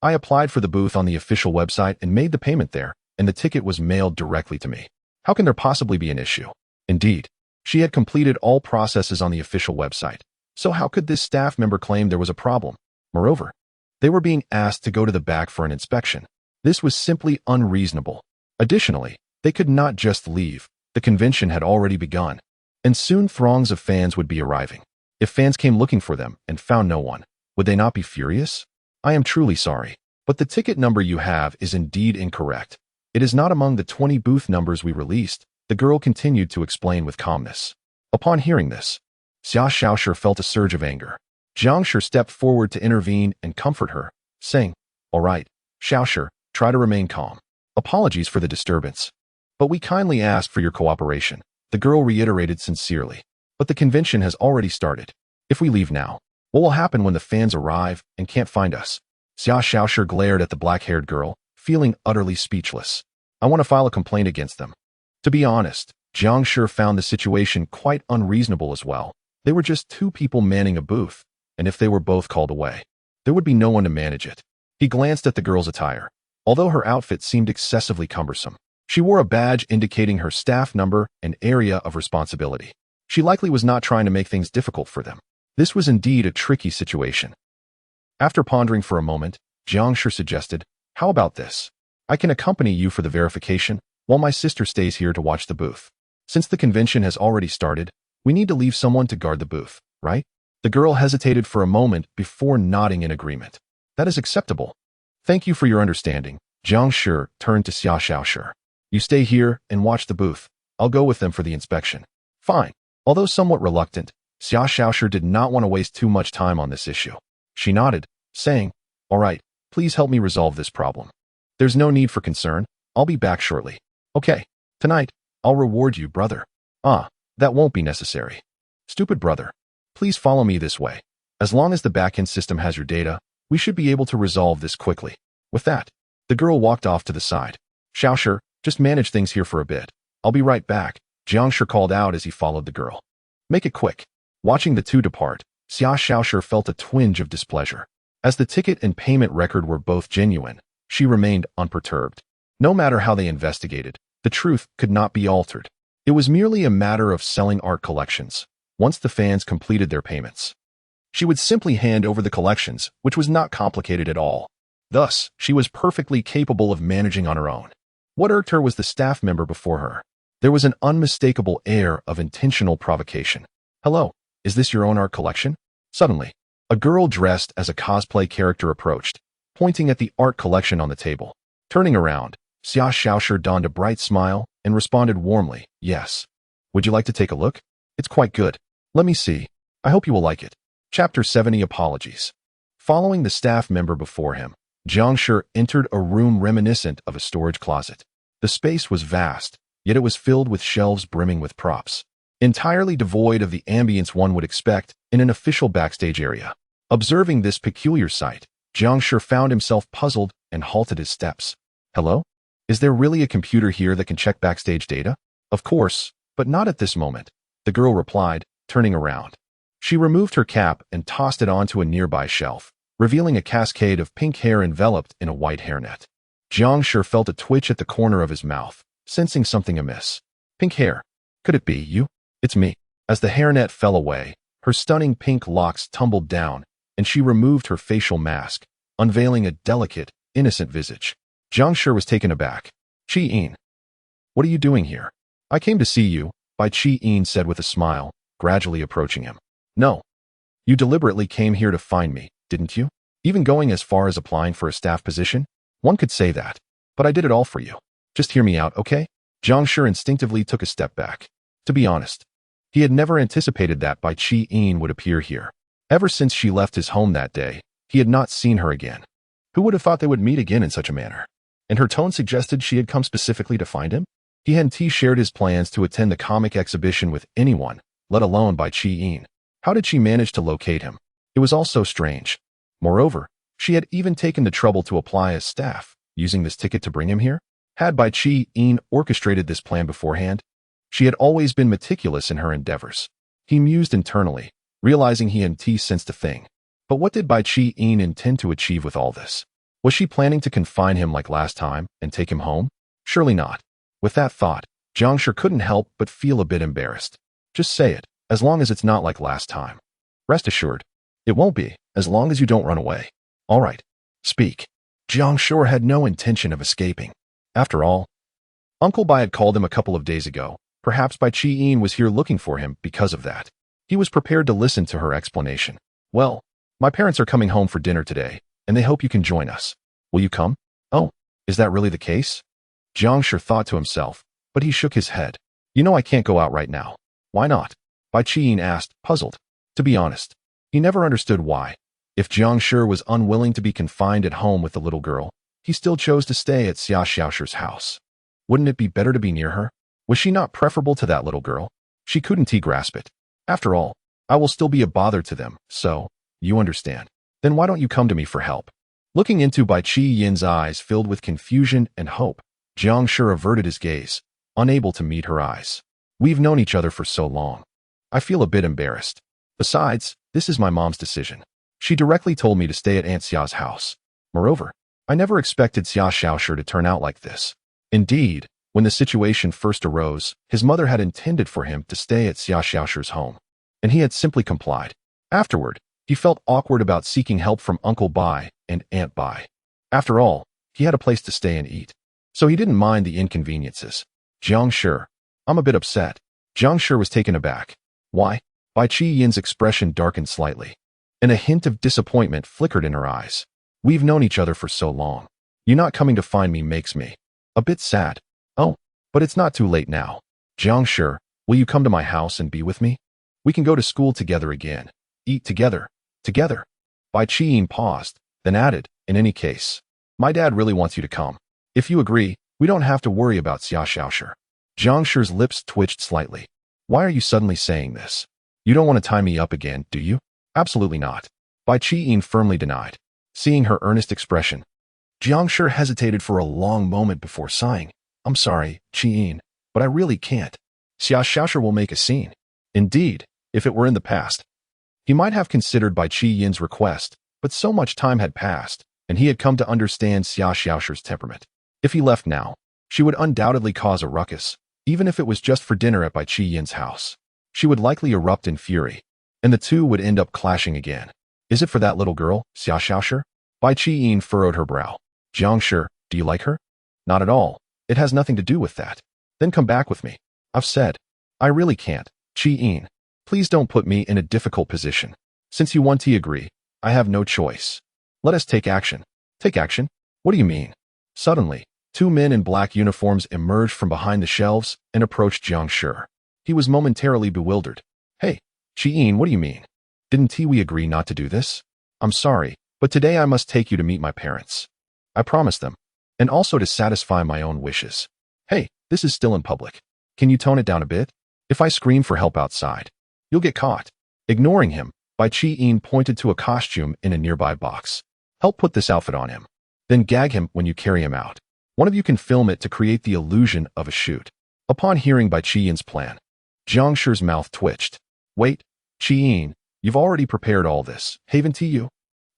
I applied for the booth on the official website and made the payment there, and the ticket was mailed directly to me. How can there possibly be an issue? Indeed, she had completed all processes on the official website, so how could this staff member claim there was a problem? Moreover, they were being asked to go to the back for an inspection. This was simply unreasonable. Additionally, they could not just leave. The convention had already begun, and soon throngs of fans would be arriving. If fans came looking for them and found no one, would they not be furious? I am truly sorry, but the ticket number you have is indeed incorrect. It is not among the 20 booth numbers we released, the girl continued to explain with calmness. Upon hearing this, Xia Xiaoshi felt a surge of anger. Jiang Shi stepped forward to intervene and comfort her, saying, All right, Xiaoshi, try to remain calm. Apologies for the disturbance. But we kindly ask for your cooperation, the girl reiterated sincerely. But the convention has already started. If we leave now, what will happen when the fans arrive and can't find us? Xia Xiaoshi glared at the black-haired girl, feeling utterly speechless. I want to file a complaint against them. To be honest, Jiang Shi found the situation quite unreasonable as well. They were just two people manning a booth, and if they were both called away, there would be no one to manage it. He glanced at the girl's attire. Although her outfit seemed excessively cumbersome, she wore a badge indicating her staff number and area of responsibility. She likely was not trying to make things difficult for them. This was indeed a tricky situation. After pondering for a moment, Jiang Shi suggested, How about this? I can accompany you for the verification, while my sister stays here to watch the booth. Since the convention has already started, we need to leave someone to guard the booth, right? The girl hesitated for a moment before nodding in agreement. That is acceptable. Thank you for your understanding. Jiang Shi turned to Xia Xiaoshi. You stay here and watch the booth. I'll go with them for the inspection. Fine. Although somewhat reluctant, Xia Xiaoshi did not want to waste too much time on this issue. She nodded, saying, All right, please help me resolve this problem. There's no need for concern. I'll be back shortly. Okay, tonight, I'll reward you, brother. Ah, that won't be necessary. Stupid brother. Please follow me this way. As long as the backend system has your data, We should be able to resolve this quickly. With that, the girl walked off to the side. Xiaoshi, just manage things here for a bit. I'll be right back, Jiang Shi called out as he followed the girl. Make it quick. Watching the two depart, Xiaoshi felt a twinge of displeasure. As the ticket and payment record were both genuine, she remained unperturbed. No matter how they investigated, the truth could not be altered. It was merely a matter of selling art collections. Once the fans completed their payments, she would simply hand over the collections, which was not complicated at all. Thus, she was perfectly capable of managing on her own. What irked her was the staff member before her. There was an unmistakable air of intentional provocation. Hello, is this your own art collection? Suddenly, a girl dressed as a cosplay character approached, pointing at the art collection on the table. Turning around, Xia Xiaoshi donned a bright smile and responded warmly, yes. Would you like to take a look? It's quite good. Let me see. I hope you will like it. Chapter 70 Apologies. Following the staff member before him, Jiang Shi entered a room reminiscent of a storage closet. The space was vast, yet it was filled with shelves brimming with props, entirely devoid of the ambience one would expect in an official backstage area. Observing this peculiar sight, Jiang Shi found himself puzzled and halted his steps. Hello? Is there really a computer here that can check backstage data? Of course, but not at this moment, the girl replied, turning around. She removed her cap and tossed it onto a nearby shelf, revealing a cascade of pink hair enveloped in a white hairnet. Jiang Shi felt a twitch at the corner of his mouth, sensing something amiss. Pink hair. Could it be you? It's me. As the hairnet fell away, her stunning pink locks tumbled down, and she removed her facial mask, unveiling a delicate, innocent visage. Jiang Shi was taken aback. Qi-yin. What are you doing here? I came to see you, Bai Qi-yin said with a smile, gradually approaching him. No. You deliberately came here to find me, didn't you? Even going as far as applying for a staff position? One could say that. But I did it all for you. Just hear me out, okay? Jiang Shi instinctively took a step back. To be honest, he had never anticipated that Bai Qi-yin would appear here. Ever since she left his home that day, he had not seen her again. Who would have thought they would meet again in such a manner? And her tone suggested she had come specifically to find him? He hadn't shared his plans to attend the comic exhibition with anyone, let alone Bai Qi-yin. How did she manage to locate him? It was all so strange. Moreover, she had even taken the trouble to apply as staff, using this ticket to bring him here. Had Bai Qi-yin orchestrated this plan beforehand? She had always been meticulous in her endeavors. He mused internally, realizing he hadn't sensed a thing. But what did Bai Qi-yin intend to achieve with all this? Was she planning to confine him like last time and take him home? Surely not. With that thought, Jiang Shi couldn't help but feel a bit embarrassed. Just say it, as long as it's not like last time. Rest assured, it won't be, as long as you don't run away. All right, speak. Jiang Shi had no intention of escaping. After all, Uncle Bai had called him a couple of days ago. Perhaps Bai Qi-yin was here looking for him because of that. He was prepared to listen to her explanation. Well, my parents are coming home for dinner today, and they hope you can join us. Will you come? Oh, is that really the case? Jiang Shi thought to himself, but he shook his head. You know I can't go out right now. Why not? Bai Qi-yin asked, puzzled. To be honest, he never understood why. If Jiang Shi was unwilling to be confined at home with the little girl, he still chose to stay at Xia Xiaoshi's house. Wouldn't it be better to be near her? Was she not preferable to that little girl? She couldn't grasp it. After all, I will still be a bother to them, so, you understand. Then why don't you come to me for help? Looking into Bai Qi-yin's eyes filled with confusion and hope, Jiang Shi averted his gaze, unable to meet her eyes. We've known each other for so long. I feel a bit embarrassed. Besides, this is my mom's decision. She directly told me to stay at Aunt Xia's house. Moreover, I never expected Xia Xiaoshi to turn out like this. Indeed, when the situation first arose, his mother had intended for him to stay at Xia Xiaoshi's home, and he had simply complied. Afterward, he felt awkward about seeking help from Uncle Bai and Aunt Bai. After all, he had a place to stay and eat, so he didn't mind the inconveniences. Jiang Shi, I'm a bit upset. Jiang Shi was taken aback. Why? Bai Qi-yin's expression darkened slightly, and a hint of disappointment flickered in her eyes. We've known each other for so long. You not coming to find me makes me a bit sad. Oh, but it's not too late now. Jiang Shi, will you come to my house and be with me? We can go to school together again. Eat together. Together. Bai Qi-yin paused, then added, in any case, my dad really wants you to come. If you agree, we don't have to worry about Xia Xiaoshi. Jiang Shi's lips twitched slightly. Why are you suddenly saying this? You don't want to tie me up again, do you? Absolutely not. Bai Qi-yin firmly denied. Seeing her earnest expression, Jiang Shi hesitated for a long moment before sighing. I'm sorry, Qi, but I really can't. Xia Xiaoshi will make a scene. Indeed, if it were in the past, he might have considered by Qi Yin's request, but so much time had passed, and he had come to understand Xia Xiaoshi's temperament. If he left now, she would undoubtedly cause a ruckus, even if it was just for dinner at Bai Qi Yin's house. She would likely erupt in fury, and the two would end up clashing again. Is it for that little girl, Xia Xiaoshi? Bai Qi Yin furrowed her brow. Jiang Shi, do you like her? Not at all. It has nothing to do with that. Then come back with me. I've said. I really can't. Qi Yin, please don't put me in a difficult position. Since you want to agree, I have no choice. Let us take action. Take action? What do you mean? Suddenly, two men in black uniforms emerged from behind the shelves and approached Jiang Shi. He was momentarily bewildered. Hey, Qi Yin, what do you mean? Didn't we agree not to do this? I'm sorry, but today I must take you to meet my parents. I promised them, and also to satisfy my own wishes. Hey, this is still in public. Can you tone it down a bit? If I scream for help outside, you'll get caught. Ignoring him, Bai Qi Yin pointed to a costume in a nearby box. Help put this outfit on him. Then gag him when you carry him out. One of you can film it to create the illusion of a shoot. Upon hearing Bai Qi Yin's plan, Jiang Shi's mouth twitched. Wait, Qi Yin, you've already prepared all this, haven't you?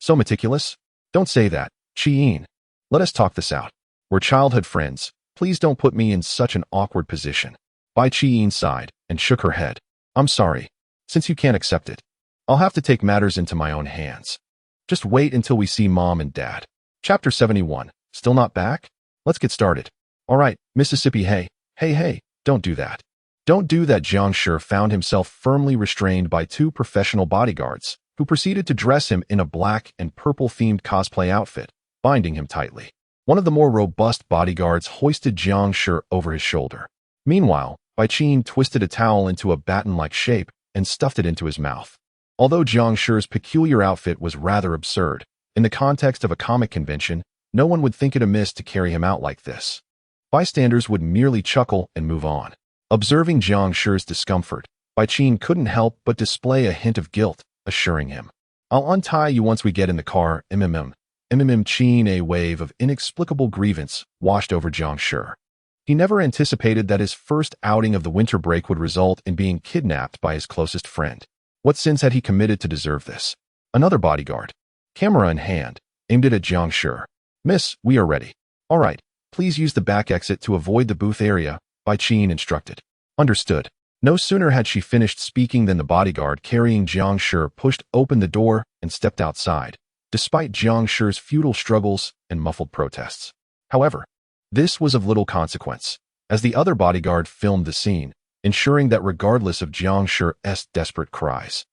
So meticulous? Don't say that, Qi Yin. Let us talk this out. We're childhood friends. Please don't put me in such an awkward position. Bai Qi Yin sighed and shook her head. I'm sorry. Since you can't accept it, I'll have to take matters into my own hands. Just wait until we see Mom and Dad. Chapter 71. Still not back? Let's get started. All right, Mississippi, hey, don't do that. Don't do that. Jiang Shi found himself firmly restrained by two professional bodyguards, who proceeded to dress him in a black and purple-themed cosplay outfit, binding him tightly. One of the more robust bodyguards hoisted Jiang Shi over his shoulder. Meanwhile, Bai Qi twisted a towel into a baton-like shape and stuffed it into his mouth. Although Jiang Shi's peculiar outfit was rather absurd, in the context of a comic convention, no one would think it amiss to carry him out like this. Bystanders would merely chuckle and move on. Observing Jiang Shi's discomfort, Bai Qi couldn't help but display a hint of guilt, assuring him, I'll untie you once we get in the car, Qi. A wave of inexplicable grievance washed over Jiang Shi. He never anticipated that his first outing of the winter break would result in being kidnapped by his closest friend. What sins had he committed to deserve this? Another bodyguard, camera in hand, aimed it at Jiang Shi. Miss, we are ready. All right, please use the back exit to avoid the booth area, Bai Qi instructed. Understood. No sooner had she finished speaking than the bodyguard carrying Jiang Shi pushed open the door and stepped outside, despite Jiang Shi's futile struggles and muffled protests. However, this was of little consequence, as the other bodyguard filmed the scene, ensuring that regardless of Jiang Shi's desperate cries,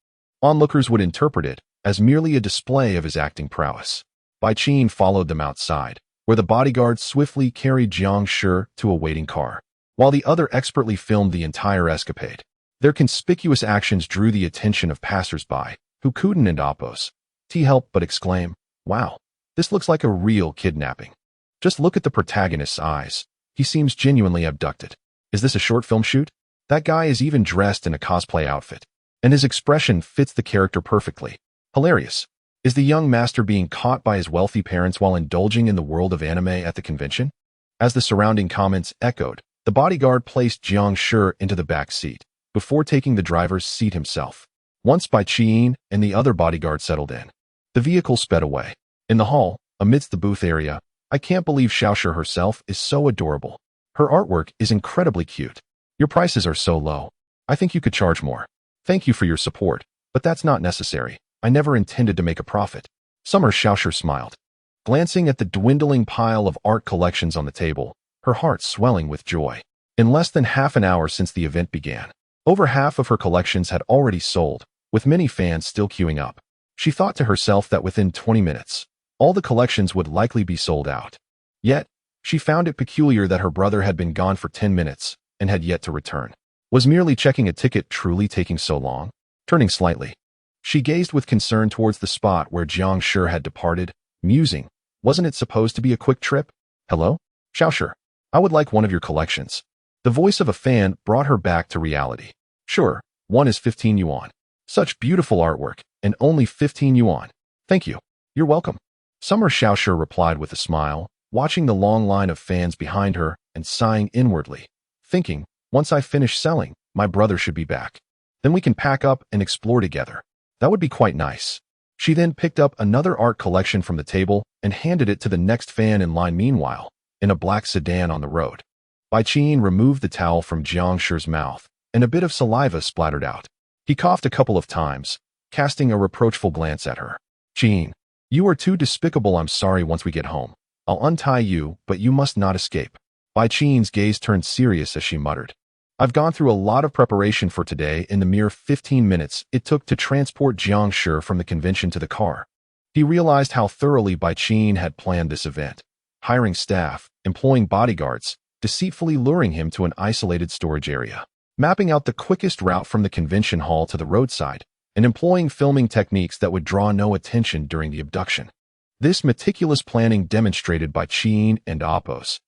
onlookers would interpret it as merely a display of his acting prowess. Bai Qi followed them outside, where the bodyguard swiftly carried Jiang Shi to a waiting car, while the other expertly filmed the entire escapade. Their conspicuous actions drew the attention of passers-by, who couldn't and oppose help but exclaim, wow, this looks like a real kidnapping. Just look at the protagonist's eyes. He seems genuinely abducted. Is this a short film shoot? That guy is even dressed in a cosplay outfit, and his expression fits the character perfectly. Hilarious. Is the young master being caught by his wealthy parents while indulging in the world of anime at the convention? As the surrounding comments echoed, the bodyguard placed Jiang Shi into the back seat, before taking the driver's seat himself. Once Bai Qi and the other bodyguard settled in, the vehicle sped away. In the hall, amidst the booth area, I can't believe Xiaoshi herself is so adorable. Her artwork is incredibly cute. Your prices are so low. I think you could charge more. Thank you for your support, but that's not necessary. I never intended to make a profit. Summer Xiaoshi smiled. Glancing at the dwindling pile of art collections on the table, her heart swelling with joy. In less than half an hour since the event began, over half of her collections had already sold, with many fans still queuing up. She thought to herself that within 20 minutes, all the collections would likely be sold out. Yet, she found it peculiar that her brother had been gone for 10 minutes and had yet to return. Was merely checking a ticket truly taking so long? Turning slightly, she gazed with concern towards the spot where Jiang Shi had departed, musing, wasn't it supposed to be a quick trip? Hello? Xiaoshi, I would like one of your collections. The voice of a fan brought her back to reality. Sure, one is 15 yuan. Such beautiful artwork, and only 15 yuan. Thank you. You're welcome. Summer Xiaoshi replied with a smile, watching the long line of fans behind her and sighing inwardly, thinking, once I finish selling, my brother should be back. Then we can pack up and explore together. That would be quite nice. She then picked up another art collection from the table and handed it to the next fan in line. Meanwhile, in a black sedan on the road, Bai Qin removed the towel from Jiang Shi's mouth, and a bit of saliva splattered out. He coughed a couple of times, casting a reproachful glance at her. Qin, you are too despicable. I'm sorry. Once we get home, I'll untie you, but you must not escape. Bai Qin's gaze turned serious as she muttered. I've gone through a lot of preparation for today in the mere 15 minutes it took to transport Jiang Shi from the convention to the car. He realized how thoroughly Bai Qin had planned this event, hiring staff, employing bodyguards, deceitfully luring him to an isolated storage area, mapping out the quickest route from the convention hall to the roadside, and employing filming techniques that would draw no attention during the abduction. This meticulous planning demonstrated Bai Qin and Appo's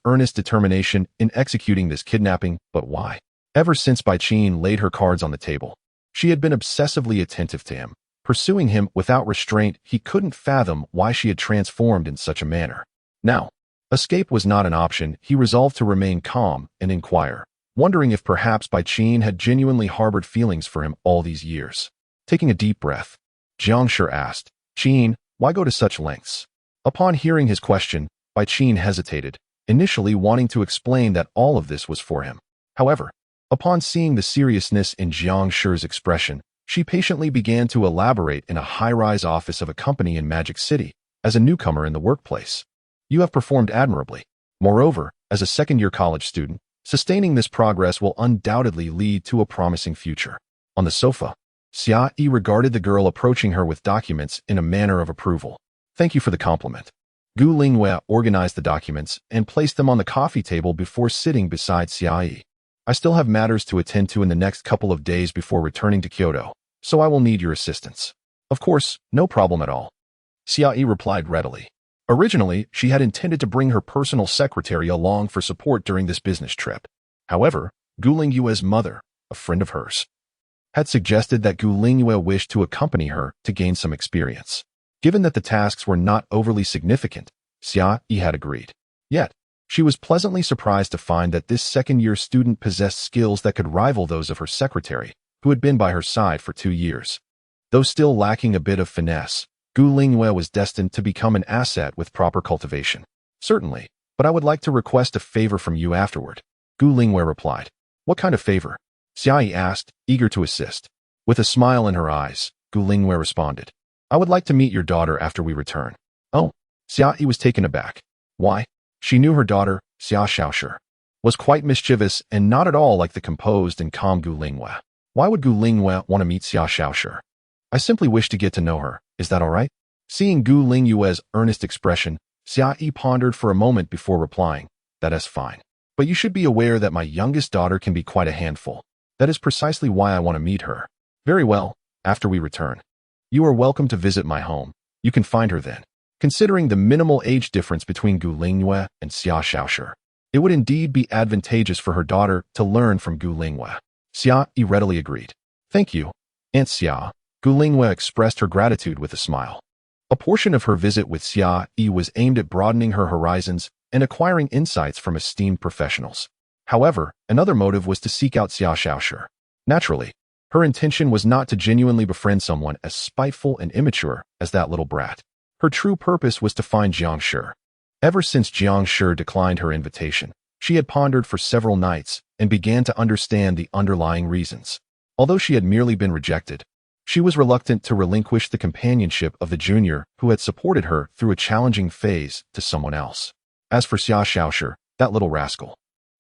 earnest determination in executing this kidnapping. But why? Ever since Bai Qin laid her cards on the table, she had been obsessively attentive to him, pursuing him without restraint. He couldn't fathom why she had transformed in such a manner. Now, escape was not an option. He resolved to remain calm and inquire, wondering if perhaps Bai Qin had genuinely harbored feelings for him all these years. Taking a deep breath, Jiang Shi asked, Qin, why go to such lengths? Upon hearing his question, Bai Qin hesitated, initially wanting to explain that all of this was for him. However, upon seeing the seriousness in Jiang Shi's expression, she patiently began to elaborate. In a high-rise office of a company in Magic City, as a newcomer in the workplace. You have performed admirably. Moreover, as a second-year college student, sustaining this progress will undoubtedly lead to a promising future. On the sofa, Xia Yi regarded the girl approaching her with documents in a manner of approval. Thank you for the compliment. Gu Lingyue organized the documents and placed them on the coffee table before sitting beside Xia Yi. I still have matters to attend to in the next couple of days before returning to Kyoto, so I will need your assistance. Of course, no problem at all. Xia Yi replied readily. Originally, she had intended to bring her personal secretary along for support during this business trip. However, Gu Lingyue's mother, a friend of hers, had suggested that Gu Lingyue wished to accompany her to gain some experience. Given that the tasks were not overly significant, Xia Yi had agreed. Yet, she was pleasantly surprised to find that this second-year student possessed skills that could rival those of her secretary, who had been by her side for 2 years. Though still lacking a bit of finesse, Gu Lingyue was destined to become an asset with proper cultivation. Certainly, but I would like to request a favor from you afterward. Gu Lingyue replied. What kind of favor? Xia Yi asked, eager to assist. With a smile in her eyes, Gu Lingyue responded. I would like to meet your daughter after we return. Oh, Xia Yi was taken aback. Why? She knew her daughter, Xia Xiaoshi, was quite mischievous and not at all like the composed and calm Gu Lingyue. Why would Gu Lingyue want to meet Xia Xiaoshi? I simply wish to get to know her. Is that all right? Seeing Gu Lingyue's earnest expression, Xia Yi pondered for a moment before replying, that is fine. But you should be aware that my youngest daughter can be quite a handful. That is precisely why I want to meet her. Very well, after we return. You are welcome to visit my home. You can find her then. Considering the minimal age difference between Gu Lingyue and Xia Xiaoshi, it would indeed be advantageous for her daughter to learn from Gu Lingyue. Xia Yi readily agreed. Thank you, Aunt Xia. Gu Lingyue expressed her gratitude with a smile. A portion of her visit with Xia Yi was aimed at broadening her horizons and acquiring insights from esteemed professionals. However, another motive was to seek out Xia Xiaoshi. Naturally, her intention was not to genuinely befriend someone as spiteful and immature as that little brat. Her true purpose was to find Jiang Shi. Ever since Jiang Shi declined her invitation, she had pondered for several nights and began to understand the underlying reasons. Although she had merely been rejected, she was reluctant to relinquish the companionship of the junior who had supported her through a challenging phase to someone else. As for Xia Xiaoshi, that little rascal,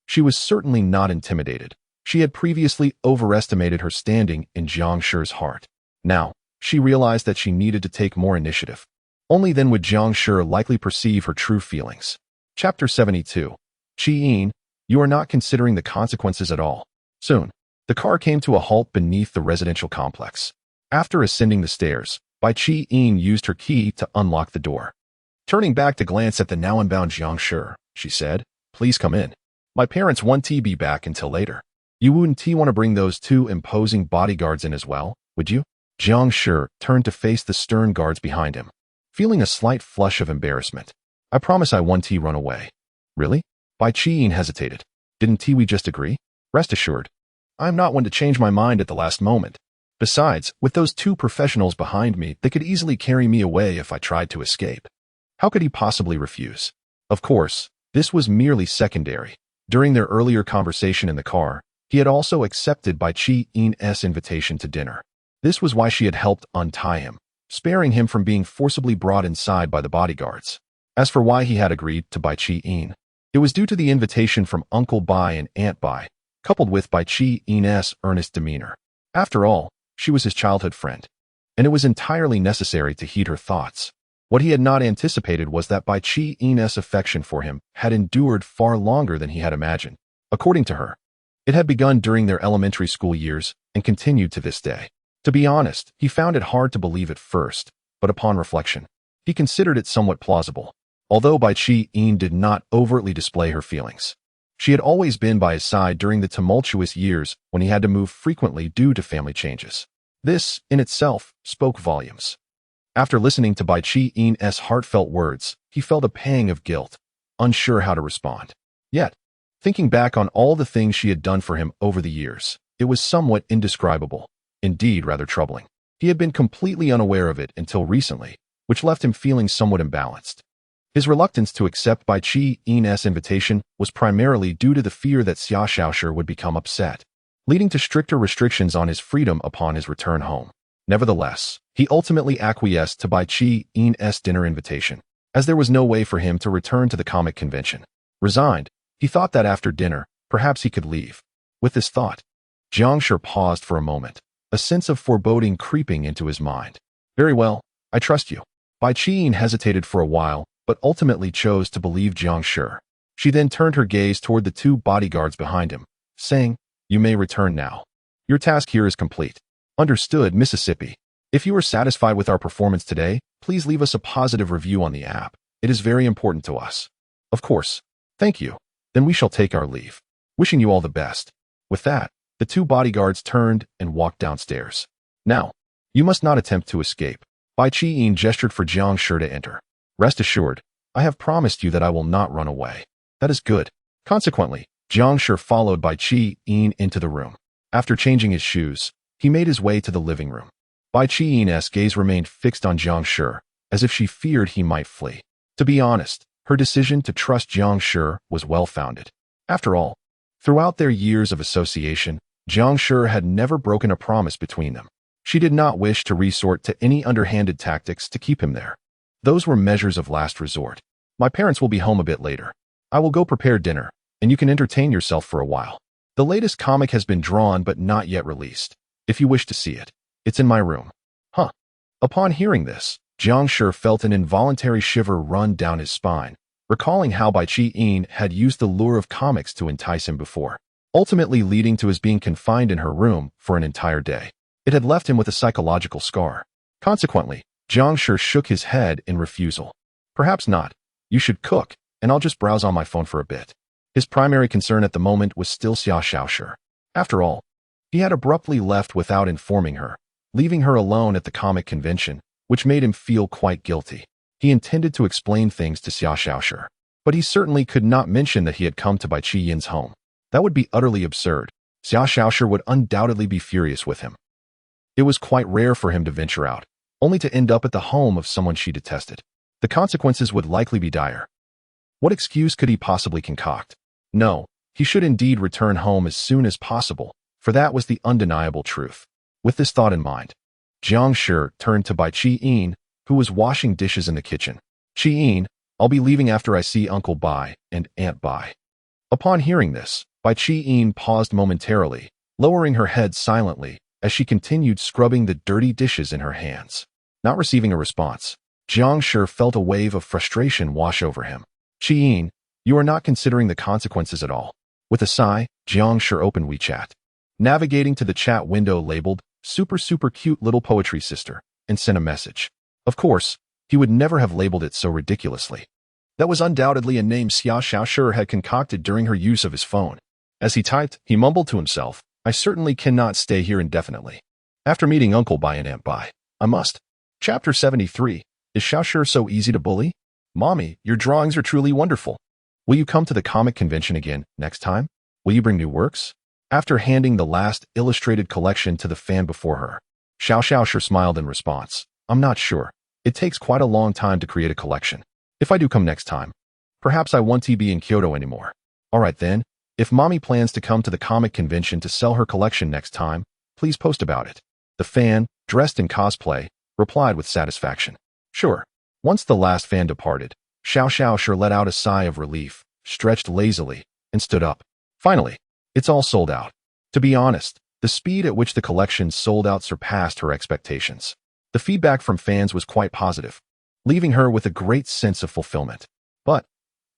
she was certainly not intimidated. She had previously overestimated her standing in Jiang Shi's heart. Now, she realized that she needed to take more initiative. Only then would Jiang Shi likely perceive her true feelings. Chapter 72. Qin, you are not considering the consequences at all. Soon, the car came to a halt beneath the residential complex. After ascending the stairs, Bai Qin used her key to unlock the door. Turning back to glance at the now unbound Jiang Shi, she said, Please come in. My parents won't be back until later. You wouldn't want to bring those 2 imposing bodyguards in as well, would you? Jiang Shi turned to face the stern guards behind him. feeling a slight flush of embarrassment. I promise I won't run away. Really? Bai Qiyin hesitated. Didn't we just agree? Rest assured, I'm not one to change my mind at the last moment. Besides, with those two professionals behind me, they could easily carry me away if I tried to escape. How could he possibly refuse? Of course, this was merely secondary. During their earlier conversation in the car, he had also accepted Bai Qiyin's invitation to dinner. This was why she had helped untie him, sparing him from being forcibly brought inside by the bodyguards. As for why he had agreed to Bai Qiyin, it was due to the invitation from Uncle Bai and Aunt Bai, coupled with Bai Qiyin's earnest demeanor. After all, she was his childhood friend, and it was entirely necessary to heed her thoughts. What he had not anticipated was that Bai Qiyin's affection for him had endured far longer than he had imagined. According to her, it had begun during their elementary school years and continued to this day. To be honest, he found it hard to believe at first, but upon reflection, he considered it somewhat plausible. Although Bai Qiyin did not overtly display her feelings, she had always been by his side during the tumultuous years when he had to move frequently due to family changes. This, in itself, spoke volumes. After listening to Bai Qiyin's heartfelt words, he felt a pang of guilt, unsure how to respond. Yet, thinking back on all the things she had done for him over the years, it was somewhat indescribable, indeed rather troubling. He had been completely unaware of it until recently, which left him feeling somewhat imbalanced. His reluctance to accept Bai Qiyin's invitation was primarily due to the fear that Xia Xiaoshi would become upset, leading to stricter restrictions on his freedom upon his return home. Nevertheless, he ultimately acquiesced to Bai Qiyin's dinner invitation, as there was no way for him to return to the comic convention. Resigned, he thought that after dinner, perhaps he could leave. With this thought, Jiang Shi paused for a moment, a sense of foreboding creeping into his mind. Very well, I trust you. Bai Qiyin hesitated for a while, but ultimately chose to believe Jiang Shi. She then turned her gaze toward the two bodyguards behind him, saying, You may return now. Your task here is complete. Understood, Mississippi. If you are satisfied with our performance today, please leave us a positive review on the app. It is very important to us. Of course. Thank you. Then we shall take our leave. Wishing you all the best. With that, the two bodyguards turned and walked downstairs. Now, you must not attempt to escape. Bai Qiyin gestured for Jiang Shi to enter. Rest assured, I have promised you that I will not run away. That is good. Consequently, Jiang Shi followed Bai Qiyin into the room. After changing his shoes, he made his way to the living room. Bai Qiyin's gaze remained fixed on Jiang Shi, as if she feared he might flee. To be honest, her decision to trust Jiang Shi was well-founded. After all, throughout their years of association, Jiang Shi had never broken a promise between them. She did not wish to resort to any underhanded tactics to keep him there. Those were measures of last resort. My parents will be home a bit later. I will go prepare dinner, and you can entertain yourself for a while. The latest comic has been drawn but not yet released. If you wish to see it, it's in my room. Huh. Upon hearing this, Jiang Shi felt an involuntary shiver run down his spine, recalling how Bai Qiyin had used the lure of comics to entice him before, ultimately leading to his being confined in her room for an entire day. It had left him with a psychological scar. Consequently, Jiang Shi shook his head in refusal. Perhaps not. You should cook, and I'll just browse on my phone for a bit. His primary concern at the moment was still Xia Xiaoshi. After all, he had abruptly left without informing her, leaving her alone at the comic convention, which made him feel quite guilty. He intended to explain things to Xia Xiaoshi, but he certainly could not mention that he had come to Bai Qiyin's home. That would be utterly absurd. Xia Xiaoshi would undoubtedly be furious with him. It was quite rare for him to venture out, only to end up at the home of someone she detested. The consequences would likely be dire. What excuse could he possibly concoct? No, he should indeed return home as soon as possible, for that was the undeniable truth. With this thought in mind, Jiang Shi turned to Bai Qiyin, who was washing dishes in the kitchen. Qiyin, I'll be leaving after I see Uncle Bai and Aunt Bai. Upon hearing this, Bai Qiyin paused momentarily, lowering her head silently as she continued scrubbing the dirty dishes in her hands. Not receiving a response, Jiang Shi felt a wave of frustration wash over him. Qiyin, you are not considering the consequences at all. With a sigh, Jiang Shi opened WeChat. Navigating to the chat window labeled, super cute little poetry sister, and sent a message. Of course, he would never have labeled it so ridiculously. That was undoubtedly a name Xia Xiaoshi had concocted during her use of his phone. As he typed, he mumbled to himself, I certainly cannot stay here indefinitely. After meeting Uncle Bai and Aunt Bai, I must. Chapter 73. Is Xiaoshi so easy to bully? Mommy, your drawings are truly wonderful. Will you come to the comic convention again next time? Will you bring new works? After handing the last illustrated collection to the fan before her, Xiaoshi smiled in response. I'm not sure. It takes quite a long time to create a collection. If I do come next time, perhaps I won't be in Kyoto anymore. Alright then, if mommy plans to come to the comic convention to sell her collection next time, please post about it. The fan, dressed in cosplay, replied with satisfaction. Sure. Once the last fan departed, Xiaoshi let out a sigh of relief, stretched lazily, and stood up. Finally, it's all sold out. To be honest, the speed at which the collection sold out surpassed her expectations. The feedback from fans was quite positive, leaving her with a great sense of fulfillment. But,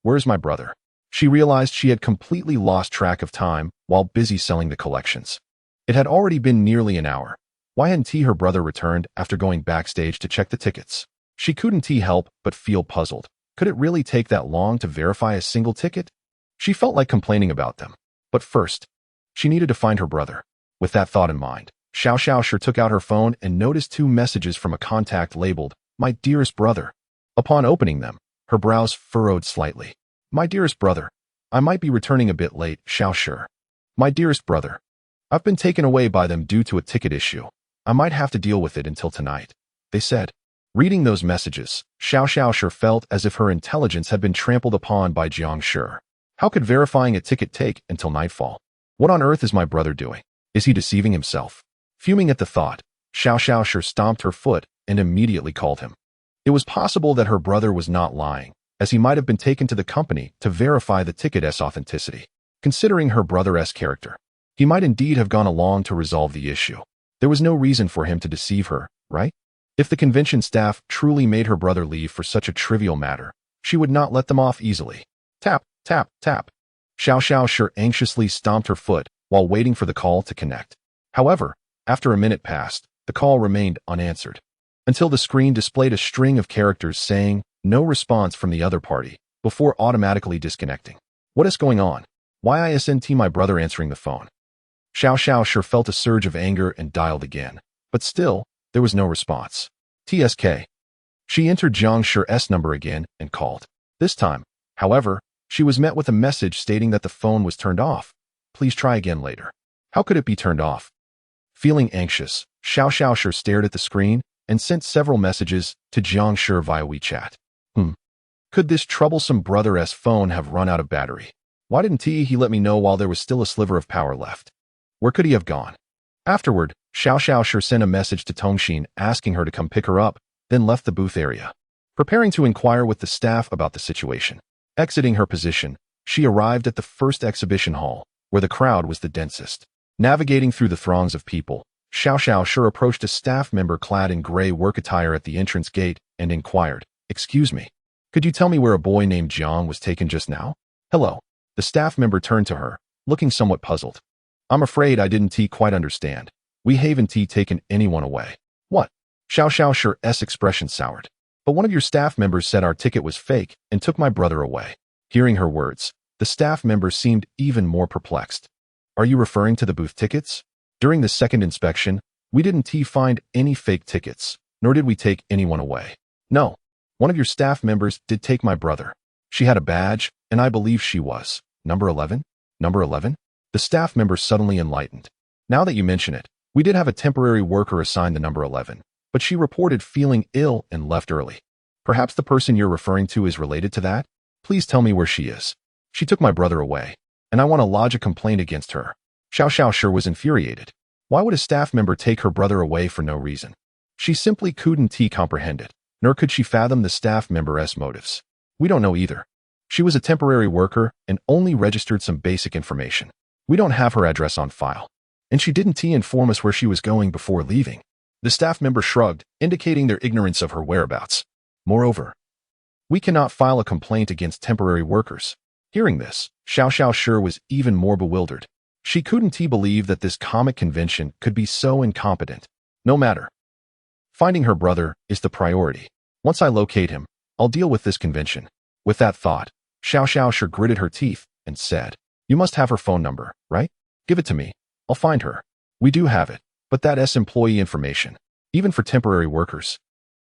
where's my brother? She realized she had completely lost track of time while busy selling the collections. It had already been nearly an hour. Why hadn't her brother returned after going backstage to check the tickets? She couldn't help but feel puzzled. Could it really take that long to verify a single ticket? She felt like complaining about them. But first, she needed to find her brother. With that thought in mind, Xiaoshi took out her phone and noticed 2 messages from a contact labeled, "My dearest brother." Upon opening them, her brows furrowed slightly. "My dearest brother, I might be returning a bit late, Xiaoshi. My dearest brother, I've been taken away by them due to a ticket issue. I might have to deal with it until tonight," they said. Reading those messages, Xiaoshi felt as if her intelligence had been trampled upon by Jiang Shi. How could verifying a ticket take until nightfall? What on earth is my brother doing? Is he deceiving himself? Fuming at the thought, Xiaoshi stomped her foot and immediately called him. It was possible that her brother was not lying, as he might have been taken to the company to verify the ticket's authenticity. Considering her brother's character, he might indeed have gone along to resolve the issue. There was no reason for him to deceive her, right? If the convention staff truly made her brother leave for such a trivial matter, she would not let them off easily. Tap, tap, tap. Xiaoshi anxiously stomped her foot while waiting for the call to connect. However, after a minute passed, the call remained unanswered, until the screen displayed a string of characters saying, "No response from the other party," before automatically disconnecting. What is going on? Why isn't my brother answering the phone? Xiaoshi felt a surge of anger and dialed again, but still, there was no response. TSK. She entered Jiang Shi's number again and called. This time, however, she was met with a message stating that the phone was turned off. Please try again later. How could it be turned off? Feeling anxious, Xiaoshi stared at the screen and sent several messages to Jiang Shi via WeChat. Could this troublesome brother's phone have run out of battery? Why didn't he let me know while there was still a sliver of power left? Where could he have gone? Afterward, Xiaoshi sent a message to Tongxin asking her to come pick her up, then left the booth area, preparing to inquire with the staff about the situation. Exiting her position, she arrived at the first exhibition hall, where the crowd was the densest. Navigating through the throngs of people, Xiaoshi approached a staff member clad in gray work attire at the entrance gate and inquired, "Excuse me, could you tell me where a boy named Jiang was taken just now?" "Hello." The staff member turned to her, looking somewhat puzzled. "I'm afraid I didn't quite understand. We haven't taken anyone away." "What?" Xiaoxi's expression soured. "But one of your staff members said our ticket was fake and took my brother away." Hearing her words, the staff member seemed even more perplexed. "Are you referring to the booth tickets? During the second inspection, we didn't find any fake tickets, nor did we take anyone away." "No. One of your staff members did take my brother. She had a badge, and I believe she was number 11? Number 11? The staff member suddenly enlightened. "Now that you mention it, we did have a temporary worker assigned to number 11, but she reported feeling ill and left early. Perhaps the person you're referring to is related to that? Please tell me where she is. She took my brother away, and I want to lodge a complaint against her." Xiaoshi was infuriated. Why would a staff member take her brother away for no reason? She simply couldn't comprehend it, nor could she fathom the staff member's motives. "We don't know either. She was a temporary worker and only registered some basic information. We don't have her address on file. And she didn't inform us where she was going before leaving." The staff member shrugged, indicating their ignorance of her whereabouts. "Moreover, we cannot file a complaint against temporary workers." Hearing this, Xiaoshi was even more bewildered. She couldn't believe that this comic convention could be so incompetent. No matter. Finding her brother is the priority. Once I locate him, I'll deal with this convention. With that thought, Xiaoshi gritted her teeth and said, "You must have her phone number, right? Give it to me. I'll find her." "We do have it, but that's employee information. Even for temporary workers,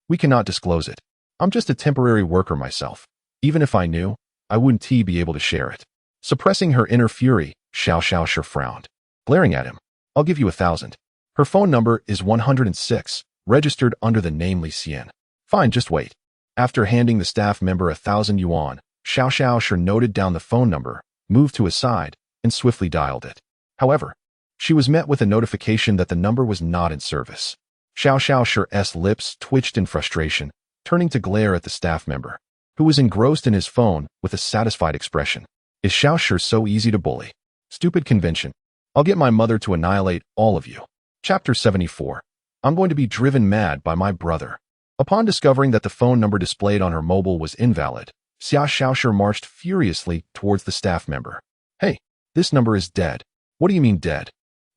we cannot disclose it." I'm just a temporary worker myself. Even if I knew, I wouldn't be able to share it. Suppressing her inner fury, Xiao Xiaoshi frowned. Glaring at him. I'll give you 1,000. Her phone number is 106, registered under the name Li Xian. Fine, just wait. After handing the staff member 1,000 yuan, Xiao Xiaoshi noted down the phone number, moved to his side, and swiftly dialed it. However, she was met with a notification that the number was not in service. Xiao Xiaoshi's lips twitched in frustration, turning to glare at the staff member, who was engrossed in his phone with a satisfied expression. Is Xiao Shi so easy to bully? Stupid convention. I'll get my mother to annihilate all of you. Chapter 74. I'm going to be driven mad by my brother. Upon discovering that the phone number displayed on her mobile was invalid, Xiao Xiaoshi marched furiously towards the staff member. Hey, this number is dead. What do you mean dead?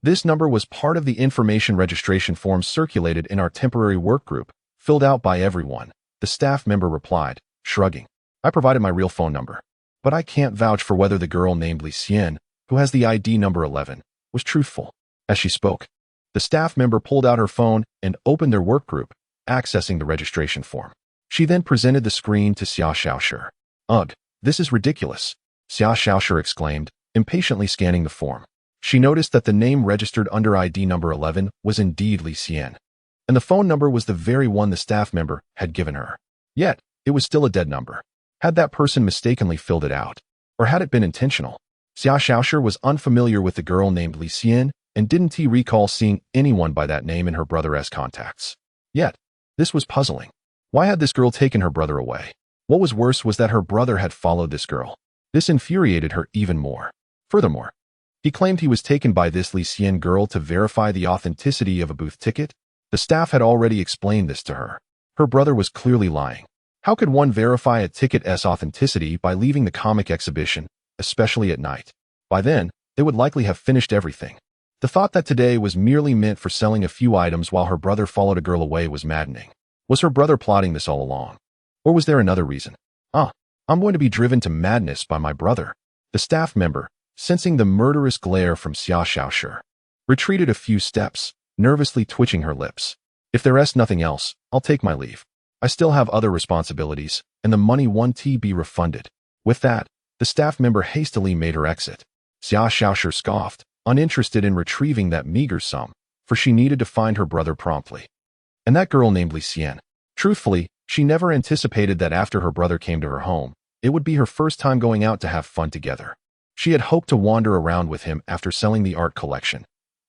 This number was part of the information registration form circulated in our temporary work group, filled out by everyone, the staff member replied, shrugging. I provided my real phone number. But I can't vouch for whether the girl named Li Xian, who has the ID number 11, was truthful. As she spoke, the staff member pulled out her phone and opened their work group, accessing the registration form. She then presented the screen to Xiao Xiaoshi. Ugh, this is ridiculous, Xiao Xiaoshi exclaimed, impatiently scanning the form. She noticed that the name registered under ID number 11 was indeed Li Xian, and the phone number was the very one the staff member had given her. Yet, it was still a dead number. Had that person mistakenly filled it out? Or had it been intentional? Xiao Xiaoshi was unfamiliar with the girl named Li Xian and didn't recall seeing anyone by that name in her brother's contacts. Yet, this was puzzling. Why had this girl taken her brother away? What was worse was that her brother had followed this girl. This infuriated her even more. Furthermore, he claimed he was taken by this Li Xian girl to verify the authenticity of a booth ticket. The staff had already explained this to her. Her brother was clearly lying. How could one verify a ticket's authenticity by leaving the comic exhibition, especially at night? By then, they would likely have finished everything. The thought that today was merely meant for selling a few items while her brother followed a girl away was maddening. Was her brother plotting this all along? Or was there another reason? I'm going to be driven to madness by my brother. The staff member, sensing the murderous glare from Xiao Xiaoshi, retreated a few steps, nervously twitching her lips. If there's nothing else, I'll take my leave. I still have other responsibilities, and the money won't be refunded. With that, the staff member hastily made her exit. Xiao Xiaoshi scoffed, uninterested in retrieving that meager sum, for she needed to find her brother promptly. And that girl named Li Xian. Truthfully, she never anticipated that after her brother came to her home, it would be her first time going out to have fun together. She had hoped to wander around with him after selling the art collection,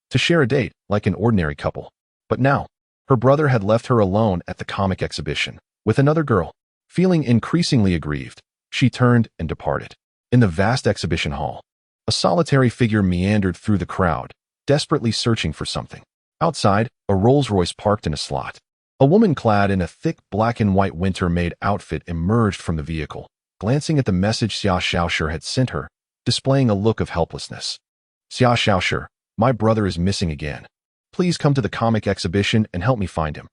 to share a date like an ordinary couple. But now, her brother had left her alone at the comic exhibition, with another girl. Feeling increasingly aggrieved, she turned and departed. In the vast exhibition hall, a solitary figure meandered through the crowd, desperately searching for something. Outside, a Rolls-Royce parked in a slot. A woman clad in a thick black and white winter-made outfit emerged from the vehicle, glancing at the message Xiao Xiaoshi had sent her, displaying a look of helplessness. Xiao Xiaoshi, my brother is missing again. Please come to the comic exhibition and help me find him.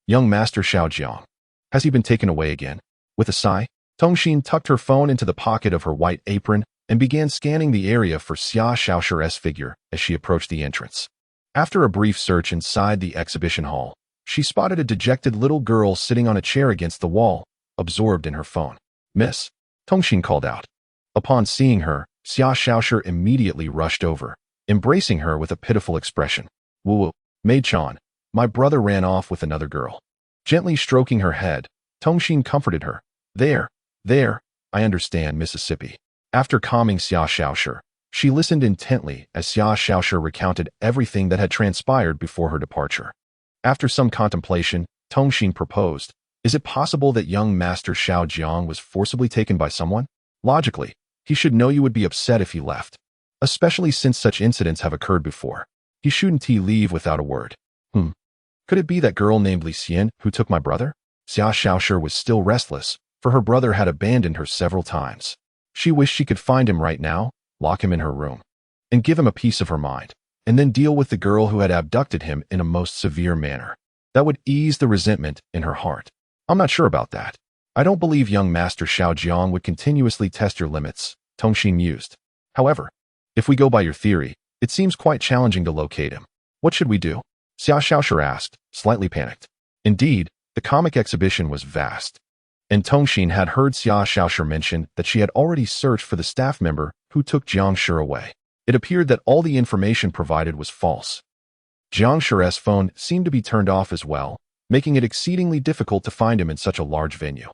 Young Master Xiao Jiang. Has he been taken away again? With a sigh, Tongxin tucked her phone into the pocket of her white apron and began scanning the area for Xiao Xiaoshi's figure as she approached the entrance. After a brief search inside the exhibition hall, she spotted a dejected little girl sitting on a chair against the wall, absorbed in her phone. Miss, Tongxin called out. Upon seeing her, Xiao Xiaoshi immediately rushed over, embracing her with a pitiful expression. Woo-woo, Maid-chan, my brother ran off with another girl. Gently stroking her head, Tongxin comforted her. There, I understand, Mississippi. After calming Xiao Xiaoshi, she listened intently as Xiao Xiaoshi recounted everything that had transpired before her departure. After some contemplation, Tongxin proposed, is it possible that young Master Xiao Jiang was forcibly taken by someone? Logically, he should know you would be upset if he left, especially since such incidents have occurred before. He shouldn't leave without a word. Could it be that girl named Li Xian who took my brother? Xiao Xiaoshi was still restless, for her brother had abandoned her several times. She wished she could find him right now, lock him in her room, and give him a piece of her mind, and then deal with the girl who had abducted him in a most severe manner. That would ease the resentment in her heart. I'm not sure about that. I don't believe young Master Xiao Jiang would continuously test your limits, Tongxin mused. However, if we go by your theory, it seems quite challenging to locate him. What should we do? Xiao Xiaoshi asked, slightly panicked. Indeed, the comic exhibition was vast. and Tongxin had heard Xia Xiaoshi mention that she had already searched for the staff member who took Jiang Shi away. It appeared that all the information provided was false. Jiang Shi's phone seemed to be turned off as well, making it exceedingly difficult to find him in such a large venue,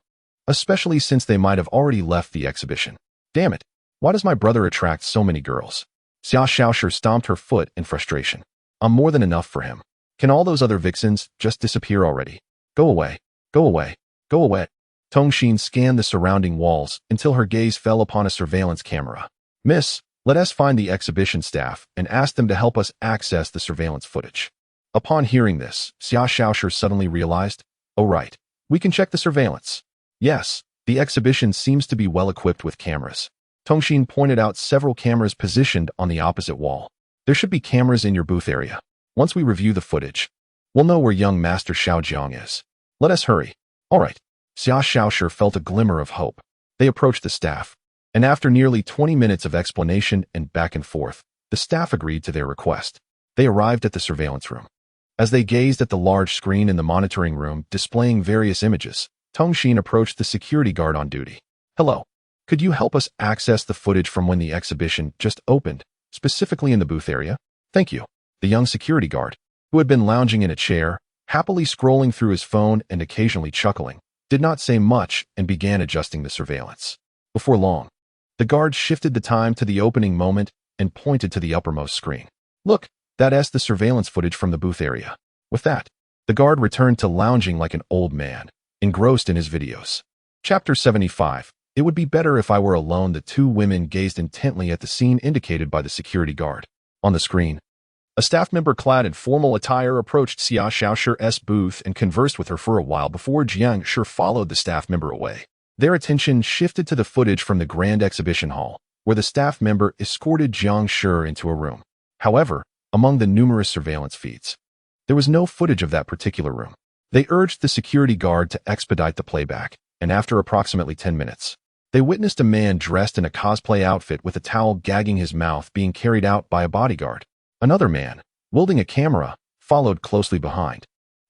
especially since they might have already left the exhibition. Damn it! Why does my brother attract so many girls? Xia Xiaoshi stomped her foot in frustration. I'm more than enough for him. Can all those other vixens just disappear already? Go away. Go away. Go away. Tongxin scanned the surrounding walls until her gaze fell upon a surveillance camera. Miss, let us find the exhibition staff and ask them to help us access the surveillance footage. Upon hearing this, Xia Xiaoshi suddenly realized, oh right, we can check the surveillance. Yes, the exhibition seems to be well equipped with cameras. Tongxin pointed out several cameras positioned on the opposite wall. There should be cameras in your booth area. Once we review the footage, we'll know where young Master Xiao Jiang is. Let us hurry. All right. Xia Xiaoshi felt a glimmer of hope. They approached the staff, and after nearly 20 minutes of explanation and back and forth, the staff agreed to their request. They arrived at the surveillance room. As they gazed at the large screen in the monitoring room displaying various images, Tongxin approached the security guard on duty. Hello. Could you help us access the footage from when the exhibition just opened, specifically in the booth area? Thank you. The young security guard, who had been lounging in a chair, happily scrolling through his phone and occasionally chuckling, did not say much and began adjusting the surveillance. Before long, the guard shifted the time to the opening moment and pointed to the uppermost screen. Look, that's the surveillance footage from the booth area. With that, the guard returned to lounging like an old man, engrossed in his videos. Chapter 75. It would be better if I were alone. The two women gazed intently at the scene indicated by the security guard. On the screen, a staff member clad in formal attire approached Xia Xiaoshi's booth and conversed with her for a while before Jiang Shi followed the staff member away. Their attention shifted to the footage from the Grand Exhibition Hall, where the staff member escorted Jiang Shi into a room. However, among the numerous surveillance feeds, there was no footage of that particular room. They urged the security guard to expedite the playback, and after approximately 10 minutes, they witnessed a man dressed in a cosplay outfit with a towel gagging his mouth being carried out by a bodyguard. Another man, wielding a camera, followed closely behind,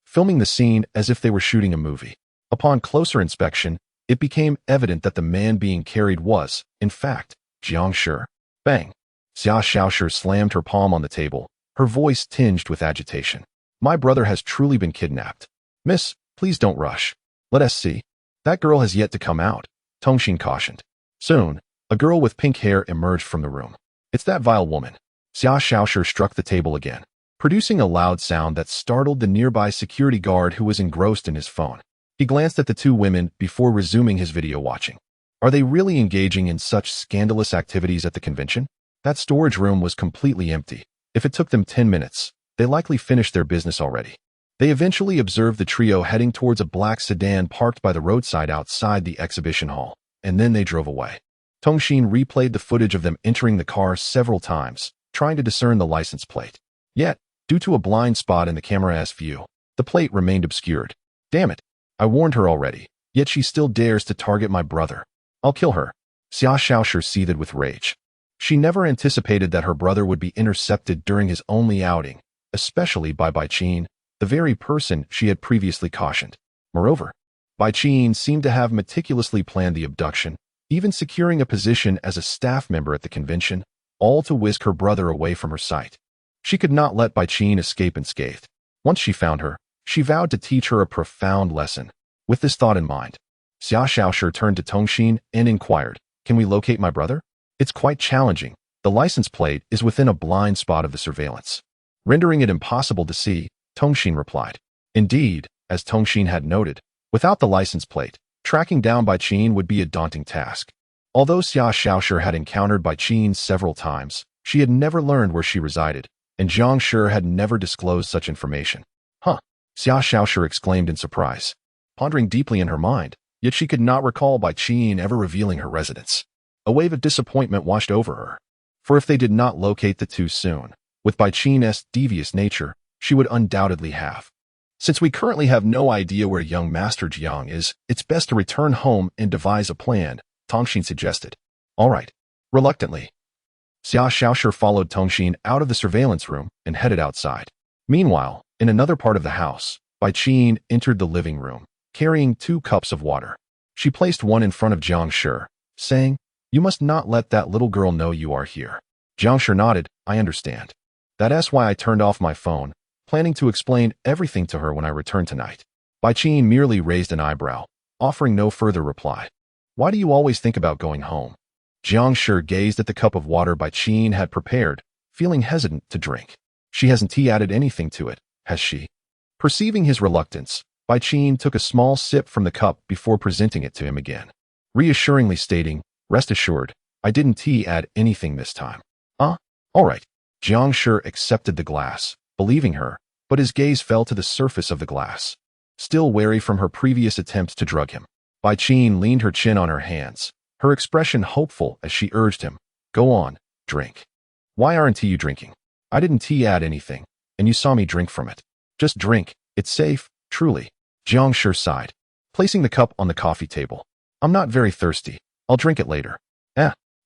filming the scene as if they were shooting a movie. Upon closer inspection, it became evident that the man being carried was, in fact, Jiang Shi. Bang! Xia Xiaoshi slammed her palm on the table, her voice tinged with agitation. My brother has truly been kidnapped. Miss, please don't rush. Let us see. That girl has yet to come out, Tongxin cautioned. Soon, a girl with pink hair emerged from the room. It's that vile woman. Xia Xiaoshi struck the table again, producing a loud sound that startled the nearby security guard who was engrossed in his phone. He glanced at the two women before resuming his video watching. Are they really engaging in such scandalous activities at the convention? That storage room was completely empty. If it took them 10 minutes, they likely finished their business already. They eventually observed the trio heading towards a black sedan parked by the roadside outside the exhibition hall, and then they drove away. Tongxin replayed the footage of them entering the car several times, trying to discern the license plate. Yet, due to a blind spot in the camera's view, the plate remained obscured. Damn it! I warned her already, yet she still dares to target my brother. I'll kill her. Xia Xiaoshi seethed with rage. She never anticipated that her brother would be intercepted during his only outing, especially by Bai Qin, the very person she had previously cautioned. Moreover, Bai Qin seemed to have meticulously planned the abduction, even securing a position as a staff member at the convention, all to whisk her brother away from her sight. She could not let Bai Qin escape unscathed. Once she found her, she vowed to teach her a profound lesson. With this thought in mind, Xia Xiaoshi turned to Tongxin and inquired, Can we locate my brother? It's quite challenging. The license plate is within a blind spot of the surveillance, rendering it impossible to see, Tongxin replied. Indeed, as Tongxin had noted, without the license plate, tracking down Bai Qin would be a daunting task. Although Xia Xiaoshi had encountered Bai Qin several times, she had never learned where she resided, and Jiang Shi had never disclosed such information. Huh! Xia Xiaoshi exclaimed in surprise, pondering deeply in her mind, yet she could not recall Bai Qin ever revealing her residence. A wave of disappointment washed over her, for if they did not locate the two soon, with Bai Qin's devious nature, she would undoubtedly have. Since we currently have no idea where young Master Jiang is, it's best to return home and devise a plan, Tongxin suggested. All right. Reluctantly, Xia Xiaoshi followed Tongxin out of the surveillance room and headed outside. Meanwhile, in another part of the house, Bai Qin entered the living room, carrying 2 cups of water. She placed one in front of Jiang Shi, saying, "You must not let that little girl know you are here." Jiang Shi nodded. "I understand. That's why I turned off my phone, planning to explain everything to her when I return tonight." Bai Qin merely raised an eyebrow, offering no further reply. "Why do you always think about going home?" Jiang Shi gazed at the cup of water Bai Qin had prepared, feeling hesitant to drink. "She hasn't added anything to it, has she?" Perceiving his reluctance, Bai Qin took a small sip from the cup before presenting it to him again, reassuringly stating, "Rest assured, I didn't add anything this time." All right." Jiang Shi accepted the glass, believing her, but his gaze fell to the surface of the glass. Still wary from her previous attempts to drug him, Bai Qin leaned her chin on her hands, her expression hopeful as she urged him, "Go on, drink." "Why aren't you drinking? I didn't add anything, and you saw me drink from it. Just drink, it's safe, truly." Jiang Shi sighed, placing the cup on the coffee table. "I'm not very thirsty. I'll drink it later."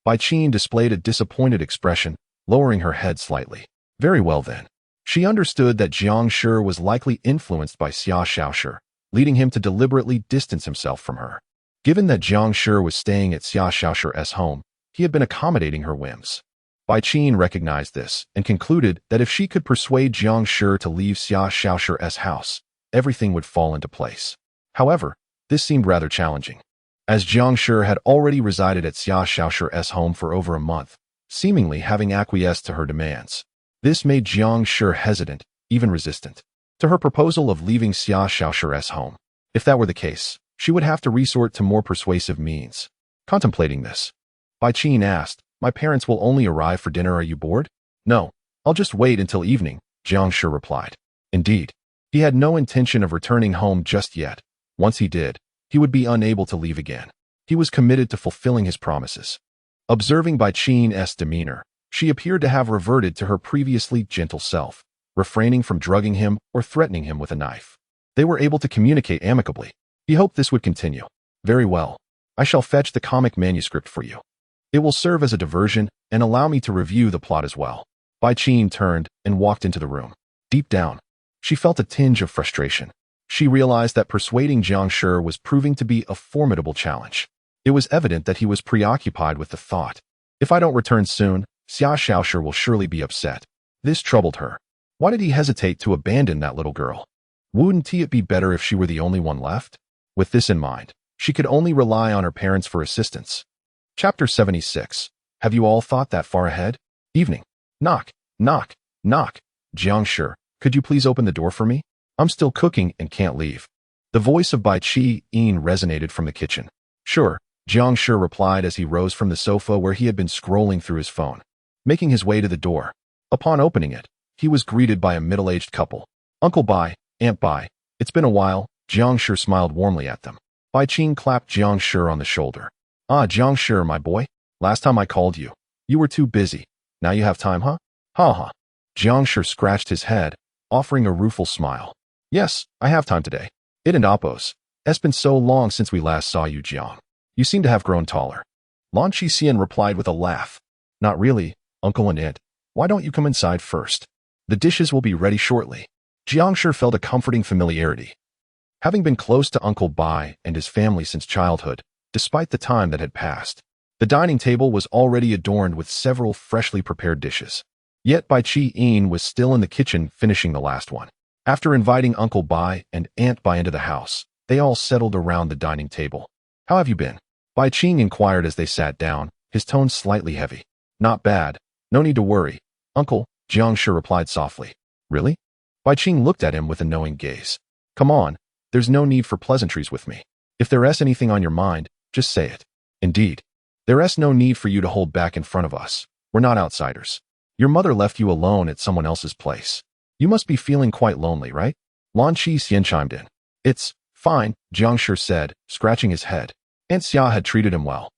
Bai Qin displayed a disappointed expression, lowering her head slightly. "Very well then." She understood that Jiang Shi was likely influenced by Xia Xiaoshi, leading him to deliberately distance himself from her. Given that Jiang Shi was staying at Xia Xiaoshi's home, he had been accommodating her whims. Bai Qin recognized this and concluded that if she could persuade Jiang Shi to leave Xia Xiaoshi's house, everything would fall into place. However, this seemed rather challenging, as Jiang Shi had already resided at Xia Xiaoshi's home for over a month, seemingly having acquiesced to her demands. This made Jiang Shi hesitant, even resistant, to her proposal of leaving Xia Xiaoshi's home. If that were the case, she would have to resort to more persuasive means. Contemplating this, Bai Qin asked, "My parents will only arrive for dinner. Are you bored?" "No, I'll just wait until evening," Jiang Shi replied. Indeed, he had no intention of returning home just yet. Once he did, he would be unable to leave again. He was committed to fulfilling his promises. Observing Bai Qin's demeanor, she appeared to have reverted to her previously gentle self, refraining from drugging him or threatening him with a knife. They were able to communicate amicably. He hoped this would continue. "Very well. I shall fetch the comic manuscript for you. It will serve as a diversion and allow me to review the plot as well." Bai Qin turned and walked into the room. Deep down, she felt a tinge of frustration. She realized that persuading Jiang Shi was proving to be a formidable challenge. It was evident that he was preoccupied with the thought, "If I don't return soon, Xia Xiaoshi will surely be upset." This troubled her. Why did he hesitate to abandon that little girl? Wouldn't it be better if she were the only one left? With this in mind, she could only rely on her parents for assistance. Chapter 76. Have you all thought that far ahead? Evening. Knock, knock, knock. "Jiang Shi, could you please open the door for me? I'm still cooking and can't leave." The voice of Bai Qin resonated from the kitchen. "Sure," Jiang Shi replied as he rose from the sofa where he had been scrolling through his phone. Making his way to the door. Upon opening it, he was greeted by a middle-aged couple. "Uncle Bai, Aunt Bai, it's been a while." Jiang Shi smiled warmly at them. Bai Qin clapped Jiang Shi on the shoulder. "Ah, Jiang Shi, my boy. Last time I called you, you were too busy. Now you have time, huh?" "Ha ha." Jiang Shi scratched his head, offering a rueful smile. "Yes, I have time today. It and Appos. It's been so long since we last saw you, Jiang. You seem to have grown taller." Lan Qixian replied with a laugh. "Not really, Uncle and Aunt. Why don't you come inside first? The dishes will be ready shortly." Jiang Shi felt a comforting familiarity. Having been close to Uncle Bai and his family since childhood, despite the time that had passed, the dining table was already adorned with several freshly prepared dishes. Yet Bai Qin was still in the kitchen finishing the last one. After inviting Uncle Bai and Aunt Bai into the house, they all settled around the dining table. "How have you been?" Bai Qin inquired as they sat down, his tone slightly heavy. "Not bad. No need to worry, Uncle," Jiang Shi replied softly. "Really?" Bai Qin looked at him with a knowing gaze. "Come on, there's no need for pleasantries with me. If there's anything on your mind, just say it." "Indeed. There's no need for you to hold back in front of us. We're not outsiders. Your mother left you alone at someone else's place. You must be feeling quite lonely, right?" Lan Qixian chimed in. "It's fine," Jiang Shi said, scratching his head. Aunt Xia had treated him well.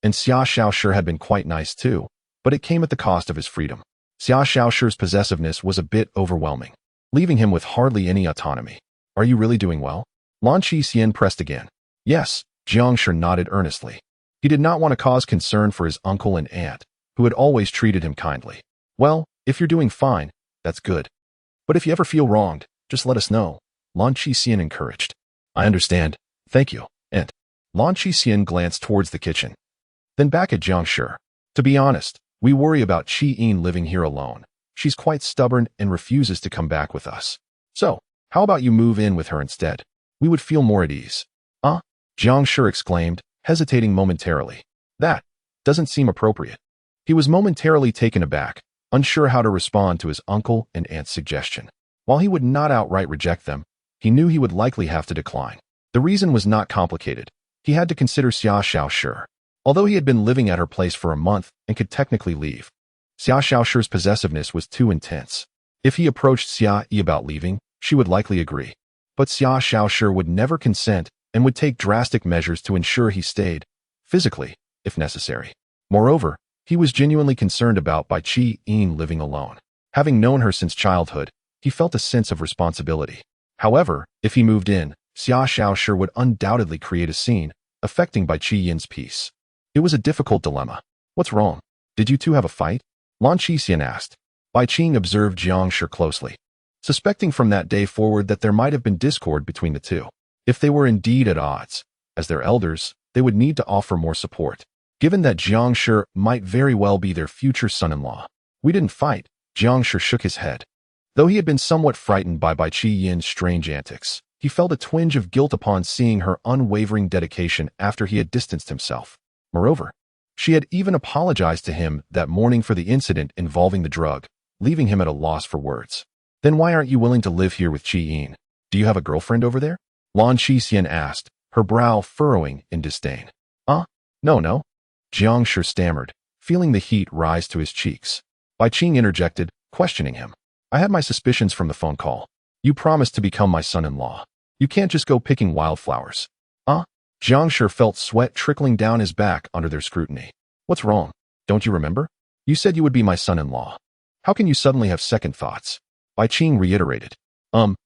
And Xia Xiaoshi had been quite nice too, but it came at the cost of his freedom. Xia Xiaoshi's possessiveness was a bit overwhelming, leaving him with hardly any autonomy. "Are you really doing well?" Lan Qixian pressed again. "Yes," Jiang Shi nodded earnestly. He did not want to cause concern for his uncle and aunt, who had always treated him kindly. "Well, if you're doing fine, that's good. But if you ever feel wronged, just let us know," Lan Qixian encouraged. "I understand. Thank you, Aunt." Lan Xixian glanced towards the kitchen, then back at Jiang Shi. To be honest, we worry about Qi Yin living here alone. She's quite stubborn and refuses to come back with us. So, how about you move in with her instead? We would feel more at ease. Jiang Shi exclaimed, hesitating momentarily. That doesn't seem appropriate. He was momentarily taken aback, unsure how to respond to his uncle and aunt's suggestion. While he would not outright reject them, he knew he would likely have to decline. The reason was not complicated. He had to consider Xia Xiaoshi. Although he had been living at her place for a month and could technically leave, Xia Xiaoshi's possessiveness was too intense. If he approached Xia Yi about leaving, she would likely agree. But Xia Xiaoshi would never consent and would take drastic measures to ensure he stayed, physically, if necessary. Moreover, he was genuinely concerned about Qi Yin living alone. Having known her since childhood, he felt a sense of responsibility. However, if he moved in, Xia Xiaoshi would undoubtedly create a scene, affecting Qi Yin's peace. It was a difficult dilemma. What's wrong? Did you two have a fight? Lan Xixian asked. Bai Qing observed Jiang Shi closely, suspecting from that day forward that there might have been discord between the two. If they were indeed at odds, as their elders, they would need to offer more support. Given that Jiang Shi might very well be their future son-in-law. We didn't fight, Jiang Shi shook his head. Though he had been somewhat frightened by Qi Yin's strange antics, he felt a twinge of guilt upon seeing her unwavering dedication after he had distanced himself. Moreover, she had even apologized to him that morning for the incident involving the drug, leaving him at a loss for words. Then why aren't you willing to live here with Qi Yin? Do you have a girlfriend over there? Lan Xixian asked, her brow furrowing in disdain. No. Jiang Shi stammered, feeling the heat rise to his cheeks. Bai Qing interjected, questioning him. I had my suspicions from the phone call. You promised to become my son-in-law. You can't just go picking wildflowers. Jiang Shi felt sweat trickling down his back under their scrutiny. What's wrong? Don't you remember? You said you would be my son-in-law. How can you suddenly have second thoughts? Bai Qing reiterated.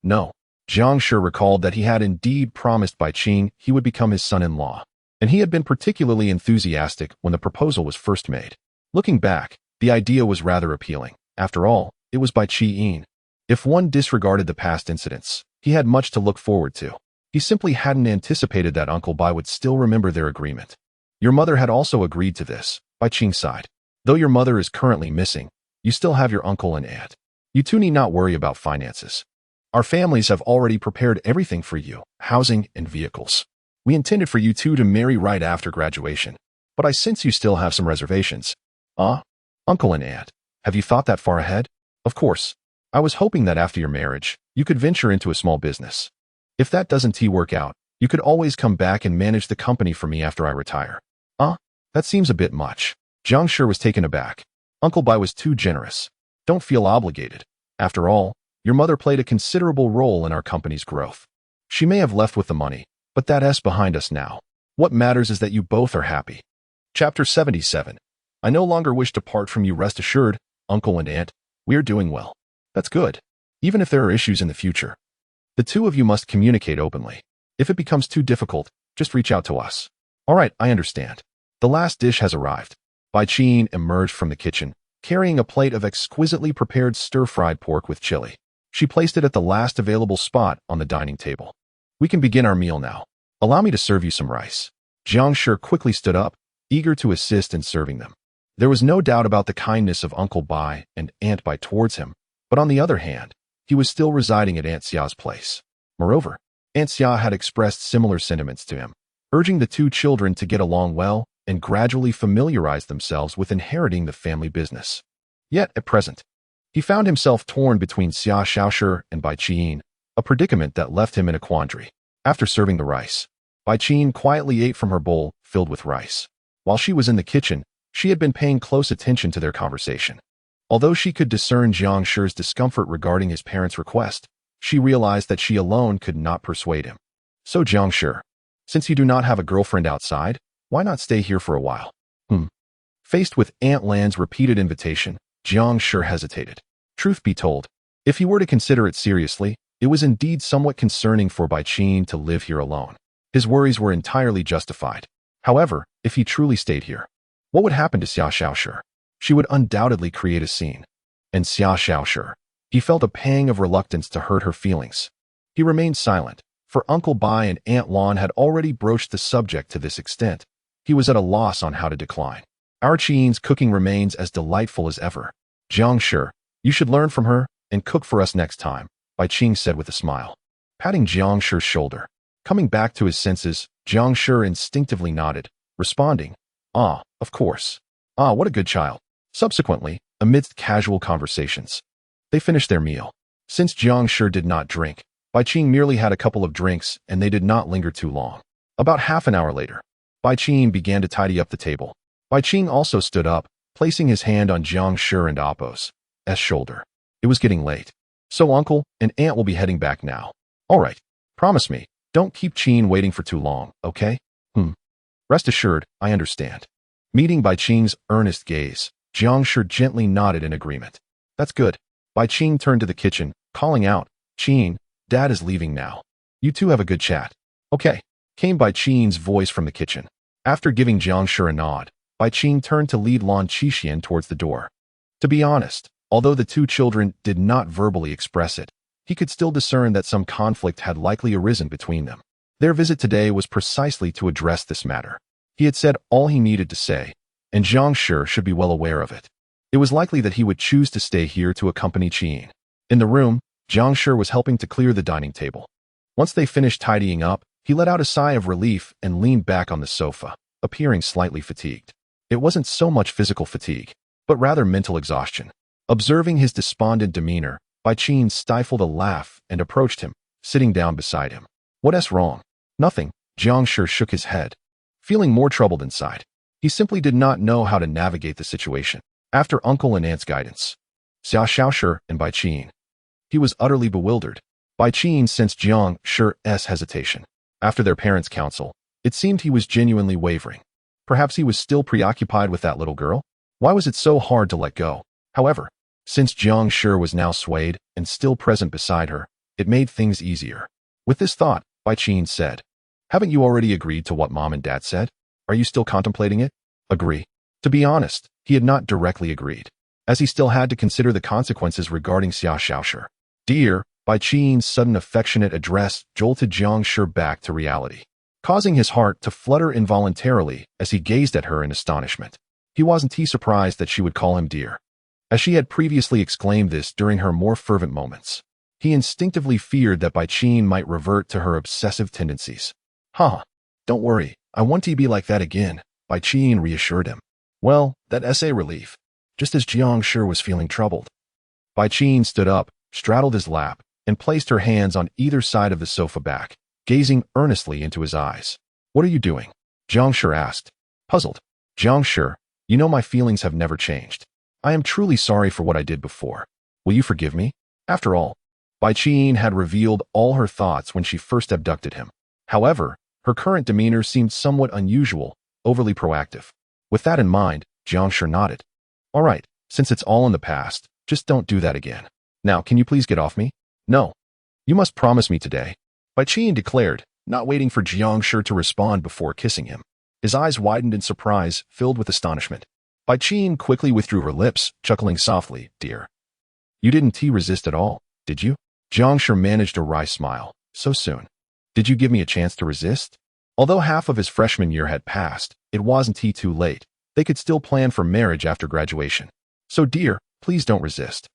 No. Jiang Shi recalled that he had indeed promised Bai Qing he would become his son-in-law, and he had been particularly enthusiastic when the proposal was first made. Looking back, the idea was rather appealing. After all, it was by Qi Yin. If one disregarded the past incidents, he had much to look forward to. He simply hadn't anticipated that Uncle Bai would still remember their agreement. Your mother had also agreed to this, Bai Qing sighed. Though your mother is currently missing, you still have your uncle and aunt. You two need not worry about finances. Our families have already prepared everything for you, housing and vehicles. We intended for you two to marry right after graduation, but I sense you still have some reservations. Uncle and aunt, have you thought that far ahead? Of course. I was hoping that after your marriage, you could venture into a small business. If that doesn't work out, you could always come back and manage the company for me after I retire. That seems a bit much. Jiang Shi was taken aback. Uncle Bai was too generous. Don't feel obligated. After all, your mother played a considerable role in our company's growth. She may have left with the money, but that's behind us now. What matters is that you both are happy. Chapter 77. I no longer wish to part from you, rest assured, uncle and aunt. We are doing well. That's good. Even if there are issues in the future. The two of you must communicate openly. If it becomes too difficult, just reach out to us. All right, I understand. The last dish has arrived. Bai Qing emerged from the kitchen, carrying a plate of exquisitely prepared stir-fried pork with chili. She placed it at the last available spot on the dining table. We can begin our meal now. Allow me to serve you some rice. Jiang Shi quickly stood up, eager to assist in serving them. There was no doubt about the kindness of Uncle Bai and Aunt Bai towards him, but on the other hand, he was still residing at Aunt Xia's place. Moreover, Aunt Xia had expressed similar sentiments to him, urging the two children to get along well and gradually familiarize themselves with inheriting the family business. Yet, at present, he found himself torn between Xia Xiaoshi and Bai Qing, a predicament that left him in a quandary. After serving the rice, Bai Qing quietly ate from her bowl filled with rice. While she was in the kitchen, she had been paying close attention to their conversation. Although she could discern Jiang Shi's discomfort regarding his parents' request, she realized that she alone could not persuade him. So Jiang Shi, since you do not have a girlfriend outside, why not stay here for a while? Faced with Aunt Lan's repeated invitation, Jiang Shi hesitated. Truth be told, if he were to consider it seriously, it was indeed somewhat concerning for Bai Qing to live here alone. His worries were entirely justified. However, if he truly stayed here, what would happen to Xia Xiaoshi? She would undoubtedly create a scene. And Xia Xiaoshi, he felt a pang of reluctance to hurt her feelings. He remained silent, For Uncle Bai and Aunt Lon had already broached the subject to this extent. He was at a loss on how to decline. Our Qin's cooking remains as delightful as ever. Jiang Shi, you should learn from her and cook for us next time, Bai Qing said with a smile, patting Jiang Shi's shoulder. Coming back to his senses, Jiang Shi instinctively nodded, responding, "Ah, of course. Ah, what a good child." Subsequently, amidst casual conversations, they finished their meal. Since Jiang Shi did not drink, Bai Qing merely had a couple of drinks and they did not linger too long. About half an hour later, Bai Qing began to tidy up the table. Bai Qing also stood up, placing his hand on Jiang Shi and Appo's shoulder. It was getting late. So Uncle and Aunt will be heading back now. All right. Promise me, don't keep Qing waiting for too long, okay? Rest assured, I understand. Meeting Bai Qing's earnest gaze, Jiang Shi gently nodded in agreement. That's good. Bai Qing turned to the kitchen, calling out, "Qing, Dad is leaving now. You two have a good chat." "Okay," came Bai Qing's voice from the kitchen. After giving Jiang Shi a nod, Bai Qing turned to lead Lan Qixian towards the door. To be honest, although the two children did not verbally express it, he could still discern that some conflict had likely arisen between them. Their visit today was precisely to address this matter. He had said all he needed to say, and Jiang Shi should be well aware of it. It was likely that he would choose to stay here to accompany Qing. In the room, Jiang Shi was helping to clear the dining table. Once they finished tidying up, he let out a sigh of relief and leaned back on the sofa, appearing slightly fatigued. It wasn't so much physical fatigue, but rather mental exhaustion. Observing his despondent demeanor, Bai Qing stifled a laugh and approached him, sitting down beside him. "What's wrong?" "Nothing," Jiang Shi shook his head, feeling more troubled inside. He simply did not know how to navigate the situation. After Uncle and Aunt's guidance, Xiao Shi and Bai Qing, he was utterly bewildered. Bai Qing sensed Jiang Shi's hesitation. After their parents' counsel, it seemed he was genuinely wavering. Perhaps he was still preoccupied with that little girl? Why was it so hard to let go? However, since Jiang Shi was now swayed and still present beside her, it made things easier. With this thought, Bai Qing said, "Haven't you already agreed to what Mom and Dad said? Are you still contemplating it?" "Agree." To be honest, he had not directly agreed, as he still had to consider the consequences regarding Xiao Shi. "Dear," Bai Qing's sudden affectionate address jolted Jiang Shi back to reality, causing his heart to flutter involuntarily as he gazed at her in astonishment. He wasn't surprised that she would call him dear, as she had previously exclaimed this during her more fervent moments. He instinctively feared that Bai Qing might revert to her obsessive tendencies. Don't worry, I want to be like that again," Bai Qing reassured him. "Well, that's a relief." Just as Jiang Shi was feeling troubled, Bai Qing stood up, straddled his lap, and placed her hands on either side of the sofa back, gazing earnestly into his eyes. "What are you doing?" Jiang Shi asked, puzzled. "Jiang Shi, you know my feelings have never changed. I am truly sorry for what I did before. Will you forgive me? After all, Bai Qing had revealed all her thoughts when she first abducted him. However, her current demeanor seemed somewhat unusual, overly proactive. With that in mind, Jiang Shi nodded. "All right, since it's all in the past, just don't do that again. Now, can you please get off me?" "No. You must promise me today," Bai Qing declared, not waiting for Jiang Shi to respond before kissing him. His eyes widened in surprise, filled with astonishment. Bai Qing quickly withdrew her lips, chuckling softly. "Dear, you didn't resist at all, did you?" Jiang Shi managed a wry smile. "So soon? Did you give me a chance to resist?" Although half of his freshman year had passed, it wasn't too late. They could still plan for marriage after graduation. "So dear, please don't resist."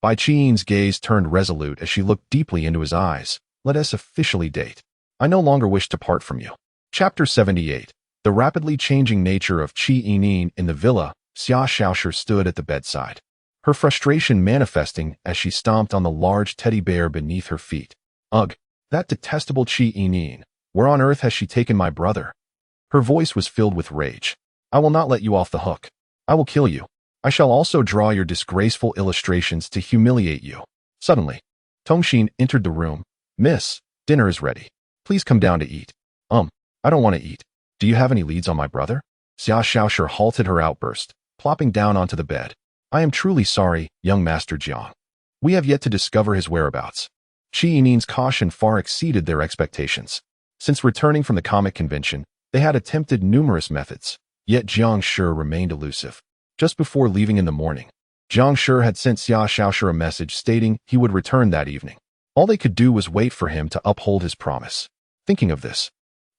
Bai Qing's gaze turned resolute as she looked deeply into his eyes. "Let us officially date. I no longer wish to part from you." Chapter 78. The rapidly changing nature of Qi Yining in the villa. Xiao Shi stood at the bedside, her frustration manifesting as she stomped on the large teddy bear beneath her feet. "Ugh, that detestable Qi Yining. Where on earth has she taken my brother?" Her voice was filled with rage. "I will not let you off the hook. I will kill you. I shall also draw your disgraceful illustrations to humiliate you." Suddenly, Tongxin entered the room. "Miss, dinner is ready. Please come down to eat." I don't want to eat. Do you have any leads on my brother?" Xiao Shi halted her outburst, plopping down onto the bed. "I am truly sorry, young Master Jiang. We have yet to discover his whereabouts." Qi Yining's caution far exceeded their expectations. Since returning from the comic convention, they had attempted numerous methods, yet Jiang Shi remained elusive. Just before leaving in the morning, Jiang Shi had sent Xiao Shi a message stating he would return that evening. All they could do was wait for him to uphold his promise. Thinking of this,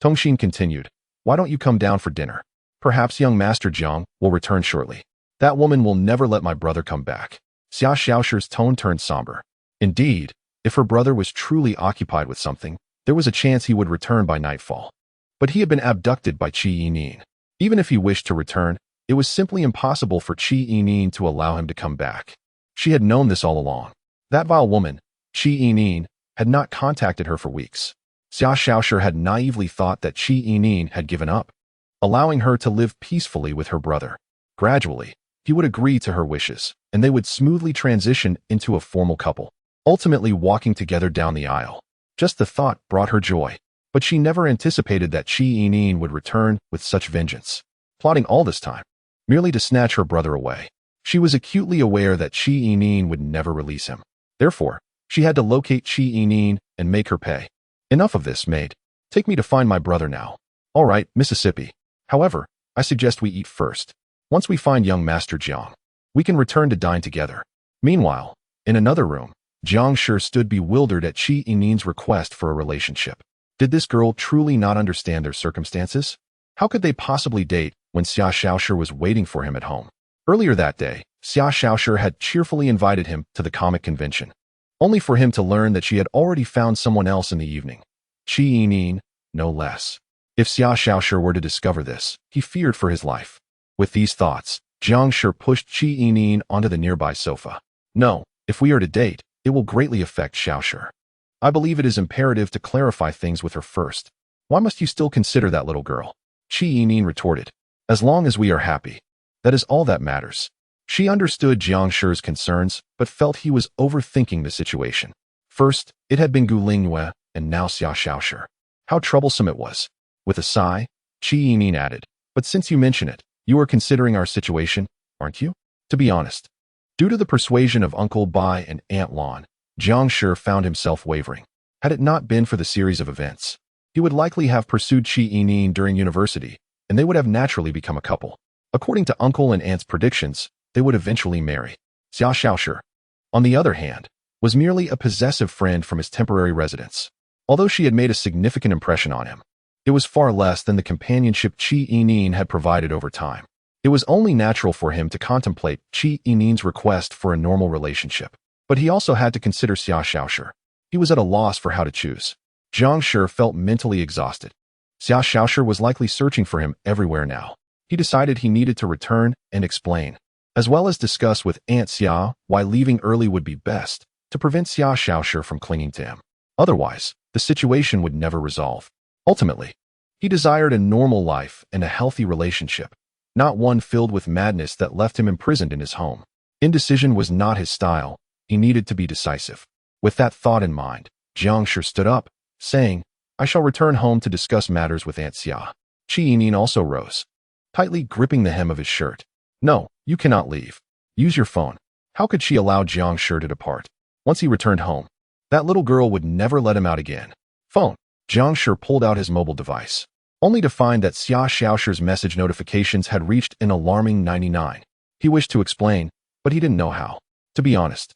Tongxin continued, "Why don't you come down for dinner? Perhaps young Master Jiang will return shortly. That woman will never let my brother come back." Xia Xiaoshi's tone turned somber. Indeed, if her brother was truly occupied with something, there was a chance he would return by nightfall. But he had been abducted by Qi Yining. Even if he wished to return, it was simply impossible for Qi Yining to allow him to come back. She had known this all along. That vile woman, Qi Yining, had not contacted her for weeks. Xia Xiaoshi had naively thought that Qi Yining had given up, allowing her to live peacefully with her brother. Gradually, he would agree to her wishes, and they would smoothly transition into a formal couple, ultimately walking together down the aisle. Just the thought brought her joy, but she never anticipated that Qi Yining would return with such vengeance, plotting all this time, merely to snatch her brother away. She was acutely aware that Qi Yining would never release him. Therefore, she had to locate Qi Yining and make her pay. Enough of this, maid. Take me to find my brother now. All right, Mississippi. However, I suggest we eat first. Once we find young Master Jiang, we can return to dine together. Meanwhile, in another room, Jiang Shi stood bewildered at Qi Yining's request for a relationship. Did this girl truly not understand their circumstances? How could they possibly date when Xia Xiaoshi was waiting for him at home? Earlier that day, Xia Xiaoshi had cheerfully invited him to the comic convention, only for him to learn that she had already found someone else in the evening. Qi Yining, no less. If Xia Xiaoshi were to discover this, he feared for his life. With these thoughts, Jiang Shi pushed Qi Yining onto the nearby sofa. No, if we are to date, it will greatly affect Xiaoshi. I believe it is imperative to clarify things with her first. Why must you still consider that little girl? Qi Yining retorted. As long as we are happy, that is all that matters. She understood Jiang Shi's concerns, but felt he was overthinking the situation. First, it had been Gu Lingyue, and now Xia Xiaoshi. How troublesome it was. With a sigh, Qi Yining added, "But since you mention it, you are considering our situation, aren't you?" To be honest, due to the persuasion of Uncle Bai and Aunt Lan, Jiang Shi found himself wavering. Had it not been for the series of events, he would likely have pursued Qi Yining during university, and they would have naturally become a couple. According to Uncle and Aunt's predictions, they would eventually marry. Xia Xiaoshi, on the other hand, was merely a possessive friend from his temporary residence. Although she had made a significant impression on him, it was far less than the companionship Qi Yining had provided over time. It was only natural for him to contemplate Qi Yining's request for a normal relationship. But he also had to consider Xia Xiaoshi. He was at a loss for how to choose. Jiang Shi felt mentally exhausted. Xia Xiaoshi was likely searching for him everywhere now. He decided he needed to return and explain, as well as discuss with Aunt Xia why leaving early would be best, to prevent Xia Xiaoshi from clinging to him. Otherwise, the situation would never resolve. Ultimately, he desired a normal life and a healthy relationship, not one filled with madness that left him imprisoned in his home. Indecision was not his style. He needed to be decisive. With that thought in mind, Jiang Shi stood up, saying, "I shall return home to discuss matters with Aunt Xia." Qi Yining also rose, tightly gripping the hem of his shirt. "No, you cannot leave. Use your phone." How could she allow Jiang Shi to depart? Once he returned home, that little girl would never let him out again. Phone. Jiang Shi pulled out his mobile device, only to find that Xia Xiaoshi's message notifications had reached an alarming 99. He wished to explain, but he didn't know how. To be honest,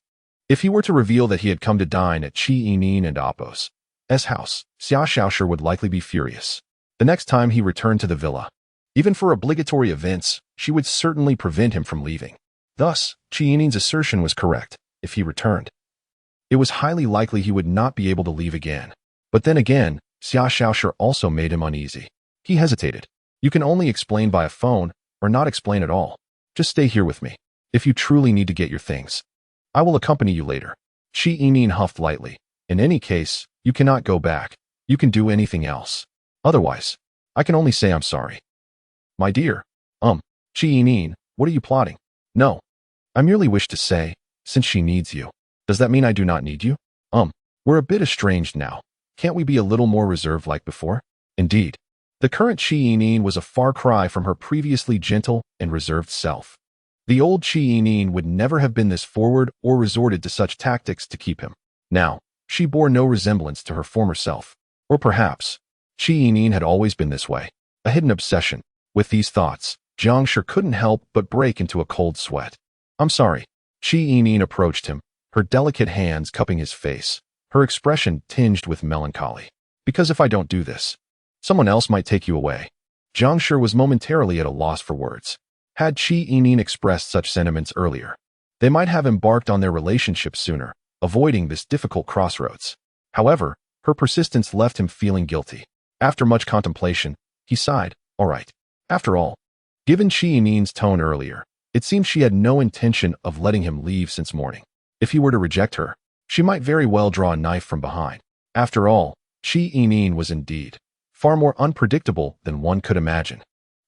if he were to reveal that he had come to dine at Qi Yining and Appo's house, Xia Xiaoshi would likely be furious. The next time he returned to the villa, even for obligatory events, she would certainly prevent him from leaving. Thus, Qi Yining's assertion was correct. If he returned, it was highly likely he would not be able to leave again. But then again, Xia Xiaoshi also made him uneasy. He hesitated. "You can only explain by a phone, or not explain at all. Just stay here with me. If you truly need to get your things, I will accompany you later." Qi Yining huffed lightly. "In any case, you cannot go back. You can do anything else. Otherwise, I can only say I'm sorry." "My dear, Qi Yining, what are you plotting?" "No, I merely wish to say, since she needs you. Does that mean I do not need you?" We're a bit estranged now. Can't we be a little more reserved like before?" Indeed, the current Qi Yining was a far cry from her previously gentle and reserved self. The old Qi Yining would never have been this forward or resorted to such tactics to keep him. Now, she bore no resemblance to her former self. Or perhaps, Qi Yining had always been this way, a hidden obsession. With these thoughts, Jiang Shi couldn't help but break into a cold sweat. "I'm sorry." Qi Yining approached him, her delicate hands cupping his face. her expression tinged with melancholy. Because if I don't do this, someone else might take you away. Jiang Shi was momentarily at a loss for words. Had Qi Yining expressed such sentiments earlier, they might have embarked on their relationship sooner, avoiding this difficult crossroads. However, her persistence left him feeling guilty. After much contemplation, he sighed. All right. After all, given Qi Yining's tone earlier, it seemed she had no intention of letting him leave since morning. If he were to reject her, she might very well draw a knife from behind. After all, Qi Yining was indeed far more unpredictable than one could imagine.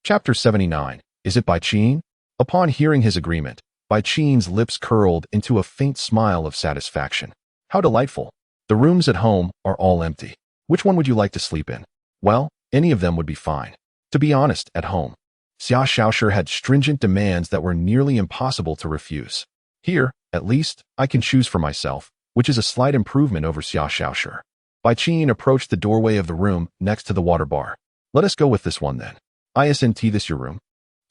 Chapter 79. Is it Bai Qin? Upon hearing his agreement, Bai Qin's lips curled into a faint smile of satisfaction. How delightful. The rooms at home are all empty. Which one would you like to sleep in? Well, any of them would be fine. To be honest, at home, Xia Xiaoshi had stringent demands that were nearly impossible to refuse. Here, at least, I can choose for myself, which is a slight improvement over Xia Xiaoshi. Bai Qin approached the doorway of the room next to the water bar. Let us go with this one then. Isn't this your room?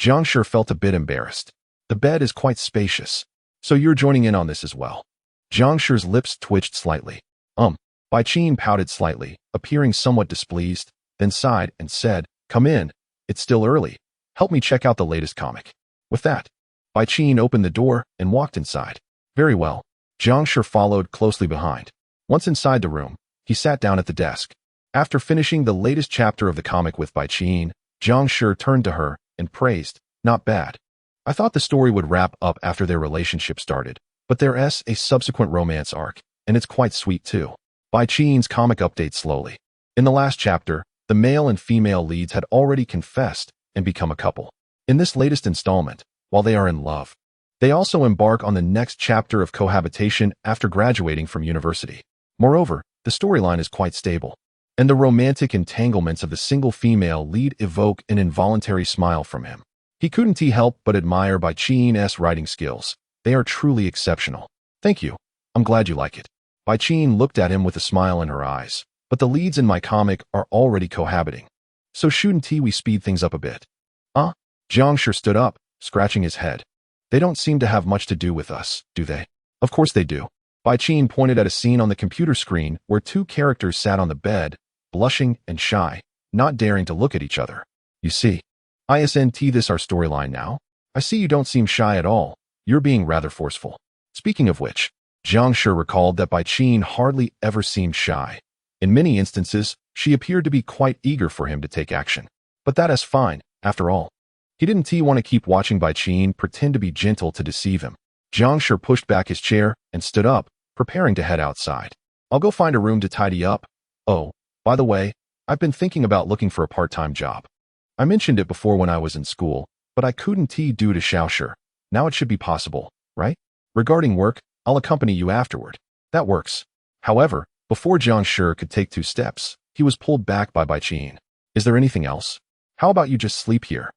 Jiang Shi felt a bit embarrassed. The bed is quite spacious. So you're joining in on this as well. Jiang Shi's lips twitched slightly. Bai Qin pouted slightly, appearing somewhat displeased, then sighed and said, Come in. It's still early. Help me check out the latest comic. With that, Bai Qin opened the door and walked inside. Very well. Jiang Shi followed closely behind. Once inside the room, he sat down at the desk. After finishing the latest chapter of the comic with Bai Qin, Jiang Shi turned to her and praised, Not bad. I thought the story would wrap up after their relationship started, but there's a subsequent romance arc, and it's quite sweet too. Bai Qin's comic updates slowly. In the last chapter, the male and female leads had already confessed and become a couple. In this latest installment, while they are in love, they also embark on the next chapter of cohabitation after graduating from university. Moreover, the storyline is quite stable, and the romantic entanglements of the single female lead evoke an involuntary smile from him. He couldn't help but admire Bai Qin's writing skills. They are truly exceptional. Thank you. I'm glad you like it. Bai Qin looked at him with a smile in her eyes. But the leads in my comic are already cohabiting. So shouldn't we speed things up a bit? Jiang Shi stood up, scratching his head. They don't seem to have much to do with us, do they? Of course they do. Bai Qin pointed at a scene on the computer screen where two characters sat on the bed, blushing and shy, not daring to look at each other. You see, isn't this our storyline now? I see you don't seem shy at all. You're being rather forceful. Speaking of which, Jiang Shi recalled that Bai Qin hardly ever seemed shy. In many instances, she appeared to be quite eager for him to take action. But that is fine, after all. He didn't want to keep watching Bai Qin pretend to be gentle to deceive him. Jiang Shi pushed back his chair and stood up, preparing to head outside. I'll go find a room to tidy up. Oh, by the way, I've been thinking about looking for a part-time job. I mentioned it before when I was in school, but I couldn't due to Xiaoshi. Now it should be possible, right? Regarding work, I'll accompany you afterward. That works. However, before Jiang Shi could take 2 steps, he was pulled back by Bai Qin. Is there anything else? How about you just sleep here?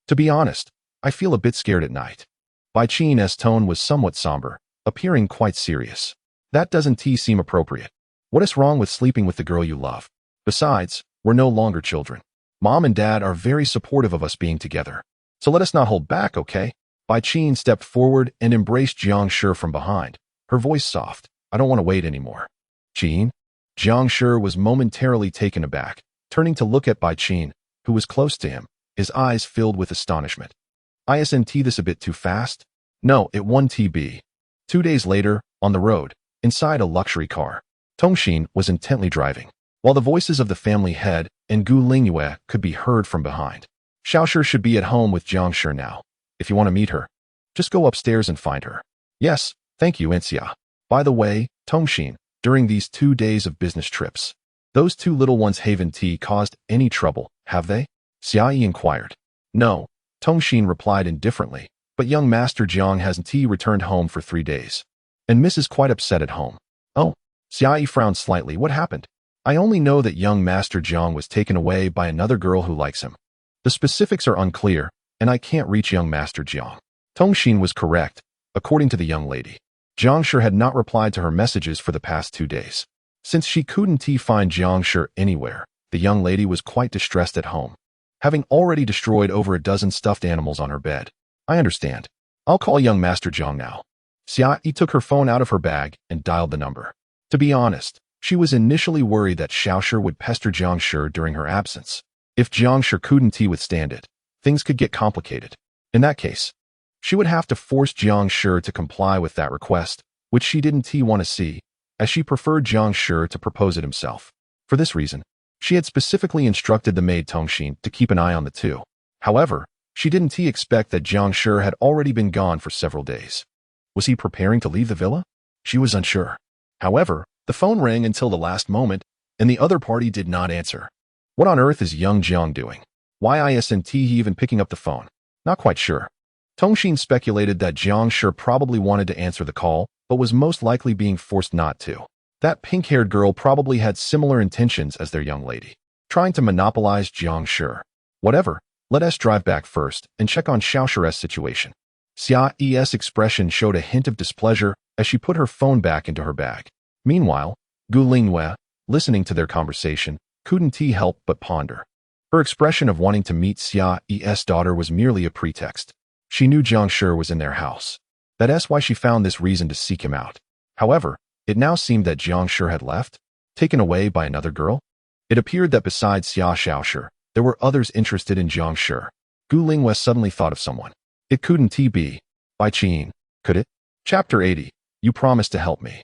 To be honest, I feel a bit scared at night. Bai Qin's tone was somewhat somber, appearing quite serious. That doesn't seem appropriate. What is wrong with sleeping with the girl you love? Besides, we're no longer children. Mom and Dad are very supportive of us being together. So let us not hold back, okay? Bai Qin stepped forward and embraced Jiang Shi from behind, her voice soft. I don't want to wait anymore. Qin? Jiang Shi was momentarily taken aback, turning to look at Bai Qin, who was close to him, his eyes filled with astonishment. Isn't this a bit too fast? No, it won't be. 2 days later, on the road, inside a luxury car, Tongxin was intently driving, while the voices of the family head and Gu Lingyue could be heard from behind. Xiaoshi should be at home with Jiang Shi now. If you want to meet her, just go upstairs and find her. Yes, thank you, Xia. By the way, Tongxin, during these 2 days of business trips, those 2 little ones haven't caused any trouble, have they? Xia Yi inquired. No, Tongxin replied indifferently, but young Master Jiang hasn't returned home for 3 days. And Miss is quite upset at home. Oh, Xia Yi frowned slightly. What happened? I only know that young Master Jiang was taken away by another girl who likes him. The specifics are unclear, and I can't reach young Master Jiang. Tongxin was correct, according to the young lady. Jiang Shi had not replied to her messages for the past 2 days. Since she couldn't find Jiang Shi anywhere, the young lady was quite distressed at home, having already destroyed over a dozen stuffed animals on her bed. I understand. I'll call young Master Jiang now. Xia Yi took her phone out of her bag and dialed the number. To be honest, She was initially worried that Xiao Shi would pester Jiang Shi during her absence. If Jiang Shi couldn't withstand it, things could get complicated. In that case, she would have to force Jiang Shi to comply with that request, which she didn't want to see, as she preferred Jiang Shi to propose it himself. For this reason, she had specifically instructed the maid Tongxin to keep an eye on the two. However, she didn't expect that Jiang Shi had already been gone for several days. Was he preparing to leave the villa? She was unsure. However, the phone rang until the last moment, and the other party did not answer. What on earth is young Jiang doing? Why isn't he even picking up the phone? Not quite sure. Tongxin speculated that Jiang Shi probably wanted to answer the call, but was most likely being forced not to. That pink-haired girl probably had similar intentions as their young lady, trying to monopolize Jiang Shi. Whatever, let us drive back first and check on Xiao Shi's situation. Xiao's expression showed a hint of displeasure as she put her phone back into her bag. Meanwhile, Gu Lingyue, listening to their conversation, couldn't help but ponder. Her expression of wanting to meet Xiao's daughter was merely a pretext. She knew Jiang Shi was in their house. That's why she found this reason to seek him out. However, it now seemed that Jiang Shi had left, taken away by another girl. It appeared that besides Xiao Shi, there were others interested in Jiang Shi. Gu Lingyue suddenly thought of someone. It couldn't be Bai Qin, could it? Chapter 80. You promised to help me.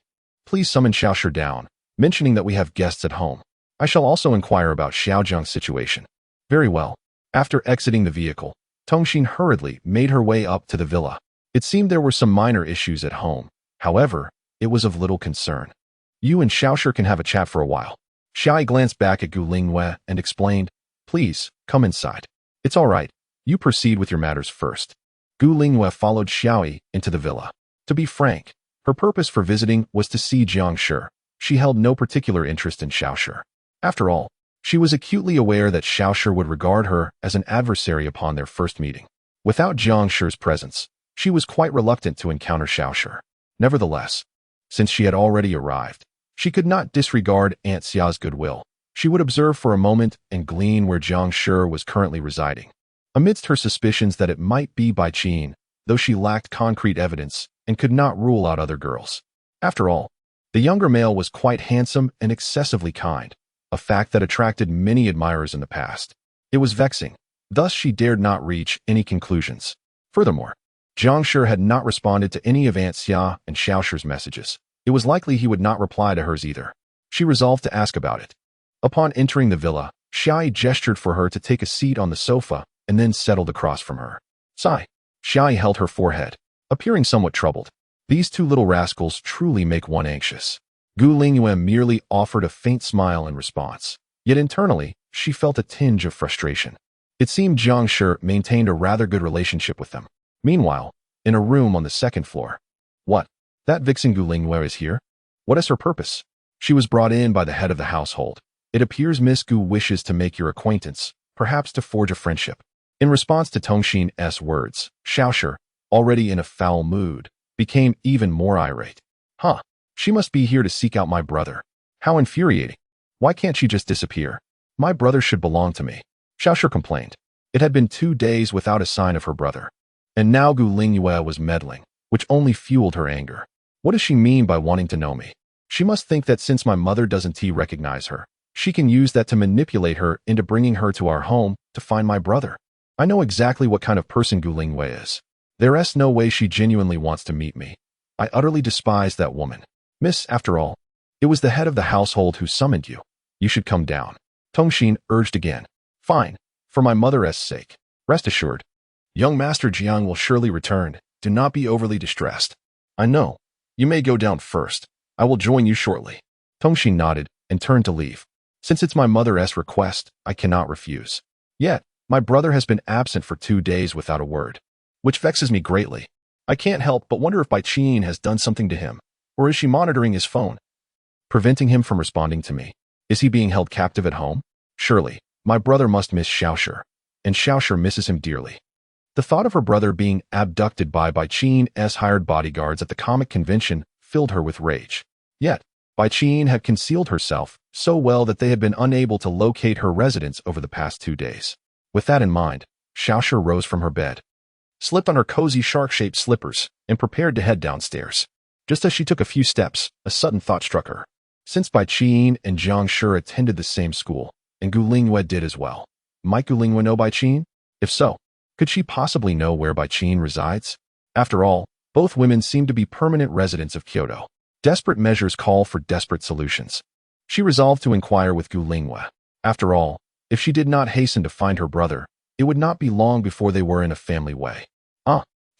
Please summon Xiao Shi down, mentioning that we have guests at home. I shall also inquire about Xiao Zhang's situation. Very well. After exiting the vehicle, Tongxin hurriedly made her way up to the villa. It seemed there were some minor issues at home. However, it was of little concern. You and Xiao Shi can have a chat for a while. Xiao glanced back at Gu Lingyue and explained, Please, come inside. It's all right. You proceed with your matters first. Gu Lingyue followed Xiao into the villa. To be frank, her purpose for visiting was to see Jiang Shi. She held no particular interest in Xiao Shi. After all, she was acutely aware that Xiao Shi would regard her as an adversary upon their first meeting. Without Jiang Shi's presence, she was quite reluctant to encounter Xiao Shi. Nevertheless, since she had already arrived, she could not disregard Aunt Xia's goodwill. She would observe for a moment and glean where Jiang Shi was currently residing. Amidst her suspicions that it might be Bai Qin, though she lacked concrete evidence and could not rule out other girls. After all, the younger male was quite handsome and excessively kind, a fact that attracted many admirers in the past. It was vexing, thus she dared not reach any conclusions. Furthermore, Jiang Shi had not responded to any of Aunt Xia and Xiao Shi's messages. It was likely he would not reply to hers either. She resolved to ask about it. Upon entering the villa, Xiao gestured for her to take a seat on the sofa and then settled across from her. Sigh. Xiao held her forehead, appearing somewhat troubled. These two little rascals truly make one anxious. Gu Lingyue merely offered a faint smile in response. Yet internally, she felt a tinge of frustration. It seemed Jiang Shi maintained a rather good relationship with them. Meanwhile, in a room on the second floor. What? That vixen Gu Lingyue is here? What is her purpose? She was brought in by the head of the household. It appears Miss Gu wishes to make your acquaintance, perhaps to forge a friendship. In response to Tongxin's words, Xiao Shi, already in a foul mood, became even more irate. Huh. She must be here to seek out my brother. How infuriating. Why can't she just disappear? My brother should belong to me. Xiao Shi complained. It had been 2 days without a sign of her brother. And now Gu Lingyue was meddling, which only fueled her anger. What does she mean by wanting to know me? She must think that since my mother doesn't recognize her, she can use that to manipulate her into bringing her to our home to find my brother. I know exactly what kind of person Gu Lingyue is. There's no way she genuinely wants to meet me. I utterly despise that woman. Miss, after all, it was the head of the household who summoned you. You should come down. Tongxin urged again. Fine, for my mother's sake. Rest assured, young Master Jiang will surely return. Do not be overly distressed. I know. You may go down first. I will join you shortly. Tongxin nodded and turned to leave. Since it's my mother's request, I cannot refuse. Yet, my brother has been absent for 2 days without a word, which vexes me greatly. I can't help but wonder if Bai Qin has done something to him, or is she monitoring his phone, preventing him from responding to me? Is he being held captive at home? Surely, my brother must miss Xiao Shi, and Xiao Shi misses him dearly. The thought of her brother being abducted by Bai Qin's hired bodyguards at the comic convention filled her with rage. Yet, Bai Qin had concealed herself so well that they had been unable to locate her residence over the past 2 days. With that in mind, Xiao Shi rose from her bed, slipped on her cozy shark-shaped slippers, and prepared to head downstairs. Just as she took a few steps, a sudden thought struck her. since Bai Qin and Jiang Shi attended the same school, and Gu Lingyue did as well. Might Gu Lingyue know Bai Qin? If so, could she possibly know where Bai Qin resides? After all, both women seem to be permanent residents of Kyoto. Desperate measures call for desperate solutions. She resolved to inquire with Gu Lingyue. After all, if she did not hasten to find her brother, it would not be long before they were in a family way.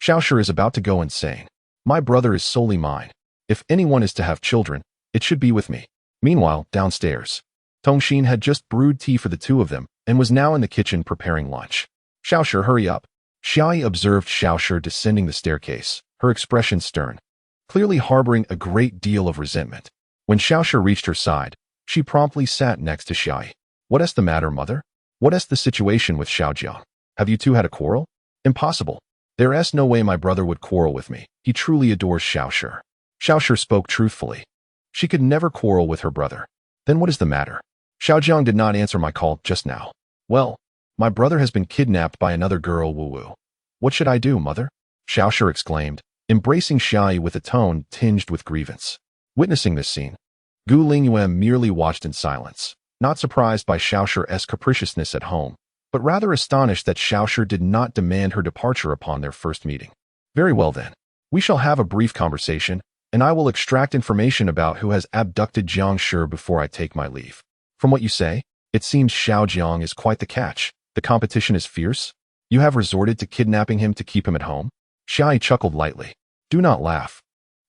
Xiaoshi is about to go insane. My brother is solely mine. If anyone is to have children, it should be with me. Meanwhile, downstairs, Tongxin had just brewed tea for the two of them and was now in the kitchen preparing lunch. Xiaoshi, hurry up. Xiaoyi observed Xiaoshi descending the staircase, her expression stern, clearly harboring a great deal of resentment. When Xiaoshi reached her side, she promptly sat next to Xiaoyi. What is the matter, mother? What is the situation with Xiaojiang? Have you two had a quarrel? Impossible. There is no way my brother would quarrel with me. He truly adores Xiaoshi. Xiaoshi spoke truthfully. She could never quarrel with her brother. Then what is the matter? Xiaojiang did not answer my call just now. Well, my brother has been kidnapped by another girl, Wu Wu. What should I do, mother? Xiaoshi exclaimed, embracing Xiaoyi with a tone tinged with grievance. Witnessing this scene, Gu Lingyue merely watched in silence, not surprised by Xiaoshi's capriciousness at home, but rather astonished that Xiaoshi did not demand her departure upon their first meeting. Very well then. We shall have a brief conversation, and I will extract information about who has abducted Jiang Shi before I take my leave. From what you say, it seems Xiaojiang is quite the catch. The competition is fierce. You have resorted to kidnapping him to keep him at home? Xiaoyi chuckled lightly. Do not laugh.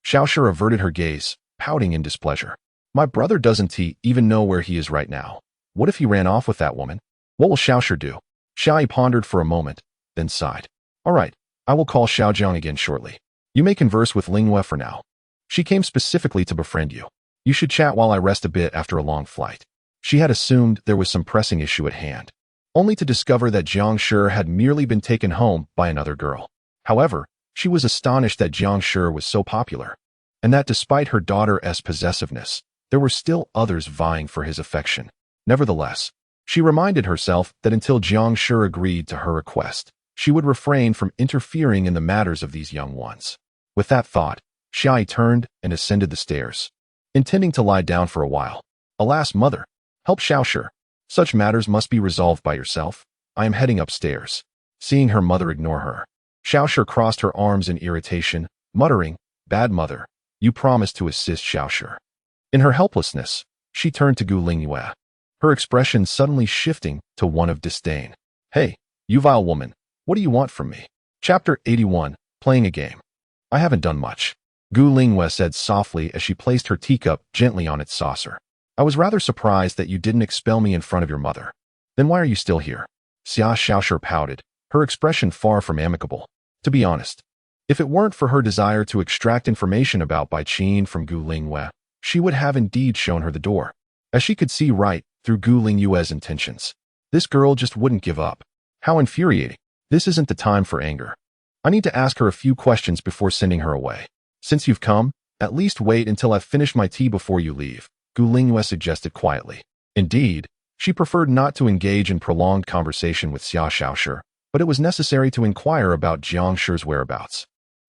Xiaoshi averted her gaze, pouting in displeasure. My brother doesn't even know where he is right now. What if he ran off with that woman? What will Xiaoshi do? Xiaoyi pondered for a moment, then sighed. All right, I will call Xiaojiang again shortly. You may converse with Lingyue for now. She came specifically to befriend you. You should chat while I rest a bit after a long flight. She had assumed there was some pressing issue at hand, only to discover that Jiang Shi had merely been taken home by another girl. However, she was astonished that Jiang Shi was so popular, and that despite her daughter's possessiveness, there were still others vying for his affection. Nevertheless, she reminded herself that until Jiang Shi agreed to her request, she would refrain from interfering in the matters of these young ones. With that thought, Xiaoyi turned and ascended the stairs, intending to lie down for a while. Alas, mother, help Xiaoshi. Such matters must be resolved by yourself. I am heading upstairs. Seeing her mother ignore her, Xiaoshi crossed her arms in irritation, muttering, Bad mother, you promised to assist Xiaoshi. In her helplessness, she turned to Gu Lingyue, her expression suddenly shifting to one of disdain. Hey, you vile woman, what do you want from me? Chapter 81, Playing a Game. I haven't done much, Gu Lingyue said softly as she placed her teacup gently on its saucer. I was rather surprised that you didn't expel me in front of your mother. Then why are you still here? Xiaoshi pouted, her expression far from amicable. To be honest, if it weren't for her desire to extract information about Bai Qin from Gu Lingyue, she would have indeed shown her the door, as she could see right through Gu Lingyue's intentions. This girl just wouldn't give up. How infuriating. This isn't the time for anger. I need to ask her a few questions before sending her away. Since you've come, at least wait until I've finished my tea before you leave, Gu Lingyue suggested quietly. Indeed, she preferred not to engage in prolonged conversation with Xiaoshi, but it was necessary to inquire about Jiang Shi's whereabouts.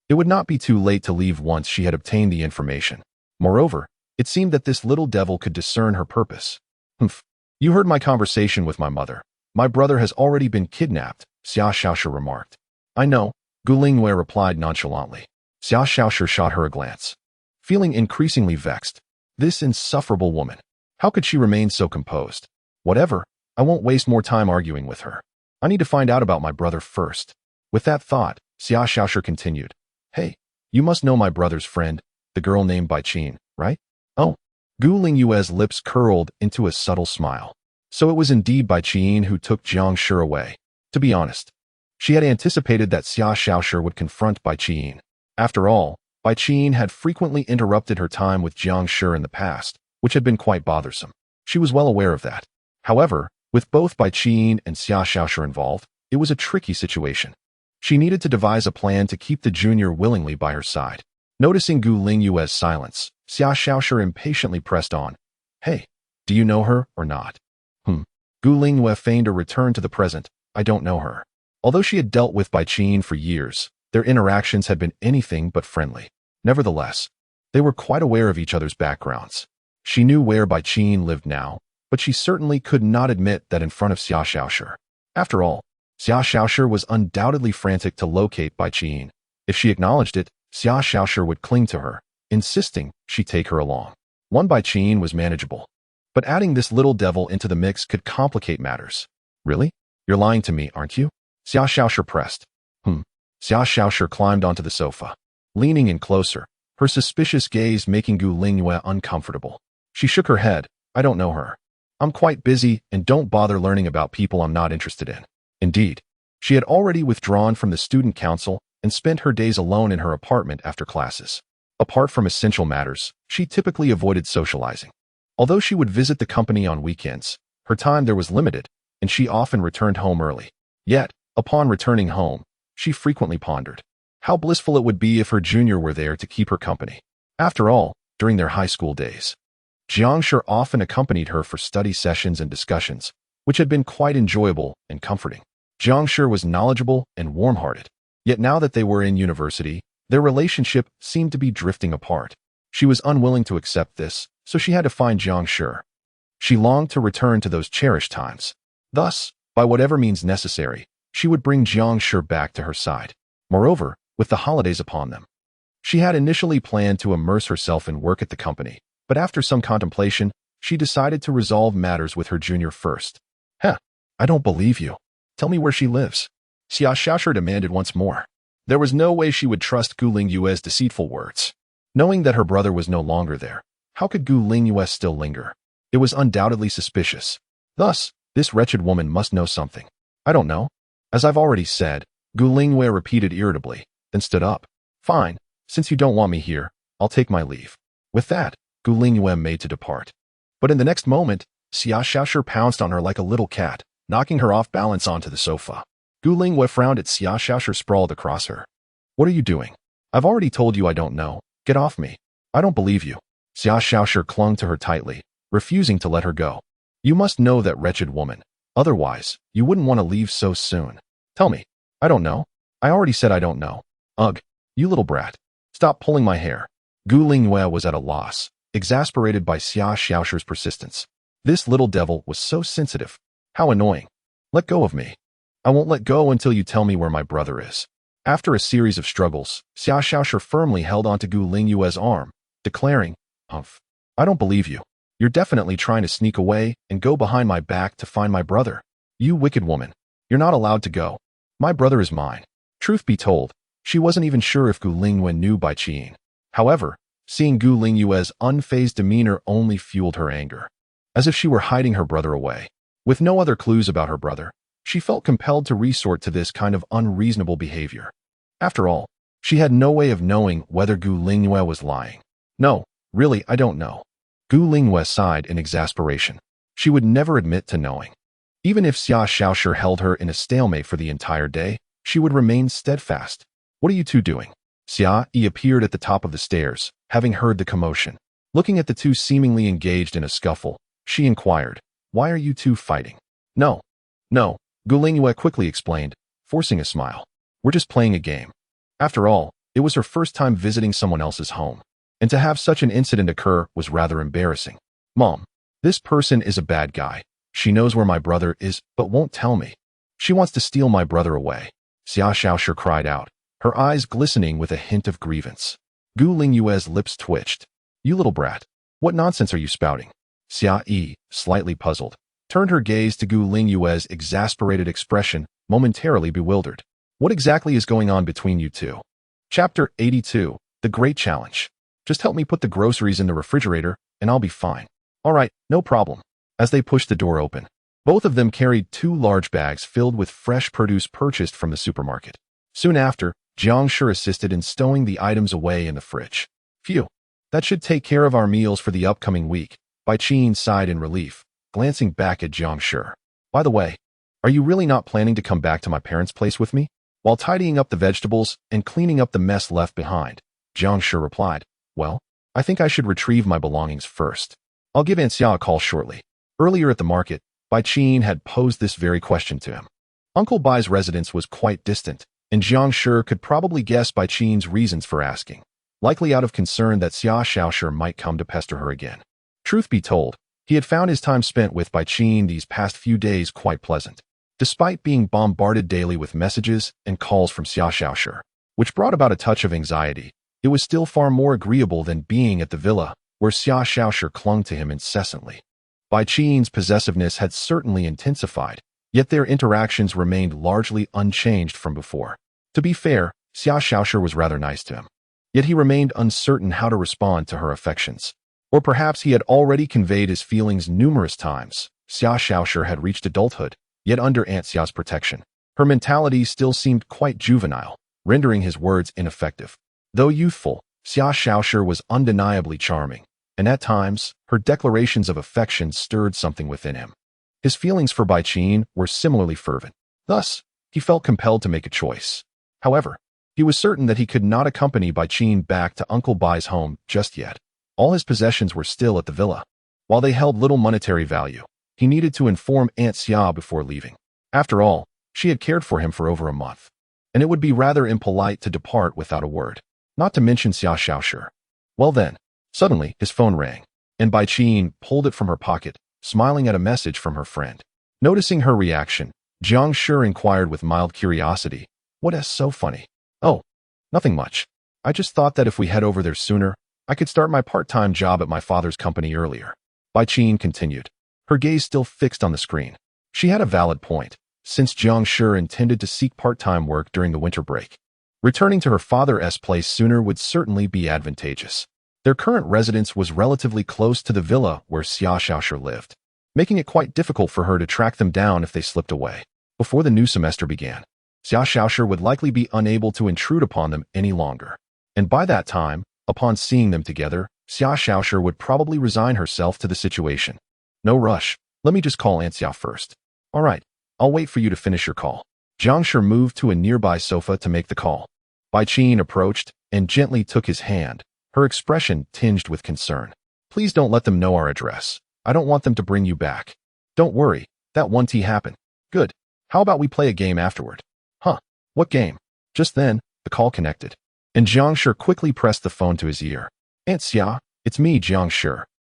It would not be too late to leave once she had obtained the information. Moreover, it seemed that this little devil could discern her purpose. Humph. You heard my conversation with my mother. My brother has already been kidnapped, Xiaoshi remarked. I know, Gu Lingyue replied nonchalantly. Xiaoshi shot her a glance, feeling increasingly vexed. This insufferable woman. How could she remain so composed? Whatever, I won't waste more time arguing with her. I need to find out about my brother first. With that thought, Xiaoshi continued. Hey, you must know my brother's friend, the girl named Bai Qin, right? Oh. Gu Lingyue's lips curled into a subtle smile. So it was indeed Bai Qin who took Jiang Shi away. To be honest, she had anticipated that Xiaoshi would confront Bai Qin. After all, Bai Qin had frequently interrupted her time with Jiang Shi in the past, which had been quite bothersome. She was well aware of that. However, with both Bai Qin and Xiaoshi involved, it was a tricky situation. She needed to devise a plan to keep the junior willingly by her side. Noticing Gu Lingyue's silence, Xiaoshi impatiently pressed on. Hey, do you know her or not? Gu Lingyue feigned a return to the present. I don't know her. Although she had dealt with Bai Qin for years, their interactions had been anything but friendly. Nevertheless, they were quite aware of each other's backgrounds. She knew where Bai Qin lived now, but she certainly could not admit that in front of Xia Xiaoshi. After all, Xia Xiaoshi was undoubtedly frantic to locate Bai Qin. If she acknowledged it, Xia Xiaoshi would cling to her, insisting she take her along. One Bai Qin was manageable, but adding this little devil into the mix could complicate matters. Really? You're lying to me, aren't you? Xia Xiaoshi pressed. Xia Xiaoshi climbed onto the sofa, leaning in closer, her suspicious gaze making Gu Lingyue uncomfortable. She shook her head. I don't know her. I'm quite busy and don't bother learning about people I'm not interested in. Indeed, she had already withdrawn from the student council and spent her days alone in her apartment after classes. Apart from essential matters, she typically avoided socializing. Although she would visit the company on weekends, her time there was limited, and she often returned home early. Yet, upon returning home, she frequently pondered how blissful it would be if her junior were there to keep her company. After all, during their high school days, Jiang Shi often accompanied her for study sessions and discussions, which had been quite enjoyable and comforting. Jiang Shi was knowledgeable and warm-hearted, yet now that they were in university, their relationship seemed to be drifting apart. She was unwilling to accept this, so she had to find Jiang Shi. She longed to return to those cherished times. Thus, by whatever means necessary, she would bring Jiang Shi back to her side. Moreover, with the holidays upon them, she had initially planned to immerse herself in work at the company, but after some contemplation, she decided to resolve matters with her junior first. I don't believe you. Tell me where she lives. Xia Xiaoshi demanded once more. There was no way she would trust Gu Lingyue's deceitful words. Knowing that her brother was no longer there, how could Gu Lingyue still linger? It was undoubtedly suspicious. Thus, this wretched woman must know something. I don't know. As I've already said, Gu Lingyue repeated irritably, then stood up. Fine, since you don't want me here, I'll take my leave. With that, Gu Lingyue made to depart. But in the next moment, Xia Xiaoshi pounced on her like a little cat, knocking her off balance onto the sofa. Gu Lingyue frowned at Xia Xiaoshi sprawled across her. What are you doing? I've already told you I don't know. Get off me. I don't believe you. Xia Xiaoshi clung to her tightly, refusing to let her go. You must know that wretched woman. Otherwise, you wouldn't want to leave so soon. Tell me. I don't know. I already said I don't know. Ugh, you little brat. Stop pulling my hair. Gu Lingyue was at a loss, exasperated by Xia Xiaoshi's persistence. This little devil was so sensitive. How annoying. Let go of me. I won't let go until you tell me where my brother is. After a series of struggles, Xia Xiaoshi firmly held onto Gu Lingyue's arm, declaring, I don't believe you. You're definitely trying to sneak away and go behind my back to find my brother. You wicked woman. You're not allowed to go. My brother is mine. Truth be told, she wasn't even sure if Gu Lingyue knew Bai Qin. However, seeing Gu Lingyue's unfazed demeanor only fueled her anger. As if she were hiding her brother away. With no other clues about her brother, she felt compelled to resort to this kind of unreasonable behavior. After all, she had no way of knowing whether Gu Lingyue was lying. No, really, I don't know. Gu Lingyue sighed in exasperation. She would never admit to knowing. Even if Xia Xiaoshi held her in a stalemate for the entire day, she would remain steadfast. What are you two doing? Xia Yi appeared at the top of the stairs, having heard the commotion. Looking at the two seemingly engaged in a scuffle, she inquired, Why are you two fighting? No, Gu Lingyue quickly explained, forcing a smile. We're just playing a game. After all, it was her first time visiting someone else's home, and to have such an incident occur was rather embarrassing. Mom, this person is a bad guy. She knows where my brother is, but won't tell me. She wants to steal my brother away. Xia Xiaoshi cried out, her eyes glistening with a hint of grievance. Gu Lingyue's lips twitched. You little brat. What nonsense are you spouting? Xia Yi, slightly puzzled, turned her gaze to Gu Lingyue's exasperated expression, momentarily bewildered. What exactly is going on between you two? Chapter 82, The Great Challenge. Just help me put the groceries in the refrigerator, and I'll be fine. All right, no problem. As they pushed the door open, both of them carried 2 large bags filled with fresh produce purchased from the supermarket. Soon after, Jiang Shi assisted in stowing the items away in the fridge. Phew, that should take care of our meals for the upcoming week. Bai Qin sighed in relief, glancing back at Jiang Shi. By the way, are you really not planning to come back to my parents' place with me? While tidying up the vegetables and cleaning up the mess left behind, Jiang Shi replied, Well, I think I should retrieve my belongings first. I'll give Aunt Xia a call shortly. Earlier at the market, Bai Qin had posed this very question to him. Uncle Bai's residence was quite distant, and Jiang Shi could probably guess Bai Qin's reasons for asking, likely out of concern that Xia Xiaoshi might come to pester her again. Truth be told, he had found his time spent with Bai Qin these past few days quite pleasant. Despite being bombarded daily with messages and calls from Xia Xiaoshi, which brought about a touch of anxiety, it was still far more agreeable than being at the villa, where Xia Xiaoshi clung to him incessantly. Bai Qin's possessiveness had certainly intensified, yet their interactions remained largely unchanged from before. To be fair, Xia Xiaoshi was rather nice to him. Yet he remained uncertain how to respond to her affections. Or perhaps he had already conveyed his feelings numerous times. Xia Xiaoshi had reached adulthood, yet under Aunt Xia's protection. Her mentality still seemed quite juvenile, rendering his words ineffective. Though youthful, Xia Xiaoshi was undeniably charming, and at times, her declarations of affection stirred something within him. His feelings for Bai Qin were similarly fervent. Thus, he felt compelled to make a choice. However, he was certain that he could not accompany Bai Qin back to Uncle Bai's home just yet. All his possessions were still at the villa. While they held little monetary value, he needed to inform Aunt Xia before leaving. After all, she had cared for him for over a month, and it would be rather impolite to depart without a word, not to mention Xia Xiaoshi. Well then, suddenly his phone rang, and Bai Qin pulled it from her pocket, smiling at a message from her friend. Noticing her reaction, Jiang Shi inquired with mild curiosity, "What is so funny?" "Oh, nothing much. I just thought that if we head over there sooner, I could start my part-time job at my father's company earlier." Bai Qin continued, her gaze still fixed on the screen. She had a valid point, since Jiang Shi intended to seek part-time work during the winter break. Returning to her father's place sooner would certainly be advantageous. Their current residence was relatively close to the villa where Xia Xiaoshi lived, making it quite difficult for her to track them down if they slipped away. Before the new semester began, Xia Xiaoshi would likely be unable to intrude upon them any longer. And by that time, upon seeing them together, Xia Xiaoshi would probably resign herself to the situation. "No rush. Let me just call Aunt Xia first." "All right, I'll wait for you to finish your call." Jiang Shi moved to a nearby sofa to make the call. Bai Qin approached and gently took his hand, her expression tinged with concern. "Please don't let them know our address. I don't want them to bring you back." "Don't worry, that won't happen." "Good. How about we play a game afterward?" "Huh, what game?" Just then, the call connected, and Jiang Shi quickly pressed the phone to his ear. "Aunt Xia, it's me, Jiang Shi."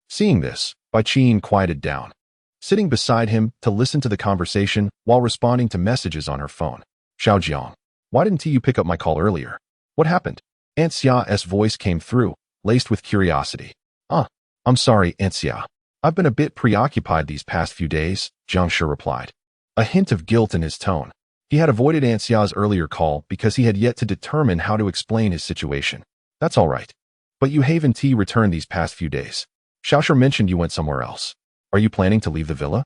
Seeing this, Bai Qin quieted down, sitting beside him to listen to the conversation while responding to messages on her phone. "Xiao Jiang, why didn't you pick up my call earlier? What happened?" Aunt Xia's voice came through, laced with curiosity. I'm sorry, Aunt Xia. I've been a bit preoccupied these past few days," Jiang Shi replied, a hint of guilt in his tone. He had avoided Aunt Xia's earlier call because he had yet to determine how to explain his situation. "That's all right. But you haven't returned these past few days. Xiaoshi mentioned you went somewhere else. Are you planning to leave the villa?"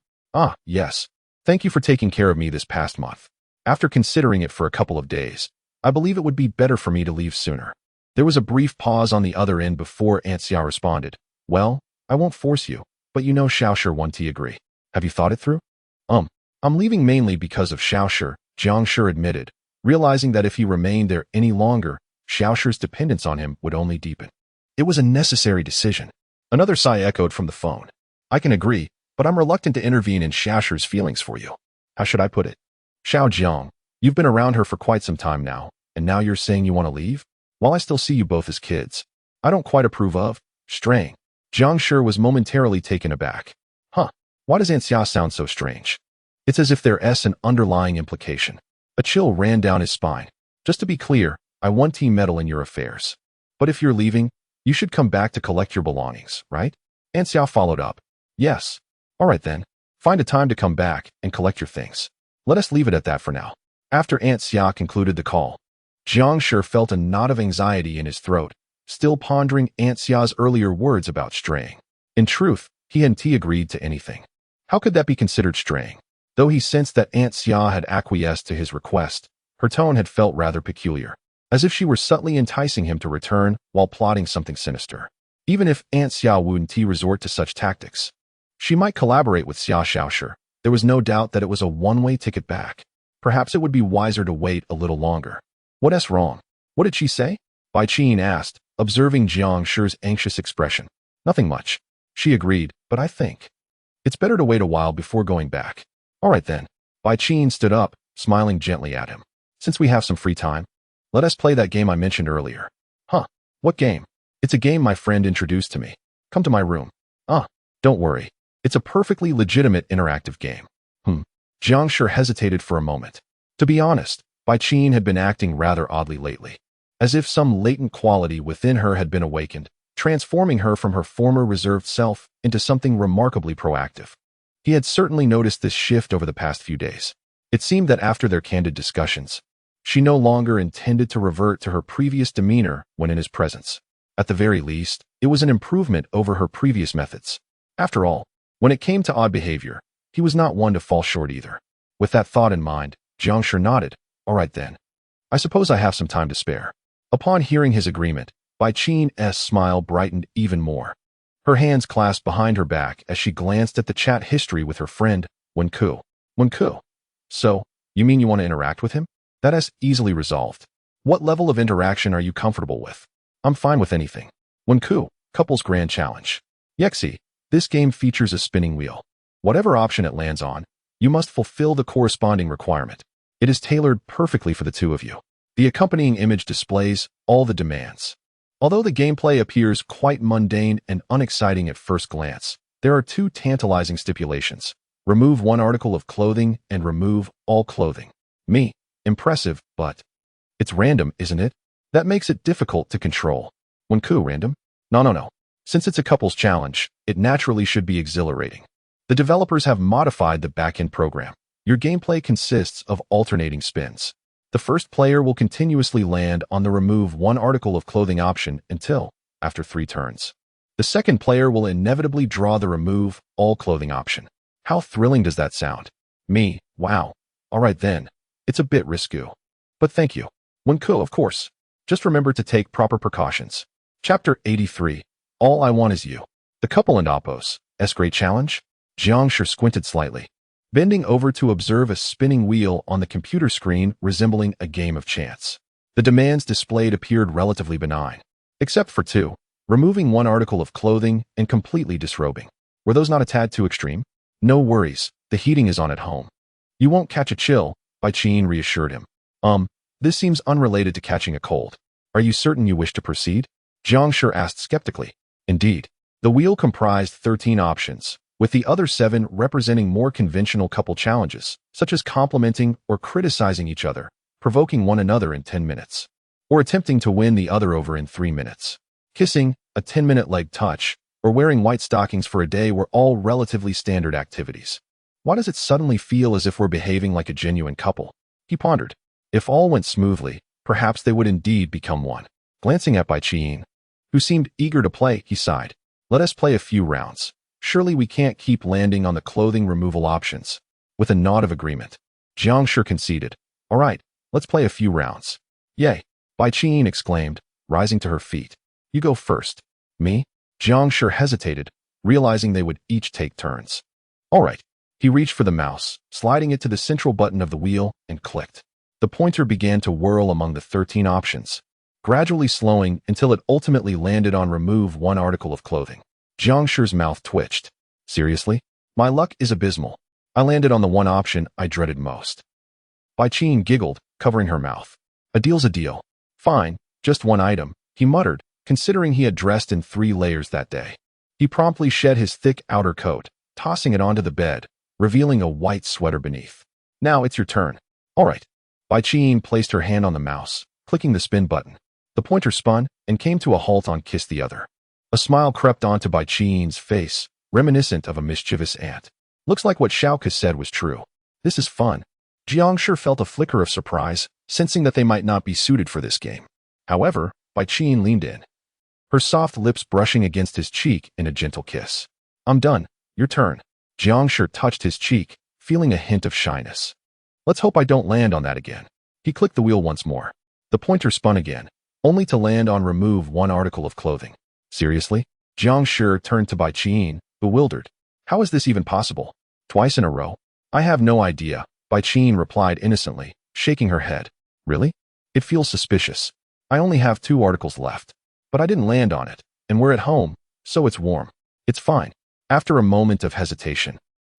Yes. Thank you for taking care of me this past month. After considering it for a couple of days, I believe it would be better for me to leave sooner." There was a brief pause on the other end before Aunt Xia responded. "Well, I won't force you, but you know Xiaoshi won't agree. Have you thought it through?" I'm leaving mainly because of Xiaoshi," Jiang Shi admitted, realizing that if he remained there any longer, Xiaoshi's dependence on him would only deepen. It was a necessary decision. Another sigh echoed from the phone. "I can agree, but I'm reluctant to intervene in Xiaoshi's feelings for you. How should I put it? Xiao Jiang, you've been around her for quite some time now, and now you're saying you want to leave? While I still see you both as kids, I don't quite approve of straying." Jiang Shi was momentarily taken aback. Why does Aunt Xia sound so strange? It's as if there's an underlying implication. A chill ran down his spine. "Just to be clear, I won't meddle in your affairs. But if you're leaving, you should come back to collect your belongings, right?" Aunt Xia followed up. "Yes. All right then. Find a time to come back and collect your things. Let us leave it at that for now." After Aunt Xia concluded the call, Jiang Shi felt a knot of anxiety in his throat, still pondering Aunt Xia's earlier words about straying. In truth, he hadn't agreed to anything. How could that be considered straying? Though he sensed that Aunt Xia had acquiesced to his request, her tone had felt rather peculiar, as if she were subtly enticing him to return while plotting something sinister. Even if Aunt Xia wouldn't resort to such tactics, she might collaborate with Xia Xiaoshi. There was no doubt that it was a one-way ticket back. Perhaps it would be wiser to wait a little longer. "What's wrong? What did she say?" Bai Qin asked, observing Jiang Shi's anxious expression. "Nothing much," she agreed, "but I think it's better to wait a while before going back." "All right then." Bai Qin stood up, smiling gently at him. "Since we have some free time, let us play that game I mentioned earlier." What game?" "It's a game my friend introduced to me. Come to my room." Don't worry. It's a perfectly legitimate interactive game. Jiang Shi hesitated for a moment. To be honest, Bai Qin had been acting rather oddly lately, as if some latent quality within her had been awakened, transforming her from her former reserved self into something remarkably proactive. He had certainly noticed this shift over the past few days. It seemed that after their candid discussions, she no longer intended to revert to her previous demeanor when in his presence. At the very least, it was an improvement over her previous methods. After all, when it came to odd behavior, he was not one to fall short either. With that thought in mind, Jiang Shi nodded. All right then. I suppose I have some time to spare. Upon hearing his agreement, Bai Qin's smile brightened even more. Her hands clasped behind her back as she glanced at the chat history with her friend, Wenku. Wenku. So, you mean you want to interact with him? That is easily resolved. What level of interaction are you comfortable with? I'm fine with anything. Wenku, Couples Grand Challenge. Yexi, this game features a spinning wheel. Whatever option it lands on, you must fulfill the corresponding requirement. It is tailored perfectly for the two of you. The accompanying image displays all the demands. Although the gameplay appears quite mundane and unexciting at first glance, there are two tantalizing stipulations. Remove one article of clothing and remove all clothing. Impressive, but it's random, isn't it? That makes it difficult to control. Wenku, random? No. Since it's a couples challenge, it naturally should be exhilarating. The developers have modified the back-end program. Your gameplay consists of alternating spins. The first player will continuously land on the remove one article of clothing option until, after 3 turns. The second player will inevitably draw the remove all clothing option. How thrilling does that sound? Wow. All right then. It's a bit risky. But thank you. Wenku, of course. Just remember to take proper precautions. Chapter 83. All I Want Is You. The Couple and Oppos. Great Challenge? Jiang Shi squinted slightly, bending over to observe a spinning wheel on the computer screen resembling a game of chance. The demands displayed appeared relatively benign, except for 2, removing one article of clothing and completely disrobing. Were those not a tad too extreme? No worries, the heating is on at home. You won't catch a chill, Bai Qin reassured him. This seems unrelated to catching a cold. Are you certain you wish to proceed? Jiang Shi asked skeptically. Indeed. The wheel comprised 13 options, with the other 7 representing more conventional couple challenges, such as complimenting or criticizing each other, provoking one another in 10 minutes, or attempting to win the other over in 3 minutes. Kissing, a 10-minute leg touch, or wearing white stockings for a day were all relatively standard activities. Why does it suddenly feel as if we're behaving like a genuine couple? He pondered. If all went smoothly, perhaps they would indeed become one. Glancing at Bai Qin, who seemed eager to play, he sighed. Let us play a few rounds. Surely we can't keep landing on the clothing removal options. With a nod of agreement, Jiang Shi conceded. All right, let's play a few rounds. Yay, Bai Qin exclaimed, rising to her feet. You go first. Me? Jiang Shi hesitated, realizing they would each take turns. All right. He reached for the mouse, sliding it to the central button of the wheel, and clicked. The pointer began to whirl among the 13 options, gradually slowing until it ultimately landed on remove one article of clothing. Jiang Shi's mouth twitched. Seriously? My luck is abysmal. I landed on the one option I dreaded most. Bai Qin giggled, covering her mouth. A deal's a deal. Fine, just one item, he muttered, considering he had dressed in 3 layers that day. He promptly shed his thick outer coat, tossing it onto the bed, revealing a white sweater beneath. Now it's your turn. All right. Bai Qin placed her hand on the mouse, clicking the spin button. The pointer spun and came to a halt on Kiss the Other. A smile crept onto Bai Qin's face, reminiscent of a mischievous ant. Looks like what Xiao said was true. This is fun. Jiang Shi felt a flicker of surprise, sensing that they might not be suited for this game. However, Bai Qin leaned in, her soft lips brushing against his cheek in a gentle kiss. I'm done. Your turn. Jiang Shi touched his cheek, feeling a hint of shyness. Let's hope I don't land on that again. He clicked the wheel once more. The pointer spun again, only to land on remove one article of clothing. Seriously? Jiang Shi turned to Bai Qin, bewildered. How is this even possible? Twice in a row? I have no idea, Bai Qin replied innocently, shaking her head. Really? It feels suspicious. I only have 2 articles left. But I didn't land on it, and we're at home, so it's warm. It's fine. After a moment of hesitation,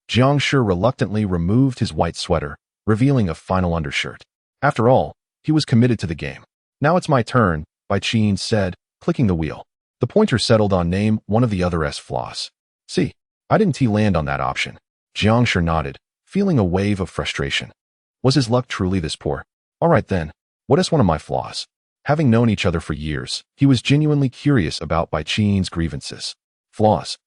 Jiang Shi reluctantly removed his white sweater, revealing a final undershirt. After all, he was committed to the game. Now it's my turn, Bai Qin said, clicking the wheel. The pointer settled on name one of the other's flaws. See, I didn't land on that option. Jiang Shi nodded, feeling a wave of frustration. Was his luck truly this poor? All right then, what is one of my flaws? Having known each other for years, he was genuinely curious about Bai Qin's grievances. Flaws.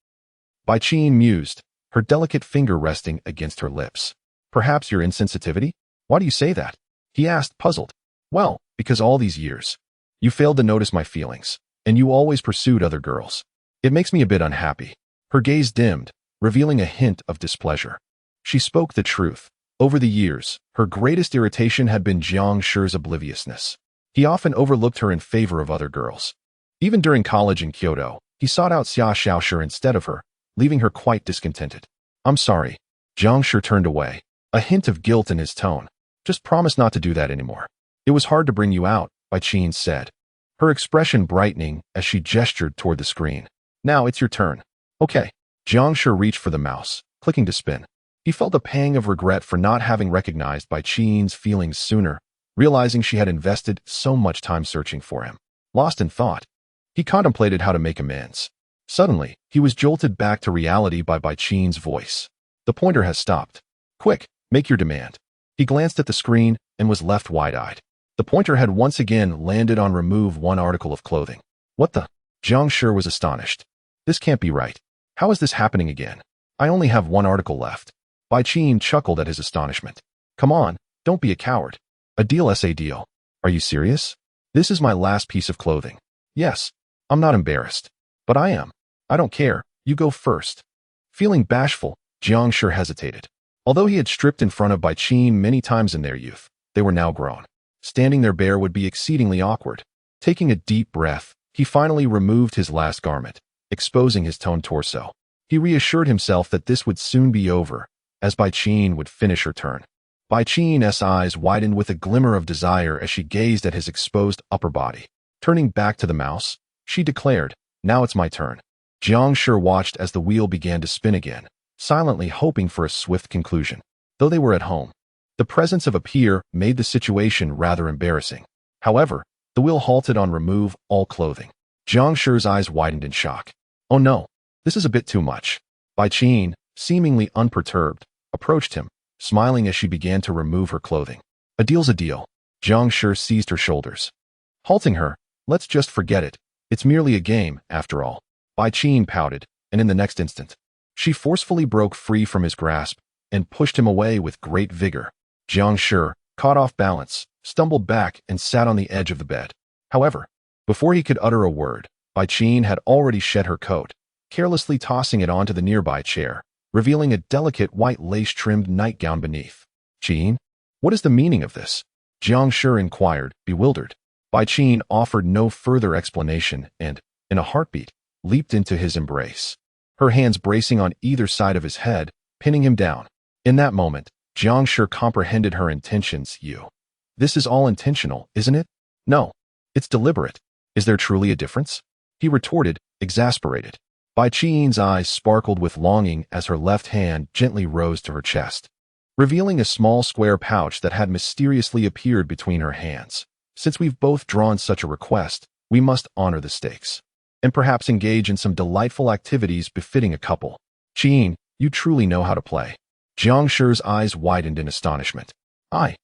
Bai Qin mused, her delicate finger resting against her lips. Perhaps your insensitivity? Why do you say that? He asked, puzzled. Well, because all these years, you failed to notice my feelings, and you always pursued other girls. It makes me a bit unhappy. Her gaze dimmed, revealing a hint of displeasure. She spoke the truth. Over the years, her greatest irritation had been Jiang Shi's obliviousness. He often overlooked her in favor of other girls. Even during college in Kyoto, he sought out Xia Xiaoshi instead of her, leaving her quite discontented. I'm sorry. Jiang Shi turned away, a hint of guilt in his tone. Just promise not to do that anymore. It was hard to bring you out, Bai Qin said, her expression brightening as she gestured toward the screen. Now it's your turn. Okay. Jiang Shi reached for the mouse, clicking to spin. He felt a pang of regret for not having recognized Bai Qin's feelings sooner, realizing she had invested so much time searching for him. Lost in thought, he contemplated how to make amends. Suddenly, he was jolted back to reality by Bai Qin's voice. The pointer has stopped. Quick, make your demand. He glanced at the screen and was left wide-eyed. The pointer had once again landed on remove one article of clothing. What the? Jiang Shi was astonished. This can't be right. How is this happening again? I only have one article left. Bai Qin chuckled at his astonishment. Come on, don't be a coward. A deal is a deal. Are you serious? This is my last piece of clothing. Yes, I'm not embarrassed. But I am. I don't care, you go first. Feeling bashful, Jiang Shi hesitated. Although he had stripped in front of Bai Qin many times in their youth, they were now grown. Standing there bare would be exceedingly awkward. Taking a deep breath, he finally removed his last garment, exposing his toned torso. He reassured himself that this would soon be over, as Bai Qin would finish her turn. Bai Qin's eyes widened with a glimmer of desire as she gazed at his exposed upper body. Turning back to the mouse, she declared, now it's my turn. Jiang Shi watched as the wheel began to spin again, silently hoping for a swift conclusion. Though they were at home, the presence of a peer made the situation rather embarrassing. However, the wheel halted on remove all clothing. Jiang Shi's eyes widened in shock. Oh no, this is a bit too much. Bai Qin, seemingly unperturbed, approached him, smiling as she began to remove her clothing. A deal's a deal. Jiang Shi seized her shoulders. Halting her, let's just forget it. It's merely a game, after all. Bai Qin pouted, and in the next instant, she forcefully broke free from his grasp and pushed him away with great vigor. Jiang Shi, caught off balance, stumbled back and sat on the edge of the bed. However, before he could utter a word, Bai Qin had already shed her coat, carelessly tossing it onto the nearby chair, revealing a delicate white lace-trimmed nightgown beneath. Qin? What is the meaning of this? Jiang Shi inquired, bewildered. Bai Qin offered no further explanation and, in a heartbeat, leaped into his embrace, her hands bracing on either side of his head, pinning him down. In that moment, Jiang Shi comprehended her intentions. This is all intentional, isn't it? No, it's deliberate. Is there truly a difference? He retorted, exasperated. Bai Qin's eyes sparkled with longing as her left hand gently rose to her chest, revealing a small square pouch that had mysteriously appeared between her hands. Since we've both drawn such a request, we must honor the stakes, and perhaps engage in some delightful activities befitting a couple. Qin, you truly know how to play. Jiang Shi's eyes widened in astonishment. I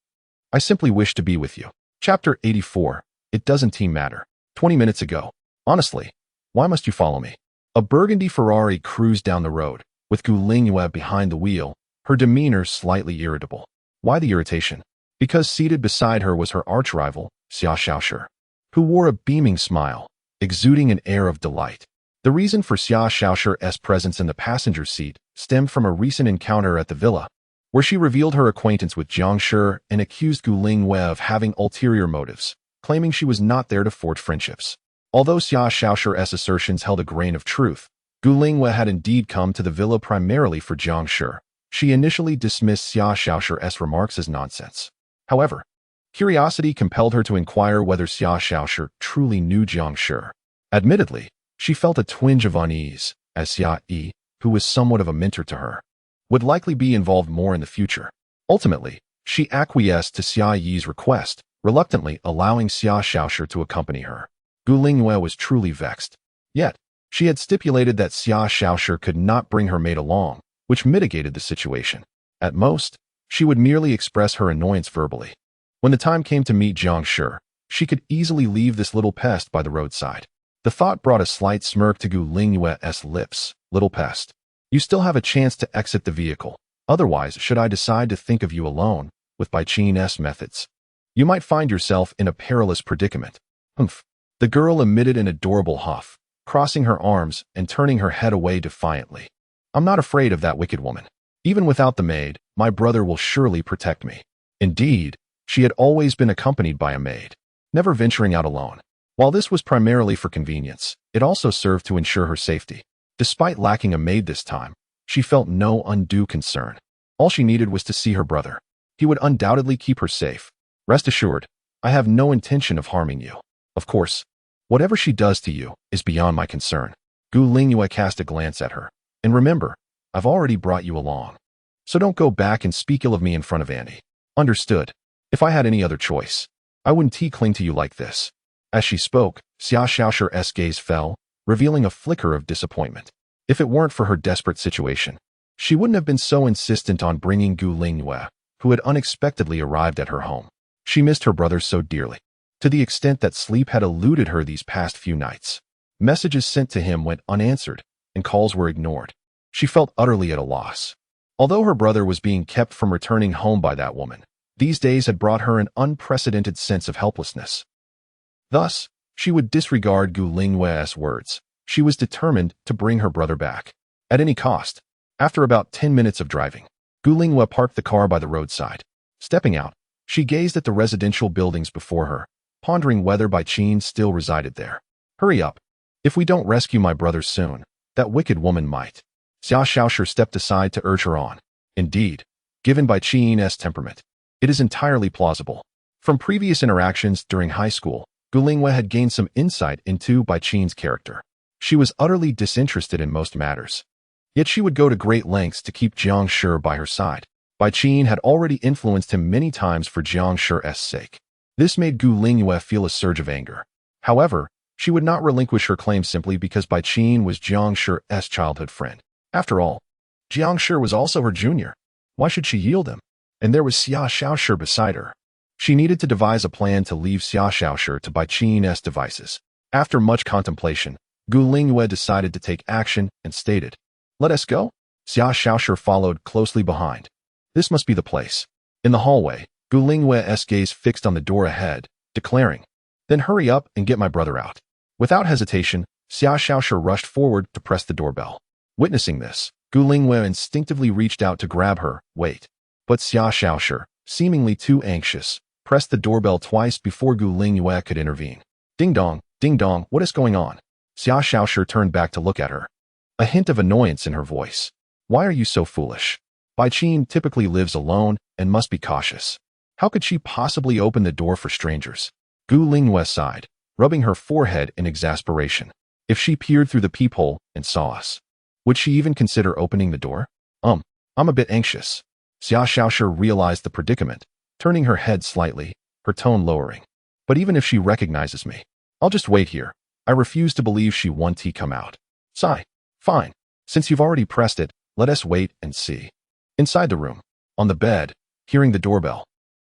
simply wish to be with you. Chapter 84. It doesn't matter. 20 minutes ago. Honestly, why must you follow me? A burgundy Ferrari cruised down the road, with Gu Lingyue behind the wheel, her demeanor slightly irritable. Why the irritation? Because seated beside her was her arch-rival, Xia Xiaoshi, who wore a beaming smile, exuding an air of delight. The reason for Xia Xiaoshi's presence in the passenger seat stemmed from a recent encounter at the villa, where she revealed her acquaintance with Jiang Shi and accused Gu Lingyue of having ulterior motives, claiming she was not there to forge friendships. Although Xia Xiaoshi's assertions held a grain of truth, Gu Lingyue had indeed come to the villa primarily for Jiang Shi. She initially dismissed Xia Xiaoshi's remarks as nonsense. However, curiosity compelled her to inquire whether Xia Xiaoshi truly knew Jiang Shi. Admittedly, she felt a twinge of unease, as Xia Yi, who was somewhat of a mentor to her, would likely be involved more in the future. Ultimately, she acquiesced to Xia Yi's request, reluctantly allowing Xia Xiaoshi to accompany her. Gu Lingyue was truly vexed. Yet, She had stipulated that Xia Shaoshi could not bring her maid along, which mitigated the situation. At most, she would merely express her annoyance verbally. When the time came to meet Jiang Shi, she could easily leave this little pest by the roadside. The thought brought a slight smirk to Gu Lingyue's lips. Little pest. You still have a chance to exit the vehicle. Otherwise, should I decide to think of you alone, with Bai Qin's methods, you might find yourself in a perilous predicament. Humph. The girl emitted an adorable huff, crossing her arms and turning her head away defiantly. I'm not afraid of that wicked woman. Even without the maid, my brother will surely protect me. Indeed, she had always been accompanied by a maid, never venturing out alone. While this was primarily for convenience, it also served to ensure her safety. Despite lacking a maid this time, she felt no undue concern. All she needed was to see her brother. He would undoubtedly keep her safe. Rest assured, I have no intention of harming you. Of course, whatever she does to you is beyond my concern. Gu Lingyue cast a glance at her. And remember, I've already brought you along. So don't go back and speak ill of me in front of Annie. Understood. If I had any other choice, I wouldn't cling to you like this. As she spoke, Xia Shaoshi's gaze fell, revealing a flicker of disappointment. If it weren't for her desperate situation, she wouldn't have been so insistent on bringing Gu Lingyue, who had unexpectedly arrived at her home. She missed her brother so dearly, to the extent that sleep had eluded her these past few nights. Messages sent to him went unanswered, and calls were ignored. She felt utterly at a loss. Although her brother was being kept from returning home by that woman, these days had brought her an unprecedented sense of helplessness. Thus, she would disregard Gu Lingyue's words. She was determined to bring her brother back, at any cost. After about 10 minutes of driving, Gu Lingyue parked the car by the roadside. Stepping out, she gazed at the residential buildings before her, pondering whether Bai Qin still resided there. Hurry up. If we don't rescue my brother soon, that wicked woman might. Xia Shaoshi stepped aside to urge her on. Indeed, given Bai Qin's temperament, it is entirely plausible. From previous interactions during high school, Gu Lingyue had gained some insight into Bai Qin's character. She was utterly disinterested in most matters. Yet she would go to great lengths to keep Jiang Shi by her side. Bai Qin had already influenced him many times for Jiang Shi's sake. This made Gu Lingyue feel a surge of anger. However, she would not relinquish her claim simply because Bai Qin was Jiang Shi's childhood friend. After all, Jiang Shi was also her junior. Why should she yield him? And there was Xia Shaoshi beside her. She needed to devise a plan to leave Xia Shaoshi to Bai Qin's devices. After much contemplation, Gu Lingyue decided to take action and stated, "Let us go." Xia Shaoshi followed closely behind. This must be the place. In the hallway, Gu Lingyue's gaze fixed on the door ahead, declaring, "Then hurry up and get my brother out." Without hesitation, Xia Shaoshi rushed forward to press the doorbell. Witnessing this, Gu Lingyue instinctively reached out to grab her. Wait. But Xia Shaoshi, seemingly too anxious, pressed the doorbell twice before Gu Lingyue could intervene. Ding dong, what is going on? Xia Shaoshi turned back to look at her, a hint of annoyance in her voice. Why are you so foolish? Bai Qin typically lives alone and must be cautious. How could she possibly open the door for strangers? Gu Lingyue sighed, rubbing her forehead in exasperation. If she peered through the peephole and saw us, would she even consider opening the door? I'm a bit anxious. Xia Shaoshi realized the predicament, turning her head slightly, her tone lowering. But even if she recognizes me, I'll just wait here. I refuse to believe she won't come out. Sigh. Fine. Since you've already pressed it, let us wait and see. Inside the room, on the bed, hearing the doorbell,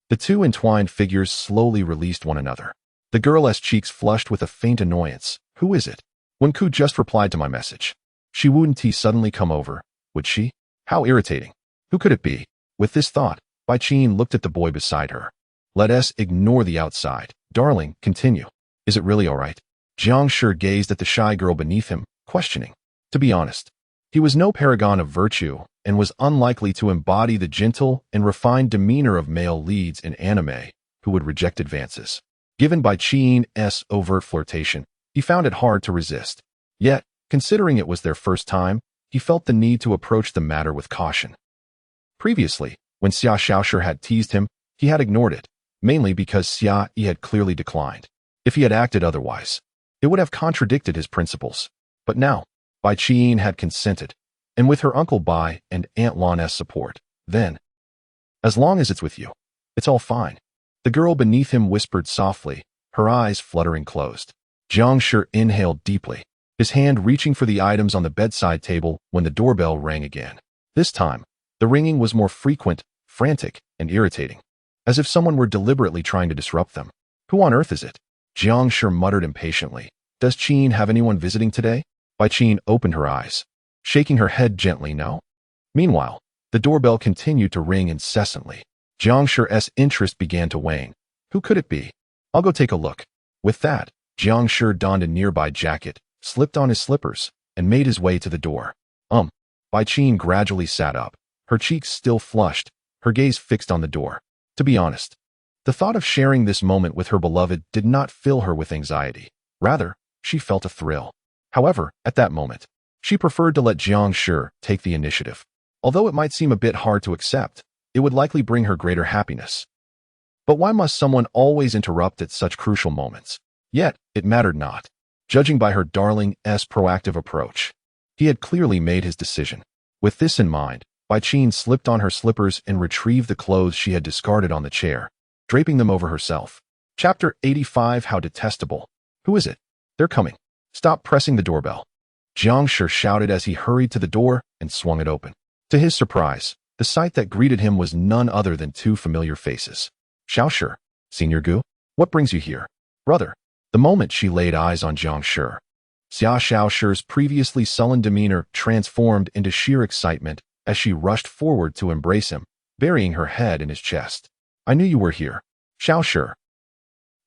the two entwined figures slowly released one another. The girl's cheeks flushed with a faint annoyance. Who is it? Wenku just replied to my message. She wouldn't suddenly come over, would she? How irritating. Who could it be? With this thought, Bai Qin looked at the boy beside her. Let us ignore the outside. Darling, continue. Is it really all right? Jiang Shi gazed at the shy girl beneath him, questioning. To be honest, he was no paragon of virtue and was unlikely to embody the gentle and refined demeanor of male leads in anime who would reject advances. Given Bai Qin's overt flirtation, he found it hard to resist. Yet, considering it was their first time, he felt the need to approach the matter with caution. Previously, when Xia Shaoshi had teased him, he had ignored it, mainly because Xia Yi had clearly declined. If he had acted otherwise, it would have contradicted his principles. But now, Bai Qin had consented, and with her Uncle Bai and Aunt Lan's support, then, as long as it's with you, it's all fine. The girl beneath him whispered softly, her eyes fluttering closed. Jiang Shi inhaled deeply. his hand reaching for the items on the bedside table when the doorbell rang again. This time, the ringing was more frequent, frantic, and irritating, as if someone were deliberately trying to disrupt them. Who on earth is it? Jiang Shi muttered impatiently. Does Qin have anyone visiting today? Bai Qin opened her eyes, shaking her head gently no. Meanwhile, the doorbell continued to ring incessantly. Jiang Shi's interest began to wane. Who could it be? I'll go take a look. With that, Jiang Shi donned a nearby jacket, slipped on his slippers, and made his way to the door. Bai Qin gradually sat up, her cheeks still flushed, her gaze fixed on the door. To be honest, the thought of sharing this moment with her beloved did not fill her with anxiety. Rather, she felt a thrill. However, at that moment, she preferred to let Jiang Shi take the initiative. Although it might seem a bit hard to accept, it would likely bring her greater happiness. But why must someone always interrupt at such crucial moments? Yet, it mattered not. Judging by her darling's proactive approach, he had clearly made his decision. With this in mind, Bai Qin slipped on her slippers and retrieved the clothes she had discarded on the chair, draping them over herself. Chapter 85 How Detestable. Who is it? They're coming. Stop pressing the doorbell. Jiang Shi shouted as he hurried to the door and swung it open. To his surprise, the sight that greeted him was none other than two familiar faces. Xiao Shi, Senior Gu, what brings you here? Brother. The moment she laid eyes on Jiang Shi, Xiao Shi's previously sullen demeanor transformed into sheer excitement as she rushed forward to embrace him, burying her head in his chest. I knew you were here. Xiao Shi.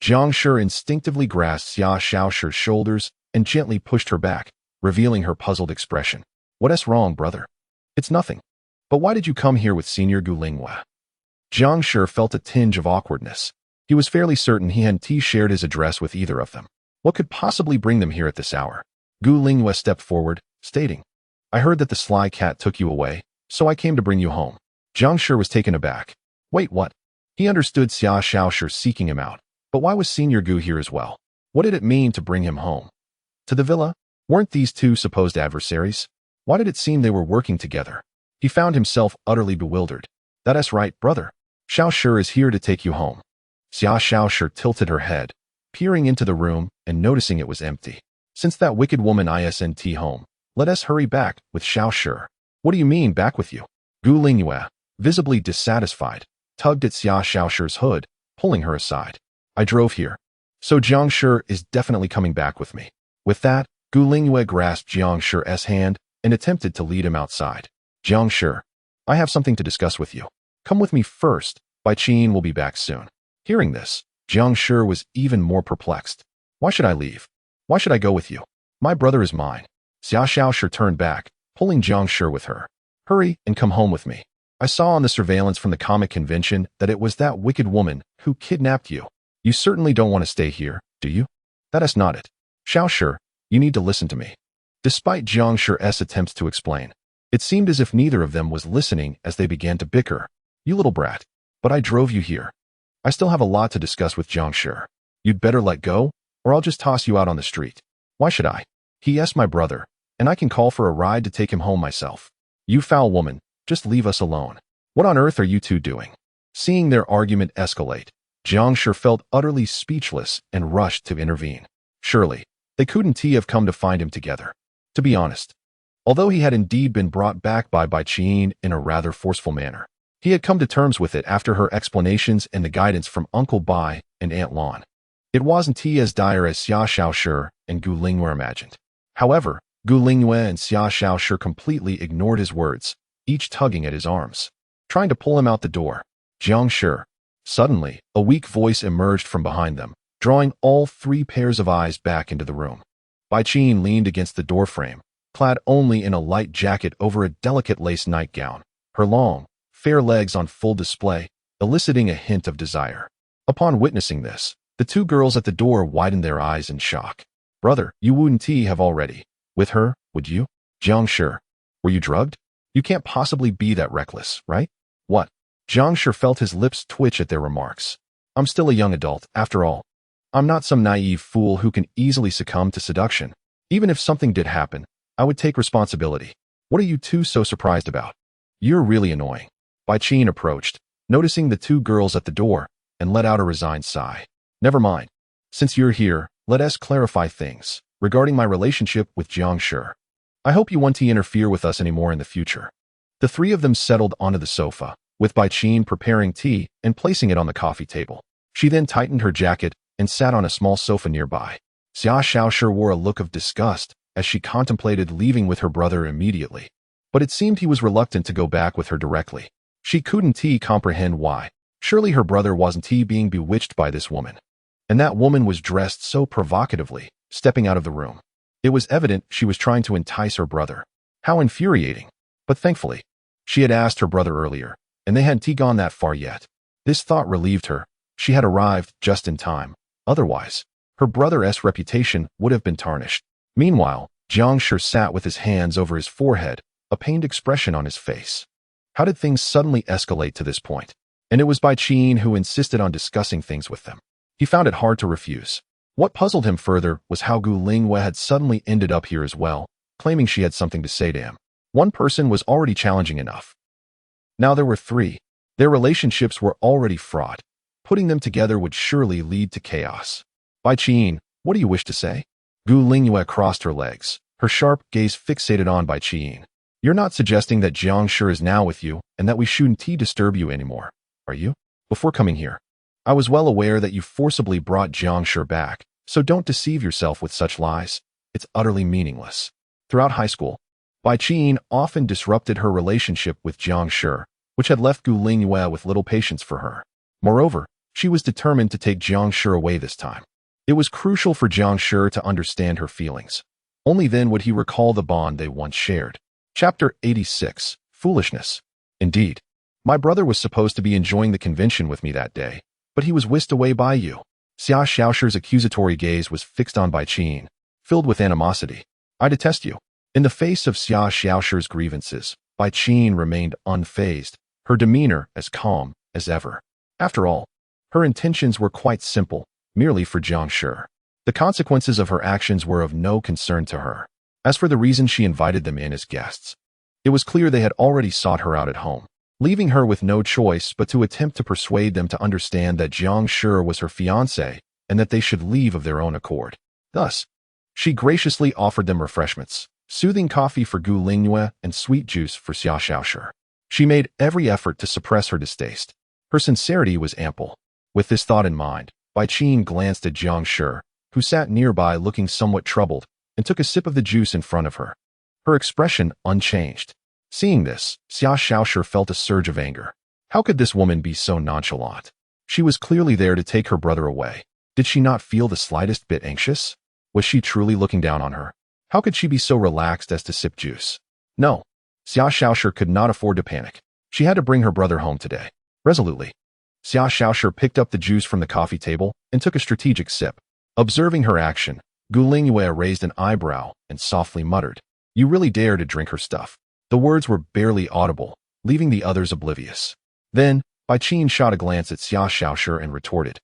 Jiang Shi instinctively grasped Xiao Shi's shoulders and gently pushed her back, revealing her puzzled expression. What's wrong, brother? It's nothing. But why did you come here with Senior Gu Linghua? Jiang Shi felt a tinge of awkwardness. He was fairly certain he hadn't shared his address with either of them. What could possibly bring them here at this hour? Gu Linghua stepped forward, stating, I heard that the sly cat took you away, so I came to bring you home. Jiang Shi was taken aback. Wait, what? He understood Xiao Shi seeking him out, but why was Senior Gu here as well? What did it mean to bring him home? To the villa? Weren't these two supposed adversaries? Why did it seem they were working together? He found himself utterly bewildered. That's right, brother. Xiao Shi is here to take you home. Xiao Shi tilted her head, peering into the room and noticing it was empty. Since that wicked woman isn't home, let us hurry back with Xiao Shi. What do you mean back with you? Gu Linghua, visibly dissatisfied, tugged at Xiao Shi's hood, pulling her aside. I drove here. So Jiang Shi is definitely coming back with me. With that, Gu Linghua grasped Jiang Shi's hand and attempted to lead him outside. Jiang Shi, I have something to discuss with you. Come with me first. Bai Qin will be back soon. Hearing this, Jiang Shi was even more perplexed. Why should I leave? Why should I go with you? My brother is mine. Xiao Shi turned back, pulling Jiang Shi with her. Hurry and come home with me. I saw on the surveillance from the comic convention that it was that wicked woman who kidnapped you. You certainly don't want to stay here, do you? That is not it. Xiao Shi, you need to listen to me. Despite Jiang Shi's attempts to explain, it seemed as if neither of them was listening as they began to bicker. You little brat. But I drove you here. I still have a lot to discuss with Jiang Shi. You'd better let go, or I'll just toss you out on the street. Why should I? He asked my brother, and I can call for a ride to take him home myself. You foul woman, just leave us alone. What on earth are you two doing? Seeing their argument escalate, Jiang Shi felt utterly speechless and rushed to intervene. Surely, they couldn't have come to find him together. To be honest, although he had indeed been brought back by Bai Qin in a rather forceful manner, he had come to terms with it after her explanations and the guidance from Uncle Bai and Aunt Lan. It wasn't as dire as Xiao Shi and Gu Linghua imagined. However, Gu Linghua and Xiao Shi completely ignored his words, each tugging at his arms, trying to pull him out the door. Jiang Shi. Suddenly, a weak voice emerged from behind them, drawing all three pairs of eyes back into the room. Bai Qin leaned against the doorframe, clad only in a light jacket over a delicate lace nightgown, her long, fair legs on full display, eliciting a hint of desire. Upon witnessing this, the two girls at the door widened their eyes in shock. Brother, you wouldn't have already. With her, would you? Jiang Shi. Were you drugged? You can't possibly be that reckless, right? What? Jiang Shi felt his lips twitch at their remarks. I'm still a young adult, after all. I'm not some naive fool who can easily succumb to seduction. Even if something did happen, I would take responsibility. What are you two so surprised about? You're really annoying. Bai Qin approached, noticing the two girls at the door, and let out a resigned sigh. Never mind. Since you're here, let us clarify things. regarding my relationship with Jiang Shi. I hope you won't interfere with us anymore in the future. The three of them settled onto the sofa, with Bai Qin preparing tea and placing it on the coffee table. She then tightened her jacket and sat on a small sofa nearby. Xia Xiaoshi wore a look of disgust as she contemplated leaving with her brother immediately. But it seemed he was reluctant to go back with her directly. She couldn't comprehend why. Surely her brother wasn't being bewitched by this woman. And that woman was dressed so provocatively, stepping out of the room. It was evident she was trying to entice her brother. How infuriating. But thankfully, she had asked her brother earlier, and they hadn't gone that far yet. This thought relieved her. She had arrived just in time. Otherwise, her brother's reputation would have been tarnished. Meanwhile, Jiang Shi sat with his hands over his forehead, a pained expression on his face. How did things suddenly escalate to this point? And it was Bai Qin who insisted on discussing things with them. He found it hard to refuse. What puzzled him further was how Gu Lingyue had suddenly ended up here as well, claiming she had something to say to him. One person was already challenging enough. Now there were three. Their relationships were already fraught. Putting them together would surely lead to chaos. Bai Qin, what do you wish to say? Gu Lingyue crossed her legs, her sharp gaze fixated on Bai Qin. You're not suggesting that Jiang Shi is now with you and that we shouldn't disturb you anymore, are you? Before coming here, I was well aware that you forcibly brought Jiang Shi back, so don't deceive yourself with such lies. It's utterly meaningless. Throughout high school, Bai Qin often disrupted her relationship with Jiang Shi, which had left Gu Lingyue with little patience for her. Moreover, she was determined to take Jiang Shi away this time. It was crucial for Jiang Shi to understand her feelings. Only then would he recall the bond they once shared. Chapter 86. Foolishness. Indeed, my brother was supposed to be enjoying the convention with me that day, but he was whisked away by you. Xia Xiaoshi's accusatory gaze was fixed on Bai Qin, filled with animosity. I detest you. In the face of Xia Xiaoshi's grievances, Bai Qin remained unfazed, her demeanor as calm as ever. After all, her intentions were quite simple, merely for Jiang Shi. The consequences of her actions were of no concern to her. As for the reason she invited them in as guests, it was clear they had already sought her out at home, leaving her with no choice but to attempt to persuade them to understand that Jiang Shi was her fiancé and that they should leave of their own accord. Thus, she graciously offered them refreshments, soothing coffee for Gu Lingyue and sweet juice for Xia Xiaoshi. She made every effort to suppress her distaste. Her sincerity was ample. With this thought in mind, Bai Qin glanced at Jiang Shi, who sat nearby looking somewhat troubled, and took a sip of the juice in front of her. Her expression unchanged. Seeing this, Xia Xiaoshi felt a surge of anger. How could this woman be so nonchalant? She was clearly there to take her brother away. Did she not feel the slightest bit anxious? Was she truly looking down on her? How could she be so relaxed as to sip juice? No. Xia Xiaoshi could not afford to panic. She had to bring her brother home today. Resolutely, Xia Xiaoshi picked up the juice from the coffee table and took a strategic sip. Observing her action, Gu Lingyue raised an eyebrow and softly muttered, "You really dare to drink her stuff." The words were barely audible, leaving the others oblivious. Then, Bai Qin shot a glance at Xia Xiaoshi and retorted,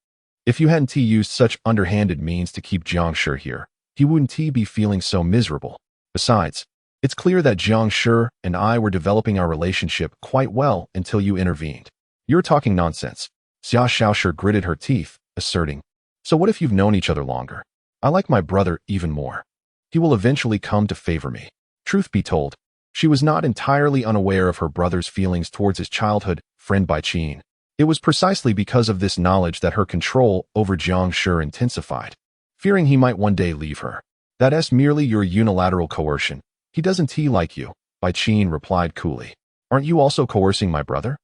"If you hadn't used such underhanded means to keep Jiang Shi here, he wouldn't be feeling so miserable. Besides, it's clear that Jiang Shi and I were developing our relationship quite well until you intervened." "You're talking nonsense." Xia Xiaoshi gritted her teeth, asserting, "So what if you've known each other longer? I like my brother even more. He will eventually come to favor me." Truth be told, she was not entirely unaware of her brother's feelings towards his childhood friend Bai Qin. It was precisely because of this knowledge that her control over Jiang Shi intensified, fearing he might one day leave her. "That's merely your unilateral coercion. He doesn't like you," Bai Qin replied coolly. "Aren't you also coercing my brother?"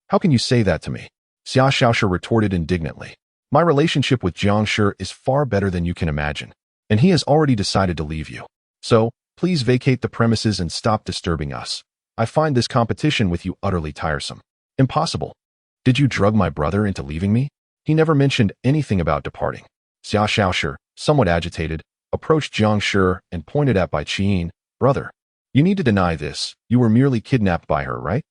"How can you say that to me?" Xia Xiaoshi retorted indignantly. "My relationship with Jiang Shi is far better than you can imagine, and he has already decided to leave you. So, please vacate the premises and stop disturbing us. I find this competition with you utterly tiresome." "Impossible. Did you drug my brother into leaving me? He never mentioned anything about departing." Xia Xiaoshi, somewhat agitated, approached Jiang Shi and pointed at Bai Qin. "Brother, you need to deny this. You were merely kidnapped by her, right?"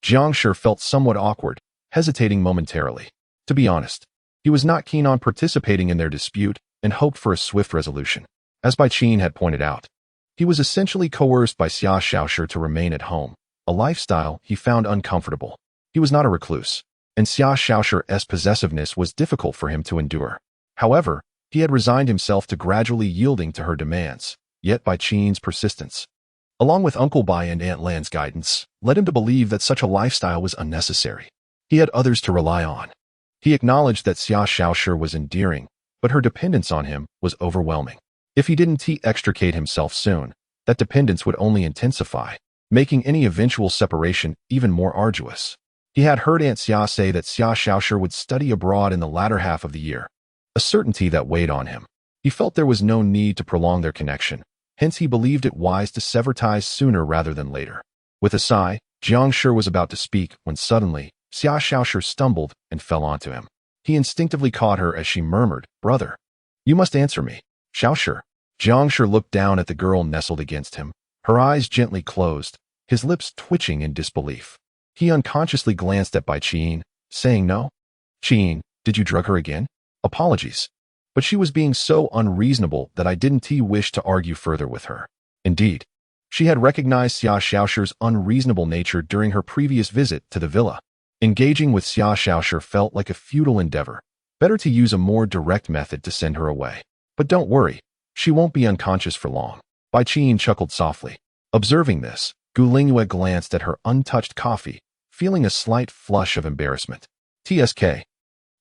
Jiang Shi felt somewhat awkward, hesitating momentarily. To be honest, he was not keen on participating in their dispute and hoped for a swift resolution. As Bai Qin had pointed out, he was essentially coerced by Xia Xiaoshi to remain at home, a lifestyle he found uncomfortable. He was not a recluse, and Xia Xiaoshi's possessiveness was difficult for him to endure. However, He had resigned himself to gradually yielding to her demands, yet Bai Qing's persistence, along with Uncle Bai and Aunt Lan's guidance, led him to believe that such a lifestyle was unnecessary. He had others to rely on. He acknowledged that Xia Xiaoshi was endearing, but her dependence on him was overwhelming. If he didn't extricate himself soon, that dependence would only intensify, making any eventual separation even more arduous. He had heard Aunt Xia say that Xia Xiaoshi would study abroad in the latter half of the year, a certainty that weighed on him. He felt there was no need to prolong their connection, hence he believed it wise to sever ties sooner rather than later. With a sigh, Jiang Shi was about to speak when suddenly, Xia Xiaoshi stumbled and fell onto him. He instinctively caught her as she murmured, "Brother, you must answer me." Xiaoshi. Jiang Shi looked down at the girl nestled against him, her eyes gently closed, his lips twitching in disbelief. He unconsciously glanced at Bai Qing, saying, "No? Qing, did you drug her again? Apologies. But she was being so unreasonable that I didn't wish to argue further with her." Indeed, she had recognized Xia Xiaoshi's unreasonable nature during her previous visit to the villa. Engaging with Xia Xiaoshi felt like a futile endeavor. Better to use a more direct method to send her away. But don't worry, she won't be unconscious for long. Bai Qing chuckled softly. Observing this, Gu Lingyue glanced at her untouched coffee, feeling a slight flush of embarrassment. TSK.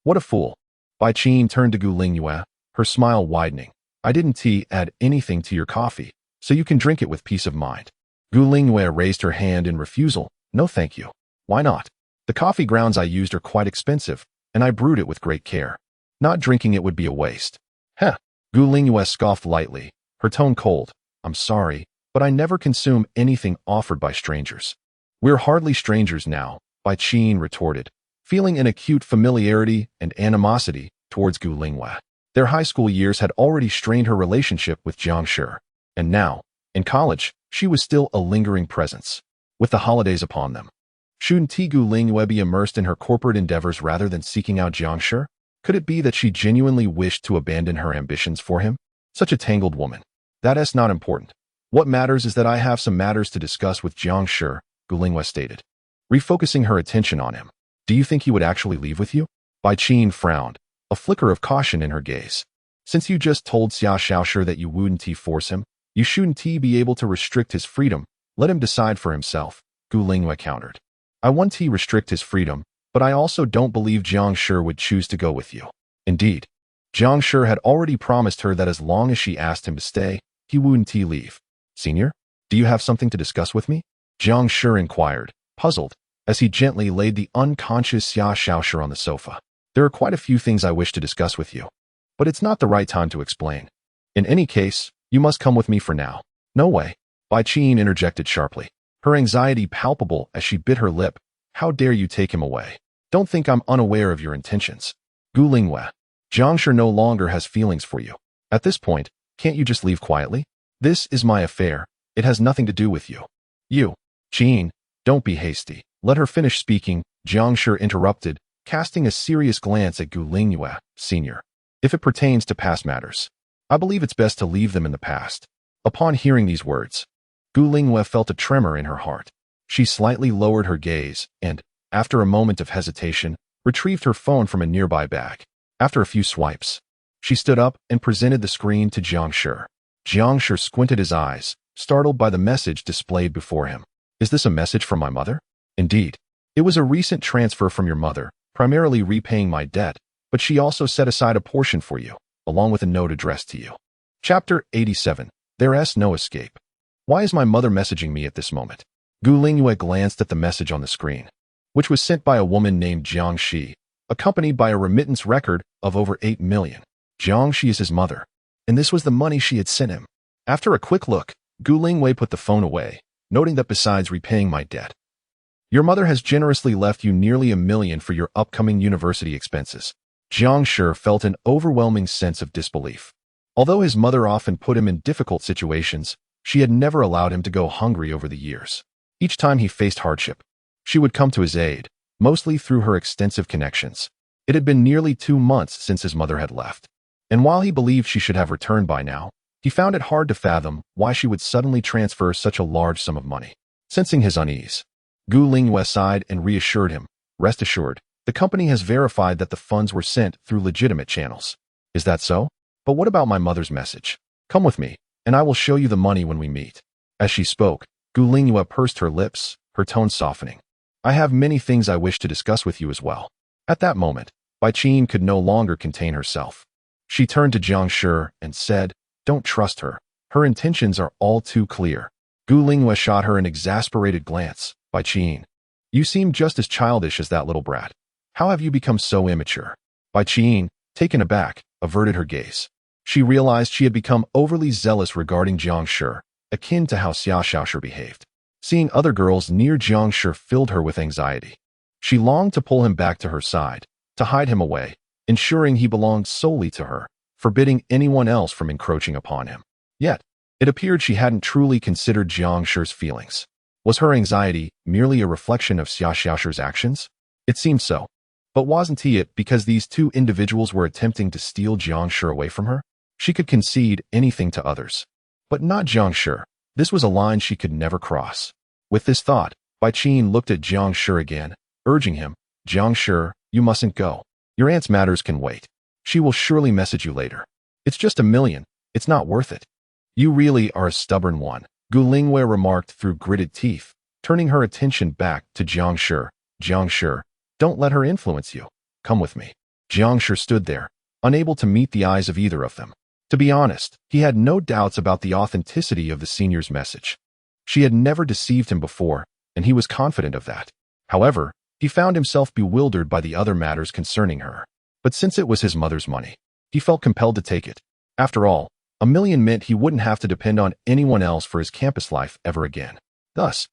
What a fool. Bai Qing turned to Gu Lingyue, her smile widening. I didn't add anything to your coffee, so you can drink it with peace of mind. Gu Lingyue raised her hand in refusal. No thank you. Why not? The coffee grounds I used are quite expensive, and I brewed it with great care. Not drinking it would be a waste. Heh. Gu Lingyue scoffed lightly, her tone cold. I'm sorry, but I never consume anything offered by strangers. We're hardly strangers now, Bai Qing retorted, feeling an acute familiarity and animosity towards Gu Lingyue. Their high school years had already strained her relationship with Jiang Shi, and now, in college, she was still a lingering presence. With the holidays upon them, shouldn't Gu Lingyue be immersed in her corporate endeavors rather than seeking out Jiang Shi? Could it be that she genuinely wished to abandon her ambitions for him? Such a tangled woman. That's not important. What matters is that I have some matters to discuss with Jiang Shi, Gu Lingyue stated, refocusing her attention on him. Do you think he would actually leave with you? Bai Qing frowned, a flicker of caution in her gaze. Since you just told Xia Xiaoshi that you wouldn't force him, you shouldn't be able to restrict his freedom. Let him decide for himself, Gu Lingyue countered. I want restrict his freedom, but I also don't believe Jiang Shi would choose to go with you. Indeed, Jiang Shi had already promised her that as long as she asked him to stay, he wouldn't leave. Senior, do you have something to discuss with me? Jiang Shi inquired, puzzled, as he gently laid the unconscious Xia Xiaoshi on the sofa. There are quite a few things I wish to discuss with you, but it's not the right time to explain. In any case, you must come with me for now. No way, Bai Qing interjected sharply, her anxiety palpable as she bit her lip. How dare you take him away? Don't think I'm unaware of your intentions. Gu Lingyue, Jiang Shi no longer has feelings for you. At this point, can't you just leave quietly? This is my affair. It has nothing to do with you. You, Qing, don't be hasty. Let her finish speaking, Jiang Shi interrupted, casting a serious glance at Gu Lingyue, Senior. If it pertains to past matters, I believe it's best to leave them in the past. Upon hearing these words, Gu Lingyue felt a tremor in her heart. She slightly lowered her gaze and, after a moment of hesitation, retrieved her phone from a nearby bag. After a few swipes, she stood up and presented the screen to Jiang Shi. Jiang Shi squinted his eyes, startled by the message displayed before him. Is this a message from my mother? Indeed. It was a recent transfer from your mother, primarily repaying my debt, but she also set aside a portion for you, along with a note addressed to you. Chapter 87. There's no escape. Why is my mother messaging me at this moment? Gu Lingyue glanced at the message on the screen, which was sent by a woman named Jiang Shi, accompanied by a remittance record of over 8 million. Jiang Shi is his mother, and this was the money she had sent him. After a quick look, Gu Lingyue put the phone away, noting that besides repaying my debt, your mother has generously left you nearly 1 million for your upcoming university expenses. Jiang Shi felt an overwhelming sense of disbelief. Although his mother often put him in difficult situations, she had never allowed him to go hungry over the years. Each time he faced hardship, she would come to his aid, mostly through her extensive connections. It had been nearly 2 months since his mother had left, and while he believed she should have returned by now, he found it hard to fathom why she would suddenly transfer such a large sum of money. Sensing his unease, Gu Lingyue sighed and reassured him, rest assured, the company has verified that the funds were sent through legitimate channels. Is that so? But what about my mother's message? Come with me, and I will show you the money when we meet. As she spoke, Gu Lingyue pursed her lips, her tone softening. I have many things I wish to discuss with you as well. At that moment, Bai Qin could no longer contain herself. She turned to Jiang Shi and said, don't trust her. Her intentions are all too clear. Gu Lingyue shot her an exasperated glance. Bai Qin, you seem just as childish as that little brat. How have you become so immature? Bai Qin, taken aback, averted her gaze. She realized she had become overly zealous regarding Jiang Shi, akin to how Xia Xiaoshi behaved. Seeing other girls near Jiang Shi filled her with anxiety. She longed to pull him back to her side, to hide him away, ensuring he belonged solely to her, forbidding anyone else from encroaching upon him. Yet, it appeared she hadn't truly considered Jiang Shi's feelings. Was her anxiety merely a reflection of Xia Xiaoshi's actions? It seemed so. But wasn't it because these two individuals were attempting to steal Jiang Shi away from her? She could concede anything to others. But not Jiang Shi. This was a line she could never cross. With this thought, Bai Qin looked at Jiang Shi again, urging him, Jiang Shi, you mustn't go. Your aunt's matters can wait. She will surely message you later. It's just $1 million. It's not worth it. You really are a stubborn one, Gu Lingyue remarked through gritted teeth, turning her attention back to Jiang Shi. Jiang Shi, don't let her influence you. Come with me. Jiang Shi stood there, unable to meet the eyes of either of them. To be honest, he had no doubts about the authenticity of the senior's message. She had never deceived him before, and he was confident of that. However, he found himself bewildered by the other matters concerning her. But since it was his mother's money, he felt compelled to take it. After all, $1 million meant he wouldn't have to depend on anyone else for his campus life ever again. Thus,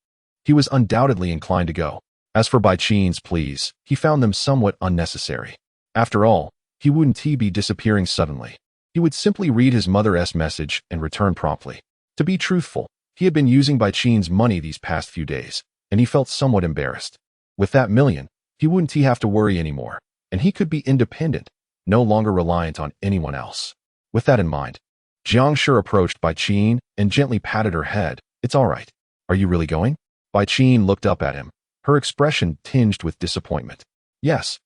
he was undoubtedly inclined to go. As for Bai Qin's pleas, he found them somewhat unnecessary. After all, he wouldn't be disappearing suddenly. He would simply read his mother's message and return promptly. To be truthful, he had been using Bai Qin's money these past few days, and he felt somewhat embarrassed. With that $1 million, he wouldn't have to worry anymore, and he could be independent, no longer reliant on anyone else. With that in mind, Jiang Shi approached Bai Qin and gently patted her head. It's all right. Are you really going? Bai Qin looked up at him, her expression tinged with disappointment. Yes.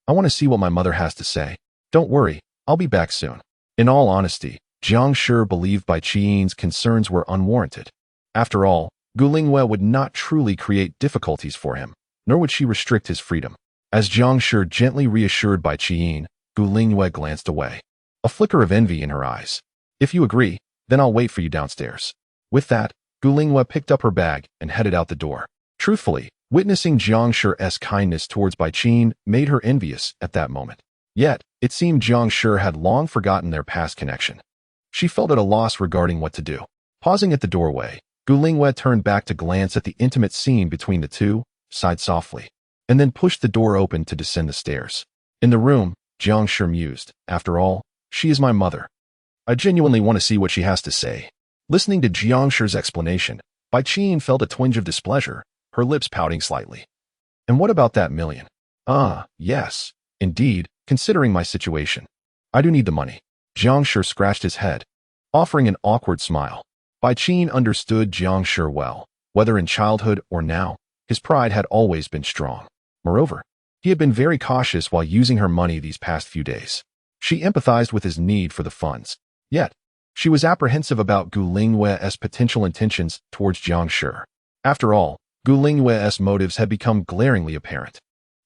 I want to see what my mother has to say. Don't worry, I'll be back soon. In all honesty, Jiang Shi believed Bai Qin's concerns were unwarranted. After all, Gu Lingyue would not truly create difficulties for him, nor would she restrict his freedom. As Jiang Shi gently reassured Bai Qin, Gu Lingyue glanced away, a flicker of envy in her eyes. If you agree, then I'll wait for you downstairs. With that, Gu Lingyue picked up her bag and headed out the door. Truthfully, witnessing Jiang Shi's kindness towards Bai Qin made her envious at that moment. Yet, it seemed Jiang Shi had long forgotten their past connection. She felt at a loss regarding what to do. Pausing at the doorway, Gu Lingyue turned back to glance at the intimate scene between the two, sighed softly, and then pushed the door open to descend the stairs. In the room, Jiang Shi mused, after all, she is my mother. I genuinely want to see what she has to say. Listening to Jiang Shi's explanation, Bai Qin felt a twinge of displeasure, her lips pouting slightly. And what about that $1 million? Yes, indeed, considering my situation. I do need the money. Jiang Shi scratched his head, offering an awkward smile. Bai Qin understood Jiang Shi well. Whether in childhood or now, his pride had always been strong. Moreover, he had been very cautious while using her money these past few days. She empathized with his need for the funds. Yet, she was apprehensive about Gu Lingyue's potential intentions towards Jiang Shi. After all, Gu Lingyue's motives had become glaringly apparent.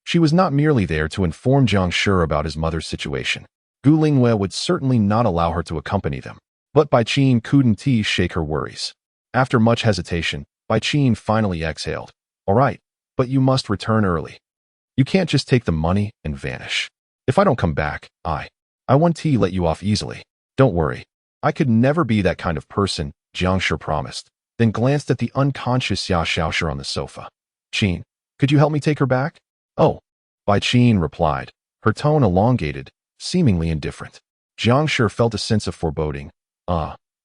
She was not merely there to inform Jiang Shi about his mother's situation. Gu Lingyue would certainly not allow her to accompany them. But Bai Qin couldn't shake her worries. After much hesitation, Bai Qin finally exhaled. All right, but you must return early. You can't just take the money and vanish. If I don't come back, I won't let you off easily. Don't worry. I could never be that kind of person, Jiang Shi promised, then glanced at the unconscious Xia Xiaoshi on the sofa. Qin, could you help me take her back? Oh, Bai Qin replied, her tone elongated, seemingly indifferent. Jiang Shi felt a sense of foreboding.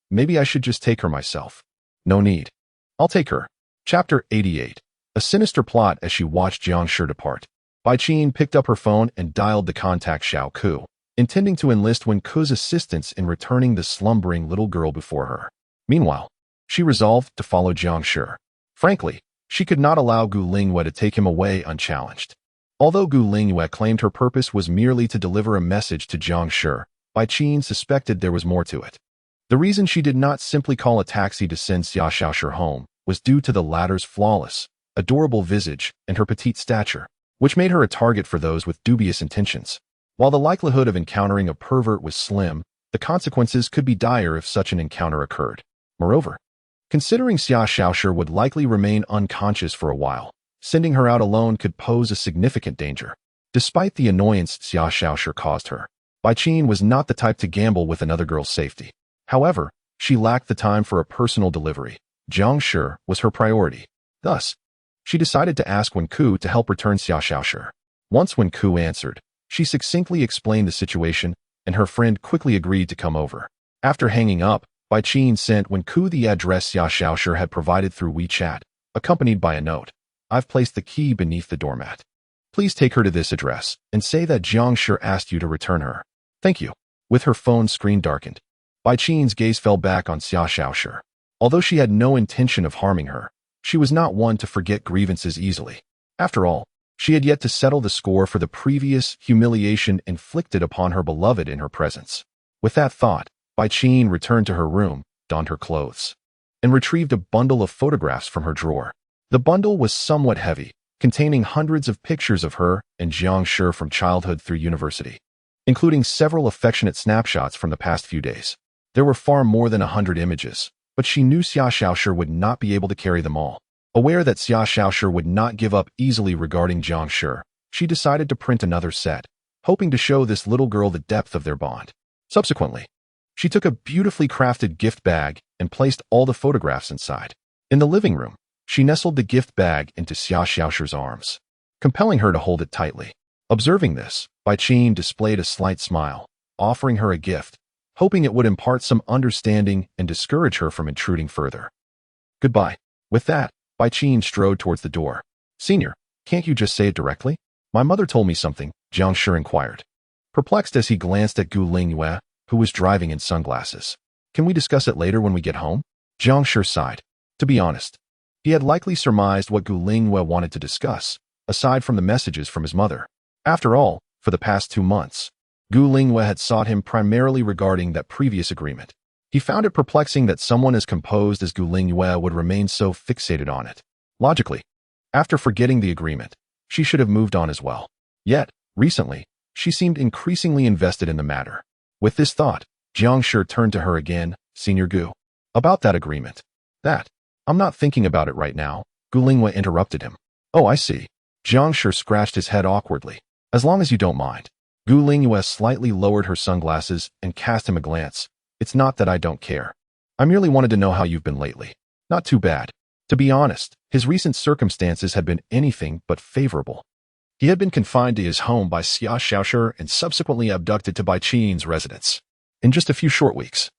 Maybe I should just take her myself. No need. I'll take her. Chapter 88. A sinister plot as she watched Jiang Shi depart. Bai Qin picked up her phone and dialed the contact Xiao Ku, intending to enlist Wen Ku's assistance in returning the slumbering little girl before her. Meanwhile, she resolved to follow Jiang Shi. Frankly, she could not allow Gu Lingyue to take him away unchallenged. Although Gu Lingyue claimed her purpose was merely to deliver a message to Jiang Shi, Bai Qin suspected there was more to it. The reason she did not simply call a taxi to send Xia Xiaoshi home was due to the latter's flawless, adorable visage and her petite stature, which made her a target for those with dubious intentions. While the likelihood of encountering a pervert was slim, the consequences could be dire if such an encounter occurred. Moreover, considering Xia Xiaoshi would likely remain unconscious for a while, sending her out alone could pose a significant danger. Despite the annoyance Xia Xiaoshi caused her, Bai Qin was not the type to gamble with another girl's safety. However, she lacked the time for a personal delivery. Jiang Shi was her priority. Thus, she decided to ask Wen Ku to help return Xia Xiaoshi. Once Wen Ku answered, she succinctly explained the situation, and her friend quickly agreed to come over. After hanging up, Bai Qin sent Wen Ku the address Xia Xiaoshi had provided through WeChat, accompanied by a note. I've placed the key beneath the doormat. Please take her to this address, and say that Jiang Shi asked you to return her. Thank you. With her phone screen darkened, Bai Qin's gaze fell back on Xia Xiaoshi. Although she had no intention of harming her, she was not one to forget grievances easily. After all, she had yet to settle the score for the previous humiliation inflicted upon her beloved in her presence. With that thought, Bai Qin returned to her room, donned her clothes, and retrieved a bundle of photographs from her drawer. The bundle was somewhat heavy, containing hundreds of pictures of her and Jiang Shi from childhood through university, including several affectionate snapshots from the past few days. There were far more than 100 images, but she knew Xia Xiaoshi would not be able to carry them all. Aware that Xia Xiaoshi would not give up easily regarding Jiang Shi, she decided to print another set, hoping to show this little girl the depth of their bond. Subsequently, she took a beautifully crafted gift bag and placed all the photographs inside. In the living room, she nestled the gift bag into Xia Xiaoshi's arms, compelling her to hold it tightly. Observing this, Bai Qin displayed a slight smile, offering her a gift, hoping it would impart some understanding and discourage her from intruding further. Goodbye. With that, Bai Qin strode towards the door. Senior, can't you just say it directly? My mother told me something, Jiang Shi inquired, perplexed as he glanced at Gu Lingyue, who was driving in sunglasses. Can we discuss it later when we get home? Jiang Shi sighed. To be honest, he had likely surmised what Gu Lingyue wanted to discuss, aside from the messages from his mother. After all, for the past 2 months, Gu Lingyue had sought him primarily regarding that previous agreement. He found it perplexing that someone as composed as Gu Lingyue would remain so fixated on it. Logically, after forgetting the agreement, she should have moved on as well. Yet, recently, she seemed increasingly invested in the matter. With this thought, Jiang Shi turned to her again. Senior Gu. About that agreement. I'm not thinking about it right now, Gu Lingyue interrupted him. Oh, I see. Jiang Shi scratched his head awkwardly. As long as you don't mind. Gu Lingyue slightly lowered her sunglasses and cast him a glance. It's not that I don't care. I merely wanted to know how you've been lately. Not too bad. To be honest, his recent circumstances had been anything but favorable. He had been confined to his home by Xia Xiaoshi and subsequently abducted to Bai Qin's residence. In just a few short weeks,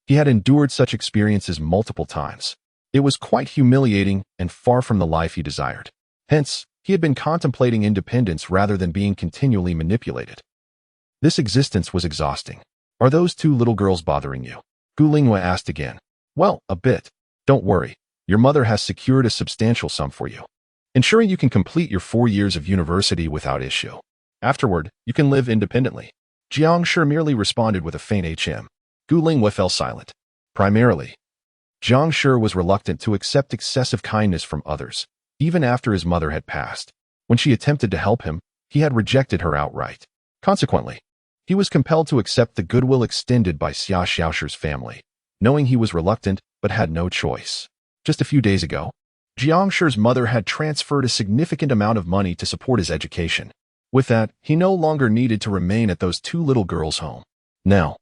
he had endured such experiences multiple times. It was quite humiliating and far from the life he desired. Hence, he had been contemplating independence rather than being continually manipulated. This existence was exhausting. Are those 2 little girls bothering you? Gu Lingyue asked again. Well, a bit. Don't worry. Your mother has secured a substantial sum for you, ensuring you can complete your 4 years of university without issue. Afterward, you can live independently. Jiang Shi merely responded with a faint HM. Gu Lingyue fell silent. Primarily, Jiang Shi was reluctant to accept excessive kindness from others, even after his mother had passed. When she attempted to help him, he had rejected her outright. Consequently, he was compelled to accept the goodwill extended by Xia Xiaoshi's family, knowing he was reluctant but had no choice. Just a few days ago, Jiang Shi's mother had transferred a significant amount of money to support his education. With that, he no longer needed to remain at those 2 little girls' home. Now,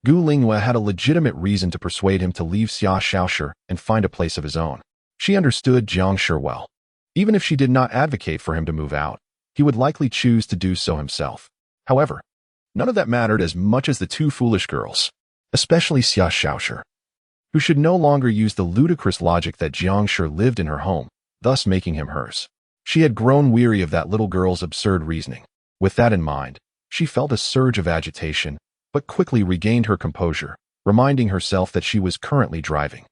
Gu Lingyue had a legitimate reason to persuade him to leave Xia Xiaoshi and find a place of his own. She understood Jiang Shi well. Even if she did not advocate for him to move out, he would likely choose to do so himself. However, none of that mattered as much as the 2 foolish girls, especially Xia Xiaoshi, who should no longer use the ludicrous logic that Jiang Shi lived in her home, thus making him hers. She had grown weary of that little girl's absurd reasoning. With that in mind, she felt a surge of agitation, but quickly regained her composure, reminding herself that she was currently driving.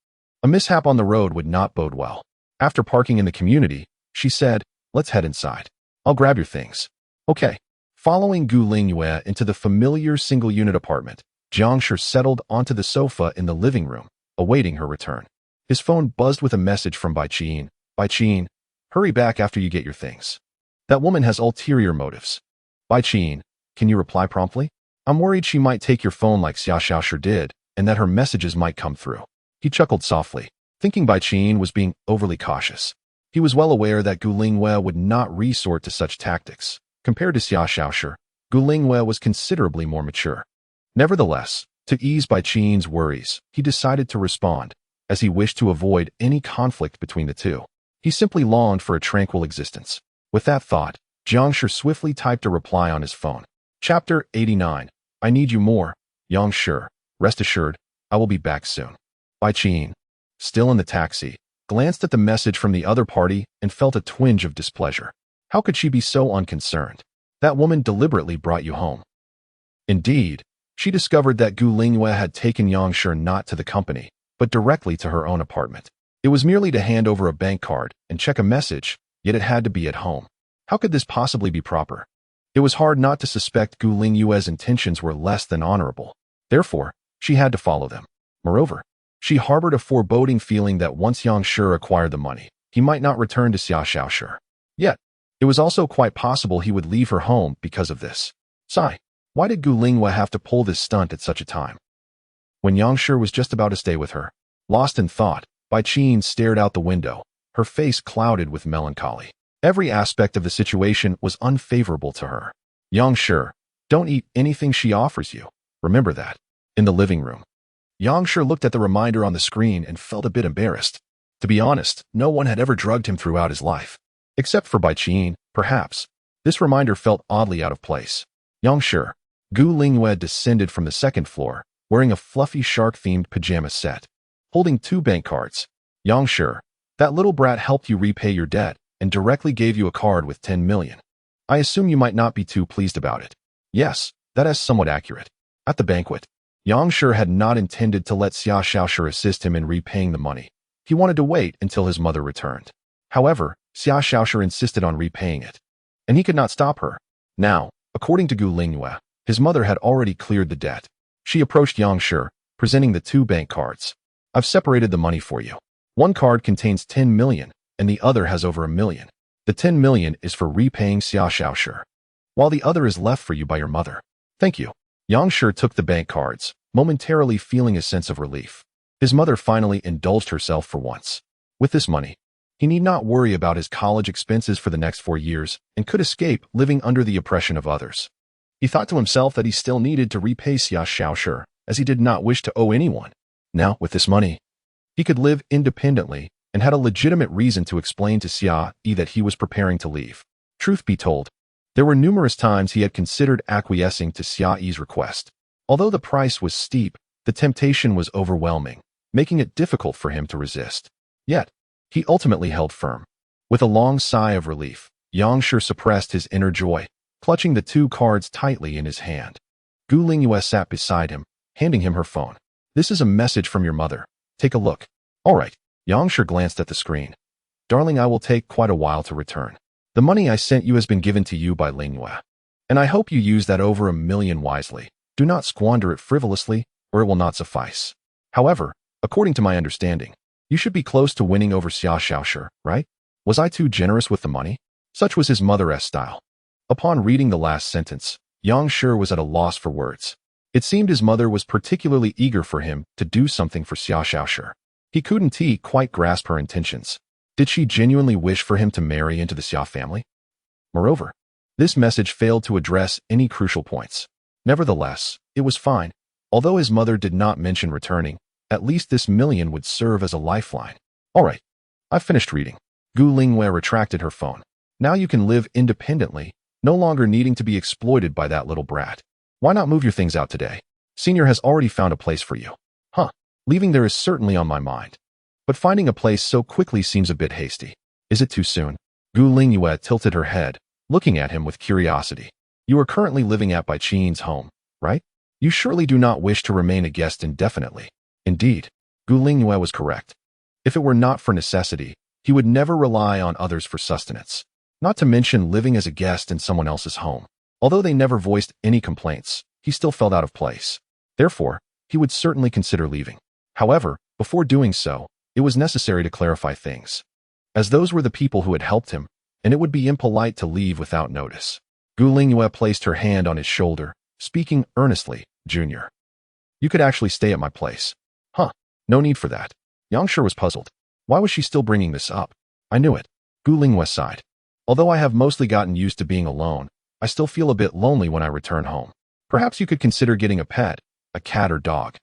A mishap on the road would not bode well. After parking in the community, she said, let's head inside. I'll grab your things. Okay. Following Gu Lingyue into the familiar single-unit apartment, Jiang Shi settled onto the sofa in the living room, awaiting her return. His phone buzzed with a message from Bai Qian. Bai Qian, hurry back after you get your things. That woman has ulterior motives. Bai Qian, can you reply promptly? I'm worried she might take your phone like Xia Xiaoshi did, and that her messages might come through. He chuckled softly, thinking Bai Qian was being overly cautious. He was well aware that Gu Lingyue would not resort to such tactics. Compared to Xia Xiaoshi, Gu Lingyue was considerably more mature. Nevertheless, to ease Bai Qian's worries, he decided to respond, as he wished to avoid any conflict between the two. He simply longed for a tranquil existence. With that thought, Jiang Shi swiftly typed a reply on his phone. Chapter 89. I need you more, Jiang Shi. Rest assured, I will be back soon. Bai Qian, still in the taxi, glanced at the message from the other party and felt a twinge of displeasure. How could she be so unconcerned? That woman deliberately brought you home. Indeed, she discovered that Gu Lingyue had taken Jiang Shi not to the company, but directly to her own apartment. It was merely to hand over a bank card and check a message, yet it had to be at home. How could this possibly be proper? It was hard not to suspect Gu Lingyue's intentions were less than honorable. Therefore, she had to follow them. Moreover, she harbored a foreboding feeling that once Jiang Shi acquired the money, he might not return to Xia Xiaoshi. Yet, it was also quite possible he would leave her home because of this. Sigh, why did Gu Lingyue have to pull this stunt at such a time? When Jiang Shi was just about to stay with her, lost in thought, Bai Qian stared out the window, her face clouded with melancholy. Every aspect of the situation was unfavorable to her. Jiang Shi, don't eat anything she offers you. Remember that. In the living room, Jiang Shi looked at the reminder on the screen and felt a bit embarrassed. To be honest, no one had ever drugged him throughout his life. Except for Bai Qian, perhaps. This reminder felt oddly out of place. Jiang Shi, Gu Lingyue descended from the second floor, wearing a fluffy shark-themed pajama set. Holding 2 bank cards. Jiang Shi, that little brat helped you repay your debt and directly gave you a card with 10 million. I assume you might not be too pleased about it. Yes, that is somewhat accurate. At the banquet, Jiang Shi had not intended to let Xia Xiaoshi assist him in repaying the money. He wanted to wait until his mother returned. However, Xia Xiaoshi insisted on repaying it, and he could not stop her. Now, according to Gu Lingyue, his mother had already cleared the debt. She approached Jiang Shi, presenting the 2 bank cards. I've separated the money for you. One card contains 10 million, and the other has over 1 million. The 10 million is for repaying Xia Xiaoshi, while the other is left for you by your mother. Thank you. Jiang Shi took the bank cards, momentarily feeling a sense of relief. His mother finally indulged herself for once. With this money, he need not worry about his college expenses for the next 4 years and could escape living under the oppression of others. He thought to himself that he still needed to repay Xia Xiaoshi, as he did not wish to owe anyone. Now, with this money, he could live independently and had a legitimate reason to explain to Xia Yi that he was preparing to leave. Truth be told, there were numerous times he had considered acquiescing to Xia Yi's request. Although the price was steep, the temptation was overwhelming, making it difficult for him to resist. Yet, he ultimately held firm. With a long sigh of relief, Jiang Shi suppressed his inner joy, clutching the 2 cards tightly in his hand. Gu Lingyue sat beside him, handing him her phone. This is a message from your mother. Take a look. All right. Jiang Shi glanced at the screen. Darling, I will take quite a while to return. The money I sent you has been given to you by Lingyue, and I hope you use that over 1 million wisely. Do not squander it frivolously, or it will not suffice. However, according to my understanding, you should be close to winning over Xia Xiaoshi, right? Was I too generous with the money? Such was his mother's style. Upon reading the last sentence, Jiang Shi was at a loss for words. It seemed his mother was particularly eager for him to do something for Xia Xiaoshi. He couldn't quite grasp her intentions. Did she genuinely wish for him to marry into the Xia family? Moreover, this message failed to address any crucial points. Nevertheless, it was fine. Although his mother did not mention returning, at least this million would serve as a lifeline. All right, I've finished reading. Gu Lingyue retracted her phone. Now you can live independently, no longer needing to be exploited by that little brat. Why not move your things out today? Senior has already found a place for you. Huh, leaving there is certainly on my mind. But finding a place so quickly seems a bit hasty. Is it too soon? Gu Lingyue tilted her head, looking at him with curiosity. You are currently living at Bai Qian's home, right? You surely do not wish to remain a guest indefinitely. Indeed, Gu Lingyue was correct. If it were not for necessity, he would never rely on others for sustenance. Not to mention living as a guest in someone else's home. Although they never voiced any complaints, he still felt out of place. Therefore, he would certainly consider leaving. However, before doing so, it was necessary to clarify things, as those were the people who had helped him, and it would be impolite to leave without notice. Gu Lingyue placed her hand on his shoulder, speaking earnestly, "Junior, you could actually stay at my place." "Huh, no need for that." Jiang Shi was puzzled. Why was she still bringing this up? "I knew it." Gu Lingyue sighed. "Although I have mostly gotten used to being alone, I still feel a bit lonely when I return home. Perhaps you could consider getting a pet, a cat or dog.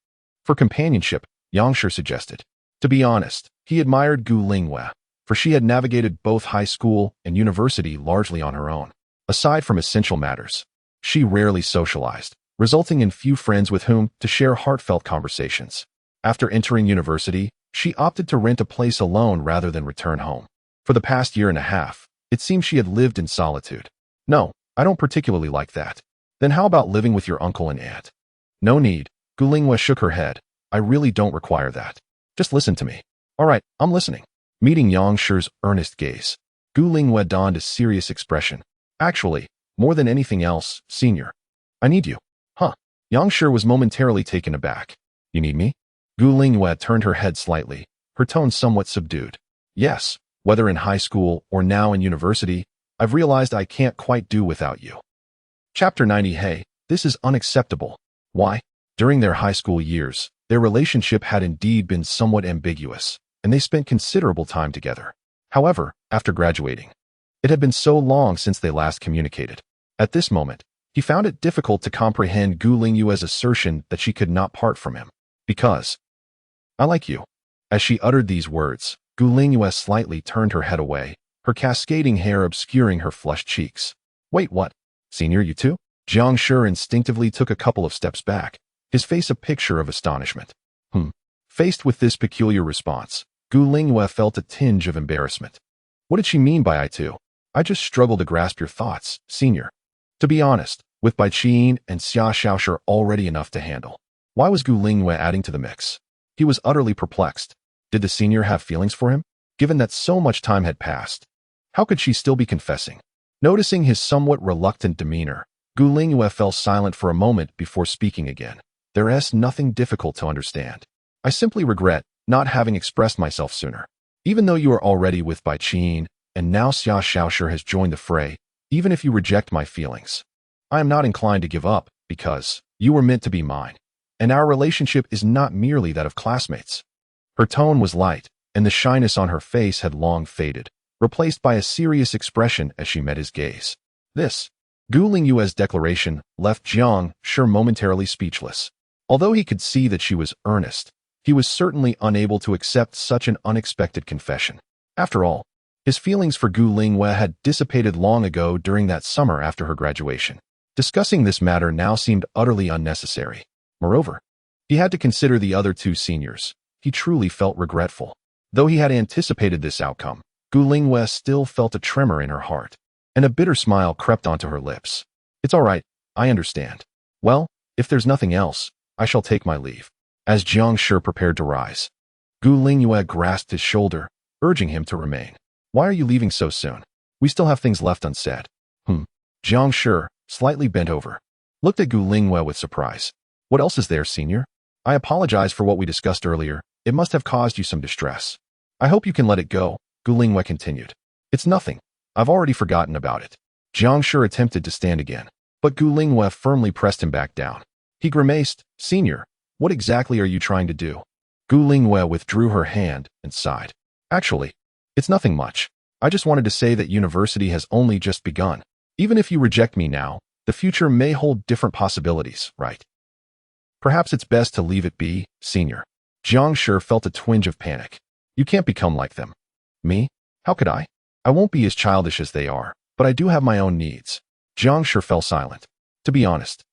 For companionship," Jiang Shi suggested. To be honest, he admired Gu Lingyue, for she had navigated both high school and university largely on her own. Aside from essential matters, she rarely socialized, resulting in few friends with whom to share heartfelt conversations. After entering university, she opted to rent a place alone rather than return home. For the past year and a half, it seemed she had lived in solitude. "No, I don't particularly like that." "Then how about living with your uncle and aunt?" "No need." Gu Lingyue shook her head. "I really don't require that. Just listen to me." "All right, I'm listening." Meeting Jiang Shi's earnest gaze, Gu Lingyue donned a serious expression. "Actually, more than anything else, senior, I need you." "Huh?" Jiang Shi was momentarily taken aback. "You need me?" Gu Lingyue turned her head slightly, her tone somewhat subdued. "Yes, whether in high school or now in university, I've realized I can't quite do without you." Chapter 90. Hey, this is unacceptable. Why? During their high school years, their relationship had indeed been somewhat ambiguous, and they spent considerable time together. However, after graduating, it had been so long since they last communicated. At this moment, he found it difficult to comprehend Gu Lingyue's assertion that she could not part from him. "Because I like you." As she uttered these words, Gu Lingyue slightly turned her head away, her cascading hair obscuring her flushed cheeks. "Wait, what? Senior, you too?" Jiang Shi instinctively took a couple of steps back, his face a picture of astonishment. Faced with this peculiar response, Gu Lingyue felt a tinge of embarrassment. What did she mean by "I too"? "I just struggle to grasp your thoughts, senior." To be honest, with Bai Qin and Xia Xiaoshi already enough to handle, why was Gu Lingyue adding to the mix? He was utterly perplexed. Did the senior have feelings for him? Given that so much time had passed, how could she still be confessing? Noticing his somewhat reluctant demeanor, Gu Lingyue fell silent for a moment before speaking again. "There is nothing difficult to understand. I simply regret not having expressed myself sooner. Even though you are already with Bai Qin, and now Xia Xiaoshi has joined the fray, even if you reject my feelings, I am not inclined to give up, because you were meant to be mine, and our relationship is not merely that of classmates." Her tone was light, and the shyness on her face had long faded, replaced by a serious expression as she met his gaze. This, Gu Lingyue's declaration, left Jiang Shi momentarily speechless. Although he could see that she was earnest, he was certainly unable to accept such an unexpected confession. After all, his feelings for Gu Lingyue had dissipated long ago during that summer after her graduation. Discussing this matter now seemed utterly unnecessary. Moreover, he had to consider the other two seniors. He truly felt regretful. Though he had anticipated this outcome, Gu Lingyue still felt a tremor in her heart, and a bitter smile crept onto her lips. "It's all right, I understand. Well, if there's nothing else, I shall take my leave." As Jiang Shi prepared to rise, Gu Lingyue grasped his shoulder, urging him to remain. "Why are you leaving so soon? We still have things left unsaid." Jiang Shi, slightly bent over, looked at Gu Lingyue with surprise. "What else is there, senior? I apologize for what we discussed earlier. It must have caused you some distress. I hope you can let it go," Gu Lingyue continued. "It's nothing. I've already forgotten about it." Jiang Shi attempted to stand again, but Gu Lingyue firmly pressed him back down. He grimaced. "Senior, what exactly are you trying to do?" Gu Lingyue withdrew her hand and sighed. "Actually, it's nothing much. I just wanted to say that university has only just begun. Even if you reject me now, the future may hold different possibilities, right? Perhaps it's best to leave it be, senior." Jiang Shi felt a twinge of panic. "You can't become like them." "Me? How could I? I won't be as childish as they are, but I do have my own needs." Jiang Shi fell silent. To be honest,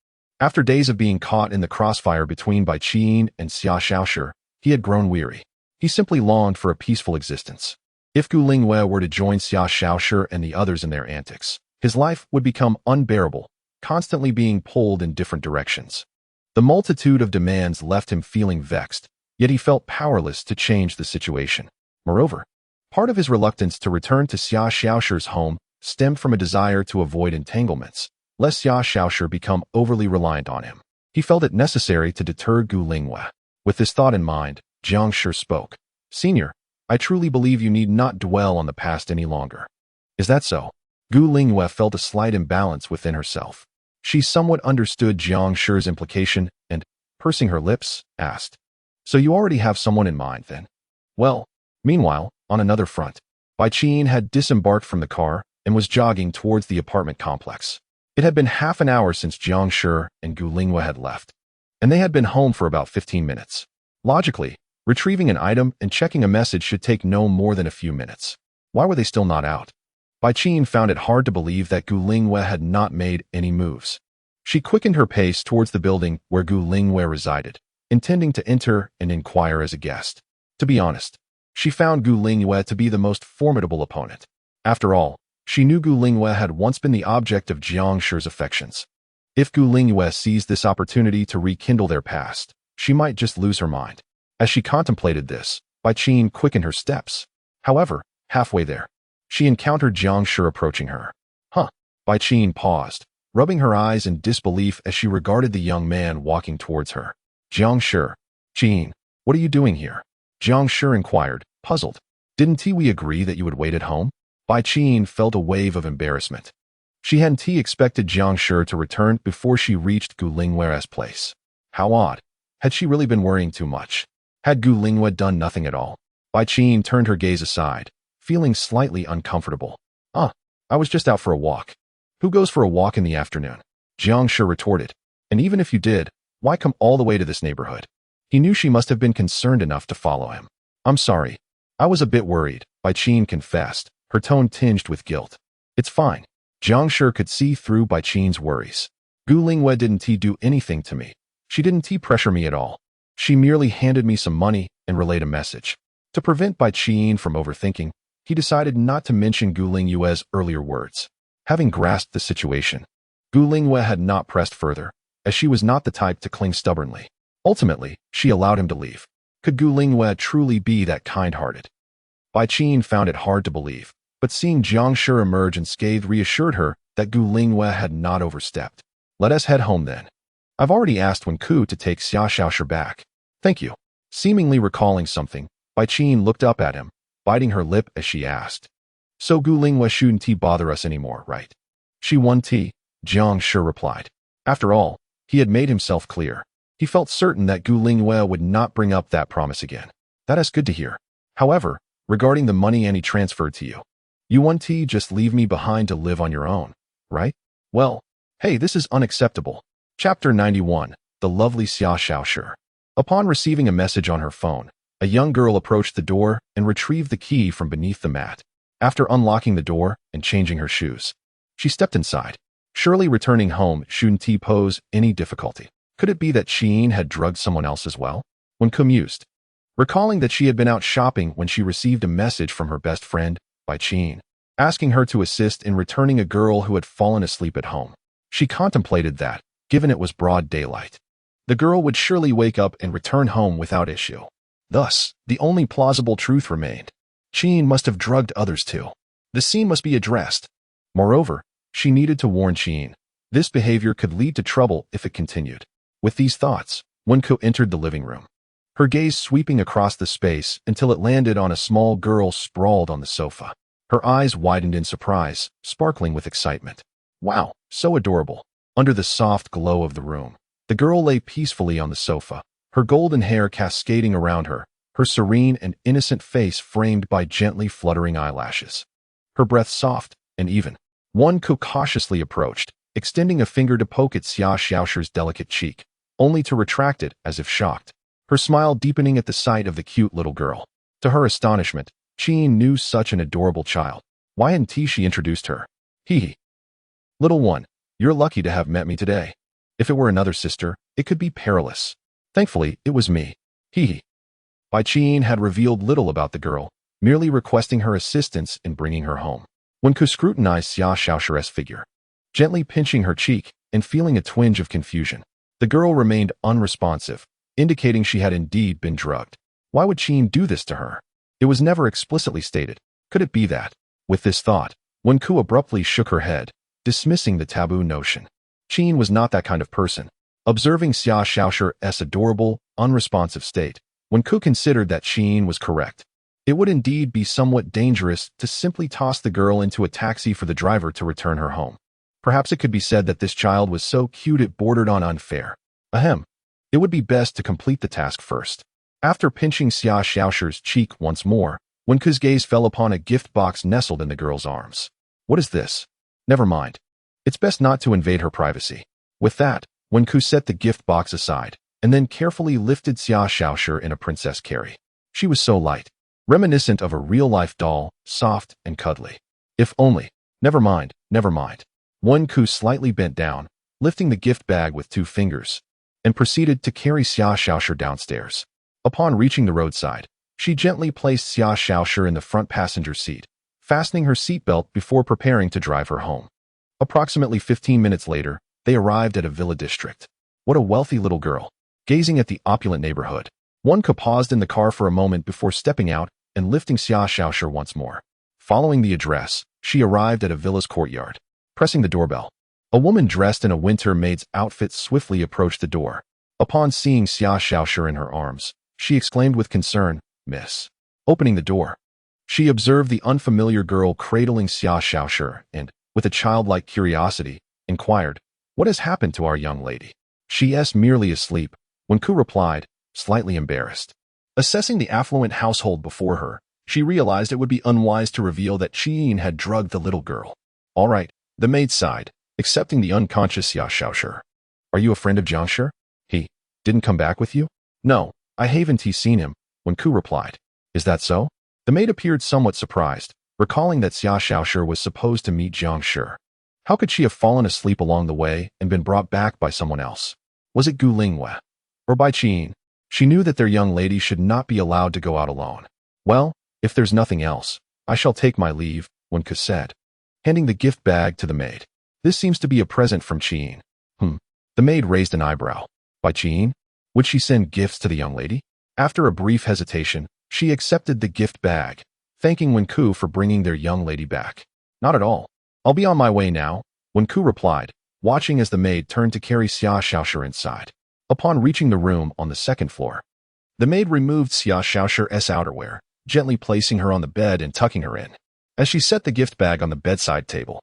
after days of being caught in the crossfire between Bai Qin and Xia Xiaoshi, he had grown weary. He simply longed for a peaceful existence. If Gu Lingyue were to join Xia Xiaoshi and the others in their antics, his life would become unbearable, constantly being pulled in different directions. The multitude of demands left him feeling vexed, yet he felt powerless to change the situation. Moreover, part of his reluctance to return to Xia Xiaoshi's home stemmed from a desire to avoid entanglements, lest Xia Shaoshi become overly reliant on him. He felt it necessary to deter Gu Lingwei. With this thought in mind, Jiang Shi spoke. Senior, I truly believe you need not dwell on the past any longer. Is that so? Gu Lingwei felt a slight imbalance within herself. She somewhat understood Jiang Shi's implication and, pursing her lips, asked, So you already have someone in mind, then? Well, meanwhile, on another front, Bai Qin had disembarked from the car and was jogging towards the apartment complex. It had been half an hour since Jiang Shi and Gu Lingwei had left, and they had been home for about 15 minutes. Logically, retrieving an item and checking a message should take no more than a few minutes. Why were they still not out? Bai Qin found it hard to believe that Gu Lingwei had not made any moves. She quickened her pace towards the building where Gu Lingwei resided, intending to enter and inquire as a guest. To be honest, she found Gu Lingwei to be the most formidable opponent. After all, she knew Gu Lingwei had once been the object of Jiang Shi's affections. If Gu Lingwei seized this opportunity to rekindle their past, she might just lose her mind. As she contemplated this, Bai Qin quickened her steps. However, halfway there, she encountered Jiang Shi approaching her. Bai Qin paused, rubbing her eyes in disbelief as she regarded the young man walking towards her. Jiang Shi. Qin, what are you doing here? Jiang Shi inquired, puzzled. Didn't we agree that you would wait at home? Bai Qin felt a wave of embarrassment. She hadn't expected Jiang Shi to return before she reached Gu Lingwei's place. How odd. Had she really been worrying too much? Had Gu Lingwei done nothing at all? Bai Qin turned her gaze aside, feeling slightly uncomfortable. I was just out for a walk. Who goes for a walk in the afternoon? Jiang Shi retorted. And even if you did, why come all the way to this neighborhood? He knew she must have been concerned enough to follow him. I'm sorry. I was a bit worried, Bai Qin confessed, her tone tinged with guilt. It's fine. Jiang Shi could see through Bai Qin's worries. Gu Lingwei didn't do anything to me. She didn't pressure me at all. She merely handed me some money and relayed a message. To prevent Bai Qin from overthinking, he decided not to mention Gu Lingwei's earlier words. Having grasped the situation, Gu Lingwei had not pressed further, as she was not the type to cling stubbornly. Ultimately, she allowed him to leave. Could Gu Lingwei truly be that kind-hearted? Bai Qin found it hard to believe, but seeing Jiang Shi emerge unscathed reassured her that Gu Lingwei had not overstepped. Let us head home then. I've already asked Wen Ku to take Xia Shaoshi back. Thank you. Seemingly recalling something, Bai Qin looked up at him, biting her lip as she asked. So Gu Lingwei shouldn't bother us anymore, right? She won tea, Jiang Shi replied. After all, he had made himself clear. He felt certain that Gu Lingwei would not bring up that promise again. That is good to hear. However, regarding the money Annie transferred to you, you want to just leave me behind to live on your own, right? Well, hey, this is unacceptable. Chapter 91, The Lovely Xia Shaoshi. Upon receiving a message on her phone, a young girl approached the door and retrieved the key from beneath the mat. After unlocking the door and changing her shoes, she stepped inside. Surely returning home shouldn't pose any difficulty. Could it be that Qin had drugged someone else as well? Wen Ku mused, recalling that she had been out shopping when she received a message from her best friend, Bai Qin, asking her to assist in returning a girl who had fallen asleep at home. She contemplated that, given it was broad daylight, the girl would surely wake up and return home without issue. Thus, the only plausible truth remained. Qin must have drugged others too. The scene must be addressed. Moreover, she needed to warn Qin. This behavior could lead to trouble if it continued. With these thoughts, Wen Ku entered the living room, her gaze sweeping across the space until it landed on a small girl sprawled on the sofa. Her eyes widened in surprise, sparkling with excitement. Wow, so adorable. Under the soft glow of the room, the girl lay peacefully on the sofa, her golden hair cascading around her, her serene and innocent face framed by gently fluttering eyelashes. Her breath soft and even. Wen Ku cautiously approached, extending a finger to poke at Xia Shaoshi's delicate cheek, only to retract it as if shocked, her smile deepening at the sight of the cute little girl. To her astonishment, Qin knew such an adorable child. Why hadn't she introduced her? Hee. Little one, you're lucky to have met me today. If it were another sister, it could be perilous. Thankfully, it was me. Hee. Bai Qin had revealed little about the girl, merely requesting her assistance in bringing her home. Wen Ku scrutinized Xia Shaoshi's figure, gently pinching her cheek and feeling a twinge of confusion. The girl remained unresponsive, indicating she had indeed been drugged. Why would Qin do this to her? It was never explicitly stated. Could it be that? With this thought, Wen Ku abruptly shook her head, dismissing the taboo notion. Qin was not that kind of person. Observing Xia Xiaoshur's adorable, unresponsive state, Wenku considered that Qin was correct. It would indeed be somewhat dangerous to simply toss the girl into a taxi for the driver to return her home. Perhaps it could be said that this child was so cute it bordered on unfair. Ahem. It would be best to complete the task first. After pinching Xia Xiaoshur's cheek once more, Wenku's gaze fell upon a gift box nestled in the girl's arms. What is this? Never mind. It's best not to invade her privacy. With that, Wenku set the gift box aside, and then carefully lifted Xia Xiaoshur in a princess carry. She was so light, reminiscent of a real-life doll, soft and cuddly. If only. Never mind, never mind. Wenku slightly bent down, lifting the gift bag with 2 fingers, and proceeded to carry Xia Xiaoshur downstairs. Upon reaching the roadside, she gently placed Xia Xiaoshur in the front passenger seat, fastening her seatbelt before preparing to drive her home. Approximately 15 minutes later, they arrived at a villa district. What a wealthy little girl. Gazing at the opulent neighborhood, Wenku paused in the car for a moment before stepping out and lifting Xia Xiaoshur once more. Following the address, she arrived at a villa's courtyard. Pressing the doorbell, a woman dressed in a winter maid's outfit swiftly approached the door. Upon seeing Xia Xiaoshur in her arms, she exclaimed with concern, "Miss." Opening the door, she observed the unfamiliar girl cradling Xia Xiaoshur and, with a childlike curiosity, inquired, "What has happened to our young lady?" "She is merely asleep," Wenku replied, slightly embarrassed. Assessing the affluent household before her, she realized it would be unwise to reveal that Qin had drugged the little girl. "All right," the maid sighed, accepting the unconscious Xia Xiaoshur. "Are you a friend of Jiang Shi? He didn't come back with you?" "No, I haven't seen him," Wenku replied. "Is that so?" The maid appeared somewhat surprised, recalling that Xia Xiaoshur was supposed to meet Jiang Shi. How could she have fallen asleep along the way and been brought back by someone else? Was it Gu Lingwei? Or by Qin? She knew that their young lady should not be allowed to go out alone. "Well, if there's nothing else, I shall take my leave," Wenku said, handing the gift bag to the maid. "This seems to be a present from Qin." The maid raised an eyebrow. By Qin? Would she send gifts to the young lady? After a brief hesitation, she accepted the gift bag, thanking Wenku for bringing their young lady back. "Not at all. I'll be on my way now," Wenku replied, watching as the maid turned to carry Xia Xiaoshur inside. Upon reaching the room on the second floor, the maid removed Xia Xiaoshur's outerwear, gently placing her on the bed and tucking her in. As she set the gift bag on the bedside table,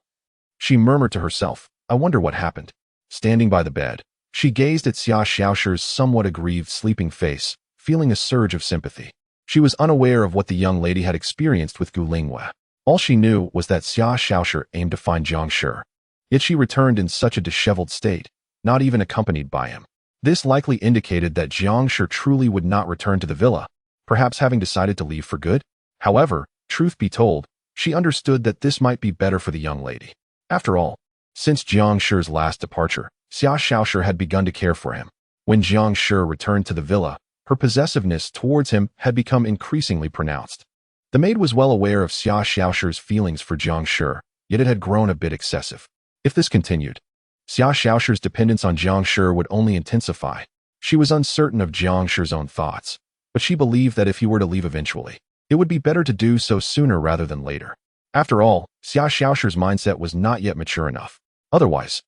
she murmured to herself, "I wonder what happened." Standing by the bed, she gazed at Xia Xiaoshur's somewhat aggrieved sleeping face, feeling a surge of sympathy. She was unaware of what the young lady had experienced with Gu Lingwei. All she knew was that Xia Xiaoshur aimed to find Jiang Shi. Yet she returned in such a disheveled state, not even accompanied by him. This likely indicated that Jiang Shi truly would not return to the villa, perhaps having decided to leave for good. However, truth be told, she understood that this might be better for the young lady. After all, since Jiang Shi's last departure, Xia Xiaoshur had begun to care for him. When Jiang Shi returned to the villa, her possessiveness towards him had become increasingly pronounced. The maid was well aware of Xia Xiaoshur's feelings for Jiang Shi, yet it had grown a bit excessive. If this continued, Xia Xiaoshur's dependence on Jiang Shi would only intensify. She was uncertain of Jiang Shi's own thoughts, but she believed that if he were to leave eventually, it would be better to do so sooner rather than later. After all, Xia Xiaoshur's mindset was not yet mature enough. Otherwise,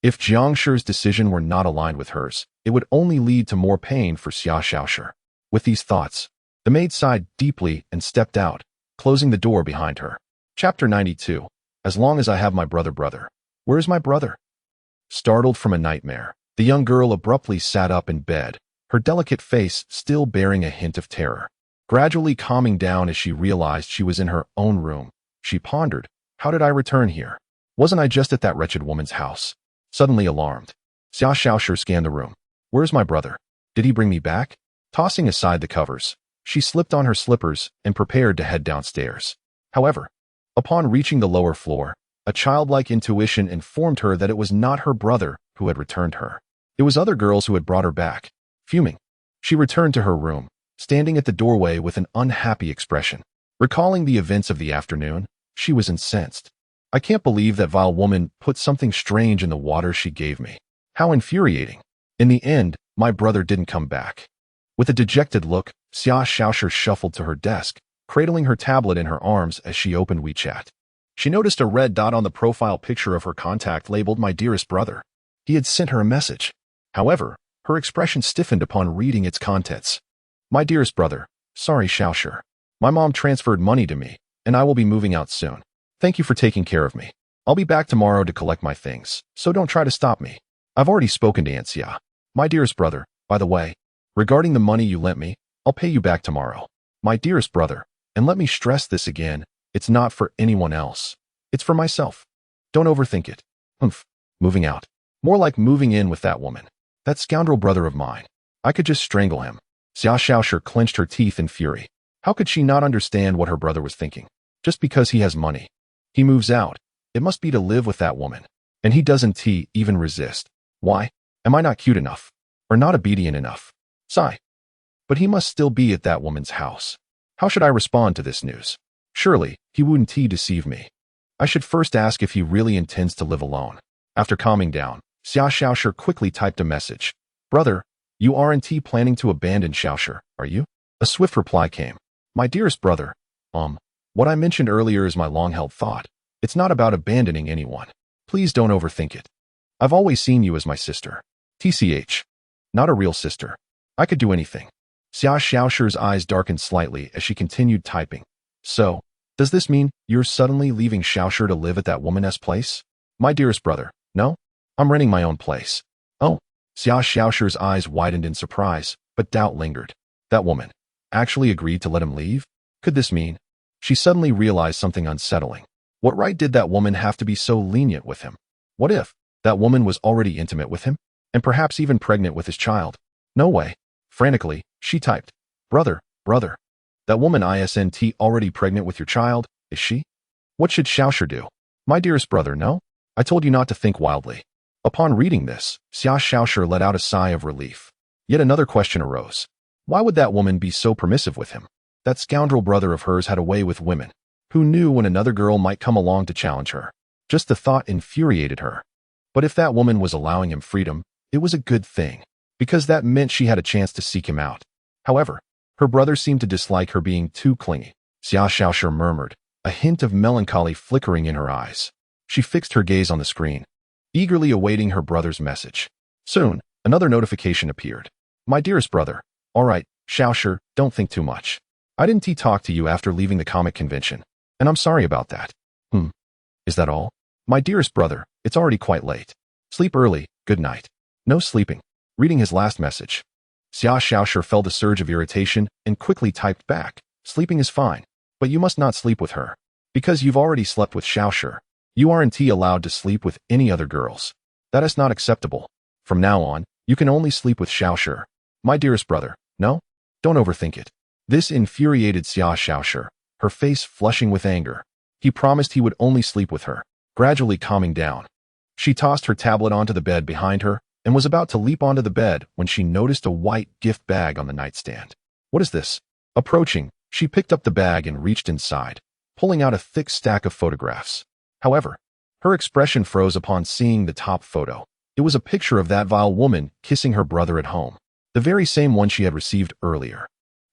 if Jiang Shi's decision were not aligned with hers, it would only lead to more pain for Xia Xiaoshur. With these thoughts, the maid sighed deeply and stepped out, closing the door behind her. Chapter 92. As long as I have my brother. Where is my brother? Startled from a nightmare, the young girl abruptly sat up in bed, her delicate face still bearing a hint of terror. Gradually calming down as she realized she was in her own room, she pondered, how did I return here? Wasn't I just at that wretched woman's house? Suddenly alarmed, Xia Xiaoshur scanned the room. Where's my brother? Did he bring me back? Tossing aside the covers, she slipped on her slippers and prepared to head downstairs. However, upon reaching the lower floor, a childlike intuition informed her that it was not her brother who had returned her. It was other girls who had brought her back. Fuming, she returned to her room, standing at the doorway with an unhappy expression. Recalling the events of the afternoon, she was incensed. I can't believe that vile woman put something strange in the water she gave me. How infuriating. In the end, my brother didn't come back. With a dejected look, Xia Xiaoshur shuffled to her desk, cradling her tablet in her arms as she opened WeChat. She noticed a red dot on the profile picture of her contact labeled "My dearest brother." He had sent her a message. However, her expression stiffened upon reading its contents. "My dearest brother, sorry Xiaoshi. My mom transferred money to me, and I will be moving out soon. Thank you for taking care of me. I'll be back tomorrow to collect my things, so don't try to stop me. I've already spoken to Aunt Xia. My dearest brother, by the way, regarding the money you lent me, I'll pay you back tomorrow. My dearest brother, and let me stress this again, it's not for anyone else. It's for myself. Don't overthink it. Humph. Moving out. More like moving in with that woman. That scoundrel brother of mine. I could just strangle him." Xia Xiaoshi clenched her teeth in fury. How could she not understand what her brother was thinking? Just because he has money. He moves out. It must be to live with that woman. And he doesn't even resist. Why? Am I not cute enough? Or not obedient enough? Sigh. But he must still be at that woman's house. How should I respond to this news? Surely, he wouldn't deceive me. I should first ask if he really intends to live alone. After calming down, Xia Xiaoshi quickly typed a message. "Brother, you aren't planning to abandon Xiaoshi, are you?" A swift reply came. "My dearest brother, what I mentioned earlier is my long-held thought. It's not about abandoning anyone. Please don't overthink it. I've always seen you as my sister. TCH. Not a real sister. I could do anything." Xia Xiaoshi's eyes darkened slightly as she continued typing. "So, does this mean you're suddenly leaving Xiaoshi to live at that woman's place?" "My dearest brother, no. I'm renting my own place." "Oh." Xia Xiaoshi's eyes widened in surprise, but doubt lingered. That woman actually agreed to let him leave? Could this mean? She suddenly realized something unsettling. What right did that woman have to be so lenient with him? What if that woman was already intimate with him, and perhaps even pregnant with his child? No way. Frantically, she typed, brother, that woman isn't already pregnant with your child, is she? What should Xiaoshi do?" "My dearest brother, no. I told you not to think wildly." Upon reading this, Xia Xiaoshi let out a sigh of relief. Yet another question arose. Why would that woman be so permissive with him? That scoundrel brother of hers had a way with women. Who knew when another girl might come along to challenge her? Just the thought infuriated her. But if that woman was allowing him freedom, it was a good thing, because that meant she had a chance to seek him out. However, her brother seemed to dislike her being too clingy. Xia Xiaoshi murmured, a hint of melancholy flickering in her eyes. She fixed her gaze on the screen, eagerly awaiting her brother's message. Soon, another notification appeared. "My dearest brother, all right, Xiaoshi, don't think too much. I didn't talk to you after leaving the comic convention, and I'm sorry about that." Is that all? "My dearest brother, it's already quite late. Sleep early, good night." No sleeping. Reading his last message, Xia Xiaoshi felt a surge of irritation and quickly typed back, "Sleeping is fine, but you must not sleep with her. Because you've already slept with Xiaoshi. You aren't allowed to sleep with any other girls. That is not acceptable. From now on, you can only sleep with Xiaoshi. My dearest brother, no? Don't overthink it." This infuriated Xia Xiaoshi, her face flushing with anger. He promised he would only sleep with her. Gradually calming down, she tossed her tablet onto the bed behind her and was about to leap onto the bed when she noticed a white gift bag on the nightstand. "What is this?" Approaching, she picked up the bag and reached inside, pulling out a thick stack of photographs. However, her expression froze upon seeing the top photo. It was a picture of that vile woman kissing her brother at home, the very same one she had received earlier.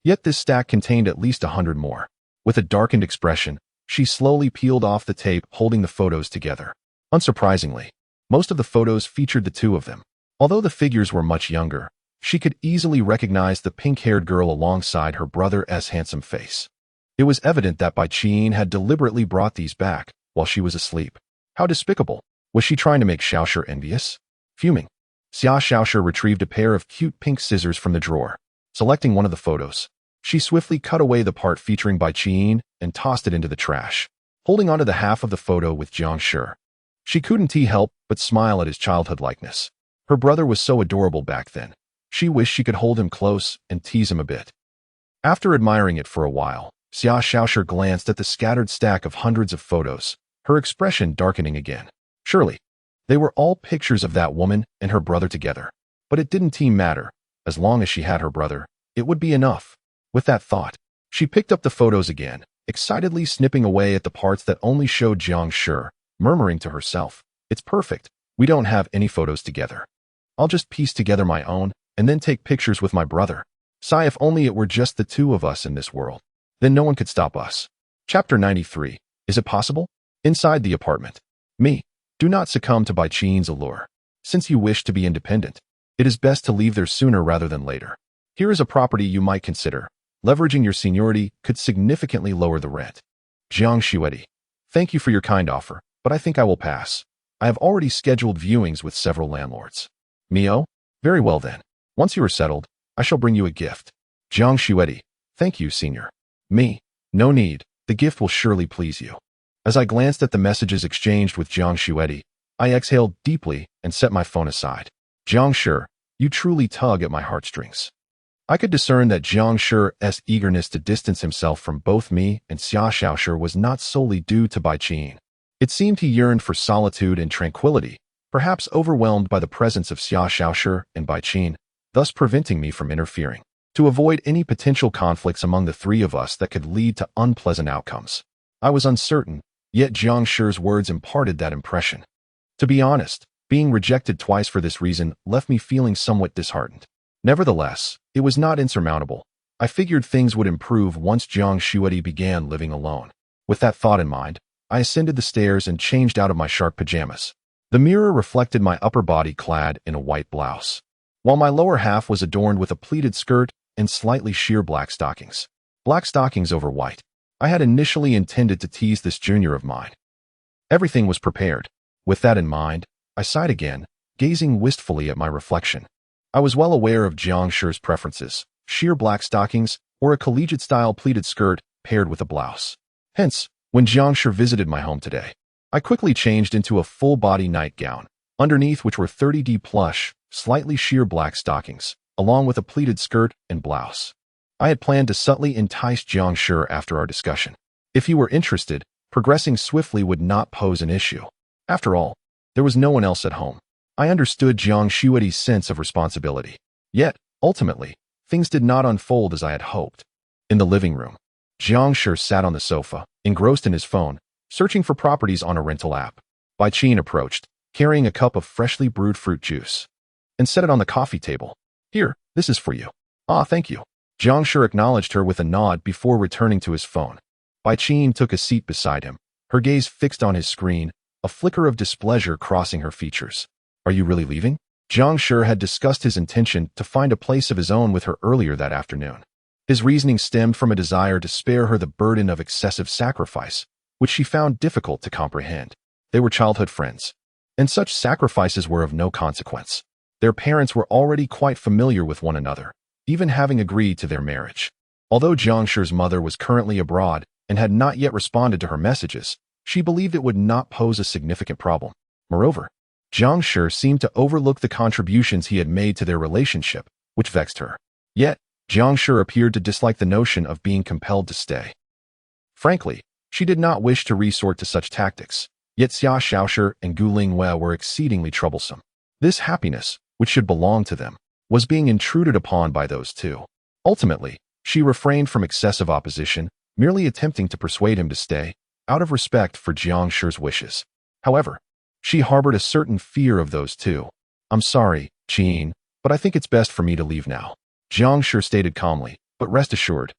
Yet this stack contained at least 100 more. With a darkened expression, she slowly peeled off the tape holding the photos together. Unsurprisingly, most of the photos featured the two of them. Although the figures were much younger, she could easily recognize the pink-haired girl alongside her brother's handsome face. It was evident that Bai Qian had deliberately brought these back while she was asleep. How despicable! Was she trying to make Xiaoshi envious? Fuming, Xia Xiaoshi retrieved a pair of cute pink scissors from the drawer. Selecting one of the photos, she swiftly cut away the part featuring Bai Qian and tossed it into the trash, holding onto the half of the photo with Jiang Shi. She couldn't help but smile at his childhood likeness. Her brother was so adorable back then. She wished she could hold him close and tease him a bit. After admiring it for a while, Xia Xiaoshi glanced at the scattered stack of hundreds of photos, her expression darkening again. Surely, they were all pictures of that woman and her brother together. But it didn't matter. As long as she had her brother, it would be enough. With that thought, she picked up the photos again, excitedly snipping away at the parts that only showed Jiang Shi, murmuring to herself, "It's perfect. We don't have any photos together. I'll just piece together my own, and then take pictures with my brother. Sigh, if only it were just the two of us in this world. Then no one could stop us." Chapter 93. Is it possible? Inside the apartment. Me. Do not succumb to Bai Qin's allure. Since you wish to be independent, it is best to leave there sooner rather than later. Here is a property you might consider. Leveraging your seniority could significantly lower the rent. Jiang Shi. Thank you for your kind offer, but I think I will pass. I have already scheduled viewings with several landlords. Mio? Very well then. Once you are settled, I shall bring you a gift. Jiang Shi. Thank you, senior. Me? No need. The gift will surely please you. As I glanced at the messages exchanged with Jiang Shi, I exhaled deeply and set my phone aside. Jiang Shi, you truly tug at my heartstrings. I could discern that Jiang Shi's eagerness to distance himself from both me and Xia Xiaoshi was not solely due to Bai Qin. It seemed he yearned for solitude and tranquility, perhaps overwhelmed by the presence of Xia Xiaoshi and Bai Qin, thus preventing me from interfering, to avoid any potential conflicts among the three of us that could lead to unpleasant outcomes. I was uncertain, yet Jiang Shi's words imparted that impression. To be honest, being rejected twice for this reason left me feeling somewhat disheartened. Nevertheless, it was not insurmountable. I figured things would improve once Jiang Shi began living alone. With that thought in mind, I ascended the stairs and changed out of my shark pajamas. The mirror reflected my upper body clad in a white blouse, while my lower half was adorned with a pleated skirt and slightly sheer black stockings. Black stockings over white. I had initially intended to tease this junior of mine. Everything was prepared. With that in mind, I sighed again, gazing wistfully at my reflection. I was well aware of Jiang Shi's preferences, sheer black stockings or a collegiate-style pleated skirt paired with a blouse. Hence, when Jiang Shi visited my home today, I quickly changed into a full-body nightgown, underneath which were 30D plush, slightly sheer black stockings, along with a pleated skirt and blouse. I had planned to subtly entice Jiang Shi after our discussion. If he were interested, progressing swiftly would not pose an issue. After all, there was no one else at home. I understood Jiang Shi's sense of responsibility. Yet, ultimately, things did not unfold as I had hoped. In the living room, Jiang Shi sat on the sofa, engrossed in his phone, searching for properties on a rental app. Bai Qin approached, carrying a cup of freshly brewed fruit juice, and set it on the coffee table. Here, this is for you. Ah, thank you. Jiang Shi acknowledged her with a nod before returning to his phone. Bai Qin took a seat beside him, her gaze fixed on his screen, a flicker of displeasure crossing her features. Are you really leaving? Jiang Shi had discussed his intention to find a place of his own with her earlier that afternoon. His reasoning stemmed from a desire to spare her the burden of excessive sacrifice, which she found difficult to comprehend. They were childhood friends, and such sacrifices were of no consequence. Their parents were already quite familiar with one another, even having agreed to their marriage. Although Jiang Shi's mother was currently abroad and had not yet responded to her messages, she believed it would not pose a significant problem. Moreover, Jiang Shi seemed to overlook the contributions he had made to their relationship, which vexed her. Yet, Jiang Shi appeared to dislike the notion of being compelled to stay. Frankly, she did not wish to resort to such tactics, yet Xia Xiaoshi and Gu Lingwei were exceedingly troublesome. This happiness, which should belong to them, was being intruded upon by those two. Ultimately, she refrained from excessive opposition, merely attempting to persuade him to stay, out of respect for Jiang Shi's wishes. However, she harbored a certain fear of those two. I'm sorry, Qin, but I think it's best for me to leave now. Jiang Shi stated calmly, but rest assured,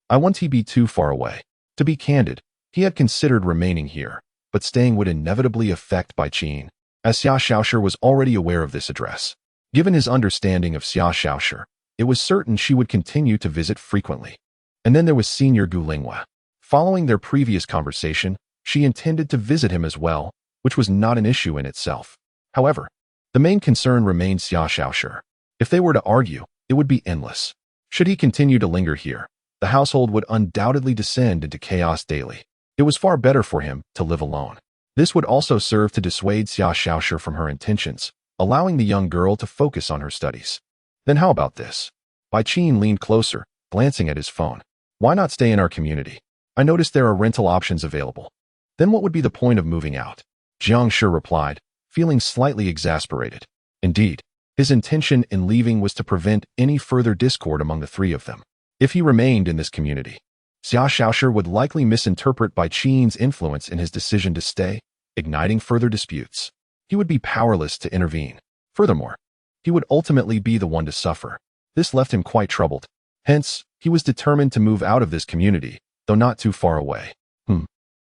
I won't be too far away. To be candid, he had considered remaining here, but staying would inevitably affect Bai Qin, as Xia Xiaoshi was already aware of this address. Given his understanding of Xia Xiaoshi, it was certain she would continue to visit frequently. And then there was Senior Gu Lingwei. Following their previous conversation, she intended to visit him as well, which was not an issue in itself. However, the main concern remained Xia Xiaoshi. If they were to argue, it would be endless. Should he continue to linger here, the household would undoubtedly descend into chaos daily. It was far better for him to live alone. This would also serve to dissuade Xia Xiaoshi from her intentions, allowing the young girl to focus on her studies. Then how about this? Bai Qin leaned closer, glancing at his phone. Why not stay in our community? I noticed there are rental options available. Then what would be the point of moving out? Jiang Shi replied, feeling slightly exasperated. Indeed, his intention in leaving was to prevent any further discord among the three of them. If he remained in this community, Xia Xiaoshi would likely misinterpret Bai Qin's influence in his decision to stay, igniting further disputes. He would be powerless to intervene. Furthermore, he would ultimately be the one to suffer. This left him quite troubled. Hence, he was determined to move out of this community, though not too far away.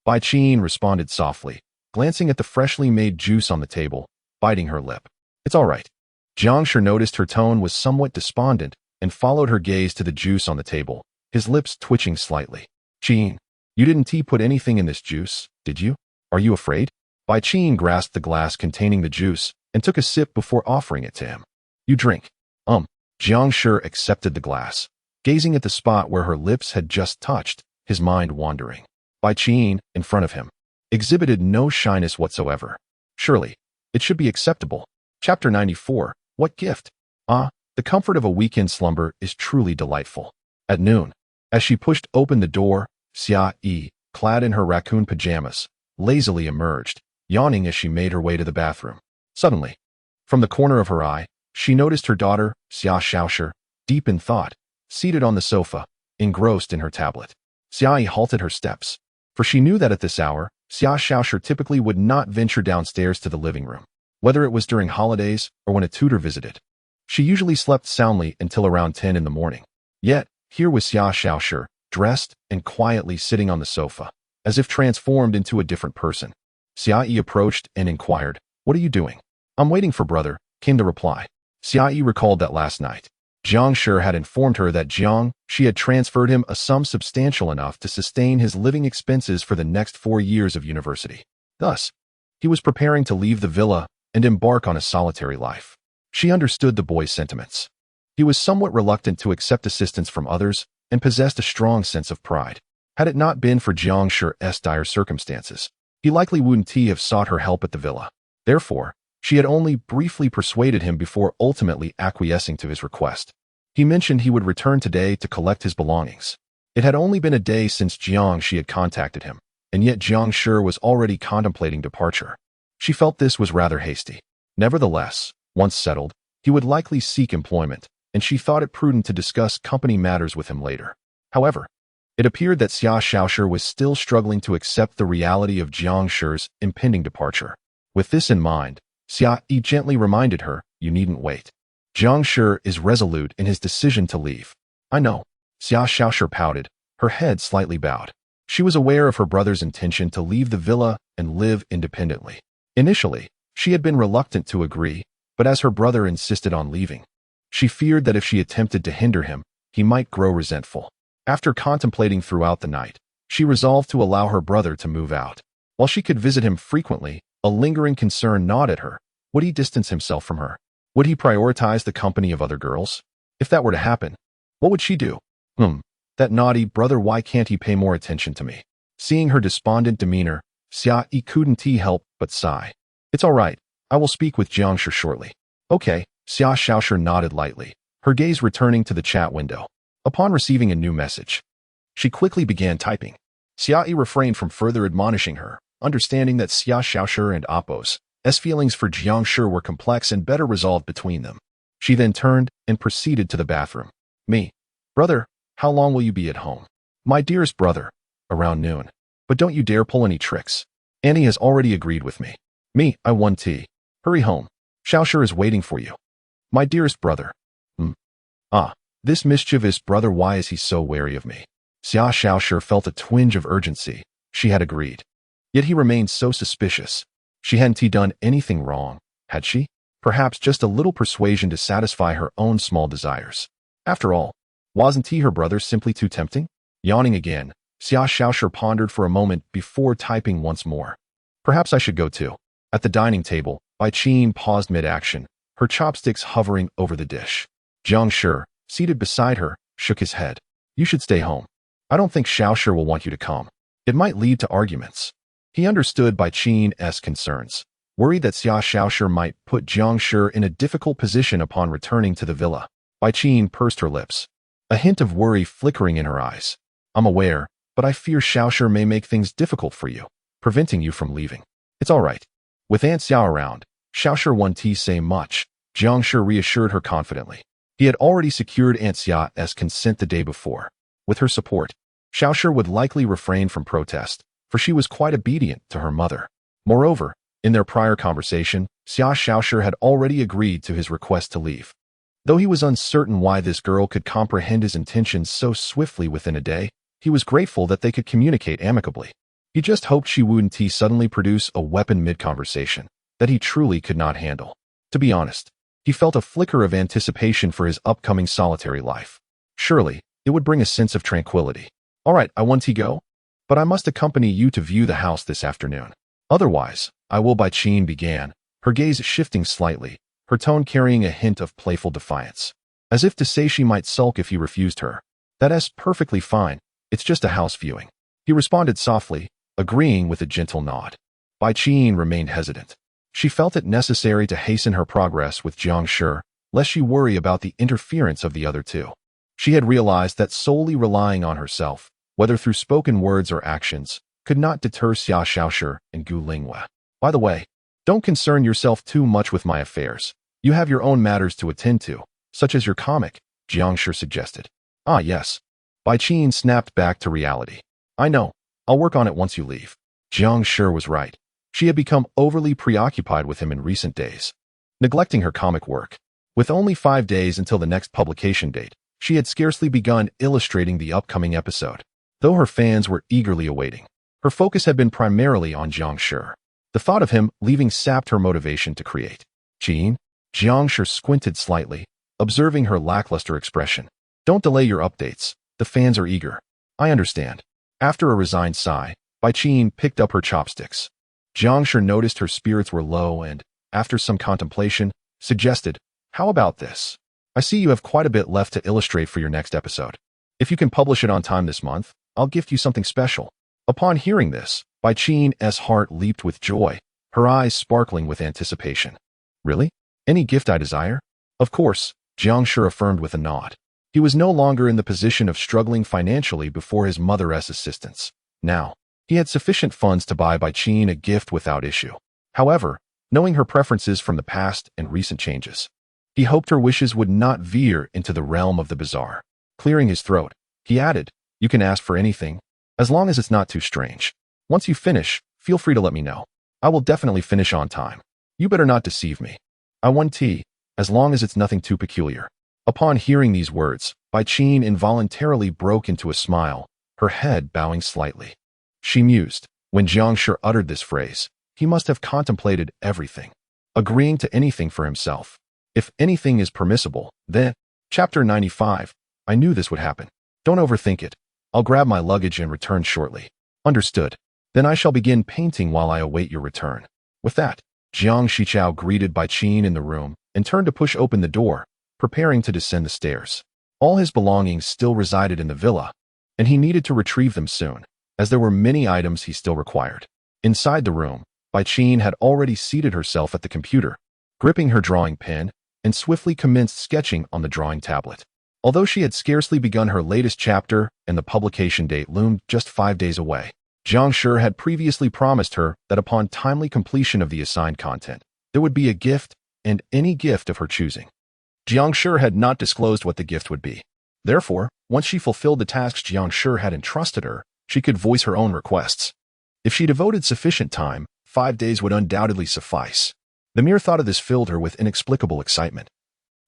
Bai Bai Qin responded softly, glancing at the freshly made juice on the table, biting her lip. It's all right. Jiang Shi noticed her tone was somewhat despondent and followed her gaze to the juice on the table, his lips twitching slightly. Qin, you didn't put anything in this juice, did you? Are you afraid? Bai Qin grasped the glass containing the juice and took a sip before offering it to him. You drink. Jiang Shi accepted the glass, gazing at the spot where her lips had just touched, his mind wandering. Bai Qin, in front of him, exhibited no shyness whatsoever. Surely, it should be acceptable. Chapter 94, What gift? The comfort of a weekend slumber is truly delightful. At noon, as she pushed open the door, Xia Yi, clad in her raccoon pajamas, lazily emerged, yawning as she made her way to the bathroom. Suddenly, from the corner of her eye, she noticed her daughter, Xia Shaoshi, deep in thought, seated on the sofa, engrossed in her tablet. Xia Yi halted her steps, for she knew that at this hour, Xia Shaoshi typically would not venture downstairs to the living room, whether it was during holidays or when a tutor visited. She usually slept soundly until around 10 in the morning. Yet, here was Xia Shaoshi, dressed and quietly sitting on the sofa, as if transformed into a different person. Xia Yi approached and inquired, "What are you doing?" "I'm waiting for brother," came the reply. Xia Yi recalled that last night, Jiang Shi had informed her that Jiang Shi had transferred him a sum substantial enough to sustain his living expenses for the next 4 years of university. Thus, he was preparing to leave the villa and embark on a solitary life. She understood the boy's sentiments. He was somewhat reluctant to accept assistance from others and possessed a strong sense of pride. Had it not been for Jiang Shi's dire circumstances, he likely wouldn't have sought her help at the villa. Therefore, she had only briefly persuaded him before ultimately acquiescing to his request. He mentioned he would return today to collect his belongings. It had only been a day since Jiang Shi had contacted him, and yet Jiang Shi was already contemplating departure. She felt this was rather hasty. Nevertheless, once settled, he would likely seek employment, and she thought it prudent to discuss company matters with him later. However, it appeared that Xia Shaoshi was still struggling to accept the reality of Jiang Shi's impending departure. With this in mind, Xia Yi gently reminded her, "You needn't wait. Jiang Shi is resolute in his decision to leave." "I know." Xia Shaoshi pouted, her head slightly bowed. She was aware of her brother's intention to leave the villa and live independently. Initially, she had been reluctant to agree, but as her brother insisted on leaving, she feared that if she attempted to hinder him, he might grow resentful. After contemplating throughout the night, she resolved to allow her brother to move out. While she could visit him frequently, a lingering concern gnawed at her. Would he distance himself from her? Would he prioritize the company of other girls? If that were to happen, what would she do? That naughty brother, why can't he pay more attention to me? Seeing her despondent demeanor, Xia Yi couldn't help but sigh. "It's all right. I will speak with Jiang Shi shortly." "Okay," Xia Shaoshi nodded lightly, her gaze returning to the chat window. Upon receiving a new message, she quickly began typing. Xia Yi refrained from further admonishing her, understanding that Xia Shaoshi and Appo's feelings for Jiang Shi were complex and better resolved between them. She then turned and proceeded to the bathroom. "Me, brother, how long will you be at home?" "My dearest brother, around noon. But don't you dare pull any tricks. Annie has already agreed with me." "Me, I want tea. Hurry home. Shaoshi is waiting for you." "My dearest brother." This mischievous brother, why is he so wary of me?" Xia Shaoshi felt a twinge of urgency. She had agreed. Yet he remained so suspicious. She hadn't done anything wrong, had she? Perhaps just a little persuasion to satisfy her own small desires. After all, wasn't he her brother simply too tempting? Yawning again, Xia Shaoshi pondered for a moment before typing once more. "Perhaps I should go too." At the dining table, Bai Qin paused mid-action, her chopsticks hovering over the dish. Jiang Shi, seated beside her, shook his head. "You should stay home. I don't think Shaoshi will want you to come. It might lead to arguments." He understood Bai Qin's concerns, worried that Xia Shaoshi might put Jiang Shi in a difficult position upon returning to the villa. Bai Qin pursed her lips, a hint of worry flickering in her eyes. "I'm aware, but I fear Shaoshi may make things difficult for you, preventing you from leaving." "It's all right. With Aunt Xiao around, Shaoshi won't say much," Jiang Shi reassured her confidently. He had already secured Aunt Xiao's consent the day before. With her support, Shaoshi would likely refrain from protest, for she was quite obedient to her mother. Moreover, in their prior conversation, Xia Shaoshi had already agreed to his request to leave. Though he was uncertain why this girl could comprehend his intentions so swiftly within a day, he was grateful that they could communicate amicably. He just hoped she wouldn't suddenly produce a weapon mid-conversation that he truly could not handle. To be honest, he felt a flicker of anticipation for his upcoming solitary life. Surely, it would bring a sense of tranquility. All right, I want to go, but I must accompany you to view the house this afternoon. Otherwise, I will. Bai-Chin began, her gaze shifting slightly, her tone carrying a hint of playful defiance, as if to say she might sulk if he refused her. That's perfectly fine, it's just a house viewing. He responded softly, agreeing with a gentle nod. Bai-Chin remained hesitant. She felt it necessary to hasten her progress with Jiang Shi, lest she worry about the interference of the other two. She had realized that solely relying on herself, whether through spoken words or actions, could not deter Xia Xiaoshi and Gu Lingwei. By the way, don't concern yourself too much with my affairs. You have your own matters to attend to, such as your comic, Jiang Shi suggested. Ah, yes. Bai-Chin snapped back to reality. I know. I'll work on it once you leave. Jiang Shi was right. She had become overly preoccupied with him in recent days, neglecting her comic work. With only 5 days until the next publication date, she had scarcely begun illustrating the upcoming episode. Though her fans were eagerly awaiting, her focus had been primarily on Jiang Shi. The thought of him leaving sapped her motivation to create. Jiang Shi squinted slightly, observing her lackluster expression. Don't delay your updates. The fans are eager. I understand. After a resigned sigh, Bai-Chin picked up her chopsticks. Jiang Shi noticed her spirits were low and, after some contemplation, suggested, how about this? I see you have quite a bit left to illustrate for your next episode. If you can publish it on time this month, I'll gift you something special. Upon hearing this, Bai-Chin's heart leaped with joy, her eyes sparkling with anticipation. Really? Any gift I desire? Of course, Jiang Shi affirmed with a nod. He was no longer in the position of struggling financially before his mother's assistance. Now, he had sufficient funds to buy Bai-Chin a gift without issue. However, knowing her preferences from the past and recent changes, he hoped her wishes would not veer into the realm of the bizarre. Clearing his throat, he added, you can ask for anything, as long as it's not too strange. Once you finish, feel free to let me know. I will definitely finish on time. You better not deceive me. I want tea, as long as it's nothing too peculiar. Upon hearing these words, Bai-Chin involuntarily broke into a smile, her head bowing slightly. She mused, when Jiang Shi uttered this phrase, he must have contemplated everything, agreeing to anything for himself. If anything is permissible, then, Chapter 95, I knew this would happen. Don't overthink it. I'll grab my luggage and return shortly. Understood. Then I shall begin painting while I await your return. With that, Jiang Shichao greeted Bai-Chin in the room and turned to push open the door, preparing to descend the stairs. All his belongings still resided in the villa, and he needed to retrieve them soon, as there were many items he still required. Inside the room, Bai-Chin had already seated herself at the computer, gripping her drawing pen, and swiftly commenced sketching on the drawing tablet. Although she had scarcely begun her latest chapter and the publication date loomed just 5 days away, Jiang Shi had previously promised her that upon timely completion of the assigned content, there would be a gift, and any gift of her choosing. Jiang Shi had not disclosed what the gift would be. Therefore, once she fulfilled the tasks Jiang Shi had entrusted her, she could voice her own requests. If she devoted sufficient time, 5 days would undoubtedly suffice. The mere thought of this filled her with inexplicable excitement,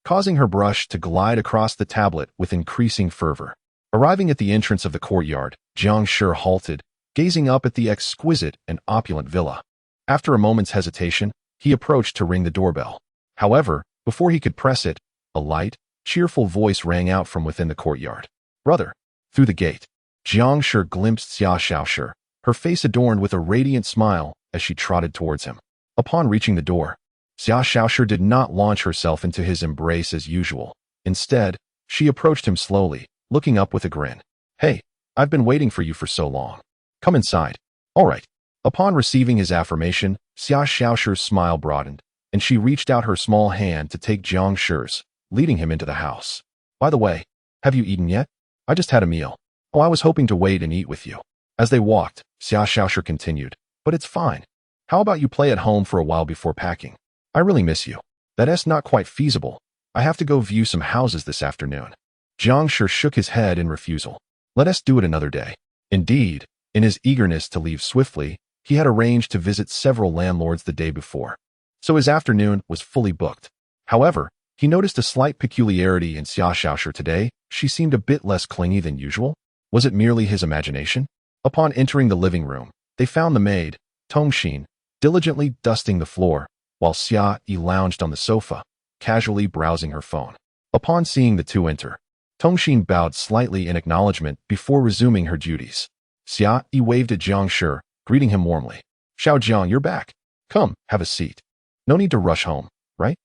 causing her brush to glide across the tablet with increasing fervor. Arriving at the entrance of the courtyard, Jiang Shi halted, gazing up at the exquisite and opulent villa. After a moment's hesitation, he approached to ring the doorbell. However, before he could press it, a light, cheerful voice rang out from within the courtyard. Brother! Through the gate, Jiang Shi glimpsed Xia Xiaoshi, her face adorned with a radiant smile as she trotted towards him. Upon reaching the door, Xia Xiaoshi did not launch herself into his embrace as usual. Instead, she approached him slowly, looking up with a grin. Hey, I've been waiting for you for so long. Come inside. All right. Upon receiving his affirmation, Xia Xiaoshi's smile broadened, and she reached out her small hand to take Jiang Shi's, leading him into the house. By the way, have you eaten yet? I just had a meal. Oh, I was hoping to wait and eat with you. As they walked, Xia Xiaoshi continued, but it's fine. How about you play at home for a while before packing? I really miss you. That's not quite feasible. I have to go view some houses this afternoon. Jiang Shi shook his head in refusal. Let us do it another day. Indeed, in his eagerness to leave swiftly, he had arranged to visit several landlords the day before, so his afternoon was fully booked. However, he noticed a slight peculiarity in Xia Xiaoshi today. She seemed a bit less clingy than usual. Was it merely his imagination? Upon entering the living room, They found the maid, Tongxin, diligently dusting the floor, while Xia Yi lounged on the sofa, casually browsing her phone. Upon seeing the two enter, Tongxin bowed slightly in acknowledgement before resuming her duties. Xia Yi waved at Jiang Shi, greeting him warmly. Xiao Jiang, you're back. Come, have a seat. No need to rush home, right?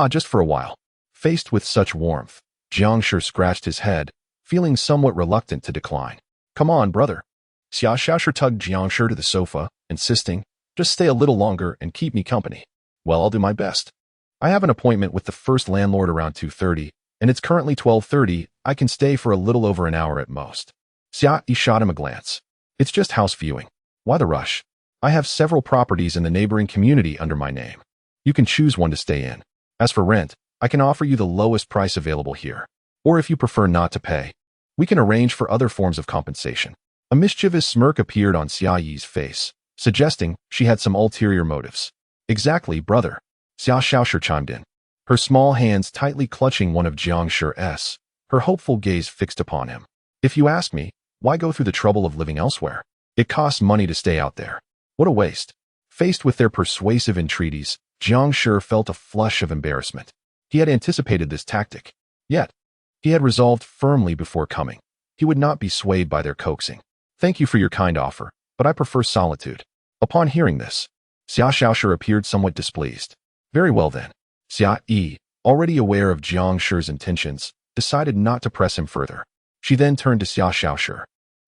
Just for a while. Faced with such warmth, Jiang Shi scratched his head, feeling somewhat reluctant to decline. Come on, brother. Xia Xiaoshi tugged Jiang Shi to the sofa, insisting, just stay a little longer and keep me company. Well, I'll do my best. I have an appointment with the first landlord around 2:30, and it's currently 12:30. I can stay for a little over an hour at most. Xia Yi shot him a glance. It's just house viewing. Why the rush? I have several properties in the neighboring community under my name. You can choose one to stay in. As for rent, I can offer you the lowest price available here. Or if you prefer not to pay, we can arrange for other forms of compensation. A mischievous smirk appeared on Xia Yi's face, suggesting she had some ulterior motives. Exactly, brother. Xia Xiaoshi chimed in, her small hands tightly clutching one of Jiang Shi's, her hopeful gaze fixed upon him. If you ask me, why go through the trouble of living elsewhere? It costs money to stay out there. What a waste. Faced with their persuasive entreaties, Jiang Shi felt a flush of embarrassment. He had anticipated this tactic. Yet, he had resolved firmly before coming. He would not be swayed by their coaxing. Thank you for your kind offer, but I prefer solitude. Upon hearing this, Xia Xiaoshi appeared somewhat displeased. Very well then. Xia Yi, already aware of Jiang Shi's intentions, decided not to press him further. She then turned to Xia Xiaoshi,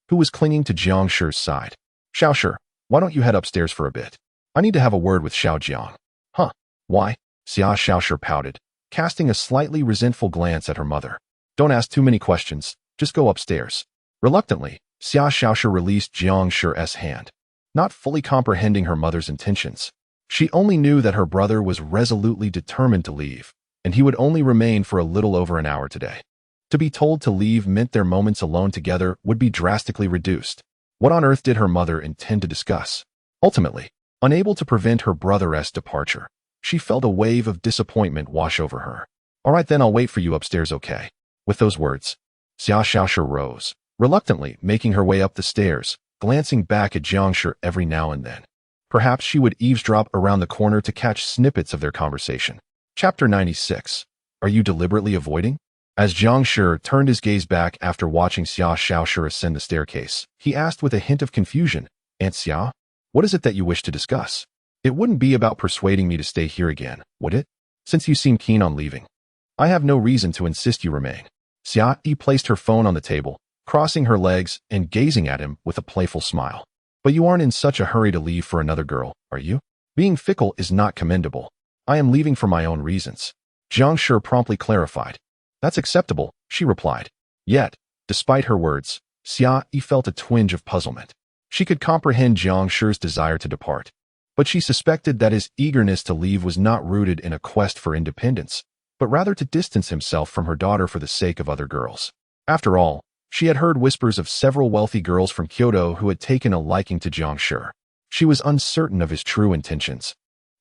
who was clinging to Jiang Shi's side. Xiaoshi, why don't you head upstairs for a bit? I need to have a word with Xiao Jiang. Huh? Why? Xia Xiaoshi pouted, casting a slightly resentful glance at her mother. Don't ask too many questions, just go upstairs. Reluctantly, Xia Xiaoshi released Jiang Shi's hand, not fully comprehending her mother's intentions. She only knew that her brother was resolutely determined to leave, and he would only remain for a little over an hour today. To be told to leave meant their moments alone together would be drastically reduced. What on earth did her mother intend to discuss? Ultimately, unable to prevent her brother's departure, she felt a wave of disappointment wash over her. All right then, I'll wait for you upstairs, okay? With those words, Xia Xiaoshi rose, reluctantly making her way up the stairs, glancing back at Jiang Shi every now and then. Perhaps she would eavesdrop around the corner to catch snippets of their conversation. Chapter 96. Are you deliberately avoiding? As Jiang Shi turned his gaze back after watching Xia Xiaoshi ascend the staircase, he asked with a hint of confusion, Aunt Xia, what is it that you wish to discuss? It wouldn't be about persuading me to stay here again, would it? Since you seem keen on leaving. I have no reason to insist you remain. Xia Yi placed her phone on the table, crossing her legs and gazing at him with a playful smile. But you aren't in such a hurry to leave for another girl, are you? Being fickle is not commendable. I am leaving for my own reasons. Jiang Shi promptly clarified. That's acceptable, she replied. Yet, despite her words, Xia Yi felt a twinge of puzzlement. She could comprehend Jiang Shi's desire to depart, but she suspected that his eagerness to leave was not rooted in a quest for independence, but rather to distance himself from her daughter for the sake of other girls. After all, she had heard whispers of several wealthy girls from Kyoto who had taken a liking to Jiang Shi. She was uncertain of his true intentions,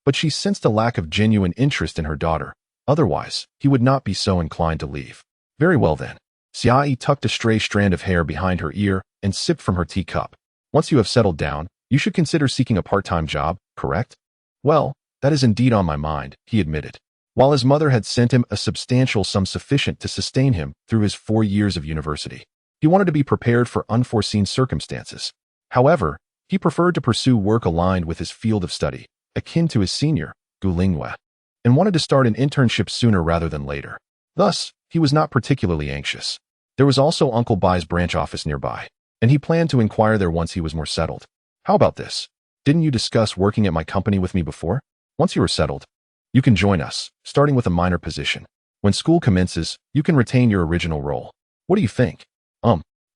but she sensed a lack of genuine interest in her daughter. Otherwise, he would not be so inclined to leave. Very well then. Xia Yi tucked a stray strand of hair behind her ear and sipped from her teacup. Once you have settled down, you should consider seeking a part-time job, correct? Well, that is indeed on my mind, he admitted. While his mother had sent him a substantial sum sufficient to sustain him through his 4 years of university, he wanted to be prepared for unforeseen circumstances. However, he preferred to pursue work aligned with his field of study, akin to his senior, Gulingwe, and wanted to start an internship sooner rather than later. Thus, he was not particularly anxious. There was also Uncle Bai's branch office nearby, and he planned to inquire there once he was more settled. How about this? Didn't you discuss working at my company with me before? Once you are settled, you can join us, starting with a minor position. When school commences, you can retain your original role. What do you think?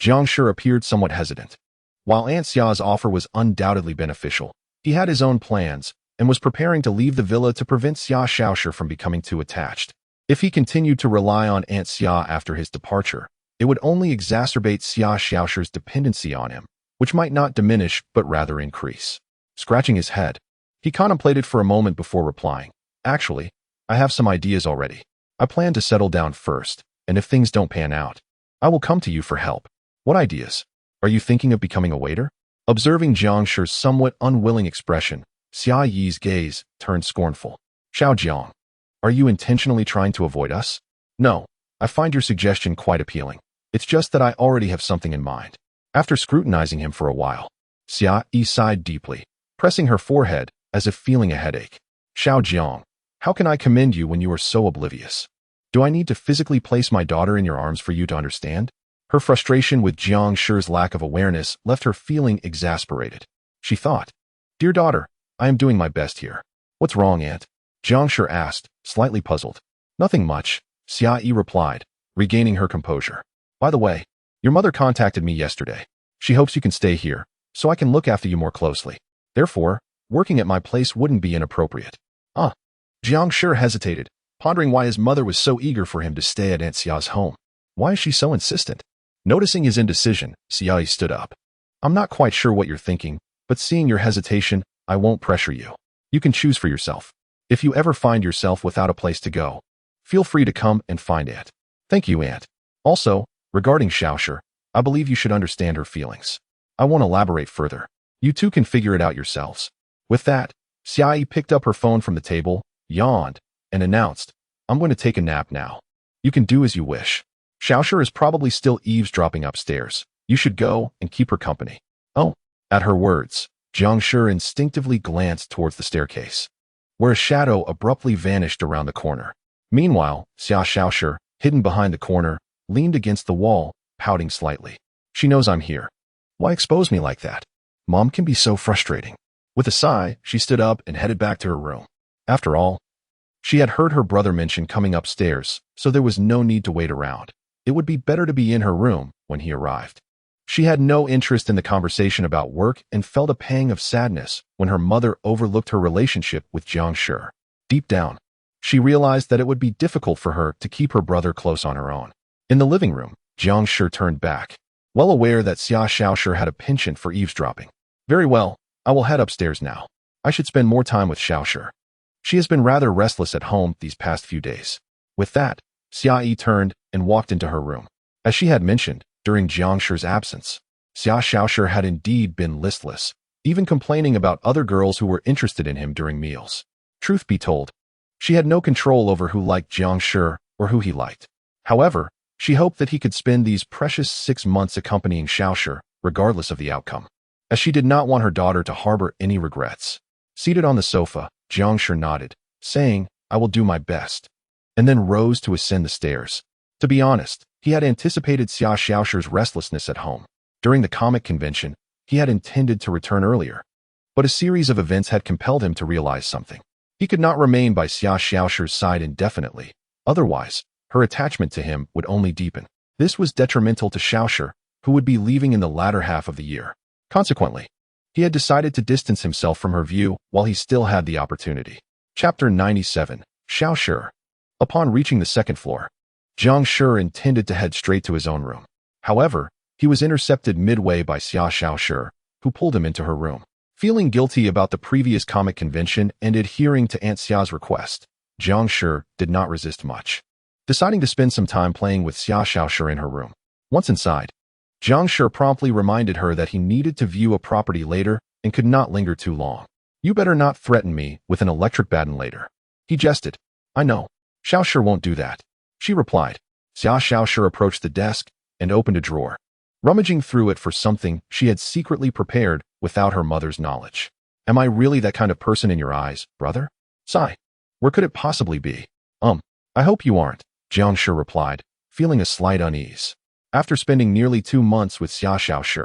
Jiang Shi appeared somewhat hesitant. While Aunt Xia's offer was undoubtedly beneficial, he had his own plans and was preparing to leave the villa to prevent Xia Xiaoshi from becoming too attached. If he continued to rely on Aunt Xia after his departure, it would only exacerbate Xia Xiaoshi's dependency on him, which might not diminish but rather increase. Scratching his head, he contemplated for a moment before replying. Actually, I have some ideas already. I plan to settle down first, and if things don't pan out, I will come to you for help. What ideas? Are you thinking of becoming a waiter? Observing Jiang Shi's somewhat unwilling expression, Xia Yi's gaze turned scornful. Xiao Jiang, are you intentionally trying to avoid us? No, I find your suggestion quite appealing. It's just that I already have something in mind. After scrutinizing him for a while, Xia Yi sighed deeply, pressing her forehead as if feeling a headache. Xiao Jiang, how can I commend you when you are so oblivious? Do I need to physically place my daughter in your arms for you to understand? Her frustration with Jiang Shi's lack of awareness left her feeling exasperated. She thought, Dear daughter, I am doing my best here. What's wrong, Aunt? Jiang Shi asked, slightly puzzled. Nothing much, Xia Yi replied, regaining her composure. By the way, your mother contacted me yesterday. She hopes you can stay here, so I can look after you more closely. Therefore, working at my place wouldn't be inappropriate. Jiang Shi hesitated, pondering why his mother was so eager for him to stay at Aunt Xia's home. Why is she so insistent? Noticing his indecision, Xia Yi stood up. I'm not quite sure what you're thinking, but seeing your hesitation, I won't pressure you. You can choose for yourself. If you ever find yourself without a place to go, feel free to come and find Aunt. Thank you, Aunt. Also, regarding Xiao Shi, I believe you should understand her feelings. I won't elaborate further. You two can figure it out yourselves. With that, Xia Yi picked up her phone from the table, yawned, and announced, I'm going to take a nap now. You can do as you wish. Xiao Shi is probably still eavesdropping upstairs. You should go and keep her company. Oh. At her words, Jiang Shi instinctively glanced towards the staircase, where a shadow abruptly vanished around the corner. Meanwhile, Xiao Shi, hidden behind the corner, leaned against the wall, pouting slightly. She knows I'm here. Why expose me like that? Mom can be so frustrating. With a sigh, she stood up and headed back to her room. After all, she had heard her brother mention coming upstairs, so there was no need to wait around. It would be better to be in her room when he arrived. She had no interest in the conversation about work and felt a pang of sadness when her mother overlooked her relationship with Jiang Shi. Deep down, she realized that it would be difficult for her to keep her brother close on her own. In the living room, Jiang Shi turned back, well aware that Xiao Shi had a penchant for eavesdropping. Very well, I will head upstairs now. I should spend more time with Xiao Shi. She has been rather restless at home these past few days. With that, Xia Yi turned and walked into her room. As she had mentioned, during Jiang Shi's absence, Xiao Shi had indeed been listless, even complaining about other girls who were interested in him during meals. Truth be told, she had no control over who liked Jiang Shi or who he liked. However, she hoped that he could spend these precious 6 months accompanying Xiao Shi, regardless of the outcome, as she did not want her daughter to harbor any regrets. Seated on the sofa, Jiang Shi nodded, saying, I will do my best, and then rose to ascend the stairs. To be honest, he had anticipated Xiao Shi's restlessness at home. During the comic convention, he had intended to return earlier, but a series of events had compelled him to realize something. He could not remain by Xiao Shi's side indefinitely, otherwise, her attachment to him would only deepen. This was detrimental to Xiao Shi, who would be leaving in the latter half of the year. Consequently, he had decided to distance himself from her view while he still had the opportunity. Chapter 97, Xiao Shi. Upon reaching the second floor, Jiang Shi intended to head straight to his own room. However, he was intercepted midway by Xiao Shi, who pulled him into her room. Feeling guilty about the previous comic convention and adhering to Aunt Xia's request, Jiang Shi did not resist much, deciding to spend some time playing with Xiao Shi in her room. Once inside, Jiang Shi promptly reminded her that he needed to view a property later and could not linger too long. You better not threaten me with an electric baton later. He jested. I know. Xiao Shi won't do that, she replied. Xiao Shi approached the desk and opened a drawer, rummaging through it for something she had secretly prepared without her mother's knowledge. Am I really that kind of person in your eyes, brother? Sigh. Where could it possibly be? I hope you aren't, Jiang Shi replied, feeling a slight unease. After spending nearly 2 months with Xiao Shi,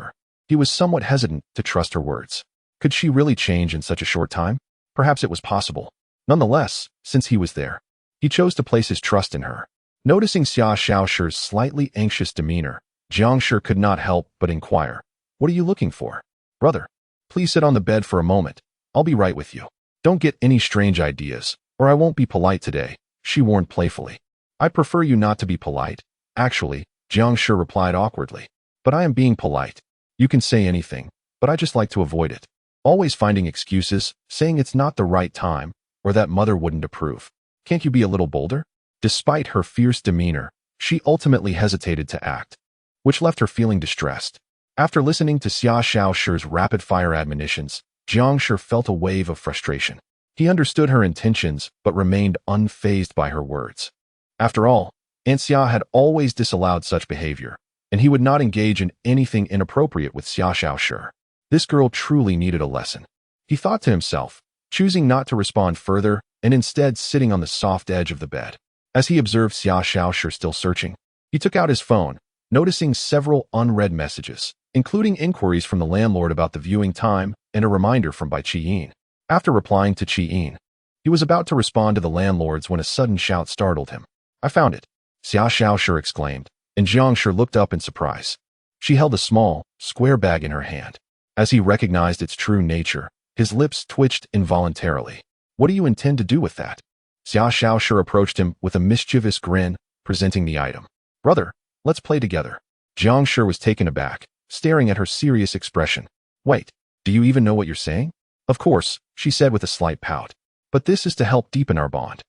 he was somewhat hesitant to trust her words. Could she really change in such a short time? Perhaps it was possible. Nonetheless, since he was there, he chose to place his trust in her. Noticing Xiao Shi's slightly anxious demeanor, Jiang Shi could not help but inquire, What are you looking for? Brother, please sit on the bed for a moment. I'll be right with you. Don't get any strange ideas, or I won't be polite today, she warned playfully. I prefer you not to be polite. Actually, Jiang Shi replied awkwardly. But I am being polite. You can say anything, but I just like to avoid it. Always finding excuses, saying it's not the right time, or that mother wouldn't approve. Can't you be a little bolder? Despite her fierce demeanor, she ultimately hesitated to act, which left her feeling distressed. After listening to Xia Shaoshi's rapid-fire admonitions, Jiang Shi felt a wave of frustration. He understood her intentions but remained unfazed by her words. After all, Aunt Xia had always disallowed such behavior, and he would not engage in anything inappropriate with Xia Shaoshi. This girl truly needed a lesson. He thought to himself, choosing not to respond further and instead sitting on the soft edge of the bed. As he observed Xia Shaoshi still searching, he took out his phone, noticing several unread messages, including inquiries from the landlord about the viewing time and a reminder from Bai Qiyin. After replying to Qiyin, he was about to respond to the landlord's when a sudden shout startled him. "I found it," Xia Shaoshi exclaimed, and Jiang Shi looked up in surprise. She held a small, square bag in her hand. As he recognized its true nature, his lips twitched involuntarily. "What do you intend to do with that?" Xia Shaoshi approached him with a mischievous grin, presenting the item. "Brother, let's play together." Jiang Shi was taken aback, staring at her serious expression. "Wait, do you even know what you're saying?" "Of course," she said with a slight pout. "But this is to help deepen our bond.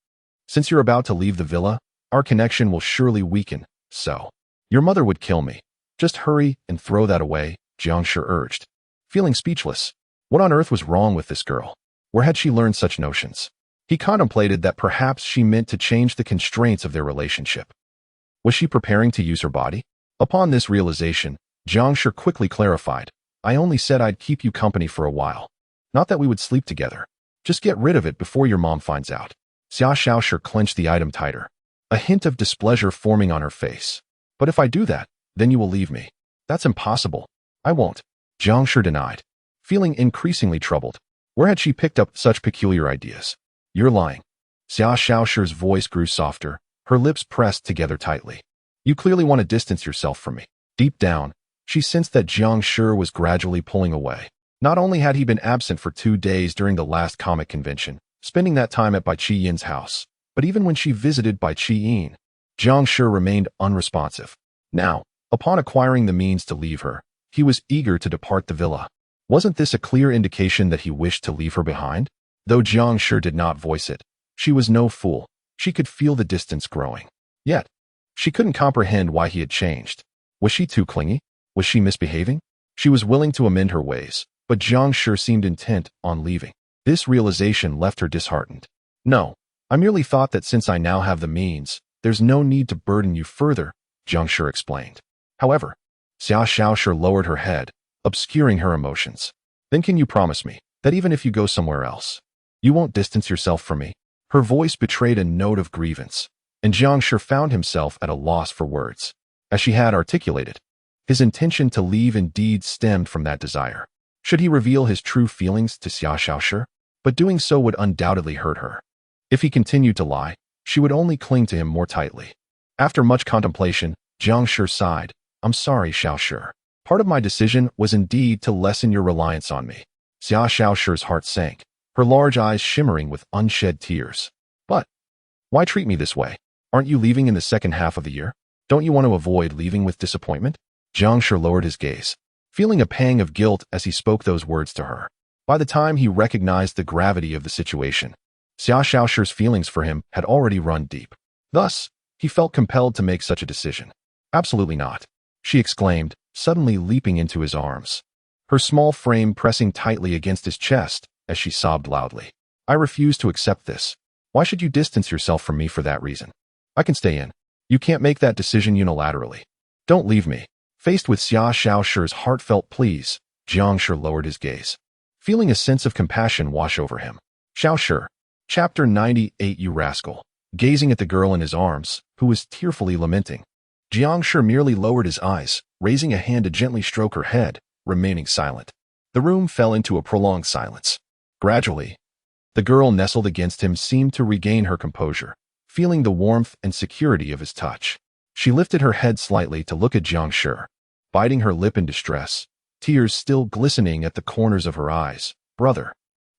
Since you're about to leave the villa, our connection will surely weaken, so your mother would kill me. Just hurry and throw that away," Jiang Shi urged. Feeling speechless, what on earth was wrong with this girl? Where had she learned such notions? He contemplated that perhaps she meant to change the constraints of their relationship. Was she preparing to use her body? Upon this realization, Jiang Shi quickly clarified, "I only said I'd keep you company for a while. Not that we would sleep together. Just get rid of it before your mom finds out." Xia Shaoshi clenched the item tighter, a hint of displeasure forming on her face. "But if I do that, then you will leave me." "That's impossible." "I won't," Jiang Shi denied, feeling increasingly troubled. Where had she picked up such peculiar ideas? "You're lying." Xia Shaoshi's voice grew softer, her lips pressed together tightly. "You clearly want to distance yourself from me." Deep down, she sensed that Jiang Shi was gradually pulling away. Not only had he been absent for 2 days during the last comic convention, spending that time at Bai Qiyin's house, but even when she visited Bai Qiyin, Jiang Shi remained unresponsive. Now, upon acquiring the means to leave her, he was eager to depart the villa. Wasn't this a clear indication that he wished to leave her behind? Though Jiang Shi did not voice it, she was no fool. She could feel the distance growing. Yet, she couldn't comprehend why he had changed. Was she too clingy? Was she misbehaving? She was willing to amend her ways, but Jiang Shi seemed intent on leaving. This realization left her disheartened. "No, I merely thought that since I now have the means, there's no need to burden you further," Jiang Shi explained. However, Xia Shaoshi lowered her head, obscuring her emotions. "Then can you promise me that even if you go somewhere else, you won't distance yourself from me?" Her voice betrayed a note of grievance, and Jiang Shi found himself at a loss for words. As she had articulated, his intention to leave indeed stemmed from that desire. Should he reveal his true feelings to Xia Shaoshi? But doing so would undoubtedly hurt her. If he continued to lie, she would only cling to him more tightly. After much contemplation, Jiang Shi sighed. "I'm sorry, Shaoshi. Part of my decision was indeed to lessen your reliance on me." Xia Shaoshi's heart sank, her large eyes shimmering with unshed tears. "But why treat me this way? Aren't you leaving in the second half of the year? Don't you want to avoid leaving with disappointment?" Jiang Shi lowered his gaze, feeling a pang of guilt as he spoke those words to her. By the time he recognized the gravity of the situation, Xia Shaoshi's feelings for him had already run deep. Thus, he felt compelled to make such a decision. "Absolutely not," she exclaimed, suddenly leaping into his arms, her small frame pressing tightly against his chest as she sobbed loudly. "I refuse to accept this. Why should you distance yourself from me for that reason? I can stay in. You can't make that decision unilaterally. Don't leave me." Faced with Xia Shaoshi's heartfelt pleas, Jiang Shi lowered his gaze, feeling a sense of compassion wash over him. Shaoshi, Chapter 98. You rascal. Gazing at the girl in his arms, who was tearfully lamenting, Jiang Shi merely lowered his eyes, raising a hand to gently stroke her head, remaining silent. The room fell into a prolonged silence. Gradually, the girl nestled against him seemed to regain her composure, feeling the warmth and security of his touch. She lifted her head slightly to look at Jiang Shi, biting her lip in distress, tears still glistening at the corners of her eyes. "Brother,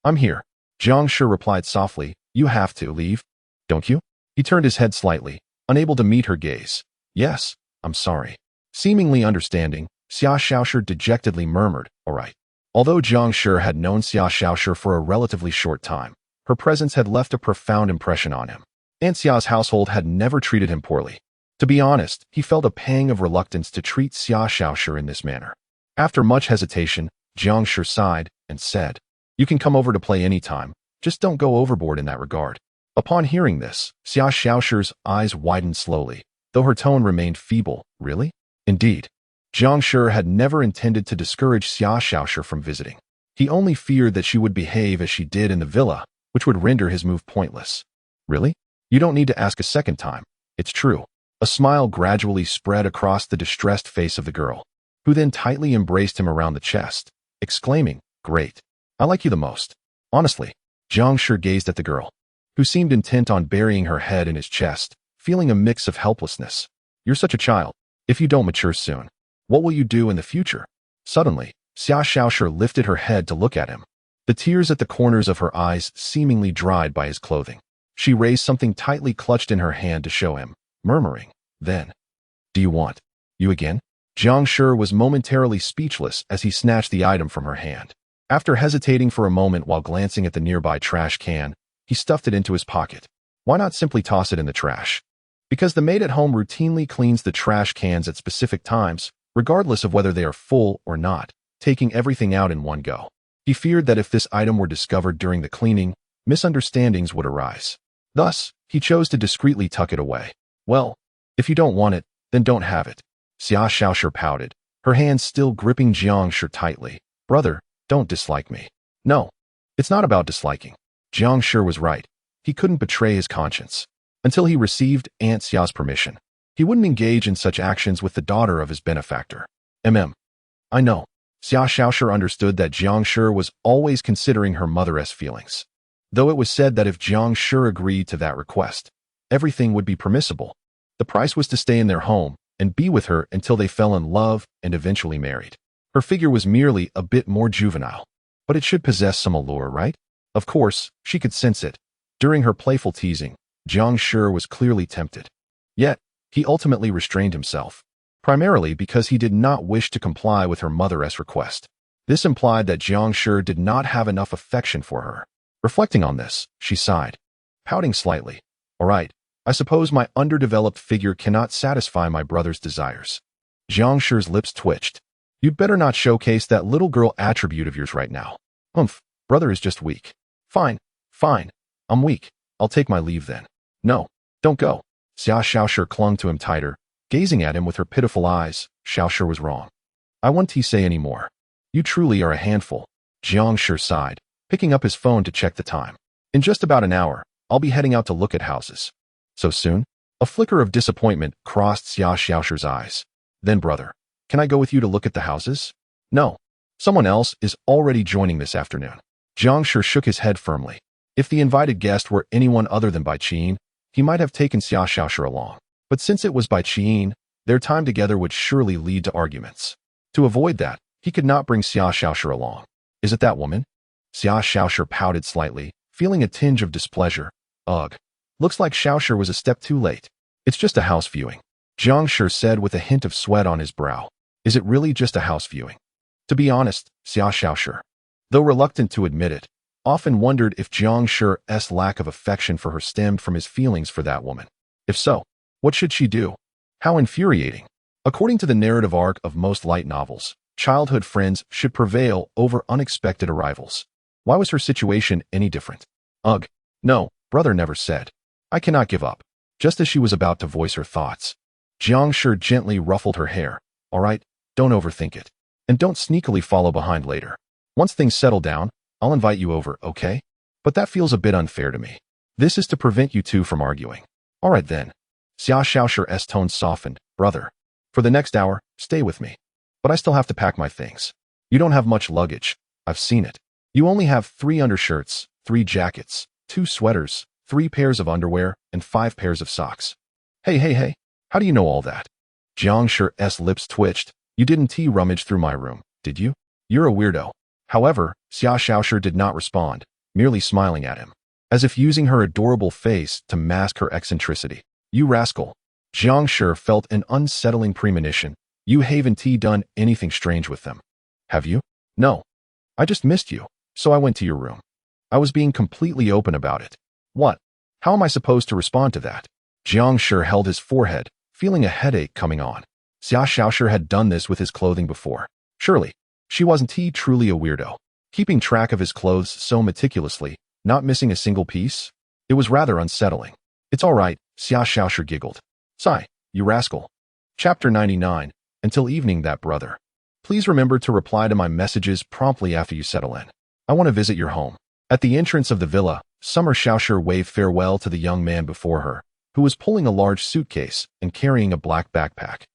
I'm here," Jiang Shi replied softly. "You have to leave, don't you?" He turned his head slightly, unable to meet her gaze. "Yes, I'm sorry." Seemingly understanding, Xia Shaoshi dejectedly murmured, "All right." Although Jiang Shi had known Xia Shaoshi for a relatively short time, her presence had left a profound impression on him. Aunt Xia's household had never treated him poorly. To be honest, he felt a pang of reluctance to treat Xia Shaoshi in this manner. After much hesitation, Jiang Shi sighed and said, "You can come over to play any time. Just don't go overboard in that regard." Upon hearing this, Xia Xiaoshi's eyes widened slowly, though her tone remained feeble. Really? Indeed. Jiang Shi had never intended to discourage Xia Xiaoshi from visiting. He only feared that she would behave as she did in the villa, which would render his move pointless. Really? You don't need to ask a second time. It's true. A smile gradually spread across the distressed face of the girl, who then tightly embraced him around the chest, exclaiming, "Great. I like you the most." Honestly, Jiang Shi gazed at the girl, who seemed intent on burying her head in his chest, feeling a mix of helplessness. "You're such a child. If you don't mature soon, what will you do in the future?" Suddenly, Xia Xiaoshi lifted her head to look at him. The tears at the corners of her eyes seemingly dried by his clothing. She raised something tightly clutched in her hand to show him, murmuring, "Then, do you want you again?" Jiang Shi was momentarily speechless as he snatched the item from her hand. After hesitating for a moment while glancing at the nearby trash can, he stuffed it into his pocket. Why not simply toss it in the trash? Because the maid at home routinely cleans the trash cans at specific times, regardless of whether they are full or not, taking everything out in one go. He feared that if this item were discovered during the cleaning, misunderstandings would arise. Thus, he chose to discreetly tuck it away. "Well, if you don't want it, then don't have it." Xia Xiaoshi pouted, her hands still gripping Jiang Shi tightly. "Brother, don't dislike me." "No, it's not about disliking." Jiang Shi was right. He couldn't betray his conscience. Until he received Aunt Xia's permission, he wouldn't engage in such actions with the daughter of his benefactor. I know. Xia Xiaoshi understood that Jiang Shi was always considering her mother's feelings. Though it was said that if Jiang Shi agreed to that request, everything would be permissible. The price was to stay in their home and be with her until they fell in love and eventually married. Her figure was merely a bit more juvenile, but it should possess some allure, right? Of course, she could sense it. During her playful teasing, Jiang Shi was clearly tempted. Yet, he ultimately restrained himself, primarily because he did not wish to comply with her mother's request. This implied that Jiang Shi did not have enough affection for her. Reflecting on this, she sighed, pouting slightly. "All right, I suppose my underdeveloped figure cannot satisfy my brother's desires." Jiang Shi's lips twitched. "You'd better not showcase that little girl attribute of yours right now." Brother is just weak." Fine. I'm weak. I'll take my leave then." "No, don't go." Xia Xiaoshi clung to him tighter, gazing at him with her pitiful eyes. Xiaoshi was wrong. "I won't say any more. You truly are a handful." Jiang Shi sighed, picking up his phone to check the time. "In just about an hour, I'll be heading out to look at houses." "So soon?" A flicker of disappointment crossed Xia Xiaoshi's eyes. "Then, brother, can I go with you to look at the houses?" "No. Someone else is already joining this afternoon." Jiang Shi shook his head firmly. If the invited guest were anyone other than Bai Qian, he might have taken Xia Xiaoshi along. But since it was Bai Qian, their time together would surely lead to arguments. To avoid that, he could not bring Xia Xiaoshi along. "Is it that woman?" Xia Xiaoshi pouted slightly, feeling a tinge of displeasure. "Ugh. Looks like Xiaoshi was a step too late." "It's just a house viewing," Jiang Shi said with a hint of sweat on his brow. "Is it really just a house viewing?" To be honest, Xia Xiaoshi, though reluctant to admit it, often wondered if Jiang Shi's lack of affection for her stemmed from his feelings for that woman. If so, what should she do? How infuriating. According to the narrative arc of most light novels, childhood friends should prevail over unexpected arrivals. Why was her situation any different? "Ugh. No, brother never said. I cannot give up." Just as she was about to voice her thoughts, Jiang Shi gently ruffled her hair. "All right, don't overthink it. And don't sneakily follow behind later. Once things settle down, I'll invite you over, okay? But that feels a bit unfair to me. This is to prevent you two from arguing." "All right then." Xia Xiaoshi's tone softened. "Brother, for the next hour, stay with me. But I still have to pack my things. You don't have much luggage. I've seen it. You only have 3 undershirts, 3 jackets, 2 sweaters, 3 pairs of underwear, and 5 pairs of socks." Hey, how do you know all that?" Jiang Shi's lips twitched. "You didn't rummage through my room, did you? You're a weirdo." However, Xia Xiaoshi did not respond, merely smiling at him, as if using her adorable face to mask her eccentricity. "You rascal." Jiang Shi felt an unsettling premonition. "You haven't done anything strange with them, have you?" "No. I just missed you, so I went to your room. I was being completely open about it." "What? How am I supposed to respond to that?" Jiang Shi held his forehead, feeling a headache coming on. Xia Xiaoshi had done this with his clothing before. Surely, she wasn't he truly a weirdo? Keeping track of his clothes so meticulously, not missing a single piece? It was rather unsettling. It's all right, Xia Xiaoshi giggled. Sigh, you rascal. Chapter 99. Until evening, that brother. Please remember to reply to my messages promptly after you settle in. I want to visit your home. At the entrance of the villa, Summer Xiaoshi waved farewell to the young man before her, who was pulling a large suitcase and carrying a black backpack.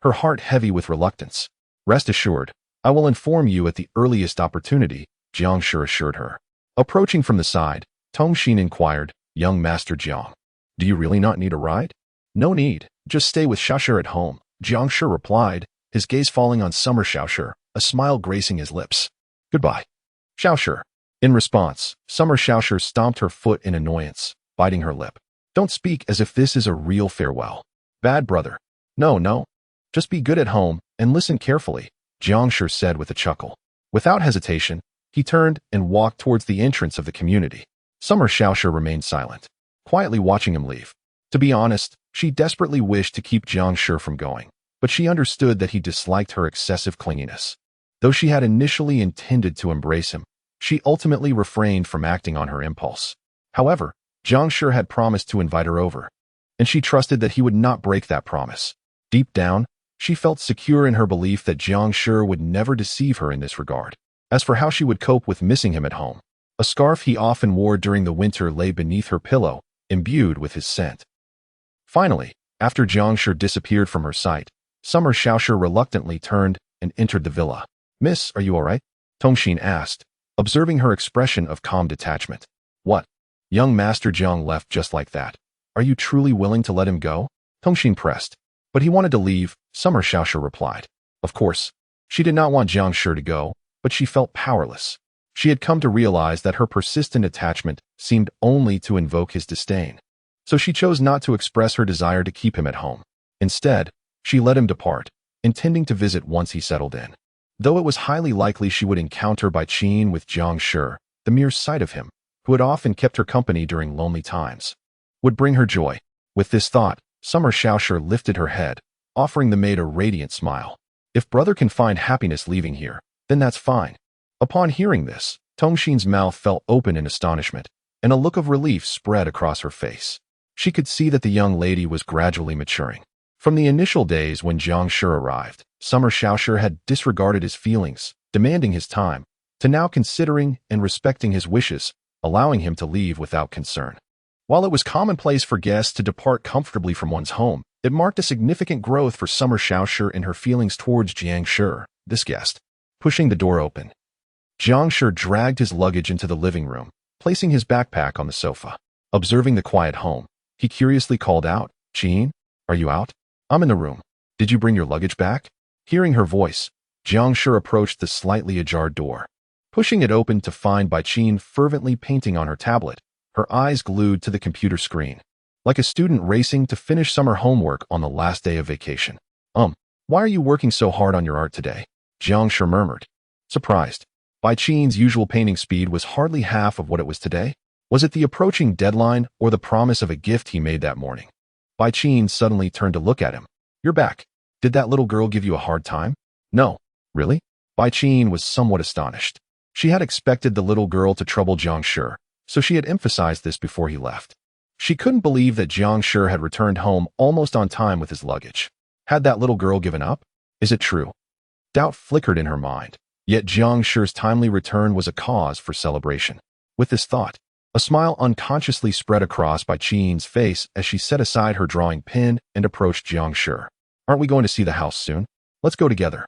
Her heart heavy with reluctance. Rest assured, I will inform you at the earliest opportunity, Jiang Shi assured her. Approaching from the side, Tongxin inquired, Young Master Jiang, do you really not need a ride? No need, just stay with Xiaoshi at home, Jiang Shi replied, his gaze falling on Summer Xiaoshi, a smile gracing his lips. Goodbye. Xiaoshi. In response, Summer Xiaoshi stomped her foot in annoyance, biting her lip. Don't speak as if this is a real farewell. Bad brother. No. Just be good at home and listen carefully, Jiang Shi said with a chuckle. Without hesitation, he turned and walked towards the entrance of the community. Summer Xiaoshi remained silent, quietly watching him leave. To be honest, she desperately wished to keep Jiang Shi from going, but she understood that he disliked her excessive clinginess. Though she had initially intended to embrace him, she ultimately refrained from acting on her impulse. However, Jiang Shi had promised to invite her over, and she trusted that he would not break that promise. Deep down, she felt secure in her belief that Jiang Shi would never deceive her in this regard. As for how she would cope with missing him at home, a scarf he often wore during the winter lay beneath her pillow, imbued with his scent. Finally, after Jiang Shi disappeared from her sight, Summer Xiaoshi reluctantly turned and entered the villa. Miss, are you all right? Tongxin asked, observing her expression of calm detachment. What? Young Master Jiang left just like that. Are you truly willing to let him go? Tongxin pressed. But he wanted to leave, Summer Xiaoshi replied. Of course, she did not want Jiang Shi to go, but she felt powerless. She had come to realize that her persistent attachment seemed only to invoke his disdain. So she chose not to express her desire to keep him at home. Instead, she let him depart, intending to visit once he settled in. Though it was highly likely she would encounter Bai Qin with Jiang Shi, the mere sight of him, who had often kept her company during lonely times, would bring her joy. With this thought, Summer Xiaoshi lifted her head, offering the maid a radiant smile. If brother can find happiness leaving here, then that's fine. Upon hearing this, Tongxin's mouth fell open in astonishment, and a look of relief spread across her face. She could see that the young lady was gradually maturing. From the initial days when Jiang Shi arrived, Summer Xiaoshi had disregarded his feelings, demanding his time, to now considering and respecting his wishes, allowing him to leave without concern. While it was commonplace for guests to depart comfortably from one's home, it marked a significant growth for Summer Xiaoshi in her feelings towards Jiang Shi, this guest. Pushing the door open, Jiang Shi dragged his luggage into the living room, placing his backpack on the sofa. Observing the quiet home, he curiously called out, Qin, are you out? I'm in the room. Did you bring your luggage back? Hearing her voice, Jiang Shi approached the slightly ajar door. Pushing it open to find Bai Qin fervently painting on her tablet, her eyes glued to the computer screen, like a student racing to finish summer homework on the last day of vacation. Why are you working so hard on your art today? Jiang Shi murmured. Surprised. Bai Qin's usual painting speed was hardly half of what it was today. Was it the approaching deadline or the promise of a gift he made that morning? Bai Qin suddenly turned to look at him. You're back. Did that little girl give you a hard time? No. Really? Bai Qin was somewhat astonished. She had expected the little girl to trouble Jiang Shi, so she had emphasized this before he left. She couldn't believe that Jiang Shi had returned home almost on time with his luggage. Had that little girl given up? Is it true? Doubt flickered in her mind, yet Jiang Shi's timely return was a cause for celebration. With this thought, a smile unconsciously spread across Bai Qin's face as she set aside her drawing pen and approached Jiang Shi. Aren't we going to see the house soon? Let's go together.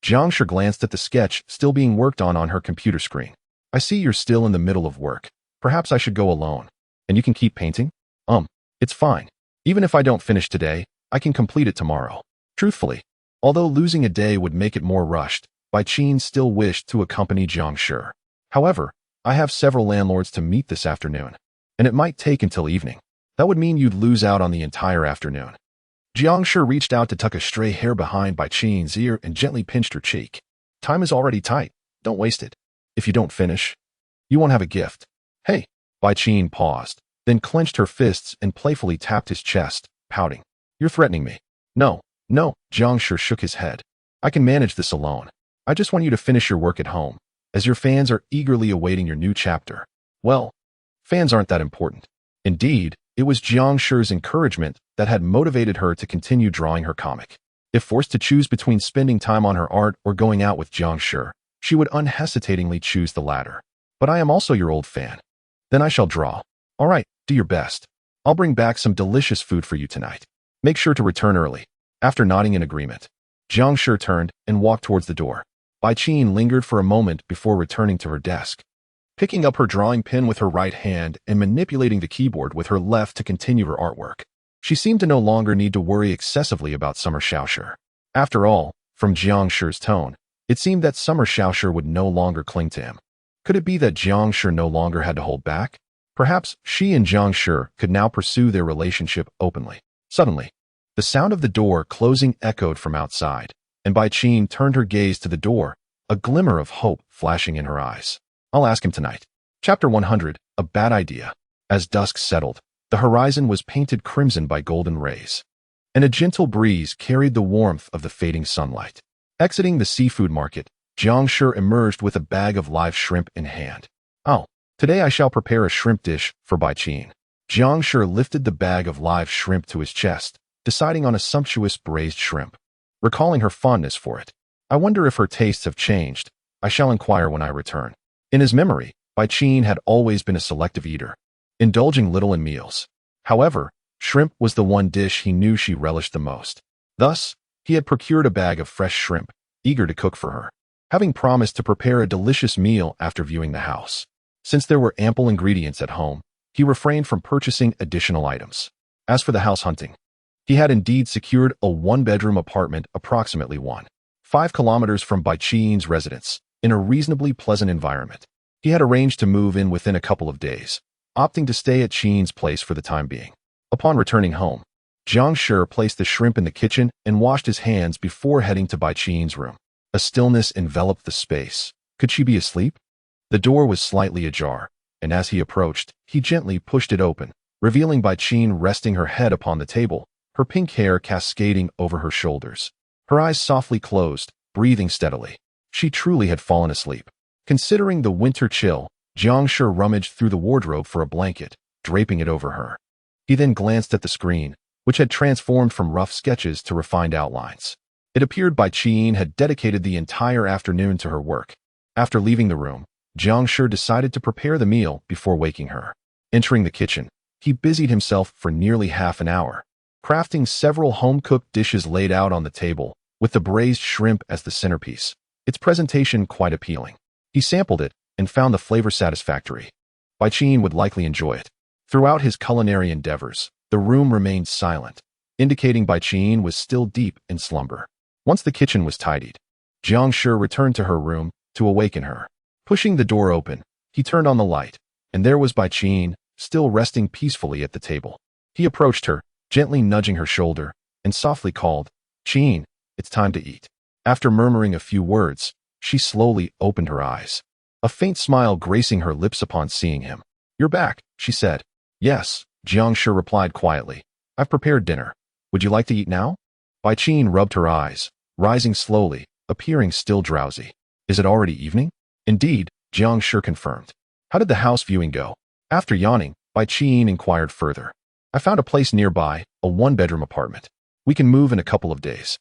Jiang Shi glanced at the sketch still being worked on her computer screen. I see you're still in the middle of work. Perhaps I should go alone. And you can keep painting? It's fine. Even if I don't finish today, I can complete it tomorrow. Truthfully, although losing a day would make it more rushed, Bai Qin still wished to accompany Jiang Shi. However, I have several landlords to meet this afternoon, and it might take until evening. That would mean you'd lose out on the entire afternoon. Jiang Shi reached out to tuck a stray hair behind Bai Qin's ear and gently pinched her cheek. Time is already tight. Don't waste it. If you don't finish, you won't have a gift. Hey, Bai Qin paused, then clenched her fists and playfully tapped his chest, pouting. You're threatening me. No, Jiang Shi shook his head. I can manage this alone. I just want you to finish your work at home, as your fans are eagerly awaiting your new chapter. Well, fans aren't that important. Indeed, it was Jiang Shi's encouragement that had motivated her to continue drawing her comic. If forced to choose between spending time on her art or going out with Jiang Shi, she would unhesitatingly choose the latter. But I am also your old fan. Then I shall draw. All right, do your best. I'll bring back some delicious food for you tonight. Make sure to return early. After nodding in agreement, Jiang Shi turned and walked towards the door. Bai Qin lingered for a moment before returning to her desk. Picking up her drawing pen with her right hand and manipulating the keyboard with her left to continue her artwork. She seemed to no longer need to worry excessively about Summer Xiaoshi. After all, from Jiang Shi's tone, it seemed that Summer Xiaoshi would no longer cling to him. Could it be that Jiang Shi no longer had to hold back? Perhaps she and Jiang Shi could now pursue their relationship openly. Suddenly, the sound of the door closing echoed from outside, and Bai Qin turned her gaze to the door, a glimmer of hope flashing in her eyes. I'll ask him tonight. Chapter 100, A Bad Idea. As dusk settled, the horizon was painted crimson by golden rays, and a gentle breeze carried the warmth of the fading sunlight. Exiting the seafood market, Jiang Shi emerged with a bag of live shrimp in hand. Oh, today I shall prepare a shrimp dish for Bai Qin. Jiang Shi lifted the bag of live shrimp to his chest, deciding on a sumptuous braised shrimp. Recalling her fondness for it, I wonder if her tastes have changed. I shall inquire when I return. In his memory, Bai Qin had always been a selective eater, indulging little in meals. However, shrimp was the one dish he knew she relished the most. Thus, he had procured a bag of fresh shrimp, eager to cook for her, having promised to prepare a delicious meal after viewing the house. Since there were ample ingredients at home, he refrained from purchasing additional items. As for the house hunting, he had indeed secured a one-bedroom apartment approximately 1.5 kilometers from Bai Qin's residence, in a reasonably pleasant environment. He had arranged to move in within a couple of days, opting to stay at Qin's place for the time being. Upon returning home, Jiang Shi placed the shrimp in the kitchen and washed his hands before heading to Bai Qin's room. A stillness enveloped the space. Could she be asleep? The door was slightly ajar, and as he approached, he gently pushed it open, revealing Bai Qin resting her head upon the table, her pink hair cascading over her shoulders. Her eyes softly closed, breathing steadily. She truly had fallen asleep. Considering the winter chill, Jiang Shi rummaged through the wardrobe for a blanket, draping it over her. He then glanced at the screen, which had transformed from rough sketches to refined outlines. It appeared Bai Qin had dedicated the entire afternoon to her work. After leaving the room, Jiang Shi decided to prepare the meal before waking her. Entering the kitchen, he busied himself for nearly half an hour, crafting several home-cooked dishes laid out on the table, with the braised shrimp as the centerpiece, its presentation quite appealing. He sampled it and found the flavor satisfactory. Bai Qin would likely enjoy it. Throughout his culinary endeavors, the room remained silent, indicating Bai Qin was still deep in slumber. Once the kitchen was tidied, Jiang Shi returned to her room to awaken her. Pushing the door open, he turned on the light, and there was Bai Qin, still resting peacefully at the table. He approached her, gently nudging her shoulder, and softly called, "Qin, it's time to eat." After murmuring a few words, she slowly opened her eyes, a faint smile gracing her lips upon seeing him. "You're back," she said. "Yes," Jiang Shi replied quietly. "I've prepared dinner. Would you like to eat now?" Bai Qin rubbed her eyes, rising slowly, appearing still drowsy. "Is it already evening?" "Indeed," Jiang Shi confirmed. "How did the house viewing go?" After yawning, Bai Qin inquired further. "I found a place nearby, a one-bedroom apartment. We can move in a couple of days."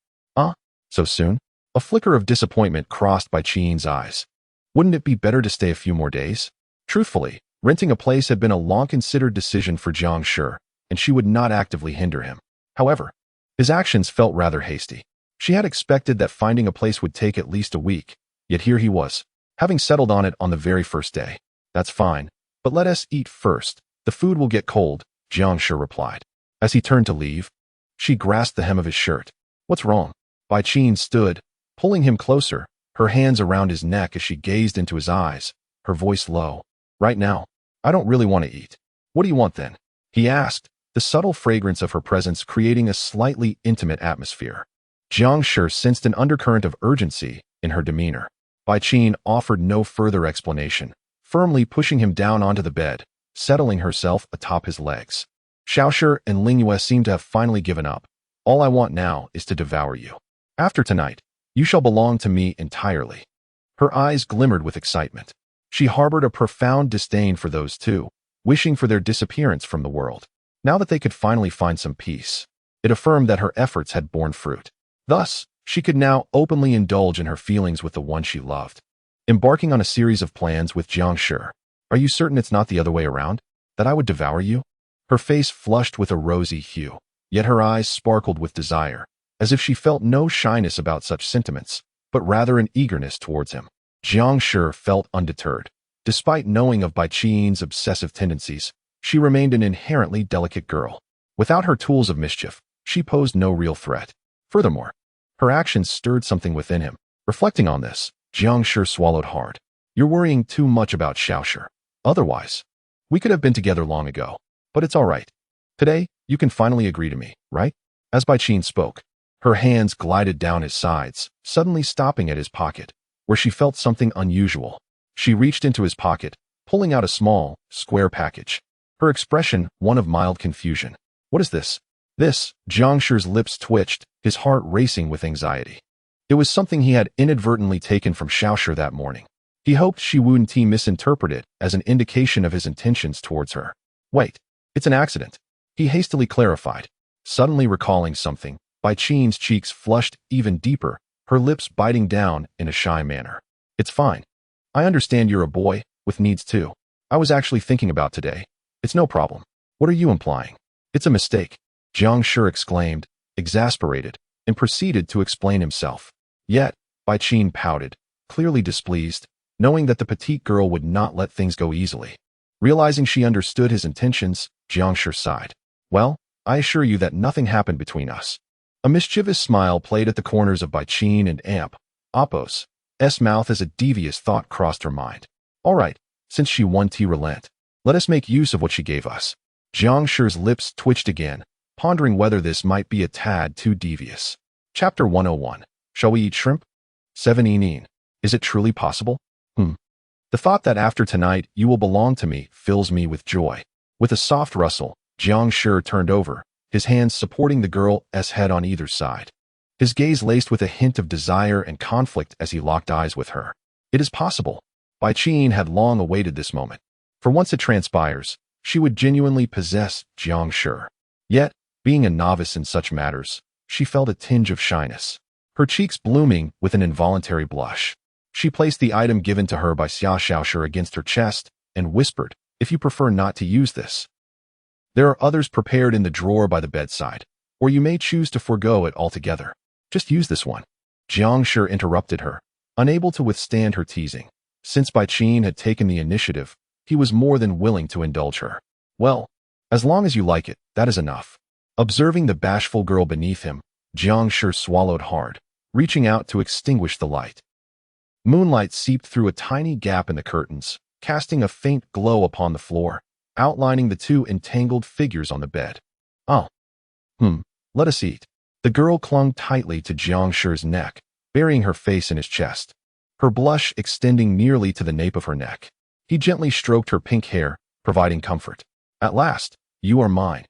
So soon?" A flicker of disappointment crossed Bai Qin's eyes. Wouldn't it be better to stay a few more days? Truthfully, renting a place had been a long-considered decision for Jiang Shi, and she would not actively hinder him. However, his actions felt rather hasty. She had expected that finding a place would take at least a week, yet here he was, having settled on it on the very first day. "That's fine, but let us eat first. The food will get cold," Jiang Shi replied. As he turned to leave, she grasped the hem of his shirt. "What's wrong?" Bai Qin stood, pulling him closer, her hands around his neck as she gazed into his eyes, her voice low. "Right now, I don't really want to eat." "What do you want then?" he asked, the subtle fragrance of her presence creating a slightly intimate atmosphere. Jiang Shi sensed an undercurrent of urgency in her demeanor. Bai Qin offered no further explanation, firmly pushing him down onto the bed, settling herself atop his legs. "Xiaoshi and Lingyue seem to have finally given up. All I want now is to devour you. After tonight, You shall belong to me entirely." Her eyes glimmered with excitement. She harbored a profound disdain for those two, wishing for their disappearance from the world. Now that they could finally find some peace, it affirmed that her efforts had borne fruit. Thus, she could now openly indulge in her feelings with the one she loved. Embarking on a series of plans with Jiang Shi. "Are you certain it's not the other way around? That I would devour you?" Her face flushed with a rosy hue, yet her eyes sparkled with desire, as if she felt no shyness about such sentiments, but rather an eagerness towards him. Jiang Shi felt undeterred. Despite knowing of Bai Qian's obsessive tendencies, she remained an inherently delicate girl. Without her tools of mischief, she posed no real threat. Furthermore, her actions stirred something within him. Reflecting on this, Jiang Shi swallowed hard. "You're worrying too much about Xiaoshi. Otherwise, we could have been together long ago. But it's all right. Today, you can finally agree to me, right?" As Bai Qian spoke, her hands glided down his sides, suddenly stopping at his pocket, where she felt something unusual. She reached into his pocket, pulling out a small, square package. Her expression one of mild confusion. "What is this?" This, Jiang Shi's lips twitched, his heart racing with anxiety. It was something he had inadvertently taken from Xiaoshi that morning. He hoped she wouldn't misinterpret it as an indication of his intentions towards her. "Wait, it's an accident," he hastily clarified. Suddenly recalling something, Bai Qian's cheeks flushed even deeper, her lips biting down in a shy manner. "It's fine. I understand you're a boy, with needs too. I was actually thinking about today. It's no problem. What are you implying?" "It's a mistake," Jiang Shi exclaimed, exasperated, and proceeded to explain himself. Yet, Bai Qian pouted, clearly displeased, knowing that the petite girl would not let things go easily. Realizing she understood his intentions, Jiang Shi sighed. "Well, I assure you that nothing happened between us." A mischievous smile played at the corners of Bai Qian and Appo's mouth as a devious thought crossed her mind. "All right, since she won't relent, let us make use of what she gave us." Jiang Shi's lips twitched again, pondering whether this might be a tad too devious. Chapter 101. Shall we eat shrimp? 17. Is it truly possible? The thought that after tonight you will belong to me fills me with joy. With a soft rustle, Jiang Shi turned over, his hands supporting the girl's head on either side. His gaze laced with a hint of desire and conflict as he locked eyes with her. It is possible. Bai Qian had long awaited this moment. For once it transpires, she would genuinely possess Jiang Shi. Yet, being a novice in such matters, she felt a tinge of shyness, her cheeks blooming with an involuntary blush. She placed the item given to her by Xiaoshi against her chest and whispered, "If you prefer not to use this, there are others prepared in the drawer by the bedside, or you may choose to forego it altogether. Just use this one." Jiang Shi interrupted her, unable to withstand her teasing. Since Bai Qian had taken the initiative, he was more than willing to indulge her. "Well, as long as you like it, that is enough." Observing the bashful girl beneath him, Jiang Shi swallowed hard, reaching out to extinguish the light. Moonlight seeped through a tiny gap in the curtains, casting a faint glow upon the floor, outlining the two entangled figures on the bed. "Oh. Let us eat." The girl clung tightly to Jiang Shi's neck, burying her face in his chest, her blush extending nearly to the nape of her neck. He gently stroked her pink hair, providing comfort. "At last, you are mine."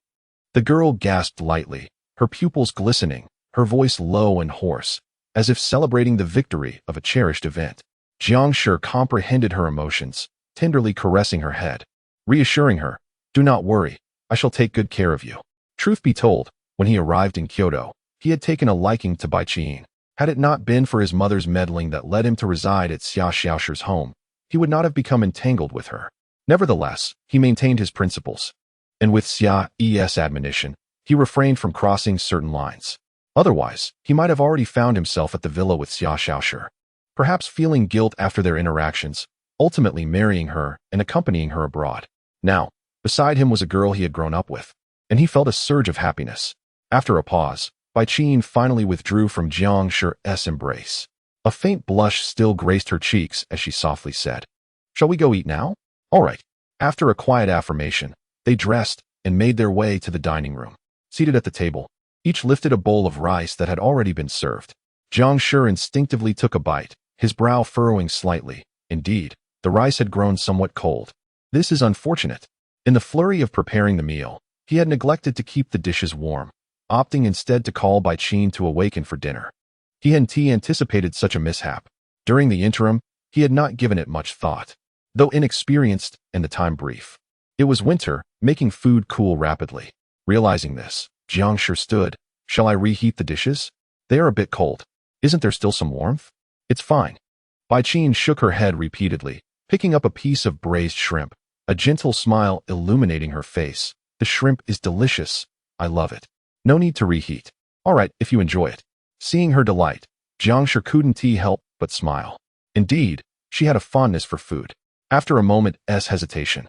The girl gasped lightly, her pupils glistening, her voice low and hoarse, as if celebrating the victory of a cherished event. Jiang Shi comprehended her emotions, tenderly caressing her head, reassuring her, "Do not worry, I shall take good care of you." Truth be told, when he arrived in Kyoto, he had taken a liking to Bai Qian. Had it not been for his mother's meddling that led him to reside at Xiaoshi's home, he would not have become entangled with her. Nevertheless, he maintained his principles, and with Xiao's admonition, he refrained from crossing certain lines. Otherwise, he might have already found himself at the villa with Xiaoshi, perhaps feeling guilt after their interactions, ultimately marrying her and accompanying her abroad. Now, beside him was a girl he had grown up with, and he felt a surge of happiness. After a pause, Bai Qian finally withdrew from Jiang Shi's embrace. A faint blush still graced her cheeks as she softly said, "Shall we go eat now?" "All right." After a quiet affirmation, they dressed and made their way to the dining room. Seated at the table, each lifted a bowl of rice that had already been served. Jiang Shi instinctively took a bite, his brow furrowing slightly. Indeed, the rice had grown somewhat cold. "This is unfortunate." In the flurry of preparing the meal, he had neglected to keep the dishes warm, opting instead to call Bai Qian to awaken for dinner. He hadn't anticipated such a mishap. During the interim, he had not given it much thought, though inexperienced and the time brief. It was winter, making food cool rapidly. Realizing this, Jiang Shi stood. Shall I reheat the dishes? They are a bit cold. Isn't there still some warmth? It's fine. Bai Qin shook her head repeatedly, picking up a piece of braised shrimp, a gentle smile illuminating her face. The shrimp is delicious. I love it. No need to reheat. All right, if you enjoy it. Seeing her delight, Jiang Shi couldn't help but smile. Indeed, she had a fondness for food. After a moment's hesitation,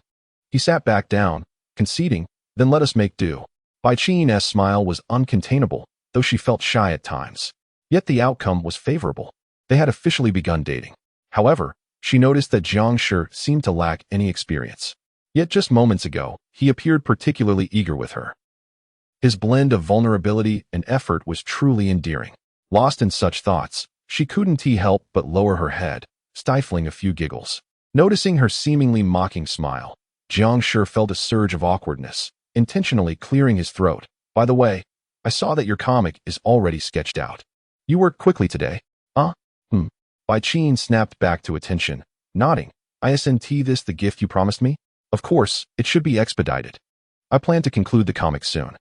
he sat back down, conceding, then let us make do. Bai Qin's smile was uncontainable, though she felt shy at times. Yet the outcome was favorable. They had officially begun dating. However, she noticed that Jiang Shi seemed to lack any experience. Yet just moments ago, he appeared particularly eager with her. His blend of vulnerability and effort was truly endearing. Lost in such thoughts, she couldn't help but lower her head, stifling a few giggles. Noticing her seemingly mocking smile, Jiang Shi felt a surge of awkwardness, intentionally clearing his throat. By the way, I saw that your comic is already sketched out. You worked quickly today. Bai Qin snapped back to attention, nodding. Isn't this the gift you promised me? Of course, it should be expedited. I plan to conclude the comic soon.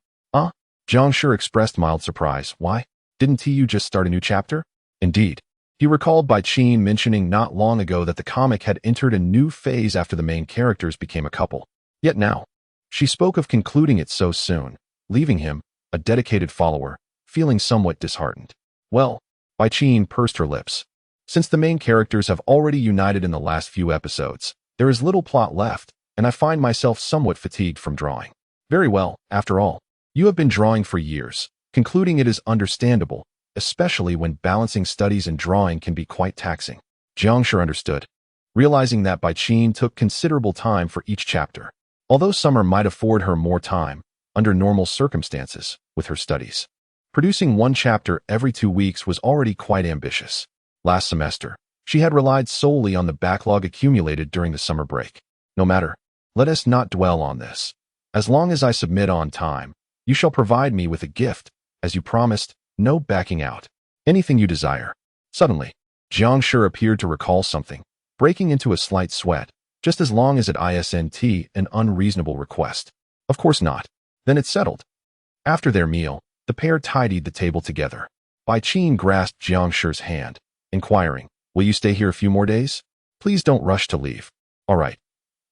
Jiang Shi expressed mild surprise. Why? Didn't you just start a new chapter? Indeed. He recalled Bai Qin mentioning not long ago that the comic had entered a new phase after the main characters became a couple. Yet now, she spoke of concluding it so soon, leaving him, a dedicated follower, feeling somewhat disheartened. Well, Bai Qin pursed her lips. Since the main characters have already united in the last few episodes, there is little plot left, and I find myself somewhat fatigued from drawing. Very well, after all. You have been drawing for years. Concluding it is understandable, especially when balancing studies and drawing can be quite taxing. Jiang Shi understood, realizing that Bai Qin took considerable time for each chapter. Although summer might afford her more time, under normal circumstances, with her studies. Producing one chapter every 2 weeks was already quite ambitious. Last semester, she had relied solely on the backlog accumulated during the summer break. No matter, let us not dwell on this. As long as I submit on time, you shall provide me with a gift, as you promised, no backing out. Anything you desire. Suddenly, Jiang Shi appeared to recall something, breaking into a slight sweat, just as long as it isn't an unreasonable request. Of course not. Then it's settled. After their meal, the pair tidied the table together. Bai Qin grasped Jiang Shi's hand, inquiring, will you stay here a few more days? Please don't rush to leave. All right.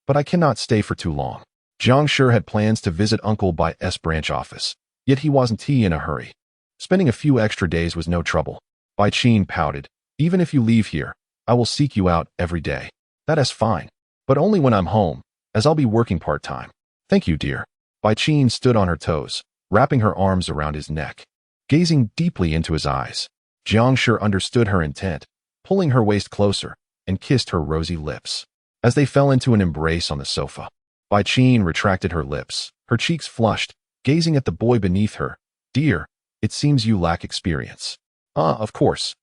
But I cannot stay for too long. Jiang Shi had plans to visit Uncle Bai's branch office, yet he wasn't in a hurry. Spending a few extra days was no trouble. Bai Qin pouted, even if you leave here, I will seek you out every day. That is fine, but only when I'm home, as I'll be working part-time. Thank you, dear. Bai Qin stood on her toes, wrapping her arms around his neck. Gazing deeply into his eyes, Jiang Shi understood her intent, pulling her waist closer, and kissed her rosy lips. As they fell into an embrace on the sofa, Bai Qin retracted her lips, her cheeks flushed, gazing at the boy beneath her. Dear, it seems you lack experience. Of course.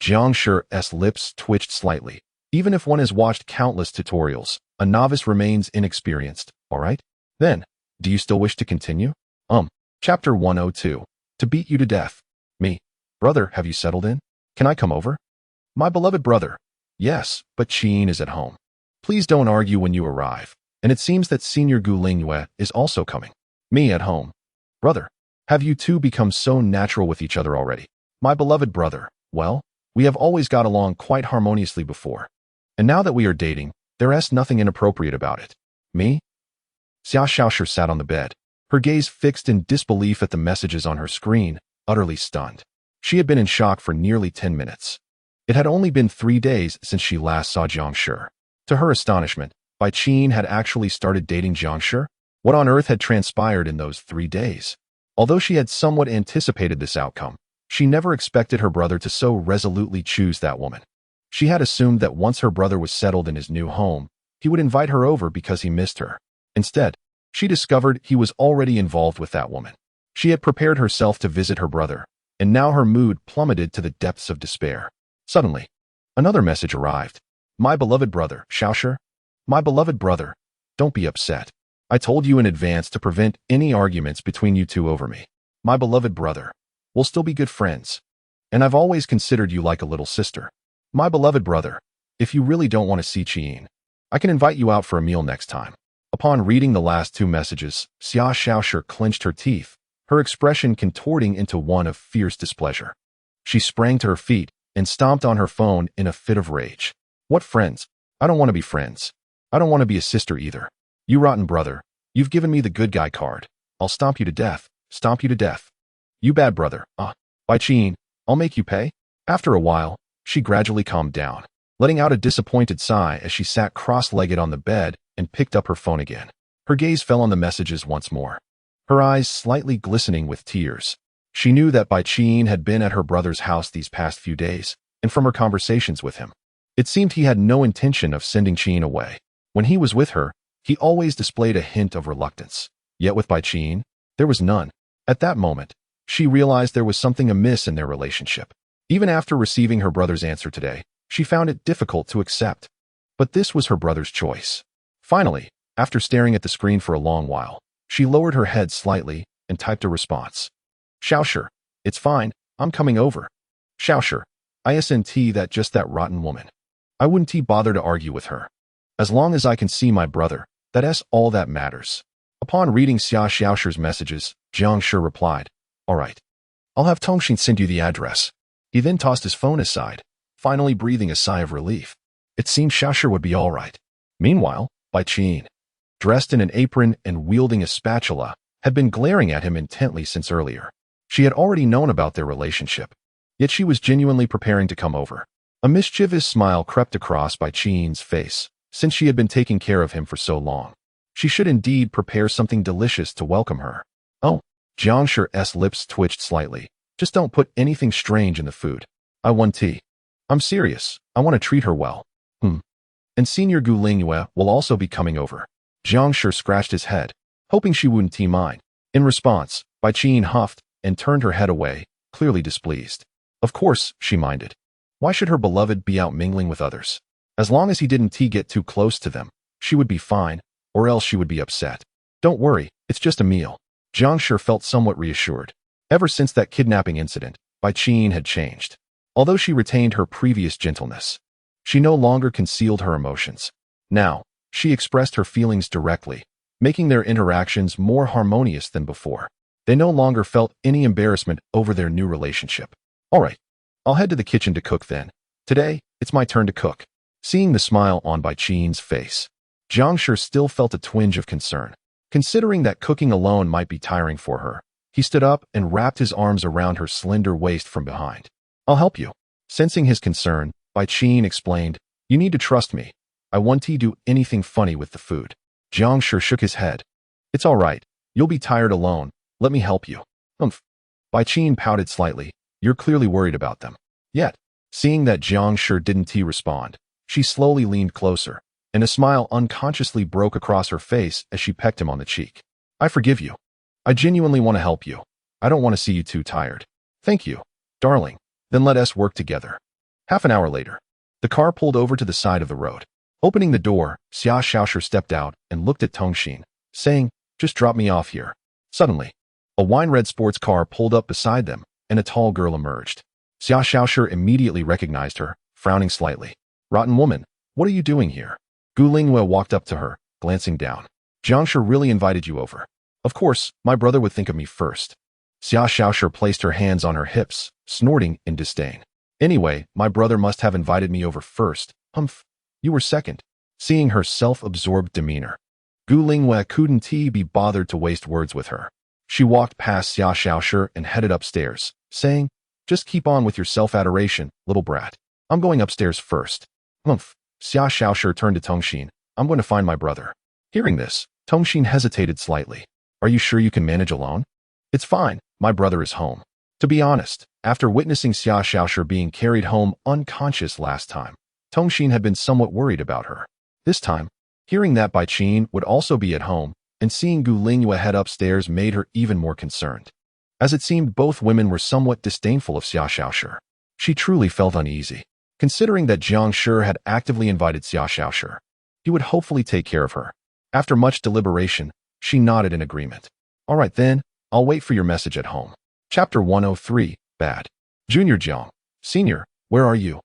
Jiang Shi's lips twitched slightly. Even if one has watched countless tutorials, a novice remains inexperienced, all right? Then, do you still wish to continue? Chapter 102. To beat you to death. Me. Brother, have you settled in? Can I come over? My beloved brother. Yes, but Qin is at home. Please don't argue when you arrive. And it seems that Senior Gu Lingyue is also coming. Me at home. Brother, have you two become so natural with each other already? My beloved brother. Well, we have always got along quite harmoniously before. And now that we are dating, there is nothing inappropriate about it. Me? Xia Xiaoshi sat on the bed, her gaze fixed in disbelief at the messages on her screen, utterly stunned. She had been in shock for nearly 10 minutes. It had only been 3 days since she last saw Jiang Shi. To her astonishment, Bai Qin had actually started dating Jiang Shi. What on earth had transpired in those 3 days? Although she had somewhat anticipated this outcome, she never expected her brother to so resolutely choose that woman. She had assumed that once her brother was settled in his new home, he would invite her over because he missed her. Instead, she discovered he was already involved with that woman. She had prepared herself to visit her brother, and now her mood plummeted to the depths of despair. Suddenly, another message arrived. My beloved brother, Xiaoshi. My beloved brother, don't be upset. I told you in advance to prevent any arguments between you two over me. My beloved brother, we'll still be good friends. and I've always considered you like a little sister. My beloved brother, if you really don't want to see Qiyin, I can invite you out for a meal next time. Upon reading the last two messages, Xia Xiaoshi clenched her teeth, her expression contorting into one of fierce displeasure. She sprang to her feet and stomped on her phone in a fit of rage. What friends? I don't want to be friends. I don't want to be a sister either. You rotten brother, you've given me the good guy card. I'll stomp you to death, stomp you to death. You bad brother, by Qiyin, I'll make you pay. After a while, she gradually calmed down, letting out a disappointed sigh as she sat cross-legged on the bed and picked up her phone again. Her gaze fell on the messages once more, her eyes slightly glistening with tears. She knew that Bai Qiyin had been at her brother's house these past few days, and from her conversations with him, it seemed he had no intention of sending Qiyin away. When he was with her, he always displayed a hint of reluctance. Yet with Bai Qiyin, there was none. At that moment, she realized there was something amiss in their relationship. Even after receiving her brother's answer today, she found it difficult to accept. But this was her brother's choice. Finally, after staring at the screen for a long while, she lowered her head slightly and typed a response. Xiaoshi, it's fine, I'm coming over. Xiaoshi, isn't that just that rotten woman? I wouldn't bother to argue with her. As long as I can see my brother, that's all that matters. Upon reading Xia Xiaoshi's messages, Jiang Shi replied, all right. I'll have Tongxin send you the address. He then tossed his phone aside, finally breathing a sigh of relief. It seemed Xiaoshi would be all right. Meanwhile, Bai Qiyin, dressed in an apron and wielding a spatula, had been glaring at him intently since earlier. She had already known about their relationship, yet she was genuinely preparing to come over. A mischievous smile crept across Bai Qiyin's face, since she had been taking care of him for so long. She should indeed prepare something delicious to welcome her. Oh, Jiang Shi's lips twitched slightly. Just don't put anything strange in the food. I want tea. I'm serious. I want to treat her well. And Senior Gu Lingyue will also be coming over. Jiang Shi scratched his head, hoping she wouldn't mind. In response, Bai Qiyin huffed and turned her head away, clearly displeased. Of course, she minded. Why should her beloved be out mingling with others? As long as he didn't get too close to them, she would be fine, or else she would be upset. Don't worry, it's just a meal. Jiang Shi felt somewhat reassured. Ever since that kidnapping incident, Bai Qiyin had changed. Although she retained her previous gentleness, she no longer concealed her emotions. Now, she expressed her feelings directly, making their interactions more harmonious than before. They no longer felt any embarrassment over their new relationship. All right, I'll head to the kitchen to cook then. Today, it's my turn to cook. Seeing the smile on Bai Qiyin's face, Jiang Shi still felt a twinge of concern. Considering that cooking alone might be tiring for her, he stood up and wrapped his arms around her slender waist from behind. I'll help you. Sensing his concern, Bai Qiyin explained, you need to trust me. I won't do anything funny with the food. Jiang Shi shook his head. It's all right. You'll be tired alone. Let me help you. Bai Qiyin pouted slightly. You're clearly worried about them. Yet, seeing that Jiang Shi didn't respond, she slowly leaned closer, and a smile unconsciously broke across her face as she pecked him on the cheek. I forgive you. I genuinely want to help you. I don't want to see you too tired. Thank you, darling. Then let us work together. Half an hour later, the car pulled over to the side of the road. Opening the door, Xia Xiaoshi stepped out and looked at Tongxin, saying, just drop me off here. Suddenly, a wine-red sports car pulled up beside them, and a tall girl emerged. Xia Xiaoshi immediately recognized her, frowning slightly. Rotten woman, what are you doing here? Gu Lingyue walked up to her, glancing down. Jiang Shi really invited you over. Of course, my brother would think of me first. Xia Xiaoshi placed her hands on her hips, snorting in disdain. Anyway, my brother must have invited me over first. You were second. Seeing her self-absorbed demeanor, Gu Lingyue couldn't be bothered to waste words with her. She walked past Xia Xiaoshi and headed upstairs, saying, just keep on with your self-adoration, little brat. I'm going upstairs first. Xia Xiaoshi turned to Tongxin. I'm going to find my brother. Hearing this, Tongxin hesitated slightly. Are you sure you can manage alone? It's fine, my brother is home. To be honest, after witnessing Xia Xiaoshi being carried home unconscious last time, Tongxin had been somewhat worried about her. This time, hearing that Bai Qiyin would also be at home, and seeing Gu Lingyue head upstairs made her even more concerned. As it seemed both women were somewhat disdainful of Xia Xiaoshi. She truly felt uneasy. Considering that Jiang Shi had actively invited Xia Xiaoshi, he would hopefully take care of her. After much deliberation, she nodded in agreement. All right then, I'll wait for your message at home. Chapter 103, Bad. Junior Jiang. Senior, where are you?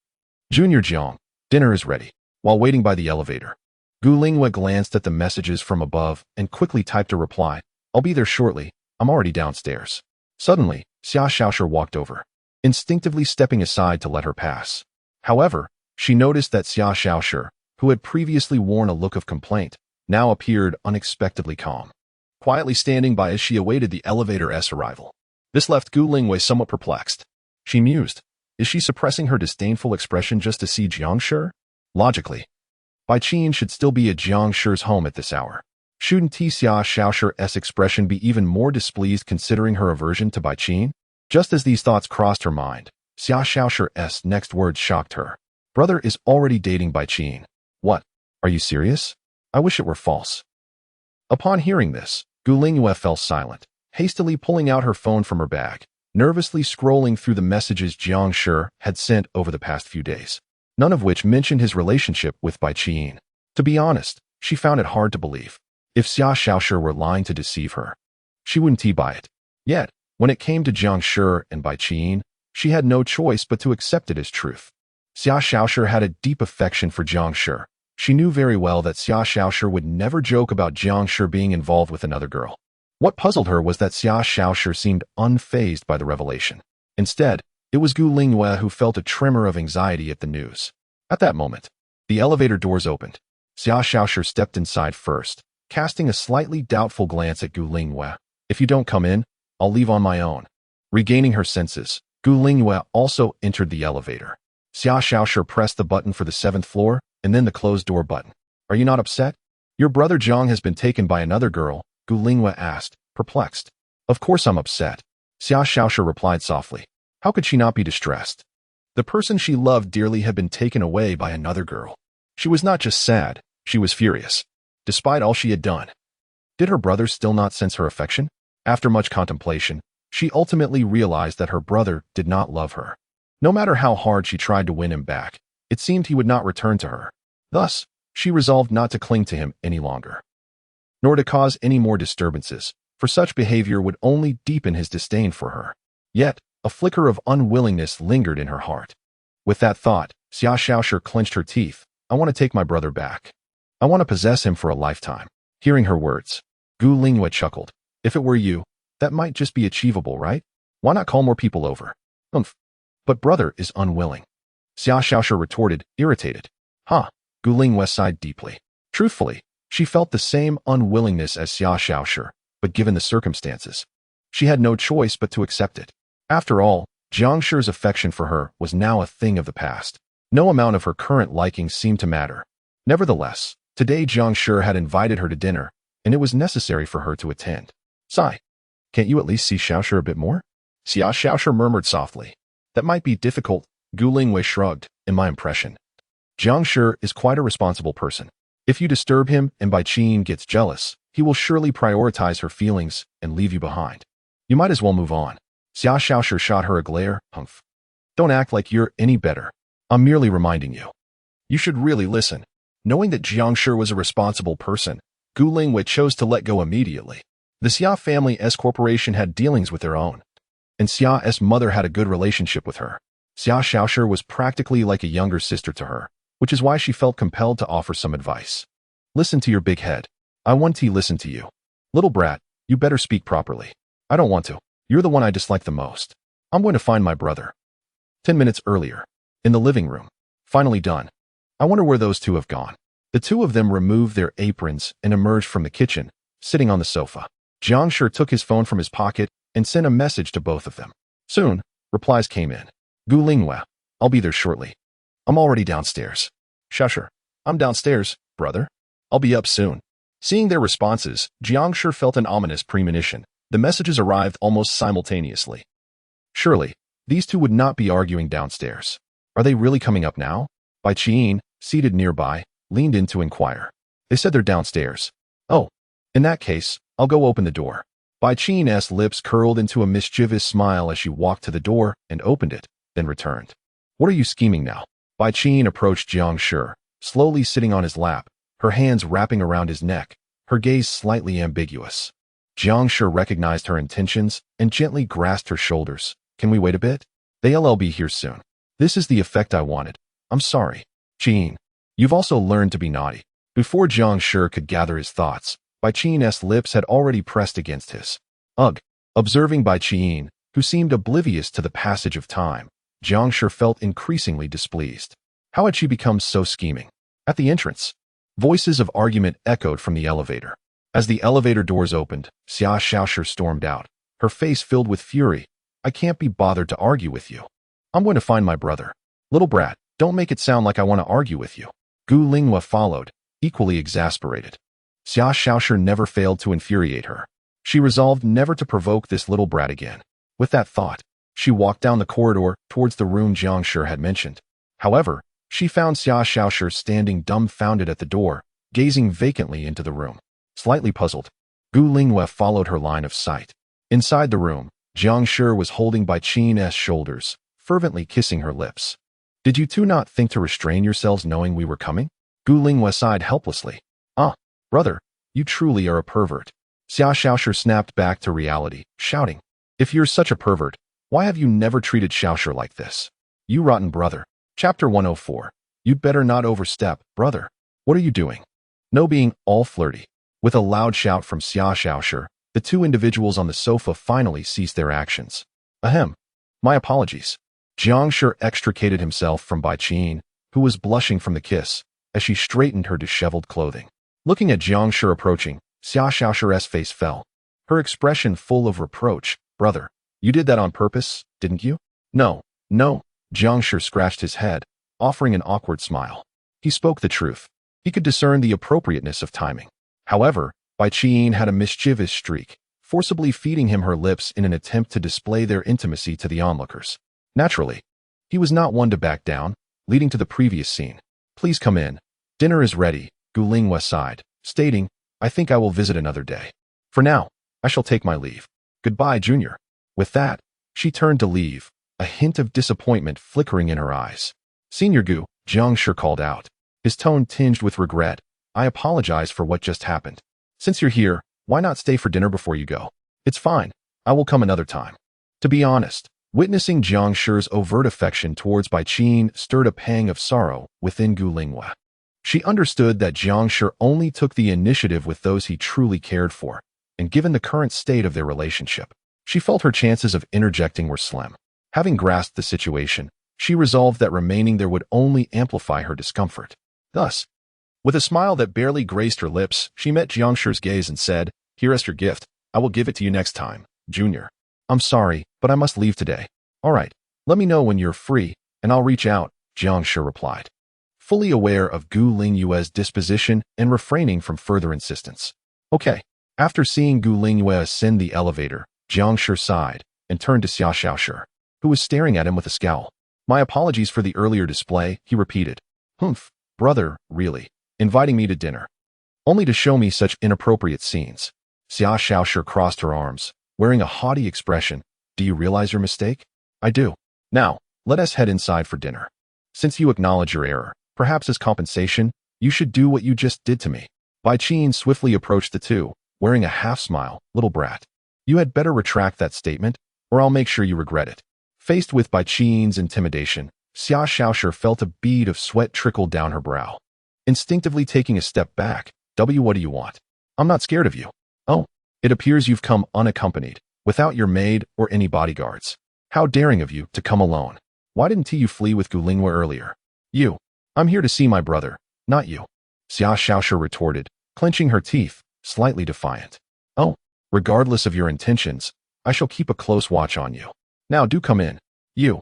Junior Jiang. Dinner is ready. While waiting by the elevator, Gu Lingwei glanced at the messages from above and quickly typed a reply. I'll be there shortly. I'm already downstairs. Suddenly, Xia Xiaoshi walked over, instinctively stepping aside to let her pass. However, she noticed that Xia Xiaoshi, who had previously worn a look of complaint, now appeared unexpectedly calm, quietly standing by as she awaited the elevator's arrival. This left Gu Lingwei somewhat perplexed. She mused, is she suppressing her disdainful expression just to see Jiang Shi? Logically, Bai Qin should still be at Jiang Shi's home at this hour. Shouldn't Xia Xiaoshi's expression be even more displeased considering her aversion to Bai Qin? Just as these thoughts crossed her mind, Xia Xiaoshi's next words shocked her. Brother is already dating Bai Qin. What? Are you serious? I wish it were false. Upon hearing this, Gu Lingwei fell silent, hastily pulling out her phone from her bag, nervously scrolling through the messages Jiang Shi had sent over the past few days, none of which mentioned his relationship with Bai Qin. To be honest, she found it hard to believe. If Xia Xiaoshi were lying to deceive her, she wouldn't buy it. Yet, when it came to Jiang Shi and Bai Qin, she had no choice but to accept it as truth. Xia Xiaoshi had a deep affection for Jiang Shi. She knew very well that Xia Xiaoshi would never joke about Jiang Shi being involved with another girl. What puzzled her was that Xia Xiaoshi seemed unfazed by the revelation. Instead, it was Gu Lingwei who felt a tremor of anxiety at the news. At that moment, the elevator doors opened. Xia Xiaoshi stepped inside first, casting a slightly doubtful glance at Gu Lingwei. If you don't come in, I'll leave on my own. Regaining her senses, Gu Lingwei also entered the elevator. Xia Xiaoshi pressed the button for the 7th floor, and then the closed door button. Are you not upset? Your brother Jiang has been taken by another girl, Gu Lingwei asked, perplexed. Of course I'm upset. Xia Xiaoshi replied softly. How could she not be distressed? The person she loved dearly had been taken away by another girl. She was not just sad, she was furious. Despite all she had done, did her brother still not sense her affection? After much contemplation, she ultimately realized that her brother did not love her. No matter how hard she tried to win him back, it seemed he would not return to her. Thus, she resolved not to cling to him any longer, nor to cause any more disturbances, for such behavior would only deepen his disdain for her. Yet, a flicker of unwillingness lingered in her heart. With that thought, Xia Xiaoshi clenched her teeth. I want to take my brother back. I want to possess him for a lifetime. Hearing her words, Gu Lingwei chuckled. If it were you, that might just be achievable, right? Why not call more people over? But brother is unwilling. Xia Xiaoshi retorted, irritated. Gu Lingwei sighed deeply. Truthfully, she felt the same unwillingness as Xia Xiaoshi, but given the circumstances, she had no choice but to accept it. After all, Jiang Shi's affection for her was now a thing of the past. No amount of her current likings seemed to matter. Nevertheless, today Jiang Shi had invited her to dinner, and it was necessary for her to attend. Sigh. Can't you at least see Xiaoshi a bit more? Xia Xiaoshi murmured softly. That might be difficult, Gu Lingwei shrugged, in my impression. Jiang Shi is quite a responsible person. If you disturb him and Bai Qin gets jealous, he will surely prioritize her feelings and leave you behind. You might as well move on. Xia Xiaoshi shot her a glare. Humph. Don't act like you're any better. I'm merely reminding you. You should really listen. Knowing that Jiang Shi was a responsible person, Gu Lingwei chose to let go immediately. The Xia family's corporation had dealings with their own, and Xia's mother had a good relationship with her. Xia Xiaoshi was practically like a younger sister to her, which is why she felt compelled to offer some advice. Listen to your big head. I want to listen to you. Little brat, you better speak properly. I don't want to. You're the one I dislike the most. I'm going to find my brother. 10 minutes earlier. In the living room. Finally done. I wonder where those two have gone. The two of them removed their aprons and emerged from the kitchen, sitting on the sofa. Jiang Shi took his phone from his pocket and sent a message to both of them. Soon, replies came in. Gu Lingwei, I'll be there shortly. I'm already downstairs. Xiaoshi, I'm downstairs, brother. I'll be up soon. Seeing their responses, Jiang Shi felt an ominous premonition. The messages arrived almost simultaneously. Surely, these two would not be arguing downstairs. Are they really coming up now? Bai Qin, seated nearby, leaned in to inquire. They said they're downstairs. Oh, in that case, I'll go open the door. Bai Qin's lips curled into a mischievous smile as she walked to the door and opened it, then returned. What are you scheming now? Bai Qin approached Jiang Shi, slowly sitting on his lap, her hands wrapping around his neck, her gaze slightly ambiguous. Jiang Shi recognized her intentions and gently grasped her shoulders. Can we wait a bit? They'll be here soon. This is the effect I wanted. I'm sorry. Qin, you've also learned to be naughty. Before Jiang Shi could gather his thoughts, Bai Qin's lips had already pressed against his. Ugh. Observing Bai Qin, who seemed oblivious to the passage of time, Jiang Shi felt increasingly displeased. How had she become so scheming? At the entrance, voices of argument echoed from the elevator. As the elevator doors opened, Xia Xiaoshi stormed out, her face filled with fury. I can't be bothered to argue with you. I'm going to find my brother. Little brat, don't make it sound like I want to argue with you. Gu Linghua followed, equally exasperated. Xia Xiaoshi never failed to infuriate her. She resolved never to provoke this little brat again. With that thought, she walked down the corridor towards the room Jiang Shi had mentioned. However, she found Xia Xiaoshi standing dumbfounded at the door, gazing vacantly into the room. Slightly puzzled, Gu Linghua followed her line of sight. Inside the room, Jiang Shi was holding Bai Qin's shoulders, fervently kissing her lips. Did you two not think to restrain yourselves knowing we were coming? Gu Linghua sighed helplessly. Ah, brother, you truly are a pervert. Xia Xiaoshi snapped back to reality, shouting, if you're such a pervert, why have you never treated Xiaoshi like this? You rotten brother. Chapter 104. You'd better not overstep, brother. What are you doing? No, being all flirty. With a loud shout from Xia Xiaoshi, the two individuals on the sofa finally ceased their actions. Ahem. My apologies. Jiang Shi extricated himself from Bai Qin, who was blushing from the kiss, as she straightened her disheveled clothing. Looking at Jiang Shi approaching, Xia Xiaoshi's face fell. Her expression full of reproach. Brother, you did that on purpose, didn't you? No. Jiang Shi scratched his head, offering an awkward smile. He spoke the truth. He could discern the appropriateness of timing. However, Bai Qin had a mischievous streak, forcibly feeding him her lips in an attempt to display their intimacy to the onlookers. Naturally, he was not one to back down, leading to the previous scene. Please come in. Dinner is ready, Gu Linghua sighed, stating, I think I will visit another day. For now, I shall take my leave. Goodbye, Junior. With that, she turned to leave, a hint of disappointment flickering in her eyes. Senior Gu, Jiang Shi called out, his tone tinged with regret. I apologize for what just happened. Since you're here, why not stay for dinner before you go? It's fine. I will come another time. To be honest, witnessing Jiang Shi's overt affection towards Bai Qin stirred a pang of sorrow within Gu Linghua. She understood that Jiang Shi only took the initiative with those he truly cared for, and given the current state of their relationship, she felt her chances of interjecting were slim. Having grasped the situation, she resolved that remaining there would only amplify her discomfort. Thus, with a smile that barely graced her lips, she met Jiang Shi's gaze and said, Here is your gift. I will give it to you next time, Junior. I'm sorry, but I must leave today. All right, let me know when you're free, and I'll reach out, Jiang Shi replied, fully aware of Gu Linghua's disposition and refraining from further insistence. Okay. After seeing Gu Linghua ascend the elevator, Jiang Shi sighed and turned to Xia Xiaoshi, who was staring at him with a scowl. My apologies for the earlier display, he repeated. Humph, brother, really, inviting me to dinner, only to show me such inappropriate scenes. Xia Xiaoshi crossed her arms, wearing a haughty expression. Do you realize your mistake? I do. Now, let us head inside for dinner. Since you acknowledge your error, perhaps as compensation, you should do what you just did to me. Bai Qin swiftly approached the two, wearing a half-smile. Little brat. You had better retract that statement, or I'll make sure you regret it. Faced with Bai Qin's intimidation, Xia Xiaoshi felt a bead of sweat trickle down her brow. Instinctively taking a step back, what do you want? I'm not scared of you. Oh, it appears you've come unaccompanied, without your maid or any bodyguards. How daring of you to come alone. Why didn't you flee with Gu Linghua earlier? You. I'm here to see my brother, not you. Xia Xiaoshi retorted, clenching her teeth, slightly defiant. Oh, regardless of your intentions, I shall keep a close watch on you. Now do come in. You.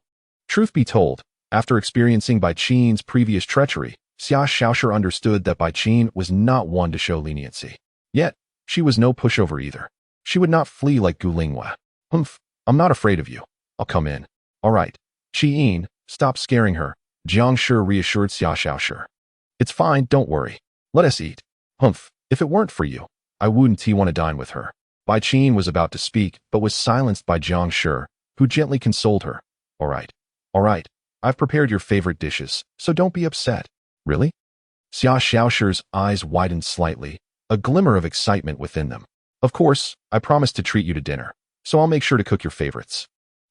Truth be told, after experiencing Bai Qin's previous treachery, Xia Xiaoshi understood that Bai Qin was not one to show leniency. Yet, she was no pushover either. She would not flee like Gu Linghua. Humph, I'm not afraid of you. I'll come in. All right. Qin, stop scaring her, Jiang Shi reassured Xia Xiaoshi. It's fine, don't worry. Let us eat. Humph, if it weren't for you, I wouldn't want to dine with her. Bai Qin was about to speak, but was silenced by Jiang Shi, who gently consoled her. All right. I've prepared your favorite dishes, so don't be upset. Really? Xia Xiaoshi's eyes widened slightly, a glimmer of excitement within them. Of course, I promised to treat you to dinner, so I'll make sure to cook your favorites.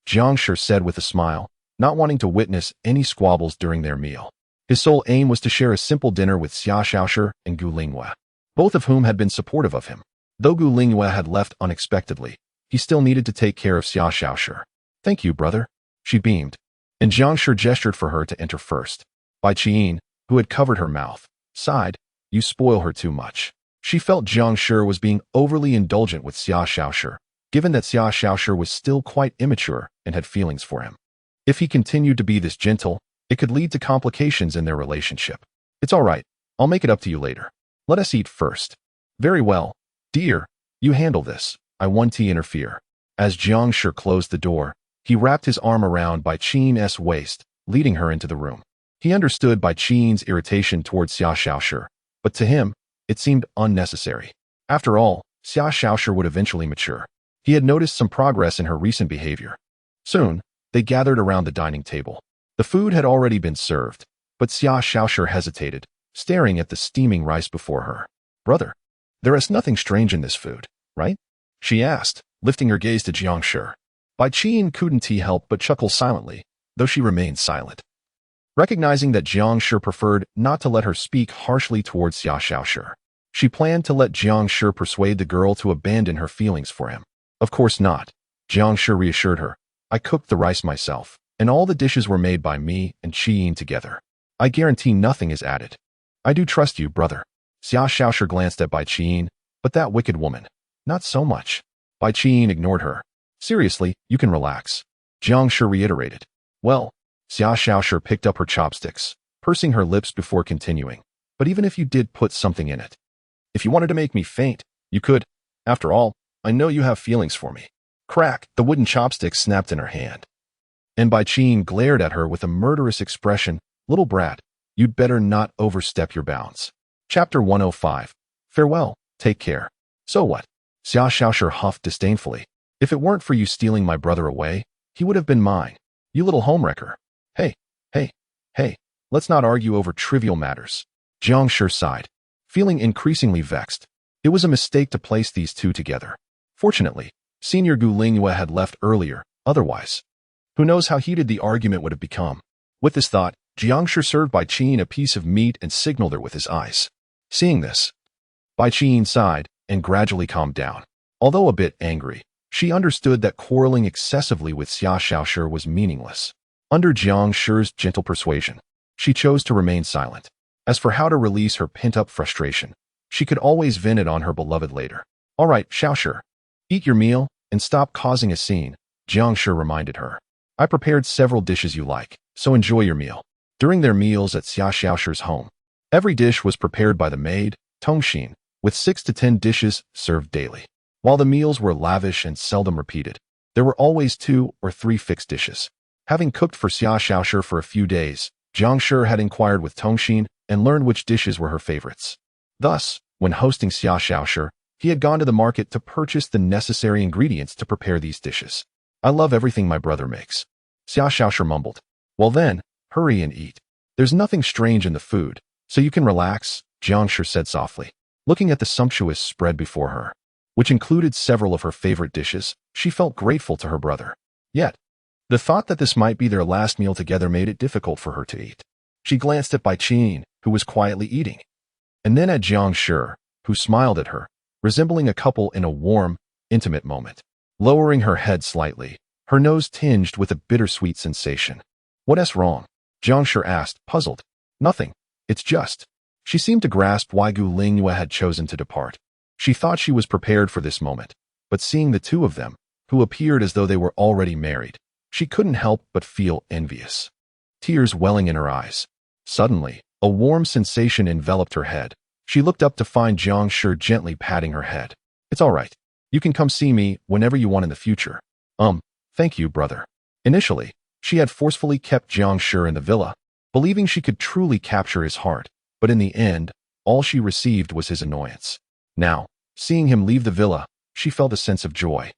Jiang Shi said with a smile, not wanting to witness any squabbles during their meal. His sole aim was to share a simple dinner with Xia Xiaoshi and Gu Lingyue, both of whom had been supportive of him. Though Gu Lingyue had left unexpectedly, he still needed to take care of Xia Xiaoshi. "Thank you, brother," she beamed, and Jiang Shi gestured for her to enter first. Bai Qian, who had covered her mouth, sighed, "You spoil her too much." She felt Jiang Shi was being overly indulgent with Xia Xiaoshi, given that Xia Xiaoshi was still quite immature and had feelings for him. If he continued to be this gentle, it could lead to complications in their relationship. "It's all right. I'll make it up to you later. Let us eat first." "Very well. Dear, you handle this. I want to interfere." As Jiang Shi closed the door, he wrapped his arm around Bai Qian's waist, leading her into the room. He understood Bai Qian's irritation towards Xia Xiaoshi, but to him, it seemed unnecessary. After all, Xia Xiaoshi would eventually mature. He had noticed some progress in her recent behavior. Soon, they gathered around the dining table. The food had already been served, but Xia Xiaoshi hesitated, staring at the steaming rice before her. "Brother, there is nothing strange in this food, right?" she asked, lifting her gaze to Jiang Shi. Bai Qian couldn't help but chuckle silently, though she remained silent. Recognizing that Jiang Shi preferred not to let her speak harshly towards Xia Xiaoshi, she planned to let Jiang Shi persuade the girl to abandon her feelings for him. "Of course not," Jiang Shi reassured her. "I cooked the rice myself, and all the dishes were made by me and Qian together. I guarantee nothing is added." "I do trust you, brother." Xia Xiaoshi glanced at Bai Qian, but that wicked woman, not so much. Bai Qian ignored her. "Seriously, you can relax," Jiang Shi reiterated. "Well," Xia Xiaoshi picked up her chopsticks, pursing her lips before continuing. "But even if you did put something in it, if you wanted to make me faint, you could. After all, I know you have feelings for me." Crack, the wooden chopstick snapped in her hand. And Bai Qian glared at her with a murderous expression. "Little brat, you'd better not overstep your bounds." Chapter 105. Farewell, take care. "So what?" Xia Xiaoshi huffed disdainfully. "If it weren't for you stealing my brother away, he would have been mine. You little homewrecker." Hey, let's not argue over trivial matters." Jiang Shi sighed, feeling increasingly vexed. It was a mistake to place these two together. Fortunately, Senior Gu Lingyue had left earlier, otherwise, who knows how heated the argument would have become. With this thought, Jiang Shi served Bai Qian a piece of meat and signaled her with his eyes. Seeing this, Bai Qian sighed and gradually calmed down. Although a bit angry, she understood that quarreling excessively with Xia Xiaoshi was meaningless. Under Jiang Shi's gentle persuasion, she chose to remain silent. As for how to release her pent-up frustration, she could always vent it on her beloved later. "All right, Xiaoshi, eat your meal and stop causing a scene," Jiang Shi reminded her. "I prepared several dishes you like, so enjoy your meal." During their meals at Xia Xiaoshi's home, every dish was prepared by the maid, Tongxin, with 6 to 10 dishes served daily. While the meals were lavish and seldom repeated, there were always 2 or 3 fixed dishes. Having cooked for Xia Xiaoshi for a few days, Jiang Shi had inquired with Tongxin and learned which dishes were her favorites. Thus, when hosting Xia Xiaoshi, he had gone to the market to purchase the necessary ingredients to prepare these dishes. "I love everything my brother makes," Xia Xiaoshi mumbled. "Well then, hurry and eat. There's nothing strange in the food, so you can relax," Jiang Shi said softly. Looking at the sumptuous spread before her, which included several of her favorite dishes, she felt grateful to her brother. Yet, the thought that this might be their last meal together made it difficult for her to eat. She glanced at Bai Qian, who was quietly eating, and then at Jiang Shi, who smiled at her, resembling a couple in a warm, intimate moment. Lowering her head slightly, her nose tinged with a bittersweet sensation. "What's wrong?" Jiang Shi asked, puzzled. "Nothing. It's just." She seemed to grasp why Gu Lingyue had chosen to depart. She thought she was prepared for this moment, but seeing the two of them, who appeared as though they were already married, she couldn't help but feel envious. Tears welling in her eyes. Suddenly, a warm sensation enveloped her head. She looked up to find Jiang Shi gently patting her head. "It's all right. You can come see me whenever you want in the future." Thank you, brother." Initially, she had forcefully kept Jiang Shi in the villa, believing she could truly capture his heart, but in the end, all she received was his annoyance. Now, seeing him leave the villa, she felt a sense of joy.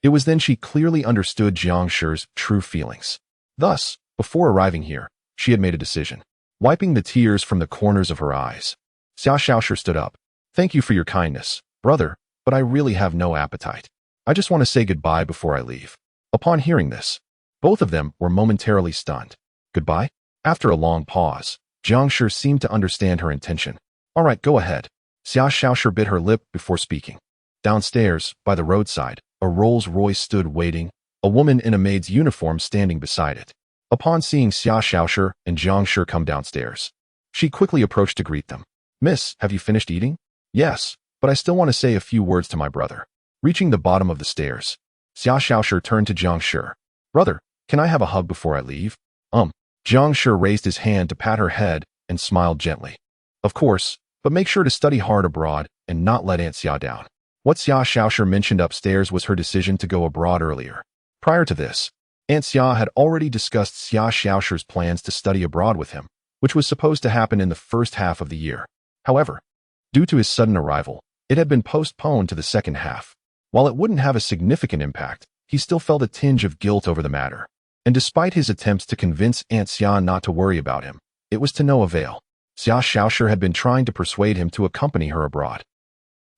It was then she clearly understood Jiang Shi's true feelings. Thus, before arriving here, she had made a decision. Wiping the tears from the corners of her eyes, Xia Xiaoshi stood up. "Thank you for your kindness, brother, but I really have no appetite. I just want to say goodbye before I leave." Upon hearing this, Both of them were momentarily stunned. Goodbye? After a long pause, Jiang Shi seemed to understand her intention. All right, go ahead. Xia Xiaoshi bit her lip before speaking. Downstairs, by the roadside, a Rolls-Royce stood waiting, a woman in a maid's uniform standing beside it. Upon seeing Xia Xiaoshi and Jiang Shi come downstairs, she quickly approached to greet them. Miss, have you finished eating? Yes, but I still want to say a few words to my brother. Reaching the bottom of the stairs, Xia Xiaoshi turned to Jiang Shi. Brother, can I have a hug before I leave? Jiang Shi raised his hand to pat her head and smiled gently. Of course, but make sure to study hard abroad and not let Aunt Xia down. What Xia Xiaoshi mentioned upstairs was her decision to go abroad earlier. Prior to this, Aunt Xia had already discussed Xia Xiaoshi's plans to study abroad with him, which was supposed to happen in the first half of the year. However, due to his sudden arrival, it had been postponed to the second half. While it wouldn't have a significant impact, he still felt a tinge of guilt over the matter. And despite his attempts to convince Aunt Xia not to worry about him, it was to no avail. Xia Xiaoshi had been trying to persuade him to accompany her abroad.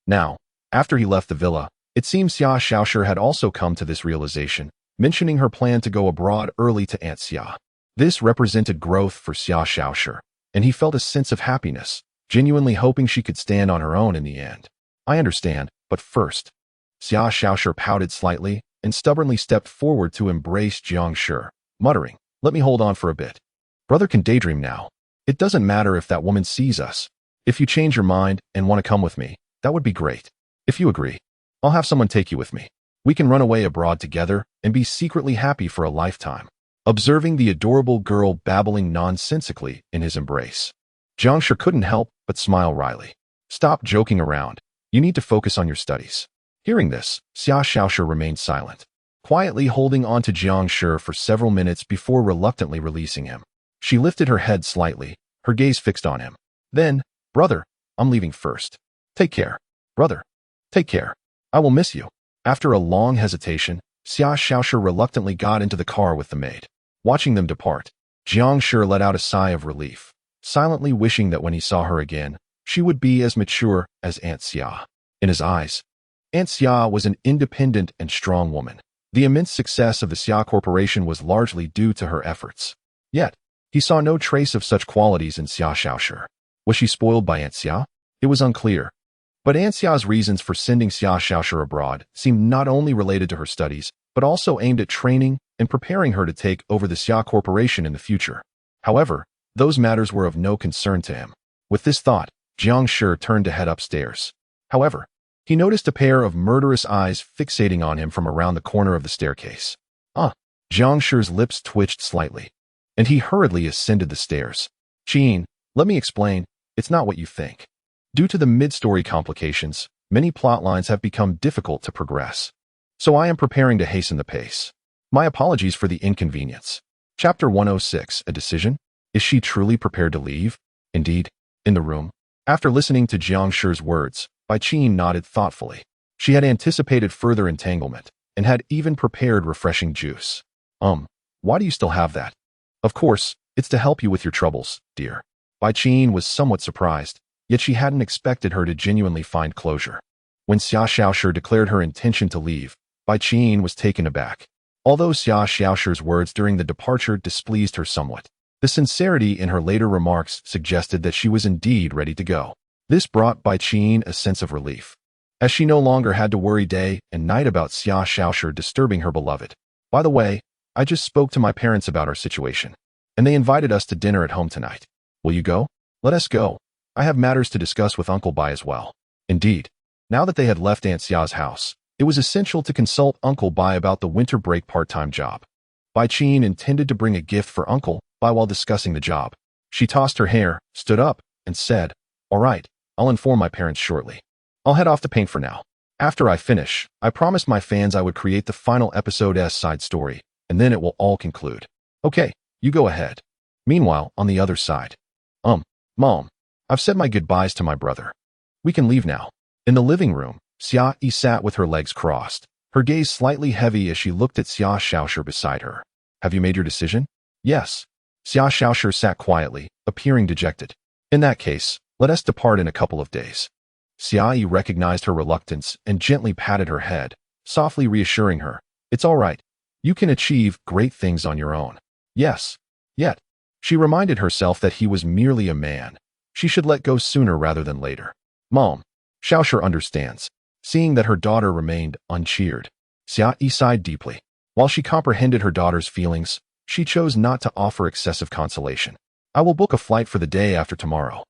Now, after he left the villa, it seems Xia Xiaoshi had also come to this realization, mentioning her plan to go abroad early to Aunt Xia. This represented growth for Xia Xiaoshi, and he felt a sense of happiness, genuinely hoping she could stand on her own in the end. I understand, but first. Xia Xiaoshi pouted slightly and stubbornly stepped forward to embrace Jiang Shi, muttering, let me hold on for a bit. Brother can daydream now. It doesn't matter if that woman sees us. If you change your mind and want to come with me, that would be great. If you agree, I'll have someone take you with me. We can run away abroad together and be secretly happy for a lifetime. Observing the adorable girl babbling nonsensically in his embrace, Jiang Shi couldn't help but smile wryly. Stop joking around. You need to focus on your studies. Hearing this, Xia Xiaoshi remained silent, quietly holding on to Jiang Shi for several minutes before reluctantly releasing him. She lifted her head slightly, her gaze fixed on him. Then, brother, I'm leaving first. Take care. Brother, take care. I will miss you. After a long hesitation, Xia Xiaoshi reluctantly got into the car with the maid. Watching them depart, Jiang Shi let out a sigh of relief, silently wishing that when he saw her again, she would be as mature as Aunt Xia. In his eyes, Aunt Xia was an independent and strong woman. The immense success of the Xia Corporation was largely due to her efforts. Yet, he saw no trace of such qualities in Xia Xiaoshi. Was she spoiled by Aunt Xia? It was unclear. But Aunt Xia's reasons for sending Xia Xiaoshi abroad seemed not only related to her studies, but also aimed at training and preparing her to take over the Xia Corporation in the future. However, those matters were of no concern to him. With this thought, Jiang Shi turned to head upstairs. However, he noticed a pair of murderous eyes fixating on him from around the corner of the staircase. Jiang Shi's lips twitched slightly, and he hurriedly ascended the stairs. Qin, let me explain, it's not what you think. Due to the mid-story complications, many plot lines have become difficult to progress. So I am preparing to hasten the pace. My apologies for the inconvenience. Chapter 106, A Decision? Is she truly prepared to leave? Indeed, in the room. After listening to Jiang Shi's words, Bai Qin nodded thoughtfully. She had anticipated further entanglement, and had even prepared refreshing juice. Why do you still have that? Of course, it's to help you with your troubles, dear. Bai Qin was somewhat surprised, yet she hadn't expected her to genuinely find closure. When Xia Xiaoshi declared her intention to leave, Bai Qin was taken aback. Although Xia Xiaoshi's words during the departure displeased her somewhat, the sincerity in her later remarks suggested that she was indeed ready to go. This brought Bai Qin a sense of relief, as she no longer had to worry day and night about Xia Xiaoshi disturbing her beloved. By the way, I just spoke to my parents about our situation, and they invited us to dinner at home tonight. Will you go? Let us go. I have matters to discuss with Uncle Bai as well. Indeed, now that they had left Aunt Xia's house, it was essential to consult Uncle Bai about the winter break part-time job. Bai Qin intended to bring a gift for Uncle Bai while discussing the job. She tossed her hair, stood up, and said, all right, I'll inform my parents shortly. I'll head off to paint for now. After I finish, I promised my fans I would create the final episode's side story, and then it will all conclude. Okay, you go ahead. Meanwhile, on the other side. Mom, I've said my goodbyes to my brother. We can leave now. In the living room, Xia Yi sat with her legs crossed, her gaze slightly heavy as she looked at Xia Xiaoshi beside her. Have you made your decision? Yes. Xia Xiaoshi sat quietly, appearing dejected. In that case, let us depart in a couple of days. Xia Yi recognized her reluctance and gently patted her head, softly reassuring her. It's all right. You can achieve great things on your own. Yes. Yet, she reminded herself that he was merely a man. She should let go sooner rather than later. Mom. Xiaoshi understands. Seeing that her daughter remained uncheered, Xia sighed deeply. While she comprehended her daughter's feelings, she chose not to offer excessive consolation. I will book a flight for the day after tomorrow.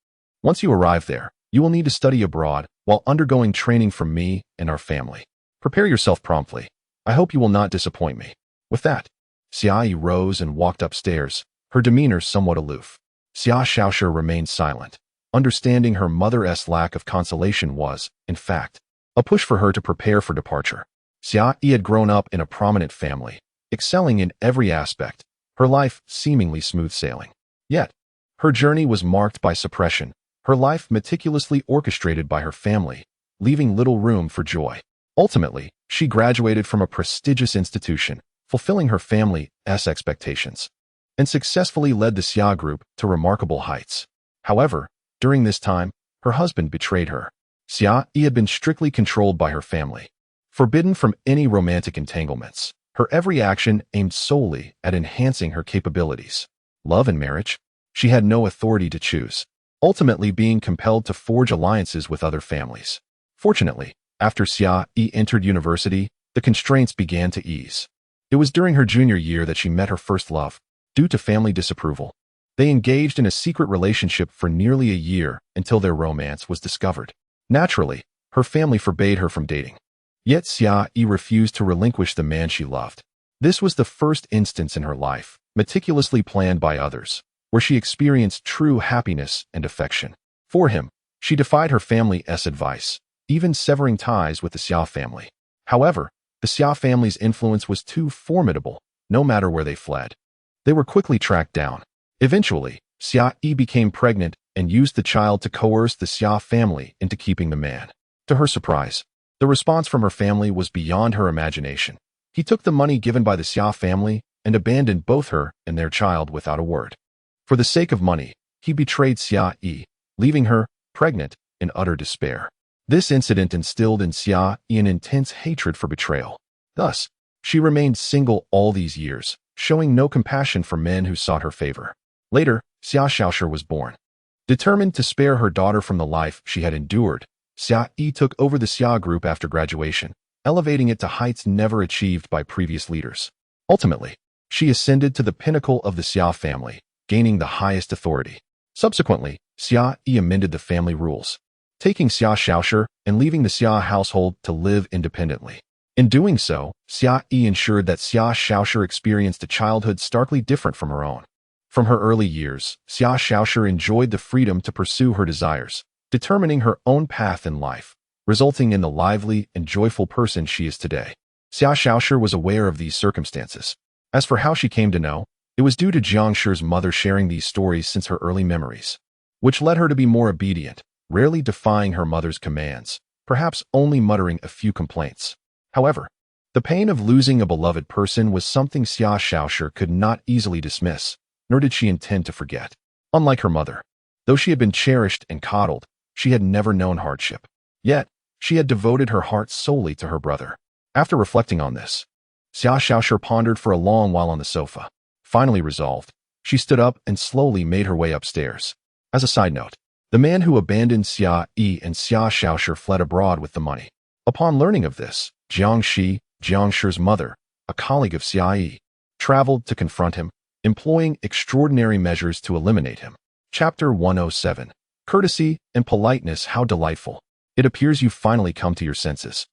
Once you arrive there, you will need to study abroad while undergoing training from me and our family. Prepare yourself promptly. I hope you will not disappoint me. With that, Xia rose and walked upstairs, her demeanor somewhat aloof. Xia Xiaoshi remained silent, understanding her mother's lack of consolation was, in fact, a push for her to prepare for departure. Xia had grown up in a prominent family, excelling in every aspect, her life seemingly smooth sailing. Yet, her journey was marked by suppression, her life meticulously orchestrated by her family, leaving little room for joy. Ultimately, she graduated from a prestigious institution, fulfilling her family's expectations, and successfully led the Xia group to remarkable heights. However, during this time, her husband betrayed her. Xia had been strictly controlled by her family. Forbidden from any romantic entanglements, her every action aimed solely at enhancing her capabilities. Love and marriage? She had no authority to choose, ultimately being compelled to forge alliances with other families. Fortunately, after Xia entered university, the constraints began to ease. It was during her junior year that she met her first love. Due to family disapproval, they engaged in a secret relationship for nearly a year until their romance was discovered. Naturally, her family forbade her from dating. Yet Xia refused to relinquish the man she loved. This was the first instance in her life, meticulously planned by others, where she experienced true happiness and affection. For him, she defied her family's advice, even severing ties with the Xia family. However, the Xia family's influence was too formidable, no matter where they fled. They were quickly tracked down. Eventually, Xia became pregnant and used the child to coerce the Xia family into keeping the man. To her surprise, the response from her family was beyond her imagination. He took the money given by the Xia family and abandoned both her and their child without a word. For the sake of money, he betrayed Xia, leaving her, pregnant, in utter despair. This incident instilled in Xia an intense hatred for betrayal. Thus, she remained single all these years, showing no compassion for men who sought her favor. Later, Xia Xiaoshi was born. Determined to spare her daughter from the life she had endured, Xia took over the Xia group after graduation, elevating it to heights never achieved by previous leaders. Ultimately, she ascended to the pinnacle of the Xia family, gaining the highest authority. Subsequently, Xia amended the family rules, taking Xia Xiaoshi and leaving the Xia household to live independently. In doing so, Xia ensured that Xia Xiaoshi experienced a childhood starkly different from her own. From her early years, Xia Xiaoshi enjoyed the freedom to pursue her desires, determining her own path in life, resulting in the lively and joyful person she is today. Xia Xiaoshi was aware of these circumstances. As for how she came to know, it was due to Jiang Shi's mother sharing these stories since her early memories, which led her to be more obedient, rarely defying her mother's commands, perhaps only muttering a few complaints. However, the pain of losing a beloved person was something Xia Xiaoshi could not easily dismiss, nor did she intend to forget. Unlike her mother, though she had been cherished and coddled, she had never known hardship. Yet, she had devoted her heart solely to her brother. After reflecting on this, Xia Xiaoshi pondered for a long while on the sofa. Finally resolved, she stood up and slowly made her way upstairs. As a side note, the man who abandoned Xia and Xia Xiaoshi fled abroad with the money. Upon learning of this, Jiang Shi, Jiang Shi's mother, a colleague of Xia, traveled to confront him, employing extraordinary measures to eliminate him. Chapter 107. Courtesy and politeness. How delightful. It appears you've finally come to your senses.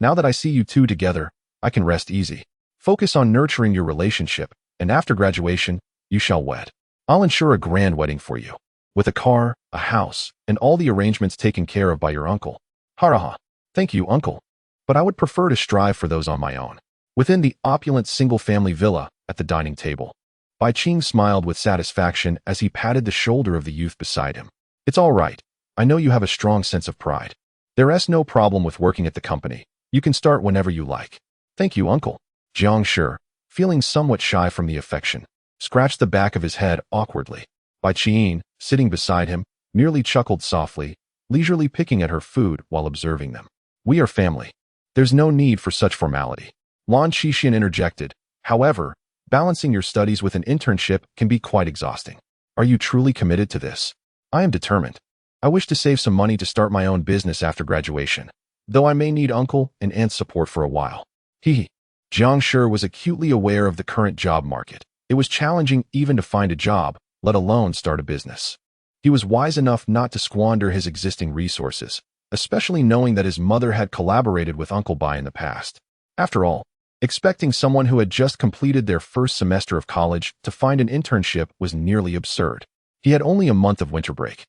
Now that I see you two together, I can rest easy. Focus on nurturing your relationship, and after graduation, you shall wed. I'll ensure a grand wedding for you, with a car, a house, and all the arrangements taken care of by your uncle. Haraha. Thank you, uncle. But I would prefer to strive for those on my own. Within the opulent single-family villa, at the dining table, Bai Qing smiled with satisfaction as he patted the shoulder of the youth beside him. It's all right. I know you have a strong sense of pride. There's no problem with working at the company. You can start whenever you like. Thank you, uncle. Jiang Shi, feeling somewhat shy from the affection, scratched the back of his head awkwardly. Bai Qing, sitting beside him, merely chuckled softly, leisurely picking at her food while observing them. We are family. There's no need for such formality. Lan Shixian interjected, However, balancing your studies with an internship can be quite exhausting. Are you truly committed to this? I am determined. I wish to save some money to start my own business after graduation, though I may need uncle and aunt's support for a while. Jiang Shi was acutely aware of the current job market. It was challenging even to find a job, let alone start a business. He was wise enough not to squander his existing resources, especially knowing that his mother had collaborated with Uncle Bai in the past. After all, expecting someone who had just completed their first semester of college to find an internship was nearly absurd. He had only a month of winter break,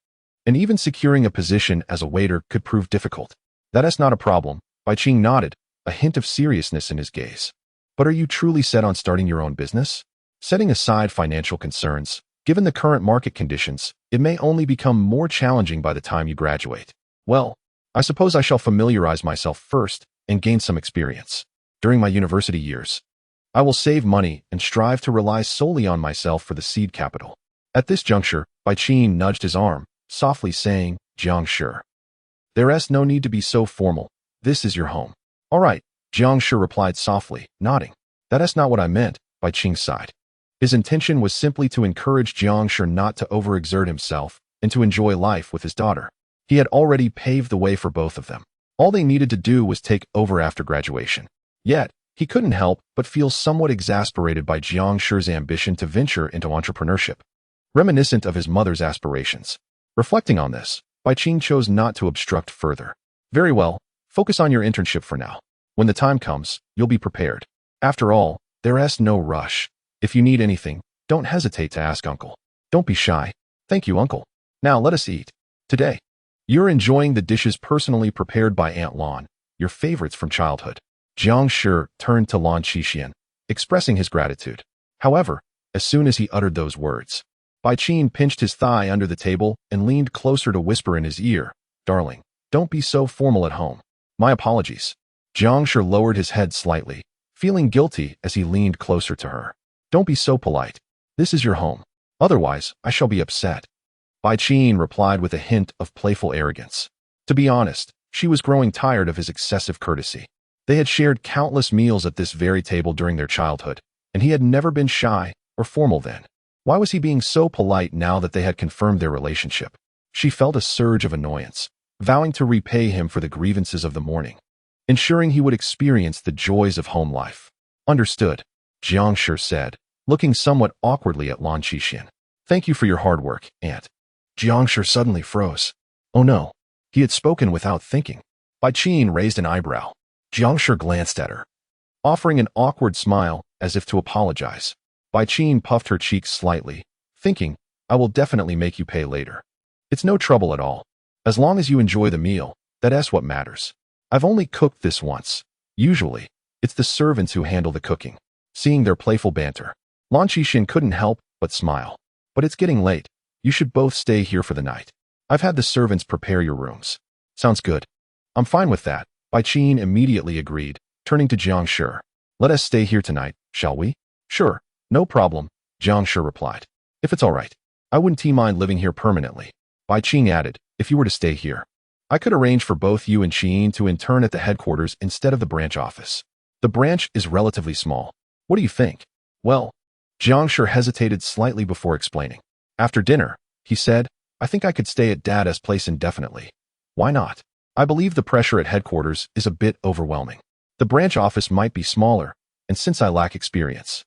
and even securing a position as a waiter could prove difficult. That's not a problem, Bai Qing nodded, a hint of seriousness in his gaze. But are you truly set on starting your own business? Setting aside financial concerns, given the current market conditions, it may only become more challenging by the time you graduate. Well, I suppose I shall familiarize myself first and gain some experience. During my university years, I will save money and strive to rely solely on myself for the seed capital. At this juncture, Bai Qing nudged his arm, softly saying, Jiang Shi. There's no need to be so formal. This is your home. All right, Jiang Shi replied softly, nodding. That's not what I meant, Bai Qing sighed. His intention was simply to encourage Jiang Shi not to overexert himself and to enjoy life with his daughter. He had already paved the way for both of them. All they needed to do was take over after graduation. Yet, he couldn't help but feel somewhat exasperated by Jiang Shi's ambition to venture into entrepreneurship, reminiscent of his mother's aspirations. Reflecting on this, Bai Qing chose not to obstruct further. Very well, focus on your internship for now. When the time comes, you'll be prepared. After all, there's no rush. If you need anything, don't hesitate to ask Uncle. Don't be shy. Thank you, Uncle. Now let us eat. Today, you're enjoying the dishes personally prepared by Aunt Lan, your favorites from childhood. Jiang Shi turned to Lan Qixian, expressing his gratitude. However, as soon as he uttered those words, Bai Qing pinched his thigh under the table and leaned closer to whisper in his ear, Darling, don't be so formal at home. My apologies. Jiang Shi lowered his head slightly, feeling guilty as he leaned closer to her. Don't be so polite. This is your home. Otherwise, I shall be upset. Bai Qing replied with a hint of playful arrogance. To be honest, she was growing tired of his excessive courtesy. They had shared countless meals at this very table during their childhood, and he had never been shy or formal then. Why was he being so polite now that they had confirmed their relationship? She felt a surge of annoyance, vowing to repay him for the grievances of the morning, ensuring he would experience the joys of home life. Understood, Jiang Shi said, looking somewhat awkwardly at Lan Qixian. Thank you for your hard work, Aunt. Jiang Shi suddenly froze. Oh no, he had spoken without thinking. Bai Qing raised an eyebrow. Jiang Shi glanced at her, offering an awkward smile as if to apologize. Bai Qing puffed her cheeks slightly, thinking, I will definitely make you pay later. It's no trouble at all. As long as you enjoy the meal, that's what matters. I've only cooked this once. Usually, it's the servants who handle the cooking. Seeing their playful banter, Lan Qixian couldn't help but smile. But it's getting late. You should both stay here for the night. I've had the servants prepare your rooms. Sounds good. I'm fine with that. Bai Qing immediately agreed, turning to Jiang Shi. Let us stay here tonight, shall we? Sure, no problem, Jiang Shi replied. If it's all right, I wouldn't mind living here permanently. Bai Qing added, if you were to stay here, I could arrange for both you and Qing to intern at the headquarters instead of the branch office. The branch is relatively small. What do you think? Well, Jiang Shi hesitated slightly before explaining. After dinner, he said, I think I could stay at Dad's place indefinitely. Why not? I believe the pressure at headquarters is a bit overwhelming. The branch office might be smaller, and since I lack experience,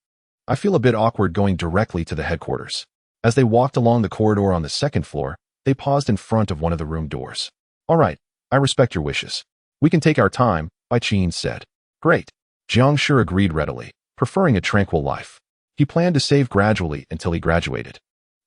I feel a bit awkward going directly to the headquarters. As they walked along the corridor on the second floor, they paused in front of one of the room doors. All right, I respect your wishes. We can take our time, Bai Qing said. Great. Jiang Shi agreed readily, preferring a tranquil life. He planned to save gradually until he graduated,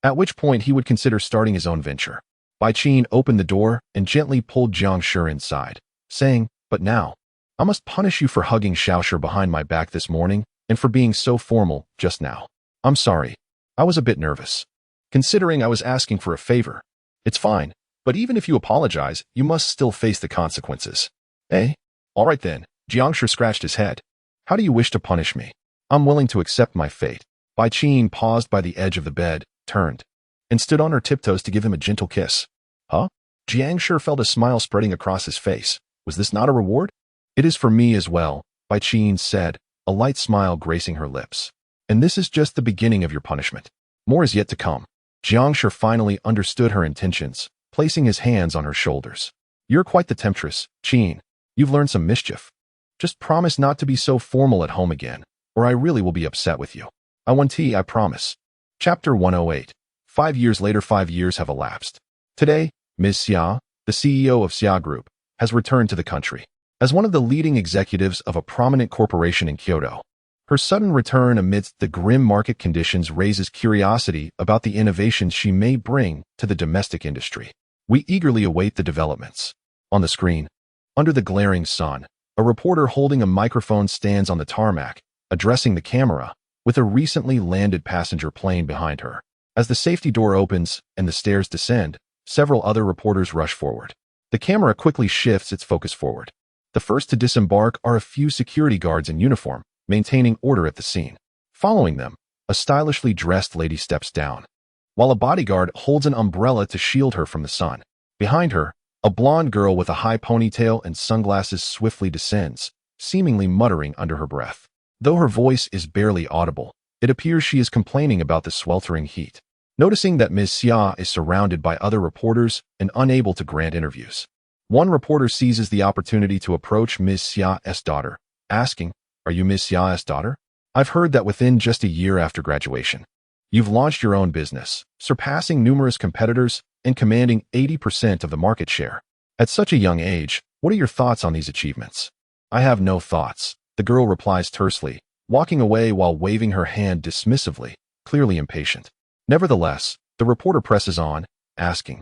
at which point he would consider starting his own venture. Bai Qing opened the door and gently pulled Jiang Shi inside, saying, But now, I must punish you for hugging Xiao Shi behind my back this morning and for being so formal just now. I'm sorry. I was a bit nervous, considering I was asking for a favor. It's fine, but even if you apologize, you must still face the consequences. Eh? All right then, Jiang Shi scratched his head. How do you wish to punish me? I'm willing to accept my fate. Bai Qing paused by the edge of the bed, turned, and stood on her tiptoes to give him a gentle kiss. Huh? Jiang Shi felt a smile spreading across his face. Was this not a reward? It is for me as well, Bai Qing said, a light smile gracing her lips. And this is just the beginning of your punishment. More is yet to come. Jiang Shi finally understood her intentions, placing his hands on her shoulders. You're quite the temptress, Qin. You've learned some mischief. Just promise not to be so formal at home again, or I really will be upset with you. I want tea, I promise. Chapter 108. 5 years later, 5 years have elapsed. Today, Ms. Xia, the CEO of Xia Group, has returned to the country. As one of the leading executives of a prominent corporation in Kyoto, her sudden return amidst the grim market conditions raises curiosity about the innovations she may bring to the domestic industry. We eagerly await the developments. On the screen, under the glaring sun, a reporter holding a microphone stands on the tarmac, addressing the camera, with a recently landed passenger plane behind her. As the safety door opens and the stairs descend, several other reporters rush forward. The camera quickly shifts its focus forward. The first to disembark are a few security guards in uniform, maintaining order at the scene. Following them, a stylishly dressed lady steps down, while a bodyguard holds an umbrella to shield her from the sun. Behind her, a blonde girl with a high ponytail and sunglasses swiftly descends, seemingly muttering under her breath. Though her voice is barely audible, it appears she is complaining about the sweltering heat. Noticing that Ms. Xia is surrounded by other reporters and unable to grant interviews, one reporter seizes the opportunity to approach Ms. Xia's daughter, asking, "Are you Ms. Xia's daughter? I've heard that within just a year after graduation, you've launched your own business, surpassing numerous competitors and commanding 80% of the market share. At such a young age, what are your thoughts on these achievements?" "I have no thoughts," the girl replies tersely, walking away while waving her hand dismissively, clearly impatient. Nevertheless, the reporter presses on, asking,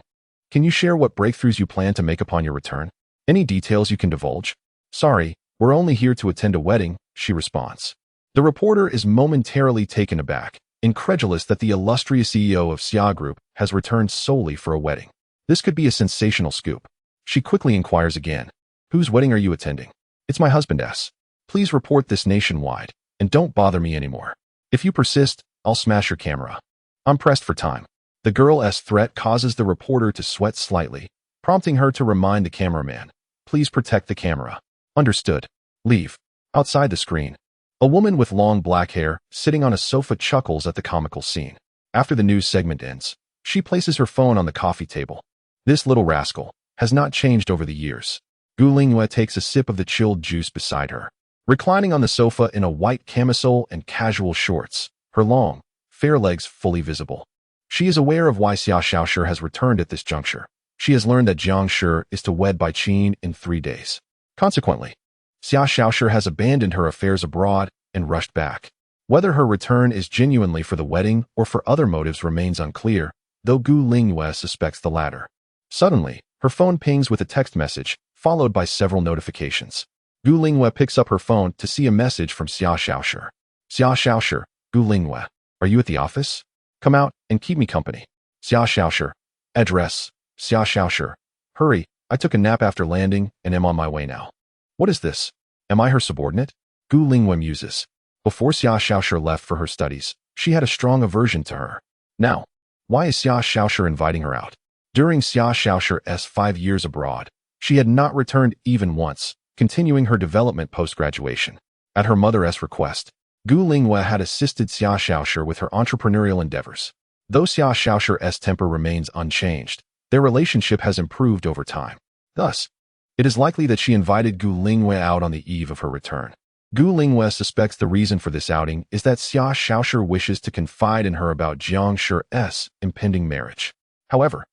"Can you share what breakthroughs you plan to make upon your return? Any details you can divulge?" "Sorry, we're only here to attend a wedding," she responds. The reporter is momentarily taken aback, incredulous that the illustrious CEO of Xia Group has returned solely for a wedding. This could be a sensational scoop. She quickly inquires again, "Whose wedding are you attending?" "It's my husband's. Please report this nationwide, and don't bother me anymore. If you persist, I'll smash your camera. I'm pressed for time." The girl's threat causes the reporter to sweat slightly, prompting her to remind the cameraman, "Please protect the camera." "Understood. Leave." Outside the screen, a woman with long black hair, sitting on a sofa, chuckles at the comical scene. After the news segment ends, she places her phone on the coffee table. This little rascal has not changed over the years. Gu Lingyue takes a sip of the chilled juice beside her. Reclining on the sofa in a white camisole and casual shorts, her long, fair legs fully visible. She is aware of why Xia Shaoshi has returned at this juncture. She has learned that Jiang Shi is to wed by Qin in 3 days. Consequently, Xia Shaoshi has abandoned her affairs abroad and rushed back. Whether her return is genuinely for the wedding or for other motives remains unclear, though Gu Lingyue suspects the latter. Suddenly, her phone pings with a text message, followed by several notifications. Gu Lingyue picks up her phone to see a message from Xia Shaoshi. "Xia Shaoshi, Gu Lingyue. Are you at the office? Come out and keep me company. Xia Shaoshi. Address, Xia Shaoshi. Hurry, I took a nap after landing and am on my way now." "What is this? Am I her subordinate?" Gu Lingyue muses. Before Xia Shaoshi left for her studies, she had a strong aversion to her. Now, why is Xia Shaoshi inviting her out? During Xia Shaoshi's 5 years abroad, she had not returned even once, continuing her development post-graduation. At her mother's request, Gu Lingyue had assisted Xia Shaoshi with her entrepreneurial endeavors. Though Xia Shaoshi's temper remains unchanged, their relationship has improved over time. Thus, it is likely that she invited Gu Lingyue out on the eve of her return. Gu Lingyue suspects the reason for this outing is that Xia Shaoshi wishes to confide in her about Jiang Shi's impending marriage. However,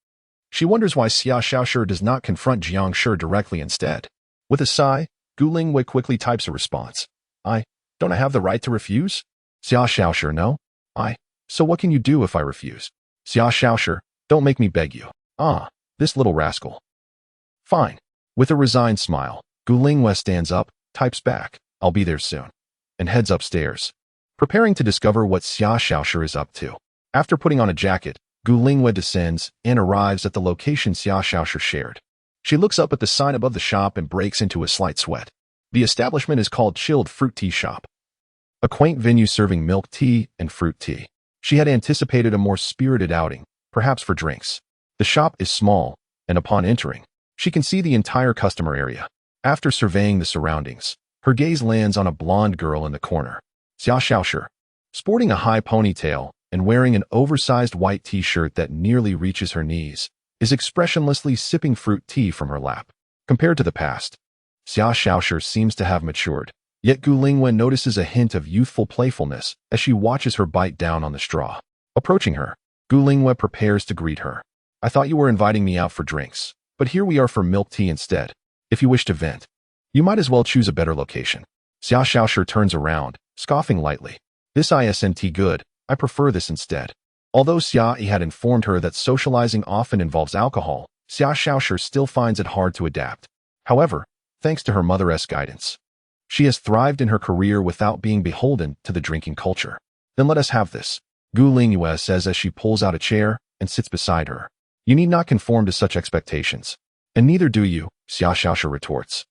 she wonders why Xia Shaoshi does not confront Jiang Shi directly instead. With a sigh, Gu Lingyue quickly types a response. Don't I have the right to refuse?" "Xia Shaoshi, no? So what can you do if I refuse?" "Xia Shaoshi, don't make me beg you." "Ah, this little rascal." "Fine." With a resigned smile, Gu Lingyue stands up, types back, "I'll be there soon," and heads upstairs, preparing to discover what Xia Shaoshi is up to. After putting on a jacket, Gu Lingyue descends and arrives at the location Xia Shaoshi shared. She looks up at the sign above the shop and breaks into a slight sweat. The establishment is called Chilled Fruit Tea Shop, a quaint venue serving milk tea and fruit tea. She had anticipated a more spirited outing, perhaps for drinks. The shop is small, and upon entering, she can see the entire customer area. After surveying the surroundings, Her gaze lands on a blonde girl in the corner. Xia Xiaoshi, sporting a high ponytail and wearing an oversized white t-shirt that nearly reaches her knees, is expressionlessly sipping fruit tea from her lap. Compared to the past, Xia Xiaoshi seems to have matured, yet Gu Lingwen notices a hint of youthful playfulness as she watches her bite down on the straw. Approaching her, Gu Lingwen prepares to greet her. I thought you were inviting me out for drinks, but here we are for milk tea instead. If you wish to vent, you might as well choose a better location. Xia Xiaoshi turns around, scoffing lightly. This isn't good, I prefer this instead. Although Xia Yi had informed her that socializing often involves alcohol, Xia Xiaoshi still finds it hard to adapt. However, thanks to her mother's guidance, she has thrived in her career without being beholden to the drinking culture. Then let us have this, Gu Lingyue says as she pulls out a chair and sits beside her. You need not conform to such expectations. And neither do you, Xia Xiaoshi retorts,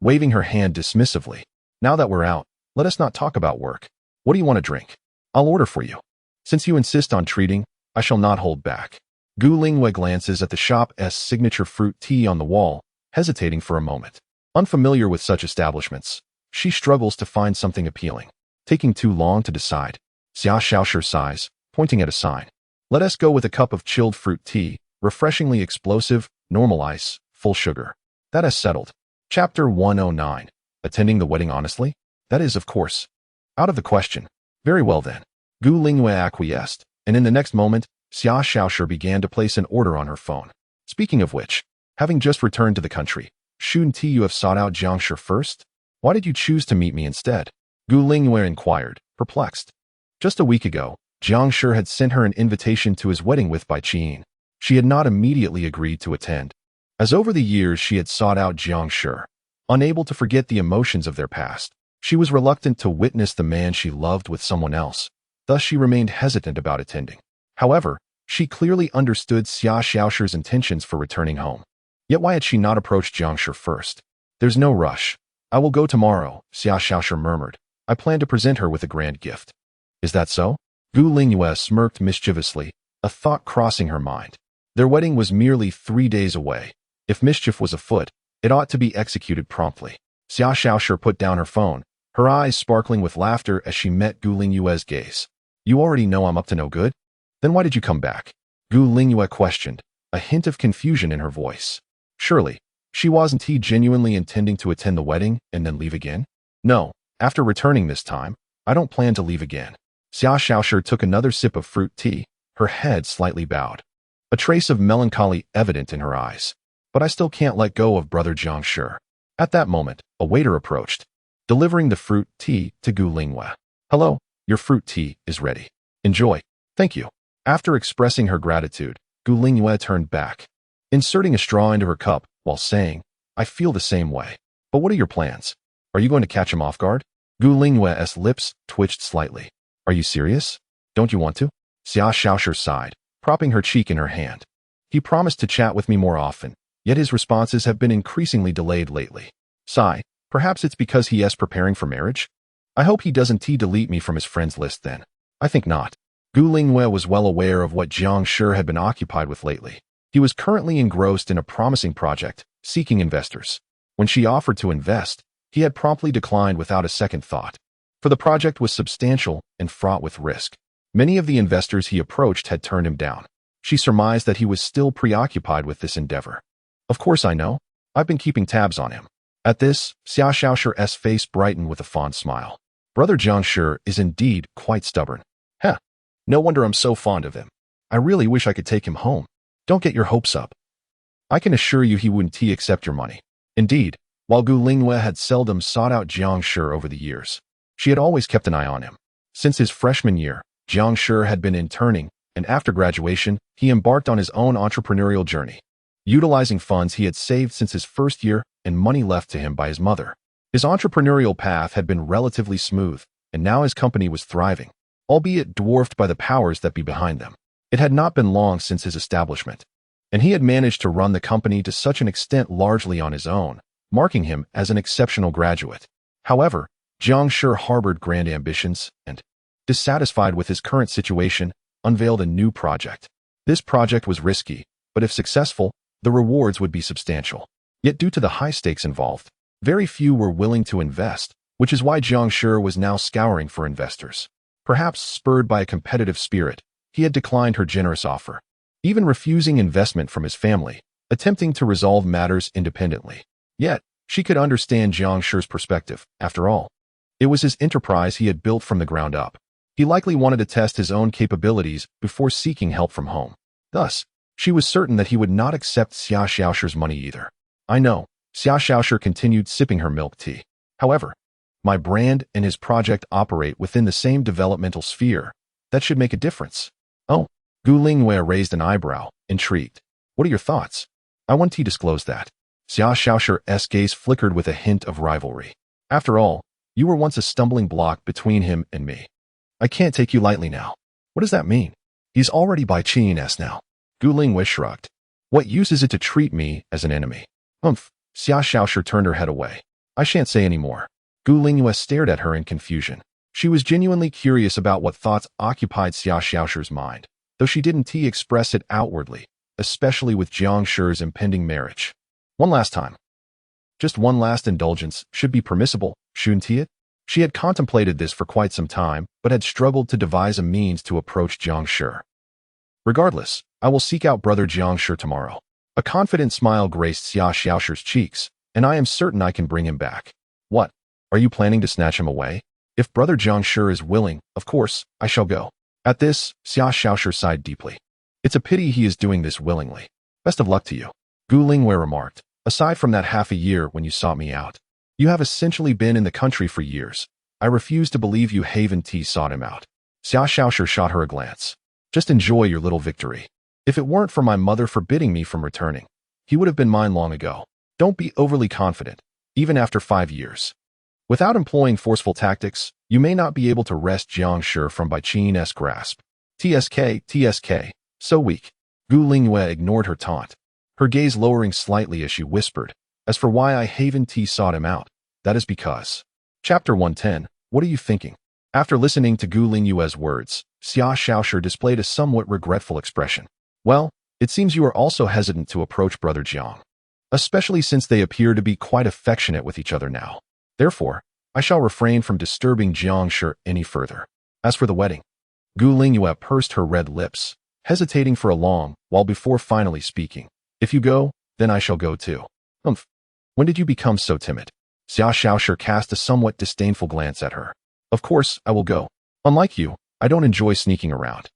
waving her hand dismissively. Now that we're out, let us not talk about work. What do you want to drink? I'll order for you. Since you insist on treating, I shall not hold back. Gu Lingyue glances at the shop's signature fruit tea on the wall, hesitating for a moment. Unfamiliar with such establishments, she struggles to find something appealing. Taking too long to decide, Xia Xiaoshi sighs, pointing at a sign. Let us go with a cup of chilled fruit tea, refreshingly explosive, normal ice, full sugar. That is settled. Chapter 109. Attending the wedding honestly? That is, of course, out of the question. Very well then. Gu Lingyue acquiesced, and in the next moment, Xia Xiaoshi began to place an order on her phone. Speaking of which, having just returned to the country, shouldn't you have sought out Jiang Shi first? Why did you choose to meet me instead? Gu Lingyue inquired, perplexed. Just a week ago, Jiang Shi had sent her an invitation to his wedding with Bai Qin. She had not immediately agreed to attend, as over the years she had sought out Jiang Shi. Unable to forget the emotions of their past, she was reluctant to witness the man she loved with someone else, thus she remained hesitant about attending. However, she clearly understood Xia Xiaoshi's intentions for returning home. Yet why had she not approached Jiang Shi first? There's no rush. I will go tomorrow, Xia Xiaoshi murmured. I plan to present her with a grand gift. Is that so? Gu Lingyue smirked mischievously, a thought crossing her mind. Their wedding was merely 3 days away. If mischief was afoot, it ought to be executed promptly. Xia Xiaoshi put down her phone, her eyes sparkling with laughter as she met Gu Lingyue's gaze. You already know I'm up to no good? Then why did you come back? Gu Lingyue questioned, a hint of confusion in her voice. Surely, wasn't he genuinely intending to attend the wedding and then leave again? No, after returning this time, I don't plan to leave again. Xia Xiaoshi took another sip of fruit tea, her head slightly bowed. A trace of melancholy evident in her eyes. But I still can't let go of brother Jiang Shi. At that moment, a waiter approached, delivering the fruit tea to Gu Lingyue. Hello, your fruit tea is ready. Enjoy. Thank you. After expressing her gratitude, Gu Lingyue turned back, inserting a straw into her cup while saying, I feel the same way. But what are your plans? Are you going to catch him off guard? Gu Lingyue's lips twitched slightly. Are you serious? Don't you want to? Xia Xiaoshi sighed, propping her cheek in her hand. He promised to chat with me more often, yet his responses have been increasingly delayed lately. Sigh, perhaps it's because he is preparing for marriage? I hope he doesn't delete me from his friends list then. I think not. Gu Lingyue was well aware of what Jiang Shi had been occupied with lately. He was currently engrossed in a promising project, seeking investors. When she offered to invest, he had promptly declined without a second thought. For the project was substantial and fraught with risk. Many of the investors he approached had turned him down. She surmised that he was still preoccupied with this endeavor. Of course I know. I've been keeping tabs on him. At this, Xia Xiaoshi's face brightened with a fond smile. Brother Jiang Shi is indeed quite stubborn. Heh. No wonder I'm so fond of him. I really wish I could take him home. Don't get your hopes up. I can assure you he wouldn't accept your money. Indeed, while Gu Lingyue had seldom sought out Jiang Shi over the years, she had always kept an eye on him. Since his freshman year, Jiang Shi had been interning, and after graduation, he embarked on his own entrepreneurial journey. Utilizing funds he had saved since his first year and money left to him by his mother, his entrepreneurial path had been relatively smooth, and now his company was thriving, albeit dwarfed by the powers that be behind them. It had not been long since his establishment, and he had managed to run the company to such an extent largely on his own, marking him as an exceptional graduate. However, Jiang Shi harbored grand ambitions and, dissatisfied with his current situation, unveiled a new project. This project was risky, but if successful, the rewards would be substantial. Yet due to the high stakes involved, very few were willing to invest, which is why Jiang Shi was now scouring for investors. Perhaps spurred by a competitive spirit, he had declined her generous offer, even refusing investment from his family, attempting to resolve matters independently. Yet, she could understand Jiang Shi's perspective. After all, it was his enterprise he had built from the ground up. He likely wanted to test his own capabilities before seeking help from home. Thus, she was certain that he would not accept Xia Xiaoshi's money either. I know, Xia Xiaoshi continued sipping her milk tea. However, my brand and his project operate within the same developmental sphere. That should make a difference. Oh, Gu Lingwei raised an eyebrow, intrigued. What are your thoughts? I want to disclose that. Xia Xiaoshi's gaze flickered with a hint of rivalry. After all, you were once a stumbling block between him and me. I can't take you lightly now. What does that mean? He's already by Qin's now. Gu Lingwei shrugged. What use is it to treat me as an enemy? Humph. Xia Xiaoshi turned her head away. I shan't say any more. Gu Lingwei stared at her in confusion. She was genuinely curious about what thoughts occupied Xia Xiaoshi's mind, though she didn't express it outwardly, especially with Jiang Shi's impending marriage. One last time. Just one last indulgence should be permissible, shouldn't it? She had contemplated this for quite some time, but had struggled to devise a means to approach Jiang Shi. Regardless, I will seek out brother Jiang Shi tomorrow. A confident smile graced Xia Xiaoshi's cheeks, and I am certain I can bring him back. What? Are you planning to snatch him away? If brother Jiang Shi is willing, of course, I shall go. At this, Xia Xiaoshi sighed deeply. It's a pity he is doing this willingly. Best of luck to you. Gu Lingwei remarked. Aside from that half a year when you sought me out, you have essentially been in the country for years. I refuse to believe you sought him out. Xia Xiaoshi shot her a glance. Just enjoy your little victory. If it weren't for my mother forbidding me from returning, he would have been mine long ago. Don't be overly confident, even after 5 years. Without employing forceful tactics, you may not be able to wrest Jiang Shi from Bai Qin's grasp. TSK, so weak. Gu Lingwei ignored her taunt, her gaze lowering slightly as she whispered, as for why I sought him out, that is because. Chapter 110, What are you thinking? After listening to Gu Lingwei's words, Xia Xiaoshi displayed a somewhat regretful expression. Well, it seems you are also hesitant to approach brother Jiang, especially since they appear to be quite affectionate with each other now. Therefore, I shall refrain from disturbing Jiang Shi any further. As for the wedding, Gu Lingwei pursed her red lips, hesitating for a long while before finally speaking. If you go, then I shall go too. Humph. When did you become so timid? Xia Xiaoshi cast a somewhat disdainful glance at her. Of course, I will go. Unlike you, I don't enjoy sneaking around.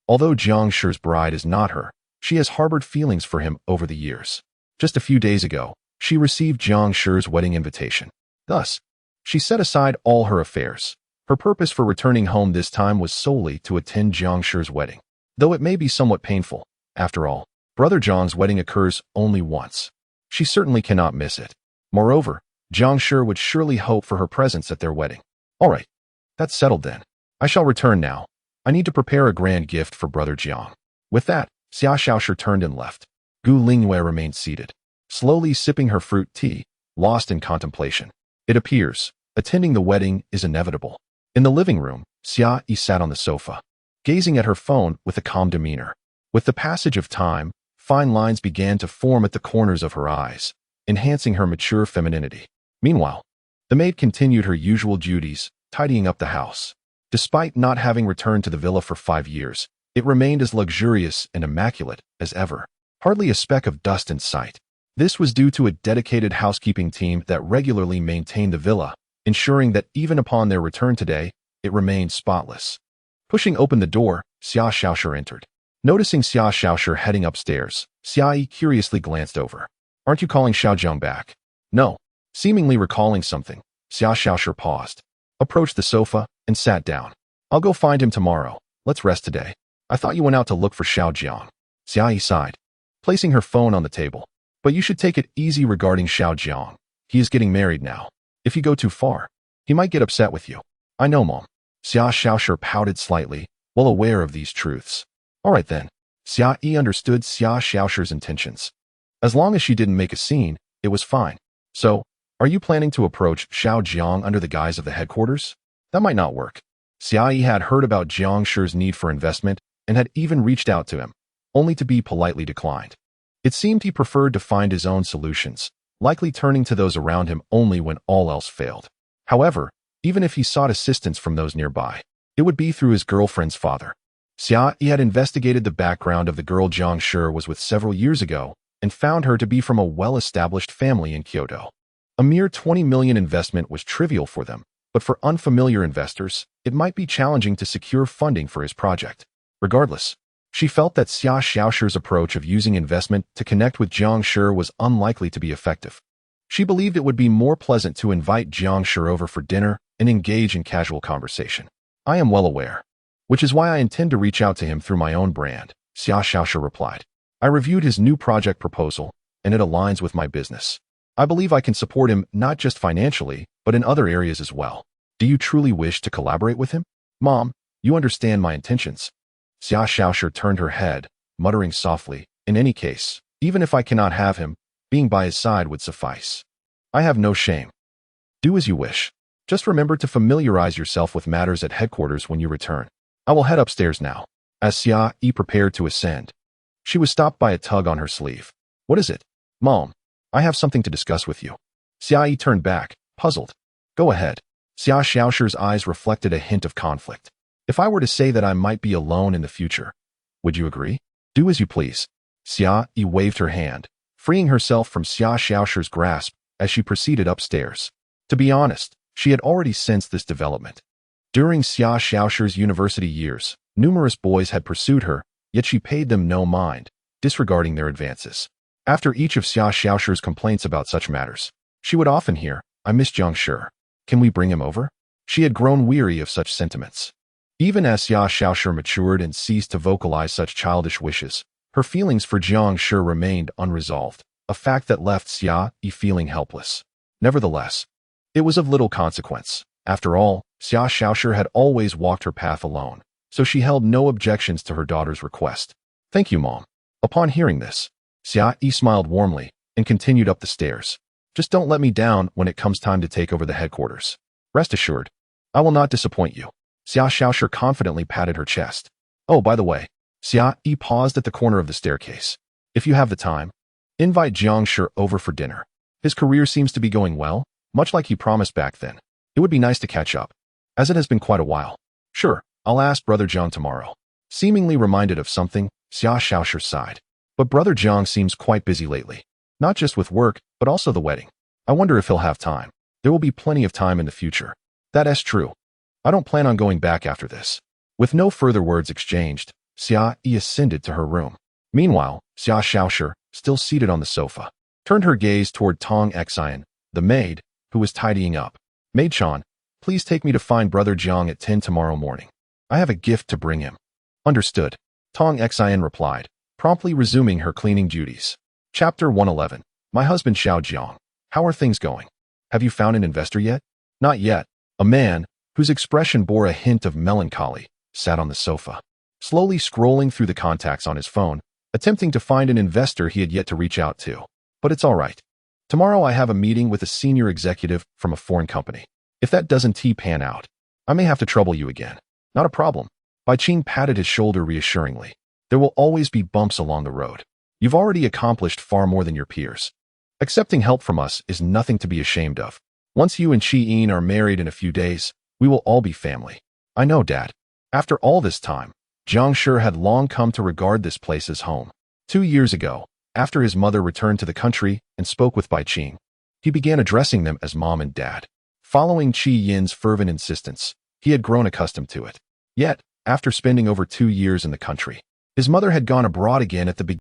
Although Jiang Shi's bride is not her, she has harbored feelings for him over the years. Just a few days ago, she received Jiang Shi's wedding invitation. Thus, she set aside all her affairs. Her purpose for returning home this time was solely to attend Jiang Shi's wedding. Though it may be somewhat painful, after all, brother Jiang's wedding occurs only once. She certainly cannot miss it. Moreover, Jiang Shi would surely hope for her presence at their wedding. All right, that's settled then. I shall return now. I need to prepare a grand gift for brother Jiang. With that, Xia Xiaoshi turned and left. Gu Lingwei remained seated, slowly sipping her fruit tea, lost in contemplation. It appears, attending the wedding is inevitable. In the living room, Xia Yi sat on the sofa, gazing at her phone with a calm demeanor. With the passage of time, fine lines began to form at the corners of her eyes, enhancing her mature femininity. Meanwhile, the maid continued her usual duties, tidying up the house. Despite not having returned to the villa for 5 years, it remained as luxurious and immaculate as ever. Hardly a speck of dust in sight. This was due to a dedicated housekeeping team that regularly maintained the villa, ensuring that even upon their return today, it remained spotless. Pushing open the door, Xia Xiaoshi entered. Noticing Xia Xiaoshi heading upstairs, Xia Yi curiously glanced over. Aren't you calling Xiaojiang back? No. Seemingly recalling something, Xia Xiaoshi paused, approached the sofa, and sat down. I'll go find him tomorrow. Let's rest today. I thought you went out to look for Xiaojiang. Xia Yi sighed, placing her phone on the table. But you should take it easy regarding Xiaojiang. He is getting married now. If you go too far, he might get upset with you. I know, Mom. Xia Xiaoshi pouted slightly, well aware of these truths. All right then. Xia Yi understood Xia Xiaoshi's intentions. As long as she didn't make a scene, it was fine. So, are you planning to approach Xiaojiang under the guise of the headquarters? That might not work. Xia Yi had heard about Jiang Shi's need for investment and had even reached out to him, only to be politely declined. It seemed he preferred to find his own solutions, likely turning to those around him only when all else failed. However, Even if he sought assistance from those nearby, it would be through his girlfriend's father. He had investigated the background of the girl Jiang Shi was with several years ago and found her to be from a well-established family in Kyoto. A mere 20 million investment was trivial for them, but for unfamiliar investors, it might be challenging to secure funding for his project. Regardless, she felt that Xia Xiaoshi's approach of using investment to connect with Jiang Shi was unlikely to be effective. She believed it would be more pleasant to invite Jiang Shi over for dinner and engage in casual conversation. I am well aware, which is why I intend to reach out to him through my own brand, Xia Xiaoshi replied. I reviewed his new project proposal, and it aligns with my business. I believe I can support him not just financially, but in other areas as well. Do you truly wish to collaborate with him? Mom, you understand my intentions. Xia Xiaoshi turned her head, muttering softly, in any case, even if I cannot have him, being by his side would suffice. I have no shame. Do as you wish. Just remember to familiarize yourself with matters at headquarters when you return. I will head upstairs now. As Xia Yi prepared to ascend, she was stopped by a tug on her sleeve. What is it? Mom, I have something to discuss with you. Xia Yi turned back, puzzled. Go ahead. Xia Xiaoshi's eyes reflected a hint of conflict. If I were to say that I might be alone in the future, would you agree? Do as you please. Xia Yi waved her hand, freeing herself from Xia Xiaoshi's grasp as she proceeded upstairs. To be honest, she had already sensed this development. During Xia Xiaoshi's university years, numerous boys had pursued her, yet she paid them no mind, disregarding their advances. After each of Xia Xiaoshi's complaints about such matters, she would often hear, I miss Jiang Shi. Can we bring him over? She had grown weary of such sentiments. Even as Xia Xiaoshi matured and ceased to vocalize such childish wishes, her feelings for Jiang Shi remained unresolved, a fact that left Xia Yi feeling helpless. Nevertheless, it was of little consequence. After all, Xia Xiaoshi had always walked her path alone, so she held no objections to her daughter's request. Thank you, Mom. Upon hearing this, Xia Yi smiled warmly and continued up the stairs. Just don't let me down when it comes time to take over the headquarters. Rest assured, I will not disappoint you. Xia Xiaoshi confidently patted her chest. Oh, by the way, Xia Yi paused at the corner of the staircase. If you have the time, invite Jiang Shi over for dinner. His career seems to be going well, much like he promised back then. It would be nice to catch up, as it has been quite a while. Sure, I'll ask Brother Jiang tomorrow. Seemingly reminded of something, Xia Xiaoshi sighed. But Brother Jiang seems quite busy lately. Not just with work, but also the wedding. I wonder if he'll have time. There will be plenty of time in the future. That is true. I don't plan on going back after this. With no further words exchanged, Xia Yi ascended to her room. Meanwhile, Xia Xiaoshi, still seated on the sofa, turned her gaze toward Tong Xian, the maid, who was tidying up. Maid-chan, please take me to find Brother Jiang at 10 tomorrow morning. I have a gift to bring him. Understood. Tong Xian replied, promptly resuming her cleaning duties. Chapter 111. My husband Xiao Jiang. How are things going? Have you found an investor yet? Not yet. A man, whose expression bore a hint of melancholy, sat on the sofa, slowly scrolling through the contacts on his phone, attempting to find an investor he had yet to reach out to. But it's all right. Tomorrow I have a meeting with a senior executive from a foreign company. If that doesn't pan out, I may have to trouble you again. Not a problem. Bai Qing patted his shoulder reassuringly. There will always be bumps along the road. You've already accomplished far more than your peers. Accepting help from us is nothing to be ashamed of. Once you and Shi Yin are married in a few days, we will all be family. I know, Dad. After all this time, Jiang Shi had long come to regard this place as home. 2 years ago, after his mother returned to the country and spoke with Bai Qing, he began addressing them as Mom and Dad. Following Qi Yin's fervent insistence, he had grown accustomed to it. Yet, after spending over 2 years in the country, his mother had gone abroad again at the beginning